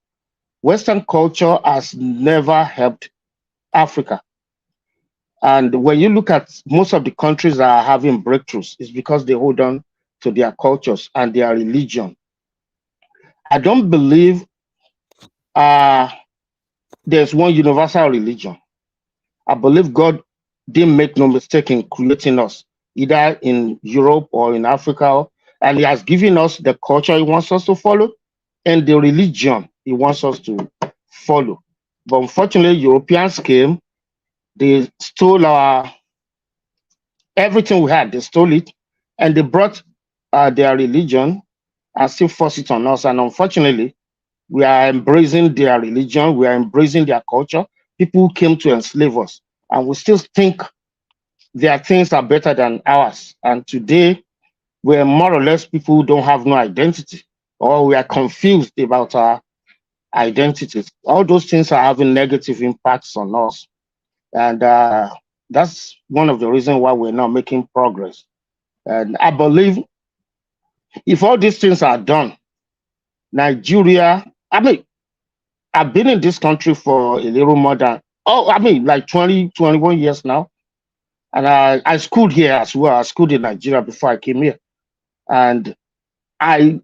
Western culture has never helped Africa. And when you look at most of the countries that are having breakthroughs, it's because they hold on to their cultures and their religion. I don't believe there's one universal religion. I believe God didn't make no mistake in creating us, either in Europe or in Africa, and He has given us the culture He wants us to follow and the religion He wants us to follow. But unfortunately, Europeans came, they stole our everything we had, they stole it, and they brought their religion and still forced it on us. And unfortunately, we are embracing their religion, we are embracing their culture. People came to enslave us, and we still think their things are better than ours. And today, we're more or less people who don't have no identity, or we are confused about our identities. All those things are having negative impacts on us. And that's one of the reasons why we're not making progress. And I believe if all these things are done, Nigeria, I mean, I've been in this country for a little more than, like 20, 21 years now. And I schooled here as well. I schooled in Nigeria before I came here. And I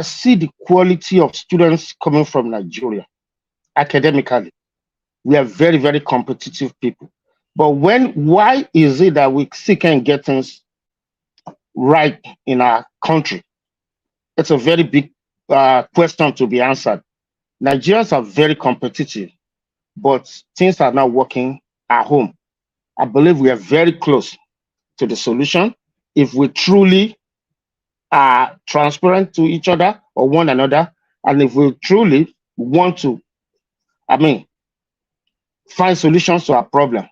see the quality of students coming from Nigeria academically. We are very, very competitive people. But why is it that we still can't get things right in our country? It's a very big question to be answered. Nigerians are very competitive, but things are not working at home. I believe we are very close to the solution if we truly are transparent to each other or one another, and if we truly want to, I mean, find solutions to our problem.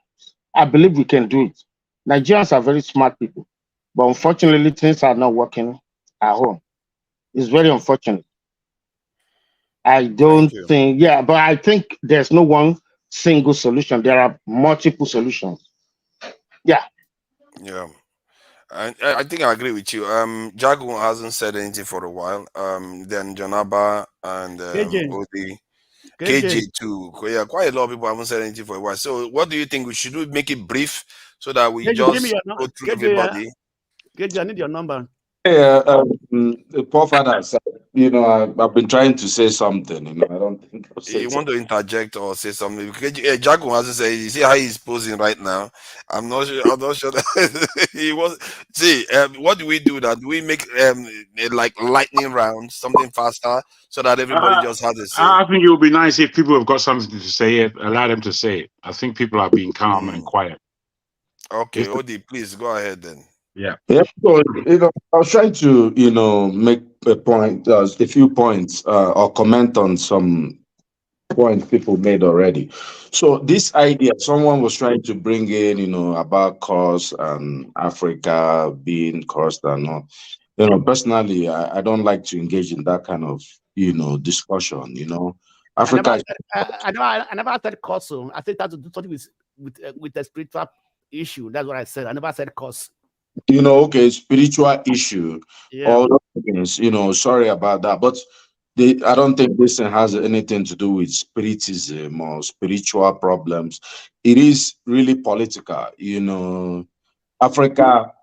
I believe we can do it. Nigerians are very smart people, but unfortunately, things are not working at home. It's very unfortunate. I don't think, yeah, but I think there's no one single solution. There are multiple solutions. Yeah. Yeah. And I think I agree with you. Jagu hasn't said anything for a while. Then Janaba and KJ. Odi, KJ. KJ too. Yeah, quite a lot of people haven't said anything for a while. So, what do you think? Should we make it brief so that we KJ, give me just your go number. through everybody? KJ, I need your number. Yeah, the poor father said, I've been trying to say something, I don't think I've said You want to interject or say something? Jagu hasn't said. You see how he's posing right now. I'm not sure. I'm not sure that he was. See, what do we do? That we make like lightning round, something faster, so that everybody just has a say. I think it would be nice if people have got something to say, allow them to say it. I think people are being calm and quiet. Okay, Odi, please go ahead then. Yeah. Yeah, so, I was trying to, make a point, a few points, or comment on some points people made already. So this idea, someone was trying to bring in, about cost and Africa being cost and all. Personally, I don't like to engage in that kind of, discussion. Africa. I never said cause. I said that to do something with a spiritual issue. That's what I said. I never said cause. Okay, spiritual issue. Yeah. All those things, sorry about that. But I don't think this thing has anything to do with spiritism or spiritual problems. It is really political. Africa,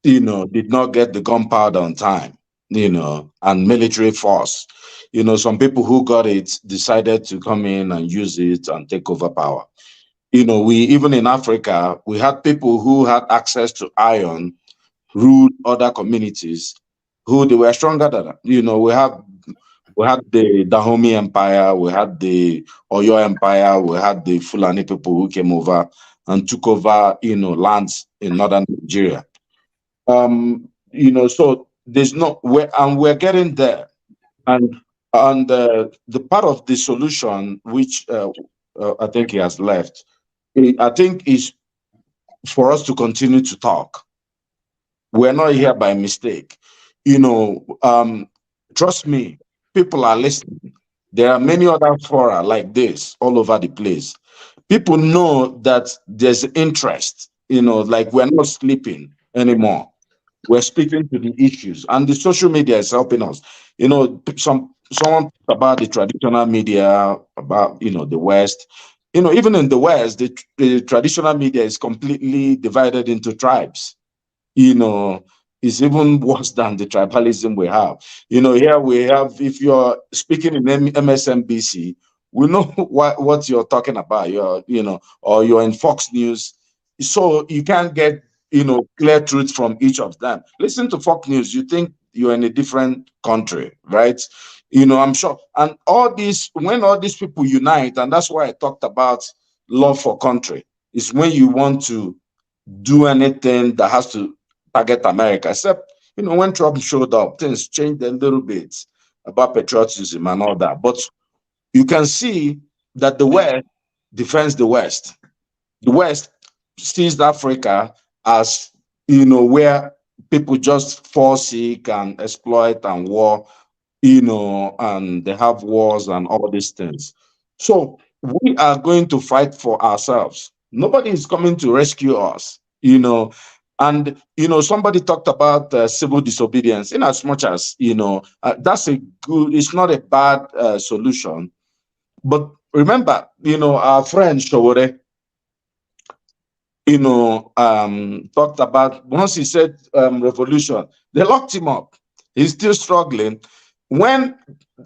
did not get the gunpowder on time, and military force. Some people who got it decided to come in and use it and take over power. We even in Africa, we had people who had access to iron, ruled other communities who they were stronger than. We had the Dahomey Empire, we had the Oyo Empire, we had the Fulani people who came over and took over, lands in northern Nigeria. So there's we're getting there. And the part of the solution, which I think he has left, I think is for us to continue to talk. We're not here by mistake. Trust me, people are listening. There are many other fora like this all over the place. People know that there's interest, like we're not sleeping anymore. We're speaking to the issues, and the social media is helping us. Someone talked about the traditional media, about the West. Even in the West, the traditional media is completely divided into tribes. It's even worse than the tribalism we have. Here we have, if you're speaking in MSNBC, we know what you're talking about. Or you're in Fox News, so you can't get clear truth from each of them. Listen to Fox News, you think you're in a different country, right? I'm sure. And when all these people unite, and that's why I talked about love for country, is when you want to do anything that has to target America. Except, when Trump showed up, things changed a little bit about patriotism and all that. But you can see that the West defends the West. The West sees Africa as, where people just fall sick and exploit and war, and they have wars and all these things. So we are going to fight for ourselves. Nobody is coming to rescue us, And, somebody talked about civil disobedience, in as much as, that's it's not a bad solution. But remember, our friend Showore, talked about, once he said revolution, they locked him up. He's still struggling. When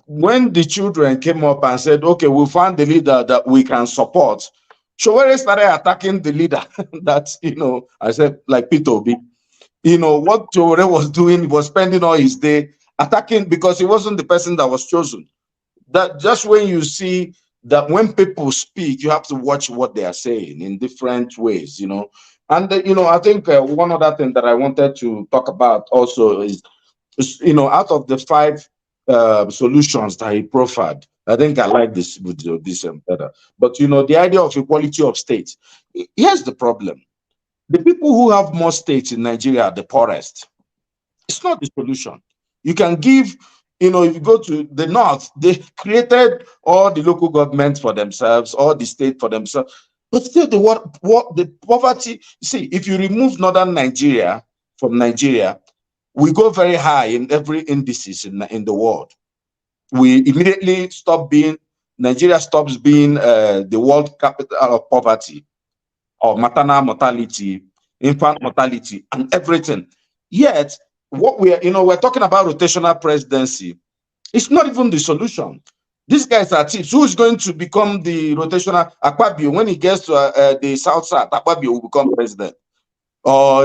when the children came up and said, okay, we found the leader that we can support, Showere started attacking the leader. That, I said, like Peter Obi. What Showere was doing was spending all his day attacking because he wasn't the person that was chosen. That just when you see that when people speak, you have to watch what they are saying in different ways, And, I think one other thing that I wanted to talk about also is, out of the 5 solutions that he proffered, I think I like this better. But, the idea of equality of states, here's the problem. The people who have more states in Nigeria are the poorest. It's not the solution. You can give, if you go to the north, they created all the local governments for themselves, all the state for themselves. But still, the poverty, see, if you remove northern Nigeria from Nigeria, we go very high in every indices in the world. We immediately Nigeria stops being the world capital of poverty, or maternal mortality, infant mortality, and everything. Yet, what we're talking about rotational presidency. It's not even the solution. These guys are thieves. Who's going to become the rotational? Akpabio, when he gets to the South Side, Akpabio will become president. Or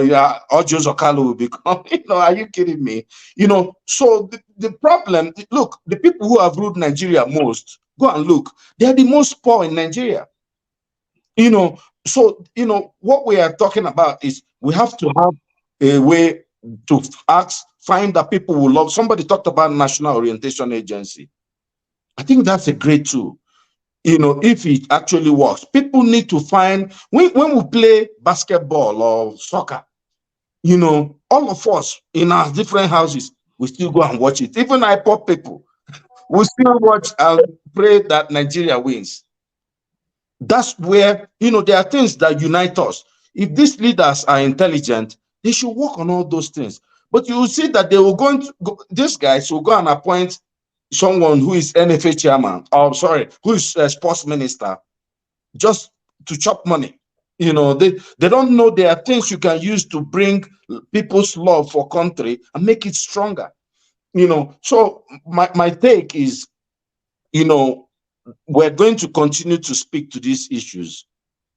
Ojo Okalu will become, are you kidding me? So the problem, look, the people who have ruled Nigeria most, go and look, they're the most poor in Nigeria. So, what we are talking about is we have to have a way to find that people will love. Somebody talked about National Orientation Agency. I think that's a great tool. If it actually works, people need to find, when we play basketball or soccer, all of us in our different houses, we still go and watch it. Even IPOP people, we still watch and pray that Nigeria wins. That's where, there are things that unite us. If these leaders are intelligent, they should work on all those things. But you will see that they will these guys will go and appoint someone who is NFA chairman, who is a sports minister, just to chop money. They don't know there are things you can use to bring people's love for country and make it stronger. So my take is, we're going to continue to speak to these issues.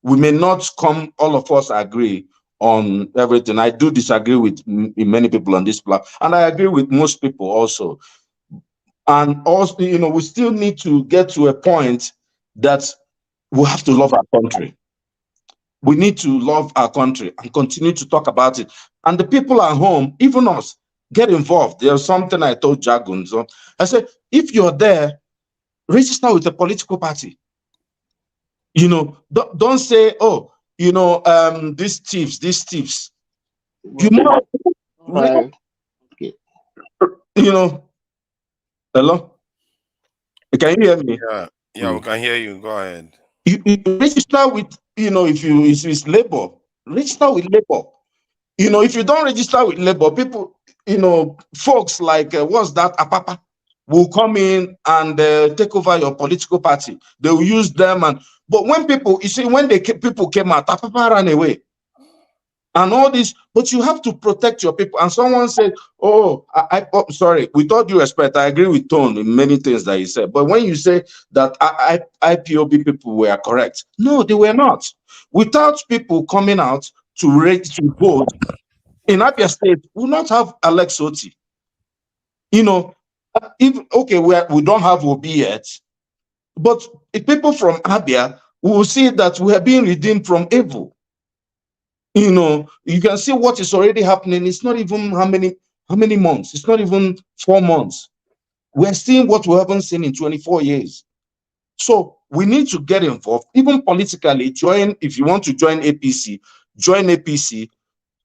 We may not all of us agree on everything. I do disagree with many people on this platform, and I agree with most people also. And also, we still need to get to a point that we have to love our country. We need to love our country and continue to talk about it. And the people at home, even us, get involved. There's something I told Jagunzo. I said, if you're there, register with a political party. Don't say, these thieves. Hello? Can you hear me? Yeah, we can hear you. Go ahead. You register with, if it's labor, register with labor. If you don't register with labor, people, folks like, what's that, Apapa, will come in and take over your political party. They will use them. But when people, when people came out, Apapa ran away. And all this, but you have to protect your people. And someone said, sorry, with all due respect, I agree with Tone in many things that he said. But when you say that IPOB people were correct, no, they were not. Without people coming out to vote, in Abia State, we will not have Alex Oti. We don't have Obi yet, but people from Abia will see that we are being redeemed from evil. You can see what is already happening. It's not even how many months. It's not even 4 months. We're seeing what we haven't seen in 24 years. So we need to get involved, even politically. If you want to join APC, join APC.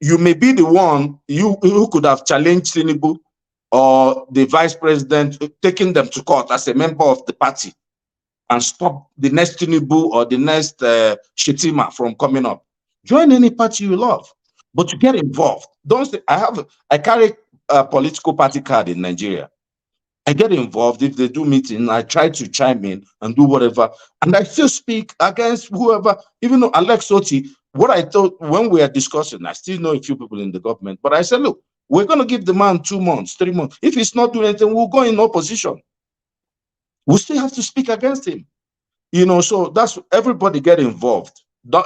You may be the one who could have challenged Tinubu or the vice president, taking them to court as a member of the party and stop the next Tinubu or the next Shetima from coming up. Join any party you love, but you get involved. Don't say, I carry a political party card in Nigeria. I get involved. If they do meeting, I try to chime in and do whatever. And I still speak against whoever, even though Alex Oti, what I thought when we are discussing, I still know a few people in the government, but I said, look, we're going to give the man 2 months, 3 months. If he's not doing anything, we'll go in opposition. We still have to speak against him. So that's everybody get involved.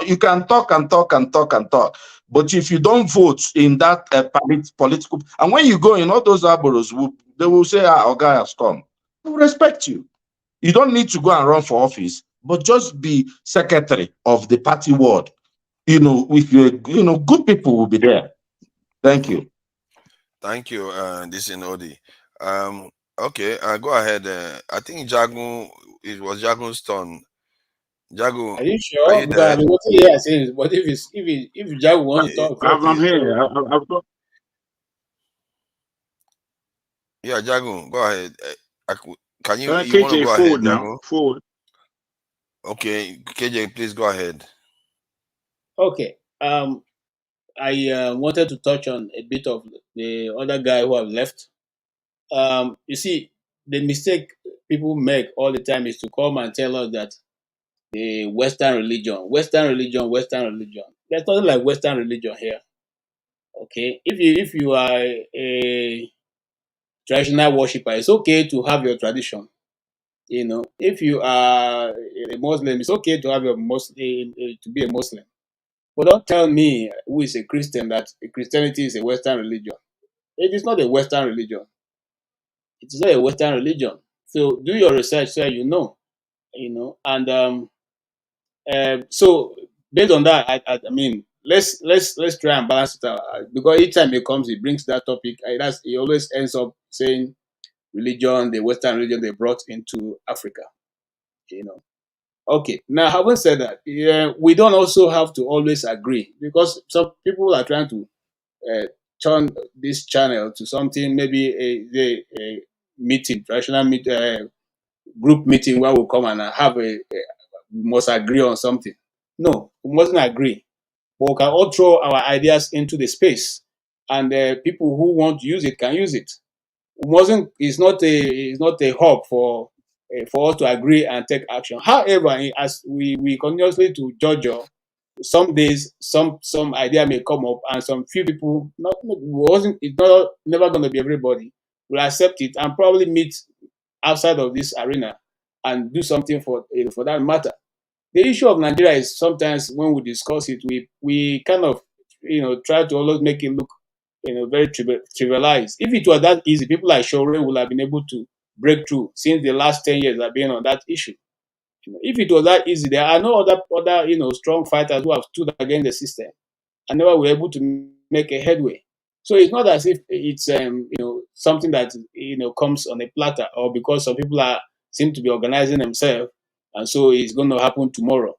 You can talk and talk and talk and talk, but if you don't vote in that political, and when you go in all those arboros, they will say, our guy has come. They will respect you. You don't need to go and run for office, but just be secretary of the party ward. With good people will be there. Thank you. Thank you, this is Odi. Okay, go ahead. I think Jagun, it was Jagun's turn. Jagun, Are you are sure? you Because there? I've been waiting here saying, but if Jagu wants to talk first, I'm here. I've got. Yeah, Jagun, go ahead. Can you want to KJ, go ahead, forward now. Jagun? Forward. Okay, KJ, please go ahead. Okay. I wanted to touch on a bit of the other guy who have left. You see, the mistake people make all the time is to come and tell us that the Western religion. There's nothing like Western religion here. Okay, if you are a traditional worshiper, it's okay to have your tradition. If you are a Muslim, it's okay to have to be a Muslim. But don't tell me who is a Christian that Christianity is a Western religion. It is not a Western religion. It is not a Western religion. So do your research so you know. And so based on that, I mean, let's try and balance it out because each time it comes, it brings that topic. He always ends up saying religion, the Western religion they brought into Africa. Okay. Now, having said that, we don't also have to always agree because some people are trying to turn this channel to something maybe a meeting, traditional group meeting where we come and have we must agree on something. No, we mustn't agree, but we can all throw our ideas into the space, and people who want to use it can use it. It's not a hub for us to agree and take action. However, as we continuously to judge, some days some idea may come up, and some few people it's not never going to be everybody will accept it and probably meet outside of this arena and do something for that matter. The issue of Nigeria is sometimes when we discuss it, we kind of try to always make it look very trivialized. If it was that easy, people like Shore would have been able to break through since the last 10 years have been on that issue. If it was that easy, there are no other strong fighters who have stood against the system and never were able to make a headway. So it's not as if it's something that comes on a platter, or because some people seem to be organizing themselves, and so it's going to happen tomorrow.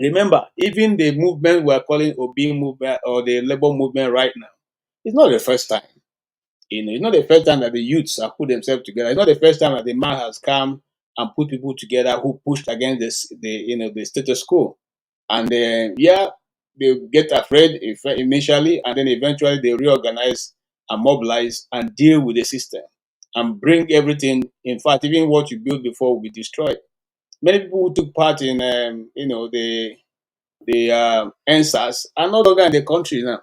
Remember, even the movement we're calling Obi movement or the labor movement right now, it's not the first time. It's not the first time that the youths have put themselves together. It's not the first time that the man has come and put people together who pushed against the status quo. And they get afraid initially, and then eventually they reorganize and mobilize and deal with the system and bring everything. In fact, even what you built before will be destroyed. Many people who took part in the NSAS are no longer in the country now.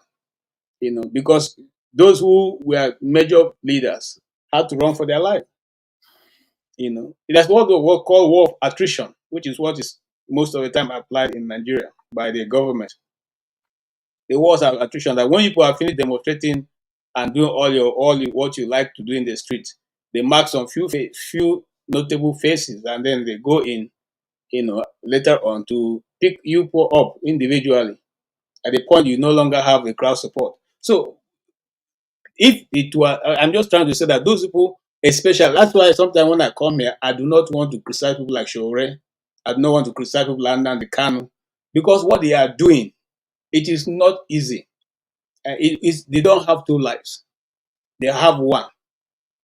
Because those who were major leaders had to run for their life. That's what the word called war of attrition, which is what is most of the time applied in Nigeria by the government. The wars of attrition, that when people are finished demonstrating and doing all what you like to do in the street, they mark some few notable faces, and then they go in, later on to pick you up individually at the point you no longer have the crowd support. So if it were, I'm just trying to say that those people, especially, that's why sometimes when I come here, I do not want to criticize people like Shore. I do not want to criticize people like Nnamdi Kanu, because what they are doing, it is not easy. They don't have two lives; they have one,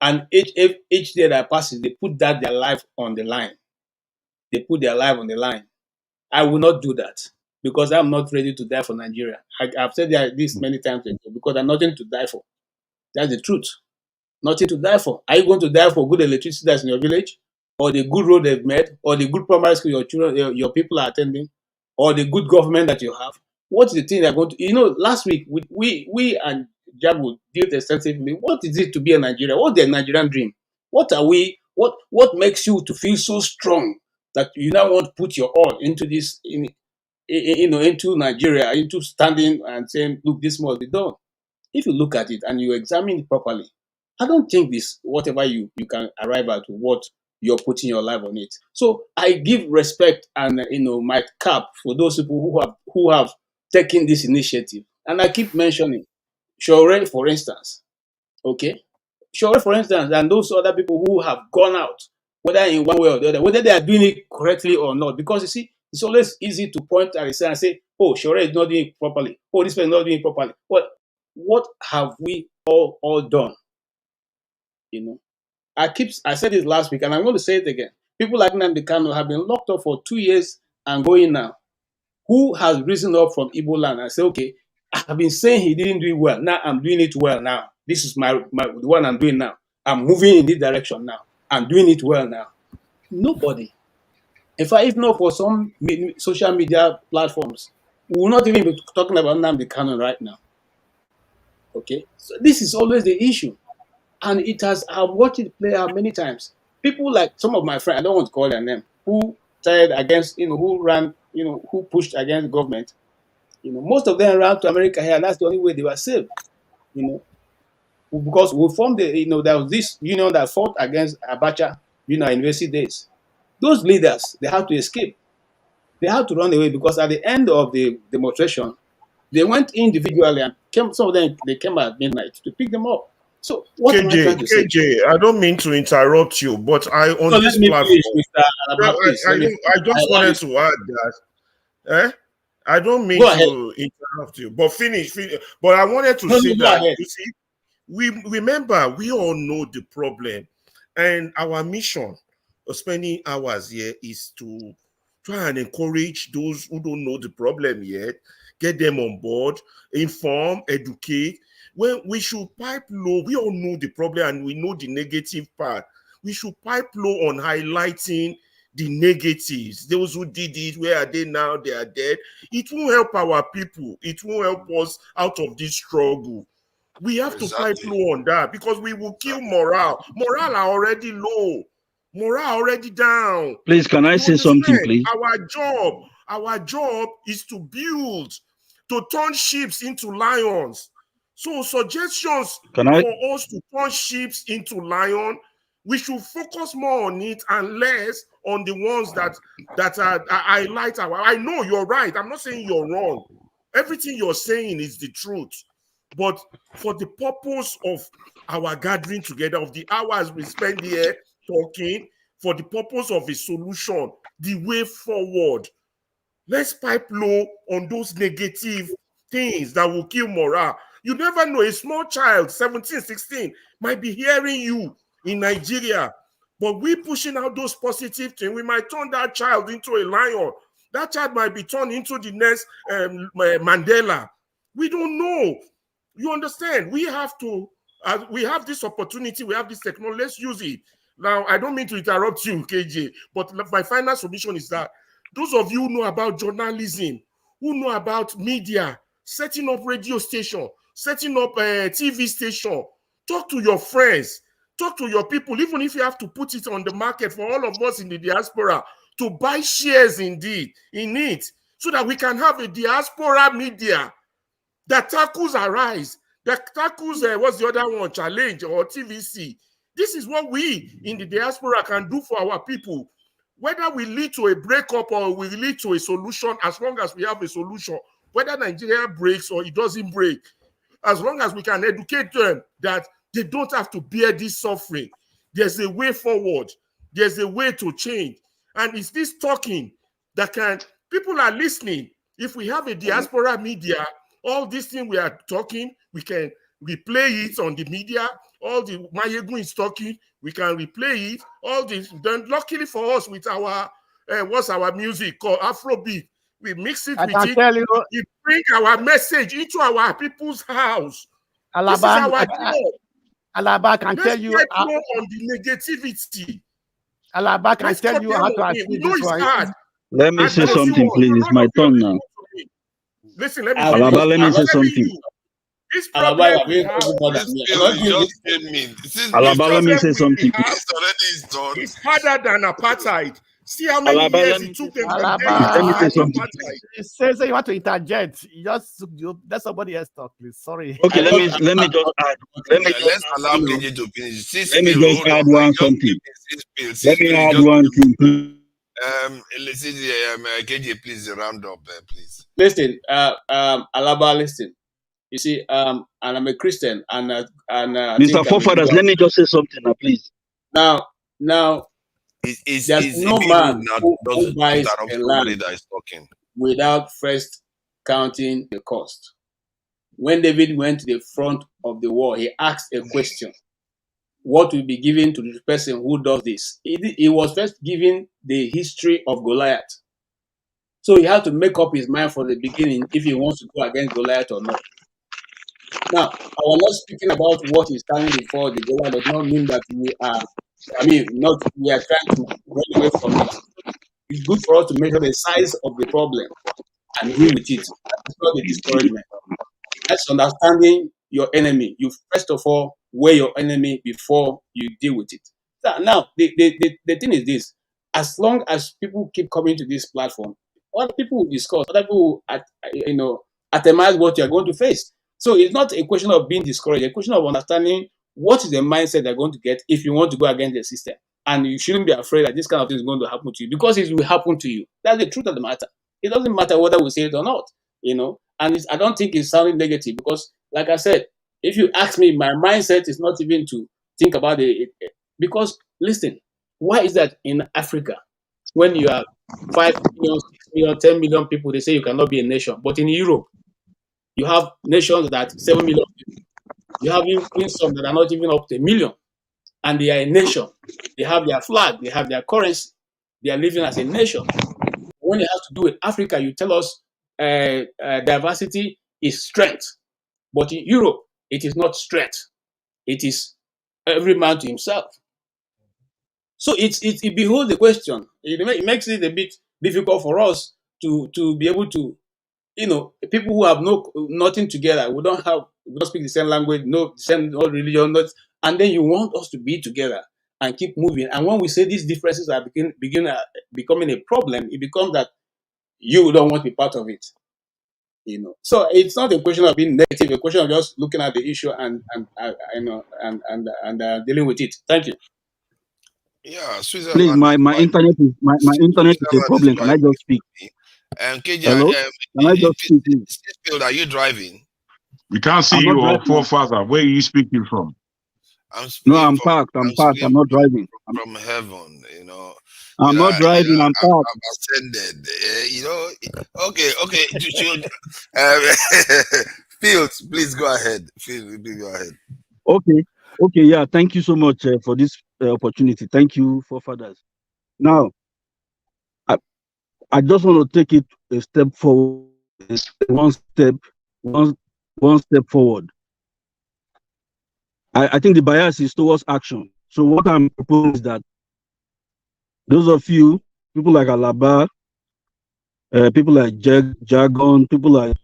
and each day that passes, they put their life on the line. They put their life on the line. I will not do that because I'm not ready to die for Nigeria. I've said this many times ago, because I'm nothing to die for. That's the truth. Nothing to die for. Are you going to die for good electricity that's in your village, or the good road they've made, or the good primary school your children, your people are attending, or the good government that you have? What's the thing they're going to? Last week we and Jabu dealt extensively. What is it to be a Nigerian? What's the Nigerian dream? What are we What makes you to feel so strong that you now want to put your all into this, into Nigeria, into standing and saying, look, this must be done. If you look at it and you examine it properly, I don't think this, whatever you can arrive at what you're putting your life on it. So I give respect and my cap for those people who have taken this initiative. And I keep mentioning Shore, for instance. Okay? Shore, for instance, and those other people who have gone out, whether in one way or the other, whether they are doing it correctly or not. Because you see, it's always easy to point at it and say, oh, Shore is not doing it properly. Oh, this person is not doing it properly. Well, what have we all done? I said it last week and I'm going to say it again. People like Nnamdi Kanu have been locked up for 2 years and going now. Who has risen up from Igbo land and said, okay, I've been saying he didn't do it well. Now I'm doing it well now. This is the one I'm doing now. I'm moving in this direction now. I'm doing it well now. Nobody. If not for some social media platforms, we will not even be talking about Nnamdi Kanu right now. Okay? So this is always the issue. And I've watched it play out many times. People like some of my friends, I don't want to call their name, who tried against, who ran, who pushed against the government. Most of them ran to America here. That's the only way they were saved. Because we formed there was this union that fought against Abacha, university days. Those leaders, they had to escape. They had to run away because at the end of the demonstration, they went individually and some of them, they came at midnight to pick them up. So what am I trying to say? KJ, I don't mean to interrupt you, but on this platform, I just wanted to add that. I don't mean to interrupt you, but finish. But I wanted to say that you see, we remember we all know the problem, and our mission of spending hours here is to try and encourage those who don't know the problem yet, get them on board, inform, educate. When we should pipe low, we all know the problem and we know the negative part. We should pipe low on highlighting the negatives. Those who did it, where are they now? They are dead. It won't help our people. It won't help us out of this struggle. We have to pipe low on that because we will kill morale. Morale are already low. Morale already down. Please, can I say something, please? Our job is to build, to turn sheep into lions. So suggestions for us to turn sheep into lion, we should focus more on it and less on the ones that highlight our. I know you're right. I'm not saying you're wrong. Everything you're saying is the truth. But for the purpose of our gathering together, of the hours we spend here talking, for the purpose of a solution, the way forward, let's pipe low on those negative things that will kill morale. You never know, a small child, 17, 16, might be hearing you in Nigeria, but we pushing out those positive things, we might turn that child into a lion. That child might be turned into the next Mandela. We don't know. You understand? We have to, we have this opportunity, we have this technology, let's use it. Now, I don't mean to interrupt you, KJ, but my final submission is that those of you who know about journalism, who know about media, setting up radio station, setting up a TV station, talk to your friends, talk to your people, even if you have to put it on the market for all of us in the diaspora to buy shares in it, so that we can have a diaspora media that tackles Arise, that tackles, what's the other one, Challenge or TVC. This is what we in the diaspora can do for our people. Whether we lead to a breakup or we lead to a solution, as long as we have a solution, whether Nigeria breaks or it doesn't break, as long as we can educate them that they don't have to bear this suffering, there's a way forward, there's a way to change. And it's this talking that can, people are listening. If we have a diaspora media, all these things we are talking, we can replay it on the media. All the Mayegun is talking, we can replay it. All this, then luckily for us, with our what's our music called Afrobeat, we mix it with it. We bring our message into our people's house. This is our job. Alaba can tell you on the negativity. Alaba can tell you how to achieve this one. Let me say something, please. It's my turn now. Listen, let me Alaba, let me say something. This Alaba, problem we have, This bill is just came in. This Alaba, let me say something. have is harder than apartheid. See how many Alaba, years let it me took say them something. to get Alaba, Let me say to something. apartheid. it says you want to interject. Let somebody else talk, please. Sorry. Okay, let me just add. Let me Yeah, just let's add allow something. KJ to finish. Six Let me bill, just hold on. add one Just something. give me six bill. Let Six me bill, add just one thing, please. listen, KJ, please round up, please. Listen, Alaba, listen. You see, and I'm a Christian, and I Mr. think I'm a Forefathers, believer. let me just say something now, please. Now, It's there's a no bit rude man now who to buys interrupt a somebody land that is talking. without first counting the cost. When David went to the front of the wall, he asked a question: what will be given to the person who does this? He was first given the history of Goliath. So he had to make up his mind from the beginning if he wants to go against Goliath or not. Now, I was not speaking about what is standing before the Goliath does not mean that we are, we are trying to run away from it. It's good for us to measure the size of the problem and deal with it. That's not the discouragement. That's understanding your enemy. You first of all weigh your enemy before you deal with it. Now, the thing is this: as long as people keep coming to this platform, other people will discuss, other people will, itemize what you are going to face. So it's not a question of being discouraged; it's a question of understanding what is the mindset they're going to get if you want to go against the system. And you shouldn't be afraid that this kind of thing is going to happen to you because it will happen to you. That's the truth of the matter. It doesn't matter whether we say it or not. And I don't think it's sounding negative because, like I said, if you ask me, my mindset is not even to think about it. Because, listen, why is that in Africa, when you are 5 million, 6 million, 10 million people, they say you cannot be a nation. But in Europe, you have nations that 7 million people. You have even some that are not even up to a million. And they are a nation. They have their flag, they have their currency. They are living as a nation. When it has to do with Africa, you tell us diversity is strength. But in Europe, it is not strength. It is every man to himself. So it beholds the question. It makes it a bit difficult for us to be able to, people who have nothing together. We don't speak the same language, no same no religion, and then you want us to be together and keep moving. And when we say these differences are becoming a problem, it becomes that you don't want to be part of it. So it's not a question of being negative, a question of just looking at the issue and dealing with it. Thank you. Yeah, Switzerland. Please, my internet is a problem. Can I just speak? KJ, Hello? Can I just speak, please? Are you driving? We can't see I'm you, not or driving. forefather. Where are you speaking from? No, I'm parked. I'm parked. I'm not driving. From heaven, I'm not driving. I'm parked. I'm ascended. Okay. Fields, please go ahead. Fields, please go ahead. Okay. Yeah. Thank you so much for this opportunity. Thank you, forefathers. Now, I just want to take it a step forward, one step forward. I think the bias is towards action. So what I'm proposing is that those of you, people like Alaba, people like Jargon, people like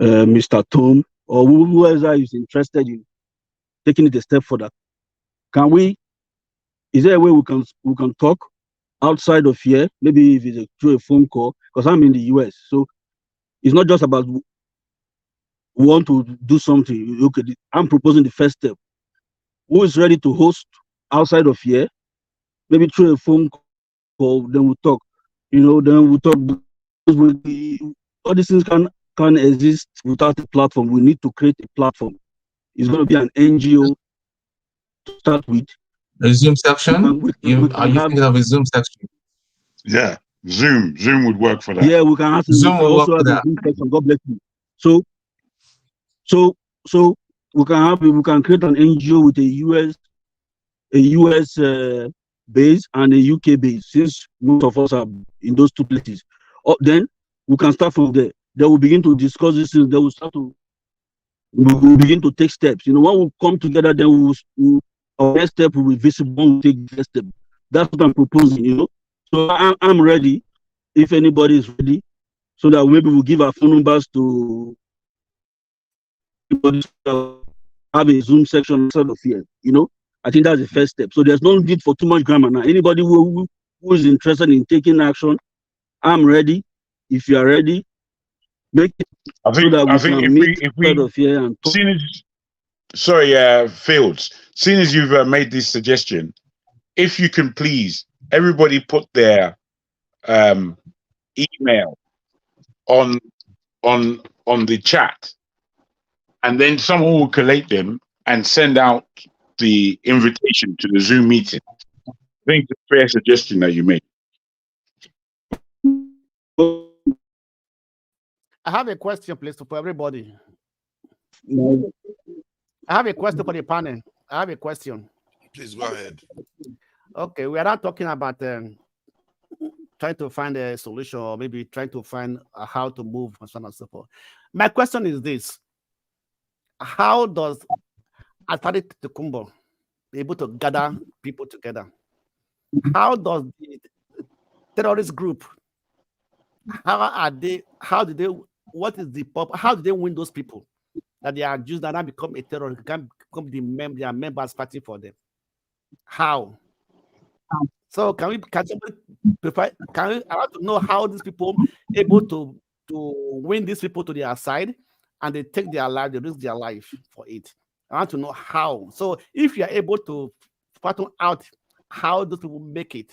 Mr. Tom, or whoever is interested in taking it a step further, is there a way we can talk outside of here? Maybe if it's through a phone call, because I'm in the US. So it's not just about we want to do something. Okay, I'm proposing the first step. Who is ready to host outside of here? Maybe through a phone call, then we'll talk. Then we'll talk. All these things can exist without a platform. We need to create a platform. It's going to be an NGO to start with. A Zoom section? Are you thinking of a Zoom section? Yeah, Zoom would work for that. Yeah, we can Zoom will work for that. Zoom section. God bless you. So we can create an NGO with a US base and a UK base, since most of us are in those two places. Then we can start from there. Then we'll begin to discuss these things. Then we'll begin to take steps. When we come together, then our next step will be visible when we take the next step. That's what I'm proposing, So I'm ready, if anybody is ready, so that maybe we'll give our phone numbers to have a Zoom section outside of here. You know, I think that's the first step. So there's no need for too much grammar now. Anybody who is interested in taking action, I'm ready. If you are ready, make it I think, so that we if can meet outside of here and talk. Fields, seeing as you've made this suggestion, if you can please, everybody put their email on the chat, and then someone will collate them and send out the invitation to the Zoom meeting. I think it's a fair suggestion that you made. I have a question, please, for everybody. I have a question for the panel. I have a question. Please go ahead. Okay, we are not talking about trying to find a solution or maybe trying to find how to move and so on and so forth. My question is this: how does Atari Tukumbo be able to gather people together? How does the terrorist group? How do they? What is the purpose? How do they win those people that they are used that now become a terrorist, can become their members fighting for them? How? So can somebody I want to know how these people able to win these people to their side, and they take their life, they risk their life for it. I want to know how. So if you are able to fathom out how those people make it,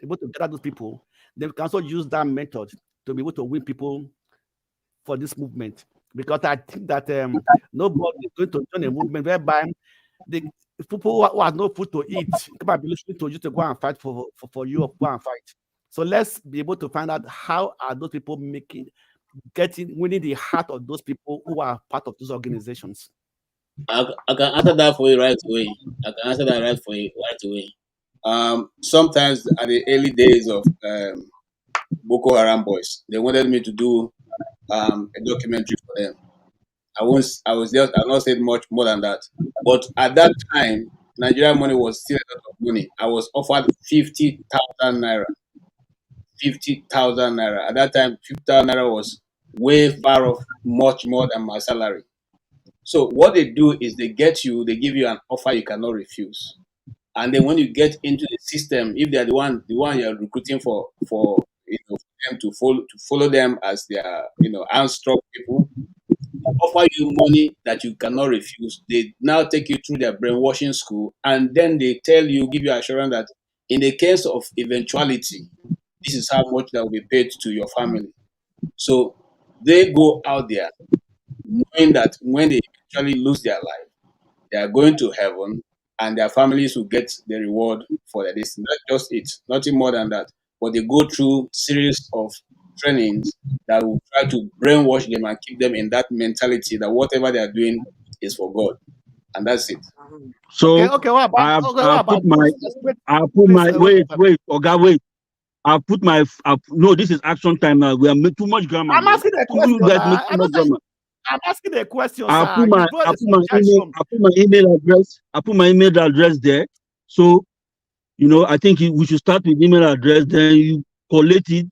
able to gather those people, they can also use that method to be able to win people for this movement. Because I think that nobody is going to join a movement whereby the people who have no food to eat can be listening to you to go and fight for you or go and fight. So let's be able to find out how are those people winning the heart of those people who are part of those organizations. I can answer that for you right away. Sometimes at the early days of Boko Haram boys, they wanted me to do a documentary for them. I'll not say much more than that. But at that time, Nigerian money was still a lot of money. I was offered 50,000 naira. 50,000 naira. At that time, 50,000 naira was way far off, much more than my salary. So what they do is they give you an offer you cannot refuse. And then when you get into the system, if they're the one you're recruiting for them to follow them as their unstruck people, they offer you money that you cannot refuse. They now take you through their brainwashing school, and then they give you assurance that in the case of eventuality, this is how much that will be paid to your family. So they go out there knowing that when they eventually lose their life, they are going to heaven, and their families will get the reward for their destiny. That's just it, nothing more than that. But they go through series of trainings that will try to brainwash them and keep them in that mentality that whatever they are doing is for God, and that's it. So okay, what about, I'll put my wait. I'll put my no. This is action time now. We are too much grammar. I'm asking a question. I'm asking a question, sir. I'll put my email address there. So, I think we should start with email address. Then you collate it,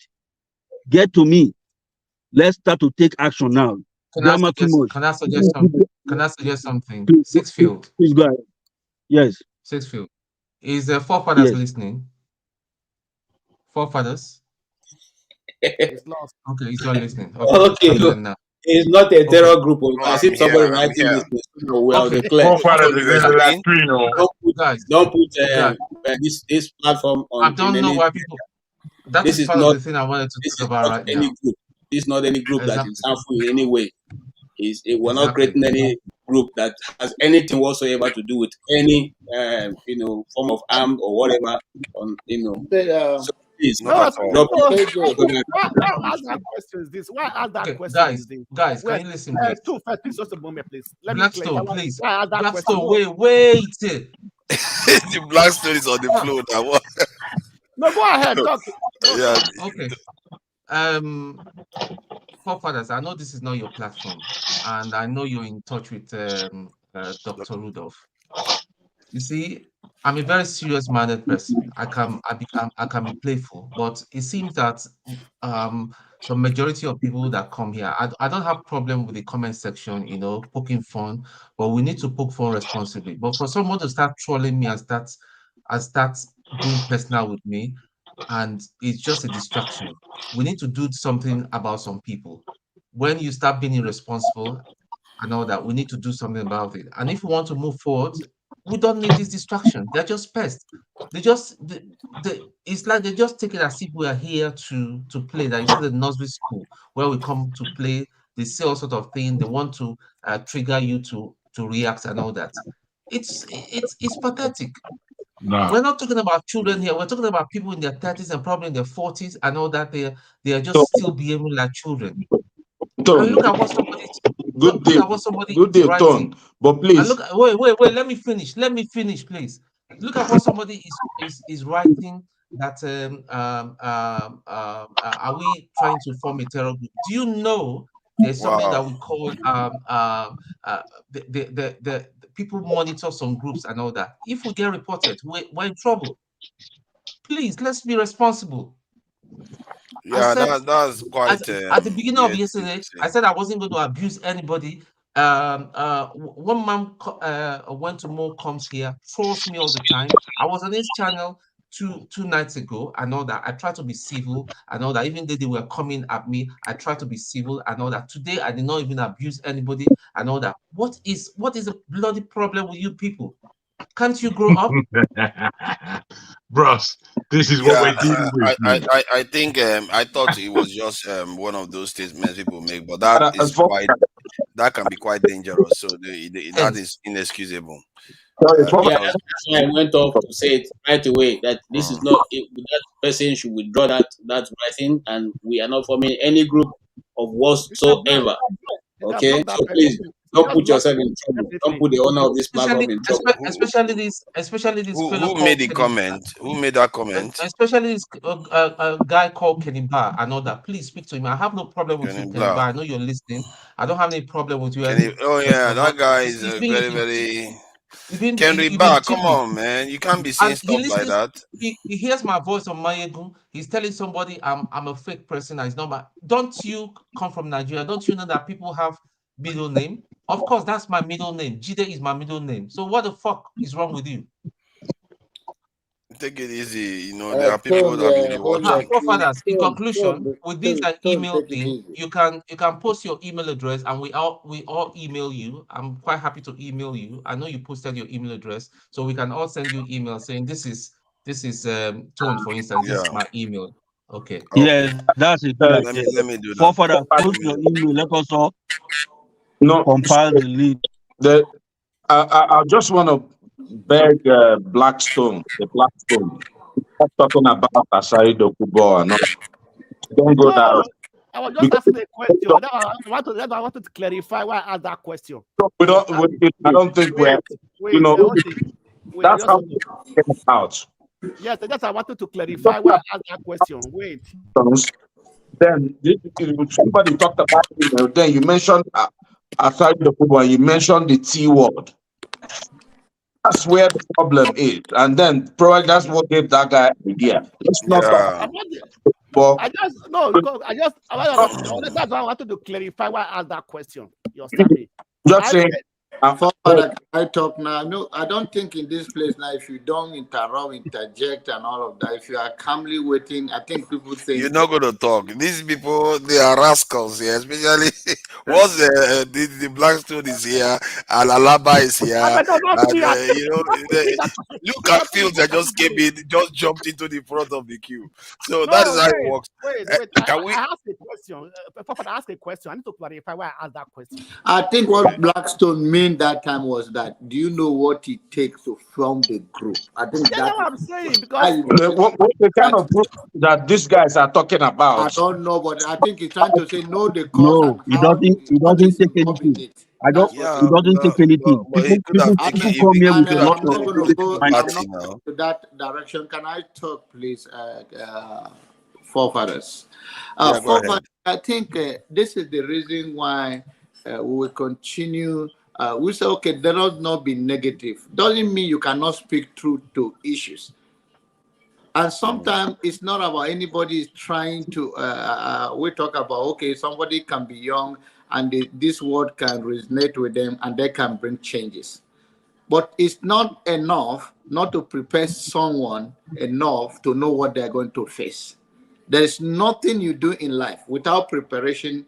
get to me. Let's start to take action now. Can I suggest something? Sixfield. Please go ahead. Yes. Sixfield. Is the forefathers listening? Forefathers? It's lost. Okay, he's not listening. Okay. It's not a terror group. As if somebody writing this. Well declared. Don't put this platform on. I don't know why people. That is part of the thing I wanted to talk about right now. This is not any group that is harmful in any way. We're not creating any group that has anything whatsoever to do with any form of arm or whatever. So please, why ask that question is this? Why ask that question is this? Guys, can you listen, please? Please, just a moment, please. Blackstone, please. Blackstone, wait. The Blackstone is on the floor now. No, go ahead. Talk. Yeah. Okay. Forefathers, I know this is not your platform, and I know you're in touch with Dr. Rudolph. You see, I'm a very serious-minded person. I can be playful, but it seems that the majority of people that come here, I don't have problem with the comment section, poking fun, but we need to poke fun responsibly. But for someone to start trolling me and start going personal with me, and it's just a distraction. We need to do something about some people. When you start being irresponsible and all that, we need to do something about it. And if we want to move forward, we don't need this distraction. They're just pests. It's like they just take it as if we are here to play. That you see the nursery school where we come to play. They say all sort of thing. They want to trigger you to react and all that. It's pathetic. No. We're not talking about children here. We're talking about people in their 30s and probably in their 40s and all that. They are just still behaving like children. And look at what somebody Good day. look at what somebody Good is day, writing. Tone. But please. And look, wait. Let me finish. Let me finish, please. Look at what somebody is writing. That are we trying to form a terror group? Do you know there's something that Wow. we call the people monitor some groups and all that. If we get reported, we're in trouble. Please, let's be responsible. I Yeah, said that's quite at the beginning of weird thing yesterday, to I say. said I wasn't going to abuse anybody. One man went to more comes here, trolls me all the time. I was on his channel two nights ago and all that. I tried to be civil and all that. Even though they were coming at me, I tried to be civil and all that. Today, I did not even abuse anybody and all that. What is the bloody problem with you people? Can't you grow up? Bros, this is what Yeah, we're dealing with, man. I think I thought it was just one of those statements people make, but that is quite that can be quite dangerous. So that is inexcusable. Yeah, that's why I went off to say it right away that this is not that person should withdraw that writing, and we are not forming any group of whatsoever. Okay, so please don't put yourself in trouble. Don't put the owner of this platform in trouble. Especially this fellow Who called made the Kenny, comment? Who made that comment? especially this guy called Kenny Bar and all that. Please speak to him. I have no problem with you, Kenny Kenny Bar. Blah. I know you're listening. I don't have any problem with you. Oh yeah, that guy is very. Kenry You've been Bar, come cheating. on, man. You can't be saying And he stuff like listens, that. he hears my voice on Mayegun. He's telling somebody I'm a fake person. It's not my. Don't you come from Nigeria? Don't you know that people have middle name? Of course, that's my middle name. Jide is my middle name. So what the fuck is wrong with you? Take it easy. There are people that may be watching. Forefathers, in conclusion, with this I email take it thing, easy. you can post your email address and we all email you. I'm quite happy to email you. I know you posted your email address, so we can all send you email saying this is Tone, for instance. This is my email. Okay. Yes, that's it. Like, Let me do that. Forefather, post your email. Let us all No, compile the lead. I just want to beg Blackstone, the Blackstone, stop talking about Asari Dokubo and all. Don't go that No, way. I was just asking a question. I wanted to clarify why I asked that question. I don't think we're, that's how we get out. Yes, I wanted to clarify why I asked that question. Wait. Then somebody talked about it, then you mentioned Asari Dokubo and you mentioned the T word. That's where the problem is. And then probably that's what gave that guy idea. Let's not talk about that's why I wanted to clarify why I asked that question. You understand me? Just saying. Father, can I talk now? No, I don't think in this place now, if you don't interject and all of that, if you are calmly waiting, I think people think You're not going to talk. These people, they are rascals here, especially once the Blackstone is here and Alaba is here. And, look at Fields that just came in, just jumped into the front of the queue. So that is how it works. Wait. I asked a question. I asked a question. I need to clarify why I asked that question. I think what Blackstone meant that time was that, do you know what it takes to form the group? I think that's what I'm saying. Because what the kind of group that these guys are talking about? I don't know, but I think he's trying to say know the cause. No, it doesn't take anything. It doesn't take anything. People come here with a lot I'm not going to go of to that direction. Can I talk, please, forefathers? Forefathers, I think this is the reason why we will continue we say, okay, let us not be negative. Doesn't mean you cannot speak truth to issues. And sometimes it's not about anybody trying to, we talk about, okay, somebody can be young and this word can resonate with them and they can bring changes. But it's not enough not to prepare someone enough to know what they're going to face. There is nothing you do in life without preparation,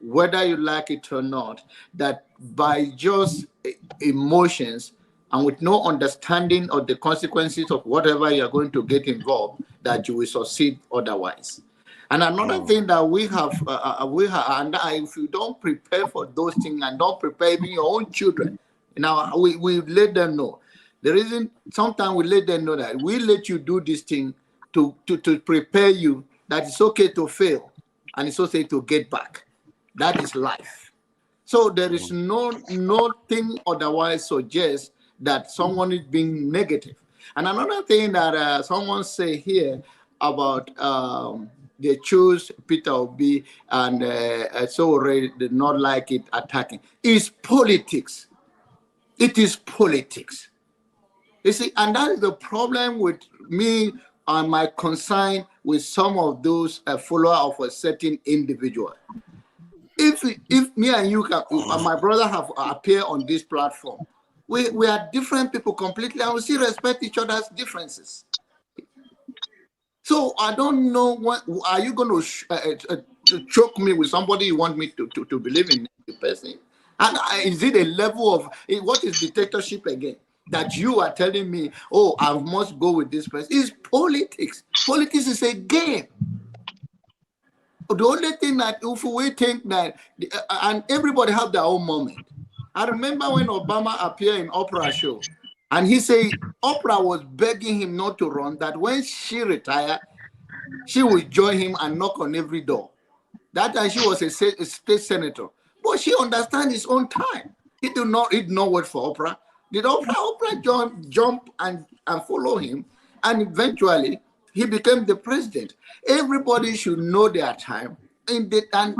whether you like it or not, that by just emotions and with no understanding of the consequences of whatever you're going to get involved, that you will succeed otherwise. And another thing that we have, if you don't prepare for those things and don't prepare even your own children, now we let them know. The reason sometimes we let them know that we let you do this thing to prepare you that it's okay to fail and it's okay to get back. That is life. So there is nothing otherwise suggests that someone is being negative. And another thing that someone say here about they choose Peter Obi and so already did not like it attacking is politics. It is politics. You see, and that is the problem with me and my concern with some of those followers of a certain individual. If me and you and my brother have appeared on this platform, we are different people completely, and we still respect each other's differences. So I don't know what are you going to choke me with somebody you want me to believe in the person? And is it a level of what is dictatorship again? That you are telling me, oh, I must go with this person. It's politics. Politics is a game. The only thing that if we think that, and everybody have their own moment. I remember when Obama appeared in Oprah show, and he said Oprah was begging him not to run, that when she retired, she would join him and knock on every door. That time she was a state senator. But she understands his own time. He did not wait for Oprah. Did Oprah jump and follow him? And eventually, he became the president. Everybody should know their time. And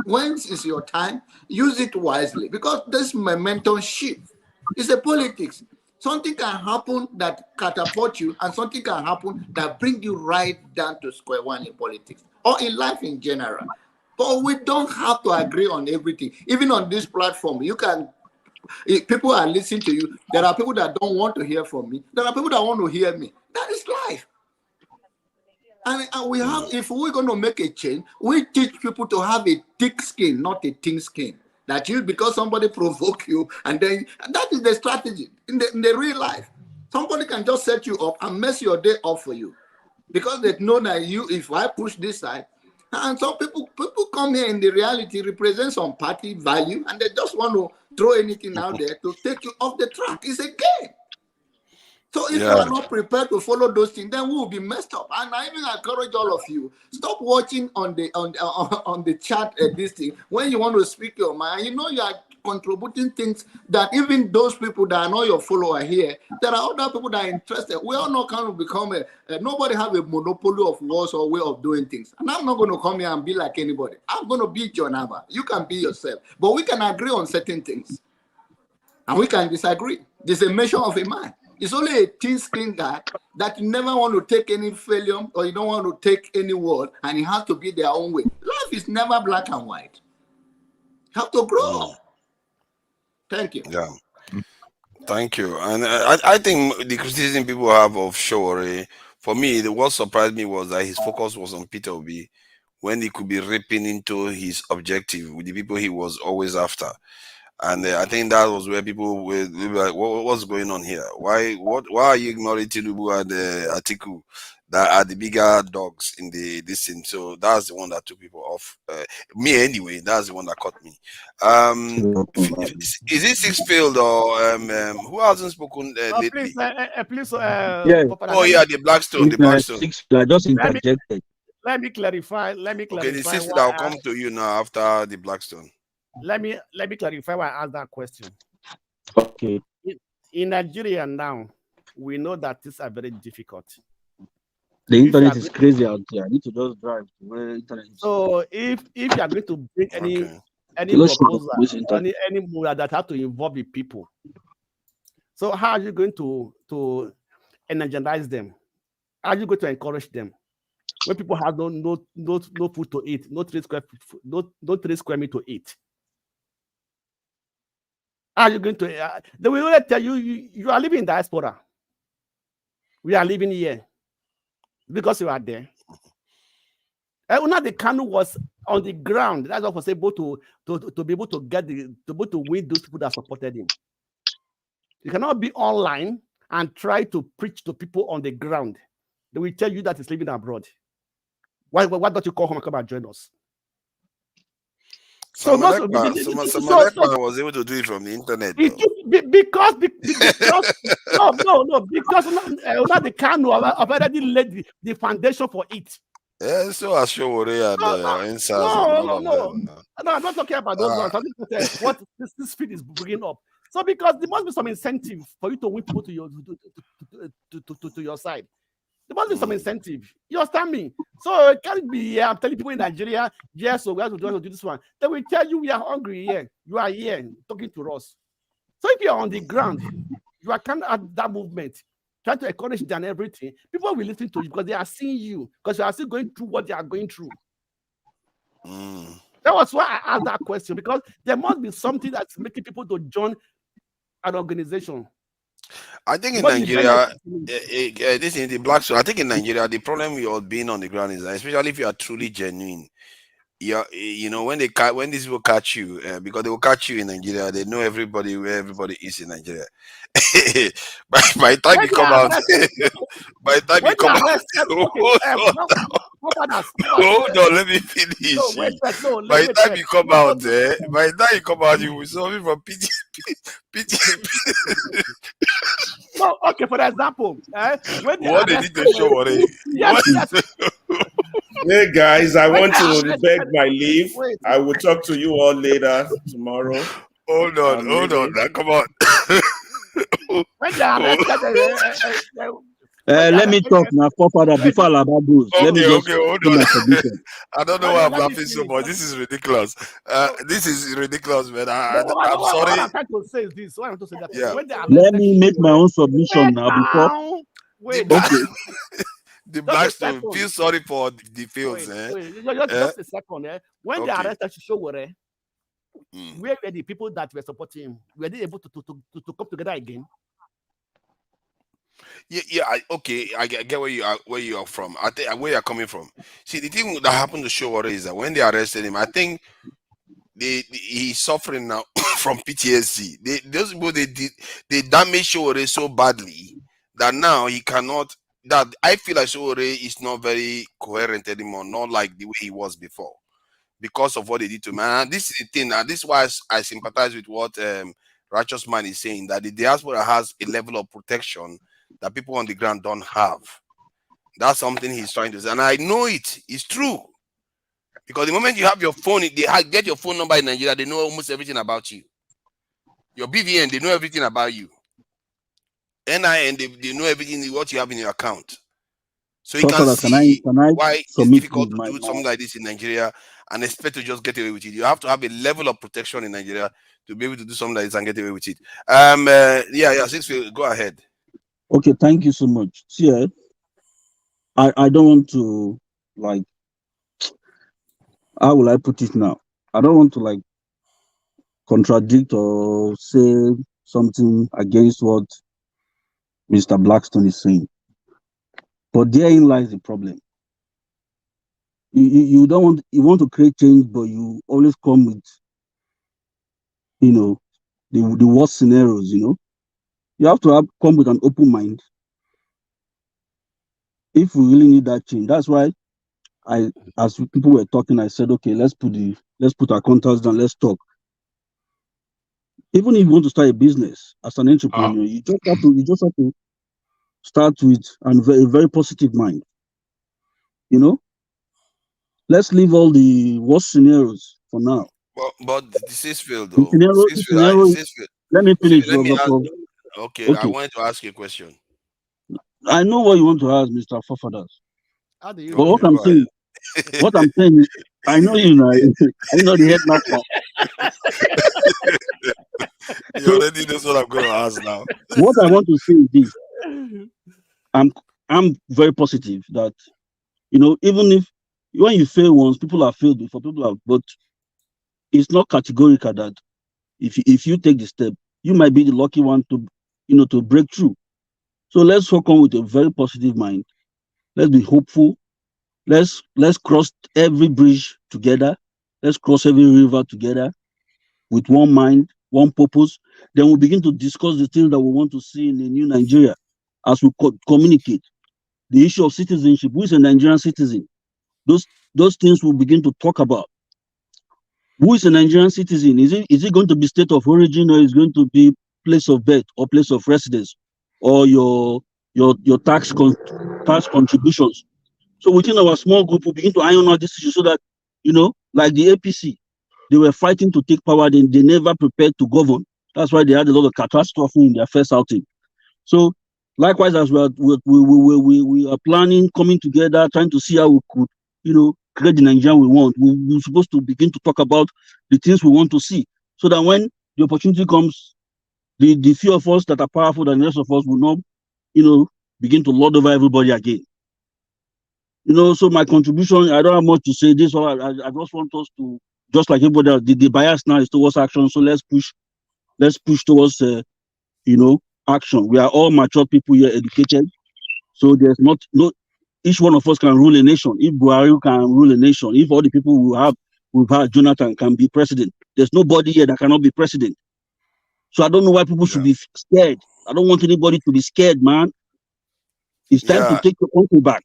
when is your time, use it wisely. Because this momentum shift is a politics. Something can happen that catapult you, and something can happen that bring you right down to square one in politics or in life in general. But we don't have to agree on everything. Even on this platform, you can. If people are listening to you, there are people that don't want to hear from me. There are people that want to hear me. That is life. And we have, if we're going to make a change, we teach people to have a thick skin, not a thin skin. That you, because somebody provoke you, and then that is the strategy in the real life. Somebody can just set you up and mess your day up for you, because they know that if I push this side, and some people come here in the reality represent some party value, and they just want to throw anything out there to take you off the track. It's a game. So if you are not prepared to follow those things, then we will be messed up. And I even encourage all of you, stop watching on the chat this thing when you want to speak your mind. You know you are contributing things that even those people that are not your follower here, there are other people that are interested. We all know kind of become nobody have a monopoly of words or way of doing things. And I'm not going to come here and be like anybody. I'm going to be John Abba. You can be yourself. But we can agree on certain things. And we can disagree. There's a measure of a man. It's only a thin-skinned guy that you never want to take any failure or you don't want to take any word, and it has to be their own way. Life is never black and white. You have to grow. Thank you. Yeah. Thank you. And I think the criticism people have of Showore, for me, what surprised me was that his focus was on Peter Obi when he could be ripping into his objective with the people he was always after. And I think that was where people were like, what's going on here? Why are you ignoring Tinubu and Atiku that are the bigger dogs in this thing? So that's the one that took people off. Me anyway, that's the one that caught me. Is it six failed or who hasn't spoken lately? Please, yeah. Oh yeah, the Blackstone. I just interjected. Let me clarify. Okay, the system I'll come to you now after the Blackstone. Let me clarify why I asked that question. Okay. In Nigeria now, we know that things are very difficult. The internet is crazy out there. I need to just drive to where internet is. So if you are going to bring any proposal, any move that have to involve the people. So how are you going to energize them? How are you going to encourage them when people have no food to eat, no 3 square meter to eat? How are you going to? They will only tell you you are living in diaspora. We are living here because you are there. Nnamdi Kanu was on the ground. That's what was able to be able to win those people that supported him. You cannot be online and try to preach to people on the ground. They will tell you that it's living abroad. Why don't you call home and come and join us? Someone was able to do it from the internet. Because Nnamdi Kanu have already laid the foundation for it. Yeah, so Ashowore and Insas and all of them. No, I'm not talking about those ones. I'm just what this feed is bringing up. So because there must be some incentive for you to win people to your side. There must be some incentive. You understand me? So it can't be here. I'm telling people in Nigeria, yes, so we have to do this one. They will tell you we are hungry here. You are here talking to us. So if you are on the ground, you are kind of at that movement, trying to encourage them and everything, people will listen to you because they are seeing you, because you are still going through what they are going through. That was why I asked that question, because there must be something that's making people to join an organization. I think in Nigeria, this is the black. So I think in Nigeria, the problem with all being on the ground is that, especially if you are truly genuine, you know, when these people catch you, because they will catch you in Nigeria, they know everybody where everybody is in Nigeria. by the time you come out, hold on, let me finish. By the time you come out, you will solve from PTP. No, okay, for example, what they need to show what Hey guys, I want to beg my leave. I will talk to you all later tomorrow. Hold on, now, come on. Let me talk now, forefather, before Alaba goes. Let me just hold on. I don't know why I'm laughing so much. This is ridiculous. This is ridiculous, man. I'm sorry. What I'm trying to say is this. Why I'm to say that? Yeah. Let me make my own submission now before. The blacks to feel sorry for the fields. Just a second. When they arrested Shishowore, where were the people that were supporting him? Were they able to come together again? I get where you are from. I think where you're coming from. See, the thing that happened to Showore is that when they arrested him, I think he's suffering now from PTSD. Those people they damaged Showore so badly that now he cannot. That I feel like Showore is not very coherent anymore, not like the way he was before, because of what they did to him. And this is the thing. And this is why I sympathize with what Righteous Man is saying, that the diaspora has a level of protection that people on the ground don't have. That's something he's trying to say. And I know it's true. Because the moment you have your phone, they get your phone number in Nigeria, they know almost everything about you. Your BVN, they know everything about you. NIN, they know everything what you have in your account. So you can see why it's difficult to do something like this in Nigeria and expect to just get away with it. You have to have a level of protection in Nigeria to be able to do something like this and get away with it. 6 go ahead. Okay, thank you so much. See, I don't want to, like, how will I put it now? I don't want to, like, contradict or say something against what Mr. Blackstone is saying. But therein lies the problem. You want to create change, but you always come with, the worst scenarios, You have to come with an open mind if we really need that change. That's why as people were talking, I said, okay, let's put our contacts down, let's talk. Even if you want to start a business as an entrepreneur, you just have to start with a very positive mind. Let's leave all the worst scenarios for now. But this is field though. Let me finish. Okay, I wanted to ask you a question. I know what you want to ask, Mr. Fofadas. How do you but what I'm saying, What I'm saying is, I know you know, I know the headmaster. You So already know what I'm going to ask now. what I want to say is this: I'm very positive that, you know, even if when you fail once, people have failed before, people have, but it's not categorical that if you take the step, you might be the lucky one to, you know, to break through. So let's work on with a very positive mind. Let's be hopeful. Let's cross every bridge together. Let's cross every river together with one mind, one purpose. Then we'll begin to discuss the things that we want to see in the new Nigeria as we communicate. The issue of citizenship, who is a Nigerian citizen? Those things we'll begin to talk about. Who is a Nigerian citizen? Is it going to be state of origin, or is it going to be place of birth or place of residence, or your tax contributions? So within our small group, we begin to iron out this issue so that, you know, like the APC, they were fighting to take power, they never prepared to govern. That's why they had a lot of catastrophe in their first outing. So likewise, as we are planning, coming together, trying to see how we could, you know, create the Nigerian we want. We're supposed to begin to talk about the things we want to see, so that when the opportunity comes, the few of us that are powerful than the rest of us will not, you know, begin to lord over everybody again. You know, so my contribution, I don't have much to say. This one, I just want us to, just like everybody else, the bias now is towards action. So let's push towards, you know, action. We are all mature people here, educated. So there's no, each one of us can rule a nation. If Buhari can rule a nation, if all the people we've had Jonathan can be president, there's nobody here that cannot be president. So I don't know why people should be scared. I don't want anybody to be scared, man. It's time to take your country back.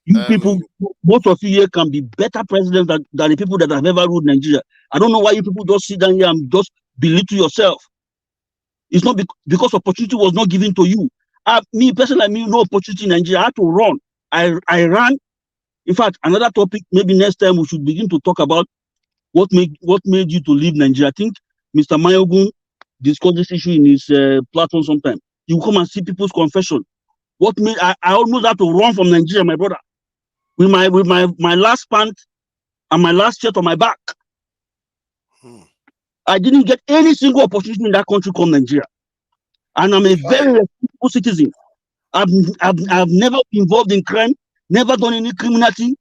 You people, most of you here can be better presidents than the people that have ever ruled Nigeria. I don't know why you people just sit down here and just belittle yourself. It's not because opportunity was not given to you. Me personally, no opportunity in Nigeria. I had to run. I ran. In fact, another topic, maybe next time we should begin to talk about what made you to leave Nigeria. I think Mr. Mayogun discussed this issue in his platform sometime. You come and see people's confession. What made I almost had to run from Nigeria, my brother, with my last pant and my last shirt on my back. I didn't get any single opportunity in that country called Nigeria, and I'm a very responsible citizen. I've never been involved in crime, never done any criminality,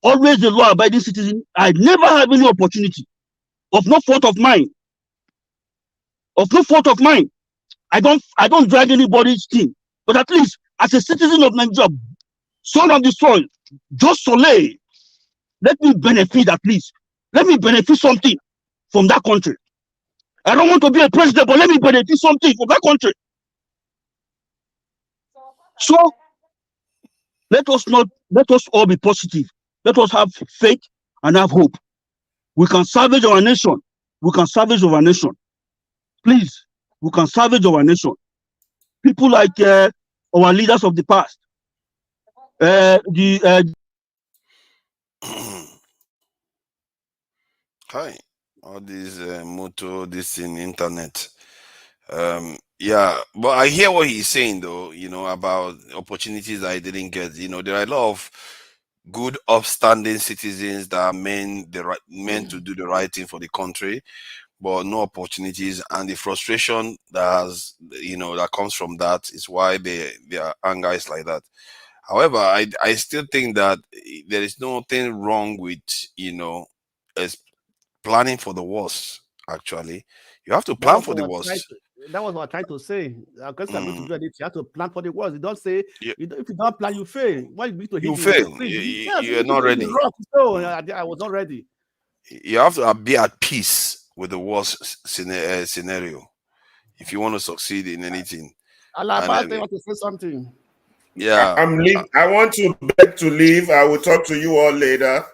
always a law-abiding citizen. I never had any opportunity, of no fault of mine. Of no fault of mine. I don't drag anybody's thing. But at least as a citizen of Nigeria, son of the soil, just Soleil, let me benefit at least. Let me benefit something from that country. I don't want to be a president, but let me benefit something from that country. So let us all be positive. Let us have faith and have hope. We can salvage our nation. We can salvage our nation. Please, we can salvage our nation. People like our leaders of the past. Hi, all these motto, this in internet. Yeah, but I hear what he's saying though, you know, about opportunities I didn't get. You know, there are a lot of good upstanding citizens that are meant to do the right thing for the country, but no opportunities, and the frustration that comes from that is why their anger is like that. However, I still think that there is nothing wrong with, you know, as planning for the worst. Actually, you have to That plan was for the what I worst. that was what I tried to say. Because you're going to do it, you have to plan for the worst. You don't say, Yeah. if you don't plan, you fail. Why you need to hit You the fail. screen? You're You need to not hit the ready. rock. So I was not ready. You have to be at peace with the worst scenario if you want to succeed in anything. And Alaba, I want to say something. yeah, I want to beg to leave. I will talk to you all later.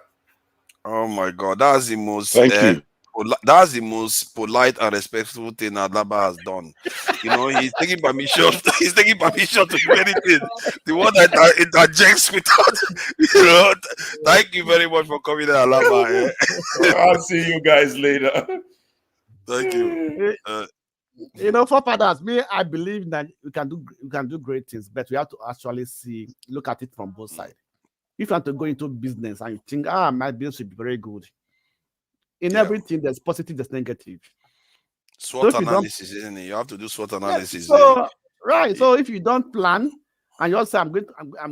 oh my God, that's the most. Thank you. That's the most polite and respectful thing Alaba has done. You know, he's taking permission. He's taking permission to do anything. The one that interjects without, you know. Thank you very much for coming, Alaba. I'll see you guys later. Thank you. You know, for fathers, I believe that we can do great things, but we have to actually look at it from both sides. If you want to go into business and you think, my business will be very good. In everything, there's positive, there's negative. SWOT analysis, isn't it? You have to do SWOT analysis. So, right. So if you don't plan and you say, I'm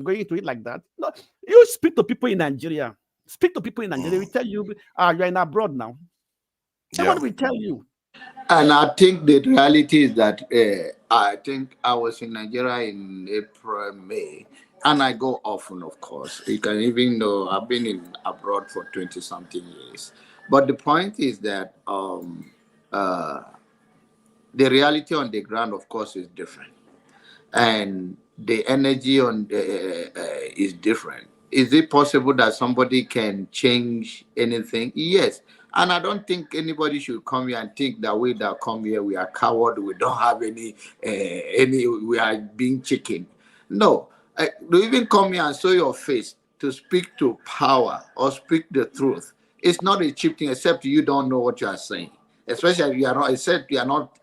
going into it like that, no, you speak to people in Nigeria. Speak to people in Nigeria. We tell you, you're in abroad now. Somebody will tell you. And I think the reality is that I think I was in Nigeria in April, May, and I go often, of course. You can even know I've been abroad for 20-something years. But the point is that the reality on the ground, of course, is different. And the energy on is different. Is it possible that somebody can change anything? Yes. And I don't think anybody should come here and think that we that come here, we are coward, we don't have any, we are being chicken. No. To even come here and show your face to speak to power or speak the truth, it's not a cheap thing, except you don't know what you are saying. Especially if you are not, except you are not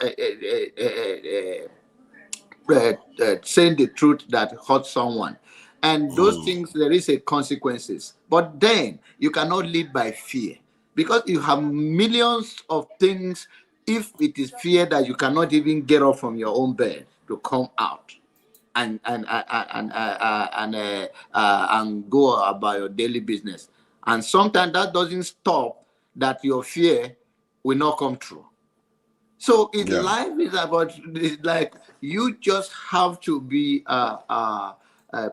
saying the truth that hurts someone. And those things, there is a consequences. But then you cannot lead by fear, because you have millions of things. If it is fear that you cannot even get up from your own bed to come out and go about your daily business, and sometimes that doesn't stop that your fear will not come true. So life is about, it's like you just have to be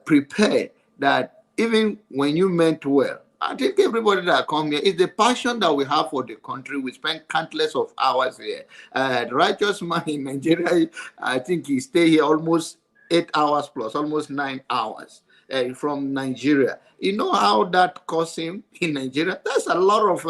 prepared that even when you meant well, I think everybody that come here is the passion that we have for the country. We spend countless of hours here. The righteous man in Nigeria, I think he stay here almost 8 hours plus, almost 9 hours from Nigeria. You know how that costs him in Nigeria? That's a lot of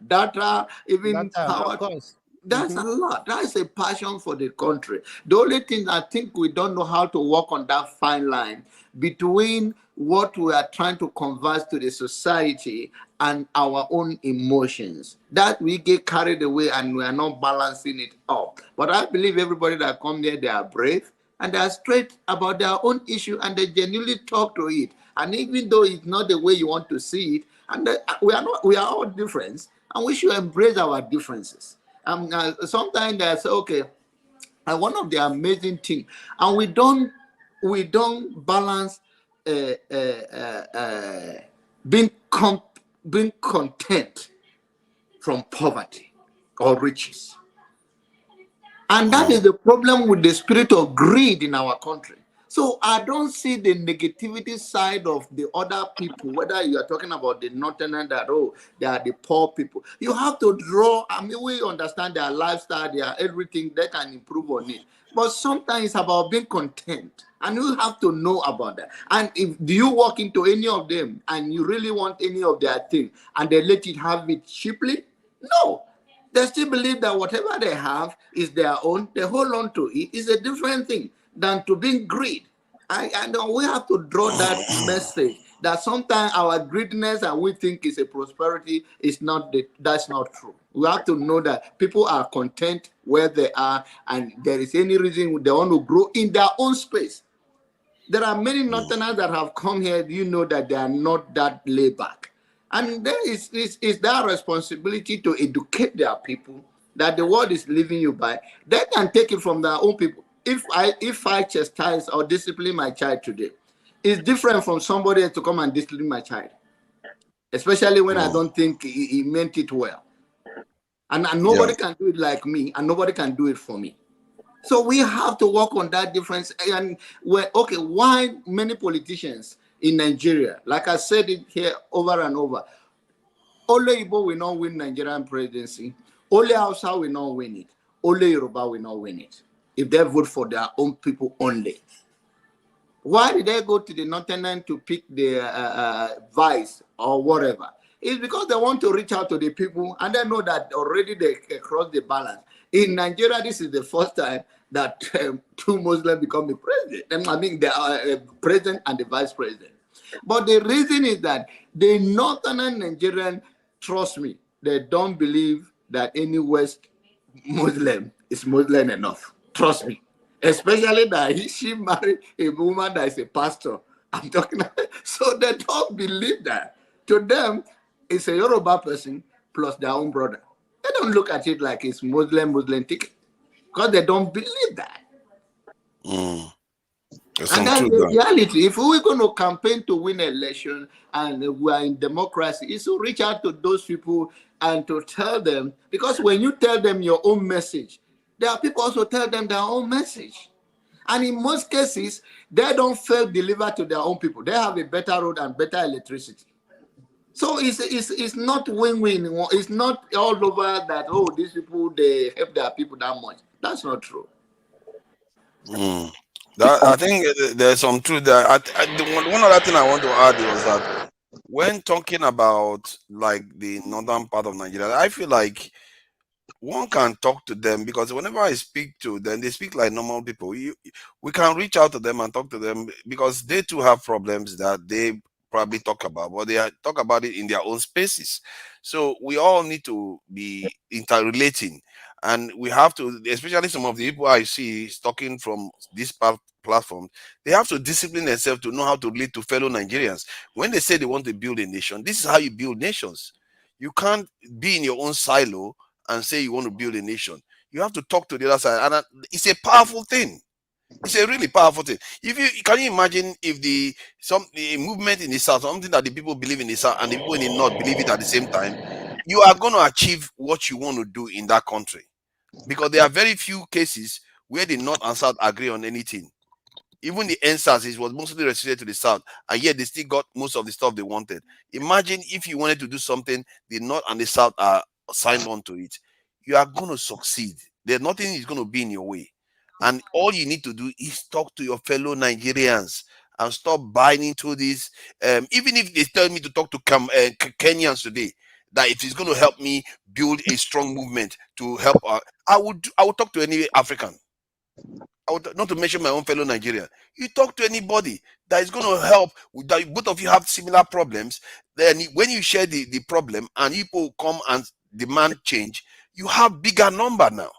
data, even power. Of course. That's a lot. That's a passion for the country. The only thing I think we don't know how to walk on that fine line between what we are trying to converse to the society and our own emotions. That we get carried away and we are not balancing it up. But I believe everybody that come there, they are brave and they are straight about their own issue and they genuinely talk to it. And even though it's not the way you want to see it, and we are all different, and we should embrace our differences. Sometimes they say, okay, and one of the amazing things, and we don't balance being content from poverty or riches. And that is the problem with the spirit of greed in our country. So I don't see the negativity side of the other people, whether you are talking about the northern that, they are the poor people. You have to draw, I mean, we understand their lifestyle, their everything, they can improve on it. But sometimes it's about being content. And you have to know about that. And do you walk into any of them and you really want any of their thing and they let you have it cheaply? No. They still believe that whatever they have is their own. They hold on to it. It's a different thing than to being greed. And we have to draw that message that sometimes our greediness and we think is a prosperity is not. That's not true. We have to know that people are content where they are, and there is any reason they want to grow in their own space. There are many Northerners that have come here. You know that they are not that laid back, and there is their responsibility to educate their people that the world is leaving you by. They can take it from their own people. If I chastise or discipline my child today, it's different from somebody else to come and discipline my child, especially when I don't think he meant it well. And nobody can do it like me, and nobody can do it for me. So we have to work on that difference. And why many politicians in Nigeria, like I said it here over and over, only Igbo will not win Nigerian presidency, only Hausa will not win it, only Yoruba will not win it, if they vote for their own people only. Why did they go to the Northern to pick the vice or whatever? It's because they want to reach out to the people, and they know that already they crossed the balance. In Nigeria, this is the first time that two Muslims become the president. I mean, the president and the vice president. But the reason is that the Northern Nigerian, trust me, they don't believe that any West Muslim is Muslim enough. Trust me. Especially that she married a woman that is a pastor I'm talking. So they don't believe that. To them, it's a Yoruba person plus their own brother. They don't look at it like it's Muslim ticket because they don't believe that. There's And some that's truth the there. reality. If we're going to campaign to win election and we are in democracy, it's to reach out to those people and to tell them, because when you tell them your own message, there are people also tell them their own message. And in most cases, they don't fail deliver to their own people. They have a better road and better electricity. So it's not win-win. It's not all over that, oh, these people, they help their people that much. That's not true. That, I think there's some truth there. One other thing I want to add was that when talking about like the northern part of Nigeria, I feel like one can talk to them because whenever I speak to them, they speak like normal people. We can reach out to them and talk to them because they too have problems that they probably talk about, but they talk about it in their own spaces. So we all need to be interrelating, and we have to, especially some of the people I see talking from this platform, they have to discipline themselves to know how to relate to fellow Nigerians. When they say they want to build a nation, this is how you build nations. You can't be in your own silo and say you want to build a nation. You have to talk to the other side, and it's a powerful thing. It's a really powerful thing. If you can you imagine if the movement in the south, something that the people believe in the south and the people in the north believe it at the same time, you are going to achieve what you want to do in that country, because there are very few cases where the north and south agree on anything. Even the NSAS was mostly restricted to the south, and yet they still got most of the stuff they wanted. Imagine if you wanted to do something, the north and the south are signed on to it. You are going to succeed. There's nothing is going to be in your way. And all you need to do is talk to your fellow Nigerians and stop buying into this. Even if they tell me to talk to Kenyans today, that if it's going to help me build a strong movement to help, I would talk to any African. Not to mention my own fellow Nigerian. You talk to anybody that is going to help. That both of you have similar problems. Then when you share the problem and people come and demand change, you have bigger number now.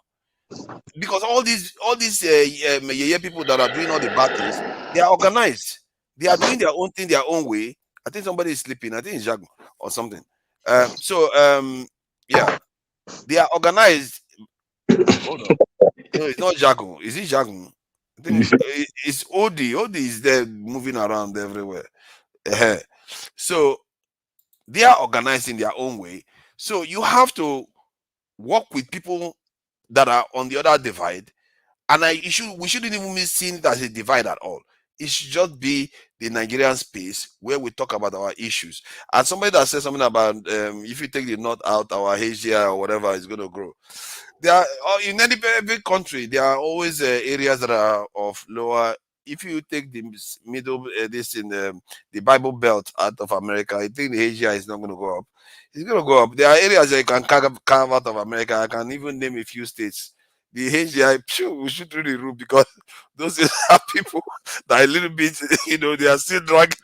Because all these people that are doing all the bad things, they are organized. They are doing their own thing their own way. I think somebody is sleeping. I think it's Jago or something. Yeah, they are organized. Hold on. No, it's not Jago. Is it Jago? I think it's Odi. Odi is there moving around everywhere. So they are organized in their own way. So you have to work with people that are on the other divide. And we shouldn't even be seen it as a divide at all. It should just be the Nigerian space where we talk about our issues. And somebody that said something about if you take the north out, our HDI or whatever is going to grow. There are in every country there are always areas that are of lower. If you take the middle, this in the Bible Belt out of America, I think the Asia is not going to go up. It's going to go up. There are areas that you can carve out of America. I can even name a few states. The HGI, we should do the rule because those are people that are a little bit, they are still dragging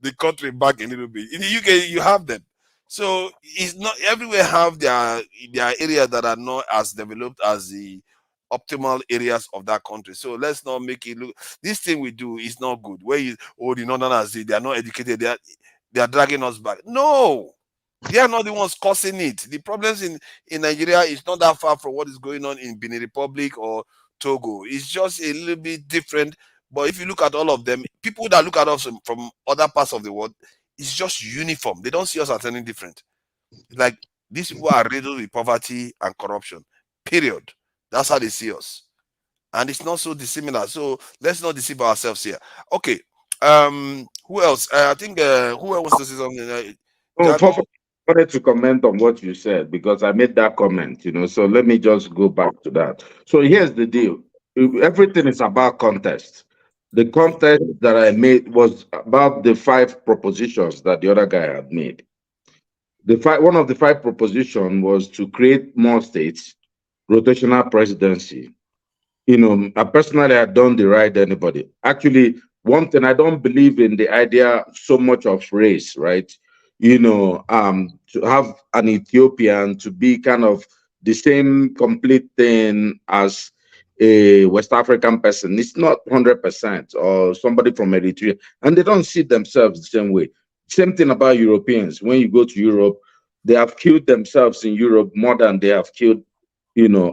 the country back a little bit. In the UK, you have them. So it's not everywhere have their areas that are not as developed as the optimal areas of that country. So let's not make it look. This thing we do is not good. Where the northerners they are not educated. They are dragging us back. No, they are not the ones causing it. The problems in Nigeria is not that far from what is going on in Benin Republic or Togo. It's just a little bit different. But if you look at all of them, people that look at us from other parts of the world, it's just uniform. They don't see us as any different. It's like these people are riddled with poverty and corruption. Period. That's how they see us. And it's not so dissimilar. So let's not deceive ourselves here. Okay. Who else? I think who else wants to say something? I wanted to comment on what you said because I made that comment, So let me just go back to that. So here's the deal. Everything is about context. The context that I made was about the 5 propositions that the other guy had made. One of the 5 propositions was to create more states, rotational presidency. I personally I don't deride anybody. Actually, one thing I don't believe in the idea so much of race, right? To have an Ethiopian to be kind of the same complete thing as a West African person. It's not 100%, or somebody from Eritrea, and they don't see themselves the same way. Same thing about Europeans. When you go to Europe, they have killed themselves in Europe more than they have killed,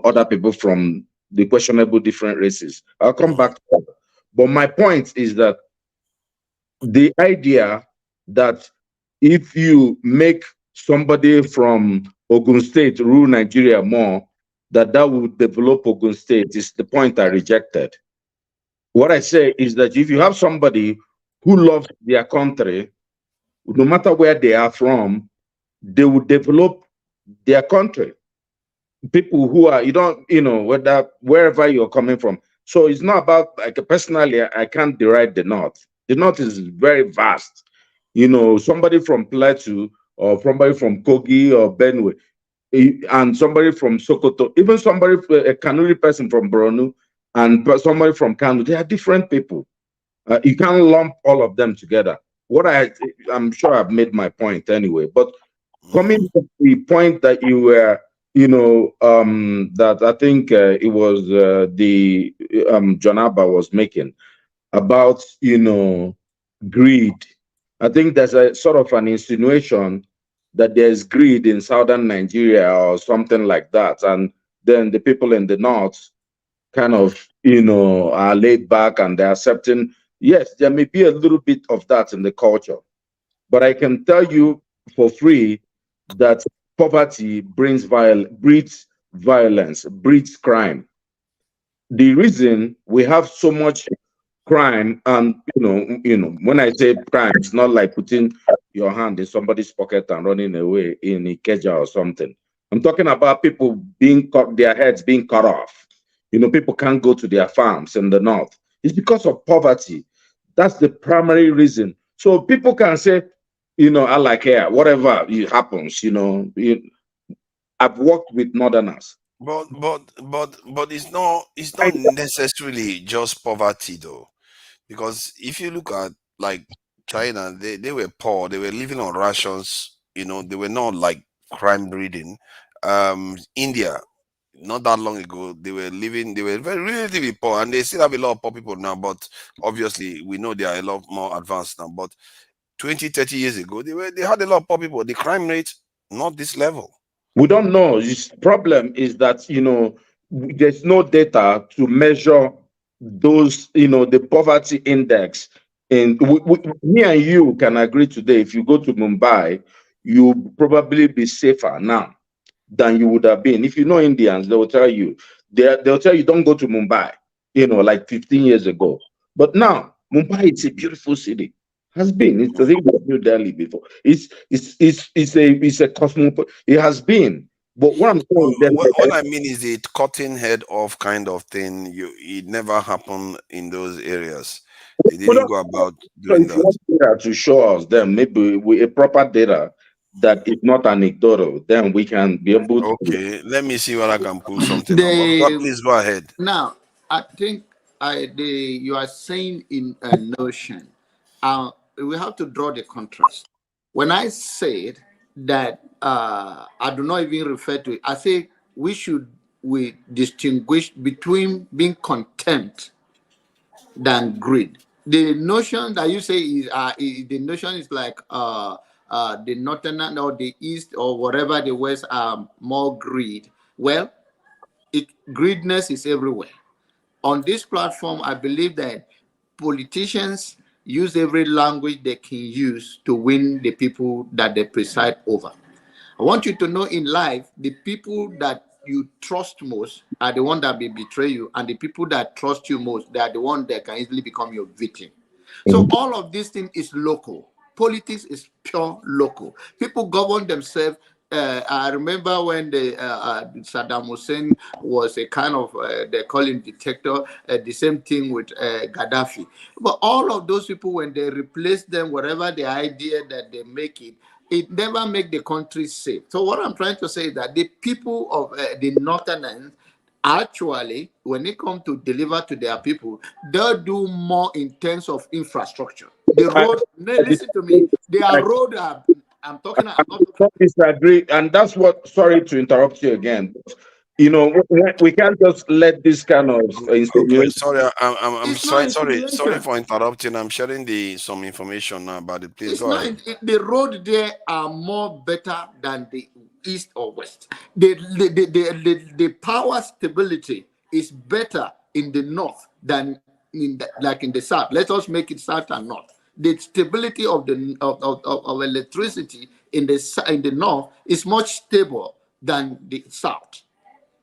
other people from the questionable different races. I'll come back to that. But my point is that the idea that if you make somebody from Ogun State rule Nigeria more, that would develop Ogun State is the point I rejected. What I say is that if you have somebody who loves their country, no matter where they are from, they will develop their country. People who are, wherever you're coming from. So it's not about, like, personally, I can't deride the North. The North is very vast. Somebody from Plateau or somebody from Kogi or Benue, and somebody from Sokoto, even somebody, a Kanuri person from Borno, and somebody from Kanu, they are different people. You can't lump all of them together. I'm sure I've made my point anyway. But coming to the point that you were, that I think it was the John Abba was making about, greed. I think there's a sort of an insinuation that there's greed in southern Nigeria or something like that, and then the people in the north kind of, are laid back and they're accepting. Yes, there may be a little bit of that in the culture, but I can tell you for free that poverty breeds violence, breeds crime. The reason we have so much crime, and when I say crime, it's not like putting your hand in somebody's pocket and running away in Ikeja or something. I'm talking about people being cut, their heads being cut off. People can't go to their farms in the north. It's because of poverty. That's the primary reason. So people can say, I like hair, whatever it happens. I've worked with northerners. But it's not necessarily just poverty though, because if you look at like China, they were poor, they were living on rations, they were not like crime breeding. India, not that long ago, they were very relatively poor, and they still have a lot of poor people now, but obviously we know they are a lot more advanced now. But 20-30 years ago, they had a lot of poor people. The crime rate, not this level. We don't know. The problem is that, there's no data to measure those, the poverty index. And me and you can agree today, if you go to Mumbai, you'll probably be safer now than you would have been. If you know Indians, they will tell you, they'll tell you don't go to Mumbai, like 15 years ago. But now, Mumbai is a beautiful city. Has been. It's, I think, New Delhi before. It's a cosmopolitan. It has been. But what I'm saying, what I mean is the cutting head off kind of thing. It never happened in those areas. They didn't go about doing that. To show us, then maybe with a proper data that is not anecdotal, then we can be able to. Okay, let me see what I can pull something up. Please go ahead. Now, I think you are saying in a notion. We have to draw the contrast. When I said that I do not even refer to it, I say we distinguish between being content than greed. The notion that you say is the notion is like the northern or the east or whatever the west are more greed. Well, greediness is everywhere. On this platform, I believe that politicians use every language they can use to win the people that they preside over. I want you to know in life, the people that you trust most are the ones that may betray you, and the people that trust you most, they are the ones that can easily become your victim. So all of this thing is local. Politics is pure local. People govern themselves. I remember when Saddam Hussein was a kind of, they call him dictator, the same thing with Gaddafi. But all of those people, when they replace them, whatever the idea that they make it never make the country safe. So what I'm trying to say is that the people of the northern end, actually, when it comes to deliver to their people, they'll do more in terms of infrastructure. The road, listen to me, their road I'm not disagree, and that's what. Sorry to interrupt you again. You know, we can't just let this kind of Okay, insinuation. sorry, I'm It's not sorry insinuation. for interrupting. I'm sharing some information now about it. Please It's go not ahead. the road there are more better than the east or west. The power stability is better in the north than like in the south. Let us make it south and north. The stability of the of electricity in the north is much stable than the south.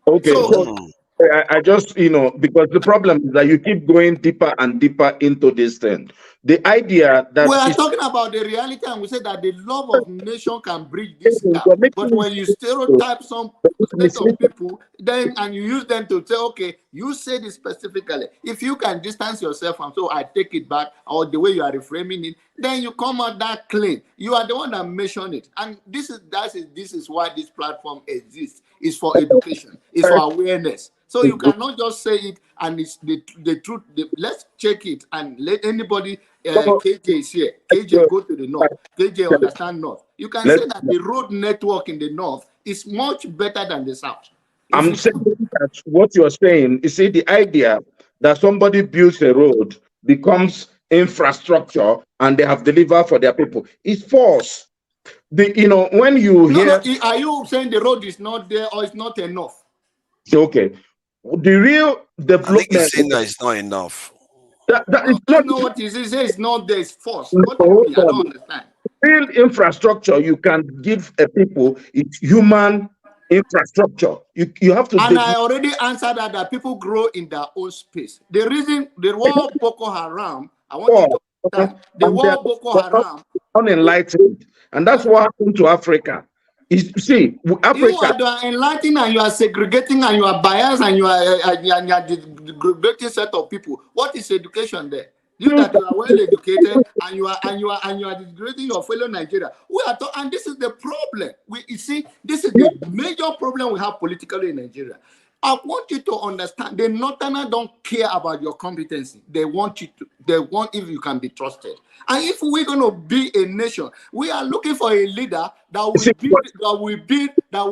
Okay, So so I just, you know, because the problem is that you keep going deeper and deeper into this thing. The idea that we are is talking about the reality, and we say that the love of nation can bridge this gap. you're making But me when you stereotype some set of misleading. people, then and you use them to say, okay, you say this specifically. If you can distance yourself and so I take it back, or the way you are reframing it, then you come out that clean. You are the one that mentioned it, and this is why this platform exists. It's for education. It's for awareness. So you cannot just say it and it's the truth. Let's check it and let anybody. KJ is here. KJ go to the north. KJ understand north. You can say that the road network in the north is much better than the south. I'm saying that what you're saying, you see, the idea that somebody builds a road becomes infrastructure and they have delivered for their people is false. You know, when you hear, Are you saying the road is not there or it's not enough? okay, the real I think development, he's saying that it's not enough. that is I not know what he says. It's not there. It's false. no, What do you mean? I don't understand. real infrastructure you can give a people is human infrastructure. You have to And I develop. already answered that people grow in their own space. The reason the war Boko Haram, I want you to understand, the And war Boko Haram, unenlightened, and that's what happened to Africa. You see, you Africa. are the enlightening and you are segregating and you are biased and you are the set of people. What is education there? You that you are well educated and you are degrading your fellow Nigeria. And this is the problem. You see, this is the major problem we have politically in Nigeria. I want you to understand the Northerners don't care about your competency. They want if you can be trusted. And if we're going to be a nation, we are looking for a leader that will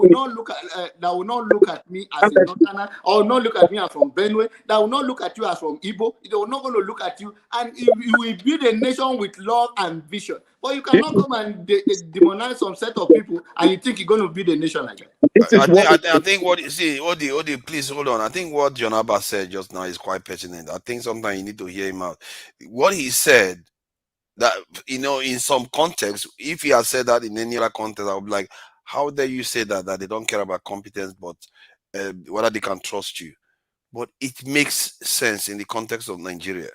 not look at me as a Northerner, or not look at me as from Benue, that will not look at you as from Igbo. They will not going to look at you, and you will build a nation with love and vision. But you cannot come and demonize some set of people, and you think you're going to build a nation like that. I think what you see, Odi, please hold on. I think what John Abba said just now is quite pertinent. I think sometimes you need to hear him out. What he said, that, you know, in some context, if he had said that in any other context, I would be like, how dare you say that they don't care about competence, but whether they can trust you. But it makes sense in the context of Nigeria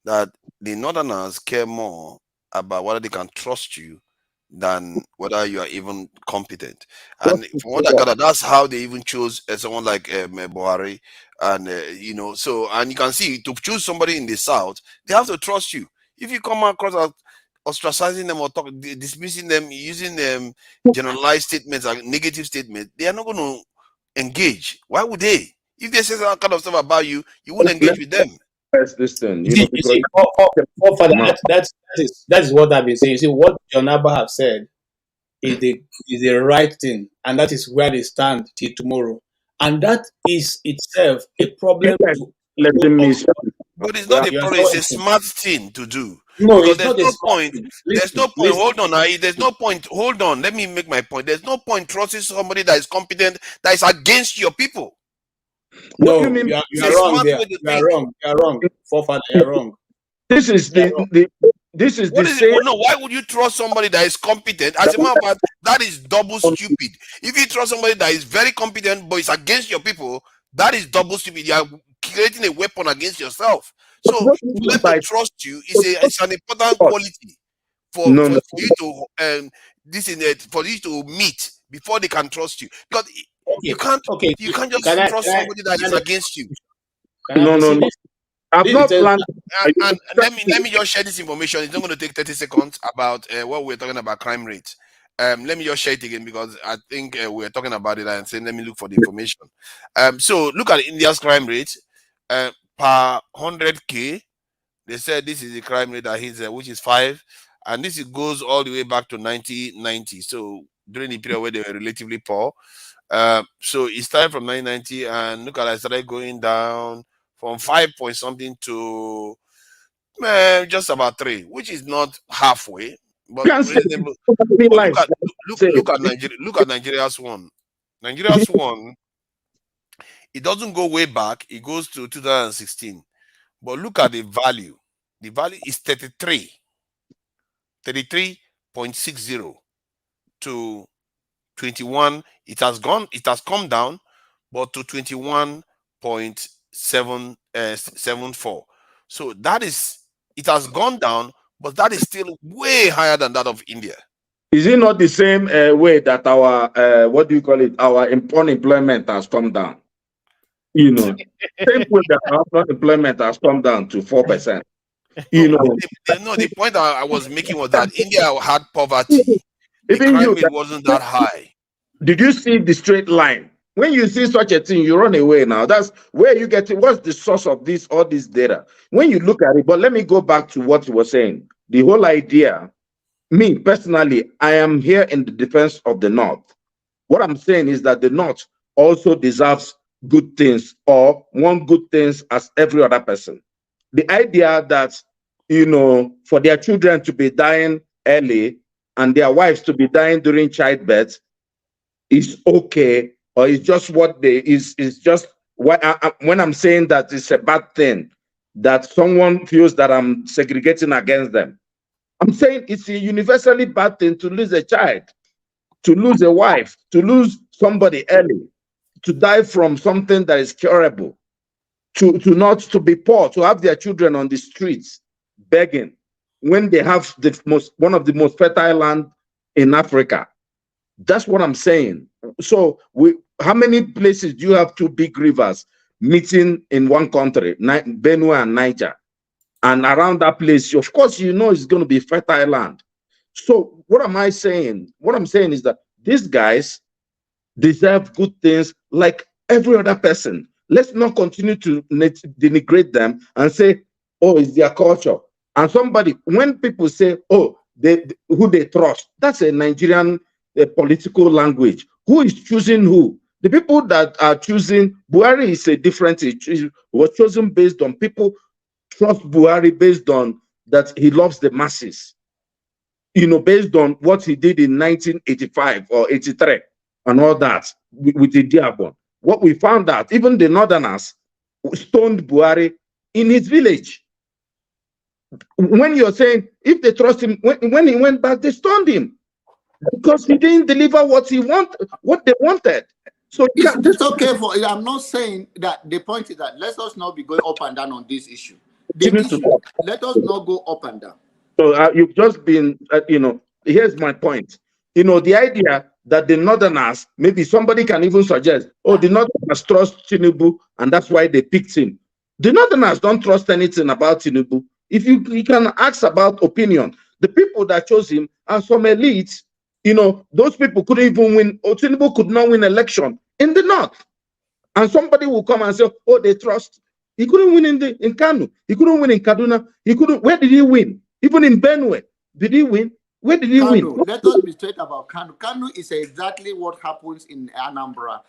that the Northerners care more about whether they can trust you than whether you are even competent. And from what I gather, that's how they even chose someone like Buhari. And, you know, so, and you can see, to choose somebody in the South, they have to trust you. If you come across as ostracizing them or dismissing them, using them generalized statements and negative statements, they are not going to engage. Why would they? If they say that kind of stuff about you, you won't engage with them. This thing, You see, Father, that is what I've been saying. You see, what John Abba have said is the right thing, and that is where they stand till tomorrow. And that is itself a problem to but it's not a problem, it's a smart thing to do. No, because it's not a smart thing. There's no point. Hold on, there's no point. Hold on, let me make my point. There's no point trusting somebody that is competent that is against your people. No, you are wrong there. You are wrong. Forefather, you are wrong. This is why would you trust somebody that is competent? As a matter of fact, that is double stupid. If you trust somebody that is very competent but is against your people, that is double stupid. You are creating a weapon against yourself. So for them to trust you is an important quality for you to for you to meet before they can trust you. Because you can't just trust somebody that is against you. No. I've not planned. And let me just share this information. It's not going to take 30 seconds about what we're talking about, crime rate. Let me just share it again because I think we're talking about it and saying let me look for the information. So look at India's crime rate per 100K. They said this is the crime rate that hits which is 5, and this goes all the way back to 1990. So during the period where they were relatively poor, So it started from 1990, and look at it, started going down from 5 point something to just about 3, which is not halfway, but reasonable. But look at Nigeria. Look at Nigeria's one. Nigeria's one. It doesn't go way back. It goes to 2016. But look at the value. The value is 33.60 to 21. It has come down, but to 21.74. So that is, it has gone down, but that is still way higher than that of India. Is it not the same way that our what do you call it? Our unemployment has come down. You know, same way that our unemployment has come down to 4%. You know, the point I was making was that India had poverty. The crime rate wasn't that high. Did you see the straight line? When you see such a thing, you run away now. That's where you get it. What's the source of this, all this data? When you look at it, but let me go back to what you were saying. The whole idea, me personally, I am here in the defense of the North. What I'm saying is that the North also deserves good things or want good things as every other person. The idea that, you know, for their children to be dying early and their wives to be dying during childbirth is okay, or it's just what they is just what when I'm saying that it's a bad thing, that someone feels that I'm segregating against them. I'm saying it's a universally bad thing to lose a child, to lose a wife, to lose somebody early, to die from something that is curable, to be poor, to have their children on the streets begging when they have one of the most fertile land in Africa. That's what I'm saying. So how many places do you have two big rivers meeting in one country, Benue and Niger? And around that place, of course, you know it's going to be fertile land. So what am I saying? What I'm saying is that these guys deserve good things like every other person. Let's not continue to denigrate them and say, oh, it's their culture. And when people say, oh, who they trust, that's a Nigerian political language. Who is choosing who? The people that are choosing Buhari is a different. It was chosen based on people trust Buhari based on that he loves the masses. You know, based on what he did in 1985 or 83 and all that with the Diabon. What we found out, even the Northerners stoned Buhari in his village. When you're saying if they trust him, when he went back, they stoned him because he didn't deliver what they wanted. So it's okay for. I'm not saying that. The point is that let us not be going up and down on this issue. Let us not go up and down. So you've just been, you know. Here's my point. You know, the idea that the Northerners, maybe somebody can even suggest, oh, the Northerners trust Tinubu, and that's why they picked him. The Northerners don't trust anything about Tinubu. If you can ask about opinion, the people that chose him are some elites. You know, those people couldn't even win, or Tinubu could not win election in the North. And somebody will come and say, oh, they trust. He couldn't win in Kano. He couldn't win in Kaduna. He couldn't. Where did he win? Even in Benue, did he win? Where did he win? Let us be straight about Kano. Kano is exactly what happens in Anambra.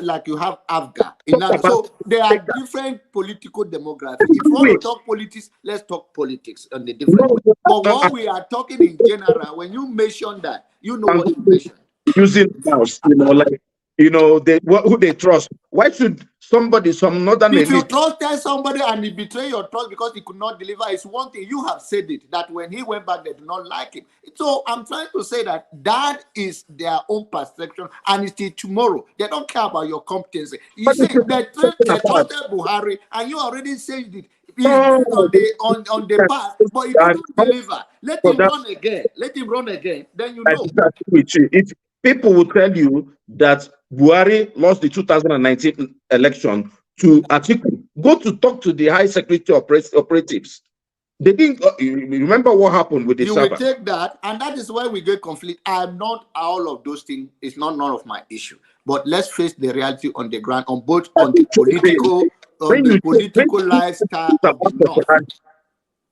Like you have Afga. So there are different political demographics. If you want to talk politics, let's talk politics on the different way. But what we are talking in general, when you mention that, you know what you mention. Using mouse, you know, like, you know, who they trust. Why should some northern if you elite trusted somebody and he betrayed your trust because he could not deliver, it's one thing. You have said it, that when he went back, they do not like him. So I'm trying to say that is their own perception, and it's till tomorrow. They don't care about your competency. You say they trusted Buhari, and you already said it. On the path, but he couldn't deliver. Let him run again. Let him run again. Then you know. If people will tell you that Buhari lost the 2019 election to Atiku, go to talk to the high security operatives. They didn't remember what happened with the you server. will take that, and that is why we get conflict. I'm not all of those things. It's not none of my issue. But let's face the reality on the ground, on both on the political lifestyle of the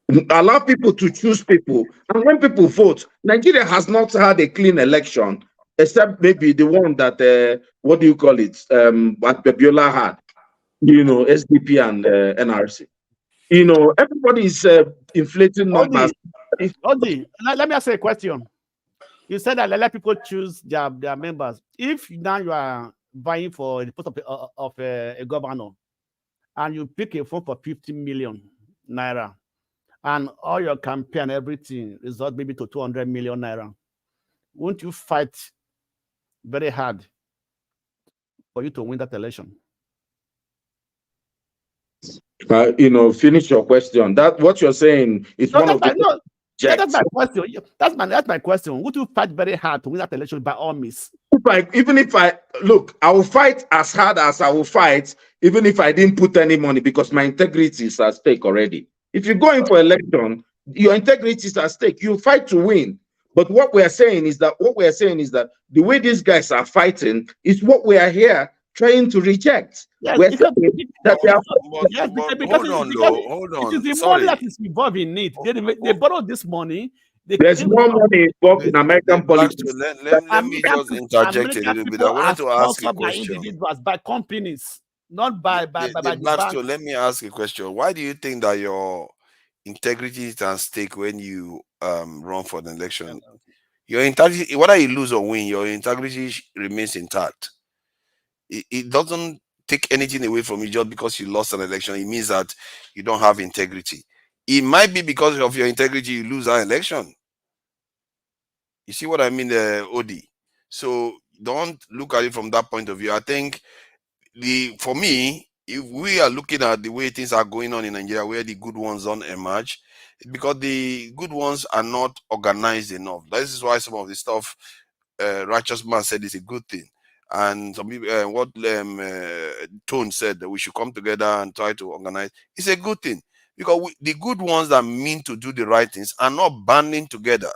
North. Allow people to choose people, and when people vote, Nigeria has not had a clean election. except maybe the one that what do you call it? What Babiola had, SDP and NRC. Everybody is inflating numbers. Odi, let me ask you a question. You said that let people choose their members. If now you are vying for the post of a governor, and you pick a phone for 50 million naira, and all your campaign, everything result maybe to 200 million naira, won't you fight very hard for you to win that election? Finish your question. That what you're saying is one of the. That's my question. That's my question. Would you fight very hard to win that election by all means? Even if I look, I will fight as hard as I will fight, even if I didn't put any money, because my integrity is at stake already. If you go in for election, your integrity is at stake. You fight to win. But what we are saying is that the way these guys are fighting is what we are here trying to reject. Yes, We're because hold on. It is the money that is involved in it. They borrowed this money. There's more money involved in American politics. Let me just interject a little bit. I wanted to ask a question. By companies, not by the bank. Let me ask a question. Why do you think that your integrity is at stake when you run for the election? Your integrity, whether you lose or win, your integrity remains intact. It doesn't take anything away from you just because you lost an election. It means that you don't have integrity. It might be because of your integrity you lose an election. You see what I mean, Odi? So don't look at it from that point of view. I think for me, if we are looking at the way things are going on in Nigeria, where the good ones don't emerge, because the good ones are not organized enough. This is why some of the stuff Righteous Man said is a good thing. And some people, what Tone said, that we should come together and try to organize, it's a good thing, because the good ones that mean to do the right things are not banding together,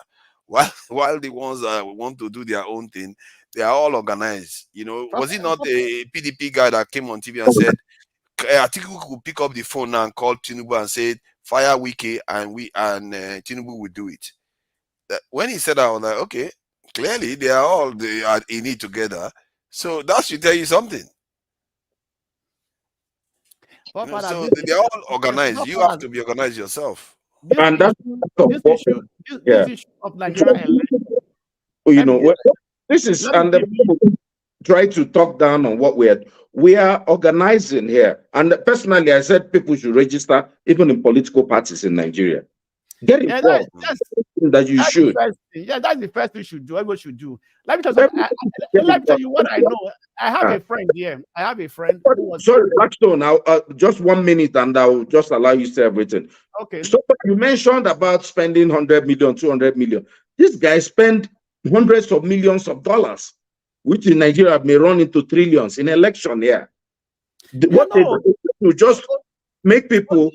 while the ones that want to do their own thing, they are all organized. Was it not a PDP guy that came on TV and said, I think we could pick up the phone now and call Tinubu and say, fire Wiki, and Tinubu will do it. When he said that, I was like, okay, clearly they are in it together. So that should tell you something. So they are all organized. You have to be organized yourself. And that's this issue of Nigeria election. This is, and the people try to talk down on what we are organizing here. And personally, I said people should register even in political parties in Nigeria. Get involved. That's the first thing you should do. Everyone should do. Let me tell you what I know. I have a friend here. Sorry, Blackstone. Just 1 minute, and I'll just allow you to say everything. Okay. So you mentioned about spending 100 million, 200 million. This guy spend hundreds of millions of dollars, which in Nigeria may run into trillions in election here. They do to just make people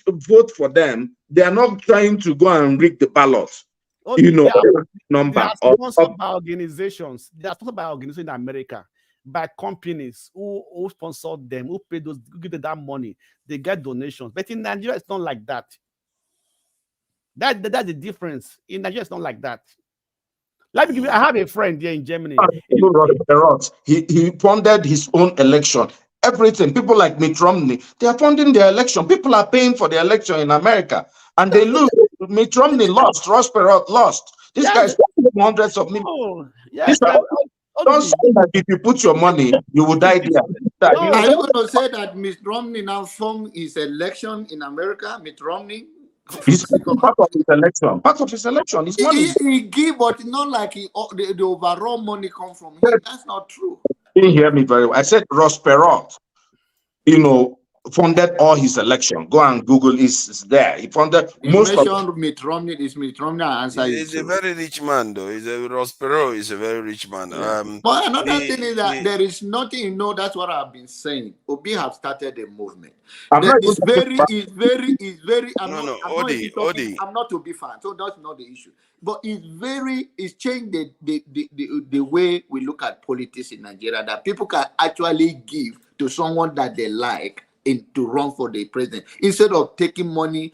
vote for them. They are not trying to go and rig the ballots. Number. They are sponsored by organizations. They are sponsored by organizations in America, by companies who sponsor them, who pay those, who give them that money. They get donations. But in Nigeria, it's not like that. That's the difference. In Nigeria, it's not like that. Let me give you. I have a friend here in Germany. He funded his own election. Everything. People like Mitt Romney, they are funding their election. People are paying for the election in America, and they lose. Mitt Romney lost. Ross Perot lost. This guy's hundreds of millions. Don't say that if you put your money, you will die there. Are you going to say that Mitt Romney now formed his election in America? Mitt Romney? He's part of his election. Part of his election. His money. He give, but not like the overall money come from him. That's not true. You didn't hear me very well. I said Ross Perot, funded all his election. Go and Google is there. He funded most of Mitt Romney. Is Mitt Romney answer? He's a very rich man, though. Ross Perot is a very rich man. But another thing is that there is nothing. That's what I've been saying. Obi have started a movement. I'm not Obi fan, so that's not the issue. But it's changed the way we look at politics in Nigeria, that people can actually give to someone that they like to run for the president, instead of taking money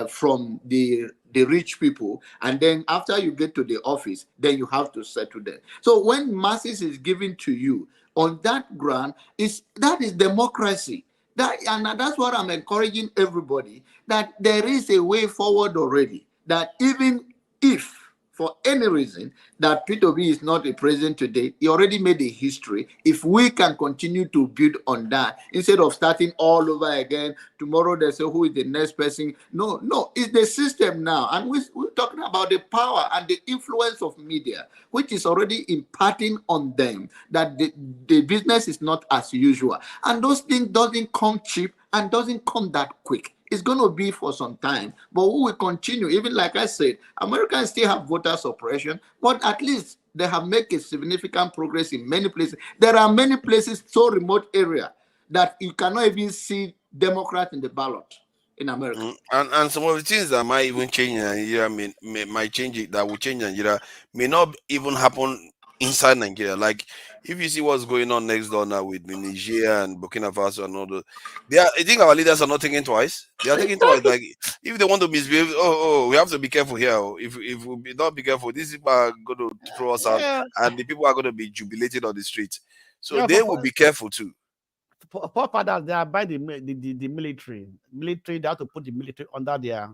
from the rich people, and then after you get to the office, then you have to settle them. So when masses is given to you on that ground, that is democracy. And that's what I'm encouraging everybody, that there is a way forward already, that even if for any reason that Peter Obi is not a president today, he already made a history. If we can continue to build on that, instead of starting all over again, tomorrow they say, who is the next person? No, it's the system now. And we're talking about the power and the influence of media, which is already imparting on them that the business is not as usual. And those things doesn't come cheap and doesn't come that quick. It's going to be for some time, but we will continue. Even like I said, Americans still have voter suppression, but at least they have made a significant progress in many places. There are many places, so remote area, that you cannot even see Democrats in the ballot in America. And some of the things that might even change in Nigeria might change it, that will change Nigeria, may not even happen inside Nigeria. Like if you see what's going on next door now with Nigeria and Burkina Faso and all those, I think our leaders are not thinking twice. They are thinking twice. Like if they want to misbehave, we have to be careful here. If we not be careful, these people are going to throw us out, and the people are going to be jubilated on the street. So they will be careful too. Forefathers, they are by the military. Military, they have to put the military under their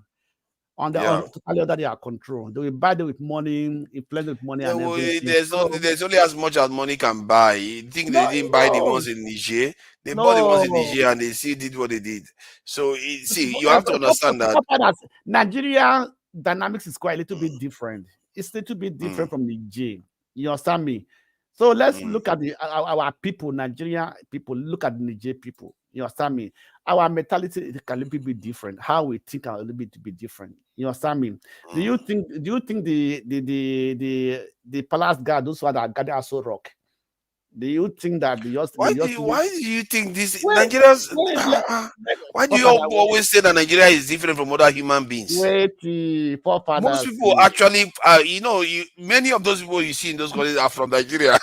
totally under their control. They will buy them with money, influence with money, and everything. There's only as much as money can buy. You think they didn't buy the ones in Niger? They bought the ones in Niger, and they still did what they did. So you have to understand that Nigeria dynamics is quite a little bit different. It's a little bit different from Niger. You understand me? So let's look at our people, Nigeria people. Look at the Niger people. You understand me? Our mentality can a little bit different. How we think a little bit different. You understand me? Do you think the palace guard, those who are guarding Aso Rock, do you think that why do you think this Nigerians? Why do you always say that Nigeria is different from other human beings? Most people actually, many of those people you see in those countries are from Nigeria.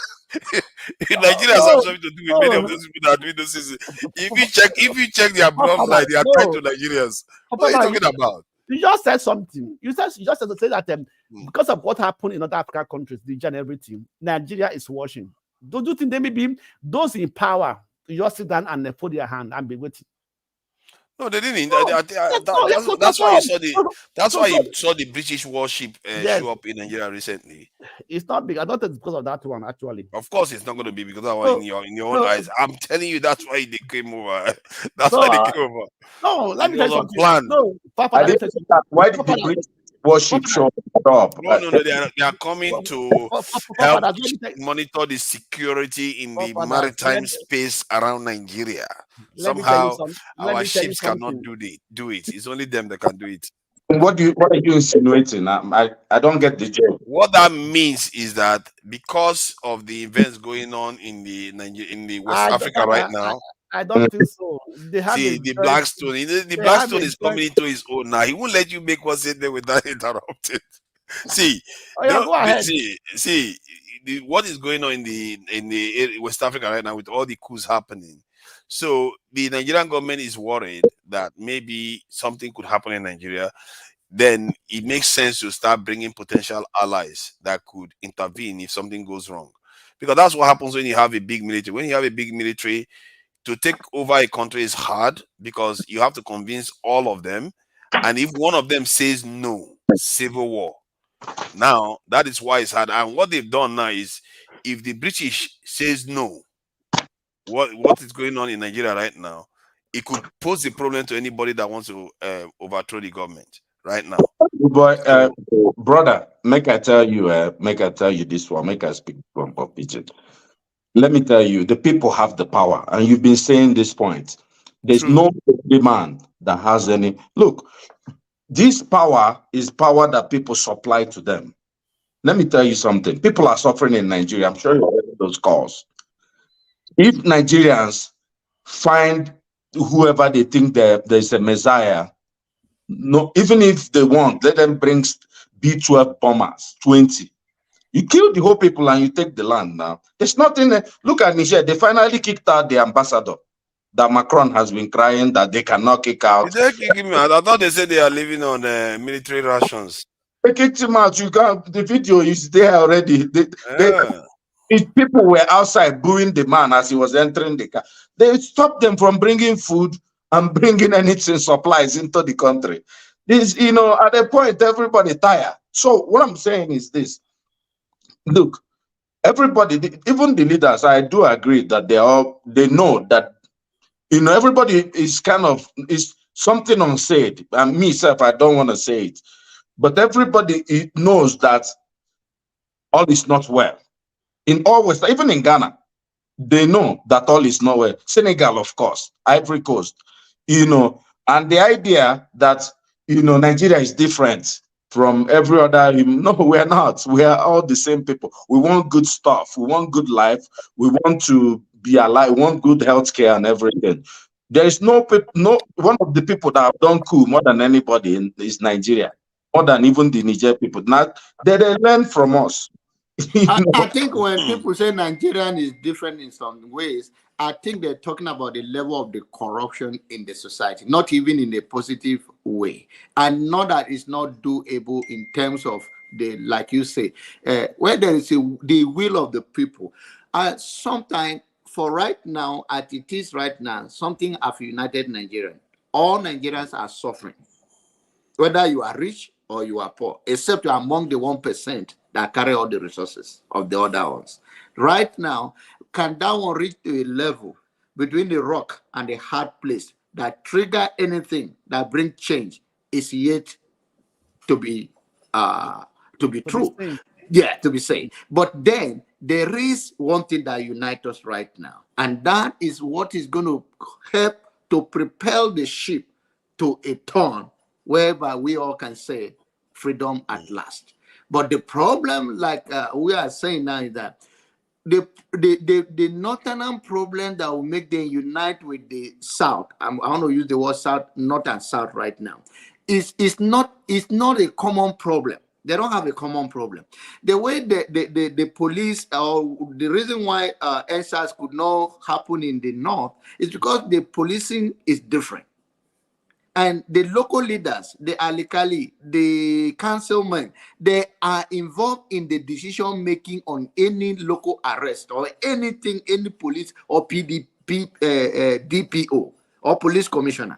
Nigeria has something to do with many of those people that are doing those things. If you check their bloodline, they are tied to Nigerians. What are you talking about? You just said something. You just said to say that because of what happened in other African countries, Niger and everything, Nigeria is watching. Don't you think they may be those in power to just sit down and fold their hand and be waiting? No, they didn't. That's why you saw the. That's why you saw the British warship show up in Nigeria recently. It's not big. I don't think it's because of that one. Actually, of course, it's not going to be because of that one in your own eyes. I'm telling you, that's why they came over. That's why they came over. No, let me tell you something. No, Papa, why did the British warship show up? No, they are coming to help monitor the security in the maritime space around Nigeria. Somehow, our ships cannot do it. It's only them that can do it. What are you insinuating? I don't get the joke. What that means is that because of the events going on in the West Africa right now, I don't think so. They have the Blackstone. The Blackstone is coming into his own now. He won't let you make one statement without interrupting. See, go ahead. See, what is going on in the West Africa right now with all the coups happening. So the Nigerian government is worried that maybe something could happen in Nigeria. Then it makes sense to start bringing potential allies that could intervene if something goes wrong. Because that's what happens when you have a big military. When you have a big military, to take over a country is hard because you have to convince all of them. And if one of them says no, civil war. Now, that is why it's hard. And what they've done now is, if the British says no, what is going on in Nigeria right now, it could pose a problem to anybody that wants to overthrow the government right now. But brother, make I tell you this one. Make I speak from pidgin. Let me tell you, the people have the power, and you've been saying this point. There's no man that has any. Look, this power is power that people supply to them. Let me tell you something. People are suffering in Nigeria. I'm sure you heard those calls. If Nigerians find whoever they think there's a messiah, no, even if they want, let them bring B-12 bombers, 20. You kill the whole people and you take the land now. There's nothing. Look at Niger. They finally kicked out the ambassador. that Macron has been crying that they cannot kick out. Did they kick him out? I thought they said they are living on military rations. They kicked him out. You got the video is there already. People were outside booing the man as he was entering the car. They stopped them from bringing food and bringing anything supplies into the country. This, at a point, everybody tired. So what I'm saying is this: look, everybody, even the leaders, I do agree that they know that everybody is is something unsaid. And myself, I don't want to say it, but everybody knows that all is not well. In all West, even in Ghana, they know that all is not well. Senegal, of course, Ivory Coast, and the idea that Nigeria is different from every other. No, we're not. We are all the same people. We want good stuff. We want good life. We want to be alive. We want good healthcare and everything. There is no one of the people that have done cool more than anybody is Nigeria, more than even the Niger people. Now they learn from us. I think when people say Nigerian is different in some ways, I think they're talking about the level of the corruption in the society, not even in a positive way, and not that it's not doable in terms of like you say, where there is the will of the people. Sometimes, for right now, as it is right now, something have united Nigerians. All Nigerians are suffering, whether you are rich or you are poor, except you are among the 1% that carry all the resources of the other ones. Right now, can that one reach to a level between the rock and the hard place that trigger anything that bring change is yet to be true. Yeah, to be said. But then there is one thing that unites us right now, and that is what is going to help to propel the ship to a turn whereby we all can say freedom at last. But the problem, like we are saying now, is that the northern problem that will make them unite with the South, I want to use the word South, North and South right now, is not a common problem. They don't have a common problem. The way the police, or the reason why NSAS could not happen in the North is because the policing is different. And the local leaders, the alikali, the councilmen, they are involved in the decision making on any local arrest or anything, any police or DPO or police commissioner.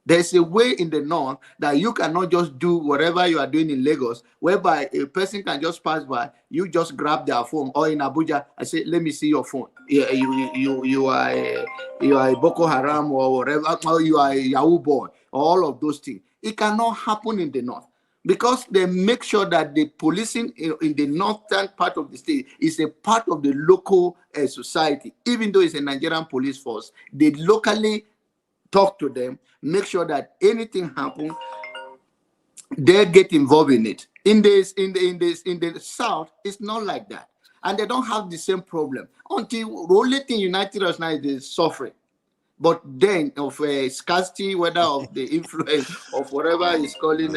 There's a way in the North that you cannot just do whatever you are doing in Lagos, whereby a person can just pass by, you just grab their phone, or in Abuja, I say, let me see your phone. You are a Boko Haram or whatever, or you are a Yahoo boy, all of those things. It cannot happen in the North because they make sure that the policing in the northern part of the state is a part of the local society. Even though it's a Nigerian police force, they locally talk to them, make sure that anything happens, they get involved in it. In the South, it's not like that, and they don't have the same problem. Until the only thing united us now is the suffering, but then of scarcity, whether of the influence of whatever is calling.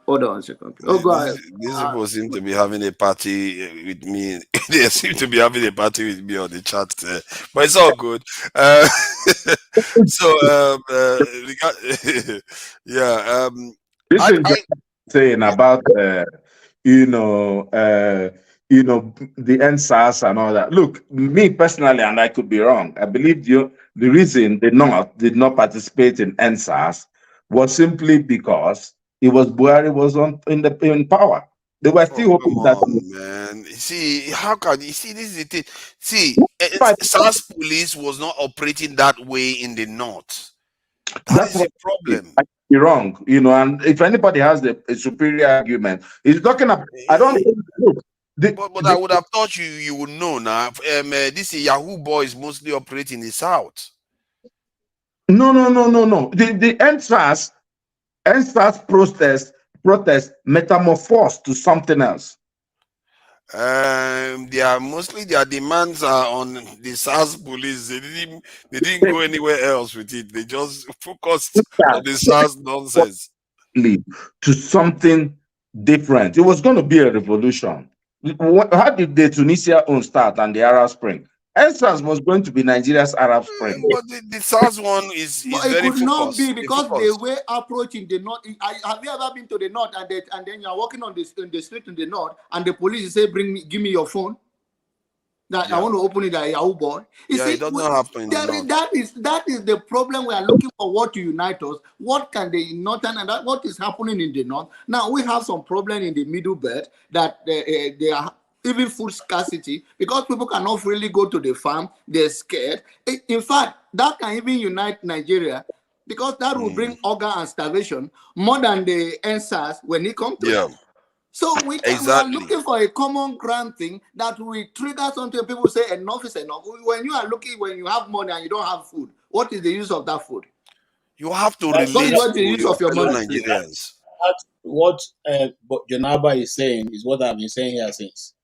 Hold on a second. Oh, go ahead. These people seem to be having a party with me. They seem to be having a party with me on the chat, but it's all good. Yeah. This is just saying about the NSAS and all that. Look, me personally, and I could be wrong, I believe the reason the North did not participate in NSAS was simply because it was Buhari was in power. They were still hoping that. Man, see, how can you see? This is the thing. See, SARS police was not operating that way in the North. That's the problem. I could be wrong, and if anybody has a superior argument, he's talking about. I don't look. But I would have thought you would know now. This Yahoo boys mostly operate in the South. No. The NSAS protest metamorphosed to something else. Their demands are on the SARS police. They didn't go anywhere else with it. They just focused on the SARS nonsense. To something different. It was going to be a revolution. How did the Tunisia own start and the Arab Spring? EndSARS was going to be Nigeria's Arab Spring. But the SARS one is But it very could not focused. be because the way approaching the north. Have you ever been to the north and then you're walking on this in the street in the north and the police say, give me your phone. That I want to open it at Yahoo boy. You see, it doesn't happen in the north. that is the problem. We are looking for what to unite us. What can the northern and what is happening in the north? Now we have some problem in the middle belt that they are even food scarcity because people cannot really go to the farm. They're scared. In fact, that can even unite Nigeria because that will bring hunger and starvation more than the EndSARS when it comes to it. So we are looking for a common ground thing that will trigger something. People say enough is enough. When you are looking, when you have money and you don't have food, what is the use of that food? You have to relate what to the use your of your fellow money. Nigerians. What Jonaba is saying is what I've been saying here since.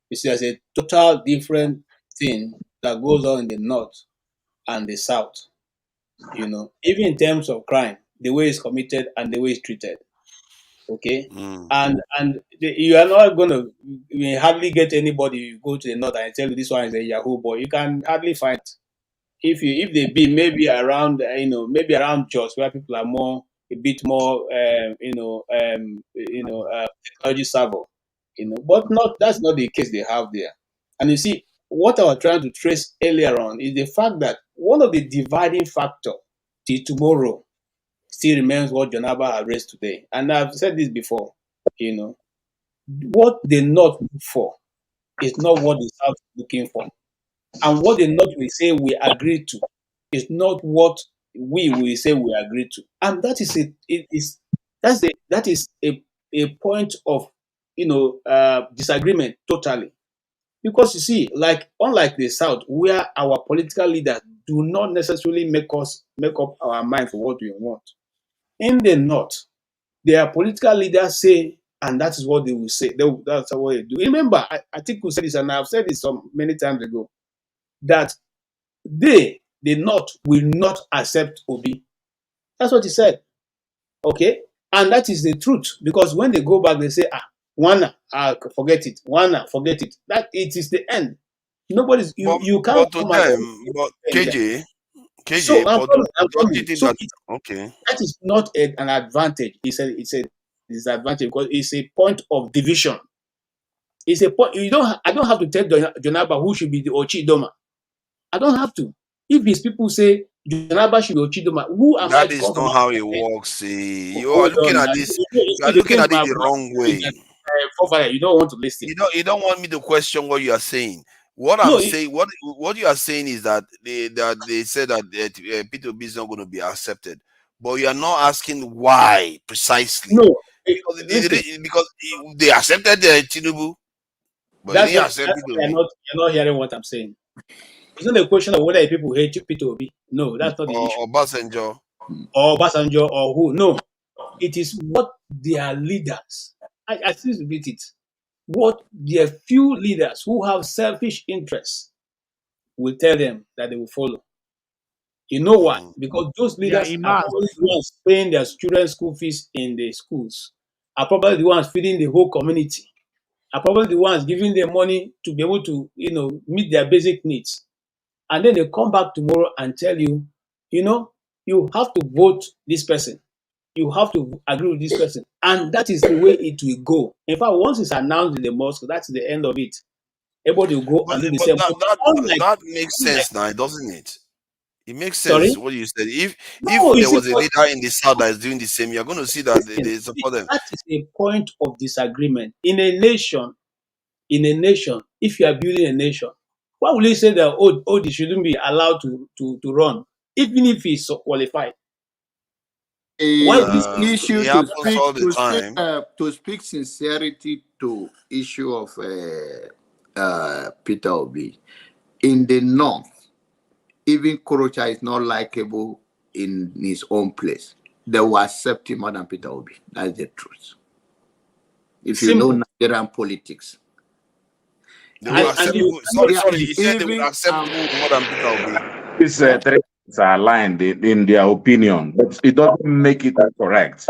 You see, there's a total different thing that goes on in the north and the south. You know, even in terms of crime, the way it's committed and the way it's treated. Okay, and you are not going to hardly get anybody. You go to the north and tell you this one is a Yahoo boy. You can hardly find if they be maybe around maybe around Jos where people are a bit more technology savvy, but that's not the case they have there. And you see what I was trying to trace earlier on is the fact that one of the dividing factor till tomorrow still remains what Jonaba has raised today. And I've said this before, what the North look for is not what the South is looking for. And what the North will say we agree to is not what we will say we agree to. And that is a point of disagreement totally. Because you see, unlike the South, where our political leaders do not necessarily make up our mind for what we want. In the North, their political leaders say, and that is what they will say. That's what they do. Remember, I think we said this, and I've said this many times ago, that the North will not accept Obi. That's what he said. Okay? And that is the truth. Because when they go back, they say, Wana, forget it. Wana, forget it. That it is the end. Nobody's, you can't come But KJ, so I'm coming. So okay. That is not an advantage. It's a disadvantage because it's a point of division. It's a point. I don't have to tell Jonaba who should be the Ochidoma. I don't have to. If his people say Jonaba should be Ochidoma, who am I? That is not how it works. You are looking at this. You are looking at it the wrong way. You don't want to listen. You don't want me to question what you are saying. What I'm saying, what you are saying is that they said that Peter Obi is not going to be accepted, but you are not asking why precisely. No, because they accepted Tinubu, but you're not hearing what I'm saying. It's not a question of whether people hate Peter Obi. No, that's not the issue. Or Obasanjo. Or Obasanjo or who? No, it is what their leaders. I still repeat it. What their few leaders who have selfish interests will tell them that they will follow. You know why? Because those leaders are probably the ones paying their children's school fees in the schools, are probably the ones feeding the whole community, are probably the ones giving them money to be able to, meet their basic needs. And then they come back tomorrow and tell you, you have to vote this person. You have to agree with this person. And that is the way it will go. In fact, once it's announced in the mosque, that's the end of it. Everybody will go and do the same. That makes sense now, doesn't it? It makes sense what you said. If there was a leader in the South that is doing the same, you're going to see that they support them. That is a point of disagreement. In a nation, if you are building a nation, why will you say that Odi shouldn't be allowed to run, even if he's qualified? Issue to speak sincerity to issue of Peter Obi. In the North, even Korocha is not likable in his own place. They will accept him more than Peter Obi. That's the truth. If you know Nigerian politics. They will accept you. Sorry, he said they will accept you more than Peter Obi. These three are aligned in their opinion, but it doesn't make it correct.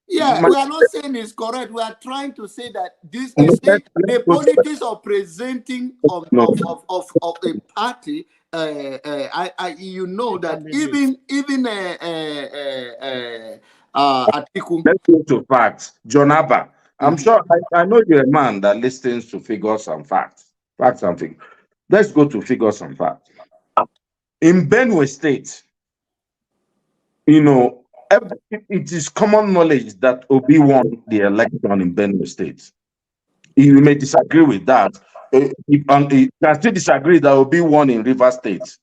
Yeah, we are not saying it's correct. We are trying to say that this, you see, the politics of presenting of a party. You know that even Atiku. Let's go to facts. John Abba, I'm sure I know you're a man that listens to figures and facts. Facts and figures. Let's go to figures and facts. In Benue State, you know, it is common knowledge that Obi won the election in Benue State. You may disagree with that. You can still disagree that Obi won in River State.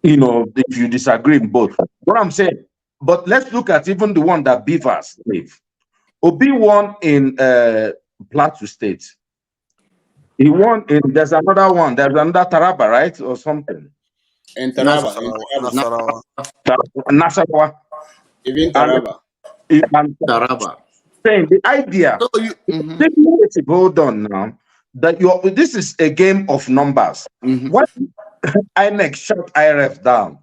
You know, if you disagree in both. What I'm saying, but let's look at even the one that Beavers gave. Obi won in Plateau State. He won in, there's another one, there's another Taraba, right? Or something. In Taraba. Nasarawa. Even Taraba. Taraba. Saying the idea, hold on now, that this is a game of numbers. What INEC shut IRF down?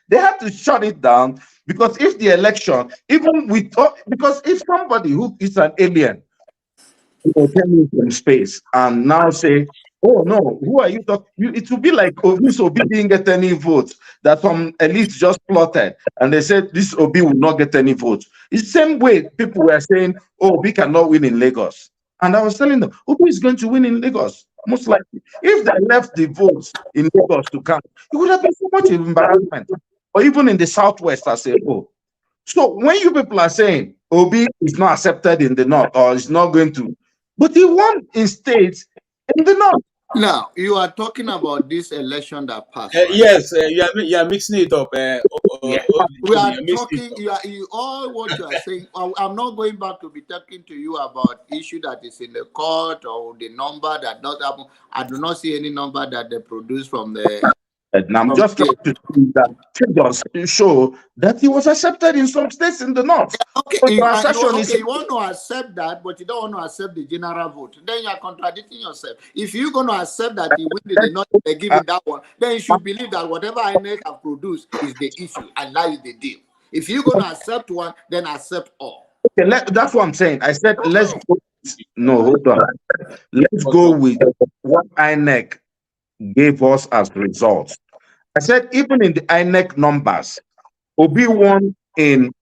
They had to shut it down because if the election, even with, because if somebody who is an alien, coming from space and now say, oh no, who are you talking? It will be like this Obi didn't get any votes, that some elites just plotted and they said this Obi will not get any votes. It's the same way people were saying, oh, Obi cannot win in Lagos. And I was telling them, Obi is going to win in Lagos, most likely. If they left the votes in Lagos to count, it would have been so much embarrassment. Or even in the Southwest, I say, oh. So when you people are saying Obi is not accepted in the North or is not going to, but he won in states in the North. Now, you are talking about this election that passed. Right? Yes, you are mixing it up. We are talking, all what you are saying. I'm not going back to be talking to you about issue that is in the court or the number that not happen. I do not see any number that they produce from the. And I'm just trying to see that figures show that he was accepted in some states in the North. Okay, so you want to accept that, but you don't want to accept the general vote. Then you are contradicting yourself. If you're going to accept that he win the North, they give it that one, then you should believe that whatever INEC have produced is the issue, and that is the deal. If you're going to accept one, then accept all. Okay, that's what I'm saying. I said, let's go. No, hold on. Let's go with what INEC gave us as results. I said, even in the INEC numbers, Obi won in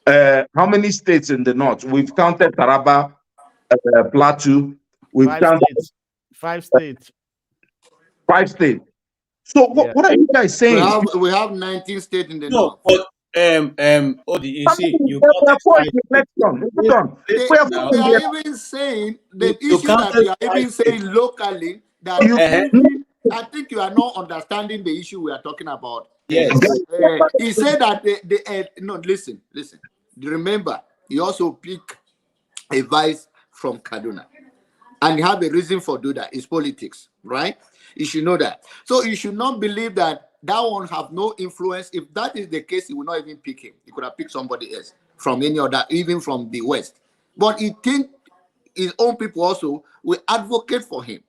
how many states in the North? We've counted Taraba, Plateau. We've counted 5 states. 5 states. So what are you guys saying? We have 19 states in the North. But Odi, you see, you we are even saying the issue that we are even saying locally that I think you are not understanding the issue we are talking about. Yes. He said that no, listen. Remember, he also picked a vice from Kaduna. And you have a reason for doing that. It's politics, right? You should know that. So you should not believe that one have no influence. If that is the case, he will not even pick him. He could have picked somebody else from any other, even from the West. But he think his own people also will advocate for him.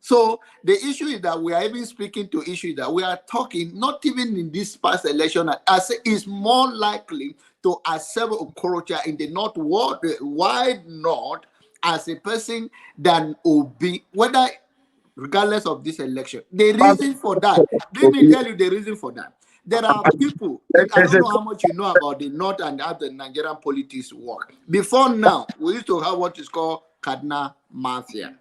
So the issue is that we are even speaking to issues that we are talking, not even in this past election, I say it's more likely to accept Okorocha in the North, wide North, as a person than Obi, whether regardless of this election. The reason for that, let me tell you the reason for that. There are people, I don't know how much you know about the North and how the Nigerian politics work. Before now, we used to have what is called Kaduna Mafia.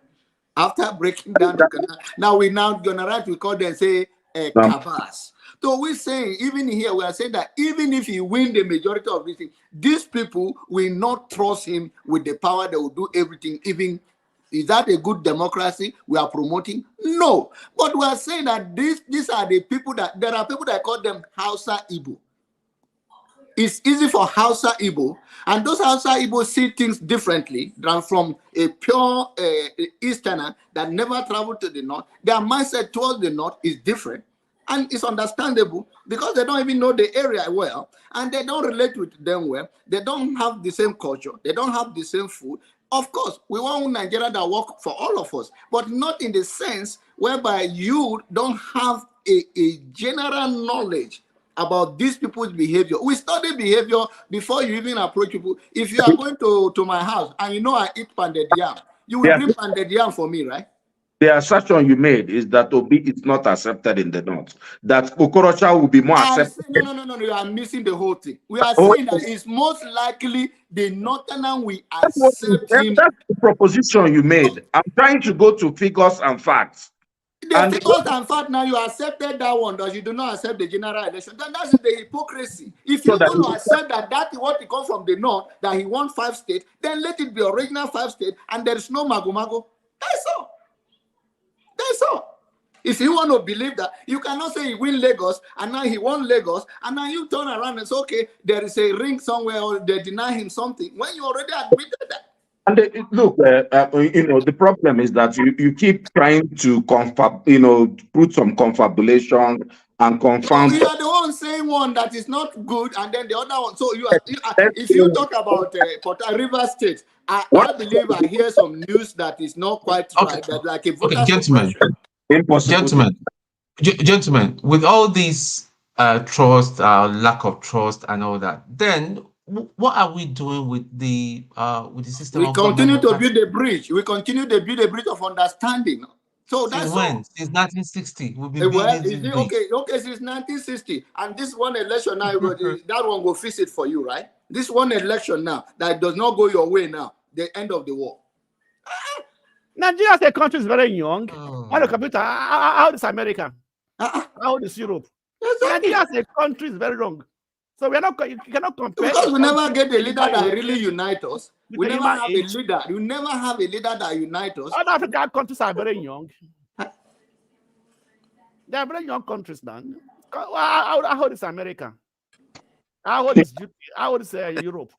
After breaking down the Kaduna, now we're now gonna write, we call them, say, Kabas. So we're saying, even here, we are saying that even if he win the majority of this thing, these people will not trust him with the power that will do everything. Even is that a good democracy we are promoting? No. But we are saying that these are the people that there are people that call them Hausa Igbo. It's easy for Hausa Igbo, and those Hausa Igbo see things differently than from a pure Easterner that never traveled to the North. Their mindset towards the North is different. And it's understandable because they don't even know the area well and they don't relate with them well. They don't have the same culture. They don't have the same food. Of course, we want Nigeria that work for all of us, but not in the sense whereby you don't have a general knowledge about these people's behavior. We study behavior before you even approach people. If you are going to my house and you know I eat pounded yam, you will bring pounded yam for me, right? The assertion you made is that Obi is not accepted in the North. That Okorocha will be more accepted. No. You are missing the whole thing. We are saying that it's most likely the Northern will accept him. That's the proposition you made. I'm trying to go to figures and facts. The figures and facts now, you accepted that one, but you do not accept the general election. Then that's the hypocrisy. If you're going to accept that what he comes from the North, that he won 5 states, then let it be original 5 states, and there is no mago. That's all. That's all. If you want to believe that, you cannot say he win Lagos, and now he won Lagos, and now you turn around and say, okay, there is a ring somewhere, or they deny him something, when you already admitted that. And look, the problem is that you keep trying to put some confabulation and confound. You are the one saying one that is not good, and then the other one. So if you talk about Port River State, I believe I hear some news that is not quite right. That like a voter gentlemen, with all this trust, lack of trust, and all that, then what are we doing with the system? We continue to build a bridge. We continue to build a bridge of understanding. So that's when since 1960 we've been building okay, since 1960, and this one election now, that one will fix it for you, right? This one election now that does not go your way now, the end of the war. Nigeria as a country is very young. On the computer, how old is America? How old is Europe? Nigeria as a country is very wrong. So we are not. You cannot compare. Because we never get a leader that really unites us. We never have a leader. You never have a leader that unites us. All African countries are very young. They are very young countries now. How old is America? How old is Europe?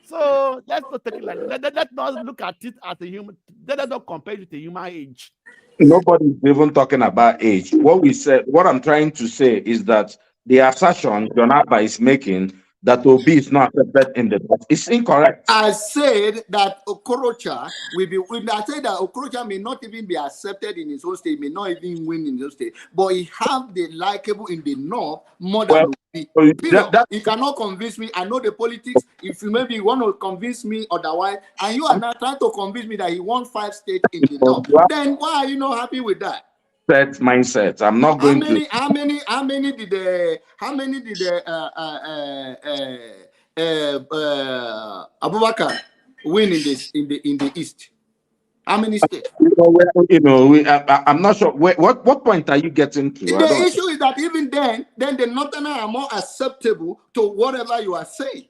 So let's not take it like that. Let's not look at it as a human. Let's not compare it to human age. Nobody's even talking about age. What I'm trying to say is that the assertion John Abba is making that Obi is not accepted in the North is incorrect. I said that Okorocha will be. I said that Okorocha may not even be accepted in his own state, may not even win in his own state, but he have the likable in the North more than Obi. You cannot convince me. I know the politics. If you maybe want to convince me otherwise, and you are not trying to convince me that he won 5 states in the North, then why are you not happy with that? Mindset. I'm not going to. How many did Abubakar win in the East? How many states? I'm not sure. What point are you getting to? The issue is that even then the Northerners are more acceptable to whatever you are saying.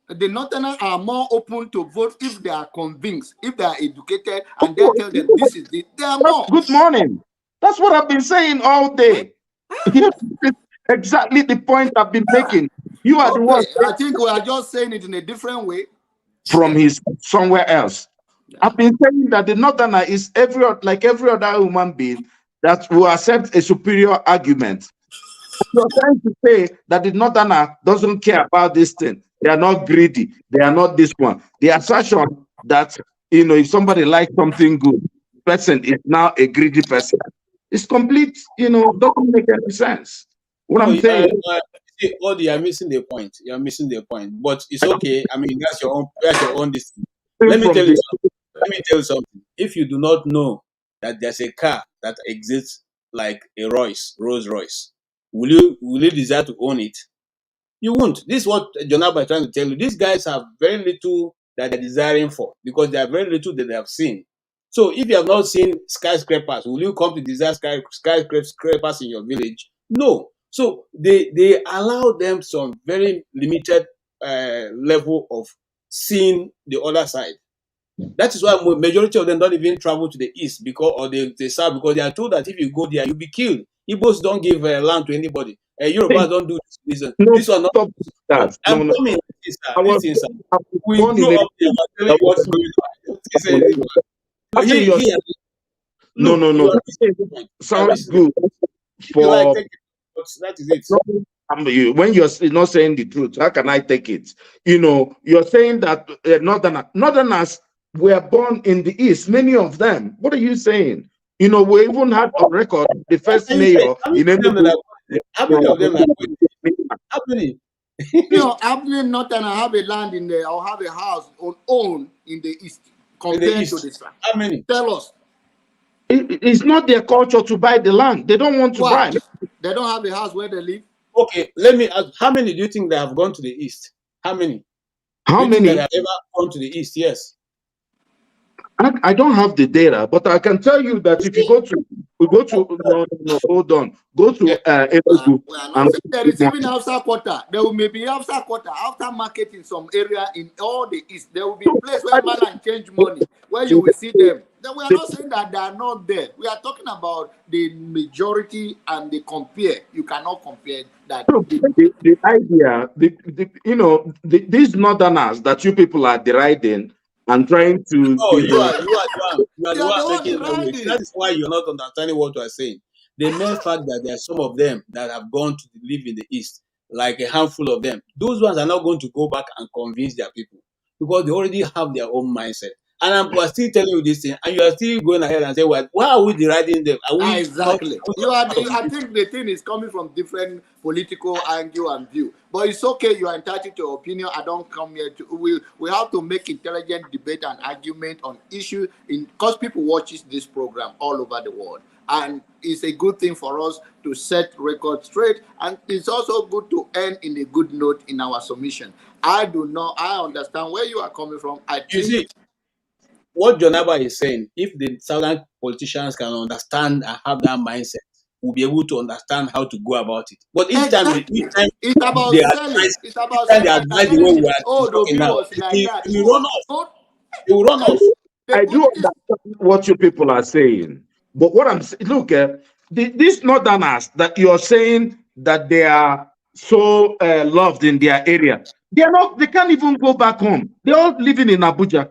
The Northerners are more open to vote if they are convinced, if they are educated, and they tell them this is it. They are more. Good morning. That's what I've been saying all day. Exactly the point I've been making. You are the one. I think we are just saying it in a different way. From somewhere else. Yeah. I've been saying that the Northerner is like every other human being that will accept a superior argument. You're trying to say that the Northerner doesn't care about this thing. They are not greedy. They are not this one. The assertion that if somebody likes something good, the person is now a greedy person. It's complete, doesn't make any sense. What I'm saying. Odi, you're missing the point. You're missing the point. But it's okay. I mean, that's your own decision. Let me tell you something. If you do not know that there's a car that exists like a Rolls Royce, will you desire to own it? You won't. This is what John Abba is trying to tell you. These guys have very little that they're desiring for because they have very little that they have seen. So if you have not seen skyscrapers, will you come to desire skyscrapers in your village? No. So they allow them some very limited level of seeing the other side. That is why majority of them don't even travel to the east or the south because they are told that if you go there, you'll be killed. Igbos don't give land to anybody. Yorubas don't do this. This one not. I'm coming. We grow up there. What's going on? No. Sounds good. That is it. When you're not saying the truth, how can I take it? You're saying that Northerners were born in the East, many of them. What are you saying? We even had on record the first mayor in Enugu How many of them are going? How many? Happening not and I have a land in there or have a house on own in the east compared to the south. How many? Tell us. It's not their culture to buy the land. They don't want to buy. They don't have a house where they live. Okay, let me ask, how many do you think they have gone to the east? How many? How do you many? think that have ever gone to the east? Yes. I don't have the data, but I can tell you that if you go to no, hold on, go to Enugu We are not and saying there is even outside quarter. There will maybe outside quarter, after market in some area in all the east. There will be place where man can change money, where you will see them. Then we are not saying that they are not there. We are talking about the majority and the compare. You cannot compare that. the idea, these northerners that you people are deriding and trying to. Oh, you are the one making language. That is why you're not understanding what we are saying. The mere fact that there are some of them that have gone to live in the east, like a handful of them, those ones are not going to go back and convince their people because they already have their own mindset. And we're still telling you this thing, and you are still going ahead and say, "Well, why are we deriding them? Are we exactly? I think the thing is coming from different political angle and view, but it's okay. You are entitled to your opinion. I don't come here to. We have to make intelligent debate and argument on issue because people watches this program all over the world, and it's a good thing for us to set records straight, and it's also good to end in a good note in our submission. I understand where you are coming from. You see, what Jonaba is saying, if the southern politicians can understand and have that mindset, we'll be able to understand how to go about it. But each time it's about they selling. advise, It's about they selling. advise the way we are talking now, it will run off. It will run off. I do understand what you people are saying, but what I'm saying, look, these northerners that you're saying that they are so loved in their area, they can't even go back home. They're all living in Abuja.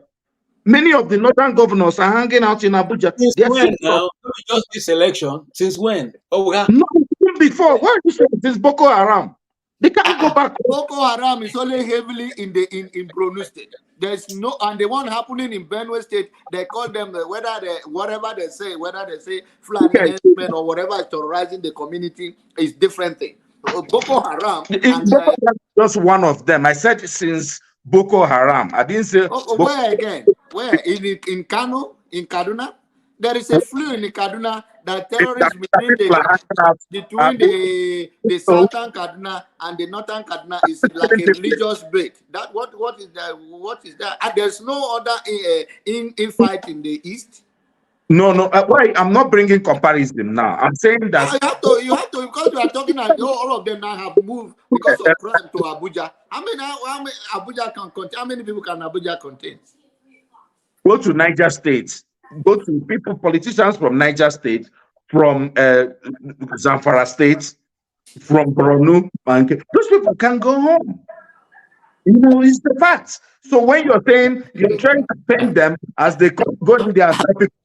Many of the northern governors are hanging out in Abuja. Since when now? Just this election? Since when? Oh, no, even before. Why are you saying this Boko Haram? They can't go back. Boko Haram is only heavily in Borno State. There's no, and the one happening in Benue State, they call them whatever they say Fulani henchmen or whatever is terrorizing the community is different thing. Boko Haram and just one of them. I said since Boko Haram. I didn't say. Where again? Where in Kano, in Kaduna? There is a flu in Kaduna that terrorists between the southern Kaduna and the northern Kaduna is like a religious break. That what is that? What is that? And there's no other in fight in the east. No. Why? I'm not bringing comparison now. I'm saying that you have to because you are talking about all of them now have moved because of crime to Abuja. How many Abuja can contain? How many people can Abuja contain? Go to Niger State. Go to politicians from Niger State, from Zamfara State, from Borno. Those people can go home. It's the fact. So when you're saying you're trying to paint them as they go in their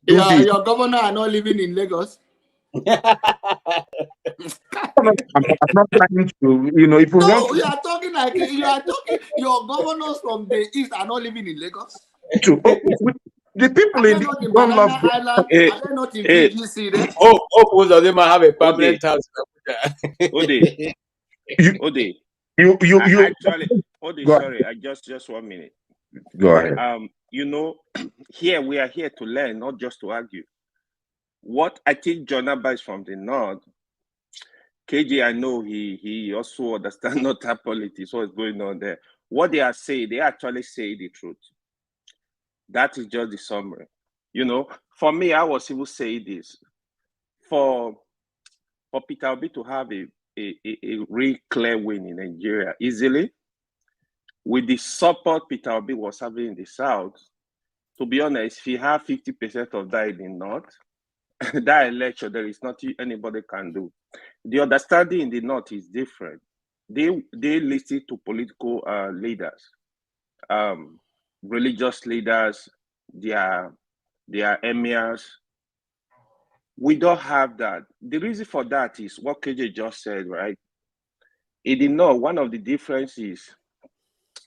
your governor are not living in Lagos. I'm not trying to, if we want to. You are talking like your governors from the east are not living in Lagos. The people in the don't love Island, are they not in PGC there? Most of them have a permanent house. Ode. Actually, Ode, sorry, I just 1 minute. Go ahead. Here we are here to learn, not just to argue. What I think John Abba is from the north. KJ, I know he also understands northern politics, what's going on there. What they are saying, they actually say the truth. That is just the summary. For me, I was even saying this. For Peter Obi to have a real clear win in Nigeria easily, with the support Peter Obi was having in the south, to be honest, if he have 50% of that in the north, that election, there is nothing anybody can do. The understanding in the north is different. They listen to political leaders, religious leaders, their emirs. We don't have that. The reason for that is what KJ just said, right? In the north, one of the differences,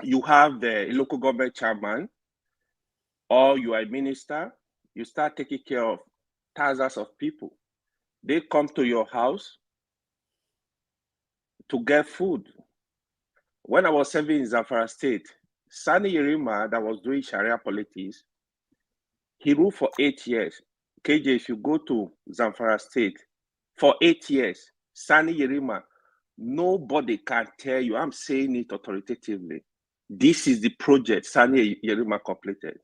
you have the local government chairman, or you are a minister, you start taking care of thousands of people. They come to your house, to get food. When I was serving in Zamfara State, Sani Yerima, that was doing Sharia politics, he ruled for 8 years. KJ, if you go to Zamfara State, for 8 years, Sani Yerima, nobody can tell you, I'm saying it authoritatively, this is the project Sani Yerima completed.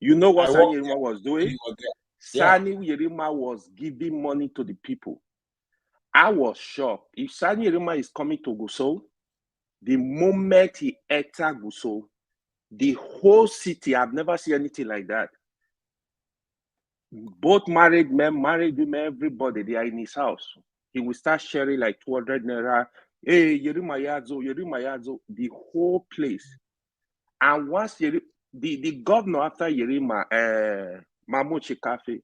You know what Sani Yerima was doing? Sani Yerima was giving money to the people. I was shocked. If Sani Yerima is coming to Gusau, the moment he entered Gusau, the whole city, I've never seen anything like that. Both married men, married women, everybody, they are in his house. He will start sharing like 200 naira. Hey, Yerima Yadzo, the whole place. And once the governor after Yerima, Mahmoud Shekafe,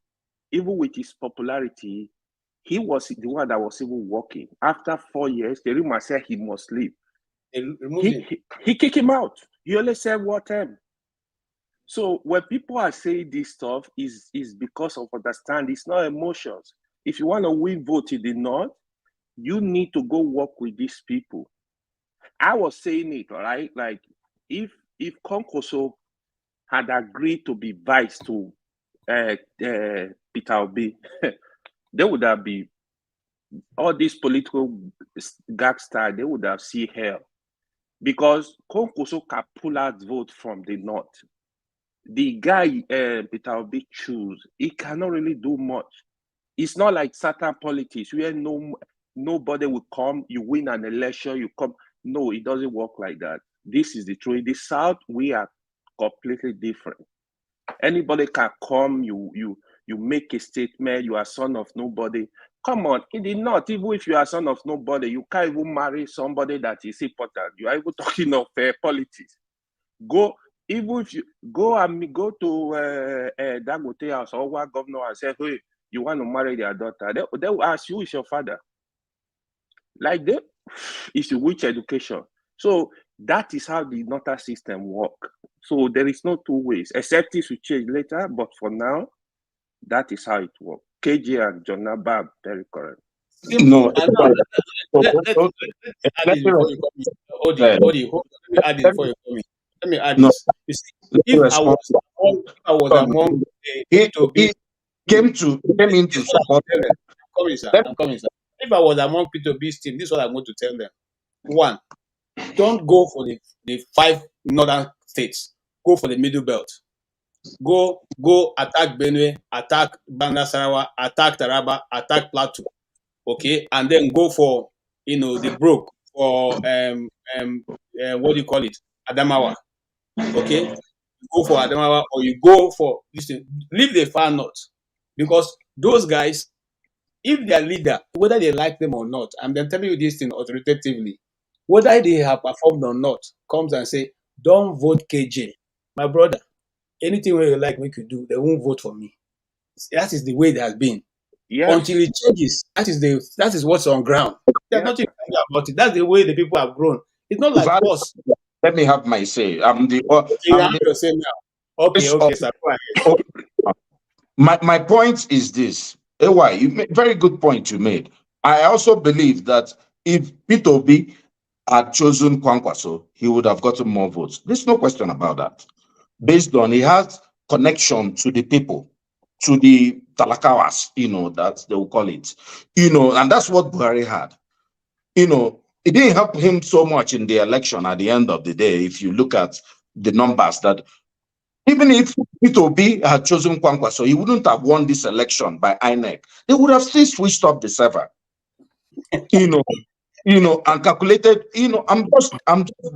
even with his popularity, he was the one that was even working. After 4 years, Yerima said he must leave. He kicked him out. He only said what time. So when people are saying this stuff is because of understanding. It's not emotions. If you want to win vote in the North, you need to go work with these people. I was saying it, all right? Like if Konkoso had agreed to be vice to Peter Obi, they would have been all these political gangsters, they would have seen hell. Because Konkoso can pull out vote from the North. The guy Peter Obi choose, he cannot really do much. It's not like certain politics where nobody will come, you win an election, you come. No, it doesn't work like that. This is the truth. In the South, we are completely different. Anybody can come, you make a statement, you are son of nobody. Come on, in the North, even if you are son of nobody, you can't even marry somebody that is important. You are even talking of politics. Even if you go to Dangote house or one governor and say, hey, you want to marry their daughter, they will ask you, is your father? Like that, it's which education. So that is how the Northern system work. So there is no two ways, except this will change later, but for now, that is how it works. KJ and John Nabab, very correct. No, let me add this before you come in. Let me add this. You see, if I was among he came into support. I'm coming, sir. If I was among Peter B's team, this is what I'm going to tell them. One, don't go for the 5 northern states. Go for the middle belt. Go attack Benue, attack Banda Sarawa, attack Taraba, attack Plateau. Okay, and then go for the broke for what do you call it? Adamawa. Okay, go for Adamawa or you go for listen, leave the far north. Because those guys, if their leader, whether they like them or not, I'm telling you this thing authoritatively, whether they have performed or not, comes and say, don't vote KJ. My brother, anything where you like me could do, they won't vote for me. That is the way it has been. Yes. Until it changes, that is what's on ground. There's nothing about it. That's the way the people have grown. It's not like us. Let me have my say. Say now. Okay, sir. Go ahead. My point is this. Very good point you made. I also believe that if Peter Obi had chosen Kwankwaso, he would have gotten more votes. There's no question about that. Based on he has connection to the people, to the Talakawas, that they will call it, and that's what Buhari had. It didn't help him so much in the election at the end of the day. If you look at the numbers, that even if Peter Obi had chosen Kwankwaso, he wouldn't have won this election by INEC. They would have still switched off the server, and calculated. I'm just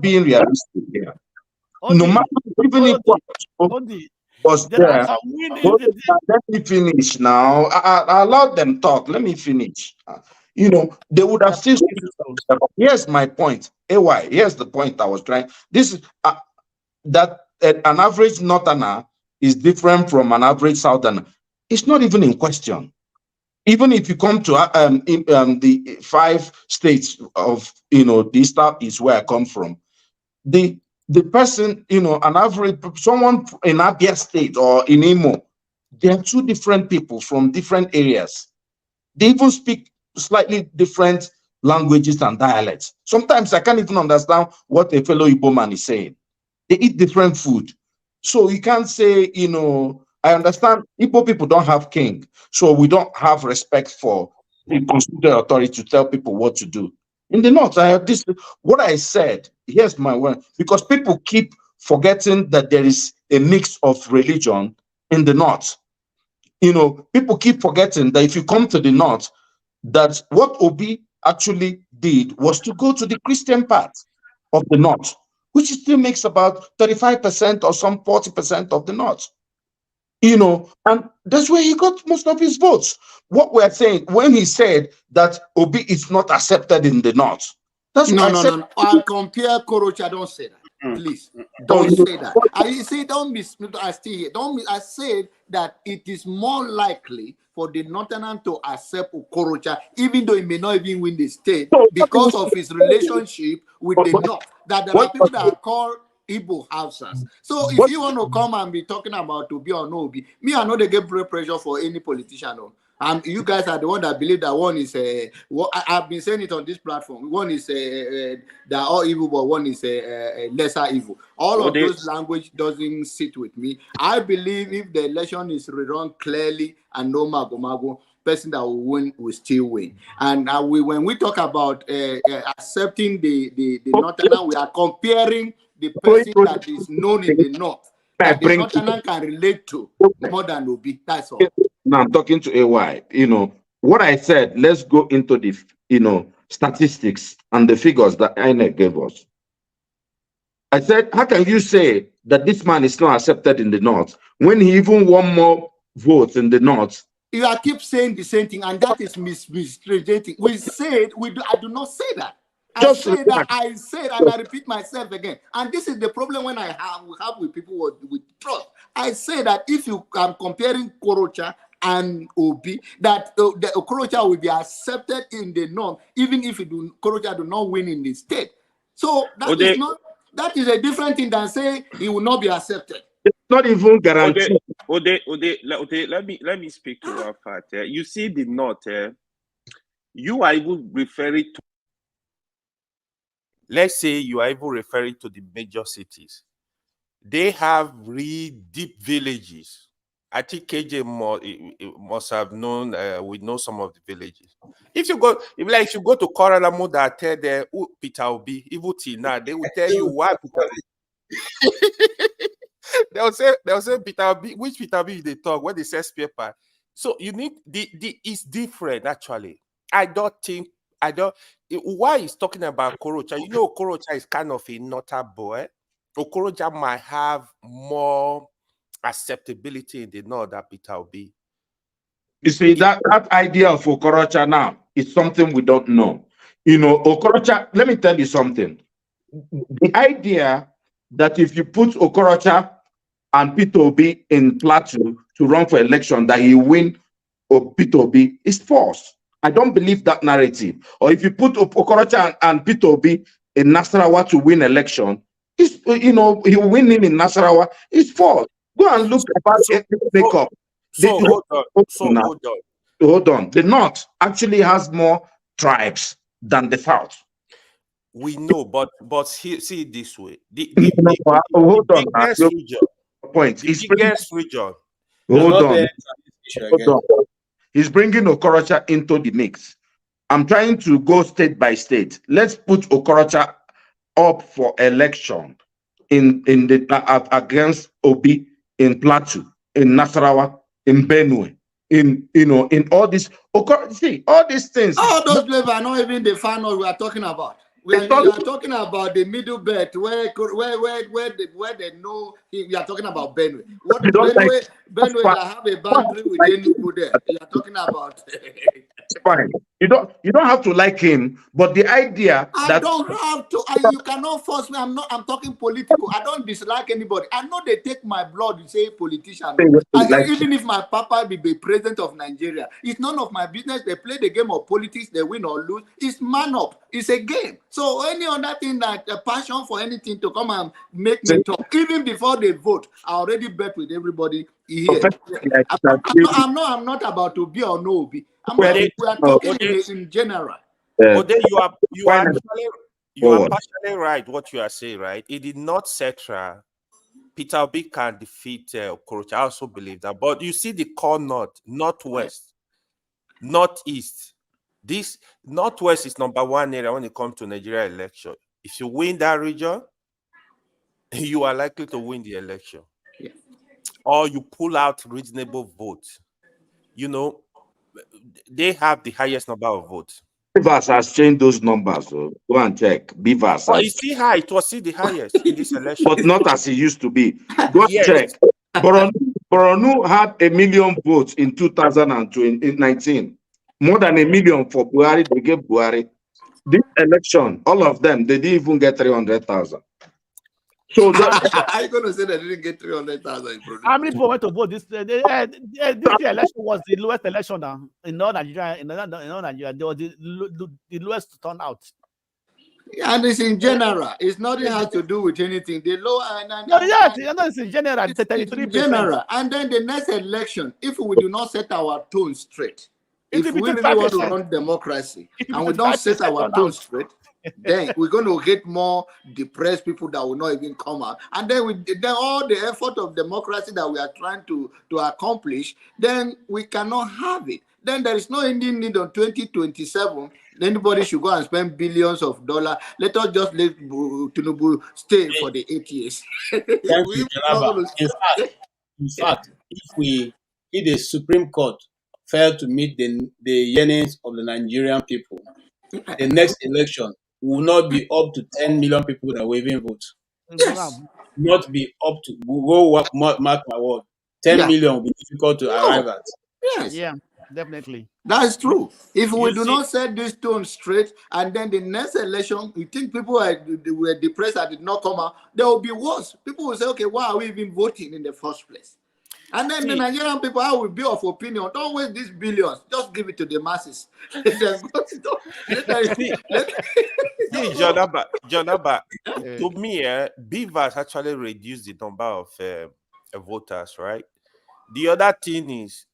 being realistic here. No matter, even if Kwankwaso was there, let me finish now. I allowed them talk. Let me finish. They would have still. Here's my point. Here's the point I was trying. This is that an average northerner is different from an average southerner. It's not even in question. Even if you come to the 5 states of the east is where I come from, the person, an average someone in Abia State or in Imo, they are 2 different people from different areas. They even speak slightly different languages and dialects. Sometimes I can't even understand what a fellow Igbo man is saying. They eat different food. So you can't say, you know, I understand Igbo people don't have king, so we don't have respect for the constitutional authority to tell people what to do. In the North, I have this, what I said, here's my word, because people keep forgetting that there is a mix of religion in the North. You know, people keep forgetting that if you come to the North, that what Obi actually did was to go to the Christian part of the North, which still makes about 35% or some 40% of the North. You know, and that's where he got most of his votes. What we're saying, when he said that Obi is not accepted in the North, that's what I said. No. I compare Korocha. Don't say that, please. Don't say that. I say don't miss. I still here. Don't. I said that it is more likely for the Northerners to accept Okorocha, even though he may not even win the state, because of his relationship with the North. That there are people that are called Igbo houses. So if you want to come and be talking about to be or no be, me, I know they get blood pressure for any politician. You guys are the one that believe that one is I've been saying it on this platform. One is they're all evil, but one is lesser evil. All of those language doesn't sit with me. I believe if the election is run clearly and no mago, person that will win will still win. And when we talk about accepting the Northerner, we are comparing the person that is known in the North, that the Northerner can relate to more than Obi. That's all. Now I'm talking to AY. You know, what I said, let's go into the, you know, statistics and the figures that INEC gave us. I said, how can you say that this man is not accepted in the North when he even won more votes in the North? You are keep saying the same thing, and that is misrepresenting. We said I do not say that. I said, and I repeat myself again. And this is the problem when I have with people with trust. I say that if you are comparing Korocha and Obi, that the Okorocha will be accepted in the North, even if Korocha do not win in the state. So that is a different thing than saying he will not be accepted. It's not even guaranteed. Let me speak to one fact. You see the North, you are even referring to, let's say you are even referring to the major cities. They have really deep villages. I think KJ must have known, we know some of the villages. If you go to Kuala Lumpur, tell them, Peter Obi, even till now, they will tell you why Peter Obi. They'll say Peter Obi, which Peter Obi they talk when they say paper. So you need it's different actually. Why he's talking about Okorocha? You know, Okorocha is kind of a nutter boy. Okorocha might have more acceptability in the North than Peter Obi. You see, that idea of Okorocha now is something we don't know. You know, Okorocha, let me tell you something. The idea that if you put Okorocha and Peter Obi in Plateau to run for election, that he win or Peter Obi is false. I don't believe that narrative. Or if you put Okorocha and Peter Obi in Nasarawa to win election, you know, he will win him in Nasarawa. It's false. Go and look about makeup. Hold on. The North actually has more tribes than the South. We know, but see it this way. The biggest region. Hold on. He's bringing Okorocha into the mix. I'm trying to go state by state. Let's put Okorocha up for election in the against Obi in Plateau, in Nasarawa, in Benue, in all this. See, all these things. All those places are not even the final we are talking about. We are talking about the middle belt where they know we are talking about Benue. Benue that have a boundary with Enugu there. We are talking about. It's fine. You don't have to like him, but the idea I don't have to. You cannot force me. I'm talking political. I don't dislike anybody. I know they take my blood. You say politician. Even if my papa be the president of Nigeria, it's none of my business. They play the game of politics. They win or lose. It's man up. It's a game. So any other thing that a passion for anything to come and make me talk, even before they vote, I already bet with everybody here. I'm not about to be or no be. We are talking in general. But then you are why not? Forward. partially right what you are saying, right? It did not Cetra. Peter Obi can defeat Okorocha. I also believe that. But you see the core north, northwest, northeast. This northwest is number one area when it comes to Nigeria election. If you win that region, you are likely to win the election. Yeah. Or you pull out reasonable votes. You know, they have the highest number of votes. Beavers has changed those numbers. So go and check. Beavers Oh, has, it's still high. It was still the highest in this election. but not as it used to be. Go and Yes. check. Boronu had 1 million votes in 2019. More than 1 million for Buhari. They gave Buhari. This election, all of them, they didn't even get 300,000. So Are you going to say they didn't get 300,000? How many people went to vote? This election was the lowest election in all Nigeria. In all Nigeria, there was the lowest turnout. Yeah, and it's in general. It's nothing has to do with anything. The lower it's in general. It's 33%. in general. And then the next election, if we do not set our tone straight, if we really want to run democracy and we don't set our tone straight, then we're going to get more depressed people that will not even come out. And then then all the effort of democracy that we are trying to accomplish, then we cannot have it. Then there is no ending need on 2027. Anybody should go and spend billions of dollars. Let us just let Tinubu stay for the 8 years. Thank you, Janaba. In fact, if the Supreme Court failed to meet the yearnings of the Nigerian people, the next election will not be up to 10 million people that will even vote. Yes. Not be up to mark my word. 10 million will be difficult to arrive at. Yes. Yeah, definitely. That's true. If we do not set this tone straight, and then the next election, you think people were depressed and did not come out, there will be worse. People will say, okay, why are we even voting in the first place? And then the Nigerian people, I will be of opinion. Don't waste these billions. Just give it to the masses. Jonaba, to me, Beavers actually reduced the number of voters, right? The other thing is,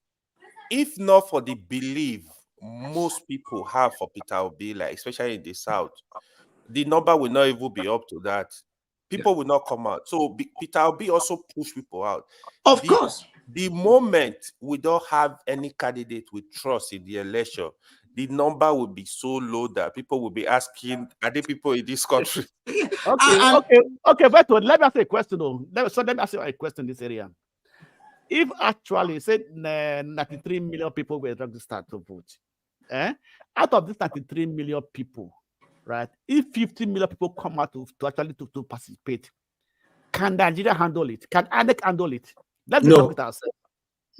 if not for the belief most people have for Peter Obi, like especially in the South, the number will not even be up to that. People will not come out. So Peter Obi also push people out. Of course. The moment we don't have any candidate with trust in the election, the number will be so low that people will be asking, are there people in this country? Okay. Wait, let me ask you a question though. Let me ask you a question in this area. If actually, say 93 million people were registered to vote, out of these 93 million people, right? If 50 million people come out to actually to participate, can Nigeria handle it? Can INEC handle it? Let's look at ourselves.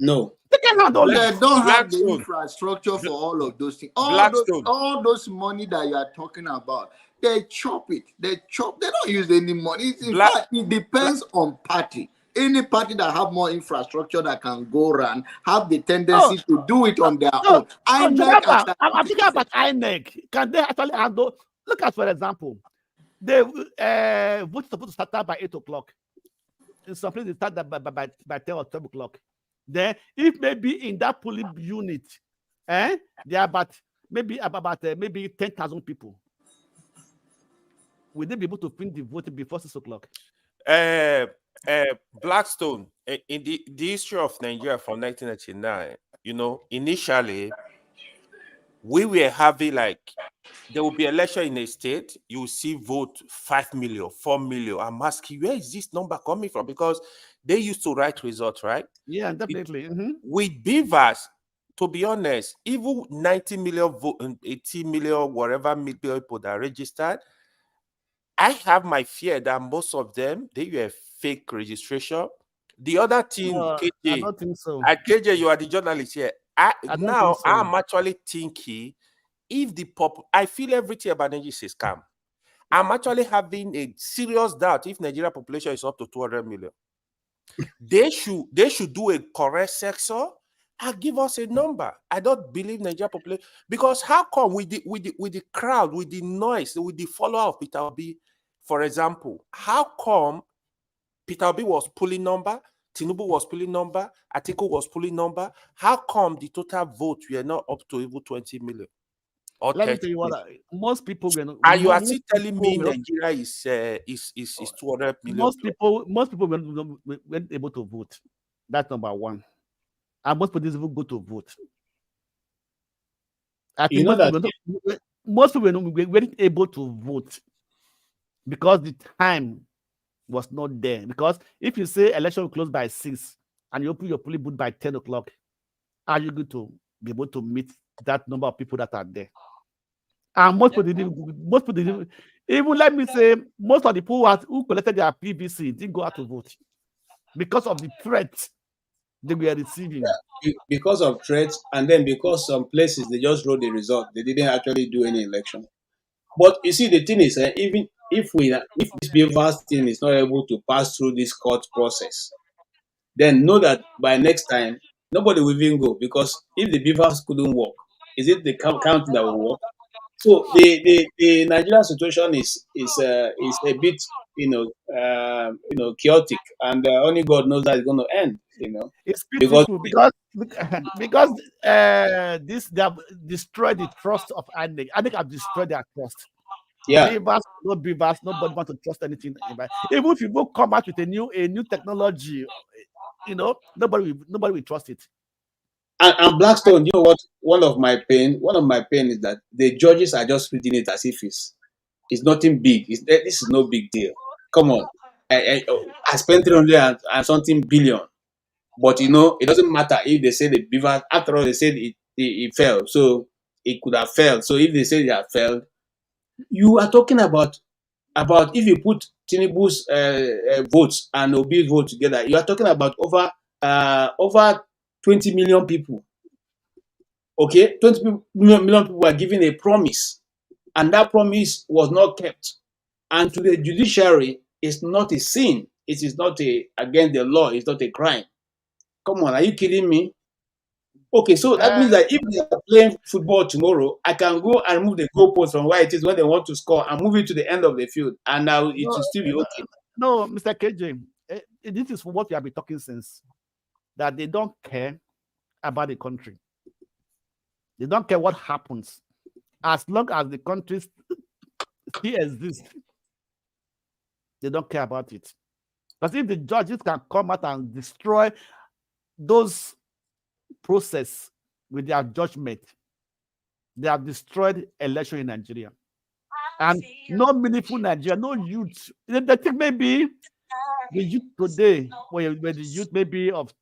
No. They can handle it. They don't have the infrastructure for all of those things. All those money that you are talking about, they chop it. They don't use any money. In fact, it depends on party. Any party that have more infrastructure that can go run have the tendency to do it on their own. I'm thinking about INEC. Can they actually handle? Look at, for example, the vote is supposed to start by 8 o'clock. In some places, they start by 10 or 12 o'clock. Then, if maybe in that polling unit, there are about maybe 10,000 people, will they be able to finish the voting before 6 o'clock? Blackstone, in the history of Nigeria from 1999, initially we were having there will be election in a state, you will see vote 5 million, 4 million. I'm asking, where is this number coming from? Because they used to write results, right? Yeah, definitely. With Beavers, to be honest, even 90 million vote, 80 million, whatever million people that are registered, I have my fear that most of them, they were fake registration. The other thing, KJ, I don't think so. KJ, you are the journalist here. I'm actually thinking, if I feel everything about Nigeria is a scam. I'm actually having a serious doubt if Nigeria population is up to 200 million. They should do a correct sector and give us a number. I don't believe Nigeria population, because how come with the crowd, with the noise, with the follower of Peter Obi, for example, how come Peter Obi was pulling number, Tinubu was pulling number, Atiku was pulling number? How come the total vote were not up to even 20 million? or Let me 30 tell you what. days. Most people And you are most still telling me people, Nigeria is 200 million. most people weren't able to vote. That's number one. And most people didn't even go to vote. I think most people weren't able to vote because the time was not there. Because if you say election will close by 6 and you open your polling booth by 10 o'clock, are you going to be able to meet that number of people that are there? And most people didn't, even let me say, most of the people who collected their PVC didn't go out to vote because of the threat they were receiving. Because of threats, and then because some places they just wrote the result, they didn't actually do any election. But you see, the thing is, even if this Beavers thing is not able to pass through this court process, then know that by next time nobody will even go, because if the Beavers couldn't work, is it the county that will work? So the Nigerian situation is a bit chaotic, and only God knows that it's going to end. It's pitiful because they have destroyed the trust of INEC. INEC have destroyed their trust. Yeah. Beavers, nobody want to trust anything. Even if you go come out with a new technology, nobody will trust it. And Blackstone, you know what? One of my pain is that the judges are just reading it as if it's nothing big. This is no big deal. Come on, I spent 300 and something billion, but it doesn't matter if they say the Beavers. After all, they said it failed, so it could have failed. So if they say they have failed, you are talking about if you put Tinubu's votes and Obi's vote together, you are talking about over 20 million people. Okay, 20 million people were given a promise, and that promise was not kept. And to the judiciary, it's not a sin. It is not against the law. It's not a crime. Come on, are you kidding me? Okay, so that means that if they are playing football tomorrow, I can go and remove the goalpost from where it is when they want to score and move it to the end of the field, and now it will still be okay. No, Mr. KJ, this is what we have been talking since, that they don't care about the country. They don't care what happens. As long as the country still exists, they don't care about it. Because if the judges can come out and destroy those process with their judgment, they have destroyed election in Nigeria. And no meaningful Nigeria, no youth. They think maybe the youth today, where the youth maybe of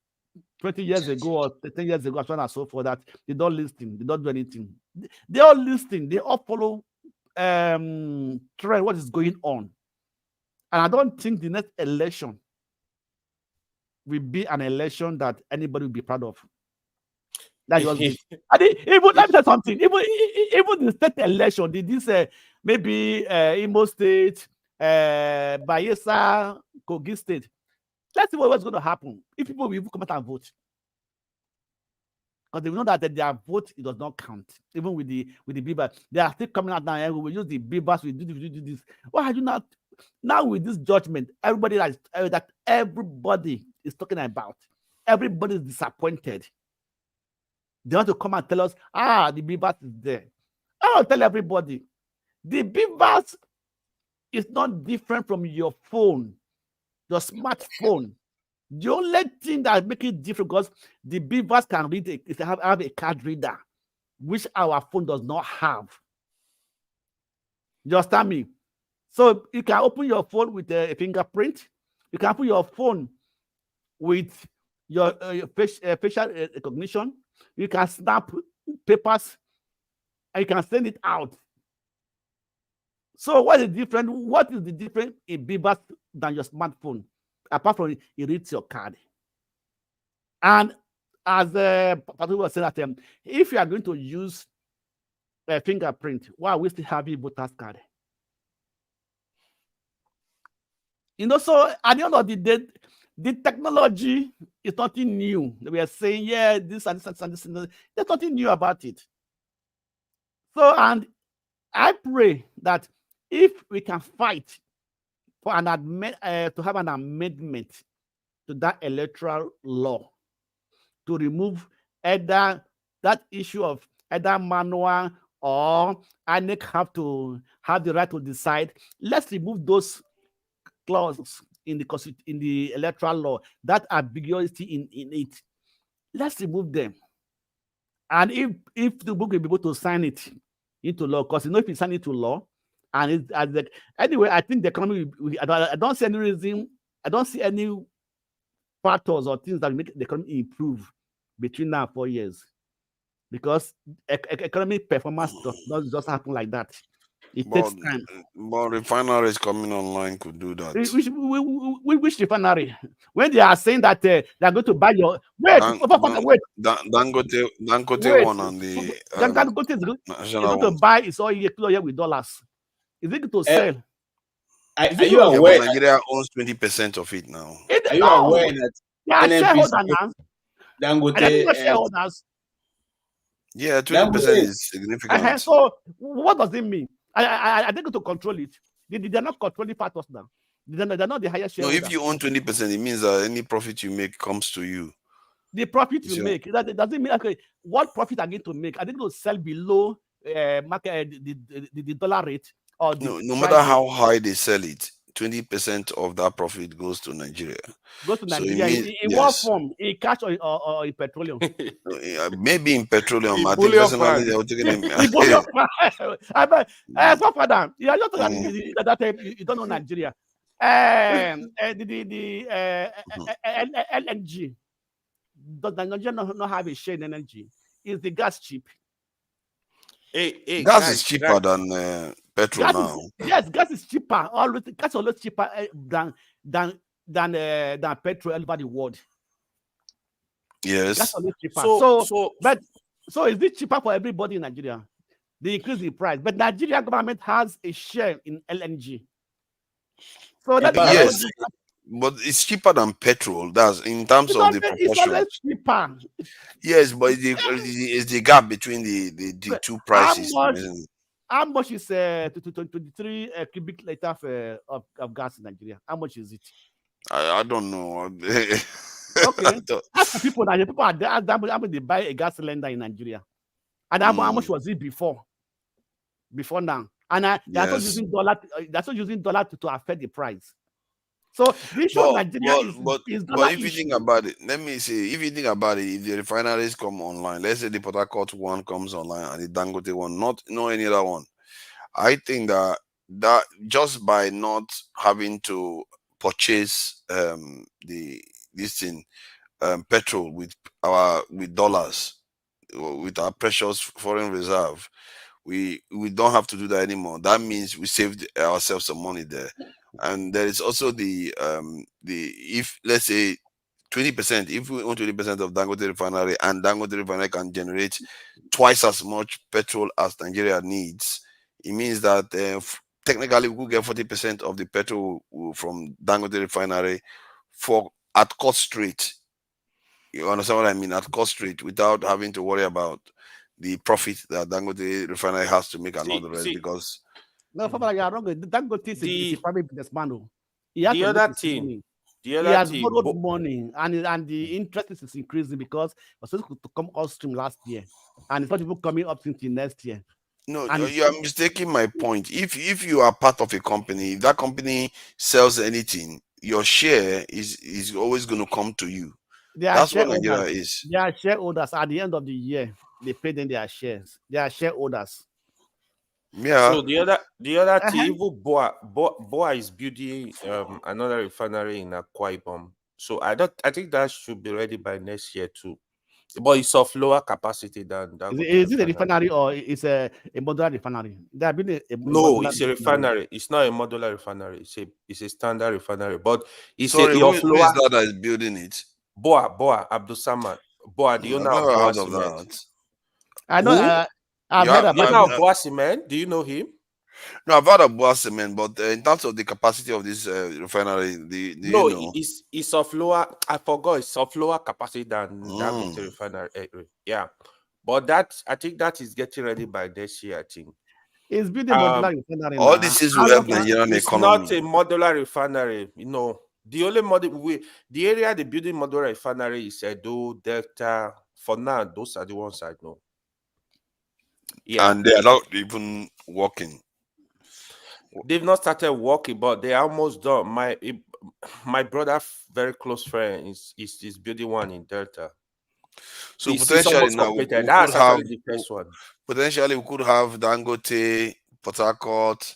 20 years ago or 10 years ago, so on and so forth, that they don't listen, they don't do anything. They all listen, they all follow trend, what is going on. And I don't think the next election will be an election that anybody will be proud of. That was even let me say something. Even the state election, did this maybe Imo State, Bayelsa, Kogi State. Let's see what's going to happen if people will come out and vote. Because they know that their vote, it does not count. Even with the Beavers, they are still coming out now and we will use the Beavers, we do this. Why are you not now with this judgment? Everybody that everybody is talking about, everybody is disappointed. They want to come and tell us, the Beavers is there. I will tell everybody, the Beavers is not different from your phone, your smartphone. The only thing that makes it different because the Beavers can read have a card reader, which our phone does not have. You understand me? So you can open your phone with a fingerprint. You can open your phone with your facial recognition. You can snap papers and you can send it out. So what is the difference in Beavers than your smartphone? Apart from it reads your card. And as Patrick was saying that if you are going to use a fingerprint, why are we still having voter's card? So at the end of the day, the technology is nothing new. We are saying, this and this and this. There's nothing new about it. So, and I pray that if we can fight for to have an amendment to that electoral law to remove either that issue of either manual or INEC have to have the right to decide. Let's remove those clauses in the electoral law, that ambiguity in it. Let's remove them. And if the book will be able to sign it into law, because if you sign it to law, and anyway, I think the economy. I don't see any reason. I don't see any factors or things that make the economy improve between now and 4 years, because economic performance does not just happen like that. It takes time. But refineries coming online could do that. Which refinery? When they are saying that they are going to buy your wait. Dangote one on the Dangote is national going to buy his oil here with dollars. Is it going to sell? Are you aware Nigeria owns 20% of it now? Are you aware that shareholder now? Dangote shareholders? Yeah, 20% is significant. So what does it mean? I think to control it. They're not controlling factors now. They're not the highest shareholder. No, if you own 20%, it means that any profit you make comes to you. The profit you make, that doesn't mean, okay, what profit are going to make? Are they going to sell below market the dollar rate? Or no matter how high they sell it, 20% of that profit goes to Nigeria. Goes to Nigeria. So means, in what form? In cash or in petroleum? Maybe in petroleum. I think personally they will take it. Father, you are just that you don't know Nigeria. The LNG. Does Nigeria not have a share in energy? Is the gas cheap? Gas is cheaper than petrol now. Yes, gas is cheaper. Gas is always cheaper than petrol all over the world. Yes. Gas is always cheaper. So is it cheaper for everybody in Nigeria? They increase the price, but Nigeria government has a share in LNG. So that yes, but it's cheaper than petrol. That's in terms of the proportion. It's always cheaper. Yes, but it's the gap between the two prices. How much is 23 cubic meter of gas in Nigeria? How much is it? I don't know. Okay. Ask people that people are there. How much they buy a gas cylinder in Nigeria, and how much was it before? Before now, and they're not using dollar. They're not using dollar to affect the price. So the issue of Nigeria is but if you think about it, let me say, if you think about it, if the refineries come online, let's say the Port Harcourt one comes online and the Dangote one, not any other one, I think that just by not having to purchase petrol with dollars, with our precious foreign reserve, we don't have to do that anymore. That means we saved ourselves some money there. And there is also if let's say 20%, if we own 20% of Dangote refinery and Dangote refinery can generate twice as much petrol as Nigeria needs, it means that technically we could get 40% of the petrol from Dangote refinery at cost rate. You understand what I mean? At cost rate, without having to worry about the profit that Dangote refinery has to make and all the rest, because no, you are wrong. Dangote is a private businessman. He has borrowed money, and the interest is increasing because it was supposed to come upstream last year, and it's not even coming up until next year. No, you are mistaking my point. If you are part of a company, if that company sells anything, your share is always going to come to you. That's what Nigeria is. They are shareholders. At the end of the year, they pay them their shares. They are shareholders. Yeah. So the other thing, even Boa is building another refinery in Akwa Ibom. So I think that should be ready by next year too. But it's of lower capacity than that. Is it a refinery or is a modular refinery? They are building no, it's a refinery. It's not a modular refinery. It's a standard refinery. But it's who is that is building it? Boa Abdul Samad. Boa, the owner of Boa Cement. I know. I've heard about Boa Cement. Do you know him? No, I've heard of Boa Cement, but in terms of the capacity of this refinery, you know? It's of lower. I forgot. It's of lower capacity than Dangote refinery. Yeah, but I think that is getting ready by this year. I think it's building modular refinery. All this is will help Nigerian economy. It's not a modular refinery. You know, the only the area the building modular refinery is Edo, Delta. For now, those are the ones I know. Yeah. And they are not even working. They've not started working, but they are almost done. My brother, very close friend, is building one in Delta. So It's potentially almost now completed. we could That's have actually the first one. potentially we could have Dangote, Port Harcourt,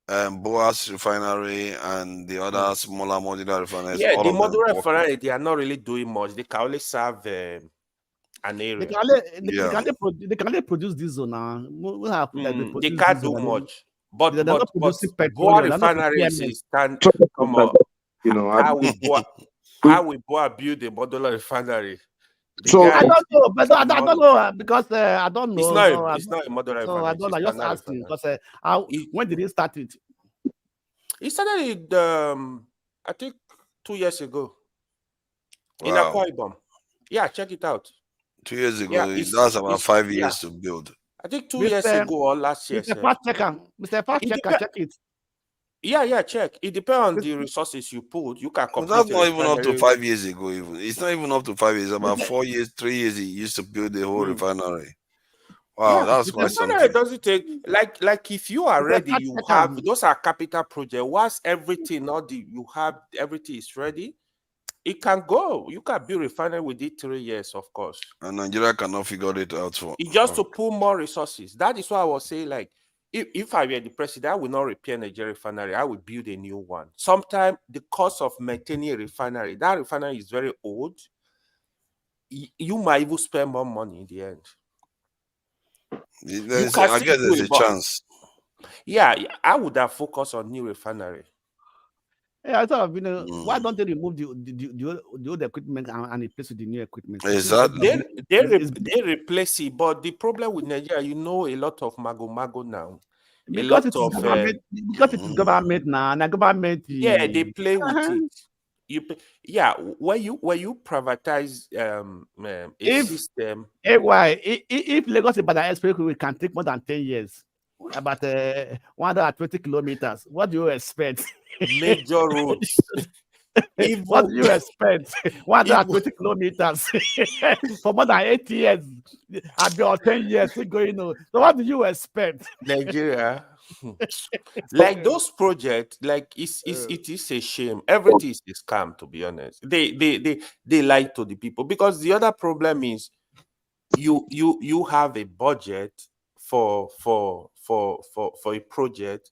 Boas refinery, and the other smaller modular refineries. Yeah, All the of them modular working. refinery, they are not really doing much. They can only serve an area. They Yeah. can only produce diesel now. We have that they They produce can't diesel. do They're much. But not producing Boa petroleum. They're not refinery is procurement. stand. Come on, how we Boa build a modular refinery? The So guy I don't know, but I money. don't know because I don't know. It's not a modular So I refinery. don't. It's I a just standard asking refinery. because when did it start it? It started in, I think 2 years ago in Wow. Akwa Ibom. Yeah, check it out. 2 years ago, Yeah, that's about 5 yeah. years to build. I think 2 years ago or last year. Mr. Fast Checker, check it. Yeah, check. It depends on the resources you put. You can Well, complete that's not even up to refinery. 5 years ago. Even it's not even up to 5 years. About 4 years, 3 years, he used to build the whole refinery. Wow, Yeah, that's the quite refinery something. doesn't take like if you are ready, you have those are capital projects. Once everything, you have everything is ready, it can go. You can build refinery within 3 years, of course. And Nigeria cannot figure it out for. It's just to pull more resources. That is why I was saying, like, if I were the president, I will not repair Nigeria refinery. I will build a new one. Sometimes the cost of maintaining a refinery, that refinery is very old. You might even spend more money in the end. I guess there's a chance. Yeah, I would have focused on new refinery. Yeah, I thought, why don't they remove the old equipment and replace with the new equipment? Exactly. They replace it, but the problem with Nigeria, a lot of mago now. Because it is government now, and the government. Yeah, they play with it. When you privatize a system. If Lagos Ibadan Expressway we can take more than 10 years, about 120 kilometers, what do you expect? Major roads. What do you expect? 120 kilometers for more than 8 years, about 10 years going on. So what do you expect? Nigeria, like those projects, like it is a shame. Everything is a scam, to be honest. They lie to the people because the other problem is you have a budget for a project.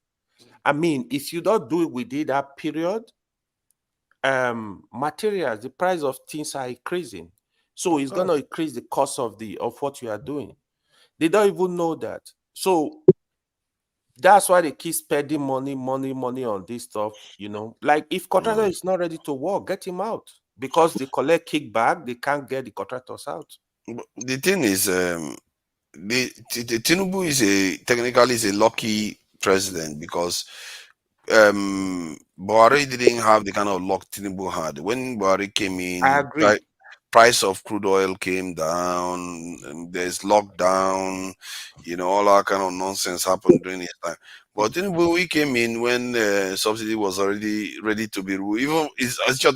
I mean, if you don't do it within that period, materials, the price of things are increasing. So it's gonna increase the cost of what you are doing. They don't even know that. So that's why they keep spending money on this stuff, Like if contractor is not ready to work, get him out. Because they collect kickback, they can't get the contractors out. The thing is, the Tinubu technically is a lucky president because Buhari didn't have the kind of luck Tinubu had. When Buhari came in, I agree. Price of crude oil came down, there's lockdown, all that kind of nonsense happened during his time. But Tinubu, we came in when subsidy was already ready to be removed. Even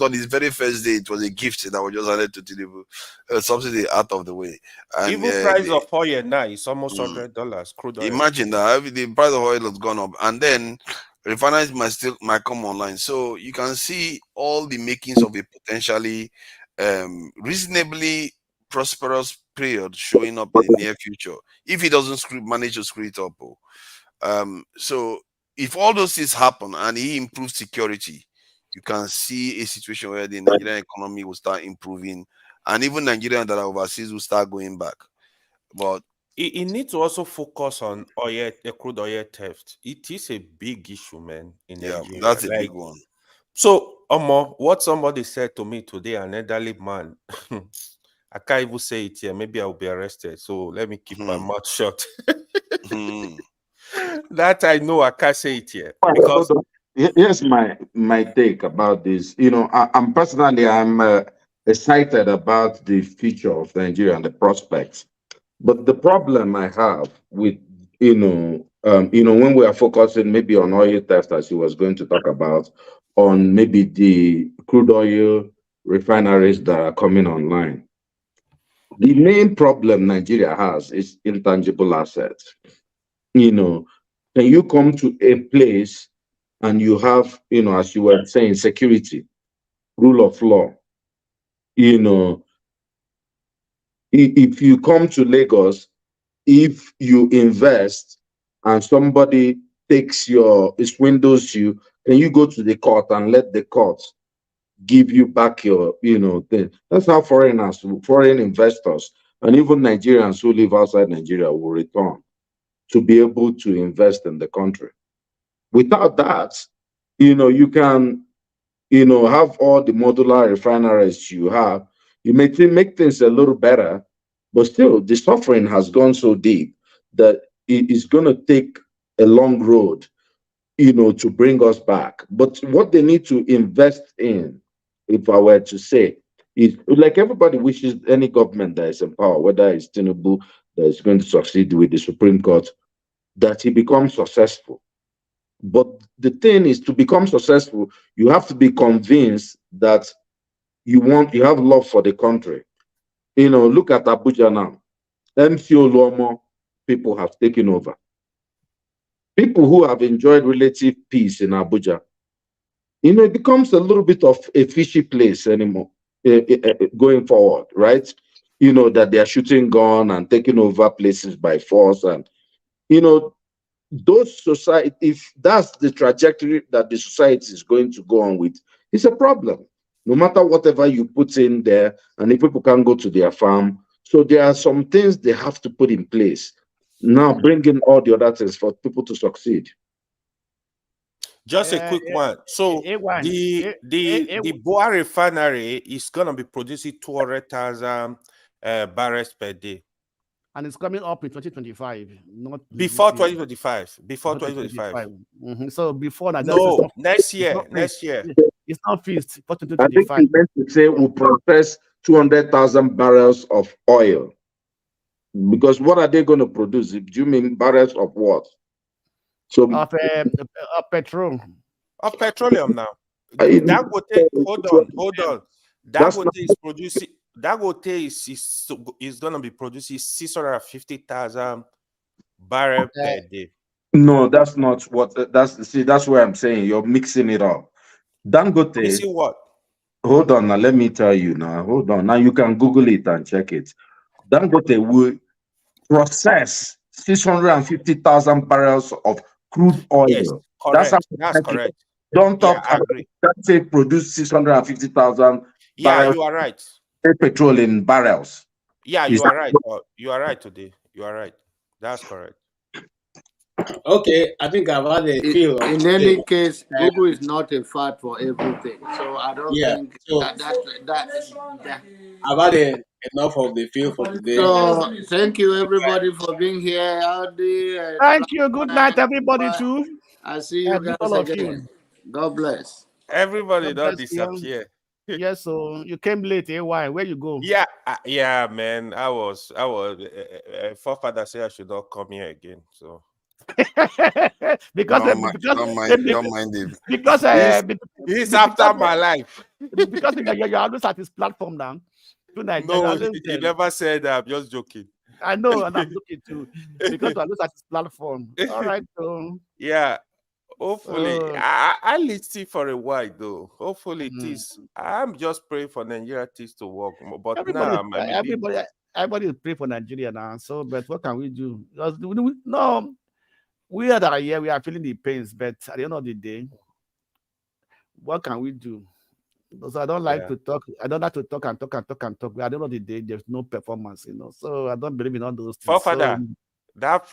on his very first day, it was a gift that was just added to Tinubu. Subsidy out of the way. And, even price of oil now is almost $100 crude oil. Imagine that the price of oil has gone up, and then refineries might come online. So you can see all the makings of a potentially reasonably prosperous period showing up in the near future if he doesn't manage to screw it up. So if all those things happen and he improves security, you can see a situation where the Nigerian economy will start improving, and even Nigerians that are overseas will start going back. But it needs to also focus on crude oil theft. It is a big issue, man, in Nigeria. That's a big one. So, what somebody said to me today, an elderly man, I can't even say it here. Maybe I'll be arrested. So let me keep my mouth shut. That I know I can't say it here. Because here's my take about this. I'm personally excited about the future of Nigeria and the prospects. But the problem I have with when we are focusing maybe on oil theft, as he was going to talk about, on maybe the crude oil refineries that are coming online, The main problem Nigeria has is intangible assets. You know, can you come to a place and you have, you know, as you were saying, security, rule of law, you know, if you come to Lagos, if you invest and somebody takes your, swindles you, can you go to the court and let the court give you back your, you know, thing? That's how foreigners, foreign investors, and even Nigerians who live outside Nigeria will return to be able to invest in the country. Without that, you know, you can, you know, have all the modular refineries you have. You may make things a little better, but still the suffering has gone so deep that it is going to take a long road, you know, to bring us back. But what they need to invest in, if I were to say, is like everybody wishes any government that is in power, whether it's Tinubu that is going to succeed with the Supreme Court, that he becomes successful. But the thing is, to become successful, you have to be convinced that you have love for the country. You know, look at Abuja now. MC Oluomo people have taken over. People who have enjoyed relative peace in Abuja, you know, it becomes a little bit of a fishy place anymore, going forward, right? You know, that they are shooting gun and taking over places by force. And, you know, those society, if that's the trajectory that the society is going to go on with, it's a problem. No matter whatever you put in there, and if people can't go to their farm, so there are some things they have to put in place. Now bring in all the other things for people to succeed. Just a quick one. So the Boa refinery is gonna be producing 200,000 barrels per day. And it's coming up in 2025, not before 2025. Before 2025. So before that, no, next year. Next year. It's not fixed for I think 2025. he meant to say we'll process 200,000 barrels of oil. Because what are they going to produce? Do you mean barrels of what? So of petrol. Of petroleum now. Dangote, hold on. Dangote is producing. Dangote is going to be producing 650,000 barrels per day. No, that's not what. That's where I'm saying you're mixing it up. Dangote. Mixing what? Hold on now. Let me tell you now. Hold on. Now you can Google it and check it. Dangote will process 650,000 barrels of crude oil. Yes, correct. That's correct. Don't talk about say produce 650,000 barrels. You are right. Petrol in barrels. Yeah, you are right. You are right today. You are right. That's correct. Okay, I think I've had a feel. In any case, Google is not a fad for everything, so I don't think that. I've had enough of the feel for today. So thank you everybody for being here. Thank you. Good night, everybody. Too. I see you guys all again. Of you. God bless. Everybody don't disappear. Yes, so you came late. Why? Where you go? Yeah, man. I was. Forefather said I should not come here again. So. Don't mind him. Because he's after my life. Because you're always at his platform now. No, he never said that. I'm just joking. I know, and I'm joking too. Because you're always at his platform. All right, so yeah. Hopefully, I listen for a while though. Hopefully, it is. I'm just praying for Nigeria things to work. But everybody is praying for Nigeria now. So, but what can we do? Because we are here, we are feeling the pains, but at the end of the day, what can we do? Because I don't like to talk. I don't like to talk and talk. At the end of the day, there's no performance, So I don't believe in all those things. Forefather, that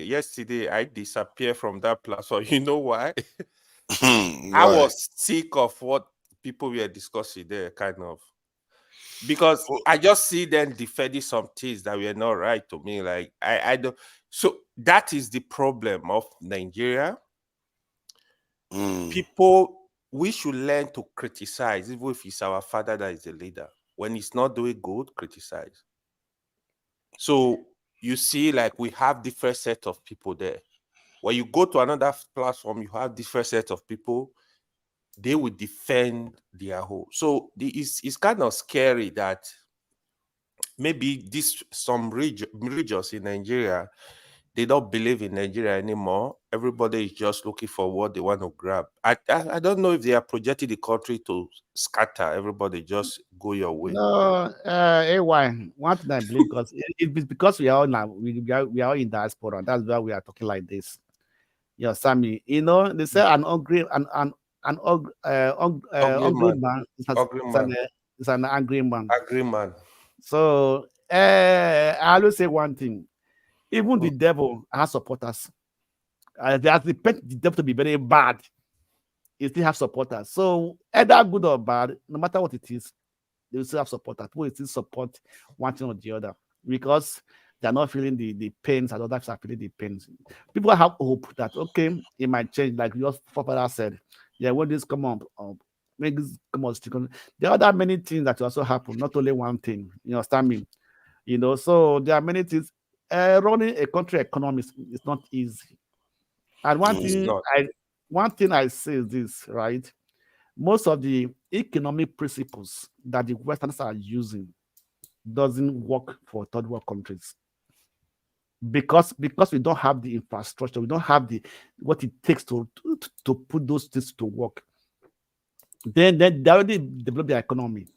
yesterday, I disappeared from that platform. You know why? I was sick of what people were discussing there, kind of. Because I just see them defending some things that were not right to me. Like I don't. So that is the problem of Nigeria. People, we should learn to criticize, even if it's our father that is the leader. When it's not doing good, criticize. So you see, like we have different set of people there. When you go to another platform, you have different set of people. They will defend their whole. So it's kind of scary that maybe some regions in Nigeria, they don't believe in Nigeria anymore. Everybody is just looking for what they want to grab. I don't know if they are projecting the country to scatter. Everybody just go your way. No, AY, one thing I believe, because it's because we are all now, we are all in diaspora. That's why we are talking like this. Yeah, Sammy, you know, they say an hungry hungry man is an angry man. Angry man. So I always say one thing: even the devil has supporters. They have the devil to be very bad. He still have supporters. So either good or bad, no matter what it is, they will still have supporters. People will still support one thing or the other because they're not feeling the pains, and others are feeling the pains. People have hope that okay, it might change, like your father said. Yeah, when this come up, when this come up, there are other many things that also happen, not only one thing. You understand me? You know, so there are many things. Running a country economy is not easy. And one thing I say is this, right? Most of the economic principles that the Westerners are using doesn't work for third world countries. Because we don't have the infrastructure, we don't have the what it takes to put those things to work. Then they already develop their economy.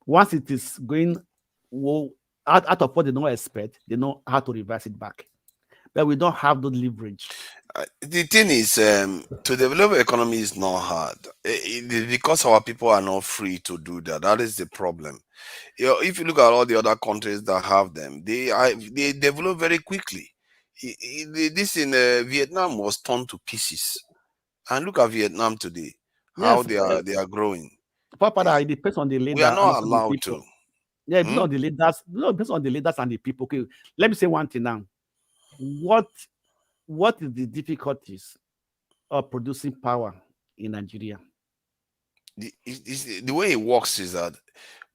Once it is going out of what they don't expect, they know how to reverse it back. But we don't have the leverage. The thing is, to develop an economy is not hard. Because our people are not free to do that. That is the problem. You know, if you look at all the other countries that have them, they develop very quickly. This in Vietnam was torn to pieces, and look at Vietnam today. How Yes, they are growing. Papa, it depends on the leader. We are not and the allowed people. to. Yeah, it depends on the leaders. No, it depends on the leaders and the people. Okay, let me say one thing now. What is the difficulties of producing power in Nigeria? The way it works is that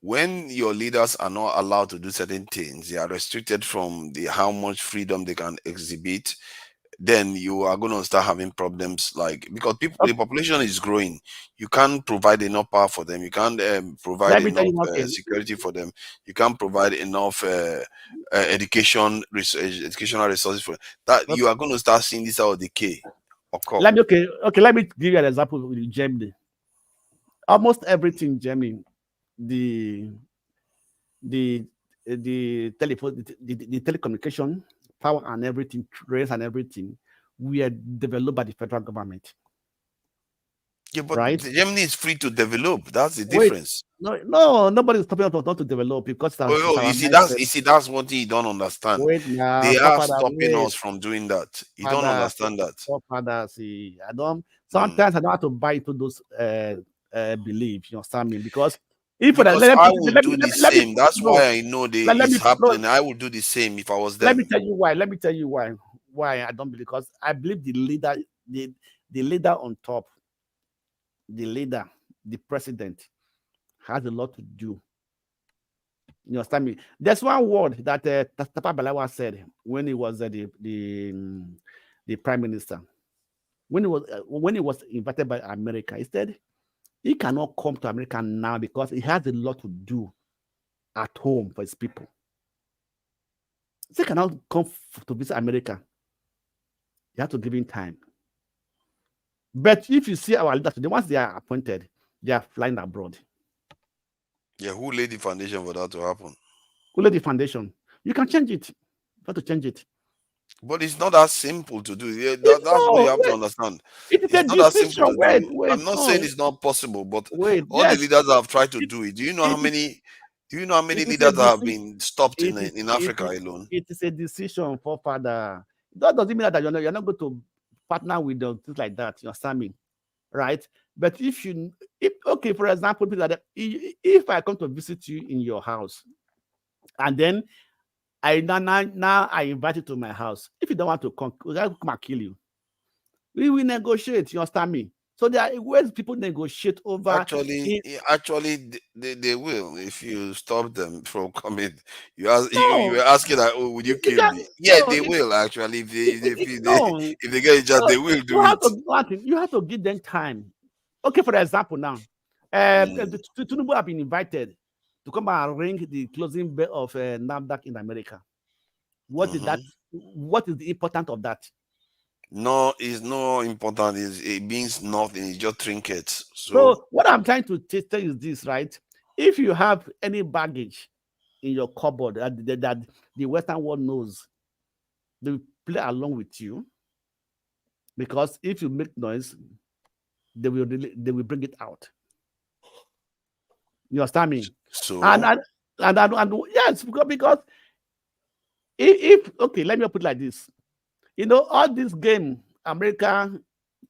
when your leaders are not allowed to do certain things, they are restricted from how much freedom they can exhibit, then you are going to start having problems, like because the population is growing. You can't provide enough power for them. You can't provide Let me tell enough you one thing. security for them. You can't provide enough educational resources for them. That you are going to start seeing this out of decay occur. Let me give you an example with Germany. Almost everything in Germany, the telephone, the telecommunication, power and everything, trains and everything, we are developed by the federal government. Yeah, but right? Germany is free to develop. That's the difference. No, nobody's stopping us not to develop because you see, that's one thing you don't understand. They are stopping us from doing that. You don't understand that. Sometimes I don't have to buy into those beliefs. You understand me? Because I would do the same. That's why I know it's happening. I would do the same if I was them. Let me tell you why. Why I don't believe, because I believe the leader on top, the president, has a lot to do. You understand me? There's one word that Tafa Balewa said when he was the prime minister. When he was invited by America, he said he cannot come to America now because he has a lot to do at home for his people. He cannot come to visit America. You have to give him time. But if you see our leaders today, once they are appointed, they are flying abroad. Yeah, who laid the foundation for that to happen? Who laid the foundation? You can change it. You have to change it. But it's not that simple to do. That's what you have to understand. It's not that simple to do. I'm not saying it's not possible, but all the leaders have tried to do it. Do you know how many leaders have been stopped in Africa alone? It is a decision for father. That doesn't mean that you're not going to partner with them, things like that. You understand me? Right? But okay, for example, if I come to visit you in your house, and then I invite you to my house. If you don't want to come, I'll come and kill you. We will negotiate. You understand me? So there are ways people negotiate over. Actually, they will if you stop them from coming. You were asking that, oh, would you kill me? Yeah, they will actually. If they get a chance, they will do it. You have to give them time. Okay, for example, now, Tinubu have been invited to come and ring the closing bell of NAFDAC in America. What is that? What is the importance of that? No, it's not important. It means nothing. It's just trinkets. So what I'm trying to tell you is this, right? If you have any baggage in your cupboard that the Western world knows, they will play along with you, because if you make noise, they will bring it out. You understand me? So and yes, because if okay, let me put it like this. You know, all this game, America,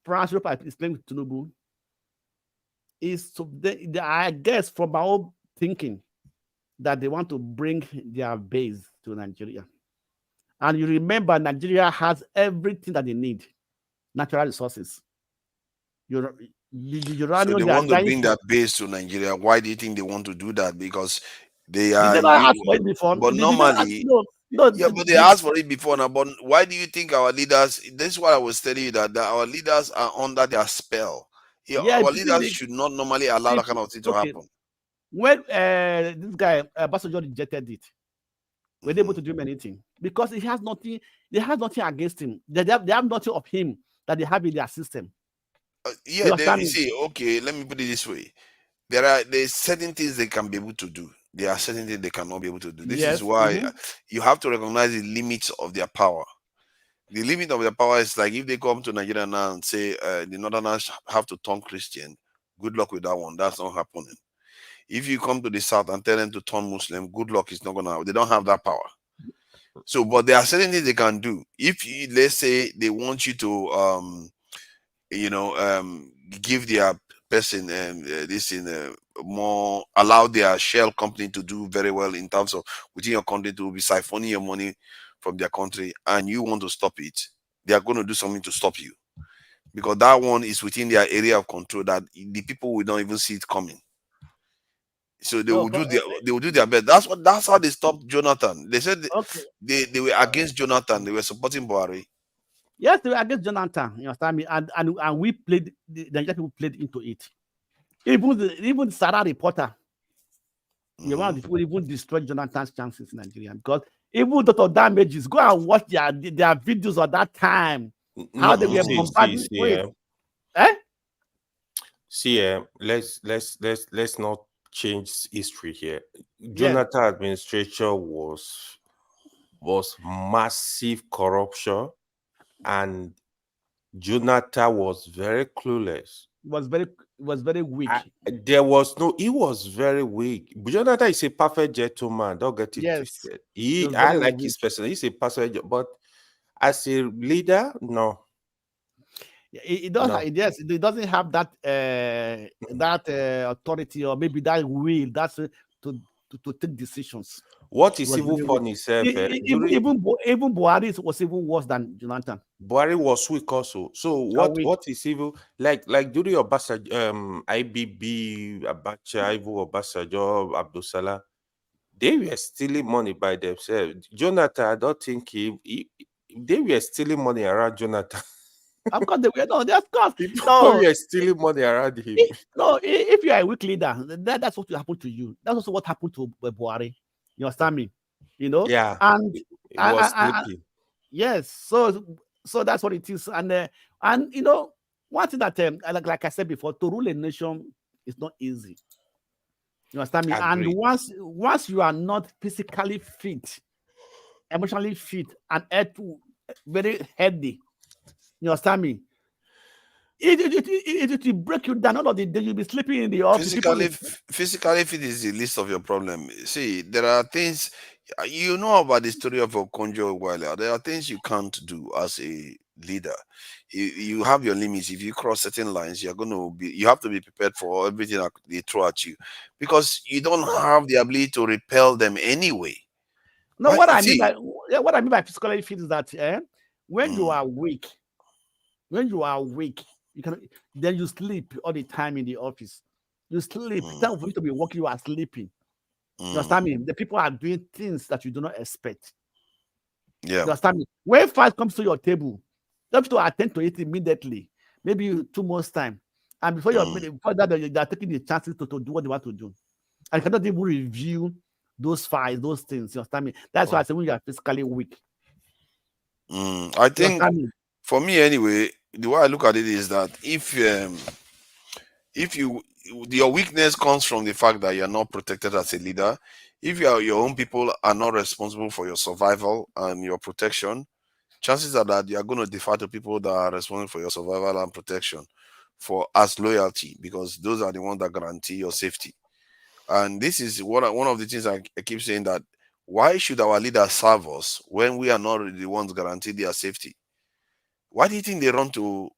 France, Europe is playing with Tinubu, is so I guess from my own thinking that they want to bring their base to Nigeria. And you remember, Nigeria has everything that they need, natural resources. So they want to bring that base to Nigeria. Why do you think they want to do that? Because they are. Did they not ask for it before? But normally, yeah, but they asked for it before now. But why do you think our leaders? This is what I was telling you, that our leaders are under their spell. Yeah, our leaders should not normally allow that kind of thing to happen. When this guy Basojo rejected it, were they able to do anything? Because he has nothing. They have nothing against him. They have nothing of him that they have in their system. Yeah, you see, okay, let me put it this way. There's certain things they can be able to do. There are certain things they cannot be able to do. This is why you have to recognize the limits of their power. The limit of their power is like if they come to Nigeria now and say the Northerners have to turn Christian, good luck with that one. That's not happening. If you come to the South and tell them to turn Muslim, good luck. It's not gonna happen. They don't have that power. So, but there are certain things they can do. If let's say they want you to give their person this in more, allow their shell company to do very well in terms of within your country, to be siphoning your money from their country, and you want to stop it, they are going to do something to stop you, because that one is within their area of control that the people will not even see it coming. So they will do their best. That's how they stopped Jonathan. They said they were against Jonathan. They were supporting Buhari. Yes, they were against Jonathan. You understand me? And we played, the Nigerian people played into it. Even Sarah reporter, you know, the people even destroyed Jonathan's chances in Nigeria, because even Dr. Damages, go and watch their videos of that time. How they were bombarding. Let's not change history here. Jonathan administration was massive corruption, and Jonathan was very clueless. Was very weak. He was very weak. Jonathan is a perfect gentleman. Don't get it twisted. I like his person. He's a perfect, but as a leader, no. It does. It doesn't have that authority, or maybe that will. That's to take decisions. What is even funny, sir? Even Buhari was even worse than Jonathan. Buhari was weak also. So what is even like during Obasanjo, IBB, Abacha, Ivo Obasanjo, Abdul Salam, they were stealing money by themselves. Jonathan, I don't think they were stealing money around Jonathan. Of course they were. No, that's course. No, you're stealing money around him. If you are a weak leader, that's what will happen to you. That's also what happened to Buhari. You understand me? You know? Yeah. And yes, so that's what it is. And you know, one thing that like I said before, to rule a nation is not easy. You understand me? Agreed. And once you are not physically fit, emotionally fit, and very healthy, you understand me? It will break you down. All of the day you'll be sleeping in the office. Physically fit is the least of your problem. See, there are things you know about the story of Okonjo Iweala. There are things you can't do as a leader. You have your limits. If you cross certain lines, you have to be prepared for everything that they throw at you, because you don't have the ability to repel them anyway. No, what I mean by physically fit is that when you are weak, then you sleep all the time in the office. You sleep. Instead of you to be working, you are sleeping. You understand me? The people are doing things that you do not expect. Yeah. You understand me? When fight comes to your table, you have to attend to it immediately. Maybe 2 months time. And before that, they are taking the chances to do what they want to do. I cannot even review those files, those things. You understand me? That's why I say when you are physically weak. I think for me anyway, the way I look at it is that if your weakness comes from the fact that you're not protected as a leader, if your own people are not responsible for your survival and your protection, chances are that you are going to defer to people that are responsible for your survival and protection for as loyalty, because those are the ones that guarantee your safety. And this is one of the things I keep saying, that why should our leaders serve us when we are not the ones guaranteed their safety? Why do you think they run to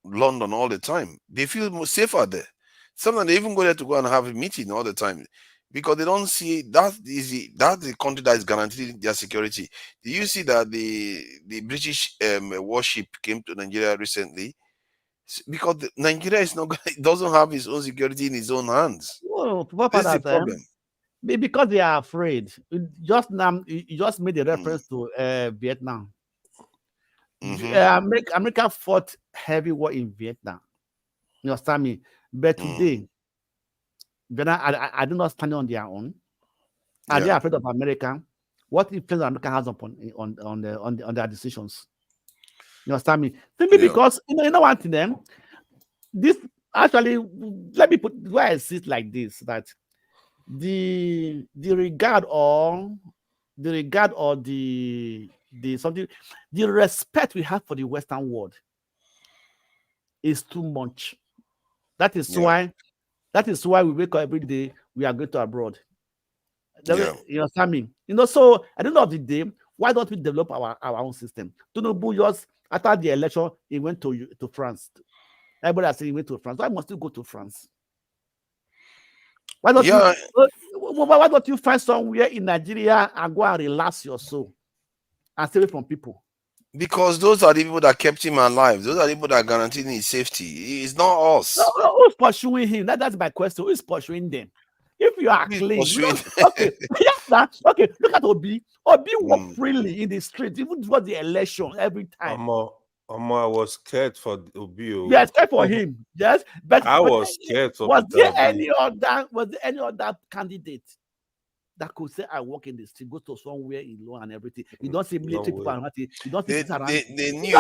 London all the time? They feel more safer there. Sometimes they even go there to go and have a meeting all the time, because they don't see that's the country that is guaranteeing their security. Do you see that the British warship came to Nigeria recently? Because Nigeria is not it doesn't have its own security in its own hands. Oh, That's the problem. Because they are afraid. Just now, you just made a reference to Vietnam. America fought heavy war in Vietnam. You understand me? But today, Vietnam I do not stand on their own. Are they afraid of America? What influence America has on their decisions? You understand me? Simply because you know one thing. This actually, let me put why I see it like this: that the regard or the respect we have for the Western world is too much. That is why we wake up every day. We are going to abroad. You understand me? So at the end of the day, why don't we develop our own system? Tinubu just after the election, he went to France. Everybody has said he went to France. Why must you go to France? Why don't you find somewhere in Nigeria and go and relax your soul and stay away from people? Because those are the people that kept him alive. Those are the people that are guaranteeing his safety. It's not us. Who's pursuing him? That's my question. Who's pursuing them? If you are clean, okay. Look at Obi. Obi walked freely in the street, even before the election, every time. I was scared for Obi. Yeah, scared for him. Yes, but I was scared for. Was there any other candidate that could say I walk in the street, go to somewhere in law and everything? You don't see military people around it. You don't see around. They knew.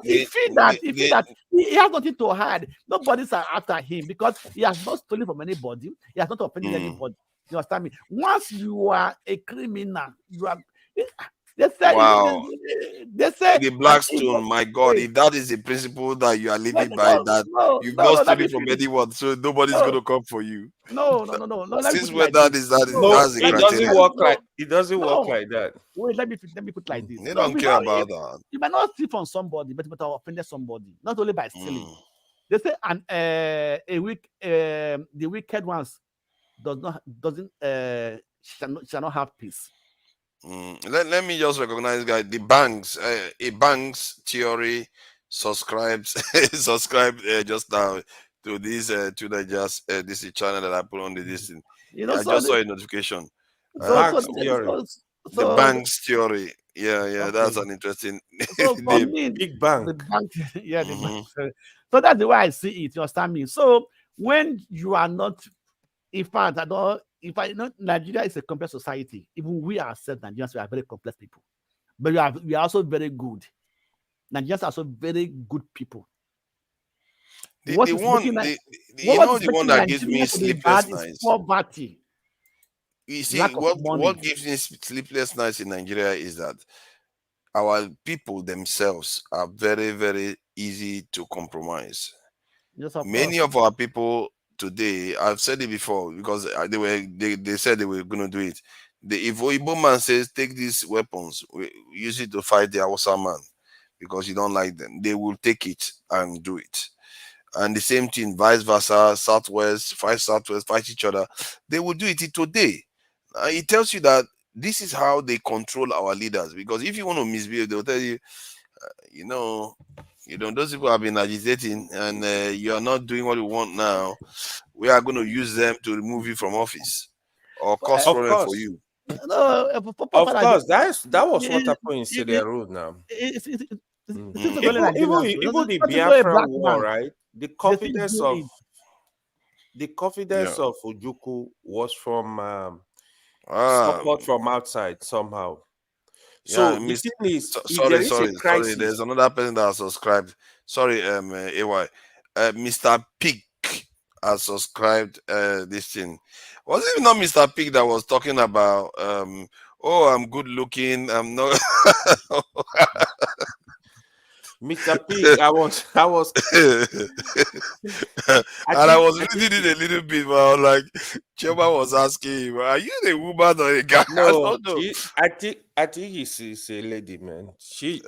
He feel that he has nothing to hide. Nobody's after him because he has not stolen from anybody. He has not offended anybody. You understand me? Once you are a criminal, you are. They say the Blackstone, my God, if that is the principle that you are living by, you've not stolen from anyone, so nobody's going to come for you. No. Since when that's the it doesn't work like it doesn't work like that. Wait, let me put like this. They don't care about that. You might not steal from somebody, but you might have offended somebody, not only by stealing. They say the wicked ones shall not have peace. Let me just recognize, guys. The banks, a bank's theory subscribed just now to this this channel that I put on this thing. I just saw a notification. The bank's theory. Yeah, that's an interesting name. Big bank. The bank, the bank. So that's the way I see it. You understand me? So when you are not, in fact, Nigeria is a complex society. Even we ourselves, Nigerians, we are very complex people. But we are also very good. Nigerians are also very good people. The one that gives me sleepless nights. Poverty. You see, what gives me sleepless nights in Nigeria is that our people themselves are very, very easy to compromise. Yes, of Many course. of our people today, I've said it before because they said they were going to do it. If Igbo man says take these weapons, use it to fight the Hausa man because you don't like them, they will take it and do it. And the same thing, vice versa, Southwest, fight each other. They will do it today. It tells you that this is how they control our leaders. Because if you want to misbehave, they'll tell you, those people have been agitating and you are not doing what you want now. We are going to use them to remove you from office or cause problem for you. No, of course, that was what happened in Syria Road now. Even the Biafran war, right? The confidence of The confidence Yeah. of Ojukwu was from Ah, support from outside somehow. yeah, So the thing is, if there sorry, is a sorry. There's crisis, another person that has subscribed. Sorry, AY. Mr. Pig has subscribed this thing. Was it not Mr. Pig that was talking about oh, I'm good looking, I'm not Mr. Pig, I was and I was I think reading it a little bit, but I was like, Chema was asking him, are you a woman or a guy? I no, don't know. I think he's a lady, man.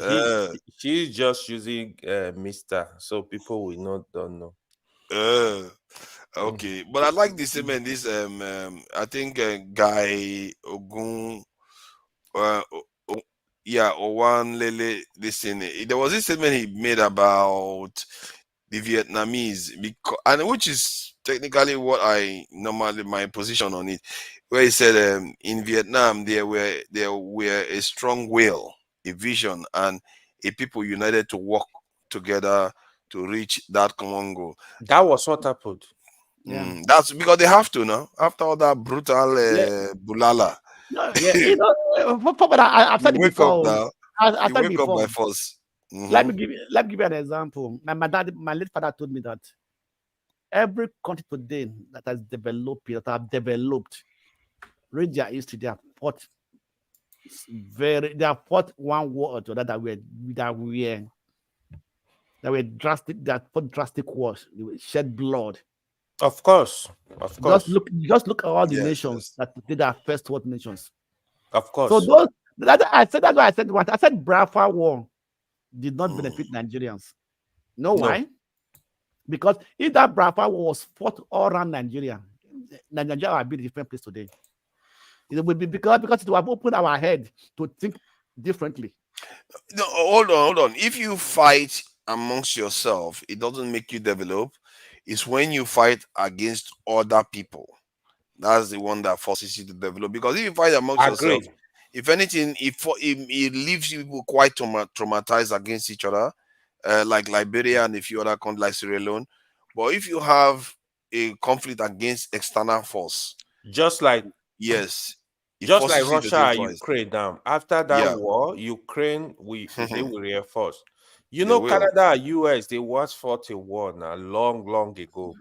Uh, She's just using Mr. so people will not don't know. okay, but I like this statement. This I think Guy Ogun, yeah, Owan Lele. Listen, there was this statement he made about the Vietnamese, because and which is technically what I normally my position on it, where he said in Vietnam there were a strong will, a vision, and a people united to work together to reach that common goal. That was what happened. Yeah. That's because they have to now after all that brutal bulala. No, yeah, you know, I've You said it wake up before. now. I've You said it wake up by before. force. Let me give you an example. My late father told me that every country today that has developed, read their history, they have fought one war or the other that were drastic, that fought drastic wars, they will shed blood. Of course. Just look at all the Yes, nations that did our first world nations. Of course. So that's why I said what I said. Biafra War did not benefit Nigerians. Know why? Because if that Biafra War was fought all around Nigeria would be a different place today. It would be because it would have opened our head to think differently. No, hold on. If you fight amongst yourself, it doesn't make you develop. It's when you fight against other people. That's the one that forces you to develop. Because if you fight amongst yourself, Agreed. if anything, it leaves people quite traumatized against each other, like Liberia and a few other countries like Sierra Leone. But if you have a conflict against external force, just like yes, it just like forces you to Russia think and twice. Ukraine now. After that Yeah. war, Ukraine they will reinforce. You They know, will. Canada and US, they once fought a war now, long ago.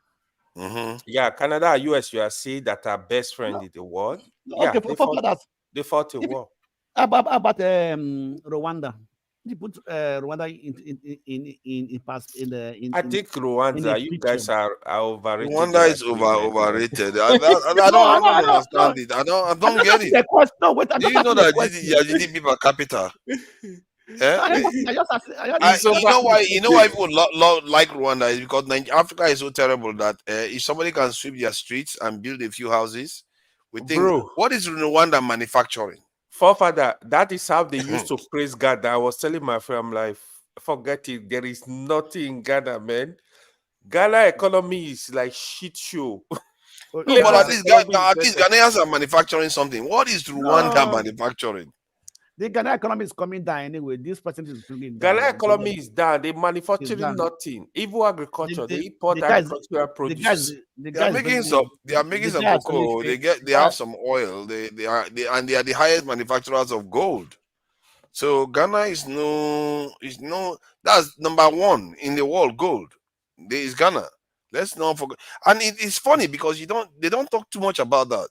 Yeah, Canada and US, you are seeing that are best friends in the world. Yeah, Okay, they fought a war. How about Rwanda? You put Rwanda I think Rwanda, you guys are overrated. Rwanda is overrated. I don't understand it. I don't get it. Do you know that GDP per capita? You know why people like Rwanda is because Africa is so terrible that if somebody can sweep their streets and build a few houses, we think, Bro, what is Rwanda manufacturing? Forefather, that is how they used to praise God. I was telling my friend, I'm like, forget it. There is nothing in Ghana, man. Ghana economy is like shit show. No, but at least Ghanaians are manufacturing something. What is Rwanda manufacturing? The Ghana economy is coming down anyway. This percentage is bringing Ghana down. economy is down. They manufacturing nothing. Even agriculture. They import agricultural produce. They are making some cocoa. They have some oil. They are the highest manufacturers of gold. So Ghana is that's number one in the world. Gold. There is Ghana. Let's not forget. And it's funny because they don't talk too much about that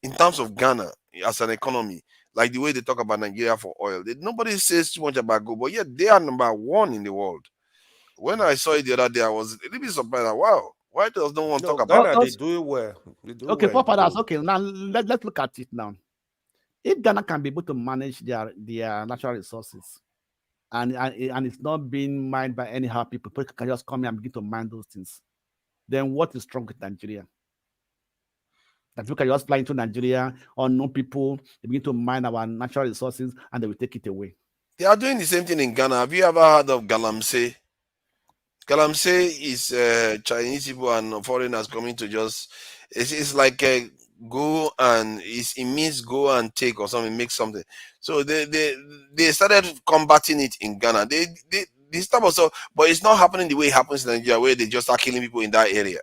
in terms of Ghana as an economy. Like the way they talk about Nigeria for oil. Nobody says too much about gold, but yet they are number one in the world. When I saw it the other day, I was a little bit surprised. Like, wow, why does no one talk about Ghana, it? they do it well. Okay, fathers. Okay, now let's look at it now. If Ghana can be able to manage their natural resources, and it's not being mined by anyhow, people can just come here and begin to mine those things, then what is wrong with Nigeria? That people can just fly into Nigeria, unknown people, they begin to mine our natural resources and they will take it away. They are doing the same thing in Ghana. Have you ever heard of Galamsey? Galamsey is Chinese people and foreigners coming to just. It's like go and it means go and take or something, make something. So they started combating it in Ghana. This type of stuff, but it's not happening the way it happens in Nigeria, where they just are killing people in that area.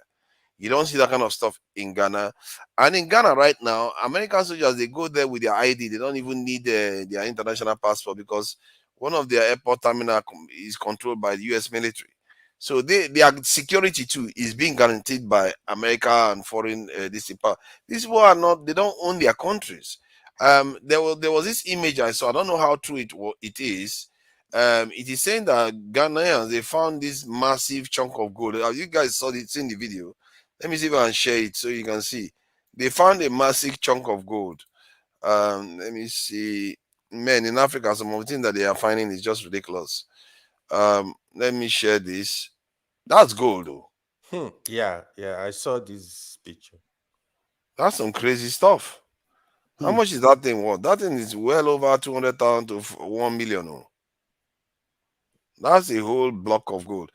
You don't see that kind of stuff in Ghana. And in Ghana right now, American soldiers, they go there with their ID. They don't even need their international passport, because one of their airport terminal is controlled by the U.S. military. So their security too is being guaranteed by America and foreign these people. These people are not, they don't own their countries. There was this image I saw. I don't know how true it is. It is saying that Ghanaians, they found this massive chunk of gold. You guys saw it in the video. Let me see if I can share it so you can see. They found a massive chunk of gold. Let me see. Man, in Africa, some of the things that they are finding is just ridiculous. Let me share this. That's gold, though. Yeah, I saw this picture. That's some crazy stuff. How much is that thing worth? That thing is well over 200,000 to 1 million. Oh. That's a whole block of gold.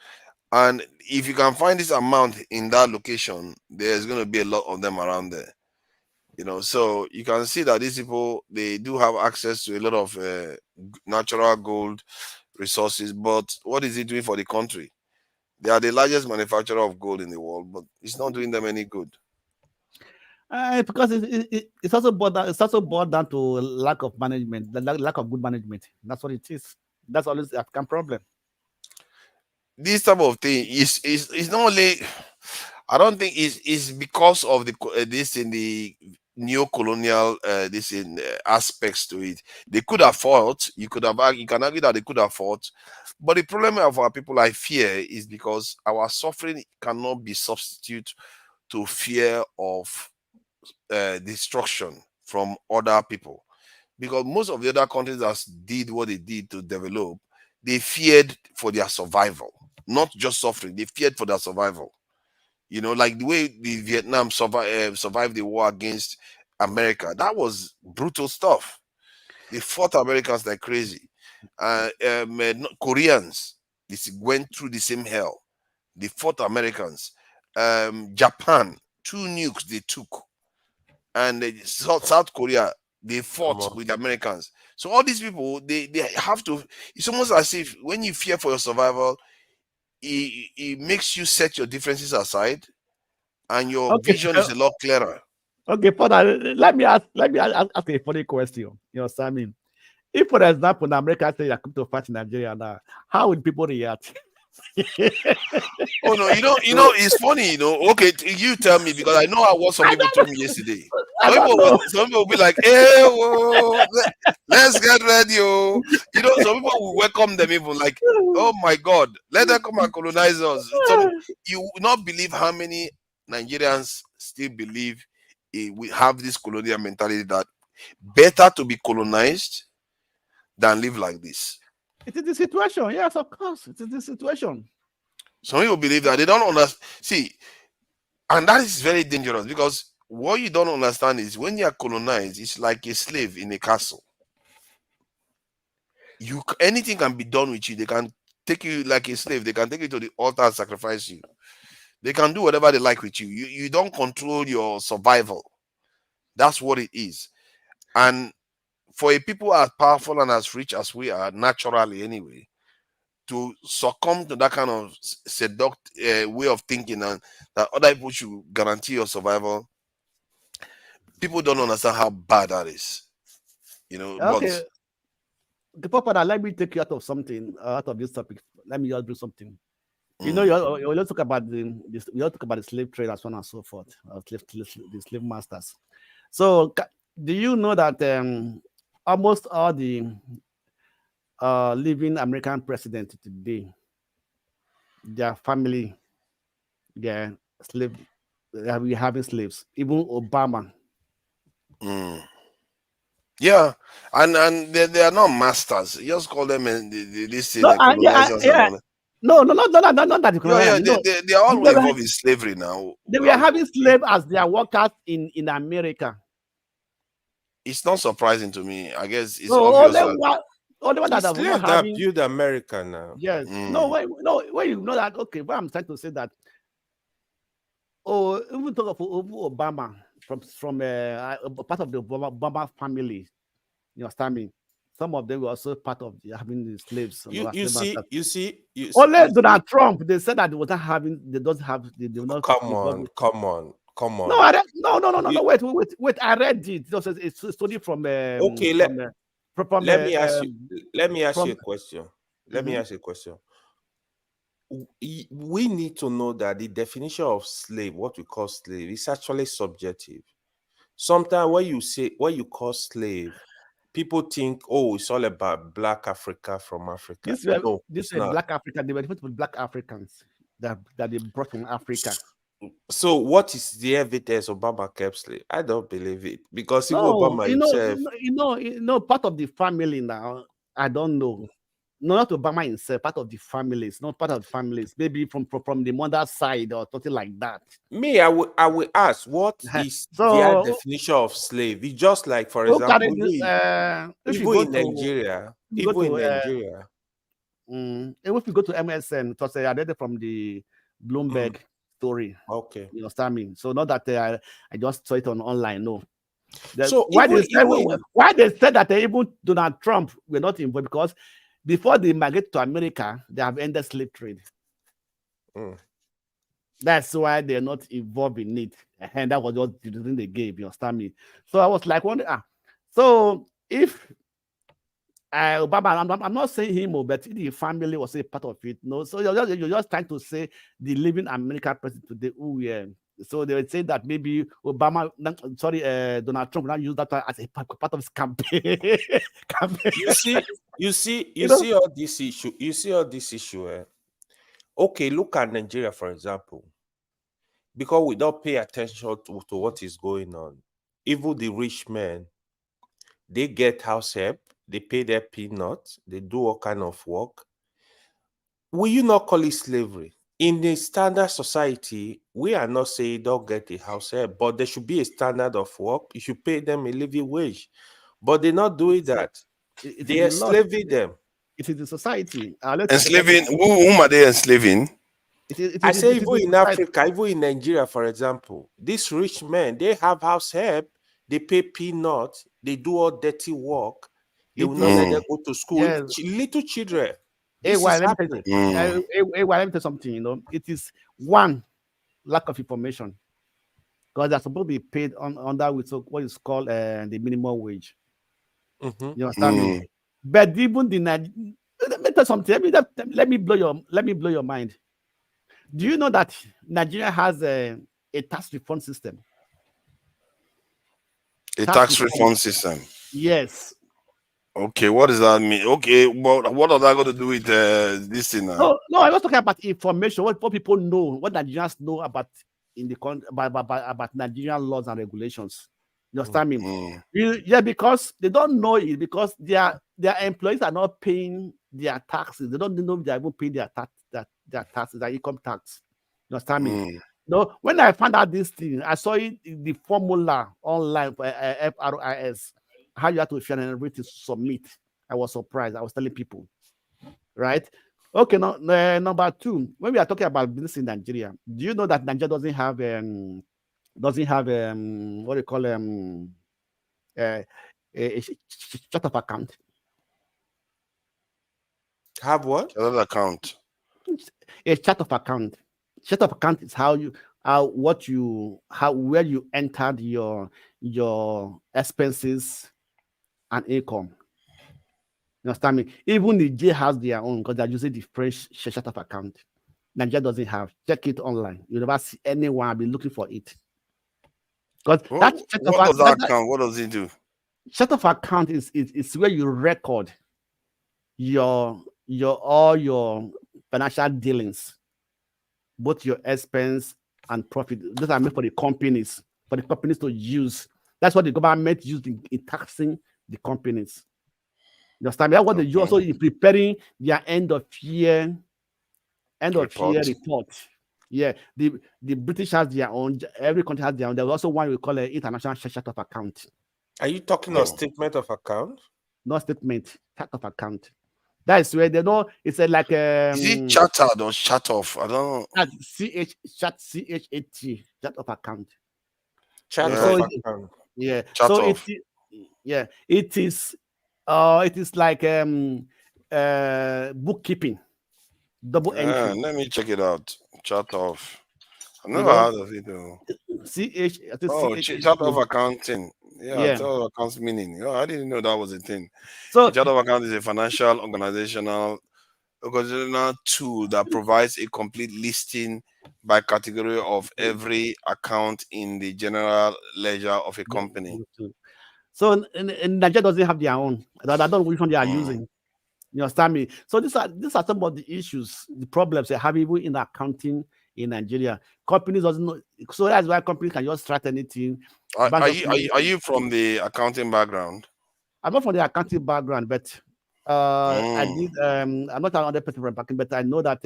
And if you can find this amount in that location, there's going to be a lot of them around there. You know, so you can see that these people, they do have access to a lot of natural gold resources. But what is it doing for the country? They are the largest manufacturer of gold in the world, but it's not doing them any good. Because it's also boiled down to lack of management, the lack of good management. That's what it is. That's always the African problem. This type of thing is not only. I don't think it's because of the this in the neo-colonial this in aspects to it. They could have fought. You can argue that they could have fought, but the problem of our people, I fear, is because our suffering cannot be substitute to fear of destruction from other people, because most of the other countries that did what they did to develop, they feared for their survival, not just suffering. They feared for their survival. You know, like the way the Vietnam survived the war against America. That was brutal stuff. They fought Americans like crazy. Koreans, they went through the same hell. They fought Americans. Japan, 2 nukes they took. And South Korea, they fought with the Americans. So all these people, they have to, it's almost as if when you fear for your survival, it makes you set your differences aside, and your vision is a lot clearer. Okay, Father, let me ask a funny question. You know, Sammy. If, for example, the Americans say you're coming to fight in Nigeria now, how would people react? Oh no, you know, it's funny, you know. Okay, you tell me, because I know what some people told me yesterday. Some people will be like, "Hey, whoa, let's get ready, oh." You know, some people will welcome them even like, "Oh my God, let them come and colonize us." You will not believe how many Nigerians still believe we have this colonial mentality that better to be colonized than live like this. It is the situation. Yes, of course. It is the situation. Some people believe that they don't understand. See, and that is very dangerous, because what you don't understand is when you are colonized, it's like a slave in a castle. Anything can be done with you. They can take you like a slave. They can take you to the altar and sacrifice you. They can do whatever they like with you. You don't control your survival. That's what it is. And for a people as powerful and as rich as we are, naturally anyway, to succumb to that kind of way of thinking, and that other people should guarantee your survival, people don't understand how bad that is. You know, okay. Papa, let me take you out of something, out of this topic. Let me just do something. You know, you talk about the slave trade and so on and so forth, the slave masters. So, do you know that almost all the living American presidents today, their family, they're slave, we having slaves. Even Obama. Yeah, and they are not masters. You just call them this No, colonizers. No, not that. Yeah, they are all involved in slavery now. They were having slaves as their workers in America. It's not surprising to me. I guess it's obvious. Only one that build America now. Yes. No, you know that. Okay, but I'm trying to say that. Oh, even talk of Obama from part of the Obama family. You understand me? some of them were also part of having the slaves. You see. Only Donald Trump, they said that they wasn't having, they don't have, they do not. Come on. No, no. Wait. I read it. It's a study from. Let me ask you a question. Let me ask you a question. We need to know that the definition of slave, what we call slave, is actually subjective. Sometimes when you call slave, people think, oh, it's all about Black Africa from Africa. This is Black Africa. They were different with Black Africans that they brought from Africa. So what is the evidence Obama kept slave? I don't believe it, because even Obama himself, part of the family now. I don't know. No, not Obama himself, part of the families, not part of the families, maybe from the mother's side or something like that. Me, I will ask, what is their definition of slave? It's just like, for example, even in Nigeria. If we go to MSN, it was I read it from the Bloomberg story. Okay. You understand me? So not that I just saw it online, no. So why they said that even Donald Trump were not involved, because before they migrate to America, they have ended slave trade. That's why they're not involved in it. And that was just the reason they gave, you understand me? So I was like, wondering, so if Obama, I'm not saying him, but the family was a part of it. No, so you're just trying to say the living American president today, so they would say that maybe Donald Trump now use that as a part of his campaign. You see all this issue. You see all this issue. Okay, look at Nigeria, for example. Because we don't pay attention to what is going on. Even the rich men, they get house help, they pay their peanuts, they do all kind of work. Will you not call it slavery? In a standard society, we are not saying don't get a house help, but there should be a standard of work. You should pay them a living wage. But they're not doing that. They are enslaving them. It is the society. Enslaving? Whom are they enslaving? I say even in Africa, even in Nigeria, for example, these rich men, they have house help, they pay peanuts, they do all dirty work. They will not let them go to school. Yes. Little children. Let me tell you something. It is one, lack of information, because they're supposed to be paid under with what is called the minimum wage. You understand me? But even let me tell you something. Let me blow your mind. Do you know that Nigeria has a tax refund system? A tax refund system? Yes. Okay, what does that mean? Okay, but what are that going to do with this thing now? No, I was talking about information, what people know, what Nigerians know about in the country, about Nigerian laws and regulations. You understand me? Yeah, because they don't know it, because their employees are not paying their taxes. They don't know they're even paying their taxes, their income tax. You understand me? No, when I found out this thing, I saw it in the formula online for FRIS, how you have to generate to submit. I was surprised. I was telling people, right? Okay, now number two, when we are talking about business in Nigeria, do you know that Nigeria doesn't have what do you call a chart of account? Have what? Chart of account. A chart of account. Chart of account is where you entered your expenses and income. You understand me? Even Nigeria has their own, because they're using the French chart of account. Nigeria doesn't have. Check it online. You never see anyone. I'll be looking for it. What does that account? What does it do? Chart of account is where you record all your financial dealings, both your expense and profit. Those are made for the companies to use. That's what the government used in taxing the companies. You understand? That's what they use also in preparing their end of year report. Yeah, the British has their own. Every country has their own. There's also one we call an international chart of account. Are you talking of statement of account? No statement, chart of account. That is where they know it's like is it chartered or chart off? I don't know. Chart of account. Chart of account. Yeah. Chart so off. it is It is like bookkeeping, double entry. Let me check it out. Chart of. I've You never know, heard of it though. I think Oh, CH. chart of accounting. Yeah, Yeah. chart of accounts meaning. Oh, I didn't know that was a thing. So A chart of account is a financial organizational tool that provides a complete listing by category of every account in the general ledger of a company. So in Nigeria doesn't have their own. I don't know which one they are using. You understand me? So these are some of the issues, the problems they have even in accounting in Nigeria. Companies doesn't know, so that's why companies can just start anything. Are you from the accounting background? I'm not from the accounting background, but I did. I'm not 100% from accounting, but I know that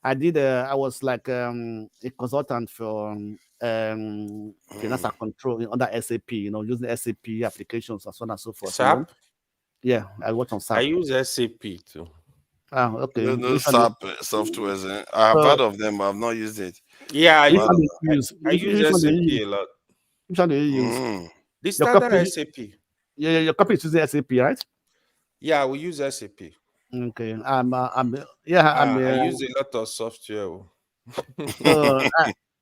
I did. I was like a consultant for financial control under SAP. You know, using SAP applications and so on and so forth. SAP? You know? Yeah, I worked on SAP. I use SAP too. Ah, okay. Those SAP softwares, I have heard of them, but I've not used it. Yeah, I use SAP a lot. Which one do you use? The standard SAP. Yeah, your company is using SAP, right? Yeah, we use SAP. Okay. I use a lot of software.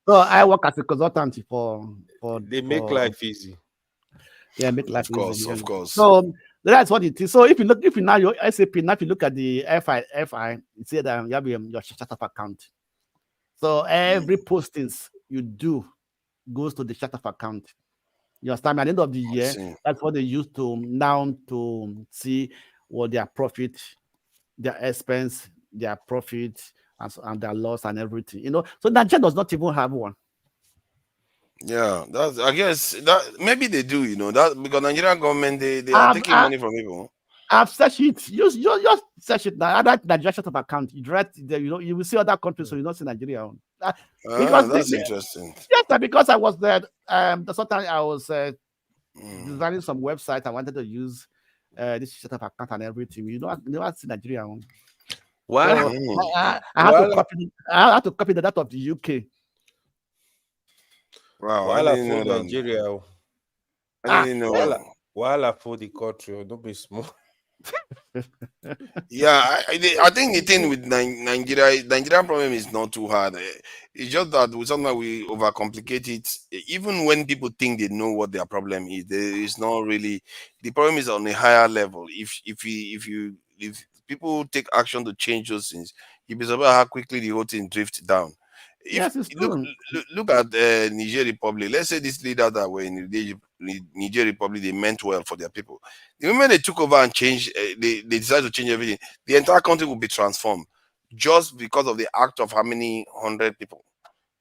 So I work as a consultant for they make life easy. Yeah, make life easy. Of course. So that's what it is. So if you now your SAP, now if you look at the FI, it said that you have your chart of account. So every postings you do goes to the chart of account. You understand? At the end of the year, that's what they use to now to see what their profit, their expense, their profit, and their loss and everything. You know, so Nigeria does not even have one. Yeah, that's I guess that maybe they do, you know, that because Nigerian government they are taking money from people. I've searched it. Just search it now. That Nigeria chart of account. You direct there, you know, you will see other countries, so you don't see Nigeria. Because that's interesting. Yes, because I was there. Sometimes I was designing some website. I wanted to use this chart of account and everything. You know, never see Nigeria. Well, so I had to copy the data of the UK. Wow, while I I didn't know that. Nigeria. I didn't know. While I for the country, don't be small. Yeah, I think the thing with Nigerian problem is not too hard. It's just that sometimes we overcomplicate it. Even when people think they know what their problem is, there is not really. The problem is on a higher level. If people take action to change those things, you'll be surprised how quickly the whole thing drifts down. Yes, it's true. Look at Niger Republic. Let's say these leaders that were in the Niger Republic, they meant well for their people. The moment they took over and changed, they decided to change everything. The entire country will be transformed just because of the act of how many 100 people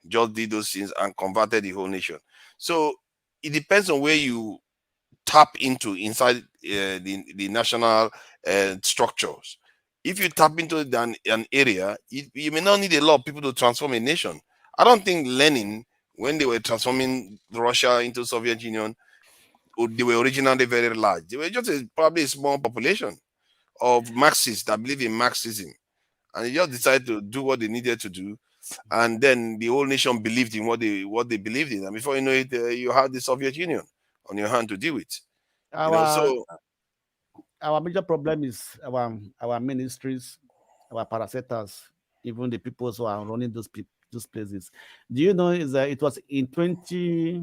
just did those things and converted the whole nation. So it depends on where you tap into inside the national structures. If you tap into an area, you may not need a lot of people to transform a nation. I don't think Lenin, when they were transforming Russia into Soviet Union, they were originally very large. They were just probably a small population of Marxists that believe in Marxism. And they just decided to do what they needed to do. And then the whole nation believed in what they believed in. And before you know it, you had the Soviet Union on your hand to deal with. Our major problem is our ministries, our parastatals, even the people who are running those places. Do you know it was in 20